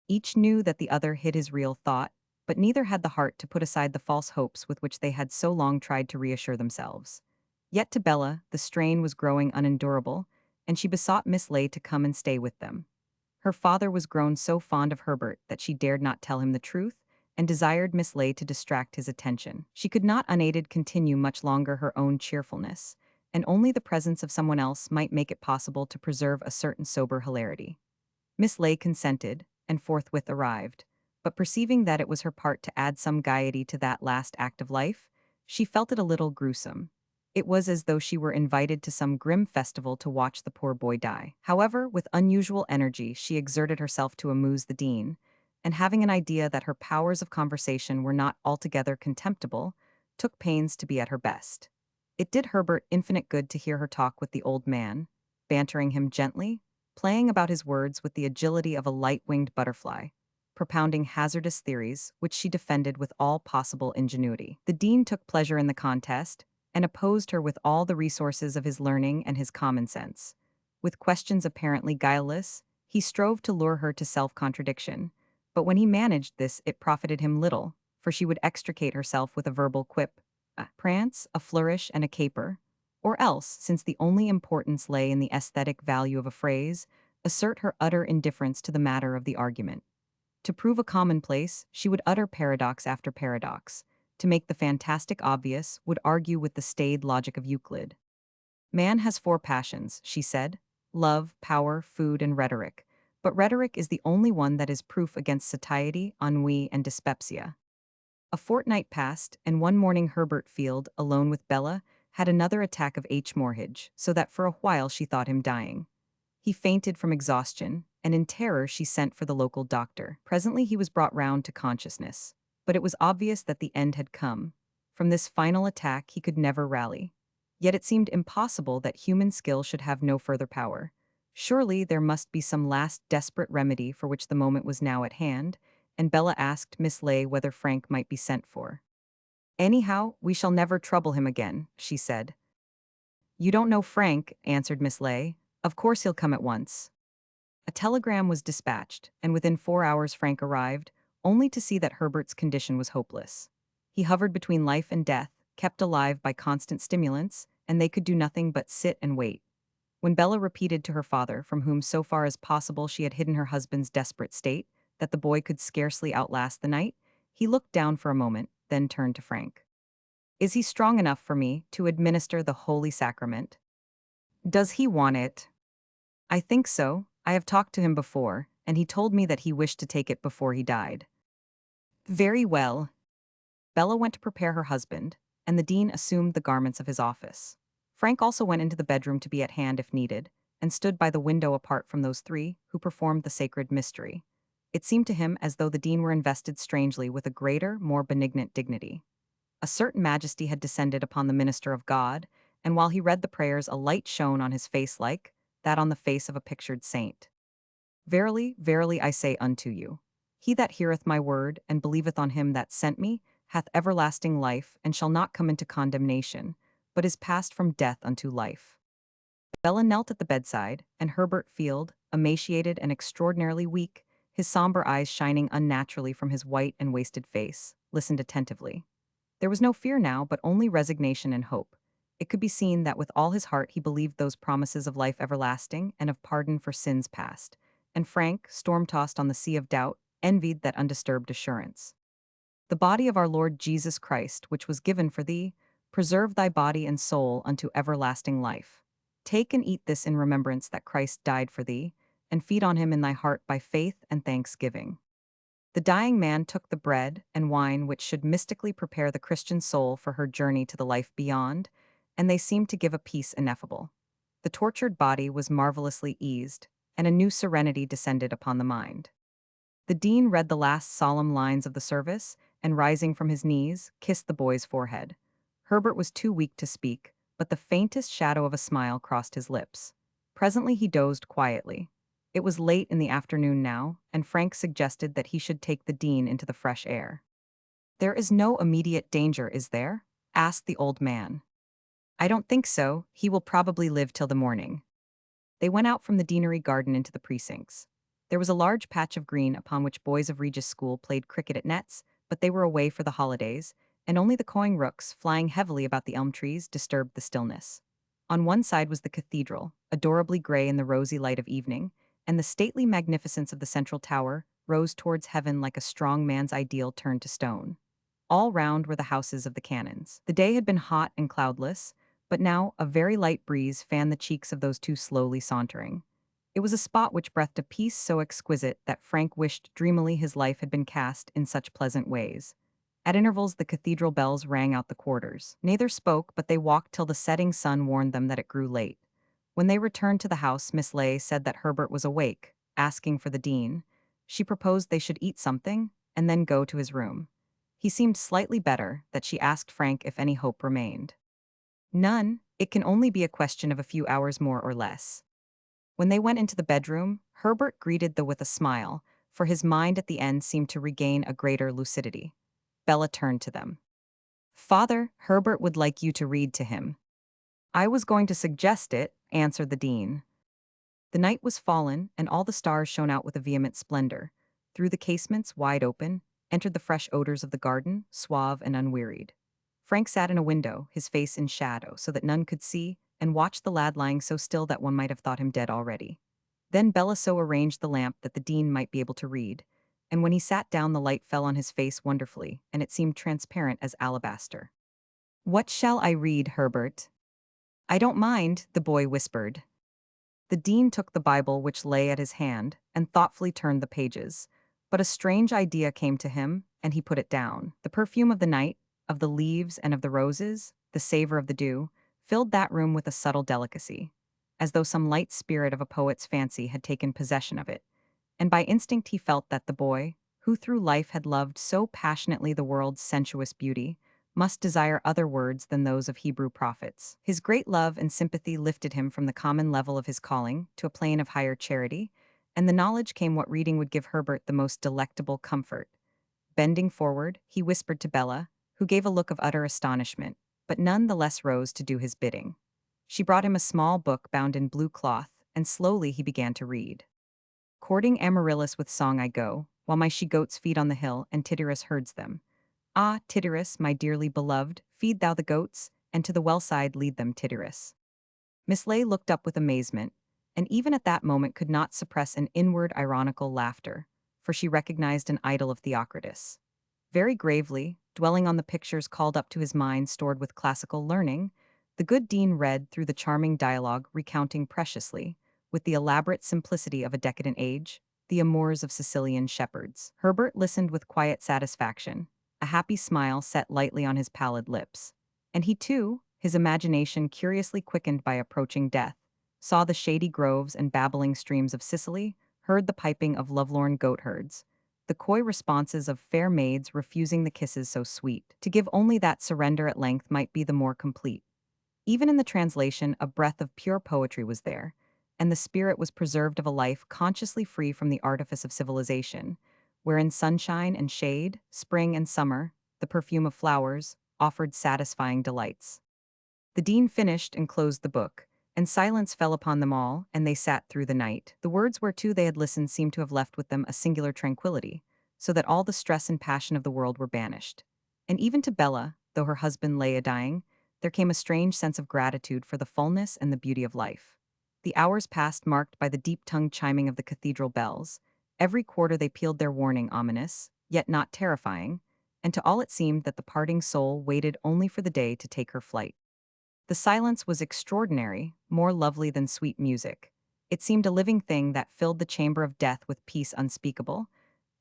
Each knew that the other hid his real thought, but neither had the heart to put aside the false hopes with which they had so long tried to reassure themselves. Yet to Bella, the strain was growing unendurable, and she besought Miss Ley to come and stay with them. Her father was grown so fond of Herbert that she dared not tell him the truth, and desired Miss Ley to distract his attention. She could not unaided continue much longer her own cheerfulness, and only the presence of someone else might make it possible to preserve a certain sober hilarity. Miss Ley consented, and forthwith arrived, but perceiving that it was her part to add some gaiety to that last act of life, she felt it a little gruesome. It was as though she were invited to some grim festival to watch the poor boy die. However, with unusual energy, she exerted herself to amuse the dean, and having an idea that her powers of conversation were not altogether contemptible, took pains to be at her best. It did Herbert infinite good to hear her talk with the old man, bantering him gently, playing about his words with the agility of a light-winged butterfly, propounding hazardous theories which she defended with all possible ingenuity. The dean took pleasure in the contest, and opposed her with all the resources of his learning and his common sense. With questions apparently guileless, he strove to lure her to self-contradiction, but when he managed this it profited him little, for she would extricate herself with a verbal quip, a prance, a flourish, and a caper, or else, since the only importance lay in the aesthetic value of a phrase, assert her utter indifference to the matter of the argument. To prove a commonplace, she would utter paradox after paradox. To make the fantastic obvious, would argue with the staid logic of Euclid. Man has four passions, she said: love, power, food, and rhetoric. But rhetoric is the only one that is proof against satiety, ennui, and dyspepsia. A fortnight passed, and one morning Herbert Field, alone with Bella, had another attack of hemorrhage, so that for a while she thought him dying. He fainted from exhaustion, and in terror she sent for the local doctor. Presently he was brought round to consciousness, but it was obvious that the end had come. From this final attack he could never rally. Yet it seemed impossible that human skill should have no further power. Surely there must be some last desperate remedy for which the moment was now at hand, and Bella asked Miss Ley whether Frank might be sent for. Anyhow, we shall never trouble him again, she said. You don't know Frank, answered Miss Ley. Of course he'll come at once. A telegram was dispatched, and within 4 hours Frank arrived, only to see that Herbert's condition was hopeless. He hovered between life and death, kept alive by constant stimulants, and they could do nothing but sit and wait. When Bella repeated to her father, from whom so far as possible she had hidden her husband's desperate state, that the boy could scarcely outlast the night, he looked down for a moment, then turned to Frank. Is he strong enough for me to administer the Holy Sacrament? Does he want it? I think so. I have talked to him before, and he told me that he wished to take it before he died. Very well. Bella went to prepare her husband, and the dean assumed the garments of his office. Frank also went into the bedroom to be at hand if needed, and stood by the window apart from those three who performed the sacred mystery. It seemed to him as though the dean were invested strangely with a greater, more benignant dignity. A certain majesty had descended upon the minister of God, and while he read the prayers, a light shone on his face like that on the face of a pictured saint. Verily, verily, I say unto you, he that heareth my word and believeth on him that sent me hath everlasting life, and shall not come into condemnation, but is passed from death unto life. Bella knelt at the bedside, and Herbert Field, emaciated and extraordinarily weak, his somber eyes shining unnaturally from his white and wasted face, listened attentively. There was no fear now, but only resignation and hope. It could be seen that with all his heart he believed those promises of life everlasting and of pardon for sins past, and Frank, storm-tossed on the sea of doubt, envied that undisturbed assurance. The body of our Lord Jesus Christ, which was given for thee, preserve thy body and soul unto everlasting life. Take and eat this in remembrance that Christ died for thee, and feed on him in thy heart by faith and thanksgiving. The dying man took the bread and wine which should mystically prepare the Christian soul for her journey to the life beyond, and they seemed to give a peace ineffable. The tortured body was marvelously eased, and a new serenity descended upon the mind. The dean read the last solemn lines of the service, and rising from his knees, kissed the boy's forehead. Herbert was too weak to speak, but the faintest shadow of a smile crossed his lips. Presently he dozed quietly. It was late in the afternoon now, and Frank suggested that he should take the dean into the fresh air. "There is no immediate danger, is there?" asked the old man. "I don't think so. He will probably live till the morning." They went out from the deanery garden into the precincts. There was a large patch of green upon which boys of Regis School played cricket at nets, but they were away for the holidays, and only the cawing rooks, flying heavily about the elm trees, disturbed the stillness. On one side was the cathedral, adorably gray in the rosy light of evening, and the stately magnificence of the central tower rose towards heaven like a strong man's ideal turned to stone. All round were the houses of the canons. The day had been hot and cloudless, but now a very light breeze fanned the cheeks of those two slowly sauntering. It was a spot which breathed a peace so exquisite that Frank wished dreamily his life had been cast in such pleasant ways. At intervals the cathedral bells rang out the quarters. Neither spoke, but they walked till the setting sun warned them that it grew late. When they returned to the house, Miss Ley said that Herbert was awake, asking for the dean. She proposed they should eat something, and then go to his room. He seemed slightly better, that she asked Frank if any hope remained. "None. It can only be a question of a few hours more or less." When they went into the bedroom, Herbert greeted them with a smile, for his mind at the end seemed to regain a greater lucidity. Bella turned to them. "Father, Herbert would like you to read to him." "I was going to suggest it," answered the dean. The night was fallen, and all the stars shone out with a vehement splendor. Through the casements, wide open, entered the fresh odors of the garden, suave and unwearied. Frank sat in a window, his face in shadow, so that none could see, and watched the lad lying so still that one might have thought him dead already. Then Bella so arranged the lamp that the dean might be able to read, and when he sat down the light fell on his face wonderfully, and it seemed transparent as alabaster. "What shall I read, Herbert?" "I don't mind," the boy whispered. The dean took the Bible which lay at his hand, and thoughtfully turned the pages. But a strange idea came to him, and he put it down. The perfume of the night, of the leaves and of the roses, the savor of the dew, filled that room with a subtle delicacy, as though some light spirit of a poet's fancy had taken possession of it. And by instinct he felt that the boy, who through life had loved so passionately the world's sensuous beauty, must desire other words than those of Hebrew prophets. His great love and sympathy lifted him from the common level of his calling to a plane of higher charity, and the knowledge came what reading would give Herbert the most delectable comfort. Bending forward, he whispered to Bella, who gave a look of utter astonishment, but none the less rose to do his bidding. She brought him a small book bound in blue cloth, and slowly he began to read. "Courting Amaryllis with song I go, while my she-goats feed on the hill, and Tityrus herds them. Ah, Tityrus, my dearly beloved, feed thou the goats, and to the well-side lead them, Tityrus." Miss Ley looked up with amazement, and even at that moment could not suppress an inward ironical laughter, for she recognized an idol of Theocritus. Very gravely, dwelling on the pictures called up to his mind stored with classical learning, the good dean read through the charming dialogue recounting preciously, with the elaborate simplicity of a decadent age, the amours of Sicilian shepherds. Herbert listened with quiet satisfaction. A happy smile set lightly on his pallid lips. And he too, his imagination curiously quickened by approaching death, saw the shady groves and babbling streams of Sicily, heard the piping of lovelorn goatherds, the coy responses of fair maids refusing the kisses so sweet. To give only that surrender at length might be the more complete. Even in the translation, a breath of pure poetry was there, and the spirit was preserved of a life consciously free from the artifice of civilization, wherein sunshine and shade, spring and summer, the perfume of flowers, offered satisfying delights. The dean finished and closed the book, and silence fell upon them all, and they sat through the night. The words whereto they had listened seemed to have left with them a singular tranquillity, so that all the stress and passion of the world were banished. And even to Bella, though her husband lay a-dying, there came a strange sense of gratitude for the fullness and the beauty of life. The hours passed marked by the deep-tongued chiming of the cathedral bells. Every quarter they pealed their warning, ominous, yet not terrifying, and to all it seemed that the parting soul waited only for the day to take her flight. The silence was extraordinary, more lovely than sweet music. It seemed a living thing that filled the chamber of death with peace unspeakable,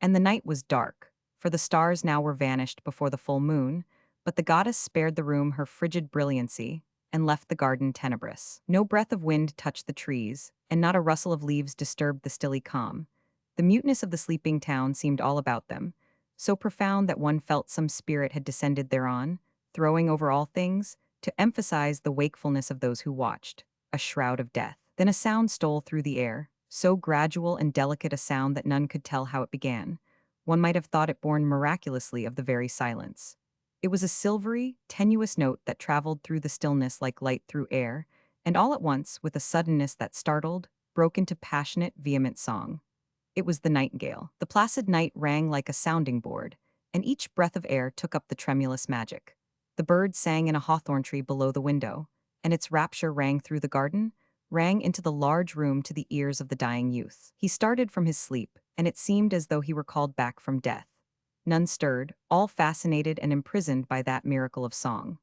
and the night was dark, for the stars now were vanished before the full moon, but the goddess spared the room her frigid brilliancy and left the garden tenebrous. No breath of wind touched the trees, and not a rustle of leaves disturbed the stilly calm. The muteness of the sleeping town seemed all about them, so profound that one felt some spirit had descended thereon, throwing over all things, to emphasize the wakefulness of those who watched, a shroud of death. Then a sound stole through the air, so gradual and delicate a sound that none could tell how it began. One might have thought it born miraculously of the very silence. It was a silvery, tenuous note that traveled through the stillness like light through air, and all at once, with a suddenness that startled, broke into passionate, vehement song. It was the nightingale. The placid night rang like a sounding board, and each breath of air took up the tremulous magic. The bird sang in a hawthorn tree below the window, and its rapture rang through the garden, rang into the large room to the ears of the dying youth. He started from his sleep, and it seemed as though he were called back from death. None stirred, all fascinated and imprisoned by that miracle of song.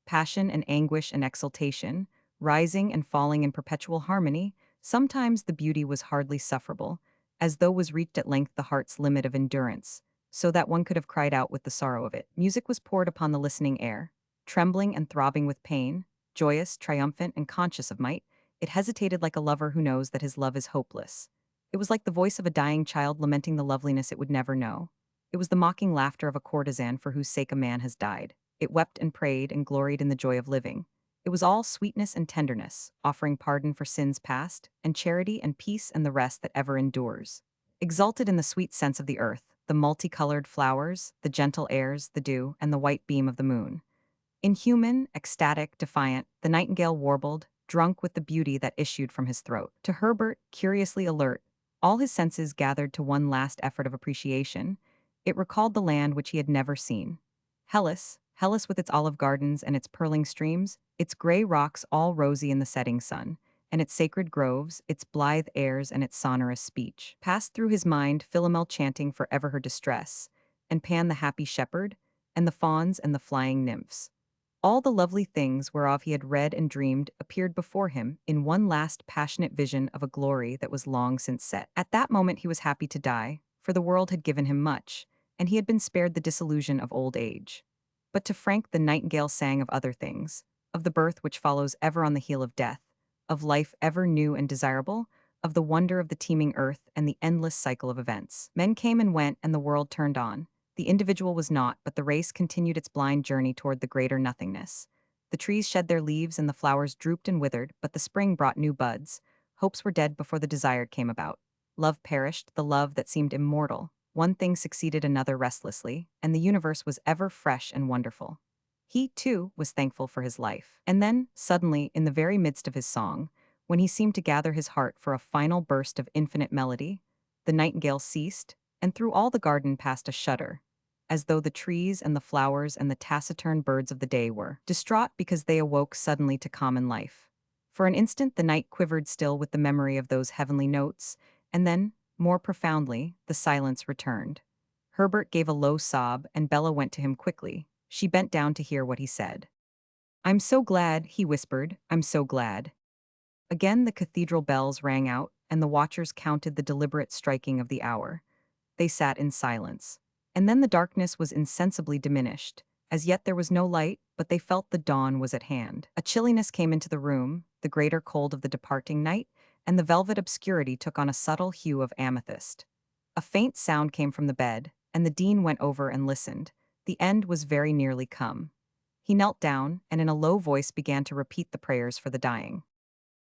Passion and anguish and exultation, rising and falling in perpetual harmony, sometimes the beauty was hardly sufferable, as though was reached at length the heart's limit of endurance, so that one could have cried out with the sorrow of it. Music was poured upon the listening air, trembling and throbbing with pain, joyous, triumphant, and conscious of might. It hesitated like a lover who knows that his love is hopeless. It was like the voice of a dying child lamenting the loveliness it would never know. It was the mocking laughter of a courtesan for whose sake a man has died. It wept and prayed and gloried in the joy of living. It was all sweetness and tenderness, offering pardon for sins past, and charity and peace and the rest that ever endures. Exalted in the sweet sense of the earth, the multicolored flowers, the gentle airs, the dew, and the white beam of the moon. Inhuman, ecstatic, defiant, the nightingale warbled, drunk with the beauty that issued from his throat. To Herbert, curiously alert, all his senses gathered to one last effort of appreciation. It recalled the land which he had never seen. Hellas, Hellas with its olive gardens and its purling streams, its gray rocks all rosy in the setting sun, and its sacred groves, its blithe airs and its sonorous speech. Passed through his mind Philomel chanting for ever her distress, and Pan the happy shepherd, and the fauns and the flying nymphs. All the lovely things whereof he had read and dreamed appeared before him in one last passionate vision of a glory that was long since set. At that moment he was happy to die, for the world had given him much, and he had been spared the disillusion of old age. But to Frank the nightingale sang of other things, of the birth which follows ever on the heel of death, of life ever new and desirable, of the wonder of the teeming earth and the endless cycle of events. Men came and went, and the world turned on. The individual was not, but the race continued its blind journey toward the greater nothingness. The trees shed their leaves and the flowers drooped and withered, but the spring brought new buds. Hopes were dead before the desired came about. Love perished, the love that seemed immortal. One thing succeeded another restlessly, and the universe was ever fresh and wonderful. He, too, was thankful for his life. And then, suddenly, in the very midst of his song, when he seemed to gather his heart for a final burst of infinite melody, the nightingale ceased, and through all the garden passed a shudder, as though the trees and the flowers and the taciturn birds of the day were distraught because they awoke suddenly to common life. For an instant the night quivered still with the memory of those heavenly notes, and then, more profoundly, the silence returned. Herbert gave a low sob, and Bella went to him quickly. She bent down to hear what he said. "I'm so glad," he whispered, "I'm so glad." Again the cathedral bells rang out, and the watchers counted the deliberate striking of the hour. They sat in silence. And then the darkness was insensibly diminished, As yet there was no light, but they felt the dawn was at hand. A chilliness came into the room, the greater cold of the departing night, and the velvet obscurity took on a subtle hue of amethyst. A faint sound came from the bed, and the dean went over and listened. The end was very nearly come. He knelt down, and in a low voice began to repeat the prayers for the dying.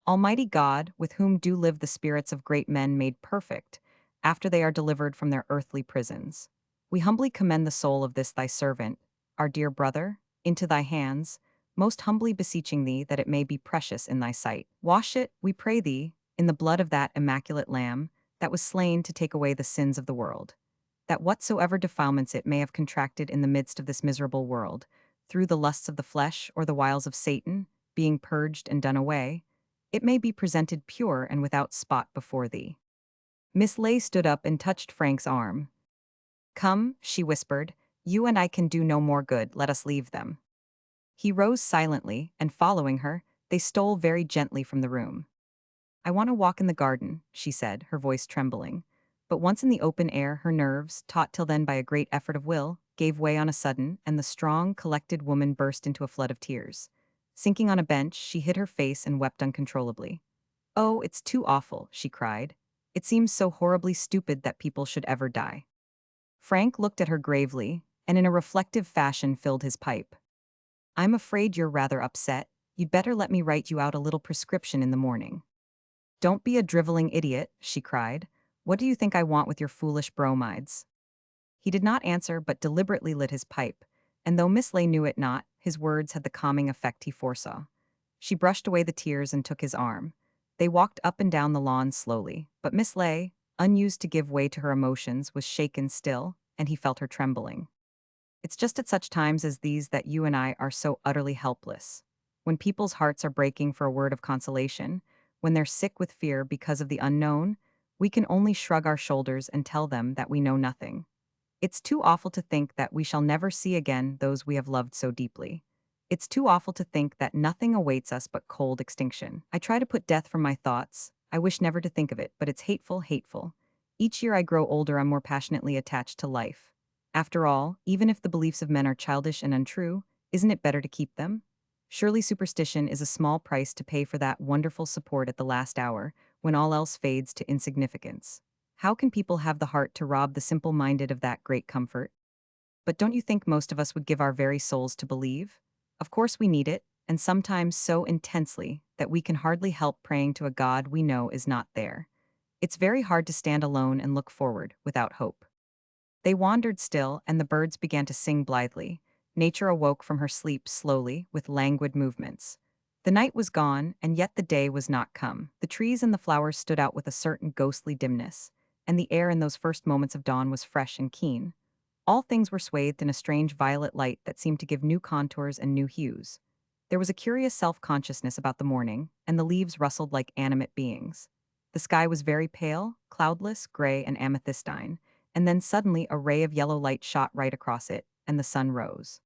Almighty God, with whom do live the spirits of great men made perfect, after they are delivered from their earthly prisons. We humbly commend the soul of this thy servant, our dear brother, into thy hands, most humbly beseeching thee that it may be precious in thy sight. Wash it, we pray thee, in the blood of that immaculate Lamb, that was slain to take away the sins of the world, that whatsoever defilements it may have contracted in the midst of this miserable world, through the lusts of the flesh or the wiles of Satan, being purged and done away, it may be presented pure and without spot before thee. Miss Ley stood up and touched Frank's arm. Come, she whispered, you and I can do no more good, let us leave them. He rose silently, and following her, they stole very gently from the room. I want to walk in the garden, she said, her voice trembling. But once in the open air, her nerves, taught till then by a great effort of will, gave way on a sudden, and the strong, collected woman burst into a flood of tears. Sinking on a bench, she hid her face and wept uncontrollably. Oh, it's too awful, she cried. It seems so horribly stupid that people should ever die. Frank looked at her gravely, and in a reflective fashion filled his pipe. I'm afraid you're rather upset. You'd better let me write you out a little prescription in the morning. Don't be a driveling idiot, she cried. What do you think I want with your foolish bromides? He did not answer but deliberately lit his pipe, and though Miss Ley knew it not, his words had the calming effect he foresaw. She brushed away the tears and took his arm. They walked up and down the lawn slowly, but Miss Ley, unused to give way to her emotions, was shaken still, and he felt her trembling. It's just at such times as these that you and I are so utterly helpless. When people's hearts are breaking for a word of consolation, when they're sick with fear because of the unknown, we can only shrug our shoulders and tell them that we know nothing. It's too awful to think that we shall never see again those we have loved so deeply. It's too awful to think that nothing awaits us but cold extinction. I try to put death from my thoughts. I wish never to think of it, but it's hateful, hateful. Each year I grow older, I'm more passionately attached to life. After all, even if the beliefs of men are childish and untrue, isn't it better to keep them? Surely superstition is a small price to pay for that wonderful support at the last hour, when all else fades to insignificance. How can people have the heart to rob the simple-minded of that great comfort? But don't you think most of us would give our very souls to believe? Of course we need it, and sometimes so intensely that we can hardly help praying to a God we know is not there. It's very hard to stand alone and look forward, without hope. They wandered still, and the birds began to sing blithely. Nature awoke from her sleep slowly, with languid movements. The night was gone, and yet the day was not come. The trees and the flowers stood out with a certain ghostly dimness, and the air in those first moments of dawn was fresh and keen. All things were swathed in a strange violet light that seemed to give new contours and new hues. There was a curious self-consciousness about the morning, and the leaves rustled like animate beings. The sky was very pale, cloudless, gray, and amethystine, and then suddenly a ray of yellow light shot right across it, and the sun rose.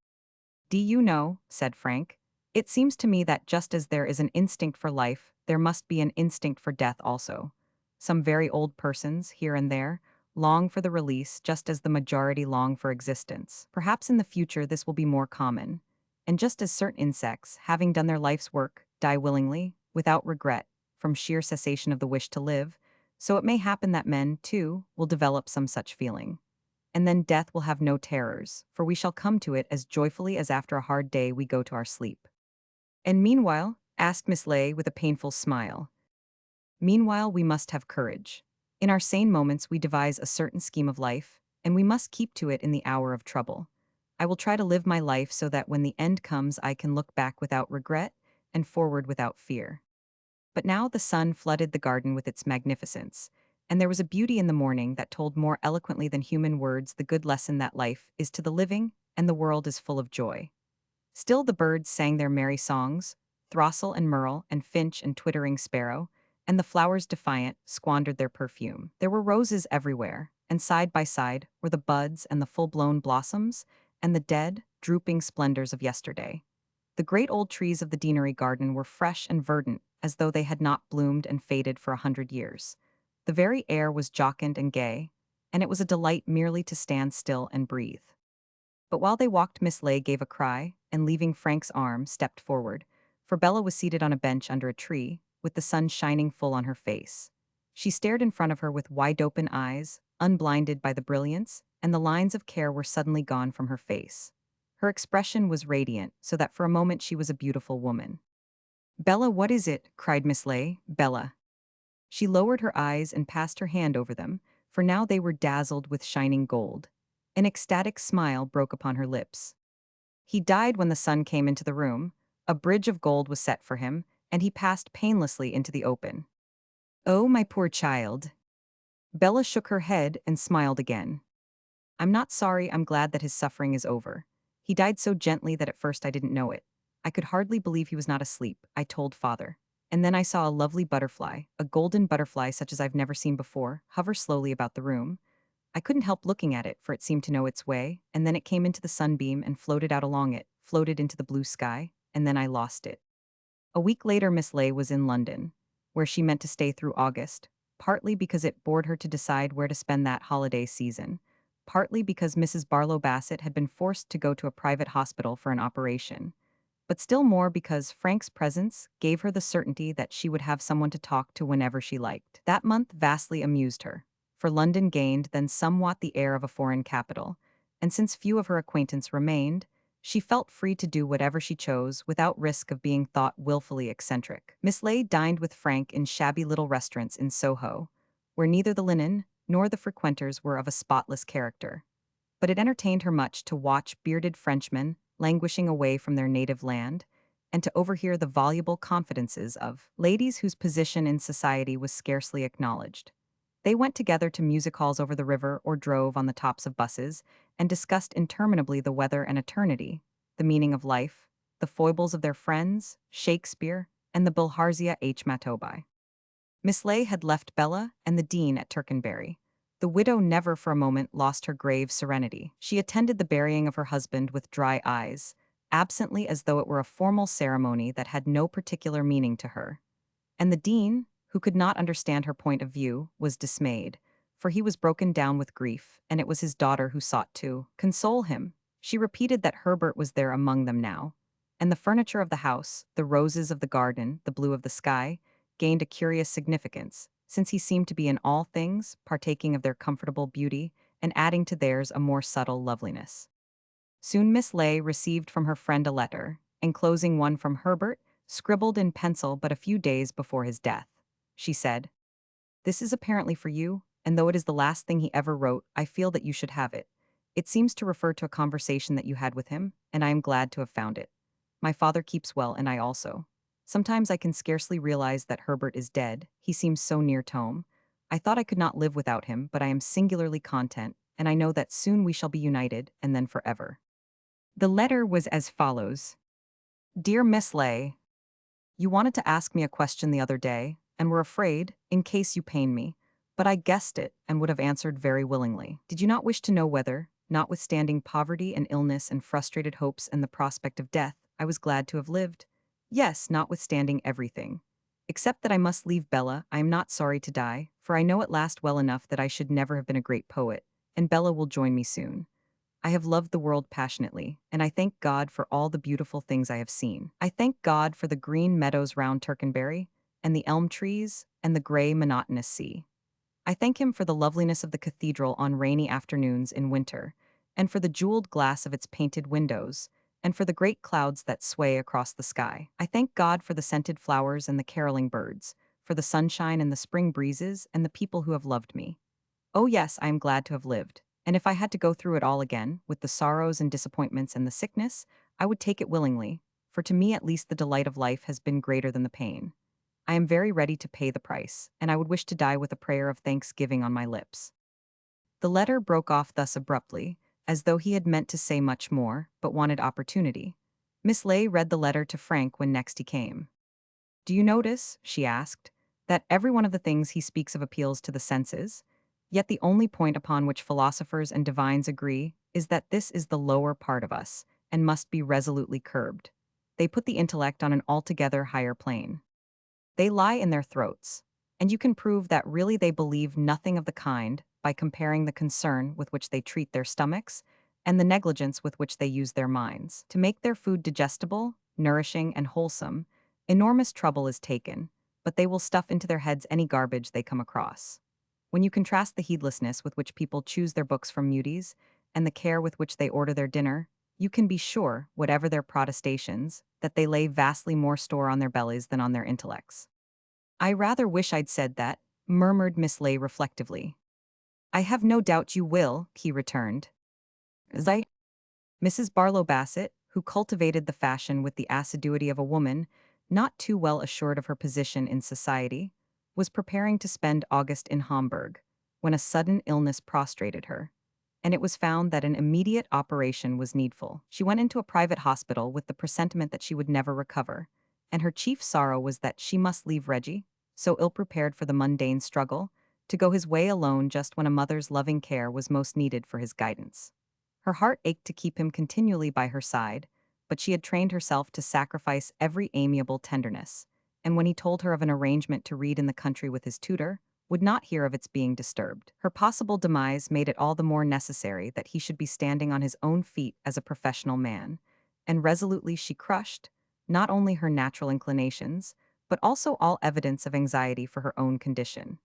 Do you know, said Frank, it seems to me that just as there is an instinct for life, there must be an instinct for death also. Some very old persons, here and there, long for the release just as the majority long for existence. Perhaps in the future this will be more common. And just as certain insects, having done their life's work, die willingly, without regret, from sheer cessation of the wish to live, so it may happen that men, too, will develop some such feeling. And then death will have no terrors, for we shall come to it as joyfully as after a hard day we go to our sleep. And meanwhile, asked Miss Ley with a painful smile, meanwhile we must have courage. In our sane moments we devise a certain scheme of life, and we must keep to it in the hour of trouble. I will try to live my life so that when the end comes I can look back without regret and forward without fear. But now the sun flooded the garden with its magnificence, and there was a beauty in the morning that told more eloquently than human words the good lesson that life is to the living and the world is full of joy. Still the birds sang their merry songs, throstle and merle and finch and twittering sparrow, and the flowers defiant squandered their perfume. There were roses everywhere, and side by side were the buds and the full-blown blossoms and the dead, drooping splendors of yesterday. The great old trees of the deanery garden were fresh and verdant as though they had not bloomed and faded for 100 years. The very air was jocund and gay, and it was a delight merely to stand still and breathe. But while they walked, Miss Ley gave a cry, and leaving Frank's arm, stepped forward, for Bella was seated on a bench under a tree, with the sun shining full on her face. She stared in front of her with wide-open eyes, unblinded by the brilliance, and the lines of care were suddenly gone from her face. Her expression was radiant, so that for a moment she was a beautiful woman. "Bella, what is it?" cried Miss Ley. "Bella." She lowered her eyes and passed her hand over them, for now they were dazzled with shining gold. An ecstatic smile broke upon her lips. "He died when the sun came into the room. A bridge of gold was set for him, and he passed painlessly into the open." "Oh, my poor child." Bella shook her head and smiled again. "I'm not sorry, I'm glad that his suffering is over. He died so gently that at first I didn't know it. I could hardly believe he was not asleep, I told father. And then I saw a lovely butterfly, a golden butterfly such as I've never seen before, hover slowly about the room. I couldn't help looking at it, for it seemed to know its way, and then it came into the sunbeam and floated out along it, floated into the blue sky, and then I lost it." A week later, Miss Ley was in London, where she meant to stay through August, partly because it bored her to decide where to spend that holiday season, partly because Mrs. Barlow Bassett had been forced to go to a private hospital for an operation, but still more because Frank's presence gave her the certainty that she would have someone to talk to whenever she liked. That month vastly amused her, for London gained then somewhat the air of a foreign capital, and since few of her acquaintance remained, she felt free to do whatever she chose without risk of being thought willfully eccentric. Miss Ley dined with Frank in shabby little restaurants in Soho, where neither the linen nor the frequenters were of a spotless character. But it entertained her much to watch bearded Frenchmen languishing away from their native land, and to overhear the voluble confidences of ladies whose position in society was scarcely acknowledged. They went together to music halls over the river or drove on the tops of buses, and discussed interminably the weather and eternity, the meaning of life, the foibles of their friends, Shakespeare, and the Bilharzia H. Matobai. Miss Ley had left Bella and the Dean at Tercanbury. The widow never for a moment lost her grave serenity. She attended the burying of her husband with dry eyes, absently as though it were a formal ceremony that had no particular meaning to her. And the Dean, who could not understand her point of view, was dismayed, for he was broken down with grief, and it was his daughter who sought to console him. She repeated that Herbert was there among them now, and the furniture of the house, the roses of the garden, the blue of the sky, gained a curious significance, since he seemed to be in all things partaking of their comfortable beauty and adding to theirs a more subtle loveliness. Soon Miss Ley received from her friend a letter, enclosing one from Herbert, scribbled in pencil but a few days before his death. She said, "This is apparently for you, and though it is the last thing he ever wrote, I feel that you should have it. It seems to refer to a conversation that you had with him, and I am glad to have found it. My father keeps well, and I also. Sometimes I can scarcely realize that Herbert is dead, he seems so near Tome. I thought I could not live without him, but I am singularly content, and I know that soon we shall be united, and then forever." The letter was as follows. "Dear Miss Ley, you wanted to ask me a question the other day, and were afraid, in case you pain me, but I guessed it and would have answered very willingly. Did you not wish to know whether, notwithstanding poverty and illness and frustrated hopes and the prospect of death, I was glad to have lived? Yes, notwithstanding everything. Except that I must leave Bella, I am not sorry to die, for I know at last well enough that I should never have been a great poet, and Bella will join me soon. I have loved the world passionately, and I thank God for all the beautiful things I have seen. I thank God for the green meadows round Tercanbury, and the elm trees, and the grey, monotonous sea. I thank him for the loveliness of the cathedral on rainy afternoons in winter, and for the jeweled glass of its painted windows, and for the great clouds that sway across the sky. I thank God for the scented flowers and the caroling birds, for the sunshine and the spring breezes, and the people who have loved me. Oh yes, I am glad to have lived. And if I had to go through it all again, with the sorrows and disappointments and the sickness, I would take it willingly, for to me at least the delight of life has been greater than the pain. I am very ready to pay the price, and I would wish to die with a prayer of thanksgiving on my lips." The letter broke off thus abruptly, as though he had meant to say much more, but wanted opportunity. Miss Ley read the letter to Frank when next he came. "Do you notice," she asked, "that every one of the things he speaks of appeals to the senses? Yet the only point upon which philosophers and divines agree is that this is the lower part of us, and must be resolutely curbed. They put the intellect on an altogether higher plane. They lie in their throats, and you can prove that really they believe nothing of the kind by comparing the concern with which they treat their stomachs, and the negligence with which they use their minds. To make their food digestible, nourishing, and wholesome, enormous trouble is taken, but they will stuff into their heads any garbage they come across. When you contrast the heedlessness with which people choose their books from muties, and the care with which they order their dinner, you can be sure, whatever their protestations, that they lay vastly more store on their bellies than on their intellects. I rather wish I'd said that, murmured Miss Ley reflectively. I have no doubt you will, he returned. Zai. Mrs. Barlow Bassett, who cultivated the fashion with the assiduity of a woman not too well assured of her position in society, was preparing to spend August in Hamburg, when a sudden illness prostrated her, and it was found that an immediate operation was needful. She went into a private hospital with the presentiment that she would never recover, and her chief sorrow was that she must leave Reggie, so ill-prepared for the mundane struggle, to go his way alone just when a mother's loving care was most needed for his guidance. Her heart ached to keep him continually by her side, but she had trained herself to sacrifice every amiable tenderness, and when he told her of an arrangement to read in the country with his tutor, would not hear of its being disturbed. Her possible demise made it all the more necessary that he should be standing on his own feet as a professional man, and resolutely she crushed, not only her natural inclinations, but also all evidence of anxiety for her own condition.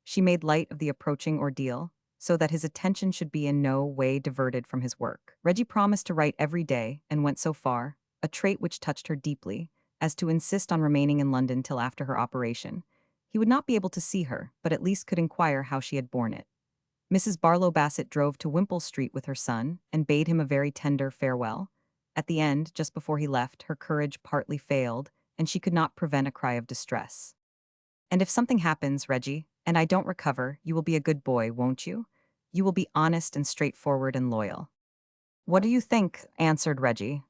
She made light of the approaching ordeal, so that his attention should be in no way diverted from his work. Reggie promised to write every day and went so far, a trait which touched her deeply, as to insist on remaining in London till after her operation. He would not be able to see her, but at least could inquire how she had borne it. Mrs. Barlow Bassett drove to Wimpole Street with her son and bade him a very tender farewell. At the end, just before he left, her courage partly failed, and she could not prevent a cry of distress. And if something happens, Reggie, and I don't recover, you will be a good boy, won't you? You will be honest and straightforward and loyal. What do you think? Answered Reggie.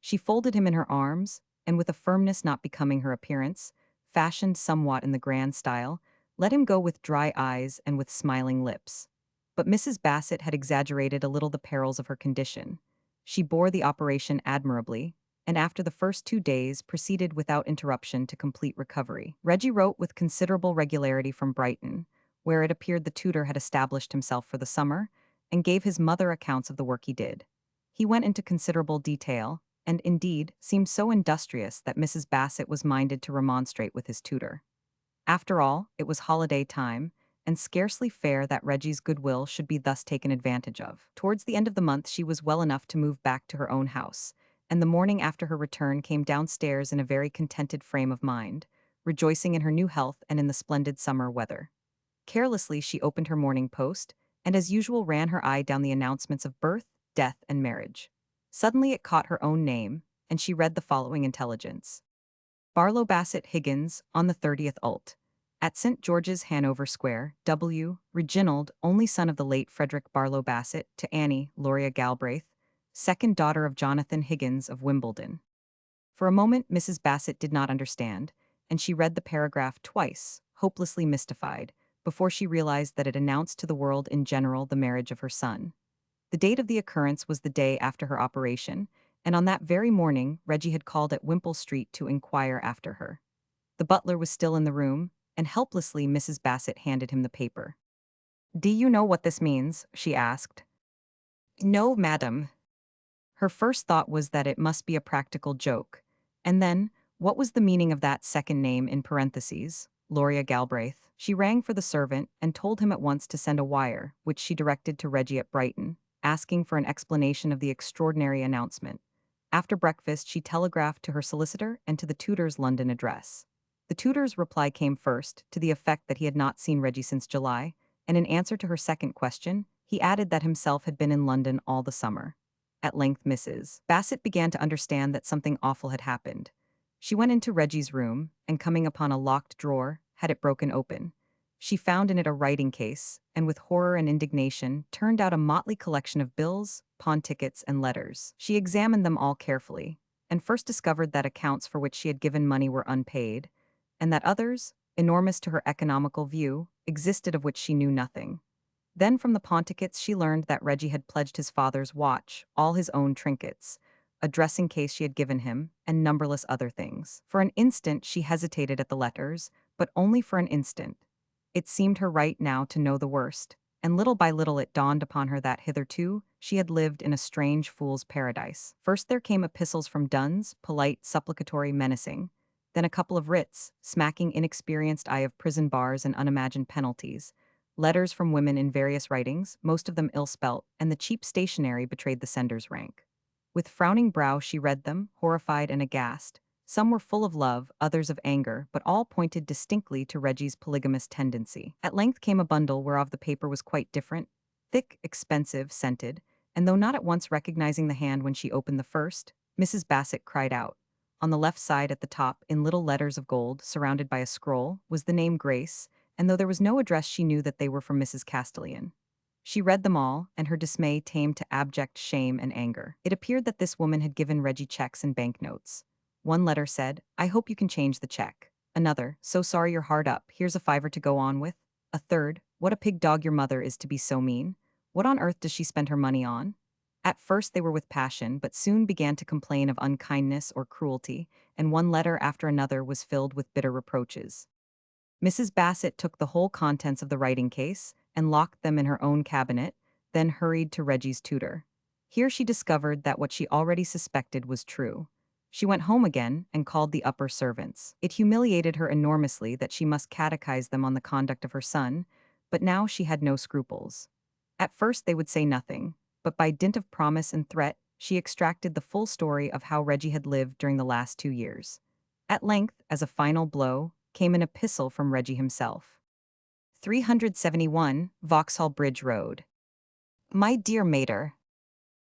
She folded him in her arms, and with a firmness not becoming her appearance, fashioned somewhat in the grand style, let him go with dry eyes and with smiling lips. But Mrs. Bassett had exaggerated a little the perils of her condition. She bore the operation admirably, and after the first 2 days proceeded without interruption to complete recovery. Reggie wrote with considerable regularity from Brighton, where it appeared the tutor had established himself for the summer, and gave his mother accounts of the work he did. He went into considerable detail, and indeed seemed so industrious that Mrs. Bassett was minded to remonstrate with his tutor. After all, it was holiday time, and scarcely fair that Reggie's goodwill should be thus taken advantage of. Towards the end of the month she was well enough to move back to her own house, and the morning after her return came downstairs in a very contented frame of mind, rejoicing in her new health and in the splendid summer weather. Carelessly she opened her morning post, and as usual ran her eye down the announcements of birth, death, and marriage. Suddenly it caught her own name, and she read the following intelligence. Barlow Bassett Higgins, on the 30th ult. At St. George's, Hanover Square, W. Reginald, only son of the late Frederick Barlow Bassett, to Annie, Loria Galbraith, second daughter of Jonathan Higgins of Wimbledon. For a moment Mrs. Bassett did not understand, and she read the paragraph twice, hopelessly mystified, before she realized that it announced to the world in general the marriage of her son. The date of the occurrence was the day after her operation, and on that very morning Reggie had called at Wimpole Street to inquire after her. The butler was still in the room, and helplessly Mrs. Bassett handed him the paper. "Do you know what this means?" she asked. "No, madam." Her first thought was that it must be a practical joke, and then, what was the meaning of that second name in parentheses, Loria Galbraith? She rang for the servant and told him at once to send a wire, which she directed to Reggie at Brighton, asking for an explanation of the extraordinary announcement. After breakfast she telegraphed to her solicitor and to the tutor's London address. The tutor's reply came first, to the effect that he had not seen Reggie since July, and in answer to her second question, he added that himself had been in London all the summer. At length Mrs. Bassett began to understand that something awful had happened. She went into Reggie's room, and coming upon a locked drawer, had it broken open. She found in it a writing case, and with horror and indignation turned out a motley collection of bills, pawn tickets, and letters. She examined them all carefully, and first discovered that accounts for which she had given money were unpaid, and that others, enormous to her economical view, existed of which she knew nothing. Then from the pawn tickets she learned that Reggie had pledged his father's watch, all his own trinkets, a dressing case she had given him, and numberless other things. For an instant she hesitated at the letters, but only for an instant. It seemed her right now to know the worst, and little by little it dawned upon her that hitherto she had lived in a strange fool's paradise. First there came epistles from duns, polite, supplicatory, menacing. Then a couple of writs, smacking inexperienced eye of prison bars and unimagined penalties. Letters from women in various writings, most of them ill-spelt, and the cheap stationery betrayed the sender's rank. With frowning brow she read them, horrified and aghast. Some were full of love, others of anger, but all pointed distinctly to Reggie's polygamous tendency. At length came a bundle whereof the paper was quite different, thick, expensive, scented, and though not at once recognizing the hand when she opened the first, Mrs. Bassett cried out. On the left side at the top, in little letters of gold, surrounded by a scroll, was the name Grace, and though there was no address she knew that they were from Mrs. Castellan. She read them all, and her dismay tamed to abject shame and anger. It appeared that this woman had given Reggie checks and banknotes. One letter said, "I hope you can change the check." Another, "So sorry you're hard up, here's a fiver to go on with." A third, "What a pig dog your mother is to be so mean. What on earth does she spend her money on?" At first they were with passion, but soon began to complain of unkindness or cruelty, and one letter after another was filled with bitter reproaches. Mrs. Bassett took the whole contents of the writing case and locked them in her own cabinet, then hurried to Reggie's tutor. Here she discovered that what she already suspected was true. She went home again and called the upper servants. It humiliated her enormously that she must catechize them on the conduct of her son, but now she had no scruples. At first they would say nothing, but by dint of promise and threat, she extracted the full story of how Reggie had lived during the last 2 years. At length, as a final blow, came an epistle from Reggie himself. 371, Vauxhall Bridge Road. My dear Mater,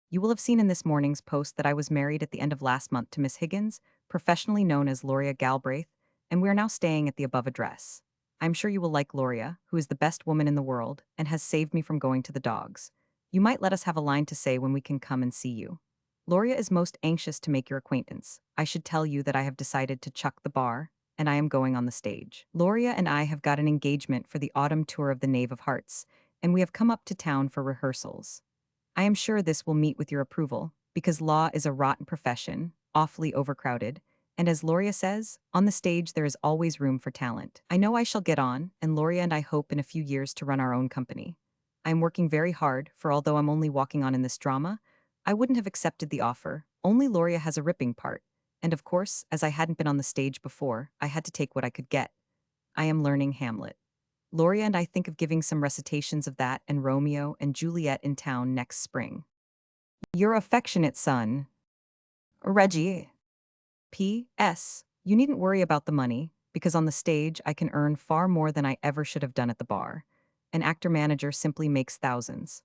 you will have seen in this morning's post that I was married at the end of last month to Miss Higgins, professionally known as Loria Galbraith, and we are now staying at the above address. I am sure you will like Loria, who is the best woman in the world and has saved me from going to the dogs. You might let us have a line to say when we can come and see you. Loria is most anxious to make your acquaintance. I should tell you that I have decided to chuck the bar, and I am going on the stage. Loria and I have got an engagement for the autumn tour of the Knave of Hearts, and we have come up to town for rehearsals. I am sure this will meet with your approval, because law is a rotten profession, awfully overcrowded, and as Loria says, on the stage there is always room for talent. I know I shall get on, and Loria and I hope in a few years to run our own company. I am working very hard, for although I'm only walking on in this drama, I wouldn't have accepted the offer. Only Loria has a ripping part, and of course, as I hadn't been on the stage before, I had to take what I could get. I am learning Hamlet. Loria and I think of giving some recitations of that and Romeo and Juliet in town next spring. Your affectionate son, Reggie. P.S. You needn't worry about the money, because on the stage I can earn far more than I ever should have done at the bar. An actor-manager simply makes thousands.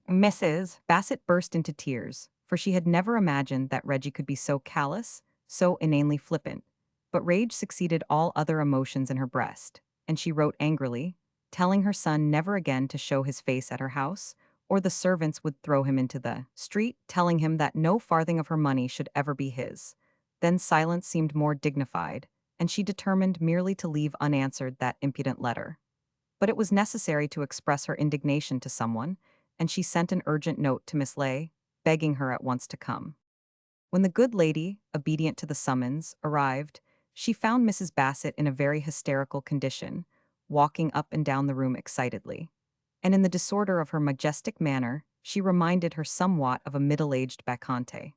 Mrs. Bassett burst into tears, for she had never imagined that Reggie could be so callous, so inanely flippant. But rage succeeded all other emotions in her breast, and she wrote angrily, telling her son never again to show his face at her house, or the servants would throw him into the street, telling him that no farthing of her money should ever be his. Then silence seemed more dignified, and she determined merely to leave unanswered that impudent letter. But it was necessary to express her indignation to someone, and she sent an urgent note to Miss Ley, begging her at once to come. When the good lady, obedient to the summons, arrived, she found Mrs. Bassett in a very hysterical condition, walking up and down the room excitedly. And in the disorder of her majestic manner, she reminded her somewhat of a middle-aged bacchante.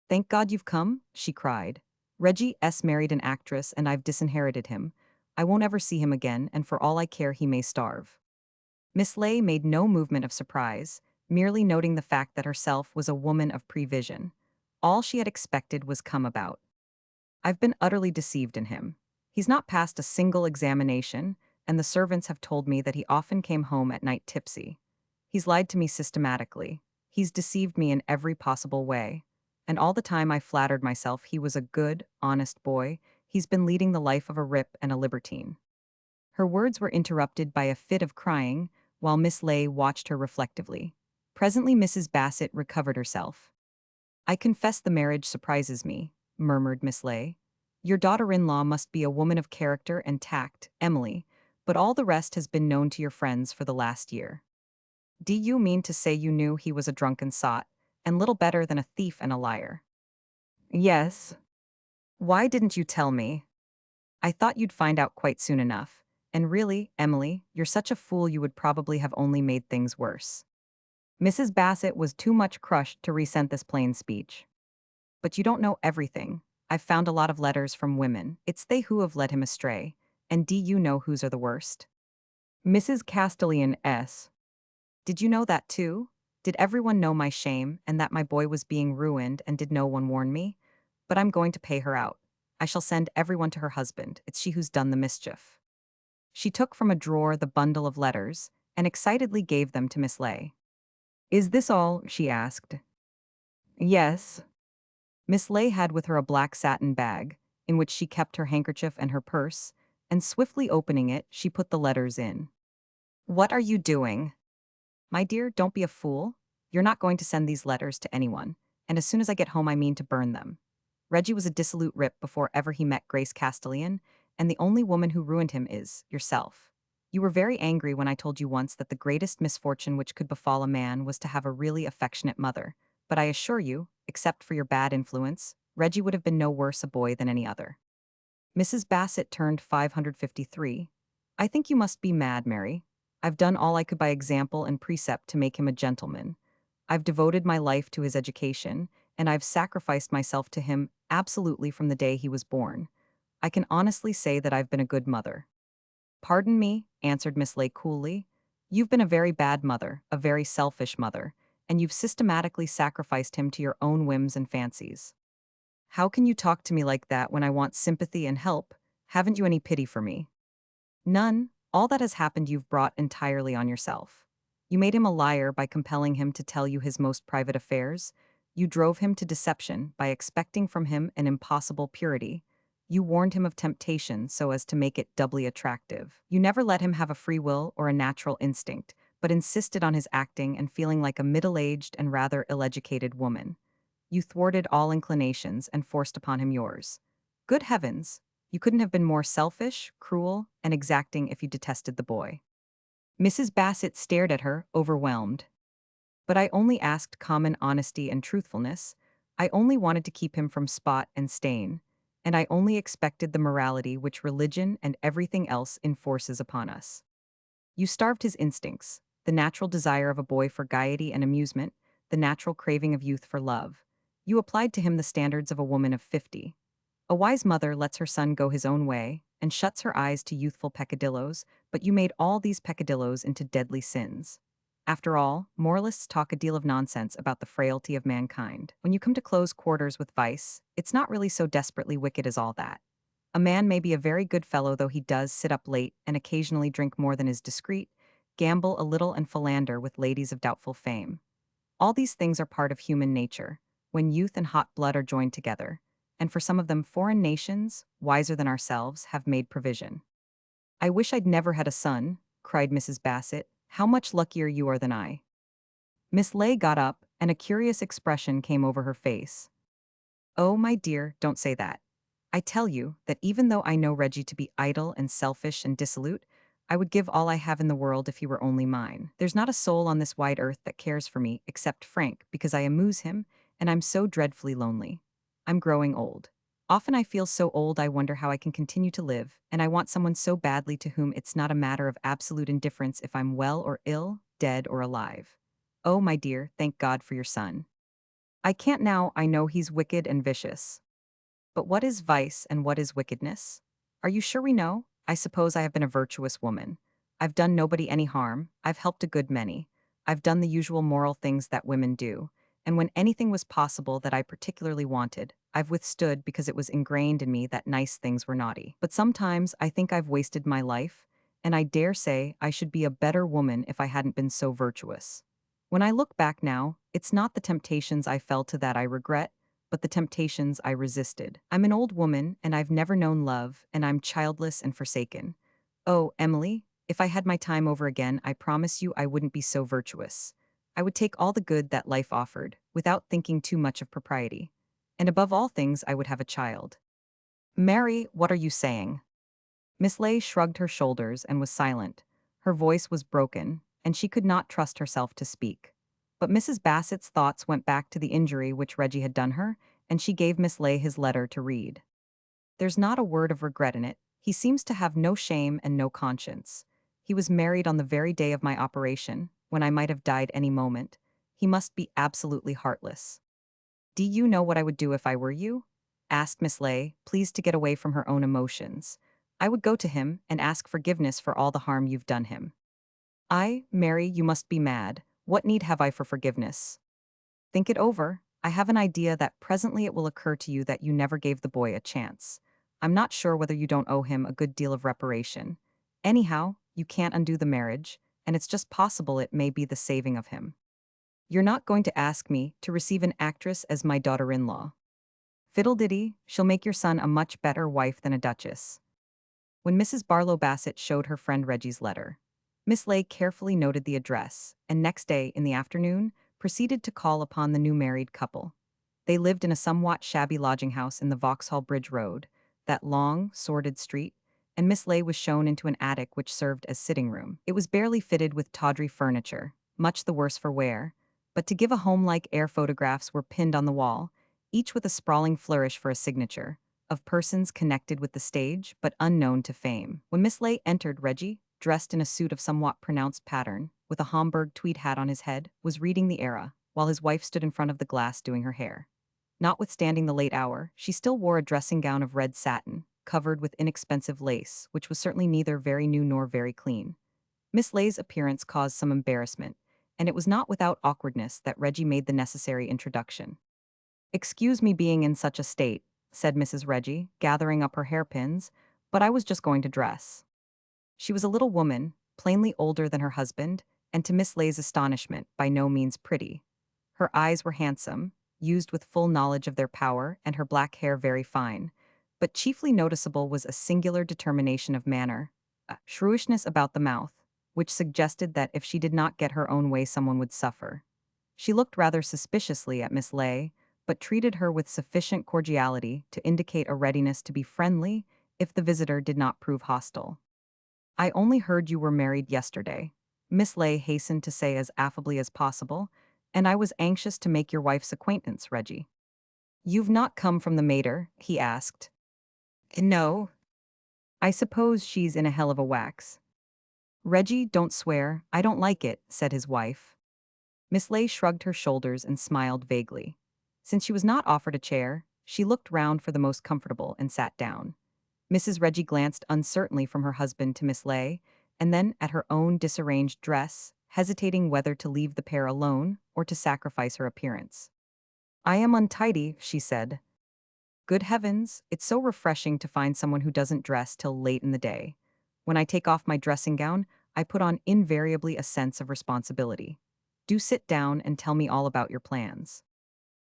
"Thank God you've come," she cried. "Reggie S. married an actress and I've disinherited him. I won't ever see him again, and for all I care he may starve." Miss Ley made no movement of surprise, merely noting the fact that herself was a woman of prevision. All she had expected was come about. "I've been utterly deceived in him. He's not passed a single examination, and the servants have told me that he often came home at night tipsy. He's lied to me systematically. He's deceived me in every possible way. And all the time I flattered myself he was a good, honest boy, he's been leading the life of a rip and a libertine." Her words were interrupted by a fit of crying, while Miss Ley watched her reflectively. Presently Mrs. Bassett recovered herself. "I confess the marriage surprises me," murmured Miss Ley. "Your daughter-in-law must be a woman of character and tact, Emily, but all the rest has been known to your friends for the last year. Do you mean to say you knew he was a drunken sot, and little better than a thief and a liar?" "Yes." "Why didn't you tell me? I thought you'd find out quite soon enough, And really, Emily, you're such a fool you would probably have only made things worse. Mrs. Bassett was too much crushed to resent this plain speech. But you don't know everything. I've found a lot of letters from women. It's they who have led him astray. And do you know whose are the worst? Mrs. Castellan S. Did you know that too? Did everyone know my shame and that my boy was being ruined and did no one warn me? But I'm going to pay her out. I shall send everyone to her husband. It's she who's done the mischief. She took from a drawer the bundle of letters and excitedly gave them to Miss Ley. Is this all? She asked. Yes. Miss Ley had with her a black satin bag, in which she kept her handkerchief and her purse, and swiftly opening it, she put the letters in. What are you doing? My dear, don't be a fool. You're not going to send these letters to anyone, and as soon as I get home I mean to burn them. Reggie was a dissolute rip before ever he met Grace Castellan, and the only woman who ruined him is yourself. You were very angry when I told you once that the greatest misfortune which could befall a man was to have a really affectionate mother, but I assure you, except for your bad influence, Reggie would have been no worse a boy than any other. Mrs. Bassett turned 553. I think you must be mad, Mary. I've done all I could by example and precept to make him a gentleman. I've devoted my life to his education, and I've sacrificed myself to him absolutely from the day he was born. I can honestly say that I've been a good mother. Pardon me, answered Miss Ley coolly. You've been a very bad mother, a very selfish mother, and you've systematically sacrificed him to your own whims and fancies. How can you talk to me like that when I want sympathy and help? Haven't you any pity for me? None. All that has happened you've brought entirely on yourself. You made him a liar by compelling him to tell you his most private affairs. You drove him to deception by expecting from him an impossible purity. You warned him of temptation so as to make it doubly attractive. You never let him have a free will or a natural instinct, but insisted on his acting and feeling like a middle-aged and rather ill-educated woman. You thwarted all inclinations and forced upon him yours. Good heavens! You couldn't have been more selfish, cruel, and exacting if you detested the boy. Mrs. Bassett stared at her, overwhelmed. But I only asked common honesty and truthfulness. I only wanted to keep him from spot and stain. And I only expected the morality which religion and everything else enforces upon us. You starved his instincts, the natural desire of a boy for gaiety and amusement, the natural craving of youth for love. You applied to him the standards of a woman of 50. A wise mother lets her son go his own way and shuts her eyes to youthful peccadillos, but you made all these peccadillos into deadly sins. After all, moralists talk a deal of nonsense about the frailty of mankind. When you come to close quarters with vice, it's not really so desperately wicked as all that. A man may be a very good fellow though he does sit up late and occasionally drink more than is discreet, gamble a little and philander with ladies of doubtful fame. All these things are part of human nature, when youth and hot blood are joined together, and for some of them foreign nations, wiser than ourselves, have made provision. I wish I'd never had a son, cried Mrs. Bassett. How much luckier you are than I. Miss Ley got up, and a curious expression came over her face. Oh, my dear, don't say that. I tell you that even though I know Reggie to be idle and selfish and dissolute, I would give all I have in the world if he were only mine. There's not a soul on this wide earth that cares for me except Frank because I amuse him, and I'm so dreadfully lonely. I'm growing old. Often I feel so old I wonder how I can continue to live, and I want someone so badly to whom it's not a matter of absolute indifference if I'm well or ill, dead or alive. Oh, my dear, thank God for your son. I can't now, I know he's wicked and vicious. But what is vice and what is wickedness? Are you sure we know? I suppose I have been a virtuous woman. I've done nobody any harm, I've helped a good many. I've done the usual moral things that women do, and when anything was possible that I particularly wanted, I've withstood because it was ingrained in me that nice things were naughty. But sometimes I think I've wasted my life, and I dare say I should be a better woman if I hadn't been so virtuous. When I look back now, it's not the temptations I fell to that I regret, but the temptations I resisted. I'm an old woman, and I've never known love, and I'm childless and forsaken. Oh, Emily, if I had my time over again, I promise you I wouldn't be so virtuous. I would take all the good that life offered, without thinking too much of propriety. And above all things, I would have a child. Mary, what are you saying? Miss Ley shrugged her shoulders and was silent. Her voice was broken, and she could not trust herself to speak. But Mrs. Bassett's thoughts went back to the injury which Reggie had done her, and she gave Miss Ley his letter to read. There's not a word of regret in it. He seems to have no shame and no conscience. He was married on the very day of my operation, when I might have died any moment. He must be absolutely heartless. Do you know what I would do if I were you? Asked Miss Lay, pleased to get away from her own emotions. I would go to him and ask forgiveness for all the harm you've done him. Mary, you must be mad. What need have I for forgiveness? Think it over. I have an idea that presently it will occur to you that you never gave the boy a chance. I'm not sure whether you don't owe him a good deal of reparation. Anyhow, you can't undo the marriage, and it's just possible it may be the saving of him. You're not going to ask me to receive an actress as my daughter-in-law. Fiddle-diddy, she'll make your son a much better wife than a duchess. When Mrs. Barlow Bassett showed her friend Reggie's letter, Miss Lay carefully noted the address, and next day, in the afternoon, proceeded to call upon the new married couple. They lived in a somewhat shabby lodging house in the Vauxhall Bridge Road, that long, sordid street, and Miss Lay was shown into an attic which served as sitting room. It was barely fitted with tawdry furniture, much the worse for wear, but to give a home-like air photographs were pinned on the wall, each with a sprawling flourish for a signature, of persons connected with the stage but unknown to fame. When Miss Lay entered, Reggie, dressed in a suit of somewhat pronounced pattern, with a Homburg tweed hat on his head, was reading the Era, while his wife stood in front of the glass doing her hair. Notwithstanding the late hour, she still wore a dressing gown of red satin, covered with inexpensive lace, which was certainly neither very new nor very clean. Miss Lay's appearance caused some embarrassment, and it was not without awkwardness that Reggie made the necessary introduction. "Excuse me being in such a state," said Mrs. Reggie, gathering up her hairpins, "but I was just going to dress." She was a little woman, plainly older than her husband, and to Miss Lay's astonishment, by no means pretty. Her eyes were handsome, used with full knowledge of their power, and her black hair very fine, but chiefly noticeable was a singular determination of manner, a shrewishness about the mouth, which suggested that if she did not get her own way someone would suffer. She looked rather suspiciously at Miss Lay, but treated her with sufficient cordiality to indicate a readiness to be friendly if the visitor did not prove hostile. "I only heard you were married yesterday," Miss Lay hastened to say as affably as possible, "and I was anxious to make your wife's acquaintance, Reggie." "You've not come from the mater?" he asked. "No." "I suppose she's in a hell of a wax." "Reggie, don't swear, I don't like it," said his wife. Miss Lay shrugged her shoulders and smiled vaguely. Since she was not offered a chair, she looked round for the most comfortable and sat down. Mrs. Reggie glanced uncertainly from her husband to Miss Lay, and then at her own disarranged dress, hesitating whether to leave the pair alone or to sacrifice her appearance. "I am untidy," she said. "Good heavens, it's so refreshing to find someone who doesn't dress till late in the day. When I take off my dressing gown, I put on invariably a sense of responsibility. Do sit down and tell me all about your plans."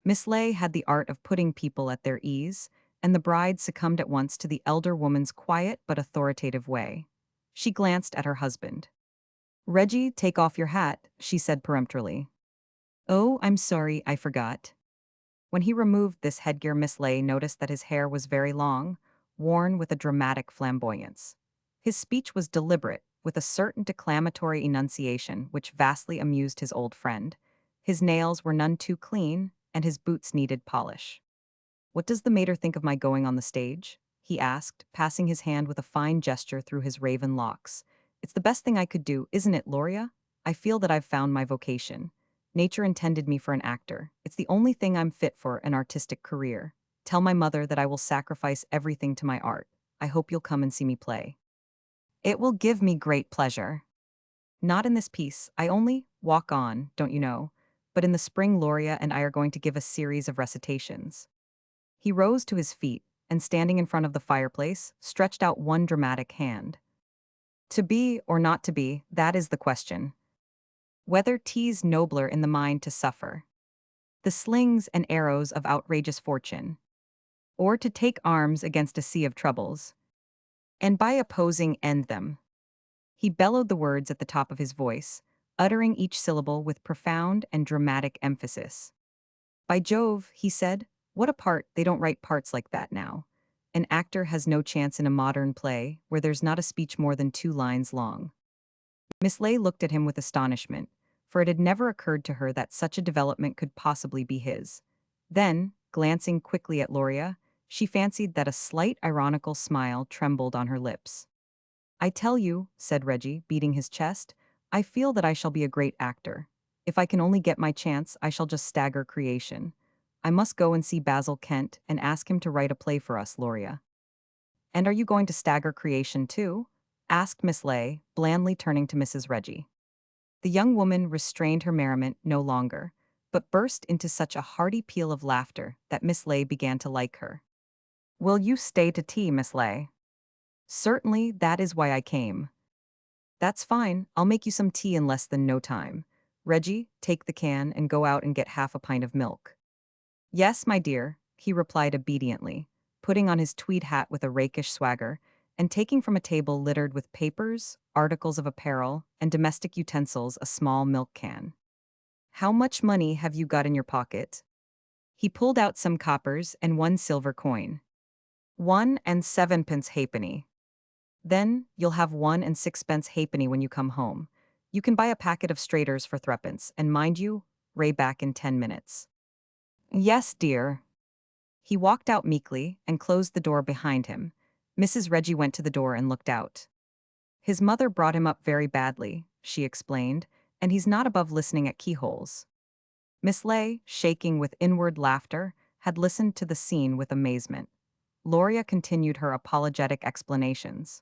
Miss Lay had the art of putting people at their ease, and the bride succumbed at once to the elder woman's quiet but authoritative way. She glanced at her husband. "Reggie, take off your hat," she said peremptorily. "Oh, I'm sorry, I forgot." When he removed this headgear, Miss Lay noticed that his hair was very long, worn with a dramatic flamboyance. His speech was deliberate, with a certain declamatory enunciation which vastly amused his old friend. His nails were none too clean, and his boots needed polish. "What does the mater think of my going on the stage?" he asked, passing his hand with a fine gesture through his raven locks. "It's the best thing I could do, isn't it, Loria? I feel that I've found my vocation. Nature intended me for an actor. It's the only thing I'm fit for, an artistic career. Tell my mother that I will sacrifice everything to my art. I hope you'll come and see me play." "It will give me great pleasure." "Not in this piece. I only walk on, don't you know? But in the spring Loria and I are going to give a series of recitations." He rose to his feet, and standing in front of the fireplace, stretched out one dramatic hand. "To be or not to be, that is the question. Whether 'tis nobler in the mind to suffer the slings and arrows of outrageous fortune, or to take arms against a sea of troubles, and by opposing end them." He bellowed the words at the top of his voice, uttering each syllable with profound and dramatic emphasis. "By Jove," he said, "what a part, they don't write parts like that now. An actor has no chance in a modern play where there's not a speech more than 2 lines long." Miss Lay looked at him with astonishment, for it had never occurred to her that such a development could possibly be his. Then, glancing quickly at Loria, She fancied that a slight ironical smile trembled on her lips. "I tell you," said Reggie, beating his chest, "I feel that I shall be a great actor. If I can only get my chance, I shall just stagger creation. I must go and see Basil Kent and ask him to write a play for us, Loria." "And are you going to stagger creation too?" asked Miss Ley, blandly turning to Mrs. Reggie. The young woman restrained her merriment no longer, but burst into such a hearty peal of laughter that Miss Ley began to like her. "Will you stay to tea, Miss Ley?" "Certainly, that is why I came." "That's fine, I'll make you some tea in less than no time. Reggie, take the can and go out and get half a pint of milk." "Yes, my dear," he replied obediently, putting on his tweed hat with a rakish swagger, and taking from a table littered with papers, articles of apparel, and domestic utensils a small milk can. "How much money have you got in your pocket?" He pulled out some coppers and 1 silver coin. 1 and 7 pence halfpenny. "Then you'll have 1 and 6 pence halfpenny when you come home. You can buy a packet of straighters for 3 pence, and mind you, ray back in 10 minutes." "Yes, dear." He walked out meekly and closed the door behind him. Mrs. Reggie went to the door and looked out. "His mother brought him up very badly," she explained, "and he's not above listening at keyholes." Miss Ley, shaking with inward laughter, had listened to the scene with amazement. Loria continued her apologetic explanations.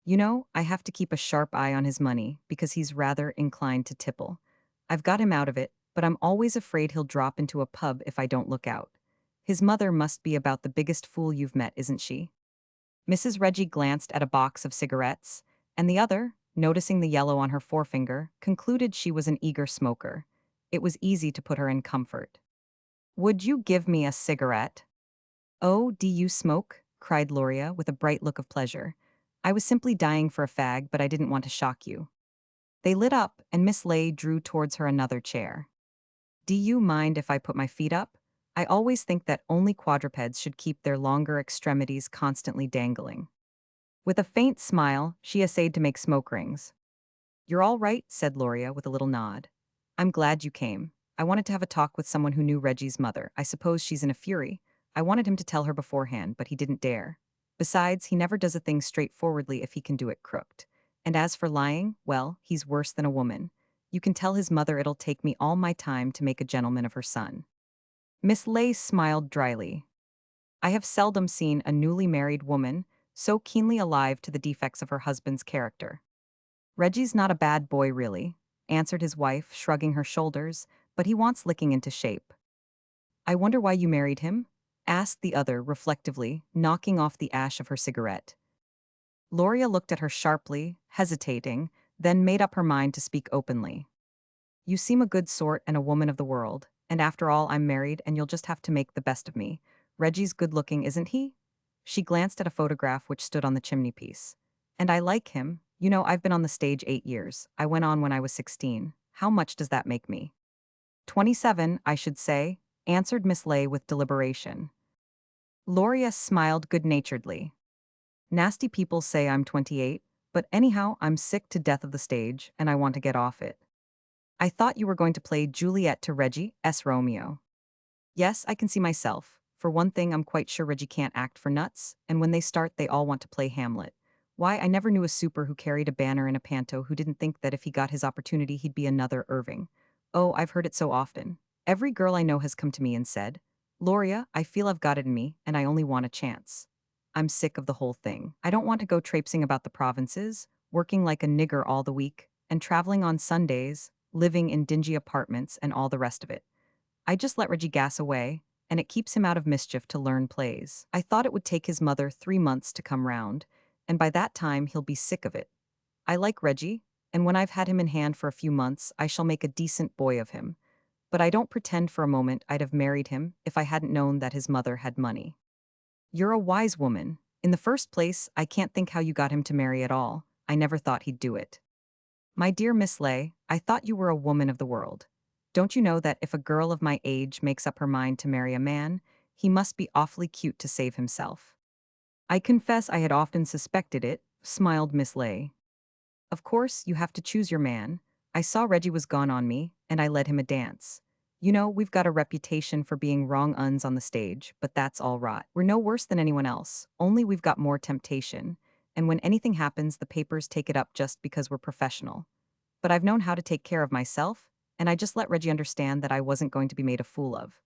"You know, I have to keep a sharp eye on his money because he's rather inclined to tipple. I've got him out of it, but I'm always afraid he'll drop into a pub if I don't look out. His mother must be about the biggest fool you've met, isn't she?" Mrs. Reggie glanced at a box of cigarettes, and the other, noticing the yellow on her forefinger, concluded she was an eager smoker. It was easy to put her in comfort. "Would you give me a cigarette?" "Oh, do you smoke?" cried Loria with a bright look of pleasure. "I was simply dying for a fag, but I didn't want to shock you." They lit up, and Miss Ley drew towards her another chair. "Do you mind if I put my feet up? I always think that only quadrupeds should keep their longer extremities constantly dangling." With a faint smile, she essayed to make smoke rings. "You're all right," said Loria with a little nod. "I'm glad you came. I wanted to have a talk with someone who knew Reggie's mother. I suppose she's in a fury. I wanted him to tell her beforehand, but he didn't dare. Besides, he never does a thing straightforwardly if he can do it crooked. And as for lying, well, he's worse than a woman. You can tell his mother it'll take me all my time to make a gentleman of her son." Miss Ley smiled dryly. "I have seldom seen a newly married woman so keenly alive to the defects of her husband's character." "Reggie's not a bad boy, really," answered his wife, shrugging her shoulders, "but he wants licking into shape." "I wonder why you married him?" asked the other reflectively, knocking off the ash of her cigarette. Loria looked at her sharply, hesitating, then made up her mind to speak openly. "You seem a good sort and a woman of the world, and after all, I'm married and you'll just have to make the best of me. Reggie's good-looking, isn't he?" She glanced at a photograph which stood on the chimney-piece. "And I like him. You know, I've been on the stage 8 years. I went on when I was 16. How much does that make me?" 27, I should say," answered Miss Ley with deliberation. Loria smiled good-naturedly. "Nasty people say I'm 28, but anyhow, I'm sick to death of the stage, and I want to get off it." "I thought you were going to play Juliet to Reggie's Romeo." "Yes, I can see myself. For one thing, I'm quite sure Reggie can't act for nuts, and when they start, they all want to play Hamlet. Why, I never knew a super who carried a banner in a panto who didn't think that if he got his opportunity, he'd be another Irving. Oh, I've heard it so often. Every girl I know has come to me and said, 'Loria, I feel I've got it in me, and I only want a chance.' I'm sick of the whole thing. I don't want to go traipsing about the provinces, working like a nigger all the week, and traveling on Sundays, living in dingy apartments, and all the rest of it. I just let Reggie gas away, and it keeps him out of mischief to learn plays. I thought it would take his mother 3 months to come round, and by that time he'll be sick of it. I like Reggie, and when I've had him in hand for a few months, I shall make a decent boy of him. But I don't pretend for a moment I'd have married him if I hadn't known that his mother had money." "You're a wise woman. In the first place, I can't think how you got him to marry at all. I never thought he'd do it." "My dear Miss Ley, I thought you were a woman of the world. Don't you know that if a girl of my age makes up her mind to marry a man, he must be awfully cute to save himself?" "I confess I had often suspected it," smiled Miss Ley. "Of course, you have to choose your man. I saw Reggie was gone on me, and I led him a dance. You know, we've got a reputation for being wrong uns on the stage, but that's all rot. We're no worse than anyone else, only we've got more temptation. And when anything happens, the papers take it up just because we're professional. But I've known how to take care of myself, and I just let Reggie understand that I wasn't going to be made a fool of.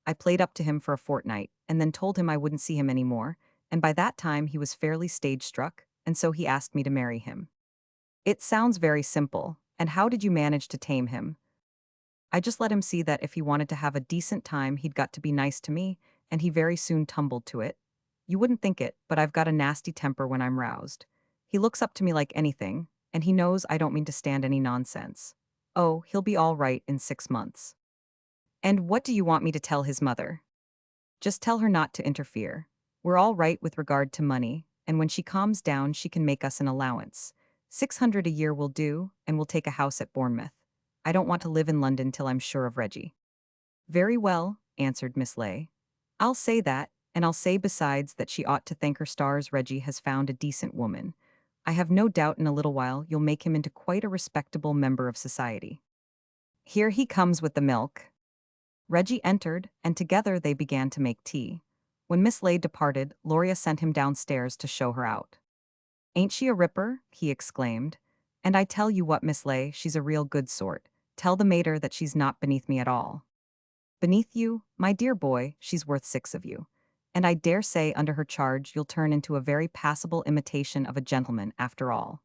I played up to him for a fortnight, and then told him I wouldn't see him anymore, and by that time he was fairly stage struck, and so he asked me to marry him. It sounds very simple, and how did you manage to tame him? I just let him see that if he wanted to have a decent time, he'd got to be nice to me, and he very soon tumbled to it. You wouldn't think it, but I've got a nasty temper when I'm roused. He looks up to me like anything, and he knows I don't mean to stand any nonsense. Oh, he'll be all right in 6 months. And what do you want me to tell his mother? Just tell her not to interfere. We're all right with regard to money, and when she calms down, she can make us an allowance. 600 a year will do, and we'll take a house at Bournemouth. I don't want to live in London till I'm sure of Reggie. Very well, answered Miss Lay. I'll say that, and I'll say besides that she ought to thank her stars Reggie has found a decent woman. I have no doubt in a little while you'll make him into quite a respectable member of society. Here he comes with the milk. Reggie entered, and together they began to make tea. When Miss Lay departed, Loria sent him downstairs to show her out. Ain't she a ripper? He exclaimed. And I tell you what, Miss Lay, she's a real good sort. Tell the mater that she's not beneath me at all. Beneath you? My dear boy, she's worth 6 of you. And I dare say under her charge you'll turn into a very passable imitation of a gentleman after all.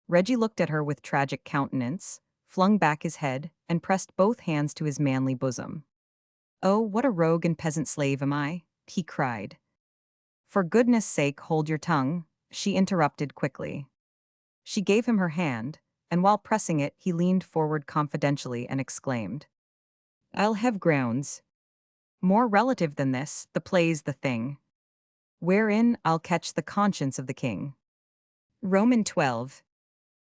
Reggie looked at her with tragic countenance, flung back his head, and pressed both hands to his manly bosom. Oh, what a rogue and peasant slave am I, he cried. For goodness sake, hold your tongue, she interrupted quickly. She gave him her hand, and while pressing it, he leaned forward confidentially and exclaimed, I'll have grounds. More relative than this, the play's the thing. Wherein I'll catch the conscience of the king. Roman 12.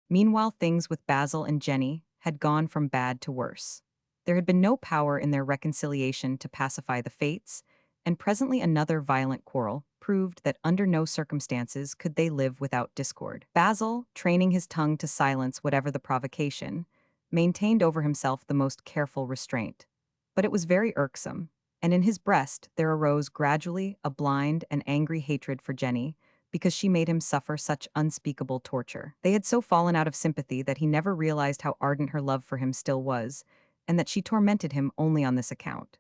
Meanwhile, things with Basil and Jenny had gone from bad to worse. There had been no power in their reconciliation to pacify the fates, and presently another violent quarrel proved that under no circumstances could they live without discord. Basil, training his tongue to silence whatever the provocation, maintained over himself the most careful restraint. But it was very irksome, and in his breast there arose gradually a blind and angry hatred for Jenny, because she made him suffer such unspeakable torture. They had so fallen out of sympathy that he never realized how ardent her love for him still was, and that she tormented him only on this account.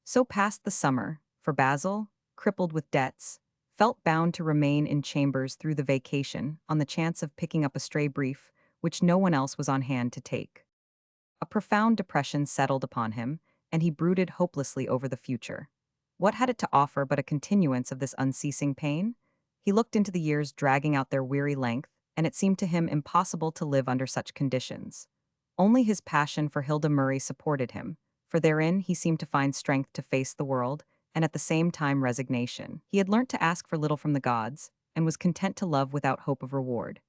So passed the summer, for Basil, crippled with debts, felt bound to remain in chambers through the vacation on the chance of picking up a stray brief which no one else was on hand to take. A profound depression settled upon him, and he brooded hopelessly over the future. What had it to offer but a continuance of this unceasing pain? He looked into the years dragging out their weary length, and it seemed to him impossible to live under such conditions. Only his passion for Hilda Murray supported him, for therein he seemed to find strength to face the world, and at the same time resignation. He had learnt to ask for little from the gods, and was content to love without hope of reward.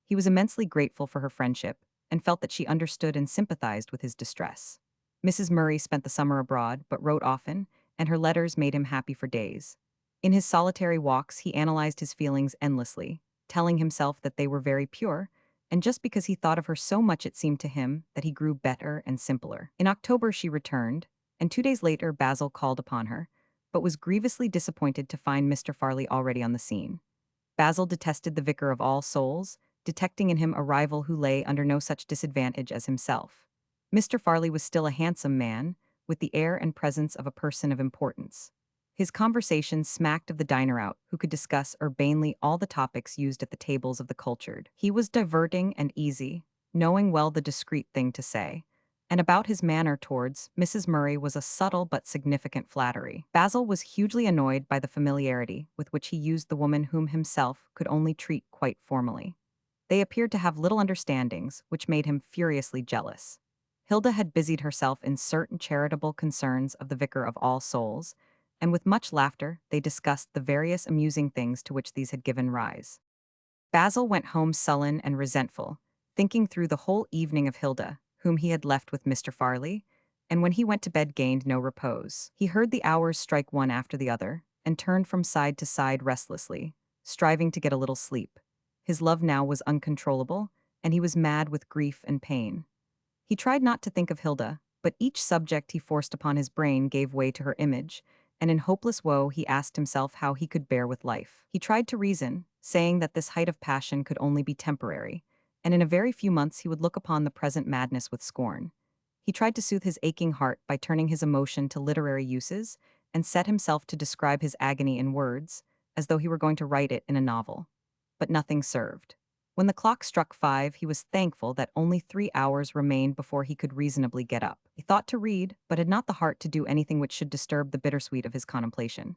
He was immensely grateful for her friendship, and felt that she understood and sympathized with his distress. Mrs. Murray spent the summer abroad, but wrote often, and her letters made him happy for days. In his solitary walks, he analyzed his feelings endlessly, telling himself that they were very pure, and just because he thought of her so much it seemed to him that he grew better and simpler. In October she returned, and 2 days later Basil called upon her, but was grievously disappointed to find Mr. Farley already on the scene. Basil detested the Vicar of All Souls, detecting in him a rival who lay under no such disadvantage as himself. Mr. Farley was still a handsome man, with the air and presence of a person of importance. His conversation smacked of the diner-out who could discuss urbanely all the topics used at the tables of the cultured. He was diverting and easy, knowing well the discreet thing to say, and about his manner towards Mrs. Murray was a subtle but significant flattery. Basil was hugely annoyed by the familiarity with which he used the woman whom himself could only treat quite formally. They appeared to have little understandings, which made him furiously jealous. Hilda had busied herself in certain charitable concerns of the Vicar of All Souls, and with much laughter they discussed the various amusing things to which these had given rise. Basil went home sullen and resentful, thinking through the whole evening of Hilda, whom he had left with Mr. Farley, and when he went to bed gained no repose. He heard the hours strike one after the other, and turned from side to side restlessly, striving to get a little sleep. His love now was uncontrollable, and he was mad with grief and pain. He tried not to think of Hilda, But each subject he forced upon his brain gave way to her image, and in hopeless woe he asked himself how he could bear with life. He tried to reason, saying that this height of passion could only be temporary, and in a very few months he would look upon the present madness with scorn. He tried to soothe his aching heart by turning his emotion to literary uses, and set himself to describe his agony in words, as though he were going to write it in a novel. But nothing served. When the clock struck 5, he was thankful that only 3 hours remained before he could reasonably get up. He thought to read, but had not the heart to do anything which should disturb the bittersweet of his contemplation.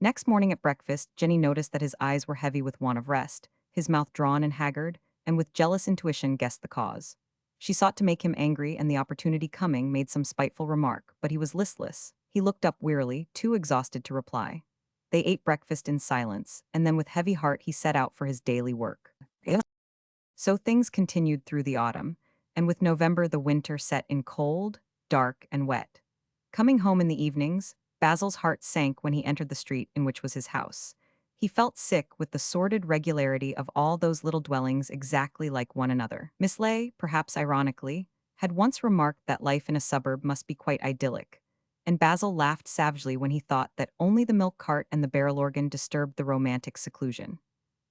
Next morning at breakfast, Jenny noticed that his eyes were heavy with want of rest, his mouth drawn and haggard, and with jealous intuition guessed the cause. She sought to make him angry, and the opportunity coming made some spiteful remark, but he was listless. He looked up wearily, too exhausted to reply. They ate breakfast in silence, and then with heavy heart he set out for his daily work. So things continued through the autumn, and with November the winter set in cold, dark, and wet. Coming home in the evenings, Basil's heart sank when he entered the street in which was his house. He felt sick with the sordid regularity of all those little dwellings exactly like one another. Miss Ley, perhaps ironically, had once remarked that life in a suburb must be quite idyllic, and Basil laughed savagely when he thought that only the milk cart and the barrel organ disturbed the romantic seclusion.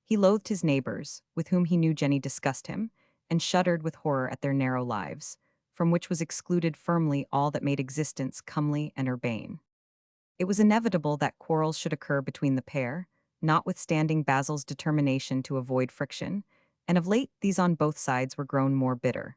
He loathed his neighbors, with whom he knew Jenny discussed him, and shuddered with horror at their narrow lives, from which was excluded firmly all that made existence comely and urbane. It was inevitable that quarrels should occur between the pair, notwithstanding Basil's determination to avoid friction, and of late these on both sides were grown more bitter.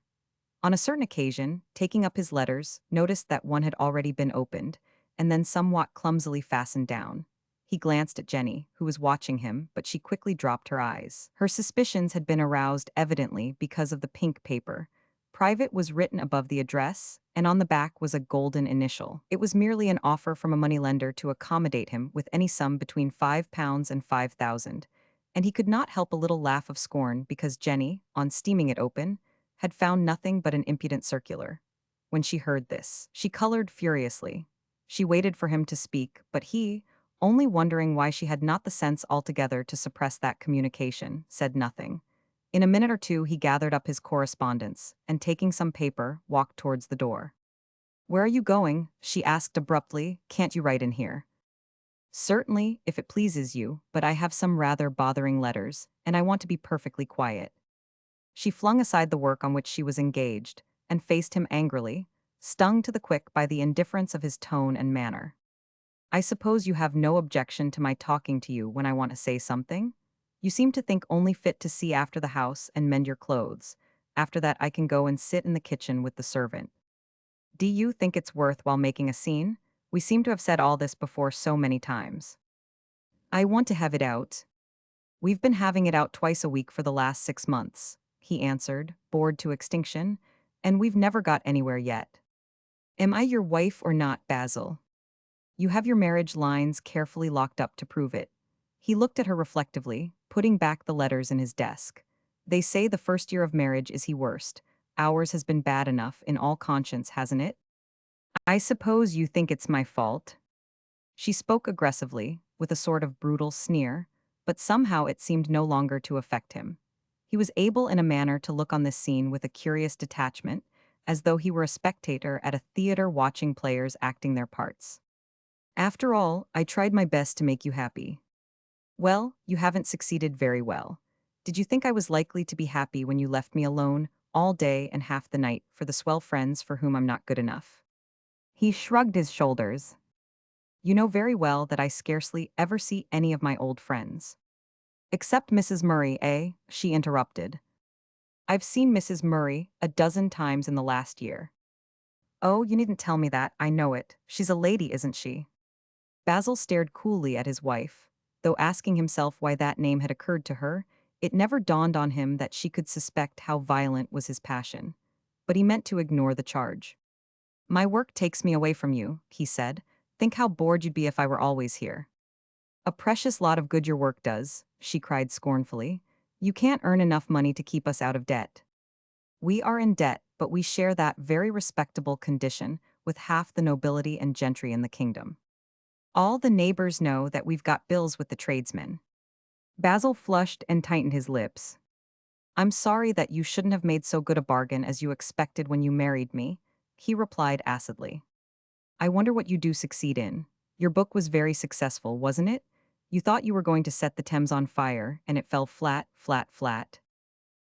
On a certain occasion, taking up his letters, noticed that one had already been opened, and then somewhat clumsily fastened down. He glanced at Jenny, who was watching him, but she quickly dropped her eyes. Her suspicions had been aroused evidently because of the pink paper. Private was written above the address, and on the back was a golden initial. It was merely an offer from a moneylender to accommodate him with any sum between £5 and 5,000, and he could not help a little laugh of scorn because Jenny, on steaming it open, had found nothing but an impudent circular. When she heard this, she colored furiously. She waited for him to speak, but he, only wondering why she had not the sense altogether to suppress that communication, said nothing. In a minute or two he gathered up his correspondence, and taking some paper, walked towards the door. "Where are you going?" she asked abruptly. "Can't you write in here?" "Certainly, if it pleases you, but I have some rather bothering letters, and I want to be perfectly quiet." She flung aside the work on which she was engaged, and faced him angrily, stung to the quick by the indifference of his tone and manner. "I suppose you have no objection to my talking to you when I want to say something? You seem to think only fit to see after the house and mend your clothes. After that I can go and sit in the kitchen with the servant. Do you think it's worth while making a scene? We seem to have said all this before so many times." "I want to have it out. We've been having it out twice a week for the last 6 months," he answered, bored to extinction, "and we've never got anywhere yet. Am I your wife or not, Basil? You have your marriage lines carefully locked up to prove it." He looked at her reflectively, putting back the letters in his desk. "They say the first year of marriage is the worst. Ours has been bad enough in all conscience, hasn't it? I suppose you think it's my fault?" She spoke aggressively, with a sort of brutal sneer, but somehow it seemed no longer to affect him. He was able in a manner to look on this scene with a curious detachment, as though he were a spectator at a theater watching players acting their parts. "After all, I tried my best to make you happy." "Well, you haven't succeeded very well. Did you think I was likely to be happy when you left me alone, all day and half the night, for the swell friends for whom I'm not good enough?" He shrugged his shoulders. "You know very well that I scarcely ever see any of my old friends." "Except Mrs. Murray, eh?" she interrupted. "I've seen Mrs. Murray a dozen times in the last year." "Oh, you needn't tell me that, I know it. She's a lady, isn't she?" Basil stared coolly at his wife. Though asking himself why that name had occurred to her, it never dawned on him that she could suspect how violent was his passion. But he meant to ignore the charge. "My work takes me away from you," he said. "Think how bored you'd be if I were always here." "A precious lot of good your work does," she cried scornfully. "You can't earn enough money to keep us out of debt." "We are in debt, but we share that very respectable condition with half the nobility and gentry in the kingdom. All the neighbors know that we've got bills with the tradesmen." Basil flushed and tightened his lips. "I'm sorry that you shouldn't have made so good a bargain as you expected when you married me. he replied acidly. I wonder what you do succeed in. Your book was very successful, wasn't it? You thought you were going to set the Thames on fire, and it fell flat, flat, flat.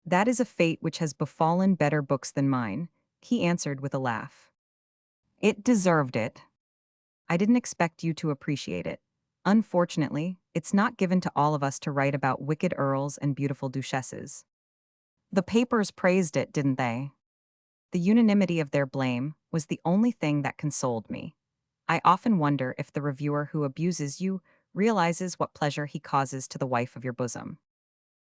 That is a fate which has befallen better books than mine, he answered with a laugh. It deserved it. I didn't expect you to appreciate it. Unfortunately, it's not given to all of us to write about wicked earls and beautiful duchesses. The papers praised it, didn't they? The unanimity of their blame was the only thing that consoled me. I often wonder if the reviewer who abuses you realizes what pleasure he causes to the wife of your bosom.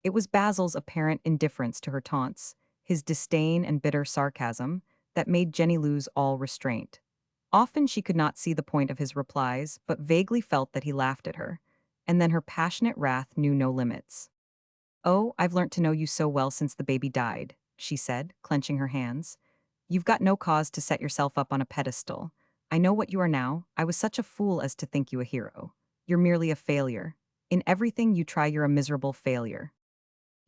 It was Basil's apparent indifference to her taunts, his disdain and bitter sarcasm, that made Jenny lose all restraint. Often she could not see the point of his replies, but vaguely felt that he laughed at her, and then her passionate wrath knew no limits. Oh, I've learnt to know you so well since the baby died, she said, clenching her hands. You've got no cause to set yourself up on a pedestal. I know what you are now. I was such a fool as to think you a hero. You're merely a failure. In everything you try, you're a miserable failure.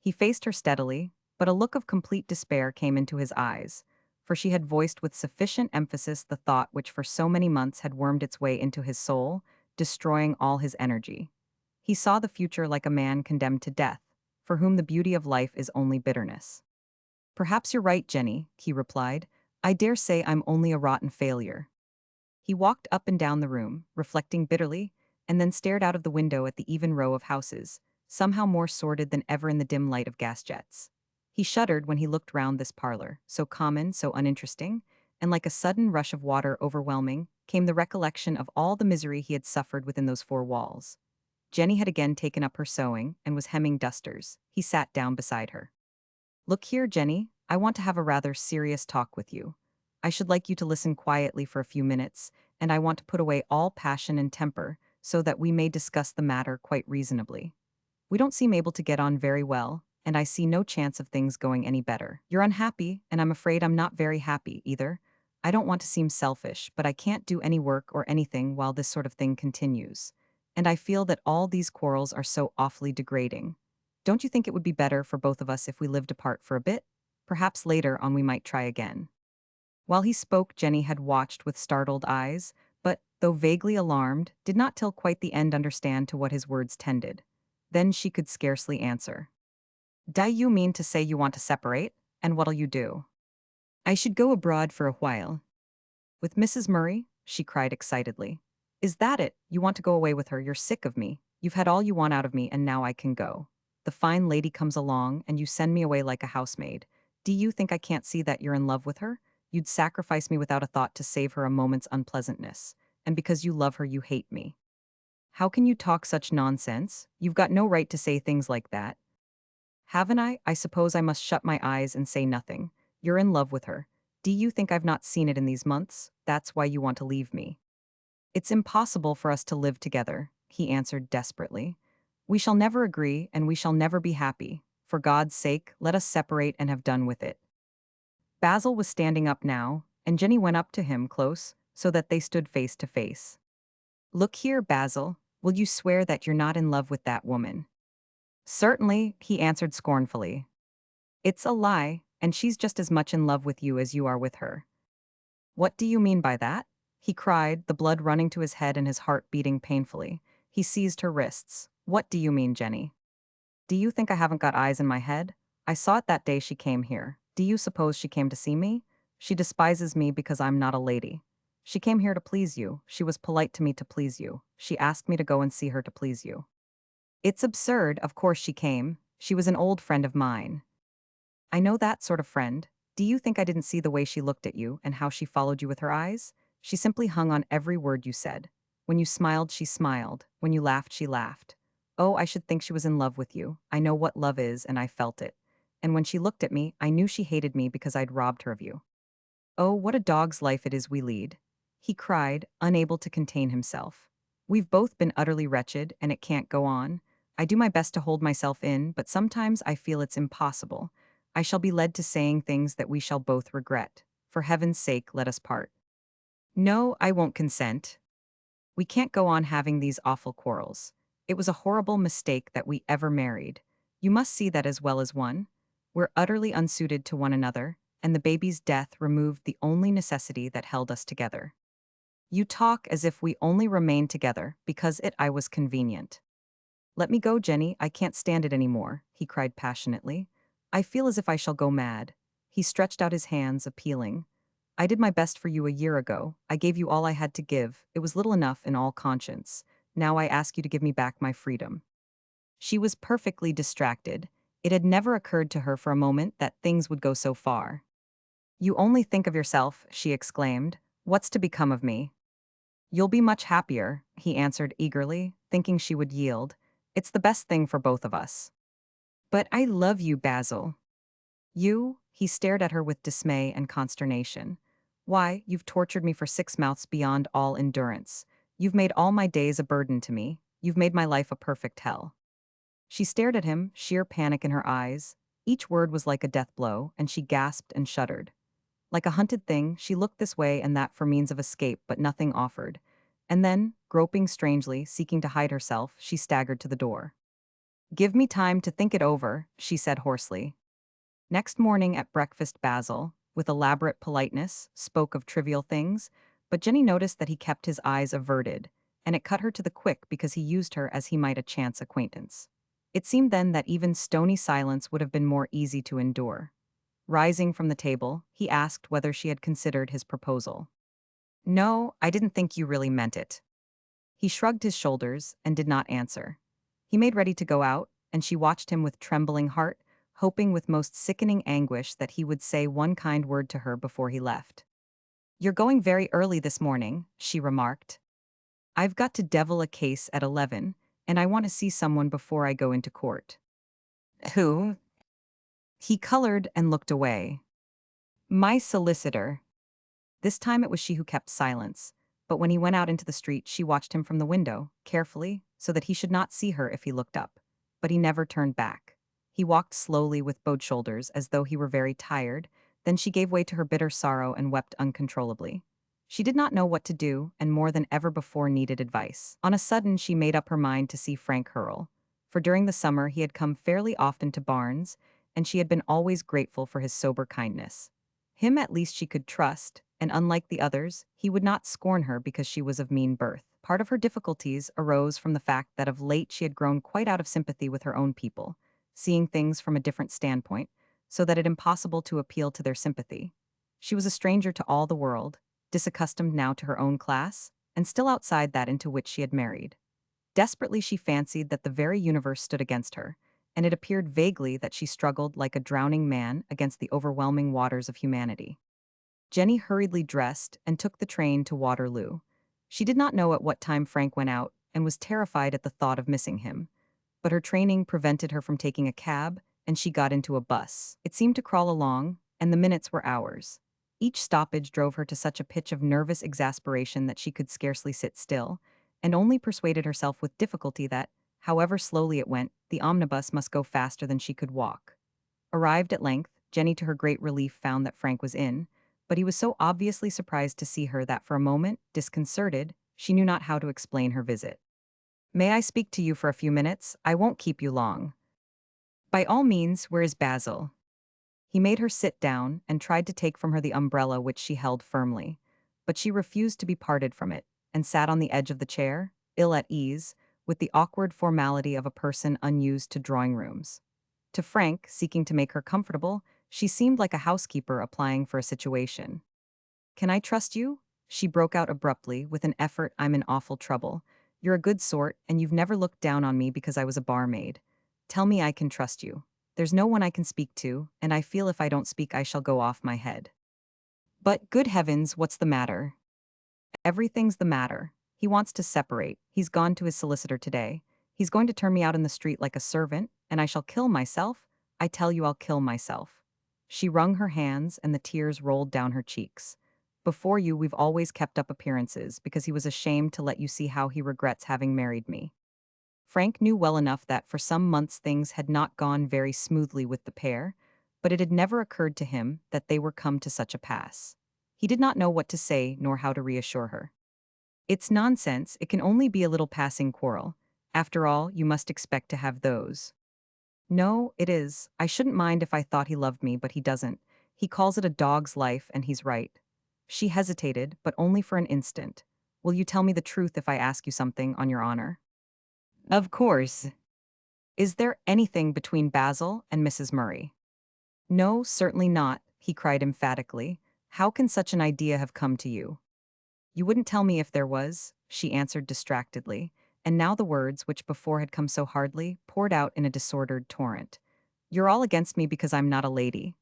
He faced her steadily, but a look of complete despair came into his eyes, for she had voiced with sufficient emphasis the thought which for so many months had wormed its way into his soul, destroying all his energy. He saw the future like a man condemned to death, for whom the beauty of life is only bitterness. Perhaps you're right, Jenny, he replied. I dare say I'm only a rotten failure. He walked up and down the room, reflecting bitterly, and then stared out of the window at the even row of houses, somehow more sordid than ever in the dim light of gas jets. He shuddered when he looked round this parlor, so common, so uninteresting, and like a sudden rush of water overwhelming, came the recollection of all the misery he had suffered within those four walls. Jenny had again taken up her sewing and was hemming dusters. He sat down beside her. Look here, Jenny, I want to have a rather serious talk with you. I should like you to listen quietly for a few minutes, and I want to put away all passion and temper so that we may discuss the matter quite reasonably. We don't seem able to get on very well, and I see no chance of things going any better. You're unhappy, and I'm afraid I'm not very happy either. I don't want to seem selfish, but I can't do any work or anything while this sort of thing continues. And I feel that all these quarrels are so awfully degrading. Don't you think it would be better for both of us if we lived apart for a bit? Perhaps later on we might try again. While he spoke, Jenny had watched with startled eyes, but, though vaguely alarmed, did not till quite the end understand to what his words tended. Then she could scarcely answer. Do you mean to say you want to separate? And what'll you do? I should go abroad for a while. With Mrs. Murray? She cried excitedly. Is that it? You want to go away with her? You're sick of me. You've had all you want out of me, and now I can go. The fine lady comes along, and you send me away like a housemaid. Do you think I can't see that you're in love with her? You'd sacrifice me without a thought to save her a moment's unpleasantness. And because you love her, you hate me. How can you talk such nonsense? You've got no right to say things like that. Haven't I? I suppose I must shut my eyes and say nothing. You're in love with her. Do you think I've not seen it in these months? That's why you want to leave me. It's impossible for us to live together, he answered desperately. We shall never agree, and we shall never be happy. For God's sake, let us separate and have done with it. Basil was standing up now, and Jenny went up to him close, so that they stood face to face. Look here, Basil, will you swear that you're not in love with that woman? Certainly, he answered scornfully. It's a lie, and she's just as much in love with you as you are with her. What do you mean by that? He cried, the blood running to his head and his heart beating painfully. He seized her wrists. What do you mean, Jenny? Do you think I haven't got eyes in my head? I saw it that day she came here. Do you suppose she came to see me? She despises me because I'm not a lady. She came here to please you. She was polite to me to please you. She asked me to go and see her to please you. It's absurd, of course she came. She was an old friend of mine. I know that sort of friend. Do you think I didn't see the way she looked at you and how she followed you with her eyes? She simply hung on every word you said. When you smiled, she smiled. When you laughed, she laughed. Oh, I should think she was in love with you. I know what love is, and I felt it. And when she looked at me, I knew she hated me because I'd robbed her of you. Oh, what a dog's life it is we lead. He cried, unable to contain himself. We've both been utterly wretched, and it can't go on. I do my best to hold myself in, but sometimes I feel it's impossible. I shall be led to saying things that we shall both regret. For heaven's sake, let us part. No, I won't consent. We can't go on having these awful quarrels. It was a horrible mistake that we ever married. You must see that as well as one. We're utterly unsuited to one another, and the baby's death removed the only necessity that held us together. You talk as if we only remained together because I was convenient. Let me go, Jenny, I can't stand it anymore, he cried passionately. I feel as if I shall go mad. He stretched out his hands, appealing. I did my best for you a year ago. I gave you all I had to give. It was little enough in all conscience. Now I ask you to give me back my freedom. She was perfectly distracted. It had never occurred to her for a moment that things would go so far. You only think of yourself, she exclaimed. What's to become of me? You'll be much happier, he answered eagerly, thinking she would yield. It's the best thing for both of us. But I love you, Basil. You? He stared at her with dismay and consternation. Why, you've tortured me for 6 months beyond all endurance. You've made all my days a burden to me. You've made my life a perfect hell. She stared at him, sheer panic in her eyes. Each word was like a death blow, and she gasped and shuddered. Like a hunted thing, she looked this way and that for means of escape, but nothing offered. And then, groping strangely, seeking to hide herself, she staggered to the door. Give me time to think it over, she said hoarsely. Next morning at breakfast, Basil, with elaborate politeness, spoke of trivial things, but Jenny noticed that he kept his eyes averted, and it cut her to the quick because he used her as he might a chance acquaintance. It seemed then that even stony silence would have been more easy to endure. Rising from the table, he asked whether she had considered his proposal. No, I didn't think you really meant it. He shrugged his shoulders and did not answer. He made ready to go out, and she watched him with trembling heart, hoping with most sickening anguish that he would say one kind word to her before he left. You're going very early this morning, she remarked. I've got to devil a case at 11, and I want to see someone before I go into court. Who? He colored and looked away. My solicitor. This time it was she who kept silence, but when he went out into the street, she watched him from the window, carefully, so that he should not see her if he looked up. But he never turned back. He walked slowly with bowed shoulders as though he were very tired, then she gave way to her bitter sorrow and wept uncontrollably. She did not know what to do, and more than ever before needed advice. On a sudden, she made up her mind to see Frank Hurrell, for during the summer he had come fairly often to Barnes, and she had been always grateful for his sober kindness. Him at least she could trust, and unlike the others, he would not scorn her because she was of mean birth. Part of her difficulties arose from the fact that of late she had grown quite out of sympathy with her own people, seeing things from a different standpoint, so that it impossible to appeal to their sympathy. She was a stranger to all the world, disaccustomed now to her own class, and still outside that into which she had married. Desperately she fancied that the very universe stood against her, and it appeared vaguely that she struggled like a drowning man against the overwhelming waters of humanity. Jenny hurriedly dressed and took the train to Waterloo. She did not know at what time Frank went out and was terrified at the thought of missing him. But her training prevented her from taking a cab, and she got into a bus. It seemed to crawl along, and the minutes were hours. Each stoppage drove her to such a pitch of nervous exasperation that she could scarcely sit still, and only persuaded herself with difficulty that, however slowly it went, the omnibus must go faster than she could walk. Arrived at length, Jenny to her great relief found that Frank was in, but he was so obviously surprised to see her that for a moment, disconcerted, she knew not how to explain her visit. May I speak to you for a few minutes? I won't keep you long. By all means, where is Basil? He made her sit down and tried to take from her the umbrella which she held firmly, but she refused to be parted from it, and sat on the edge of the chair, ill at ease, with the awkward formality of a person unused to drawing rooms. To Frank, seeking to make her comfortable, she seemed like a housekeeper applying for a situation. Can I trust you? She broke out abruptly, with an effort. I'm in awful trouble. You're a good sort, and you've never looked down on me because I was a barmaid. Tell me I can trust you. There's no one I can speak to, and I feel if I don't speak I shall go off my head. But, good heavens, what's the matter? Everything's the matter. He wants to separate. He's gone to his solicitor today. He's going to turn me out in the street like a servant, and I shall kill myself. I tell you I'll kill myself. She wrung her hands and the tears rolled down her cheeks. Before you, we've always kept up appearances because he was ashamed to let you see how he regrets having married me. Frank knew well enough that for some months things had not gone very smoothly with the pair, but it had never occurred to him that they were come to such a pass. He did not know what to say nor how to reassure her. It's nonsense, it can only be a little passing quarrel. After all, you must expect to have those. No, it is. I shouldn't mind if I thought he loved me, but he doesn't. He calls it a dog's life, and he's right. She hesitated, but only for an instant. Will you tell me the truth if I ask you something, on your honor? Of course. Is there anything between Basil and Mrs. Murray? No, certainly not, he cried emphatically. How can such an idea have come to you? You wouldn't tell me if there was, she answered distractedly, and now the words, which before had come so hardly, poured out in a disordered torrent. You're all against me because I'm not a lady.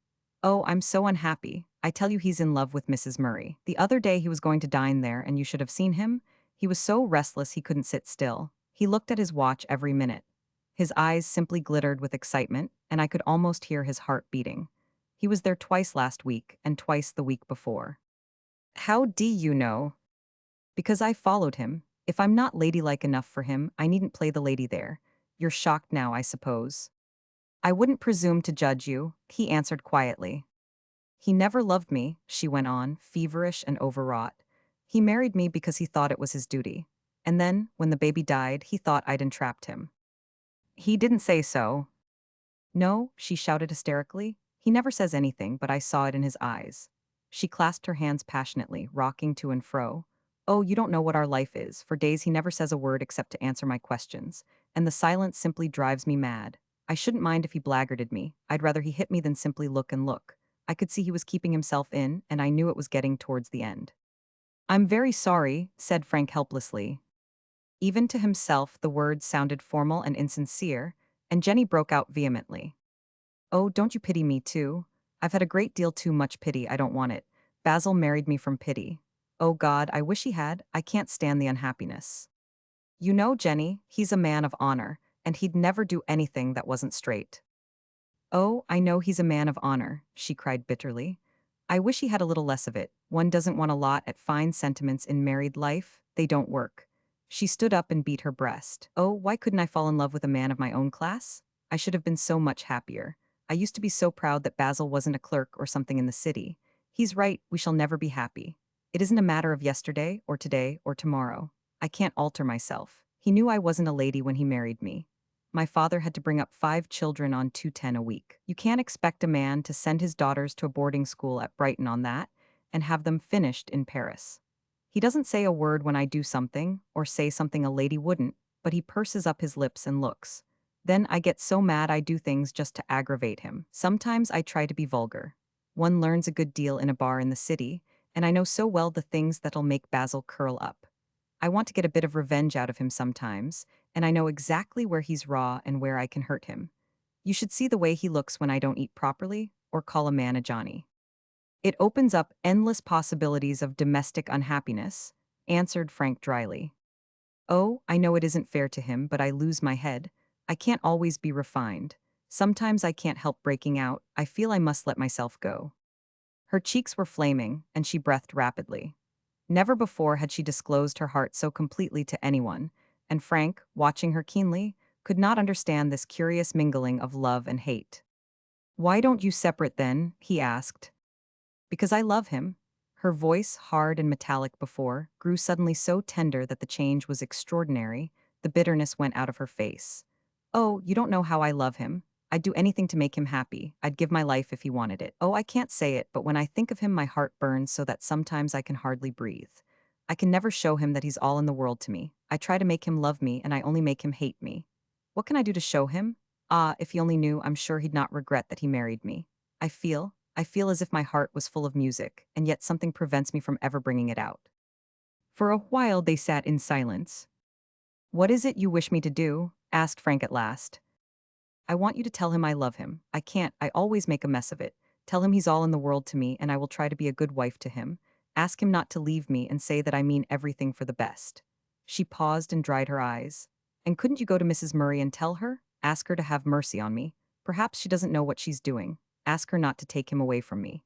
Oh, I'm so unhappy. I tell you he's in love with Mrs. Murray. The other day he was going to dine there, and you should have seen him. He was so restless he couldn't sit still. He looked at his watch every minute. His eyes simply glittered with excitement, and I could almost hear his heart beating. He was there twice last week, and twice the week before. How do you know? Because I followed him. If I'm not ladylike enough for him, I needn't play the lady there. You're shocked now, I suppose. I wouldn't presume to judge you, he answered quietly. He never loved me, she went on, feverish and overwrought. He married me because he thought it was his duty. And then, when the baby died, he thought I'd entrapped him. He didn't say so. No, she shouted hysterically. He never says anything, but I saw it in his eyes. She clasped her hands passionately, rocking to and fro. Oh, you don't know what our life is. For days he never says a word except to answer my questions, and the silence simply drives me mad. I shouldn't mind if he blackguarded me. I'd rather he hit me than simply look and look. I could see he was keeping himself in, and I knew it was getting towards the end. I'm very sorry, said Frank helplessly. Even to himself, the words sounded formal and insincere, and Jenny broke out vehemently. Oh, don't you pity me too? I've had a great deal too much pity, I don't want it. Basil married me from pity. Oh God, I wish he had, I can't stand the unhappiness. You know, Jenny, he's a man of honor, and he'd never do anything that wasn't straight. Oh, I know he's a man of honor, she cried bitterly. I wish he had a little less of it. One doesn't want a lot at fine sentiments in married life, they don't work. She stood up and beat her breast. Oh, why couldn't I fall in love with a man of my own class? I should have been so much happier. I used to be so proud that Basil wasn't a clerk or something in the city. He's right, we shall never be happy. It isn't a matter of yesterday, or today, or tomorrow. I can't alter myself. He knew I wasn't a lady when he married me. My father had to bring up 5 children on 210 a week. You can't expect a man to send his daughters to a boarding school at Brighton on that, and have them finished in Paris. He doesn't say a word when I do something, or say something a lady wouldn't, but he purses up his lips and looks. Then I get so mad I do things just to aggravate him. Sometimes I try to be vulgar. One learns a good deal in a bar in the city, and I know so well the things that'll make Basil curl up. I want to get a bit of revenge out of him sometimes, and I know exactly where he's raw and where I can hurt him. You should see the way he looks when I don't eat properly, or call a man a Johnny. It opens up endless possibilities of domestic unhappiness, answered Frank dryly. Oh, I know it isn't fair to him, but I lose my head. I can't always be refined. Sometimes I can't help breaking out. I feel I must let myself go. Her cheeks were flaming, and she breathed rapidly. Never before had she disclosed her heart so completely to anyone, and Frank, watching her keenly, could not understand this curious mingling of love and hate. Why don't you separate then? He asked. Because I love him. Her voice, hard and metallic before, grew suddenly so tender that the change was extraordinary. The bitterness went out of her face. Oh, you don't know how I love him. I'd do anything to make him happy. I'd give my life if he wanted it. Oh, I can't say it, but when I think of him, my heart burns so that sometimes I can hardly breathe. I can never show him that he's all in the world to me. I try to make him love me, and I only make him hate me. What can I do to show him? Ah, if he only knew, I'm sure he'd not regret that he married me. I feel as if my heart was full of music, and yet something prevents me from ever bringing it out. For a while they sat in silence. What is it you wish me to do? Asked Frank at last. I want you to tell him I love him. I can't, I always make a mess of it. Tell him he's all in the world to me, and I will try to be a good wife to him. Ask him not to leave me, and say that I mean everything for the best. She paused and dried her eyes. And couldn't you go to Mrs. Murray and tell her? Ask her to have mercy on me. Perhaps she doesn't know what she's doing. Ask her not to take him away from me.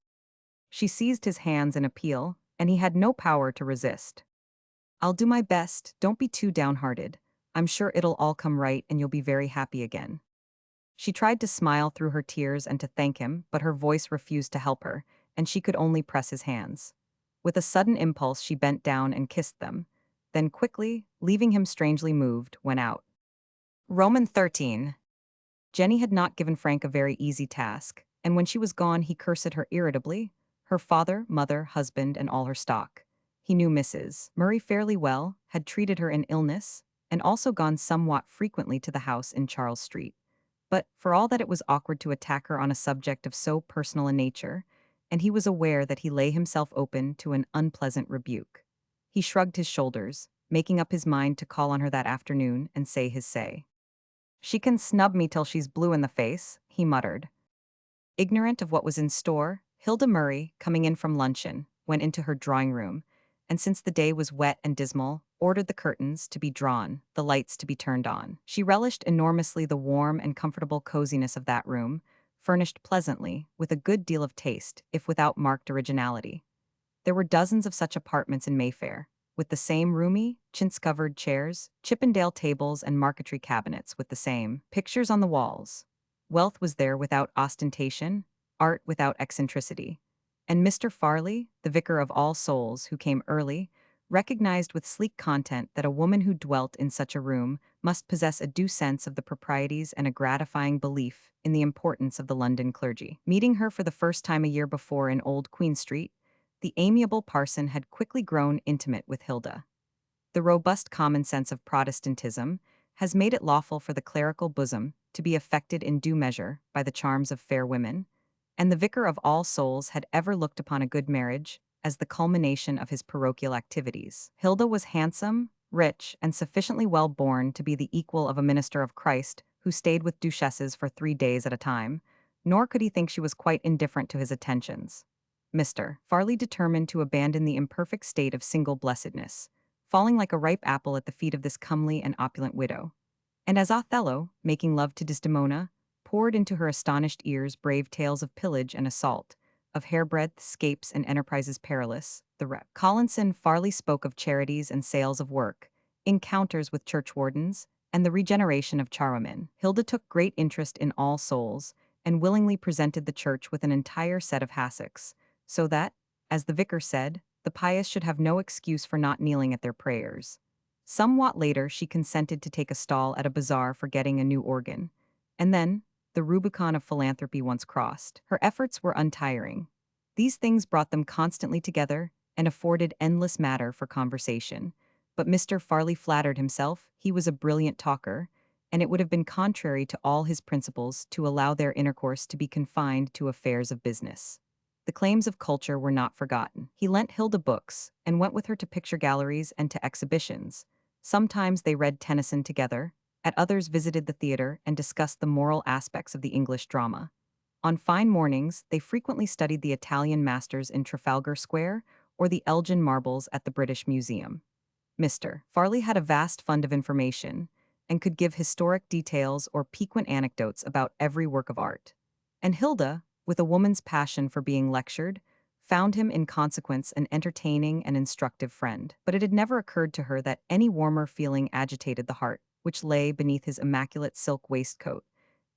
She seized his hands in appeal, and he had no power to resist. I'll do my best, don't be too downhearted. I'm sure it'll all come right and you'll be very happy again. She tried to smile through her tears and to thank him, but her voice refused to help her, and she could only press his hands. With a sudden impulse, she bent down and kissed them. Then quickly, leaving him strangely moved, went out. Roman 13. Jenny had not given Frank a very easy task. and when she was gone he cursed her irritably, her father, mother, husband, and all her stock. He knew Mrs. Murray fairly well, had treated her in illness, and also gone somewhat frequently to the house in Charles Street. But, for all that it was awkward to attack her on a subject of so personal a nature, and he was aware that he lay himself open to an unpleasant rebuke. He shrugged his shoulders, making up his mind to call on her that afternoon and say his say. "She can snub me till she's blue in the face," he muttered. Ignorant of what was in store, Hilda Murray, coming in from luncheon, went into her drawing room, and since the day was wet and dismal, ordered the curtains to be drawn, the lights to be turned on. She relished enormously the warm and comfortable coziness of that room, furnished pleasantly, with a good deal of taste, if without marked originality. There were dozens of such apartments in Mayfair, with the same roomy, chintz-covered chairs, Chippendale tables, and marquetry cabinets with the same pictures on the walls. Wealth was there without ostentation, art without eccentricity. And Mr. Farley, the vicar of All Souls, who came early, recognized with sleek content that a woman who dwelt in such a room must possess a due sense of the proprieties and a gratifying belief in the importance of the London clergy. Meeting her for the first time a year before in Old Queen Street, the amiable parson had quickly grown intimate with Hilda. The robust common sense of Protestantism has made it lawful for the clerical bosom to be affected in due measure by the charms of fair women, and the vicar of All Souls had ever looked upon a good marriage as the culmination of his parochial activities. Hilda was handsome, rich, and sufficiently well born to be the equal of a minister of Christ who stayed with duchesses for 3 days at a time, nor could he think she was quite indifferent to his attentions. Mr. Farley determined to abandon the imperfect state of single blessedness, falling like a ripe apple at the feet of this comely and opulent widow. And as Othello, making love to Desdemona, poured into her astonished ears brave tales of pillage and assault, of hairbreadth scapes and enterprises perilous, the Rep. Collinson Farley spoke of charities and sales of work, encounters with churchwardens, and the regeneration of charwomen. Hilda took great interest in All Souls, and willingly presented the church with an entire set of hassocks, so that, as the vicar said, the pious should have no excuse for not kneeling at their prayers. Somewhat later she consented to take a stall at a bazaar for getting a new organ, and then, the Rubicon of philanthropy once crossed, her efforts were untiring. These things brought them constantly together and afforded endless matter for conversation, but Mr. Farley flattered himself he was a brilliant talker, and it would have been contrary to all his principles to allow their intercourse to be confined to affairs of business. The claims of culture were not forgotten. He lent Hilda books and went with her to picture galleries and to exhibitions. Sometimes they read Tennyson together, at others visited the theater and discussed the moral aspects of the English drama. On fine mornings, they frequently studied the Italian masters in Trafalgar Square or the Elgin marbles at the British Museum. Mr. Farley had a vast fund of information and could give historic details or piquant anecdotes about every work of art. And Hilda, with a woman's passion for being lectured, found him in consequence an entertaining and instructive friend. But it had never occurred to her that any warmer feeling agitated the heart which lay beneath his immaculate silk waistcoat,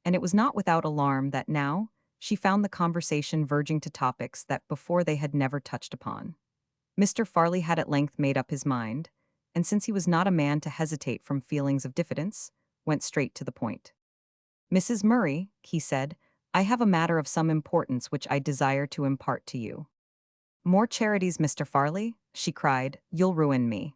and it was not without alarm that now she found the conversation verging to topics that before they had never touched upon. Mr. Farley had at length made up his mind, and since he was not a man to hesitate from feelings of diffidence, went straight to the point. "Mrs. Murray," he said, "I have a matter of some importance which I desire to impart to you." "More charities, Mr. Farley," she cried, "you'll ruin me.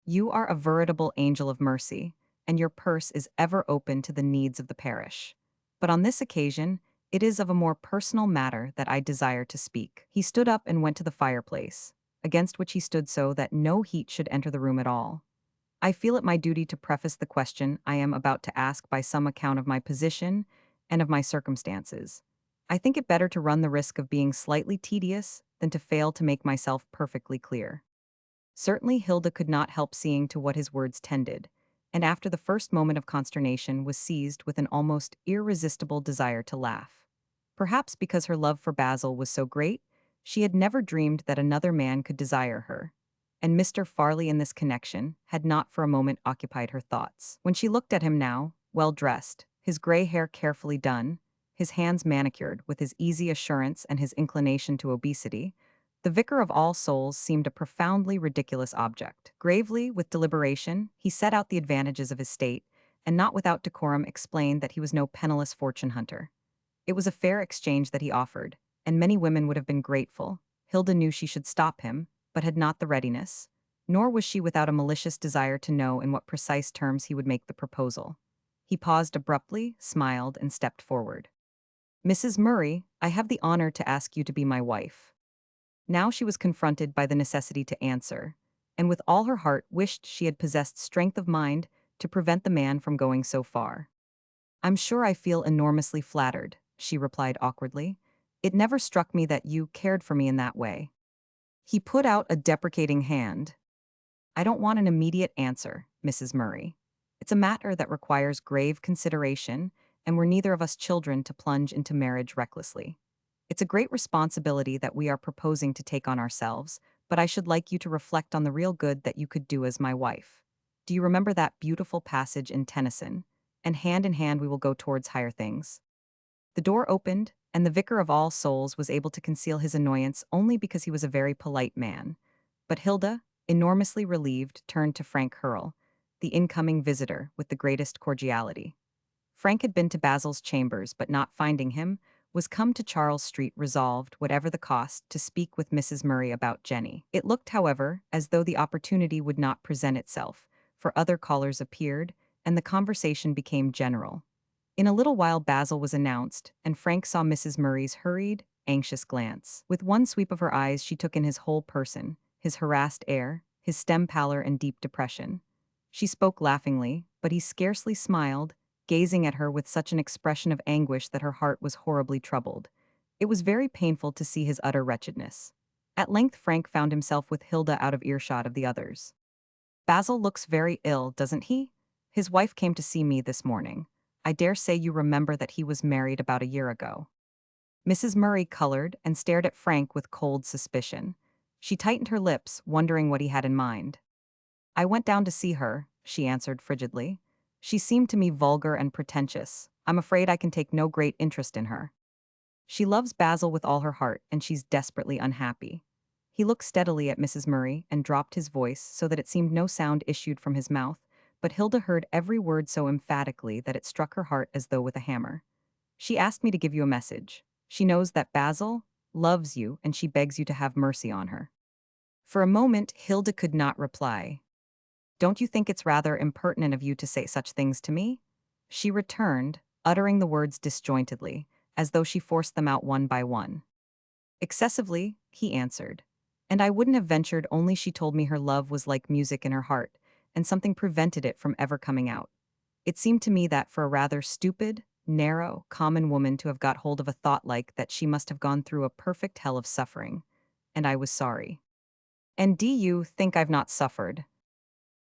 You are a veritable angel of mercy, and your purse is ever open to the needs of the parish. But on this occasion, it is of a more personal matter that I desire to speak." He stood up and went to the fireplace, against which he stood so that no heat should enter the room at all. "I feel it my duty to preface the question I am about to ask by some account of my position and of my circumstances. I think it better to run the risk of being slightly tedious than to fail to make myself perfectly clear." Certainly Hilda could not help seeing to what his words tended, and after the first moment of consternation was seized with an almost irresistible desire to laugh. Perhaps because her love for Basil was so great, she had never dreamed that another man could desire her, and Mr. Farley in this connection had not for a moment occupied her thoughts. When she looked at him now, well dressed, his gray hair carefully done, his hands manicured with his easy assurance and his inclination to obesity, the vicar of All Souls seemed a profoundly ridiculous object. Gravely, with deliberation, he set out the advantages of his state, and not without decorum explained that he was no penniless fortune hunter. It was a fair exchange that he offered, and many women would have been grateful. Hilda knew she should stop him, but had not the readiness. Nor was she without a malicious desire to know in what precise terms he would make the proposal. He paused abruptly, smiled, and stepped forward. "Mrs. Murray, I have the honor to ask you to be my wife." Now she was confronted by the necessity to answer, and with all her heart wished she had possessed strength of mind to prevent the man from going so far. "I'm sure I feel enormously flattered," she replied awkwardly. "It never struck me that you cared for me in that way." He put out a deprecating hand. "I don't want an immediate answer, Mrs. Murray. It's a matter that requires grave consideration, and we're neither of us children to plunge into marriage recklessly. It's a great responsibility that we are proposing to take on ourselves, but I should like you to reflect on the real good that you could do as my wife. Do you remember that beautiful passage in Tennyson? And hand in hand we will go towards higher things." The door opened, and the vicar of All Souls was able to conceal his annoyance only because he was a very polite man. But Hilda, enormously relieved, turned to Frank Hurrell, the incoming visitor, with the greatest cordiality. Frank had been to Basil's chambers, but not finding him, was come to Charles Street resolved, whatever the cost, to speak with Mrs. Murray about Jenny. It looked, however, as though the opportunity would not present itself, for other callers appeared, and the conversation became general. In a little while Basil was announced, and Frank saw Mrs. Murray's hurried, anxious glance. With one sweep of her eyes she took in his whole person, his harassed air, his stem pallor and deep depression. She spoke laughingly, but he scarcely smiled, gazing at her with such an expression of anguish that her heart was horribly troubled. It was very painful to see his utter wretchedness. At length Frank found himself with Hilda out of earshot of the others. "Basil looks very ill, doesn't he? His wife came to see me this morning. I dare say you remember that he was married about a year ago." Mrs. Murray colored and stared at Frank with cold suspicion. She tightened her lips, wondering what he had in mind. "I went down to see her," she answered frigidly. "She seemed to me vulgar and pretentious. I'm afraid I can take no great interest in her. She loves Basil with all her heart, and she's desperately unhappy." He looked steadily at Mrs. Murray and dropped his voice so that it seemed no sound issued from his mouth, but Hilda heard every word so emphatically that it struck her heart as though with a hammer. "She asked me to give you a message. She knows that Basil loves you, and she begs you to have mercy on her." For a moment Hilda could not reply. "Don't you think it's rather impertinent of you to say such things to me?" she returned, uttering the words disjointedly, as though she forced them out one by one. "Excessively," he answered. "And I wouldn't have ventured, only she told me her love was like music in her heart, and something prevented it from ever coming out. It seemed to me that for a rather stupid, narrow, common woman to have got hold of a thought like that she must have gone through a perfect hell of suffering. And I was sorry." "And do you think I've not suffered?"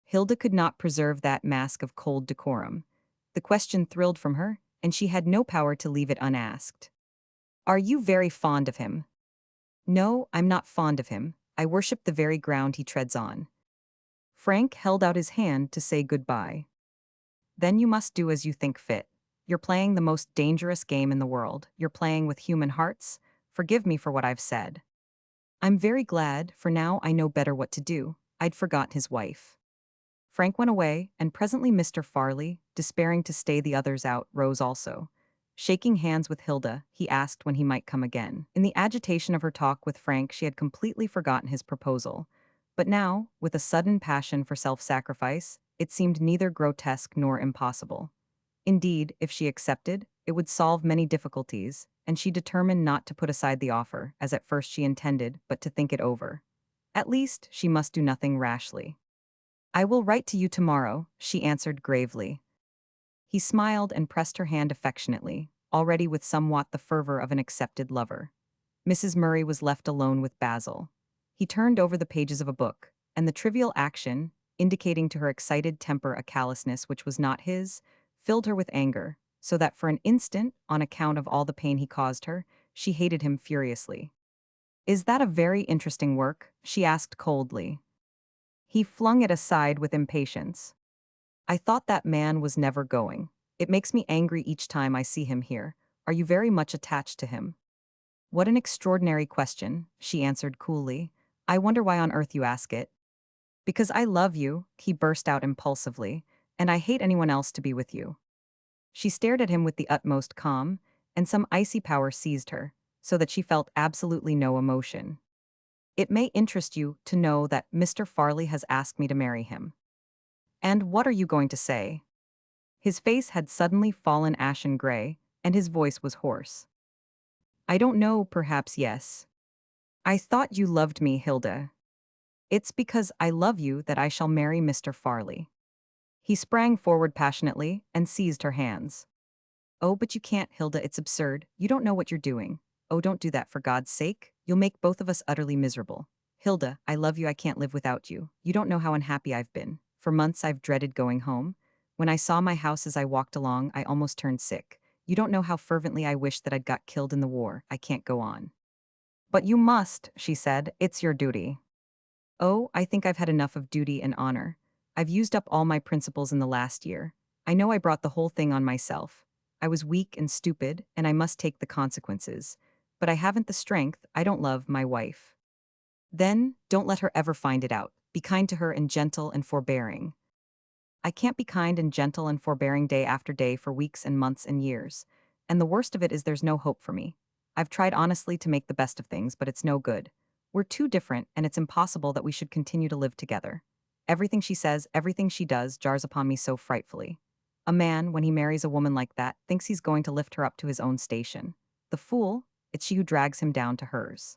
Hilda could not preserve that mask of cold decorum. The question thrilled from her, and she had no power to leave it unasked. "Are you very fond of him?" "No, I'm not fond of him. I worship the very ground he treads on." Frank held out his hand to say goodbye. "Then you must do as you think fit. You're playing the most dangerous game in the world. You're playing with human hearts. Forgive me for what I've said." "I'm very glad, for now I know better what to do." I'd forgotten his wife. Frank went away, and presently Mr. Farley, despairing to stay the others out, rose also. Shaking hands with Hilda, he asked when he might come again. In the agitation of her talk with Frank she had completely forgotten his proposal. But now, with a sudden passion for self-sacrifice, it seemed neither grotesque nor impossible. Indeed, if she accepted, it would solve many difficulties, and she determined not to put aside the offer, as at first she intended, but to think it over. At least, she must do nothing rashly. "I will write to you tomorrow," she answered gravely. He smiled and pressed her hand affectionately, already with somewhat the fervor of an accepted lover. Mrs. Murray was left alone with Basil. He turned over the pages of a book, and the trivial action, indicating to her excited temper a callousness which was not his, filled her with anger, so that for an instant, on account of all the pain he caused her, she hated him furiously. "Is that a very interesting work?" she asked coldly. He flung it aside with impatience. "I thought that man was never going. It makes me angry each time I see him here. Are you very much attached to him?" "What an extraordinary question," she answered coolly. "I wonder why on earth you ask it." "Because I love you," he burst out impulsively, "and I hate anyone else to be with you." She stared at him with the utmost calm, and some icy power seized her, so that she felt absolutely no emotion. It may interest you to know that Mr. Farley has asked me to marry him. And what are you going to say? His face had suddenly fallen ashen gray, and his voice was hoarse. I don't know, perhaps yes. I thought you loved me, Hilda. It's because I love you that I shall marry Mr. Farley. He sprang forward passionately and seized her hands. Oh, but you can't, Hilda, it's absurd. You don't know what you're doing. Oh, don't do that for God's sake. You'll make both of us utterly miserable. Hilda, I love you, I can't live without you. You don't know how unhappy I've been. For months I've dreaded going home. When I saw my house as I walked along, I almost turned sick. You don't know how fervently I wished that I'd got killed in the war. I can't go on. But you must, she said. It's your duty. Oh, I think I've had enough of duty and honor. I've used up all my principles in the last year. I know I brought the whole thing on myself. I was weak and stupid, and I must take the consequences. But I haven't the strength. I don't love my wife. Then, don't let her ever find it out. Be kind to her and gentle and forbearing. I can't be kind and gentle and forbearing day after day for weeks and months and years. And the worst of it is there's no hope for me. I've tried honestly to make the best of things, but it's no good. We're too different, and it's impossible that we should continue to live together. Everything she says, everything she does, jars upon me so frightfully. A man, when he marries a woman like that, thinks he's going to lift her up to his own station. The fool, it's she who drags him down to hers.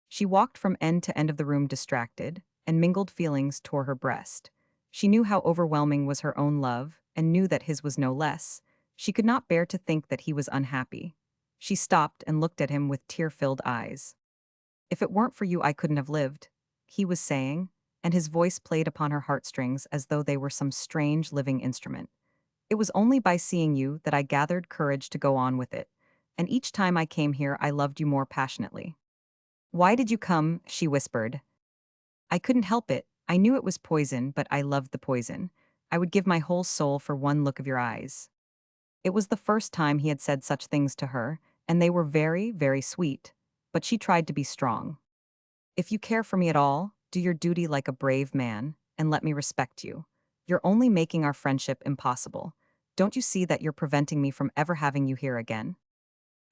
She walked from end to end of the room distracted, and mingled feelings tore her breast. She knew how overwhelming was her own love, and knew that his was no less. She could not bear to think that he was unhappy. She stopped and looked at him with tear-filled eyes. If it weren't for you, I couldn't have lived, he was saying, and his voice played upon her heartstrings as though they were some strange living instrument. It was only by seeing you that I gathered courage to go on with it, and each time I came here I loved you more passionately. Why did you come? She whispered. I couldn't help it. I knew it was poison, but I loved the poison. I would give my whole soul for one look of your eyes. It was the first time he had said such things to her, and they were very, very sweet. But she tried to be strong. If you care for me at all, do your duty like a brave man, and let me respect you. You're only making our friendship impossible. Don't you see that you're preventing me from ever having you here again?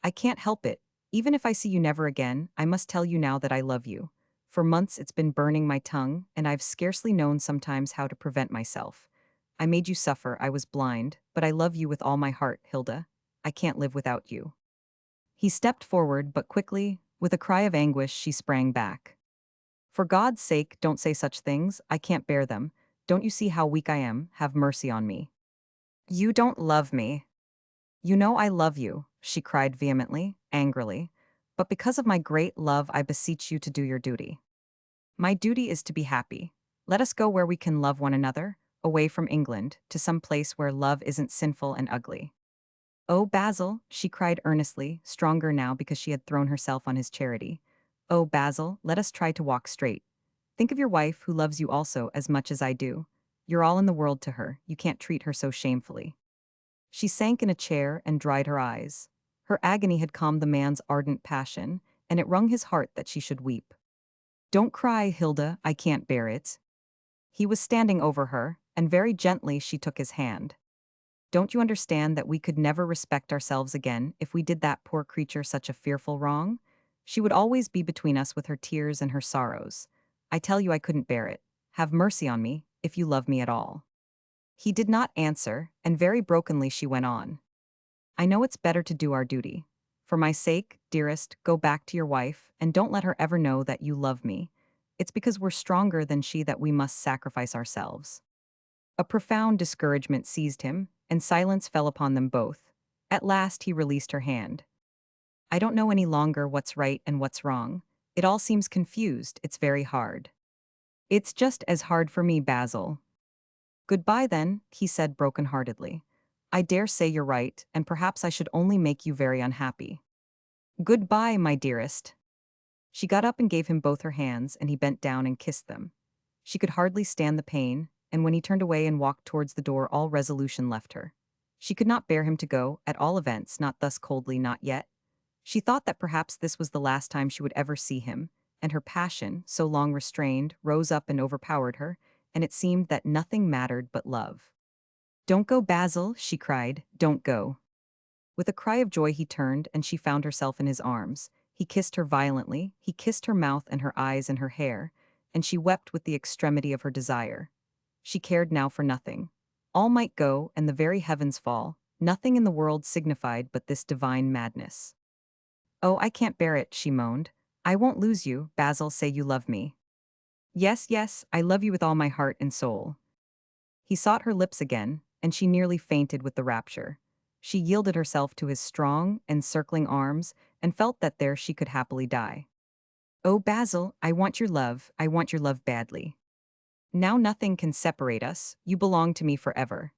I can't help it. Even if I see you never again, I must tell you now that I love you. For months it's been burning my tongue, and I've scarcely known sometimes how to prevent myself. I made you suffer, I was blind, but I love you with all my heart, Hilda. I can't live without you. He stepped forward, but quickly, with a cry of anguish, she sprang back. For God's sake, don't say such things. I can't bear them. Don't you see how weak I am? Have mercy on me. You don't love me. You know I love you, she cried vehemently, angrily. But because of my great love, I beseech you to do your duty. My duty is to be happy. Let us go where we can love one another, away from England, to some place where love isn't sinful and ugly. Oh, Basil, she cried earnestly, stronger now because she had thrown herself on his charity. Oh, Basil, let us try to walk straight. Think of your wife, who loves you also as much as I do. You're all in the world to her. You can't treat her so shamefully. She sank in a chair and dried her eyes. Her agony had calmed the man's ardent passion, and it wrung his heart that she should weep. Don't cry, Hilda, I can't bear it. He was standing over her, and very gently she took his hand. Don't you understand that we could never respect ourselves again if we did that poor creature such a fearful wrong? She would always be between us with her tears and her sorrows. I tell you I couldn't bear it. Have mercy on me, if you love me at all. He did not answer, and very brokenly she went on. I know it's better to do our duty. For my sake, dearest, go back to your wife, and don't let her ever know that you love me. It's because we're stronger than she that we must sacrifice ourselves. A profound discouragement seized him, and silence fell upon them both. At last he released her hand. I don't know any longer what's right and what's wrong. It all seems confused, it's very hard. It's just as hard for me, Basil. Goodbye then, he said broken-heartedly. I dare say you're right, and perhaps I should only make you very unhappy. Goodbye, my dearest. She got up and gave him both her hands, and he bent down and kissed them. She could hardly stand the pain, and when he turned away and walked towards the door, all resolution left her. She could not bear him to go, at all events, not thus coldly, not yet. She thought that perhaps this was the last time she would ever see him, and her passion, so long restrained, rose up and overpowered her, and it seemed that nothing mattered but love. Don't go, Basil, she cried, don't go. With a cry of joy he turned, and she found herself in his arms. He kissed her violently, he kissed her mouth and her eyes and her hair, and she wept with the extremity of her desire. She cared now for nothing. All might go, and the very heavens fall, nothing in the world signified but this divine madness. "Oh, I can't bear it," she moaned. "I won't lose you, Basil, say you love me." "Yes, yes, I love you with all my heart and soul." He sought her lips again, and she nearly fainted with the rapture. She yielded herself to his strong, encircling arms, and felt that there she could happily die. "Oh, Basil, I want your love badly. Now nothing can separate us, you belong to me forever."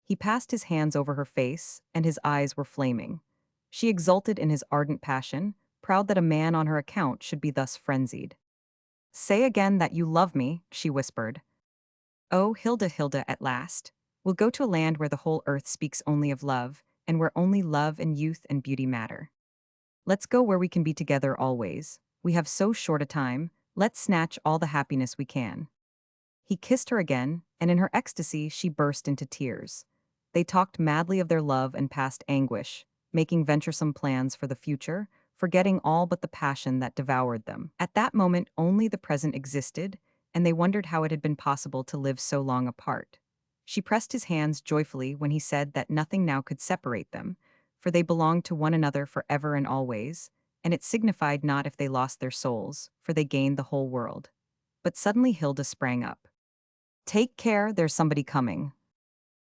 He passed his hands over her face, and his eyes were flaming. She exulted in his ardent passion, proud that a man on her account should be thus frenzied. "Say again that you love me," she whispered. "Oh, Hilda, Hilda, at last. We'll go to a land where the whole earth speaks only of love, and where only love and youth and beauty matter. Let's go where we can be together always. We have so short a time, let's snatch all the happiness we can." He kissed her again, and in her ecstasy she burst into tears. They talked madly of their love and past anguish, making venturesome plans for the future, forgetting all but the passion that devoured them. At that moment only the present existed, and they wondered how it had been possible to live so long apart. She pressed his hands joyfully when he said that nothing now could separate them, for they belonged to one another forever and always, and it signified not if they lost their souls, for they gained the whole world. But suddenly Hilda sprang up. "Take care, there's somebody coming."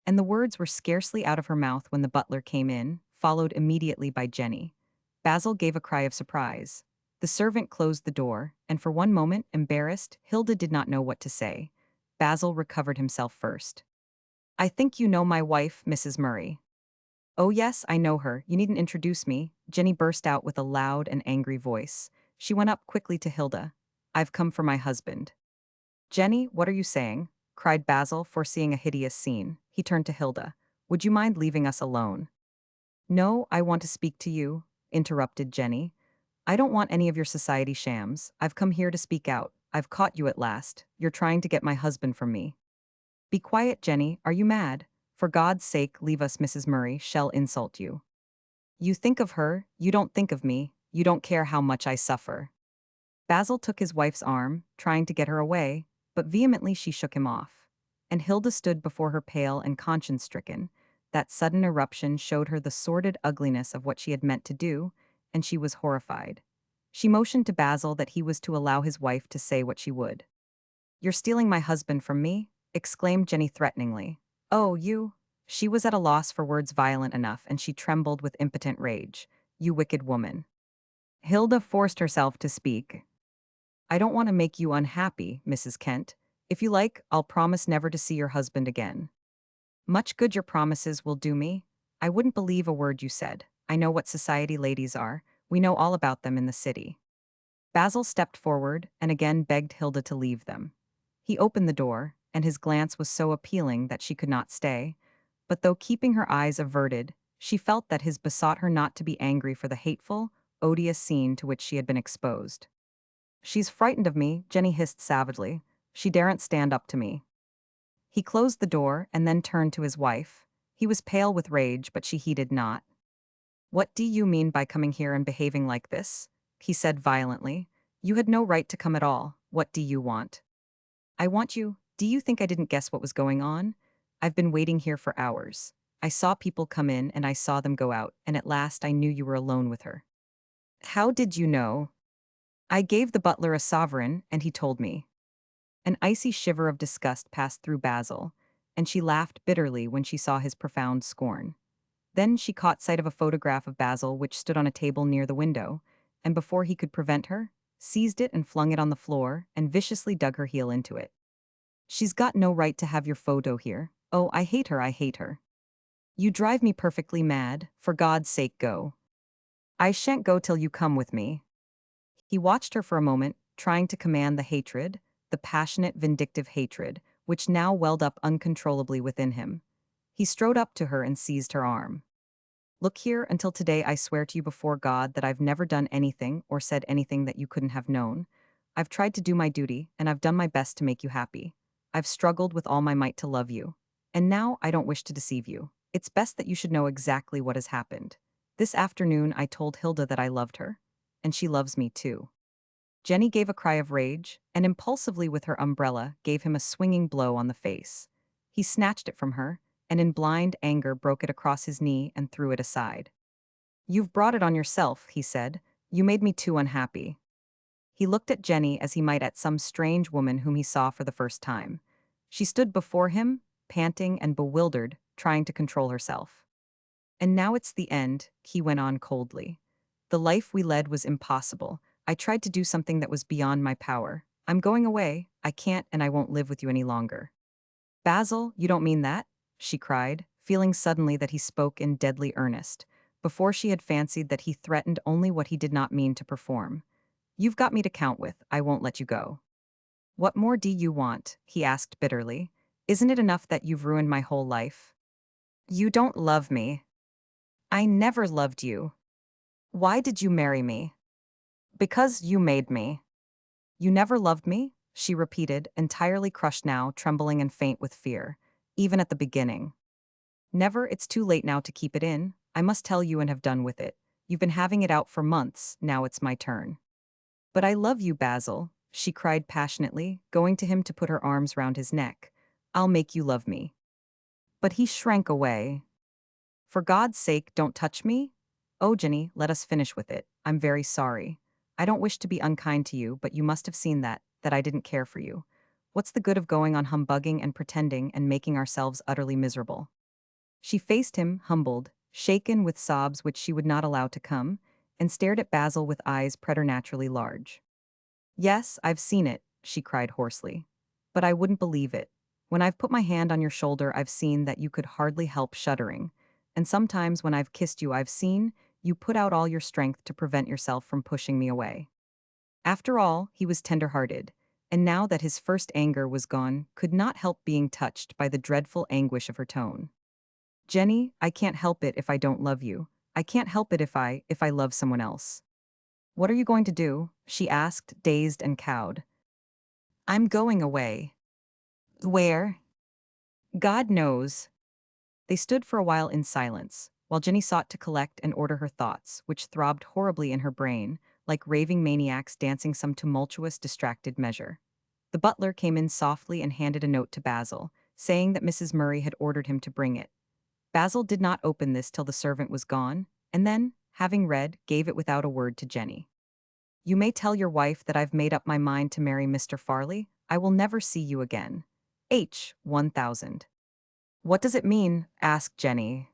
And the words were scarcely out of her mouth when the butler came in, followed immediately by Jenny. Basil gave a cry of surprise. The servant closed the door, and for one moment, embarrassed, Hilda did not know what to say. Basil recovered himself first. "I think you know my wife, Mrs. Murray." "Oh yes, I know her. You needn't introduce me," Jenny burst out with a loud and angry voice. She went up quickly to Hilda. "I've come for my husband." "Jenny, what are you saying?" cried Basil, foreseeing a hideous scene. He turned to Hilda. "Would you mind leaving us alone?" "No, I want to speak to you," interrupted Jenny. "I don't want any of your society shams. I've come here to speak out. I've caught you at last. You're trying to get my husband from me." "Be quiet, Jenny. Are you mad? For God's sake, leave us, Mrs. Murray shall insult you. You think of her, you don't think of me. You don't care how much I suffer." Basil took his wife's arm, trying to get her away, but vehemently she shook him off. And Hilda stood before her pale and conscience-stricken. That sudden eruption showed her the sordid ugliness of what she had meant to do, and she was horrified. She motioned to Basil that he was to allow his wife to say what she would. "You're stealing my husband from me?" exclaimed Jenny threateningly. "Oh, you—" She was at a loss for words violent enough, and she trembled with impotent rage. "You wicked woman." Hilda forced herself to speak. "I don't want to make you unhappy, Mrs. Kent. If you like, I'll promise never to see your husband again." "Much good your promises will do me. I wouldn't believe a word you said. I know what society ladies are. We know all about them in the city." Basil stepped forward and again begged Hilda to leave them. He opened the door, and his glance was so appealing that she could not stay. But though keeping her eyes averted, she felt that his besought her not to be angry for the hateful, odious scene to which she had been exposed. "She's frightened of me," Jenny hissed savagely. "She daren't stand up to me." He closed the door and then turned to his wife. He was pale with rage, but she heeded not. "What do you mean by coming here and behaving like this?" he said violently. "You had no right to come at all. What do you want?" "I want you. Do you think I didn't guess what was going on? I've been waiting here for hours. I saw people come in and I saw them go out, and at last I knew you were alone with her." "How did you know?" "I gave the butler a sovereign, and he told me." An icy shiver of disgust passed through Basil, and she laughed bitterly when she saw his profound scorn. Then she caught sight of a photograph of Basil which stood on a table near the window, and before he could prevent her, seized it and flung it on the floor and viciously dug her heel into it. "She's got no right to have your photo here. Oh, I hate her, I hate her. You drive me perfectly mad. For God's sake, go." "I shan't go till you come with me." He watched her for a moment, trying to command the hatred, the passionate, vindictive hatred, which now welled up uncontrollably within him. He strode up to her and seized her arm. "Look here, until today I swear to you before God that I've never done anything or said anything that you couldn't have known. I've tried to do my duty, and I've done my best to make you happy. I've struggled with all my might to love you. And now I don't wish to deceive you. It's best that you should know exactly what has happened. This afternoon I told Hilda that I loved her, and she loves me too." Jenny gave a cry of rage, and impulsively with her umbrella gave him a swinging blow on the face. He snatched it from her, and in blind anger broke it across his knee and threw it aside. "You've brought it on yourself," he said. "You made me too unhappy." He looked at Jenny as he might at some strange woman whom he saw for the first time. She stood before him, panting and bewildered, trying to control herself. "And now it's the end," he went on coldly. "The life we led was impossible. I tried to do something that was beyond my power. I'm going away. I can't and I won't live with you any longer." "Basil, you don't mean that?" she cried, feeling suddenly that he spoke in deadly earnest. Before she had fancied that he threatened only what he did not mean to perform. "You've got me to count with. I won't let you go." "What more do you want?" he asked bitterly. "Isn't it enough that you've ruined my whole life?" "You don't love me." "I never loved you." "Why did you marry me?" "Because you made me." "You never loved me?" she repeated, entirely crushed now, trembling and faint with fear. "Even at the beginning." "Never. It's too late now to keep it in. I must tell you and have done with it. You've been having it out for months, now it's my turn." "But I love you, Basil," she cried passionately, going to him to put her arms round his neck. "I'll make you love me." But he shrank away. "For God's sake, don't touch me." "Oh, Jenny, let us finish with it. I'm very sorry. I don't wish to be unkind to you, but you must have seen that I didn't care for you. What's the good of going on humbugging and pretending and making ourselves utterly miserable?" She faced him, humbled, shaken with sobs which she would not allow to come, and stared at Basil with eyes preternaturally large. "Yes, I've seen it," she cried hoarsely. "But I wouldn't believe it. When I've put my hand on your shoulder, I've seen that you could hardly help shuddering. And sometimes when I've kissed you, I've seen you put out all your strength to prevent yourself from pushing me away." After all, he was tender-hearted, and now that his first anger was gone, could not help being touched by the dreadful anguish of her tone. "Jenny, I can't help it if I don't love you. I can't help it if I love someone else." "What are you going to do?" she asked, dazed and cowed. "I'm going away." "Where?" "God knows." They stood for a while in silence, while Jenny sought to collect and order her thoughts, which throbbed horribly in her brain, like raving maniacs dancing some tumultuous, distracted measure. The butler came in softly and handed a note to Basil, saying that Mrs. Murray had ordered him to bring it. Basil did not open this till the servant was gone, and then, having read, gave it without a word to Jenny. "You may tell your wife that I've made up my mind to marry Mr. Farley. I will never see you again. H. 1000. "What does it mean?" asked Jenny.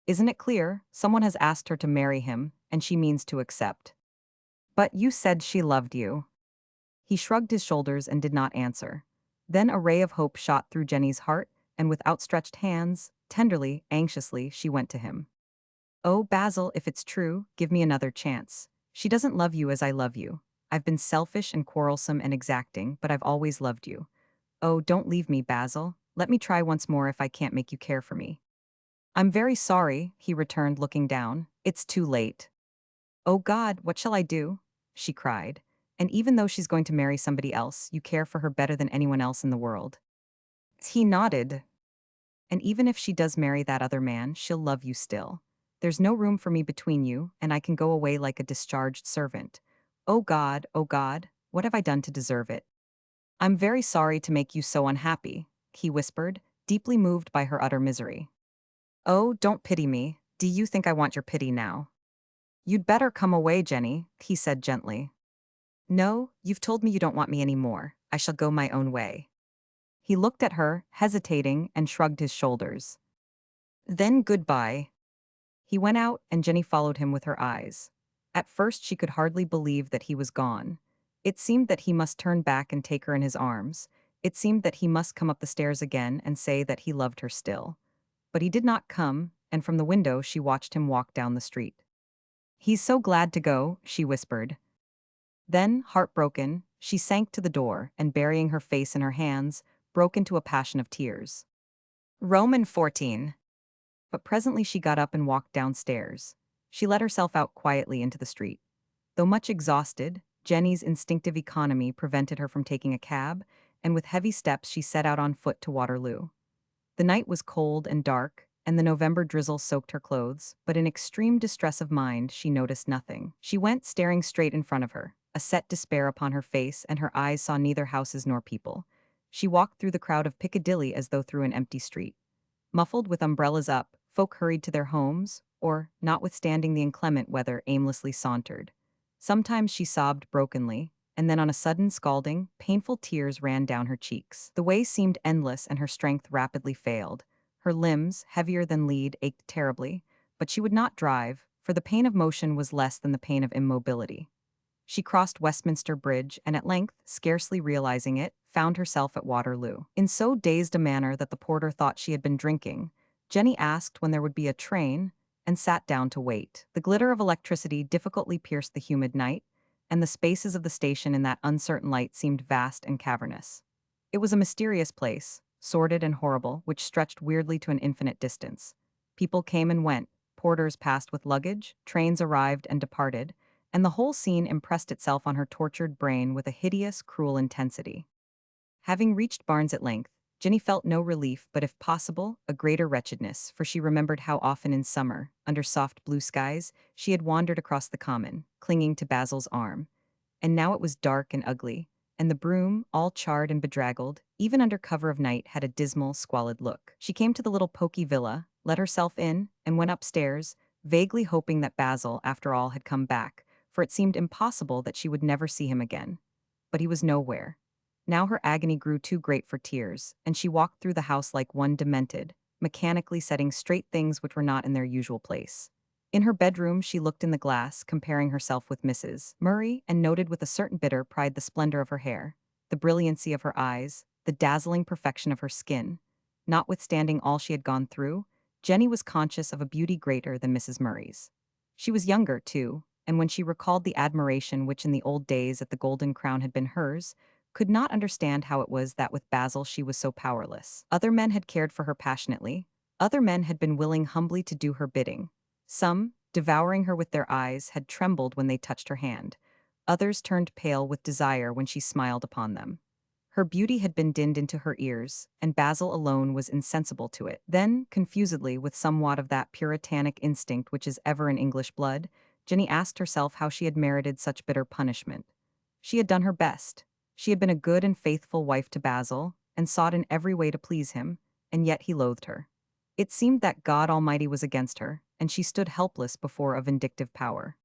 "Isn't it clear? Someone has asked her to marry him, and she means to accept." "But you said she loved you." He shrugged his shoulders and did not answer. Then a ray of hope shot through Jenny's heart, and with outstretched hands, tenderly, anxiously, she went to him. "Oh, Basil, if it's true, give me another chance. She doesn't love you as I love you. I've been selfish and quarrelsome and exacting, but I've always loved you. Oh, don't leave me, Basil. Let me try once more if I can't make you care for me." "I'm very sorry," he returned, looking down. "It's too late." "Oh God, what shall I do?" she cried. "And even though she's going to marry somebody else, you care for her better than anyone else in the world." He nodded. "And even if she does marry that other man, she'll love you still. There's no room for me between you, and I can go away like a discharged servant. Oh God, what have I done to deserve it?" "I'm very sorry to make you so unhappy," he whispered, deeply moved by her utter misery. "Oh, don't pity me. Do you think I want your pity now?" "You'd better come away, Jenny," he said gently. "No, you've told me you don't want me any more. I shall go my own way." He looked at her, hesitating, and shrugged his shoulders. "Then goodbye." He went out, and Jenny followed him with her eyes. At first she could hardly believe that he was gone. It seemed that he must turn back and take her in his arms. It seemed that he must come up the stairs again and say that he loved her still. But he did not come, and from the window she watched him walk down the street. "He's so glad to go," she whispered. Then, heartbroken, she sank to the door and, burying her face in her hands, broke into a passion of tears. Roman 14. But presently she got up and walked downstairs. She let herself out quietly into the street. Though much exhausted, Jenny's instinctive economy prevented her from taking a cab, and with heavy steps she set out on foot to Waterloo. The night was cold and dark, and the November drizzle soaked her clothes, but in extreme distress of mind, she noticed nothing. She went staring straight in front of her, a set despair upon her face, and her eyes saw neither houses nor people. She walked through the crowd of Piccadilly as though through an empty street. Muffled with umbrellas up, folk hurried to their homes, or, notwithstanding the inclement weather, aimlessly sauntered. Sometimes she sobbed brokenly, and then on a sudden scalding, painful tears ran down her cheeks. The way seemed endless and her strength rapidly failed. Her limbs, heavier than lead, ached terribly, but she would not drive, for the pain of motion was less than the pain of immobility. She crossed Westminster Bridge and at length, scarcely realizing it, found herself at Waterloo. In so dazed a manner that the porter thought she had been drinking, Jenny asked when there would be a train and sat down to wait. The glitter of electricity difficultly pierced the humid night, and the spaces of the station in that uncertain light seemed vast and cavernous. It was a mysterious place, sordid and horrible, which stretched weirdly to an infinite distance. People came and went, porters passed with luggage, trains arrived and departed, and the whole scene impressed itself on her tortured brain with a hideous, cruel intensity. Having reached Barnes at length, Jenny felt no relief, but if possible, a greater wretchedness, for she remembered how often in summer, under soft blue skies, she had wandered across the common, clinging to Basil's arm. And now it was dark and ugly, and the broom, all charred and bedraggled, even under cover of night, had a dismal, squalid look. She came to the little poky villa, let herself in, and went upstairs, vaguely hoping that Basil, after all, had come back, for it seemed impossible that she would never see him again. But he was nowhere. Now her agony grew too great for tears, and she walked through the house like one demented, mechanically setting straight things which were not in their usual place. In her bedroom, she looked in the glass, comparing herself with Mrs. Murray, and noted with a certain bitter pride the splendor of her hair, the brilliancy of her eyes, the dazzling perfection of her skin. Notwithstanding all she had gone through, Jenny was conscious of a beauty greater than Mrs. Murray's. She was younger, too, and when she recalled the admiration which in the old days at the Golden Crown had been hers, could not understand how it was that with Basil she was so powerless. Other men had cared for her passionately, other men had been willing humbly to do her bidding. Some, devouring her with their eyes, had trembled when they touched her hand. Others turned pale with desire when she smiled upon them. Her beauty had been dinned into her ears, and Basil alone was insensible to it. Then, confusedly, with somewhat of that puritanic instinct which is ever in English blood, Jenny asked herself how she had merited such bitter punishment. She had done her best. She had been a good and faithful wife to Basil, and sought in every way to please him, and yet he loathed her. It seemed that God Almighty was against her, and she stood helpless before a vindictive power.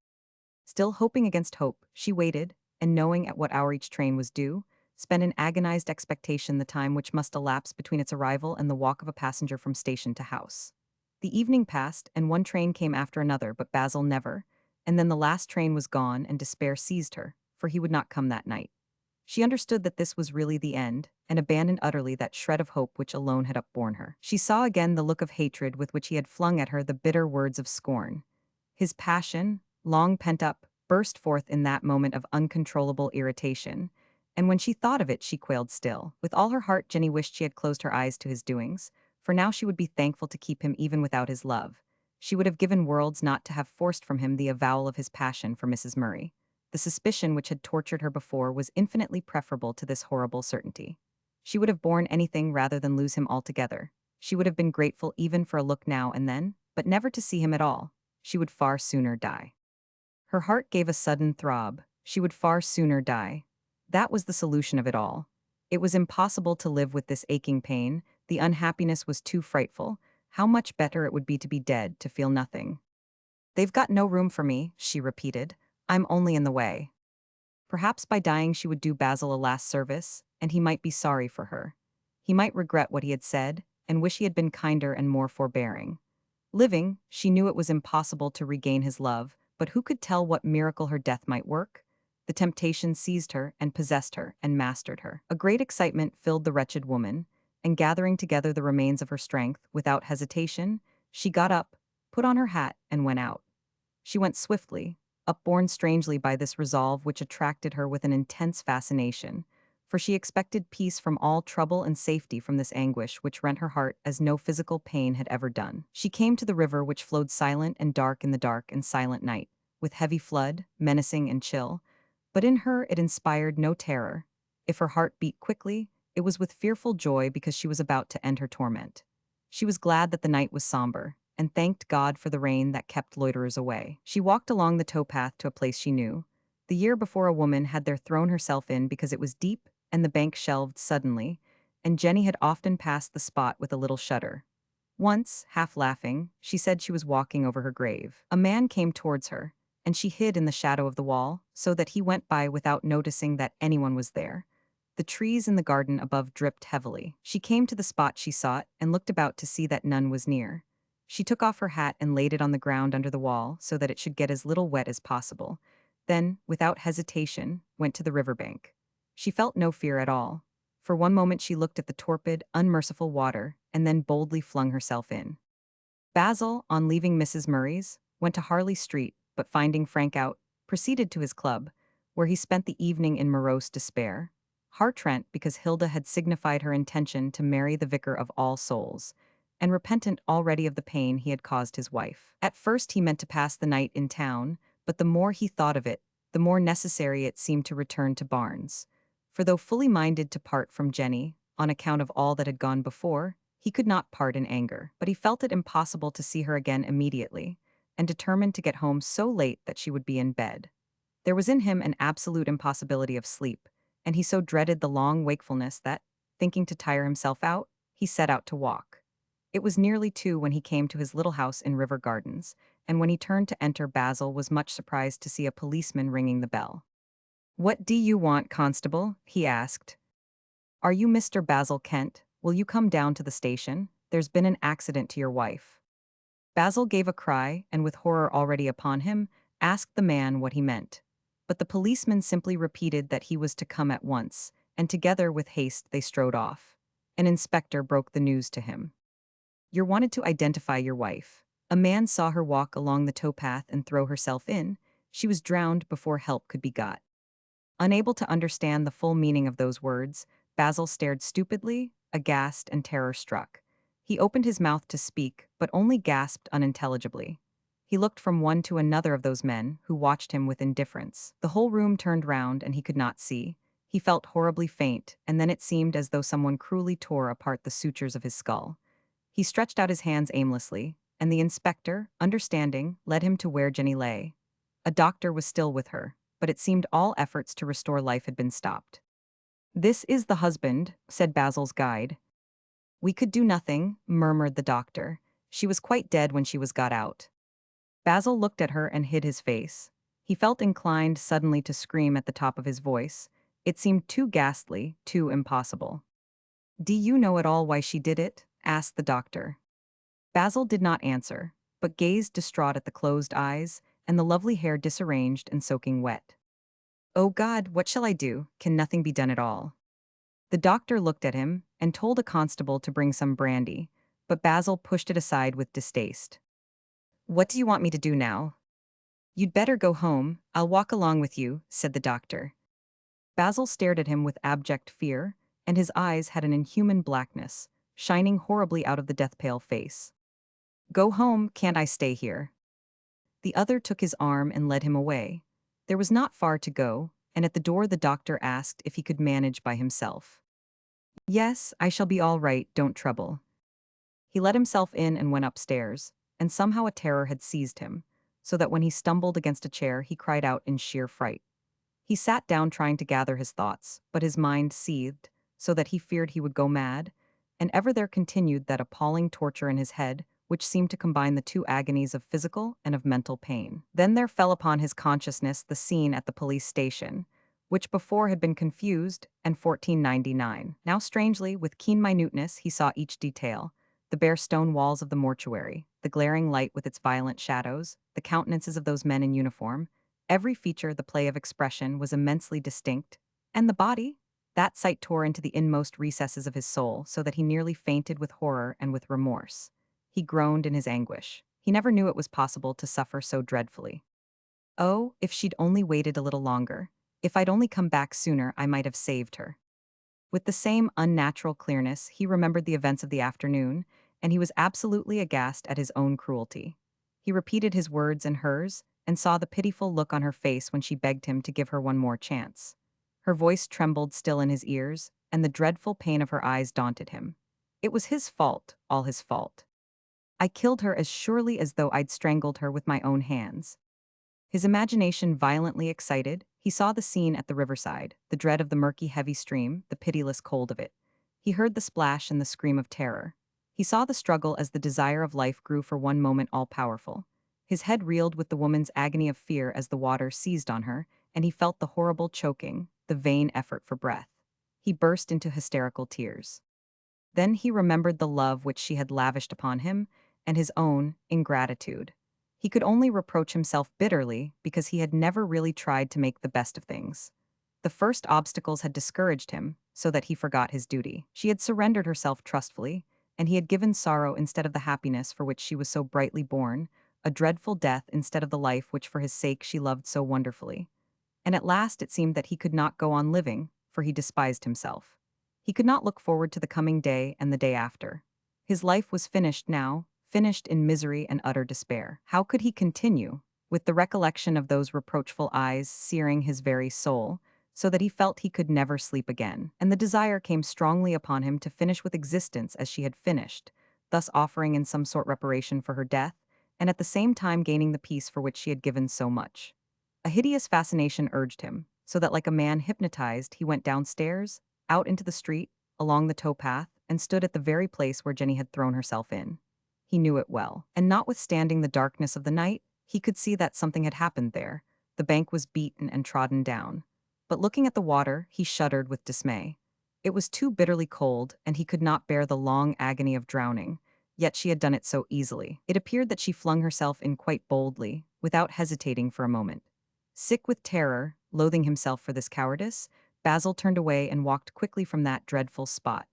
Still hoping against hope, she waited, and knowing at what hour each train was due, spent in agonized expectation the time which must elapse between its arrival and the walk of a passenger from station to house. The evening passed, and one train came after another, but Basil never, and then the last train was gone, and despair seized her, for he would not come that night. She understood that this was really the end, and abandoned utterly that shred of hope which alone had upborne her. She saw again the look of hatred with which he had flung at her the bitter words of scorn. His passion, long pent up, burst forth in that moment of uncontrollable irritation, and when she thought of it she quailed still. With all her heart Jenny wished she had closed her eyes to his doings, for now she would be thankful to keep him even without his love. She would have given worlds not to have forced from him the avowal of his passion for Mrs. Murray. The suspicion which had tortured her before was infinitely preferable to this horrible certainty. She would have borne anything rather than lose him altogether. She would have been grateful even for a look now and then, but never to see him at all. She would far sooner die. Her heart gave a sudden throb. She would far sooner die. That was the solution of it all. It was impossible to live with this aching pain. The unhappiness was too frightful. How much better it would be to be dead, to feel nothing. "They've got no room for me," she repeated. "I'm only in the way." Perhaps by dying she would do Basil a last service, and he might be sorry for her. He might regret what he had said, and wish he had been kinder and more forbearing. Living, she knew it was impossible to regain his love, but who could tell what miracle her death might work? The temptation seized her and possessed her and mastered her. A great excitement filled the wretched woman, and gathering together the remains of her strength, without hesitation, she got up, put on her hat, and went out. She went swiftly, upborne strangely by this resolve which attracted her with an intense fascination, for she expected peace from all trouble and safety from this anguish which rent her heart as no physical pain had ever done. She came to the river which flowed silent and dark in the dark and silent night, with heavy flood, menacing and chill, but in her it inspired no terror. If her heart beat quickly, it was with fearful joy because she was about to end her torment. She was glad that the night was somber, and thanked God for the rain that kept loiterers away. She walked along the towpath to a place she knew. The year before, a woman had there thrown herself in because it was deep and the bank shelved suddenly, and Jenny had often passed the spot with a little shudder. Once, half laughing, she said she was walking over her grave. A man came towards her, and she hid in the shadow of the wall so that he went by without noticing that anyone was there. The trees in the garden above dripped heavily. She came to the spot she sought and looked about to see that none was near. She took off her hat and laid it on the ground under the wall so that it should get as little wet as possible. Then, without hesitation, went to the riverbank. She felt no fear at all. For one moment she looked at the torpid, unmerciful water and then boldly flung herself in. Basil, on leaving Mrs. Murray's, went to Harley Street, but finding Frank out, proceeded to his club, where he spent the evening in morose despair. Heartrent because Hilda had signified her intention to marry the vicar of All Souls, and repentant already of the pain he had caused his wife. At first he meant to pass the night in town, but the more he thought of it, the more necessary it seemed to return to Barnes. For though fully minded to part from Jenny, on account of all that had gone before, he could not part in anger, but he felt it impossible to see her again immediately, and determined to get home so late that she would be in bed. There was in him an absolute impossibility of sleep, and he so dreaded the long wakefulness that, thinking to tire himself out, he set out to walk. It was nearly 2 when he came to his little house in River Gardens, and when he turned to enter, Basil was much surprised to see a policeman ringing the bell. "What do you want, constable?" he asked. "Are you Mr. Basil Kent? Will you come down to the station? There's been an accident to your wife." Basil gave a cry, and with horror already upon him, asked the man what he meant. But the policeman simply repeated that he was to come at once, and together with haste they strode off. An inspector broke the news to him. "You're wanted to identify your wife. A man saw her walk along the towpath and throw herself in. She was drowned before help could be got." Unable to understand the full meaning of those words, Basil stared stupidly, aghast and terror-struck. He opened his mouth to speak, but only gasped unintelligibly. He looked from one to another of those men, who watched him with indifference. The whole room turned round, and he could not see. He felt horribly faint, and then it seemed as though someone cruelly tore apart the sutures of his skull. He stretched out his hands aimlessly, and the inspector, understanding, led him to where Jenny lay. A doctor was still with her, but it seemed all efforts to restore life had been stopped. "This is the husband," said Basil's guide. "We could do nothing," murmured the doctor. "She was quite dead when she was got out." Basil looked at her and hid his face. He felt inclined suddenly to scream at the top of his voice. It seemed too ghastly, too impossible. "Do you know at all why she did it?" asked the doctor. Basil did not answer, but gazed distraught at the closed eyes and the lovely hair disarranged and soaking wet. "Oh God, what shall I do? Can nothing be done at all?" The doctor looked at him and told a constable to bring some brandy, but Basil pushed it aside with distaste. "What do you want me to do now?" "You'd better go home. I'll walk along with you," said the doctor. Basil stared at him with abject fear, and his eyes had an inhuman blackness, shining horribly out of the death-pale face. "Go home, can't I stay here?" The other took his arm and led him away. There was not far to go, and at the door the doctor asked if he could manage by himself. "Yes, I shall be all right, don't trouble." He let himself in and went upstairs, and somehow a terror had seized him, so that when he stumbled against a chair he cried out in sheer fright. He sat down trying to gather his thoughts, but his mind seethed, so that he feared he would go mad, and ever there continued that appalling torture in his head, which seemed to combine the two agonies of physical and of mental pain. Then there fell upon his consciousness the scene at the police station, which before had been confused, and 1499. Now strangely, with keen minuteness, he saw each detail: the bare stone walls of the mortuary, the glaring light with its violent shadows, the countenances of those men in uniform. Every feature, the play of expression, was immensely distinct. And the body? That sight tore into the inmost recesses of his soul, so that he nearly fainted with horror and with remorse. He groaned in his anguish. He never knew it was possible to suffer so dreadfully. Oh, if she'd only waited a little longer. If I'd only come back sooner, I might have saved her. With the same unnatural clearness, he remembered the events of the afternoon, and he was absolutely aghast at his own cruelty. He repeated his words and hers, and saw the pitiful look on her face when she begged him to give her one more chance. Her voice trembled still in his ears, and the dreadful pain of her eyes daunted him. It was his fault, all his fault. I killed her as surely as though I'd strangled her with my own hands. His imagination violently excited, he saw the scene at the riverside, the dread of the murky, heavy stream, the pitiless cold of it. He heard the splash and the scream of terror. He saw the struggle as the desire of life grew for one moment all-powerful. His head reeled with the woman's agony of fear as the water seized on her, and he felt the horrible choking, the vain effort for breath. He burst into hysterical tears. Then he remembered the love which she had lavished upon him, and his own ingratitude. He could only reproach himself bitterly because he had never really tried to make the best of things. The first obstacles had discouraged him, so that he forgot his duty. She had surrendered herself trustfully, and he had given sorrow instead of the happiness for which she was so brightly born, a dreadful death instead of the life which for his sake she loved so wonderfully. And at last it seemed that he could not go on living, for he despised himself. He could not look forward to the coming day and the day after. His life was finished now, finished in misery and utter despair. How could he continue, with the recollection of those reproachful eyes searing his very soul, so that he felt he could never sleep again, and the desire came strongly upon him to finish with existence as she had finished, thus offering in some sort reparation for her death, and at the same time gaining the peace for which she had given so much. A hideous fascination urged him, so that like a man hypnotized he went downstairs, out into the street, along the towpath, and stood at the very place where Jenny had thrown herself in. He knew it well, and notwithstanding the darkness of the night, he could see that something had happened there. The bank was beaten and trodden down. But looking at the water, he shuddered with dismay. It was too bitterly cold, and he could not bear the long agony of drowning, yet she had done it so easily. It appeared that she flung herself in quite boldly, without hesitating for a moment. Sick with terror, loathing himself for this cowardice, Basil turned away and walked quickly from that dreadful spot.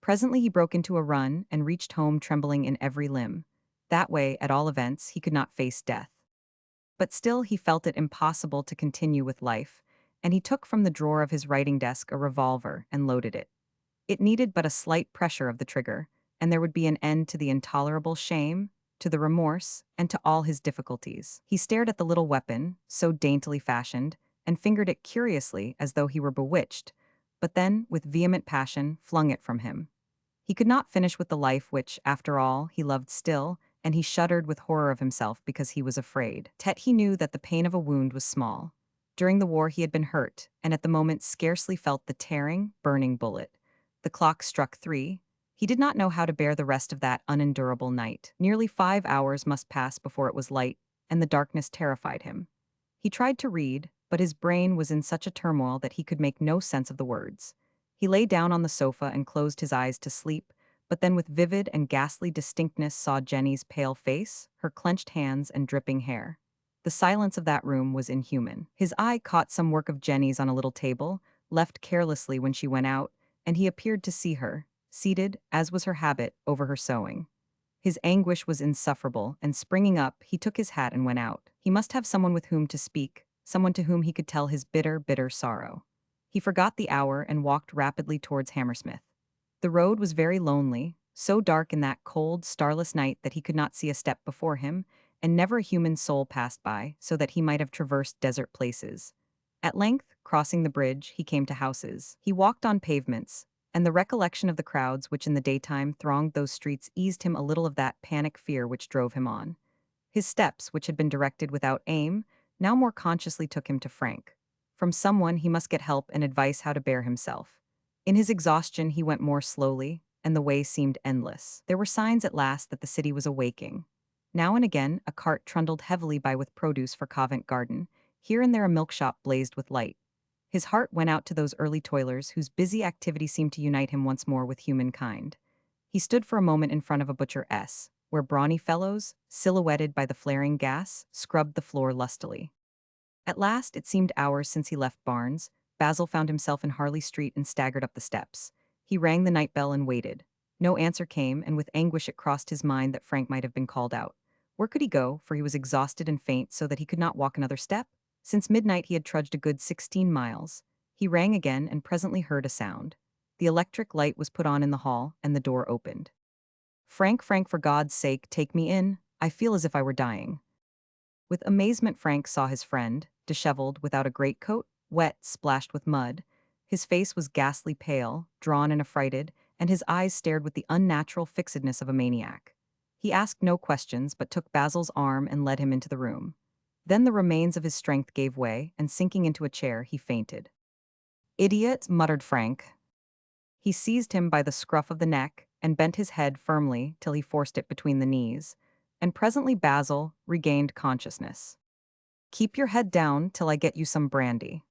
Presently he broke into a run and reached home trembling in every limb. That way, at all events, he could not face death. But still he felt it impossible to continue with life, and he took from the drawer of his writing desk a revolver and loaded it. It needed but a slight pressure of the trigger, and there would be an end to the intolerable shame, to the remorse, and to all his difficulties. He stared at the little weapon, so daintily fashioned, and fingered it curiously as though he were bewitched, but then, with vehement passion, flung it from him. He could not finish with the life which, after all, he loved still, and he shuddered with horror of himself because he was afraid. Yet he knew that the pain of a wound was small. During the war he had been hurt, and at the moment scarcely felt the tearing, burning bullet. The clock struck 3. He did not know how to bear the rest of that unendurable night. Nearly 5 hours must pass before it was light, and the darkness terrified him. He tried to read, but his brain was in such a turmoil that he could make no sense of the words. He lay down on the sofa and closed his eyes to sleep, but then with vivid and ghastly distinctness saw Jenny's pale face, her clenched hands and dripping hair. The silence of that room was inhuman. His eye caught some work of Jenny's on a little table, left carelessly when she went out, and he appeared to see her, seated, as was her habit, over her sewing. His anguish was insufferable, and springing up, he took his hat and went out. He must have someone with whom to speak, someone to whom he could tell his bitter, bitter sorrow. He forgot the hour and walked rapidly towards Hammersmith. The road was very lonely, so dark in that cold, starless night that he could not see a step before him, and never a human soul passed by, so that he might have traversed desert places. At length, crossing the bridge, he came to houses. He walked on pavements, and the recollection of the crowds which in the daytime thronged those streets eased him a little of that panic fear which drove him on. His steps, which had been directed without aim, now more consciously took him to Frank. From someone he must get help and advice how to bear himself. In his exhaustion he went more slowly, and the way seemed endless. There were signs at last that the city was awaking. Now and again a cart trundled heavily by with produce for Covent Garden. Here and there a milk shop blazed with light. His heart went out to those early toilers whose busy activity seemed to unite him once more with humankind. He stood for a moment in front of a butcher where brawny fellows, silhouetted by the flaring gas, scrubbed the floor lustily. At last, it seemed hours since he left Barnes. Basil found himself in Harley Street and staggered up the steps. He rang the night bell and waited. No answer came, and with anguish it crossed his mind that Frank might have been called out. Where could he go, for he was exhausted and faint so that he could not walk another step? Since midnight he had trudged a good 16 miles. He rang again and presently heard a sound. The electric light was put on in the hall, and the door opened. "Frank, Frank, for God's sake, take me in. I feel as if I were dying." With amazement Frank saw his friend, disheveled, without a greatcoat, wet, splashed with mud. His face was ghastly pale, drawn and affrighted, and his eyes stared with the unnatural fixedness of a maniac. He asked no questions but took Basil's arm and led him into the room. Then the remains of his strength gave way, and sinking into a chair, he fainted. "Idiot," muttered Frank. He seized him by the scruff of the neck and bent his head firmly till he forced it between the knees, and presently Basil regained consciousness. "Keep your head down till I get you some brandy."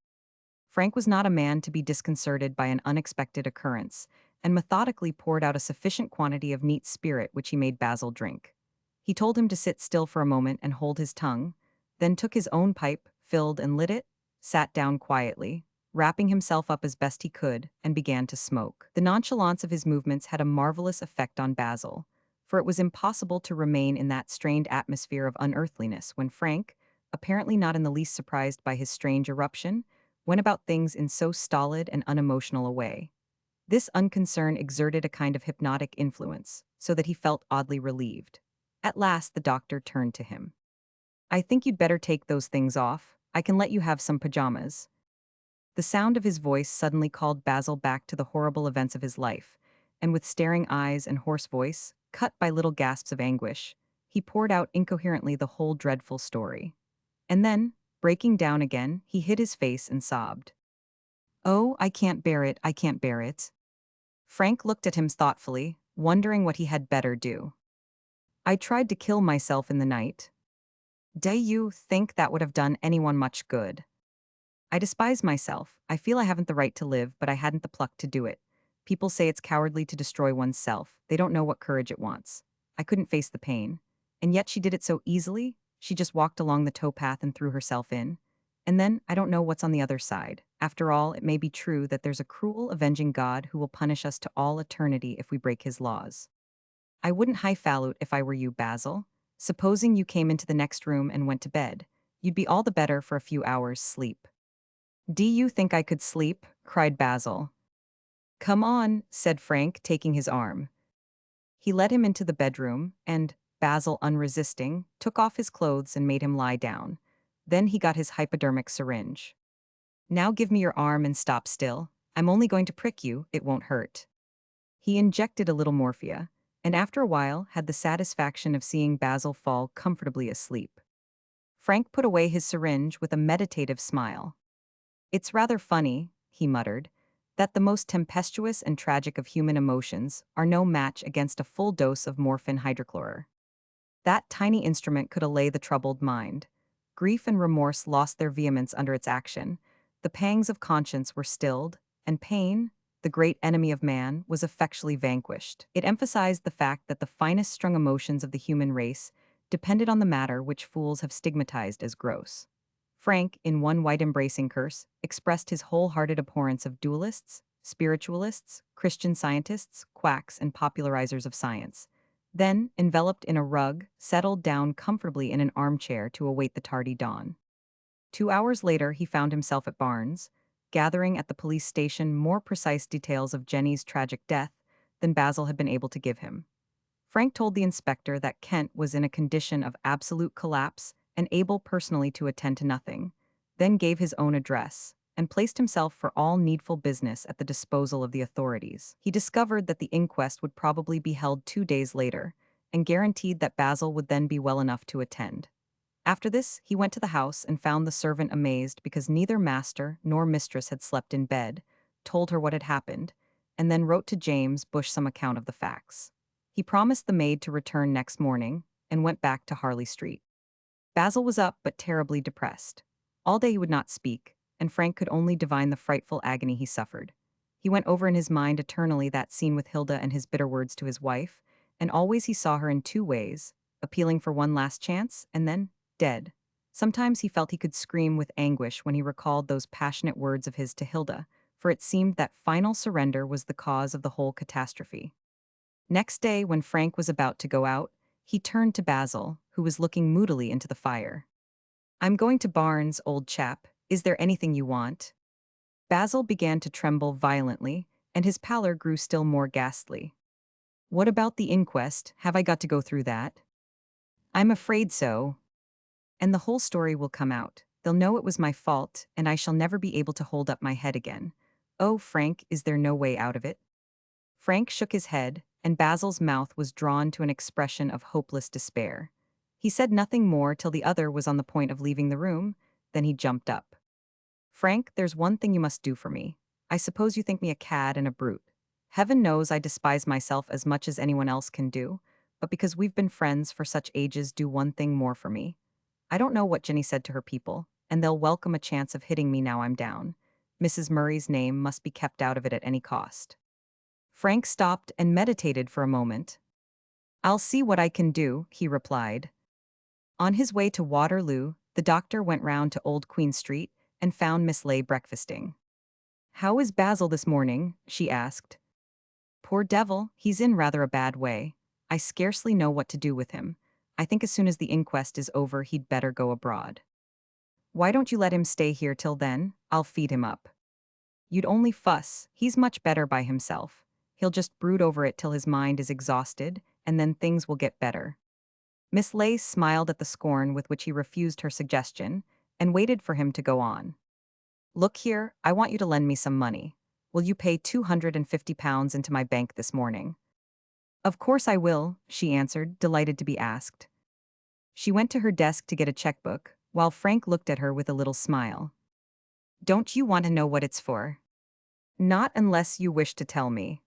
Frank was not a man to be disconcerted by an unexpected occurrence, and methodically poured out a sufficient quantity of neat spirit which he made Basil drink. He told him to sit still for a moment and hold his tongue, then took his own pipe, filled and lit it, sat down quietly, wrapping himself up as best he could, and began to smoke. The nonchalance of his movements had a marvelous effect on Basil, for it was impossible to remain in that strained atmosphere of unearthliness when Frank, apparently not in the least surprised by his strange eruption, went about things in so stolid and unemotional a way. This unconcern exerted a kind of hypnotic influence, so that he felt oddly relieved. At last the doctor turned to him. "I think you'd better take those things off. I can let you have some pajamas." The sound of his voice suddenly called Basil back to the horrible events of his life, and with staring eyes and hoarse voice, cut by little gasps of anguish, he poured out incoherently the whole dreadful story. And then, breaking down again, he hid his face and sobbed. "Oh, I can't bear it, I can't bear it." Frank looked at him thoughtfully, wondering what he had better do. "I tried to kill myself in the night. Do you think that would have done anyone much good? I despise myself. I feel I haven't the right to live, but I hadn't the pluck to do it. People say it's cowardly to destroy one's self. They don't know what courage it wants. I couldn't face the pain. And yet she did it so easily. She just walked along the towpath and threw herself in. And then, I don't know what's on the other side. After all, it may be true that there's a cruel, avenging God who will punish us to all eternity if we break his laws. I wouldn't highfalutin if I were you, Basil. Supposing you came into the next room and went to bed. You'd be all the better for a few hours' sleep." "Do you think I could sleep?" cried Basil. "Come on," said Frank, taking his arm. He led him into the bedroom, and, Basil unresisting, took off his clothes and made him lie down. Then he got his hypodermic syringe. "Now give me your arm and stop still. I'm only going to prick you, it won't hurt." He injected a little morphia, and after a while had the satisfaction of seeing Basil fall comfortably asleep. Frank put away his syringe with a meditative smile. "It's rather funny," he muttered, "that the most tempestuous and tragic of human emotions are no match against a full dose of morphine hydrochloride. That tiny instrument could allay the troubled mind. Grief and remorse lost their vehemence under its action, the pangs of conscience were stilled, and pain, the great enemy of man, was effectually vanquished. It emphasized the fact that the finest strung emotions of the human race depended on the matter which fools have stigmatized as gross." Frank, in one white-embracing curse, expressed his wholehearted abhorrence of dualists, spiritualists, Christian scientists, quacks, and popularizers of science. Then, enveloped in a rug, settled down comfortably in an armchair to await the tardy dawn. 2 hours later, he found himself at Barnes, gathering at the police station more precise details of Jenny's tragic death than Basil had been able to give him. Frank told the inspector that Kent was in a condition of absolute collapse and able personally to attend to nothing, then gave his own address, and placed himself for all needful business at the disposal of the authorities. He discovered that the inquest would probably be held 2 days later, and guaranteed that Basil would then be well enough to attend. After this, he went to the house and found the servant amazed because neither master nor mistress had slept in bed, told her what had happened, and then wrote to James Bush some account of the facts. He promised the maid to return next morning, and went back to Harley Street. Basil was up but terribly depressed. All day he would not speak, and Frank could only divine the frightful agony he suffered. He went over in his mind eternally that scene with Hilda and his bitter words to his wife, and always he saw her in two ways, appealing for one last chance, and then dead. Sometimes he felt he could scream with anguish when he recalled those passionate words of his to Hilda, for it seemed that final surrender was the cause of the whole catastrophe. Next day, when Frank was about to go out, he turned to Basil, who was looking moodily into the fire. "I'm going to Barnes, old chap. Is there anything you want?" Basil began to tremble violently, and his pallor grew still more ghastly. "What about the inquest? Have I got to go through that?" "I'm afraid so. And the whole story will come out. They'll know it was my fault, and I shall never be able to hold up my head again. Oh, Frank, is there no way out of it?" Frank shook his head, and Basil's mouth was drawn to an expression of hopeless despair. He said nothing more till the other was on the point of leaving the room, then he jumped up. Frank, there's one thing you must do for me. I suppose you think me a cad and a brute. Heaven knows I despise myself as much as anyone else can do, but because we've been friends for such ages, do one thing more for me. I don't know what Jenny said to her people, and they'll welcome a chance of hitting me now I'm down. Mrs. Murray's name must be kept out of it at any cost. Frank stopped and meditated for a moment. I'll see what I can do, he replied. On his way to Waterloo, the doctor went round to Old Queen Street and found Miss Ley breakfasting. How is Basil this morning? She asked. Poor devil, he's in rather a bad way. I scarcely know what to do with him. I think as soon as the inquest is over he'd better go abroad. Why don't you let him stay here till then? I'll feed him up. You'd only fuss, he's much better by himself. He'll just brood over it till his mind is exhausted, and then things will get better. Miss Ley smiled at the scorn with which he refused her suggestion, and waited for him to go on. Look here, I want you to lend me some money. Will you pay £250 into my bank this morning? Of course I will, she answered, delighted to be asked. She went to her desk to get a checkbook, while Frank looked at her with a little smile. Don't you want to know what it's for? Not unless you wish to tell me.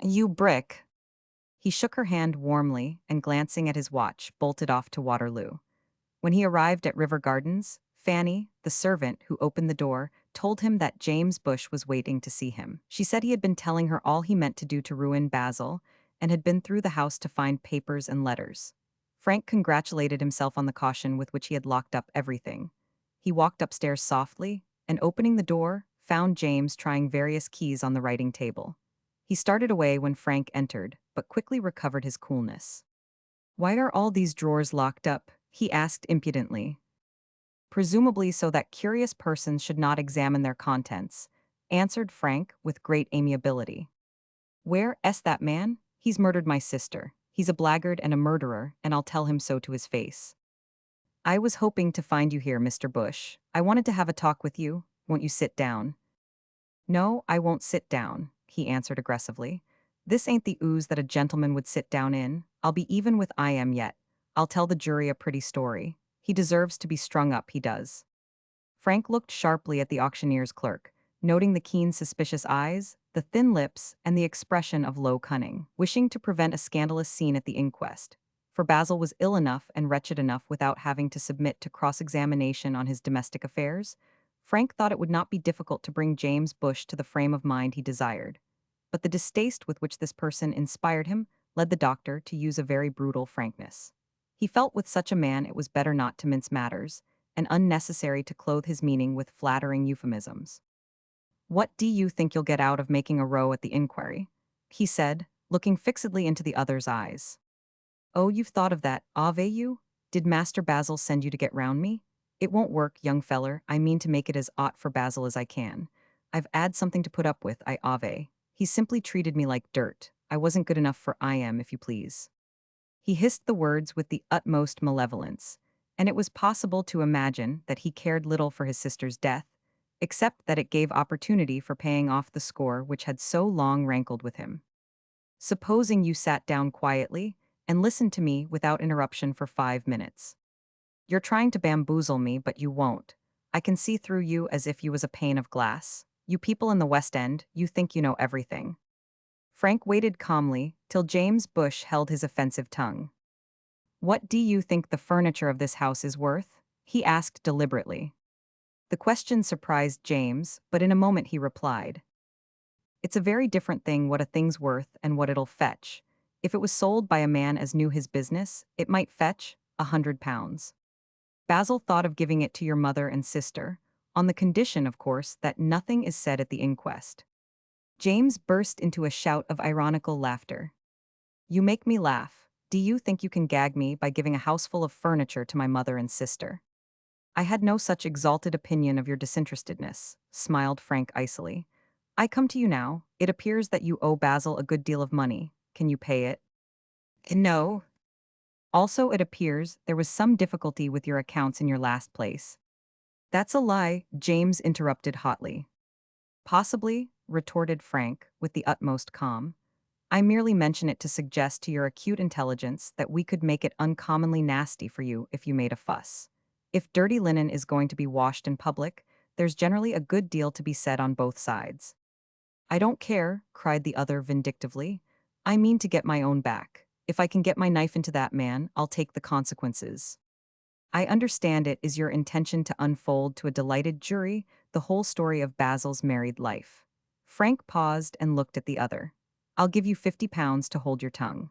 You brick. He shook her hand warmly and, glancing at his watch, bolted off to Waterloo. When he arrived at River Gardens, Fanny, the servant who opened the door, told him that James Bush was waiting to see him. She said he had been telling her all he meant to do to ruin Basil, and had been through the house to find papers and letters. Frank congratulated himself on the caution with which he had locked up everything. He walked upstairs softly, and opening the door, found James trying various keys on the writing table. He started away when Frank entered, but quickly recovered his coolness. Why are all these drawers locked up? He asked impudently. Presumably so that curious persons should not examine their contents, answered Frank with great amiability. Where's that man? He's murdered my sister. He's a blackguard and a murderer, and I'll tell him so to his face. I was hoping to find you here, Mr. Bush. I wanted to have a talk with you. Won't you sit down? No, I won't sit down, he answered aggressively. This ain't the ooze that a gentleman would sit down in. I'll be even with I am yet. I'll tell the jury a pretty story. He deserves to be strung up, he does. Frank looked sharply at the auctioneer's clerk, noting the keen, suspicious eyes, the thin lips, and the expression of low cunning, wishing to prevent a scandalous scene at the inquest. For Basil was ill enough and wretched enough without having to submit to cross-examination on his domestic affairs. Frank thought it would not be difficult to bring James Bush to the frame of mind he desired. But the distaste with which this person inspired him led the doctor to use a very brutal frankness. He felt with such a man it was better not to mince matters, and unnecessary to clothe his meaning with flattering euphemisms. What do you think you'll get out of making a row at the inquiry? He said, looking fixedly into the other's eyes. Oh, you've thought of that, have you? Did Master Basil send you to get round me? It won't work, young feller. I mean to make it as odd for Basil as I can. I've 'ad something to put up with, I ave. He simply treated me like dirt. I wasn't good enough for I am, if you please. He hissed the words with the utmost malevolence, and it was possible to imagine that he cared little for his sister's death, except that it gave opportunity for paying off the score which had so long rankled with him. Supposing you sat down quietly and listened to me without interruption for 5 minutes. You're trying to bamboozle me, but you won't. I can see through you as if you was a pane of glass. You people in the West End, you think you know everything. Frank waited calmly till James Bush held his offensive tongue. What do you think the furniture of this house is worth? He asked deliberately. The question surprised James, but in a moment he replied. It's a very different thing what a thing's worth and what it'll fetch. If it was sold by a man as knew his business, it might fetch £100. Basil thought of giving it to your mother and sister, on the condition, of course, that nothing is said at the inquest. James burst into a shout of ironical laughter. You make me laugh. Do you think you can gag me by giving a houseful of furniture to my mother and sister? I had no such exalted opinion of your disinterestedness, smiled Frank icily. I come to you now. It appears that you owe Basil a good deal of money. Can you pay it? No. Also, it appears there was some difficulty with your accounts in your last place. That's a lie, James interrupted hotly. Possibly, retorted Frank, with the utmost calm. I merely mention it to suggest to your acute intelligence that we could make it uncommonly nasty for you if you made a fuss. If dirty linen is going to be washed in public, there's generally a good deal to be said on both sides. I don't care, cried the other vindictively. I mean to get my own back. If I can get my knife into that man, I'll take the consequences. I understand it is your intention to unfold to a delighted jury the whole story of Basil's married life. Frank paused and looked at the other. I'll give you £50 to hold your tongue.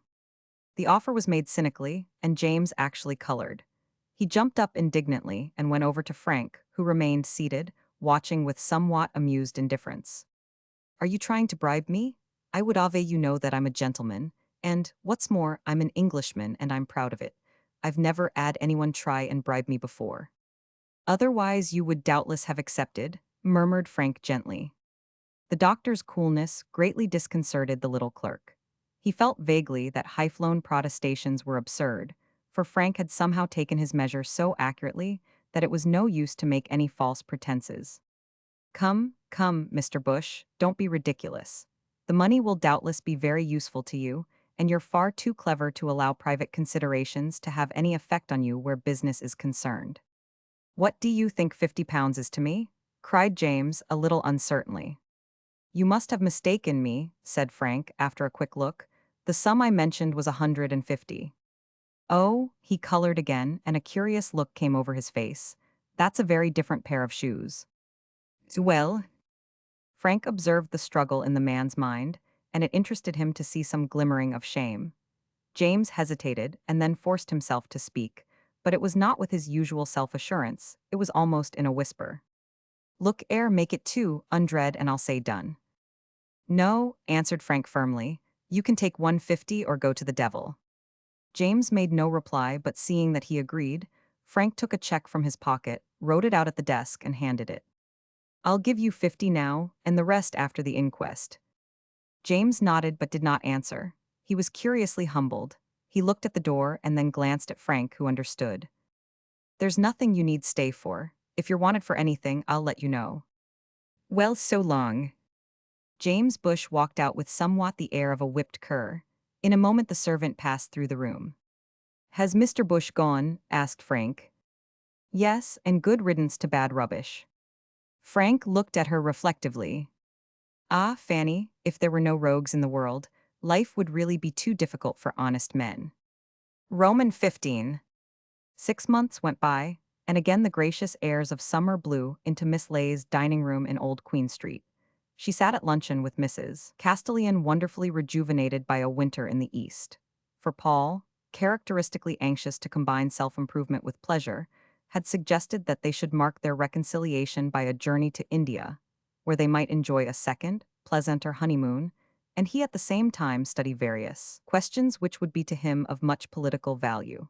The offer was made cynically, and James actually colored. He jumped up indignantly and went over to Frank, who remained seated, watching with somewhat amused indifference. Are you trying to bribe me? I would have you know that I'm a gentleman, and, what's more, I'm an Englishman and I'm proud of it. I've never had anyone try and bribe me before. Otherwise you would doubtless have accepted, murmured Frank gently. The doctor's coolness greatly disconcerted the little clerk. He felt vaguely that high-flown protestations were absurd, for Frank had somehow taken his measure so accurately that it was no use to make any false pretenses. Come, come, Mr. Bush, don't be ridiculous. The money will doubtless be very useful to you, and you're far too clever to allow private considerations to have any effect on you where business is concerned. What do you think £50 is to me? Cried James, a little uncertainly. You must have mistaken me, said Frank, after a quick look. The sum I mentioned was 150. Oh, he colored again, and a curious look came over his face. That's a very different pair of shoes. Well, Frank observed the struggle in the man's mind, and it interested him to see some glimmering of shame. James hesitated and then forced himself to speak, but it was not with his usual self-assurance, it was almost in a whisper. Look ere make it 200 and I'll say done. No, answered Frank firmly, you can take 150 or go to the devil. James made no reply, but seeing that he agreed, Frank took a check from his pocket, wrote it out at the desk and handed it. I'll give you 50 now, and the rest after the inquest. James nodded but did not answer. He was curiously humbled. He looked at the door and then glanced at Frank, who understood. There's nothing you need stay for. If you're wanted for anything, I'll let you know. Well, so long. James Bush walked out with somewhat the air of a whipped cur. In a moment the servant passed through the room. Has Mr. Bush gone? Asked Frank. Yes, and good riddance to bad rubbish. Frank looked at her reflectively. Ah, Fanny, if there were no rogues in the world, life would really be too difficult for honest men. Roman 15. 6 months went by, and again the gracious airs of summer blew into Miss Lay's dining room in Old Queen Street. She sat at luncheon with Mrs. Castellan, wonderfully rejuvenated by a winter in the East. For Paul, characteristically anxious to combine self-improvement with pleasure, had suggested that they should mark their reconciliation by a journey to India, where they might enjoy a second, pleasanter honeymoon, and he at the same time study various questions which would be to him of much political value.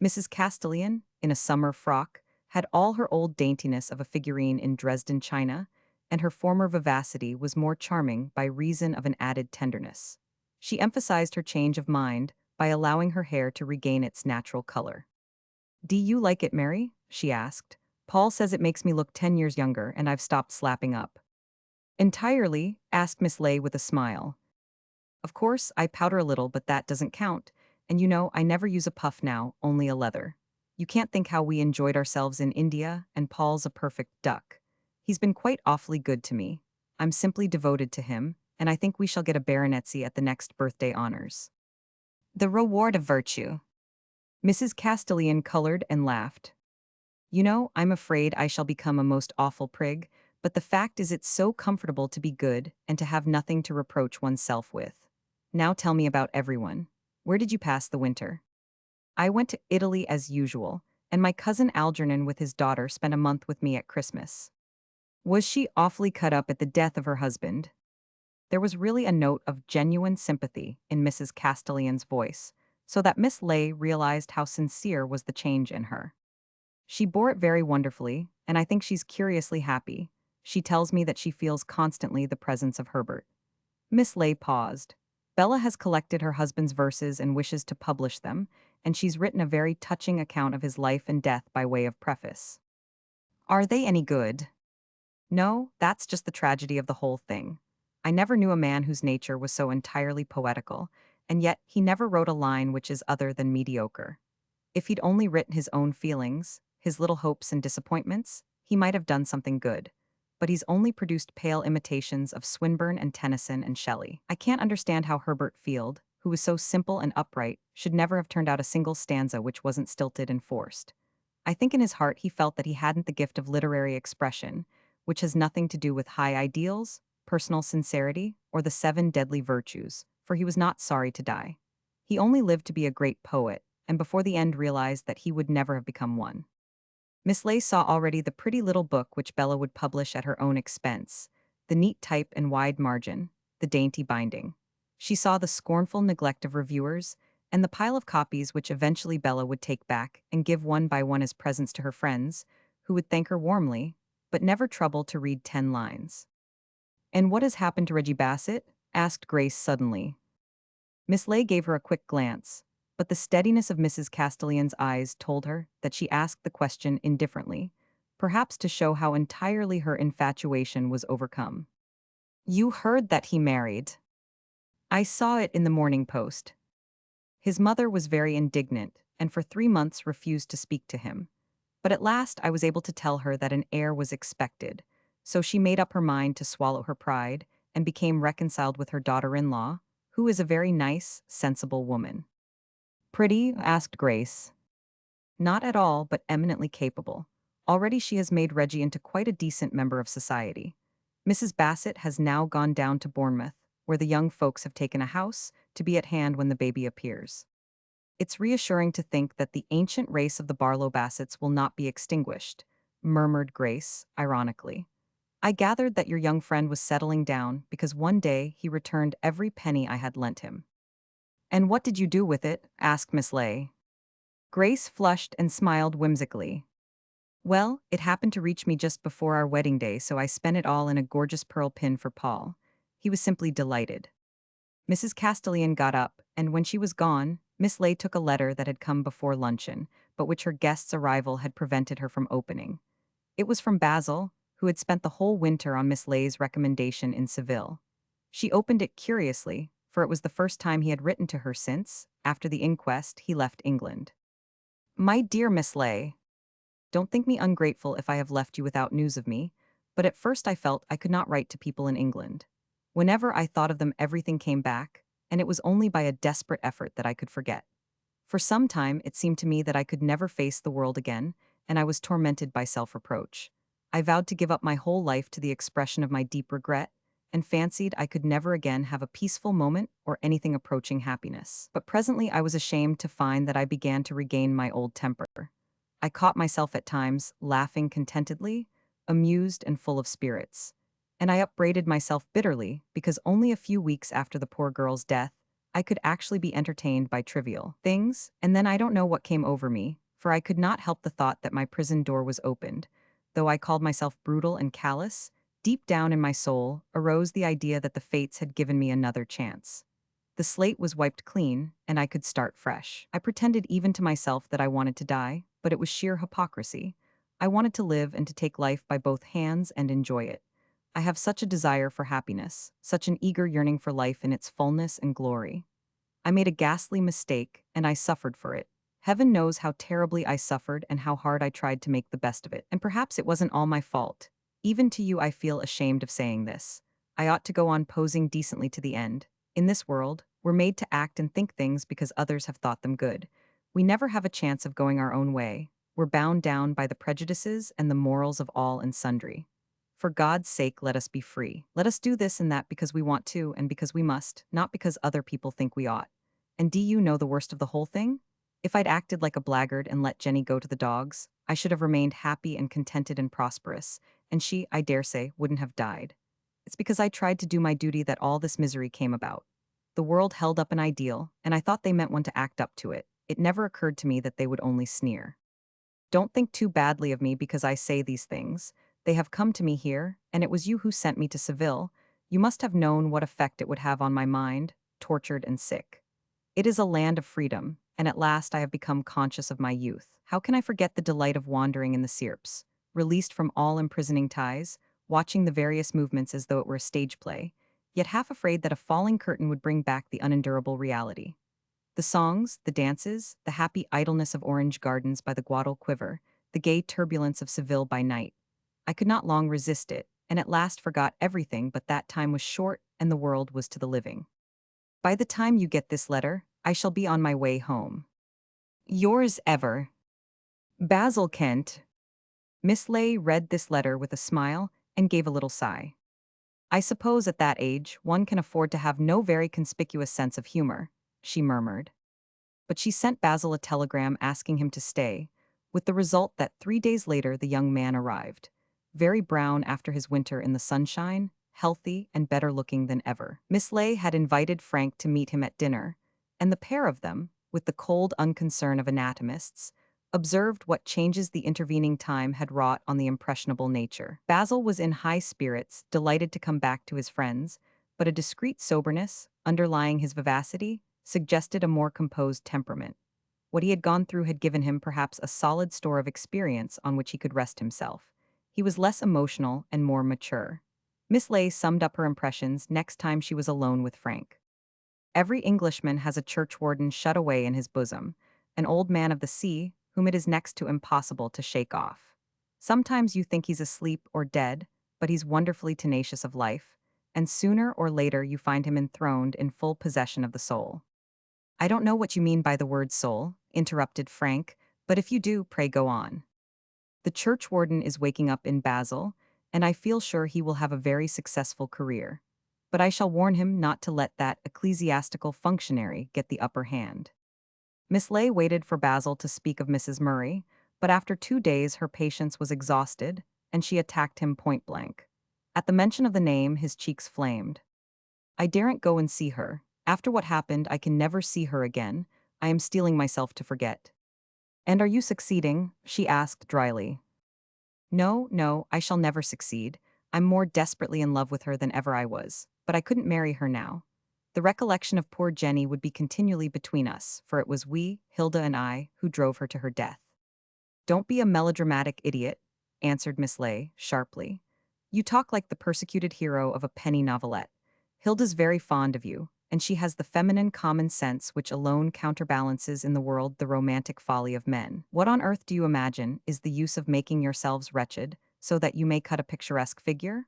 Mrs. Castellan, in a summer frock, had all her old daintiness of a figurine in Dresden china, and her former vivacity was more charming by reason of an added tenderness. She emphasized her change of mind by allowing her hair to regain its natural color. Do you like it, Mary? She asked. Paul says it makes me look 10 years younger and I've stopped slapping up. Entirely, asked Miss Lay with a smile. Of course, I powder a little, but that doesn't count, and you know I never use a puff now, only a leather. You can't think how we enjoyed ourselves in India, and Paul's a perfect duck. He's been quite awfully good to me. I'm simply devoted to him, and I think we shall get a baronetcy at the next birthday honors. The reward of virtue. Mrs. Castellan colored and laughed. You know, I'm afraid I shall become a most awful prig, but the fact is it's so comfortable to be good and to have nothing to reproach oneself with. Now tell me about everyone. Where did you pass the winter? I went to Italy as usual, and my cousin Algernon with his daughter spent a month with me at Christmas. Was she awfully cut up at the death of her husband? There was really a note of genuine sympathy in Mrs. Castellan's voice, so that Miss Lay realized how sincere was the change in her. She bore it very wonderfully, and I think she's curiously happy. She tells me that she feels constantly the presence of Herbert. Miss Lay paused. Bella has collected her husband's verses and wishes to publish them, and she's written a very touching account of his life and death by way of preface. Are they any good? No, that's just the tragedy of the whole thing. I never knew a man whose nature was so entirely poetical, and yet he never wrote a line which is other than mediocre. If he'd only written his own feelings, his little hopes and disappointments, he might have done something good. But he's only produced pale imitations of Swinburne and Tennyson and Shelley. I can't understand how Herbert Field, who was so simple and upright, should never have turned out a single stanza which wasn't stilted and forced. I think in his heart he felt that he hadn't the gift of literary expression, which has nothing to do with high ideals, personal sincerity, or the seven deadly virtues, for he was not sorry to die. He only lived to be a great poet, and before the end realized that he would never have become one. Miss Leigh saw already the pretty little book which Bella would publish at her own expense, the neat type and wide margin, the dainty binding. She saw the scornful neglect of reviewers, and the pile of copies which eventually Bella would take back and give one by one as presents to her friends, who would thank her warmly, but never trouble to read 10 lines. "And what has happened to Reggie Bassett?" asked Grace suddenly. Miss Leigh gave her a quick glance, but the steadiness of Mrs. Castellan's eyes told her that she asked the question indifferently, perhaps to show how entirely her infatuation was overcome. "You heard that he married." "I saw it in the Morning Post." His mother was very indignant, and for 3 months refused to speak to him. But at last I was able to tell her that an heir was expected, so she made up her mind to swallow her pride and became reconciled with her daughter-in-law, who is a very nice, sensible woman. "Pretty?" asked Grace. "Not at all, but eminently capable. Already she has made Reggie into quite a decent member of society. Mrs. Bassett has now gone down to Bournemouth, where the young folks have taken a house, to be at hand when the baby appears. It's reassuring to think that the ancient race of the Barlow Bassets will not be extinguished," murmured Grace, ironically. "I gathered that your young friend was settling down because one day he returned every penny I had lent him." "And what did you do with it?" asked Miss Leigh. Grace flushed and smiled whimsically. "Well, it happened to reach me just before our wedding day, so I spent it all in a gorgeous pearl pin for Paul. He was simply delighted." Mrs. Castellan got up, and when she was gone, Miss Leigh took a letter that had come before luncheon, but which her guest's arrival had prevented her from opening. It was from Basil, who had spent the whole winter on Miss Leigh's recommendation in Seville. She opened it curiously, for it was the first time he had written to her since, after the inquest, he left England. "My dear Miss Leigh, don't think me ungrateful if I have left you without news of me, but at first I felt I could not write to people in England. Whenever I thought of them, everything came back, and it was only by a desperate effort that I could forget. For some time it seemed to me that I could never face the world again, and I was tormented by self-reproach. I vowed to give up my whole life to the expression of my deep regret, and fancied I could never again have a peaceful moment or anything approaching happiness. But presently I was ashamed to find that I began to regain my old temper. I caught myself at times laughing contentedly, amused and full of spirits. And I upbraided myself bitterly because only a few weeks after the poor girl's death, I could actually be entertained by trivial things, and then I don't know what came over me, for I could not help the thought that my prison door was opened. Though I called myself brutal and callous, deep down in my soul arose the idea that the fates had given me another chance. The slate was wiped clean, and I could start fresh. I pretended even to myself that I wanted to die, but it was sheer hypocrisy. I wanted to live and to take life by both hands and enjoy it. I have such a desire for happiness, such an eager yearning for life in its fullness and glory. I made a ghastly mistake, and I suffered for it. Heaven knows how terribly I suffered and how hard I tried to make the best of it. And perhaps it wasn't all my fault. Even to you I feel ashamed of saying this. I ought to go on posing decently to the end. In this world, we're made to act and think things because others have thought them good. We never have a chance of going our own way. We're bound down by the prejudices and the morals of all and sundry. For God's sake, let us be free. Let us do this and that because we want to and because we must, not because other people think we ought. And do you know the worst of the whole thing? If I'd acted like a blackguard and let Jenny go to the dogs, I should have remained happy and contented and prosperous, and she, I dare say, wouldn't have died. It's because I tried to do my duty that all this misery came about. The world held up an ideal, and I thought they meant one to act up to it. It never occurred to me that they would only sneer. Don't think too badly of me because I say these things. They have come to me here, and it was you who sent me to Seville. You must have known what effect it would have on my mind, tortured and sick. It is a land of freedom, and at last I have become conscious of my youth. How can I forget the delight of wandering in the Sierps, released from all imprisoning ties, watching the various movements as though it were a stage play? yet half afraid that a falling curtain would bring back the unendurable reality. The songs, the dances, the happy idleness of orange gardens by the Guadalquivir, the gay turbulence of Seville by night. I could not long resist it, and at last forgot everything but that time was short and the world was to the living. By the time you get this letter, I shall be on my way home. Yours ever, Basil Kent. Miss Ley read this letter with a smile and gave a little sigh. I suppose at that age one can afford to have no very conspicuous sense of humor, she murmured. But she sent Basil a telegram asking him to stay, with the result that 3 days later the young man arrived, very brown after his winter in the sunshine, healthy and better looking than ever. Miss Ley had invited Frank to meet him at dinner, and the pair of them, with the cold unconcern of anatomists, observed what changes the intervening time had wrought on the impressionable nature. Basil was in high spirits, delighted to come back to his friends, but a discreet soberness, underlying his vivacity, suggested a more composed temperament. What he had gone through had given him perhaps a solid store of experience on which he could rest himself. He was less emotional and more mature. Miss Ley summed up her impressions next time she was alone with Frank. Every Englishman has a churchwarden shut away in his bosom, an old man of the sea whom it is next to impossible to shake off. Sometimes you think he's asleep or dead, but he's wonderfully tenacious of life, and sooner or later you find him enthroned in full possession of the soul. I don't know what you mean by the word soul, interrupted Frank, but if you do, pray go on. The churchwarden is waking up in Basel, and I feel sure he will have a very successful career. But I shall warn him not to let that ecclesiastical functionary get the upper hand. Miss Ley waited for Basil to speak of Mrs. Murray, but after 2 days her patience was exhausted, and she attacked him point blank. At the mention of the name, his cheeks flamed. I daren't go and see her. After what happened, I can never see her again. I am steeling myself to forget. And are you succeeding? She asked dryly. No, no, I shall never succeed. I'm more desperately in love with her than ever I was, but I couldn't marry her now. The recollection of poor Jenny would be continually between us, for it was we, Hilda and I, who drove her to her death. Don't be a melodramatic idiot, answered Miss Ley, sharply. You talk like the persecuted hero of a penny novelette. Hilda's very fond of you, and she has the feminine common sense which alone counterbalances in the world the romantic folly of men. What on earth do you imagine is the use of making yourselves wretched, so that you may cut a picturesque figure?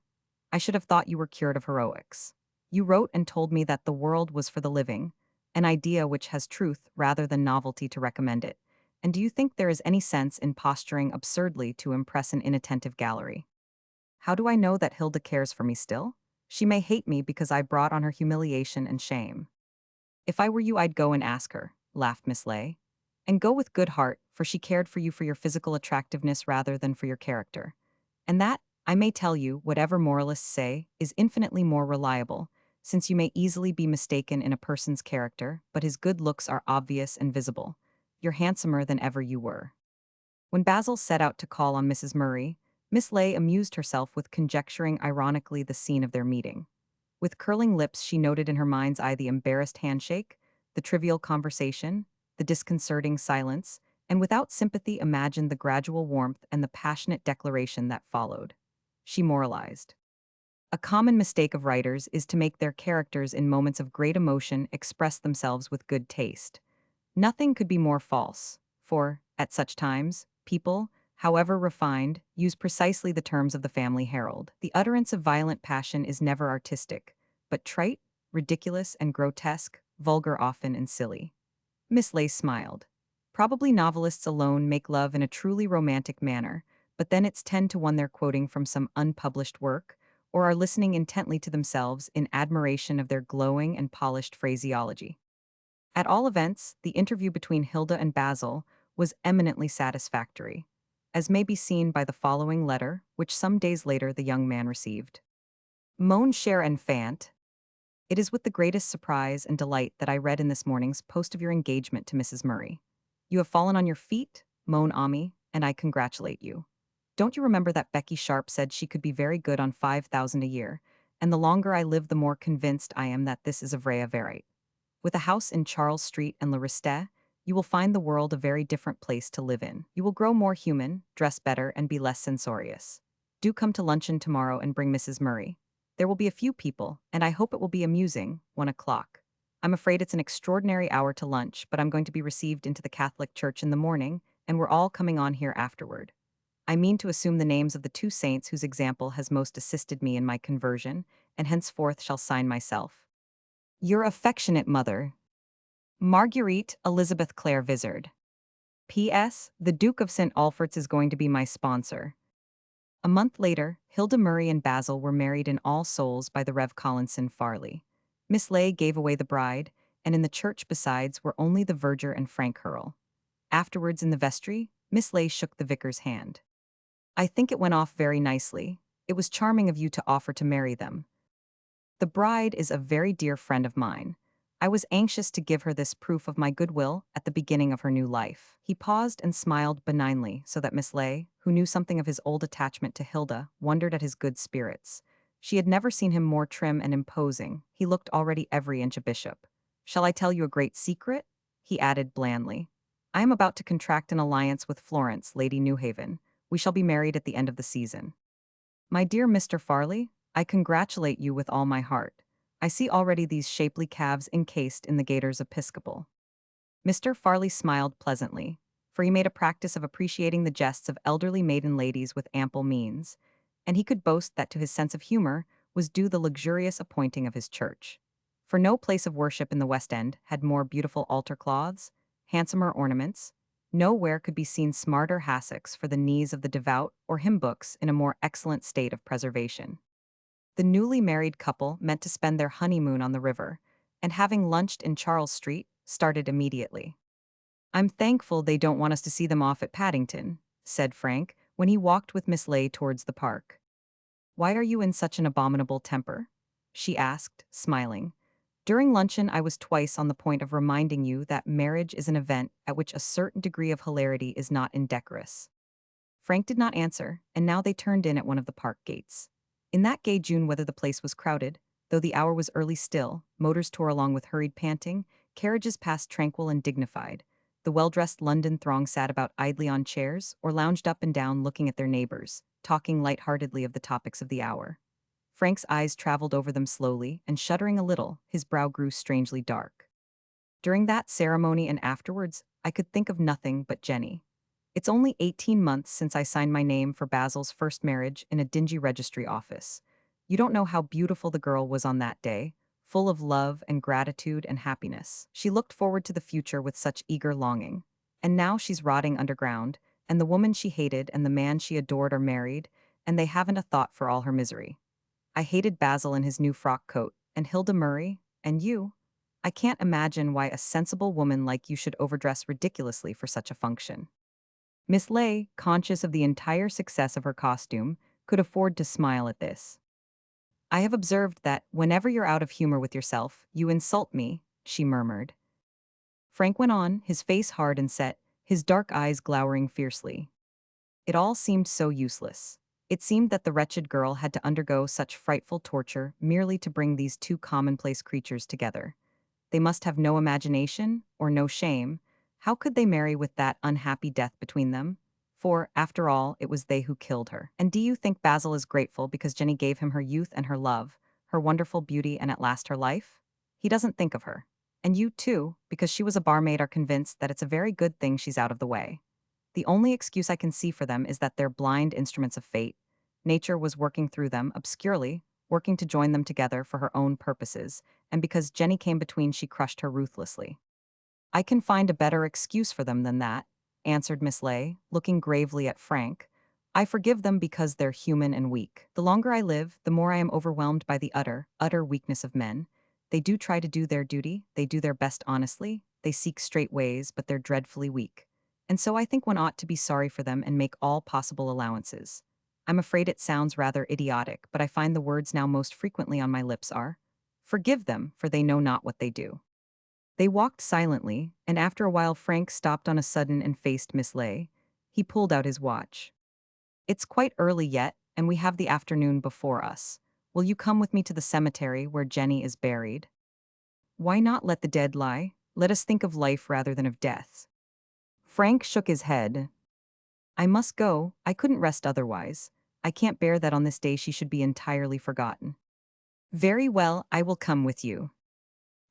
I should have thought you were cured of heroics. You wrote and told me that the world was for the living, an idea which has truth rather than novelty to recommend it. And do you think there is any sense in posturing absurdly to impress an inattentive gallery? How do I know that Hilda cares for me still? She may hate me because I brought on her humiliation and shame. If I were you, I'd go and ask her, laughed Miss Ley. And go with good heart, for she cared for you for your physical attractiveness rather than for your character. And that, I may tell you, whatever moralists say, is infinitely more reliable, since you may easily be mistaken in a person's character, but his good looks are obvious and visible. You're handsomer than ever you were. When Basil set out to call on Mrs. Murray, Miss Ley amused herself with conjecturing ironically the scene of their meeting. With curling lips, she noted in her mind's eye the embarrassed handshake, the trivial conversation, the disconcerting silence, and without sympathy imagined the gradual warmth and the passionate declaration that followed. She moralized. A common mistake of writers is to make their characters in moments of great emotion express themselves with good taste. Nothing could be more false, for, at such times, people, however refined, use precisely the terms of the family herald. The utterance of violent passion is never artistic, but trite, ridiculous, and grotesque, vulgar often and silly. Miss Ley smiled. Probably novelists alone make love in a truly romantic manner, but then it's 10 to 1 they're quoting from some unpublished work, or are listening intently to themselves in admiration of their glowing and polished phraseology. At all events, the interview between Hilda and Basil was eminently satisfactory, as may be seen by the following letter, which some days later the young man received. Mon cher enfant, it is with the greatest surprise and delight that I read in this morning's post of your engagement to Mrs. Murray. You have fallen on your feet, mon ami, and I congratulate you. Don't you remember that Becky Sharp said she could be very good on 5,000 a year, and the longer I live the more convinced I am that this is a vrai verite. With a house in Charles Street and Le Restet, you will find the world a very different place to live in. You will grow more human, dress better, and be less censorious. Do come to luncheon tomorrow and bring Mrs. Murray. There will be a few people, and I hope it will be amusing. 1 o'clock. I'm afraid it's an extraordinary hour to lunch, but I'm going to be received into the Catholic Church in the morning, and we're all coming on here afterward. I mean to assume the names of the two saints whose example has most assisted me in my conversion, and henceforth shall sign myself. Your affectionate mother, Marguerite Elizabeth Clare Vizard. P.S. The Duke of St. Alfort's is going to be my sponsor. A month later, Hilda Murray and Basil were married in All Souls by the Rev. Collinson Farley. Miss Ley gave away the bride, and in the church besides were only the verger and Frank Hurrell. Afterwards in the vestry, Miss Ley shook the vicar's hand. I think it went off very nicely. It was charming of you to offer to marry them. The bride is a very dear friend of mine. I was anxious to give her this proof of my goodwill at the beginning of her new life. He paused and smiled benignly so that Miss Ley, who knew something of his old attachment to Hilda, wondered at his good spirits. She had never seen him more trim and imposing. He looked already every inch a bishop. Shall I tell you a great secret? He added blandly. I am about to contract an alliance with Florence, Lady Newhaven. We shall be married at the end of the season. My dear Mr. Farley, I congratulate you with all my heart. I see already these shapely calves encased in the gaiters episcopal. Mr. Farley smiled pleasantly, for he made a practice of appreciating the jests of elderly maiden ladies with ample means, and he could boast that to his sense of humor was due the luxurious appointing of his church. For no place of worship in the West End had more beautiful altar cloths, handsomer ornaments, nowhere could be seen smarter hassocks for the knees of the devout or hymn books in a more excellent state of preservation. The newly married couple meant to spend their honeymoon on the river, and having lunched in Charles Street, started immediately. I'm thankful they don't want us to see them off at Paddington, said Frank, when he walked with Miss Ley towards the park. Why are you in such an abominable temper? She asked, smiling. During luncheon I was twice on the point of reminding you that marriage is an event at which a certain degree of hilarity is not indecorous. Frank did not answer, and now they turned in at one of the park gates. In that gay June weather the place was crowded, though the hour was early still, motors tore along with hurried panting, carriages passed tranquil and dignified. The well-dressed London throng sat about idly on chairs, or lounged up and down looking at their neighbors, talking light-heartedly of the topics of the hour. Frank's eyes traveled over them slowly, and shuddering a little, his brow grew strangely dark. During that ceremony and afterwards, I could think of nothing but Jenny. It's only 18 months since I signed my name for Basil's first marriage in a dingy registry office. You don't know how beautiful the girl was on that day, full of love and gratitude and happiness. She looked forward to the future with such eager longing. And now she's rotting underground, and the woman she hated and the man she adored are married, and they haven't a thought for all her misery. I hated Basil in his new frock coat, and Hilda Murray, and you. I can't imagine why a sensible woman like you should overdress ridiculously for such a function. Miss Ley, conscious of the entire success of her costume, could afford to smile at this. I have observed that, whenever you're out of humor with yourself, you insult me, she murmured. Frank went on, his face hard and set, his dark eyes glowering fiercely. It all seemed so useless. It seemed that the wretched girl had to undergo such frightful torture merely to bring these two commonplace creatures together. They must have no imagination, or no shame. How could they marry with that unhappy death between them? For, after all, it was they who killed her. And do you think Basil is grateful because Jenny gave him her youth and her love, her wonderful beauty and at last her life? He doesn't think of her. And you, too, because she was a barmaid, are convinced that it's a very good thing she's out of the way. The only excuse I can see for them is that they're blind instruments of fate. Nature was working through them, obscurely, working to join them together for her own purposes, and because Jenny came between she crushed her ruthlessly. I can find a better excuse for them than that, answered Miss Ley, looking gravely at Frank. I forgive them because they're human and weak. The longer I live, the more I am overwhelmed by the utter weakness of men. They do try to do their duty, they do their best honestly, they seek straight ways, but they're dreadfully weak. And so I think one ought to be sorry for them and make all possible allowances. I'm afraid it sounds rather idiotic, but I find the words now most frequently on my lips are, forgive them, for they know not what they do. They walked silently, and after a while Frank stopped on a sudden and faced Miss Ley. He pulled out his watch. It's quite early yet, and we have the afternoon before us. Will you come with me to the cemetery where Jenny is buried? Why not let the dead lie? Let us think of life rather than of death. Frank shook his head. I must go, I couldn't rest otherwise. I can't bear that on this day she should be entirely forgotten. Very well, I will come with you.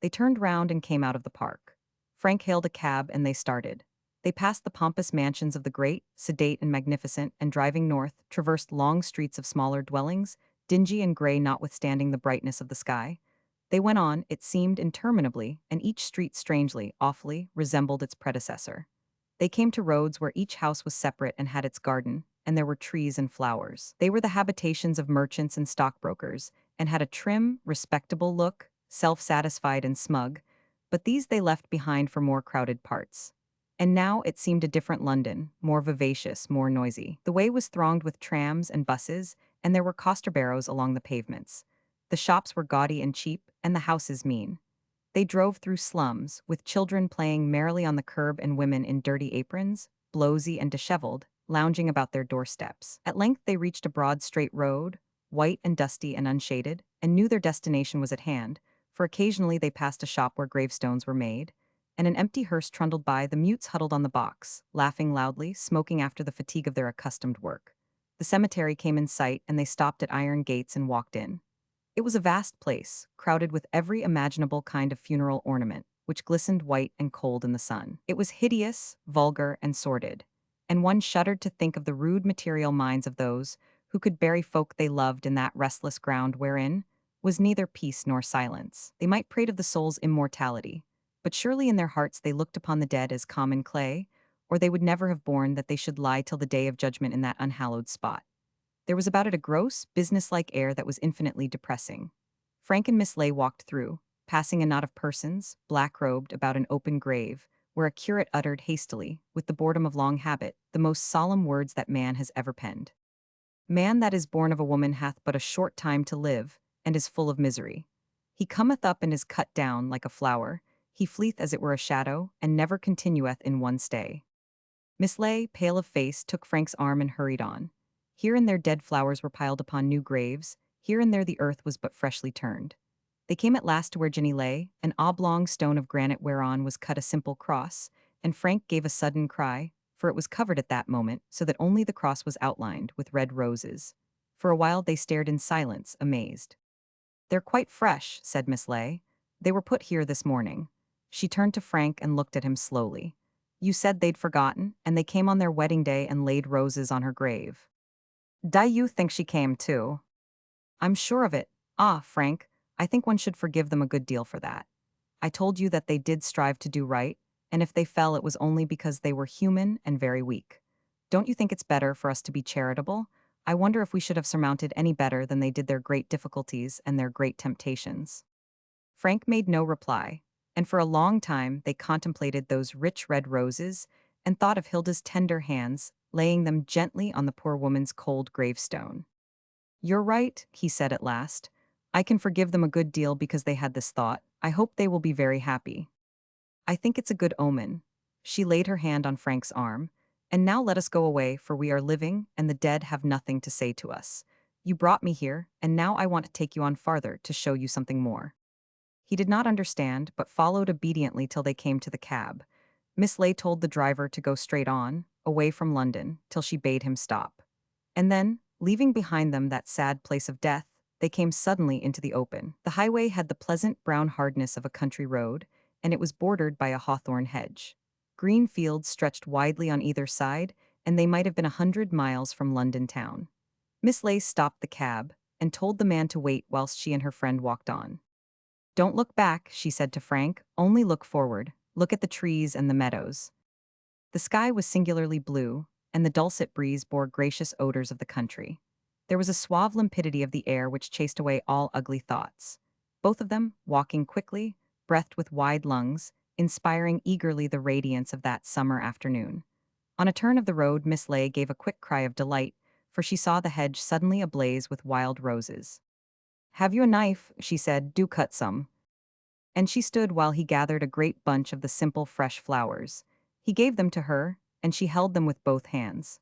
They turned round and came out of the park. Frank hailed a cab and they started. They passed the pompous mansions of the great, sedate and magnificent, and driving north, traversed long streets of smaller dwellings, dingy and gray notwithstanding the brightness of the sky. They went on, it seemed interminably, and each street strangely, awfully, resembled its predecessor. They came to roads where each house was separate and had its garden, and there were trees and flowers. They were the habitations of merchants and stockbrokers, and had a trim, respectable look, self-satisfied and smug, but these they left behind for more crowded parts. And now it seemed a different London, more vivacious, more noisy. The way was thronged with trams and buses, and there were coster-barrows along the pavements. The shops were gaudy and cheap, and the houses mean. They drove through slums, with children playing merrily on the curb and women in dirty aprons, blowsy and disheveled, lounging about their doorsteps. At length they reached a broad straight road, white and dusty and unshaded, and knew their destination was at hand, for occasionally they passed a shop where gravestones were made, and an empty hearse trundled by, the mutes huddled on the box, laughing loudly, smoking after the fatigue of their accustomed work. The cemetery came in sight, and they stopped at iron gates and walked in. It was a vast place, crowded with every imaginable kind of funeral ornament, which glistened white and cold in the sun. It was hideous, vulgar, and sordid, and one shuddered to think of the rude material minds of those who could bury folk they loved in that restless ground wherein was neither peace nor silence. They might prate of the soul's immortality, but surely in their hearts they looked upon the dead as common clay, or they would never have borne that they should lie till the day of judgment in that unhallowed spot. There was about it a gross, businesslike air that was infinitely depressing. Frank and Miss Ley walked through, passing a knot of persons, black-robed, about an open grave, where a curate uttered hastily, with the boredom of long habit, the most solemn words that man has ever penned. Man that is born of a woman hath but a short time to live, and is full of misery. He cometh up and is cut down like a flower, he fleeth as it were a shadow, and never continueth in one stay. Miss Ley, pale of face, took Frank's arm and hurried on. Here and there dead flowers were piled upon new graves, here and there the earth was but freshly turned. They came at last to where Jenny lay, an oblong stone of granite whereon was cut a simple cross, and Frank gave a sudden cry, for it was covered at that moment, so that only the cross was outlined with red roses. For a while they stared in silence, amazed. "They're quite fresh," said Miss Ley. "They were put here this morning." She turned to Frank and looked at him slowly. "You said they'd forgotten, and they came on their wedding day and laid roses on her grave. Do you think she came too?" "I'm sure of it. Ah, Frank, I think one should forgive them a good deal for that. I told you that they did strive to do right, and if they fell it was only because they were human and very weak. Don't you think it's better for us to be charitable? I wonder if we should have surmounted any better than they did their great difficulties and their great temptations." Frank made no reply, and for a long time they contemplated those rich red roses and thought of Hilda's tender hands, laying them gently on the poor woman's cold gravestone. "You're right," he said at last. "I can forgive them a good deal because they had this thought. I hope they will be very happy. I think it's a good omen." She laid her hand on Frank's arm. "And now let us go away, for we are living, and the dead have nothing to say to us. You brought me here, and now I want to take you on farther to show you something more." He did not understand, but followed obediently till they came to the cab. Miss Ley told the driver to go straight on, away from London, till she bade him stop. And then, leaving behind them that sad place of death, they came suddenly into the open. The highway had the pleasant brown hardness of a country road, and it was bordered by a hawthorn hedge. Green fields stretched widely on either side, and they might have been 100 miles from London town. Miss Ley stopped the cab, and told the man to wait whilst she and her friend walked on. "Don't look back," she said to Frank, "only look forward. Look at the trees and the meadows." The sky was singularly blue, and the dulcet breeze bore gracious odors of the country. There was a suave limpidity of the air which chased away all ugly thoughts. Both of them, walking quickly, breathed with wide lungs, inspiring eagerly the radiance of that summer afternoon. On a turn of the road Miss Ley gave a quick cry of delight, for she saw the hedge suddenly ablaze with wild roses. "Have you a knife?" she said. "Do cut some." And she stood while he gathered a great bunch of the simple fresh flowers. He gave them to her, and she held them with both hands.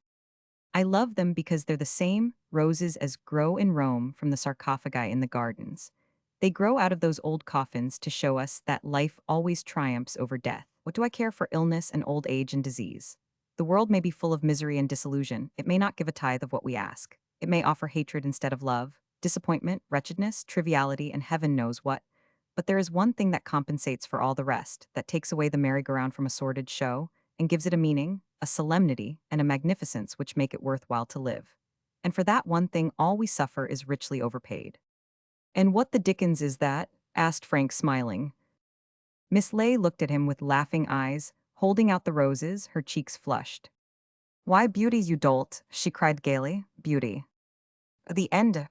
"I love them because they're the same roses as grow in Rome from the sarcophagi in the gardens. They grow out of those old coffins to show us that life always triumphs over death. What do I care for illness and old age and disease? The world may be full of misery and disillusion. It may not give a tithe of what we ask. It may offer hatred instead of love. disappointment, wretchedness, triviality, and heaven knows what. But there is one thing that compensates for all the rest, that takes away the merry-go-round from a sordid show, and gives it a meaning, a solemnity, and a magnificence which make it worthwhile to live. And for that one thing all we suffer is richly overpaid. "And what the dickens is that?" asked Frank, smiling. Miss Ley looked at him with laughing eyes, holding out the roses, her cheeks flushed. "Why, beauty, you dolt!" she cried gaily. "Beauty. The end,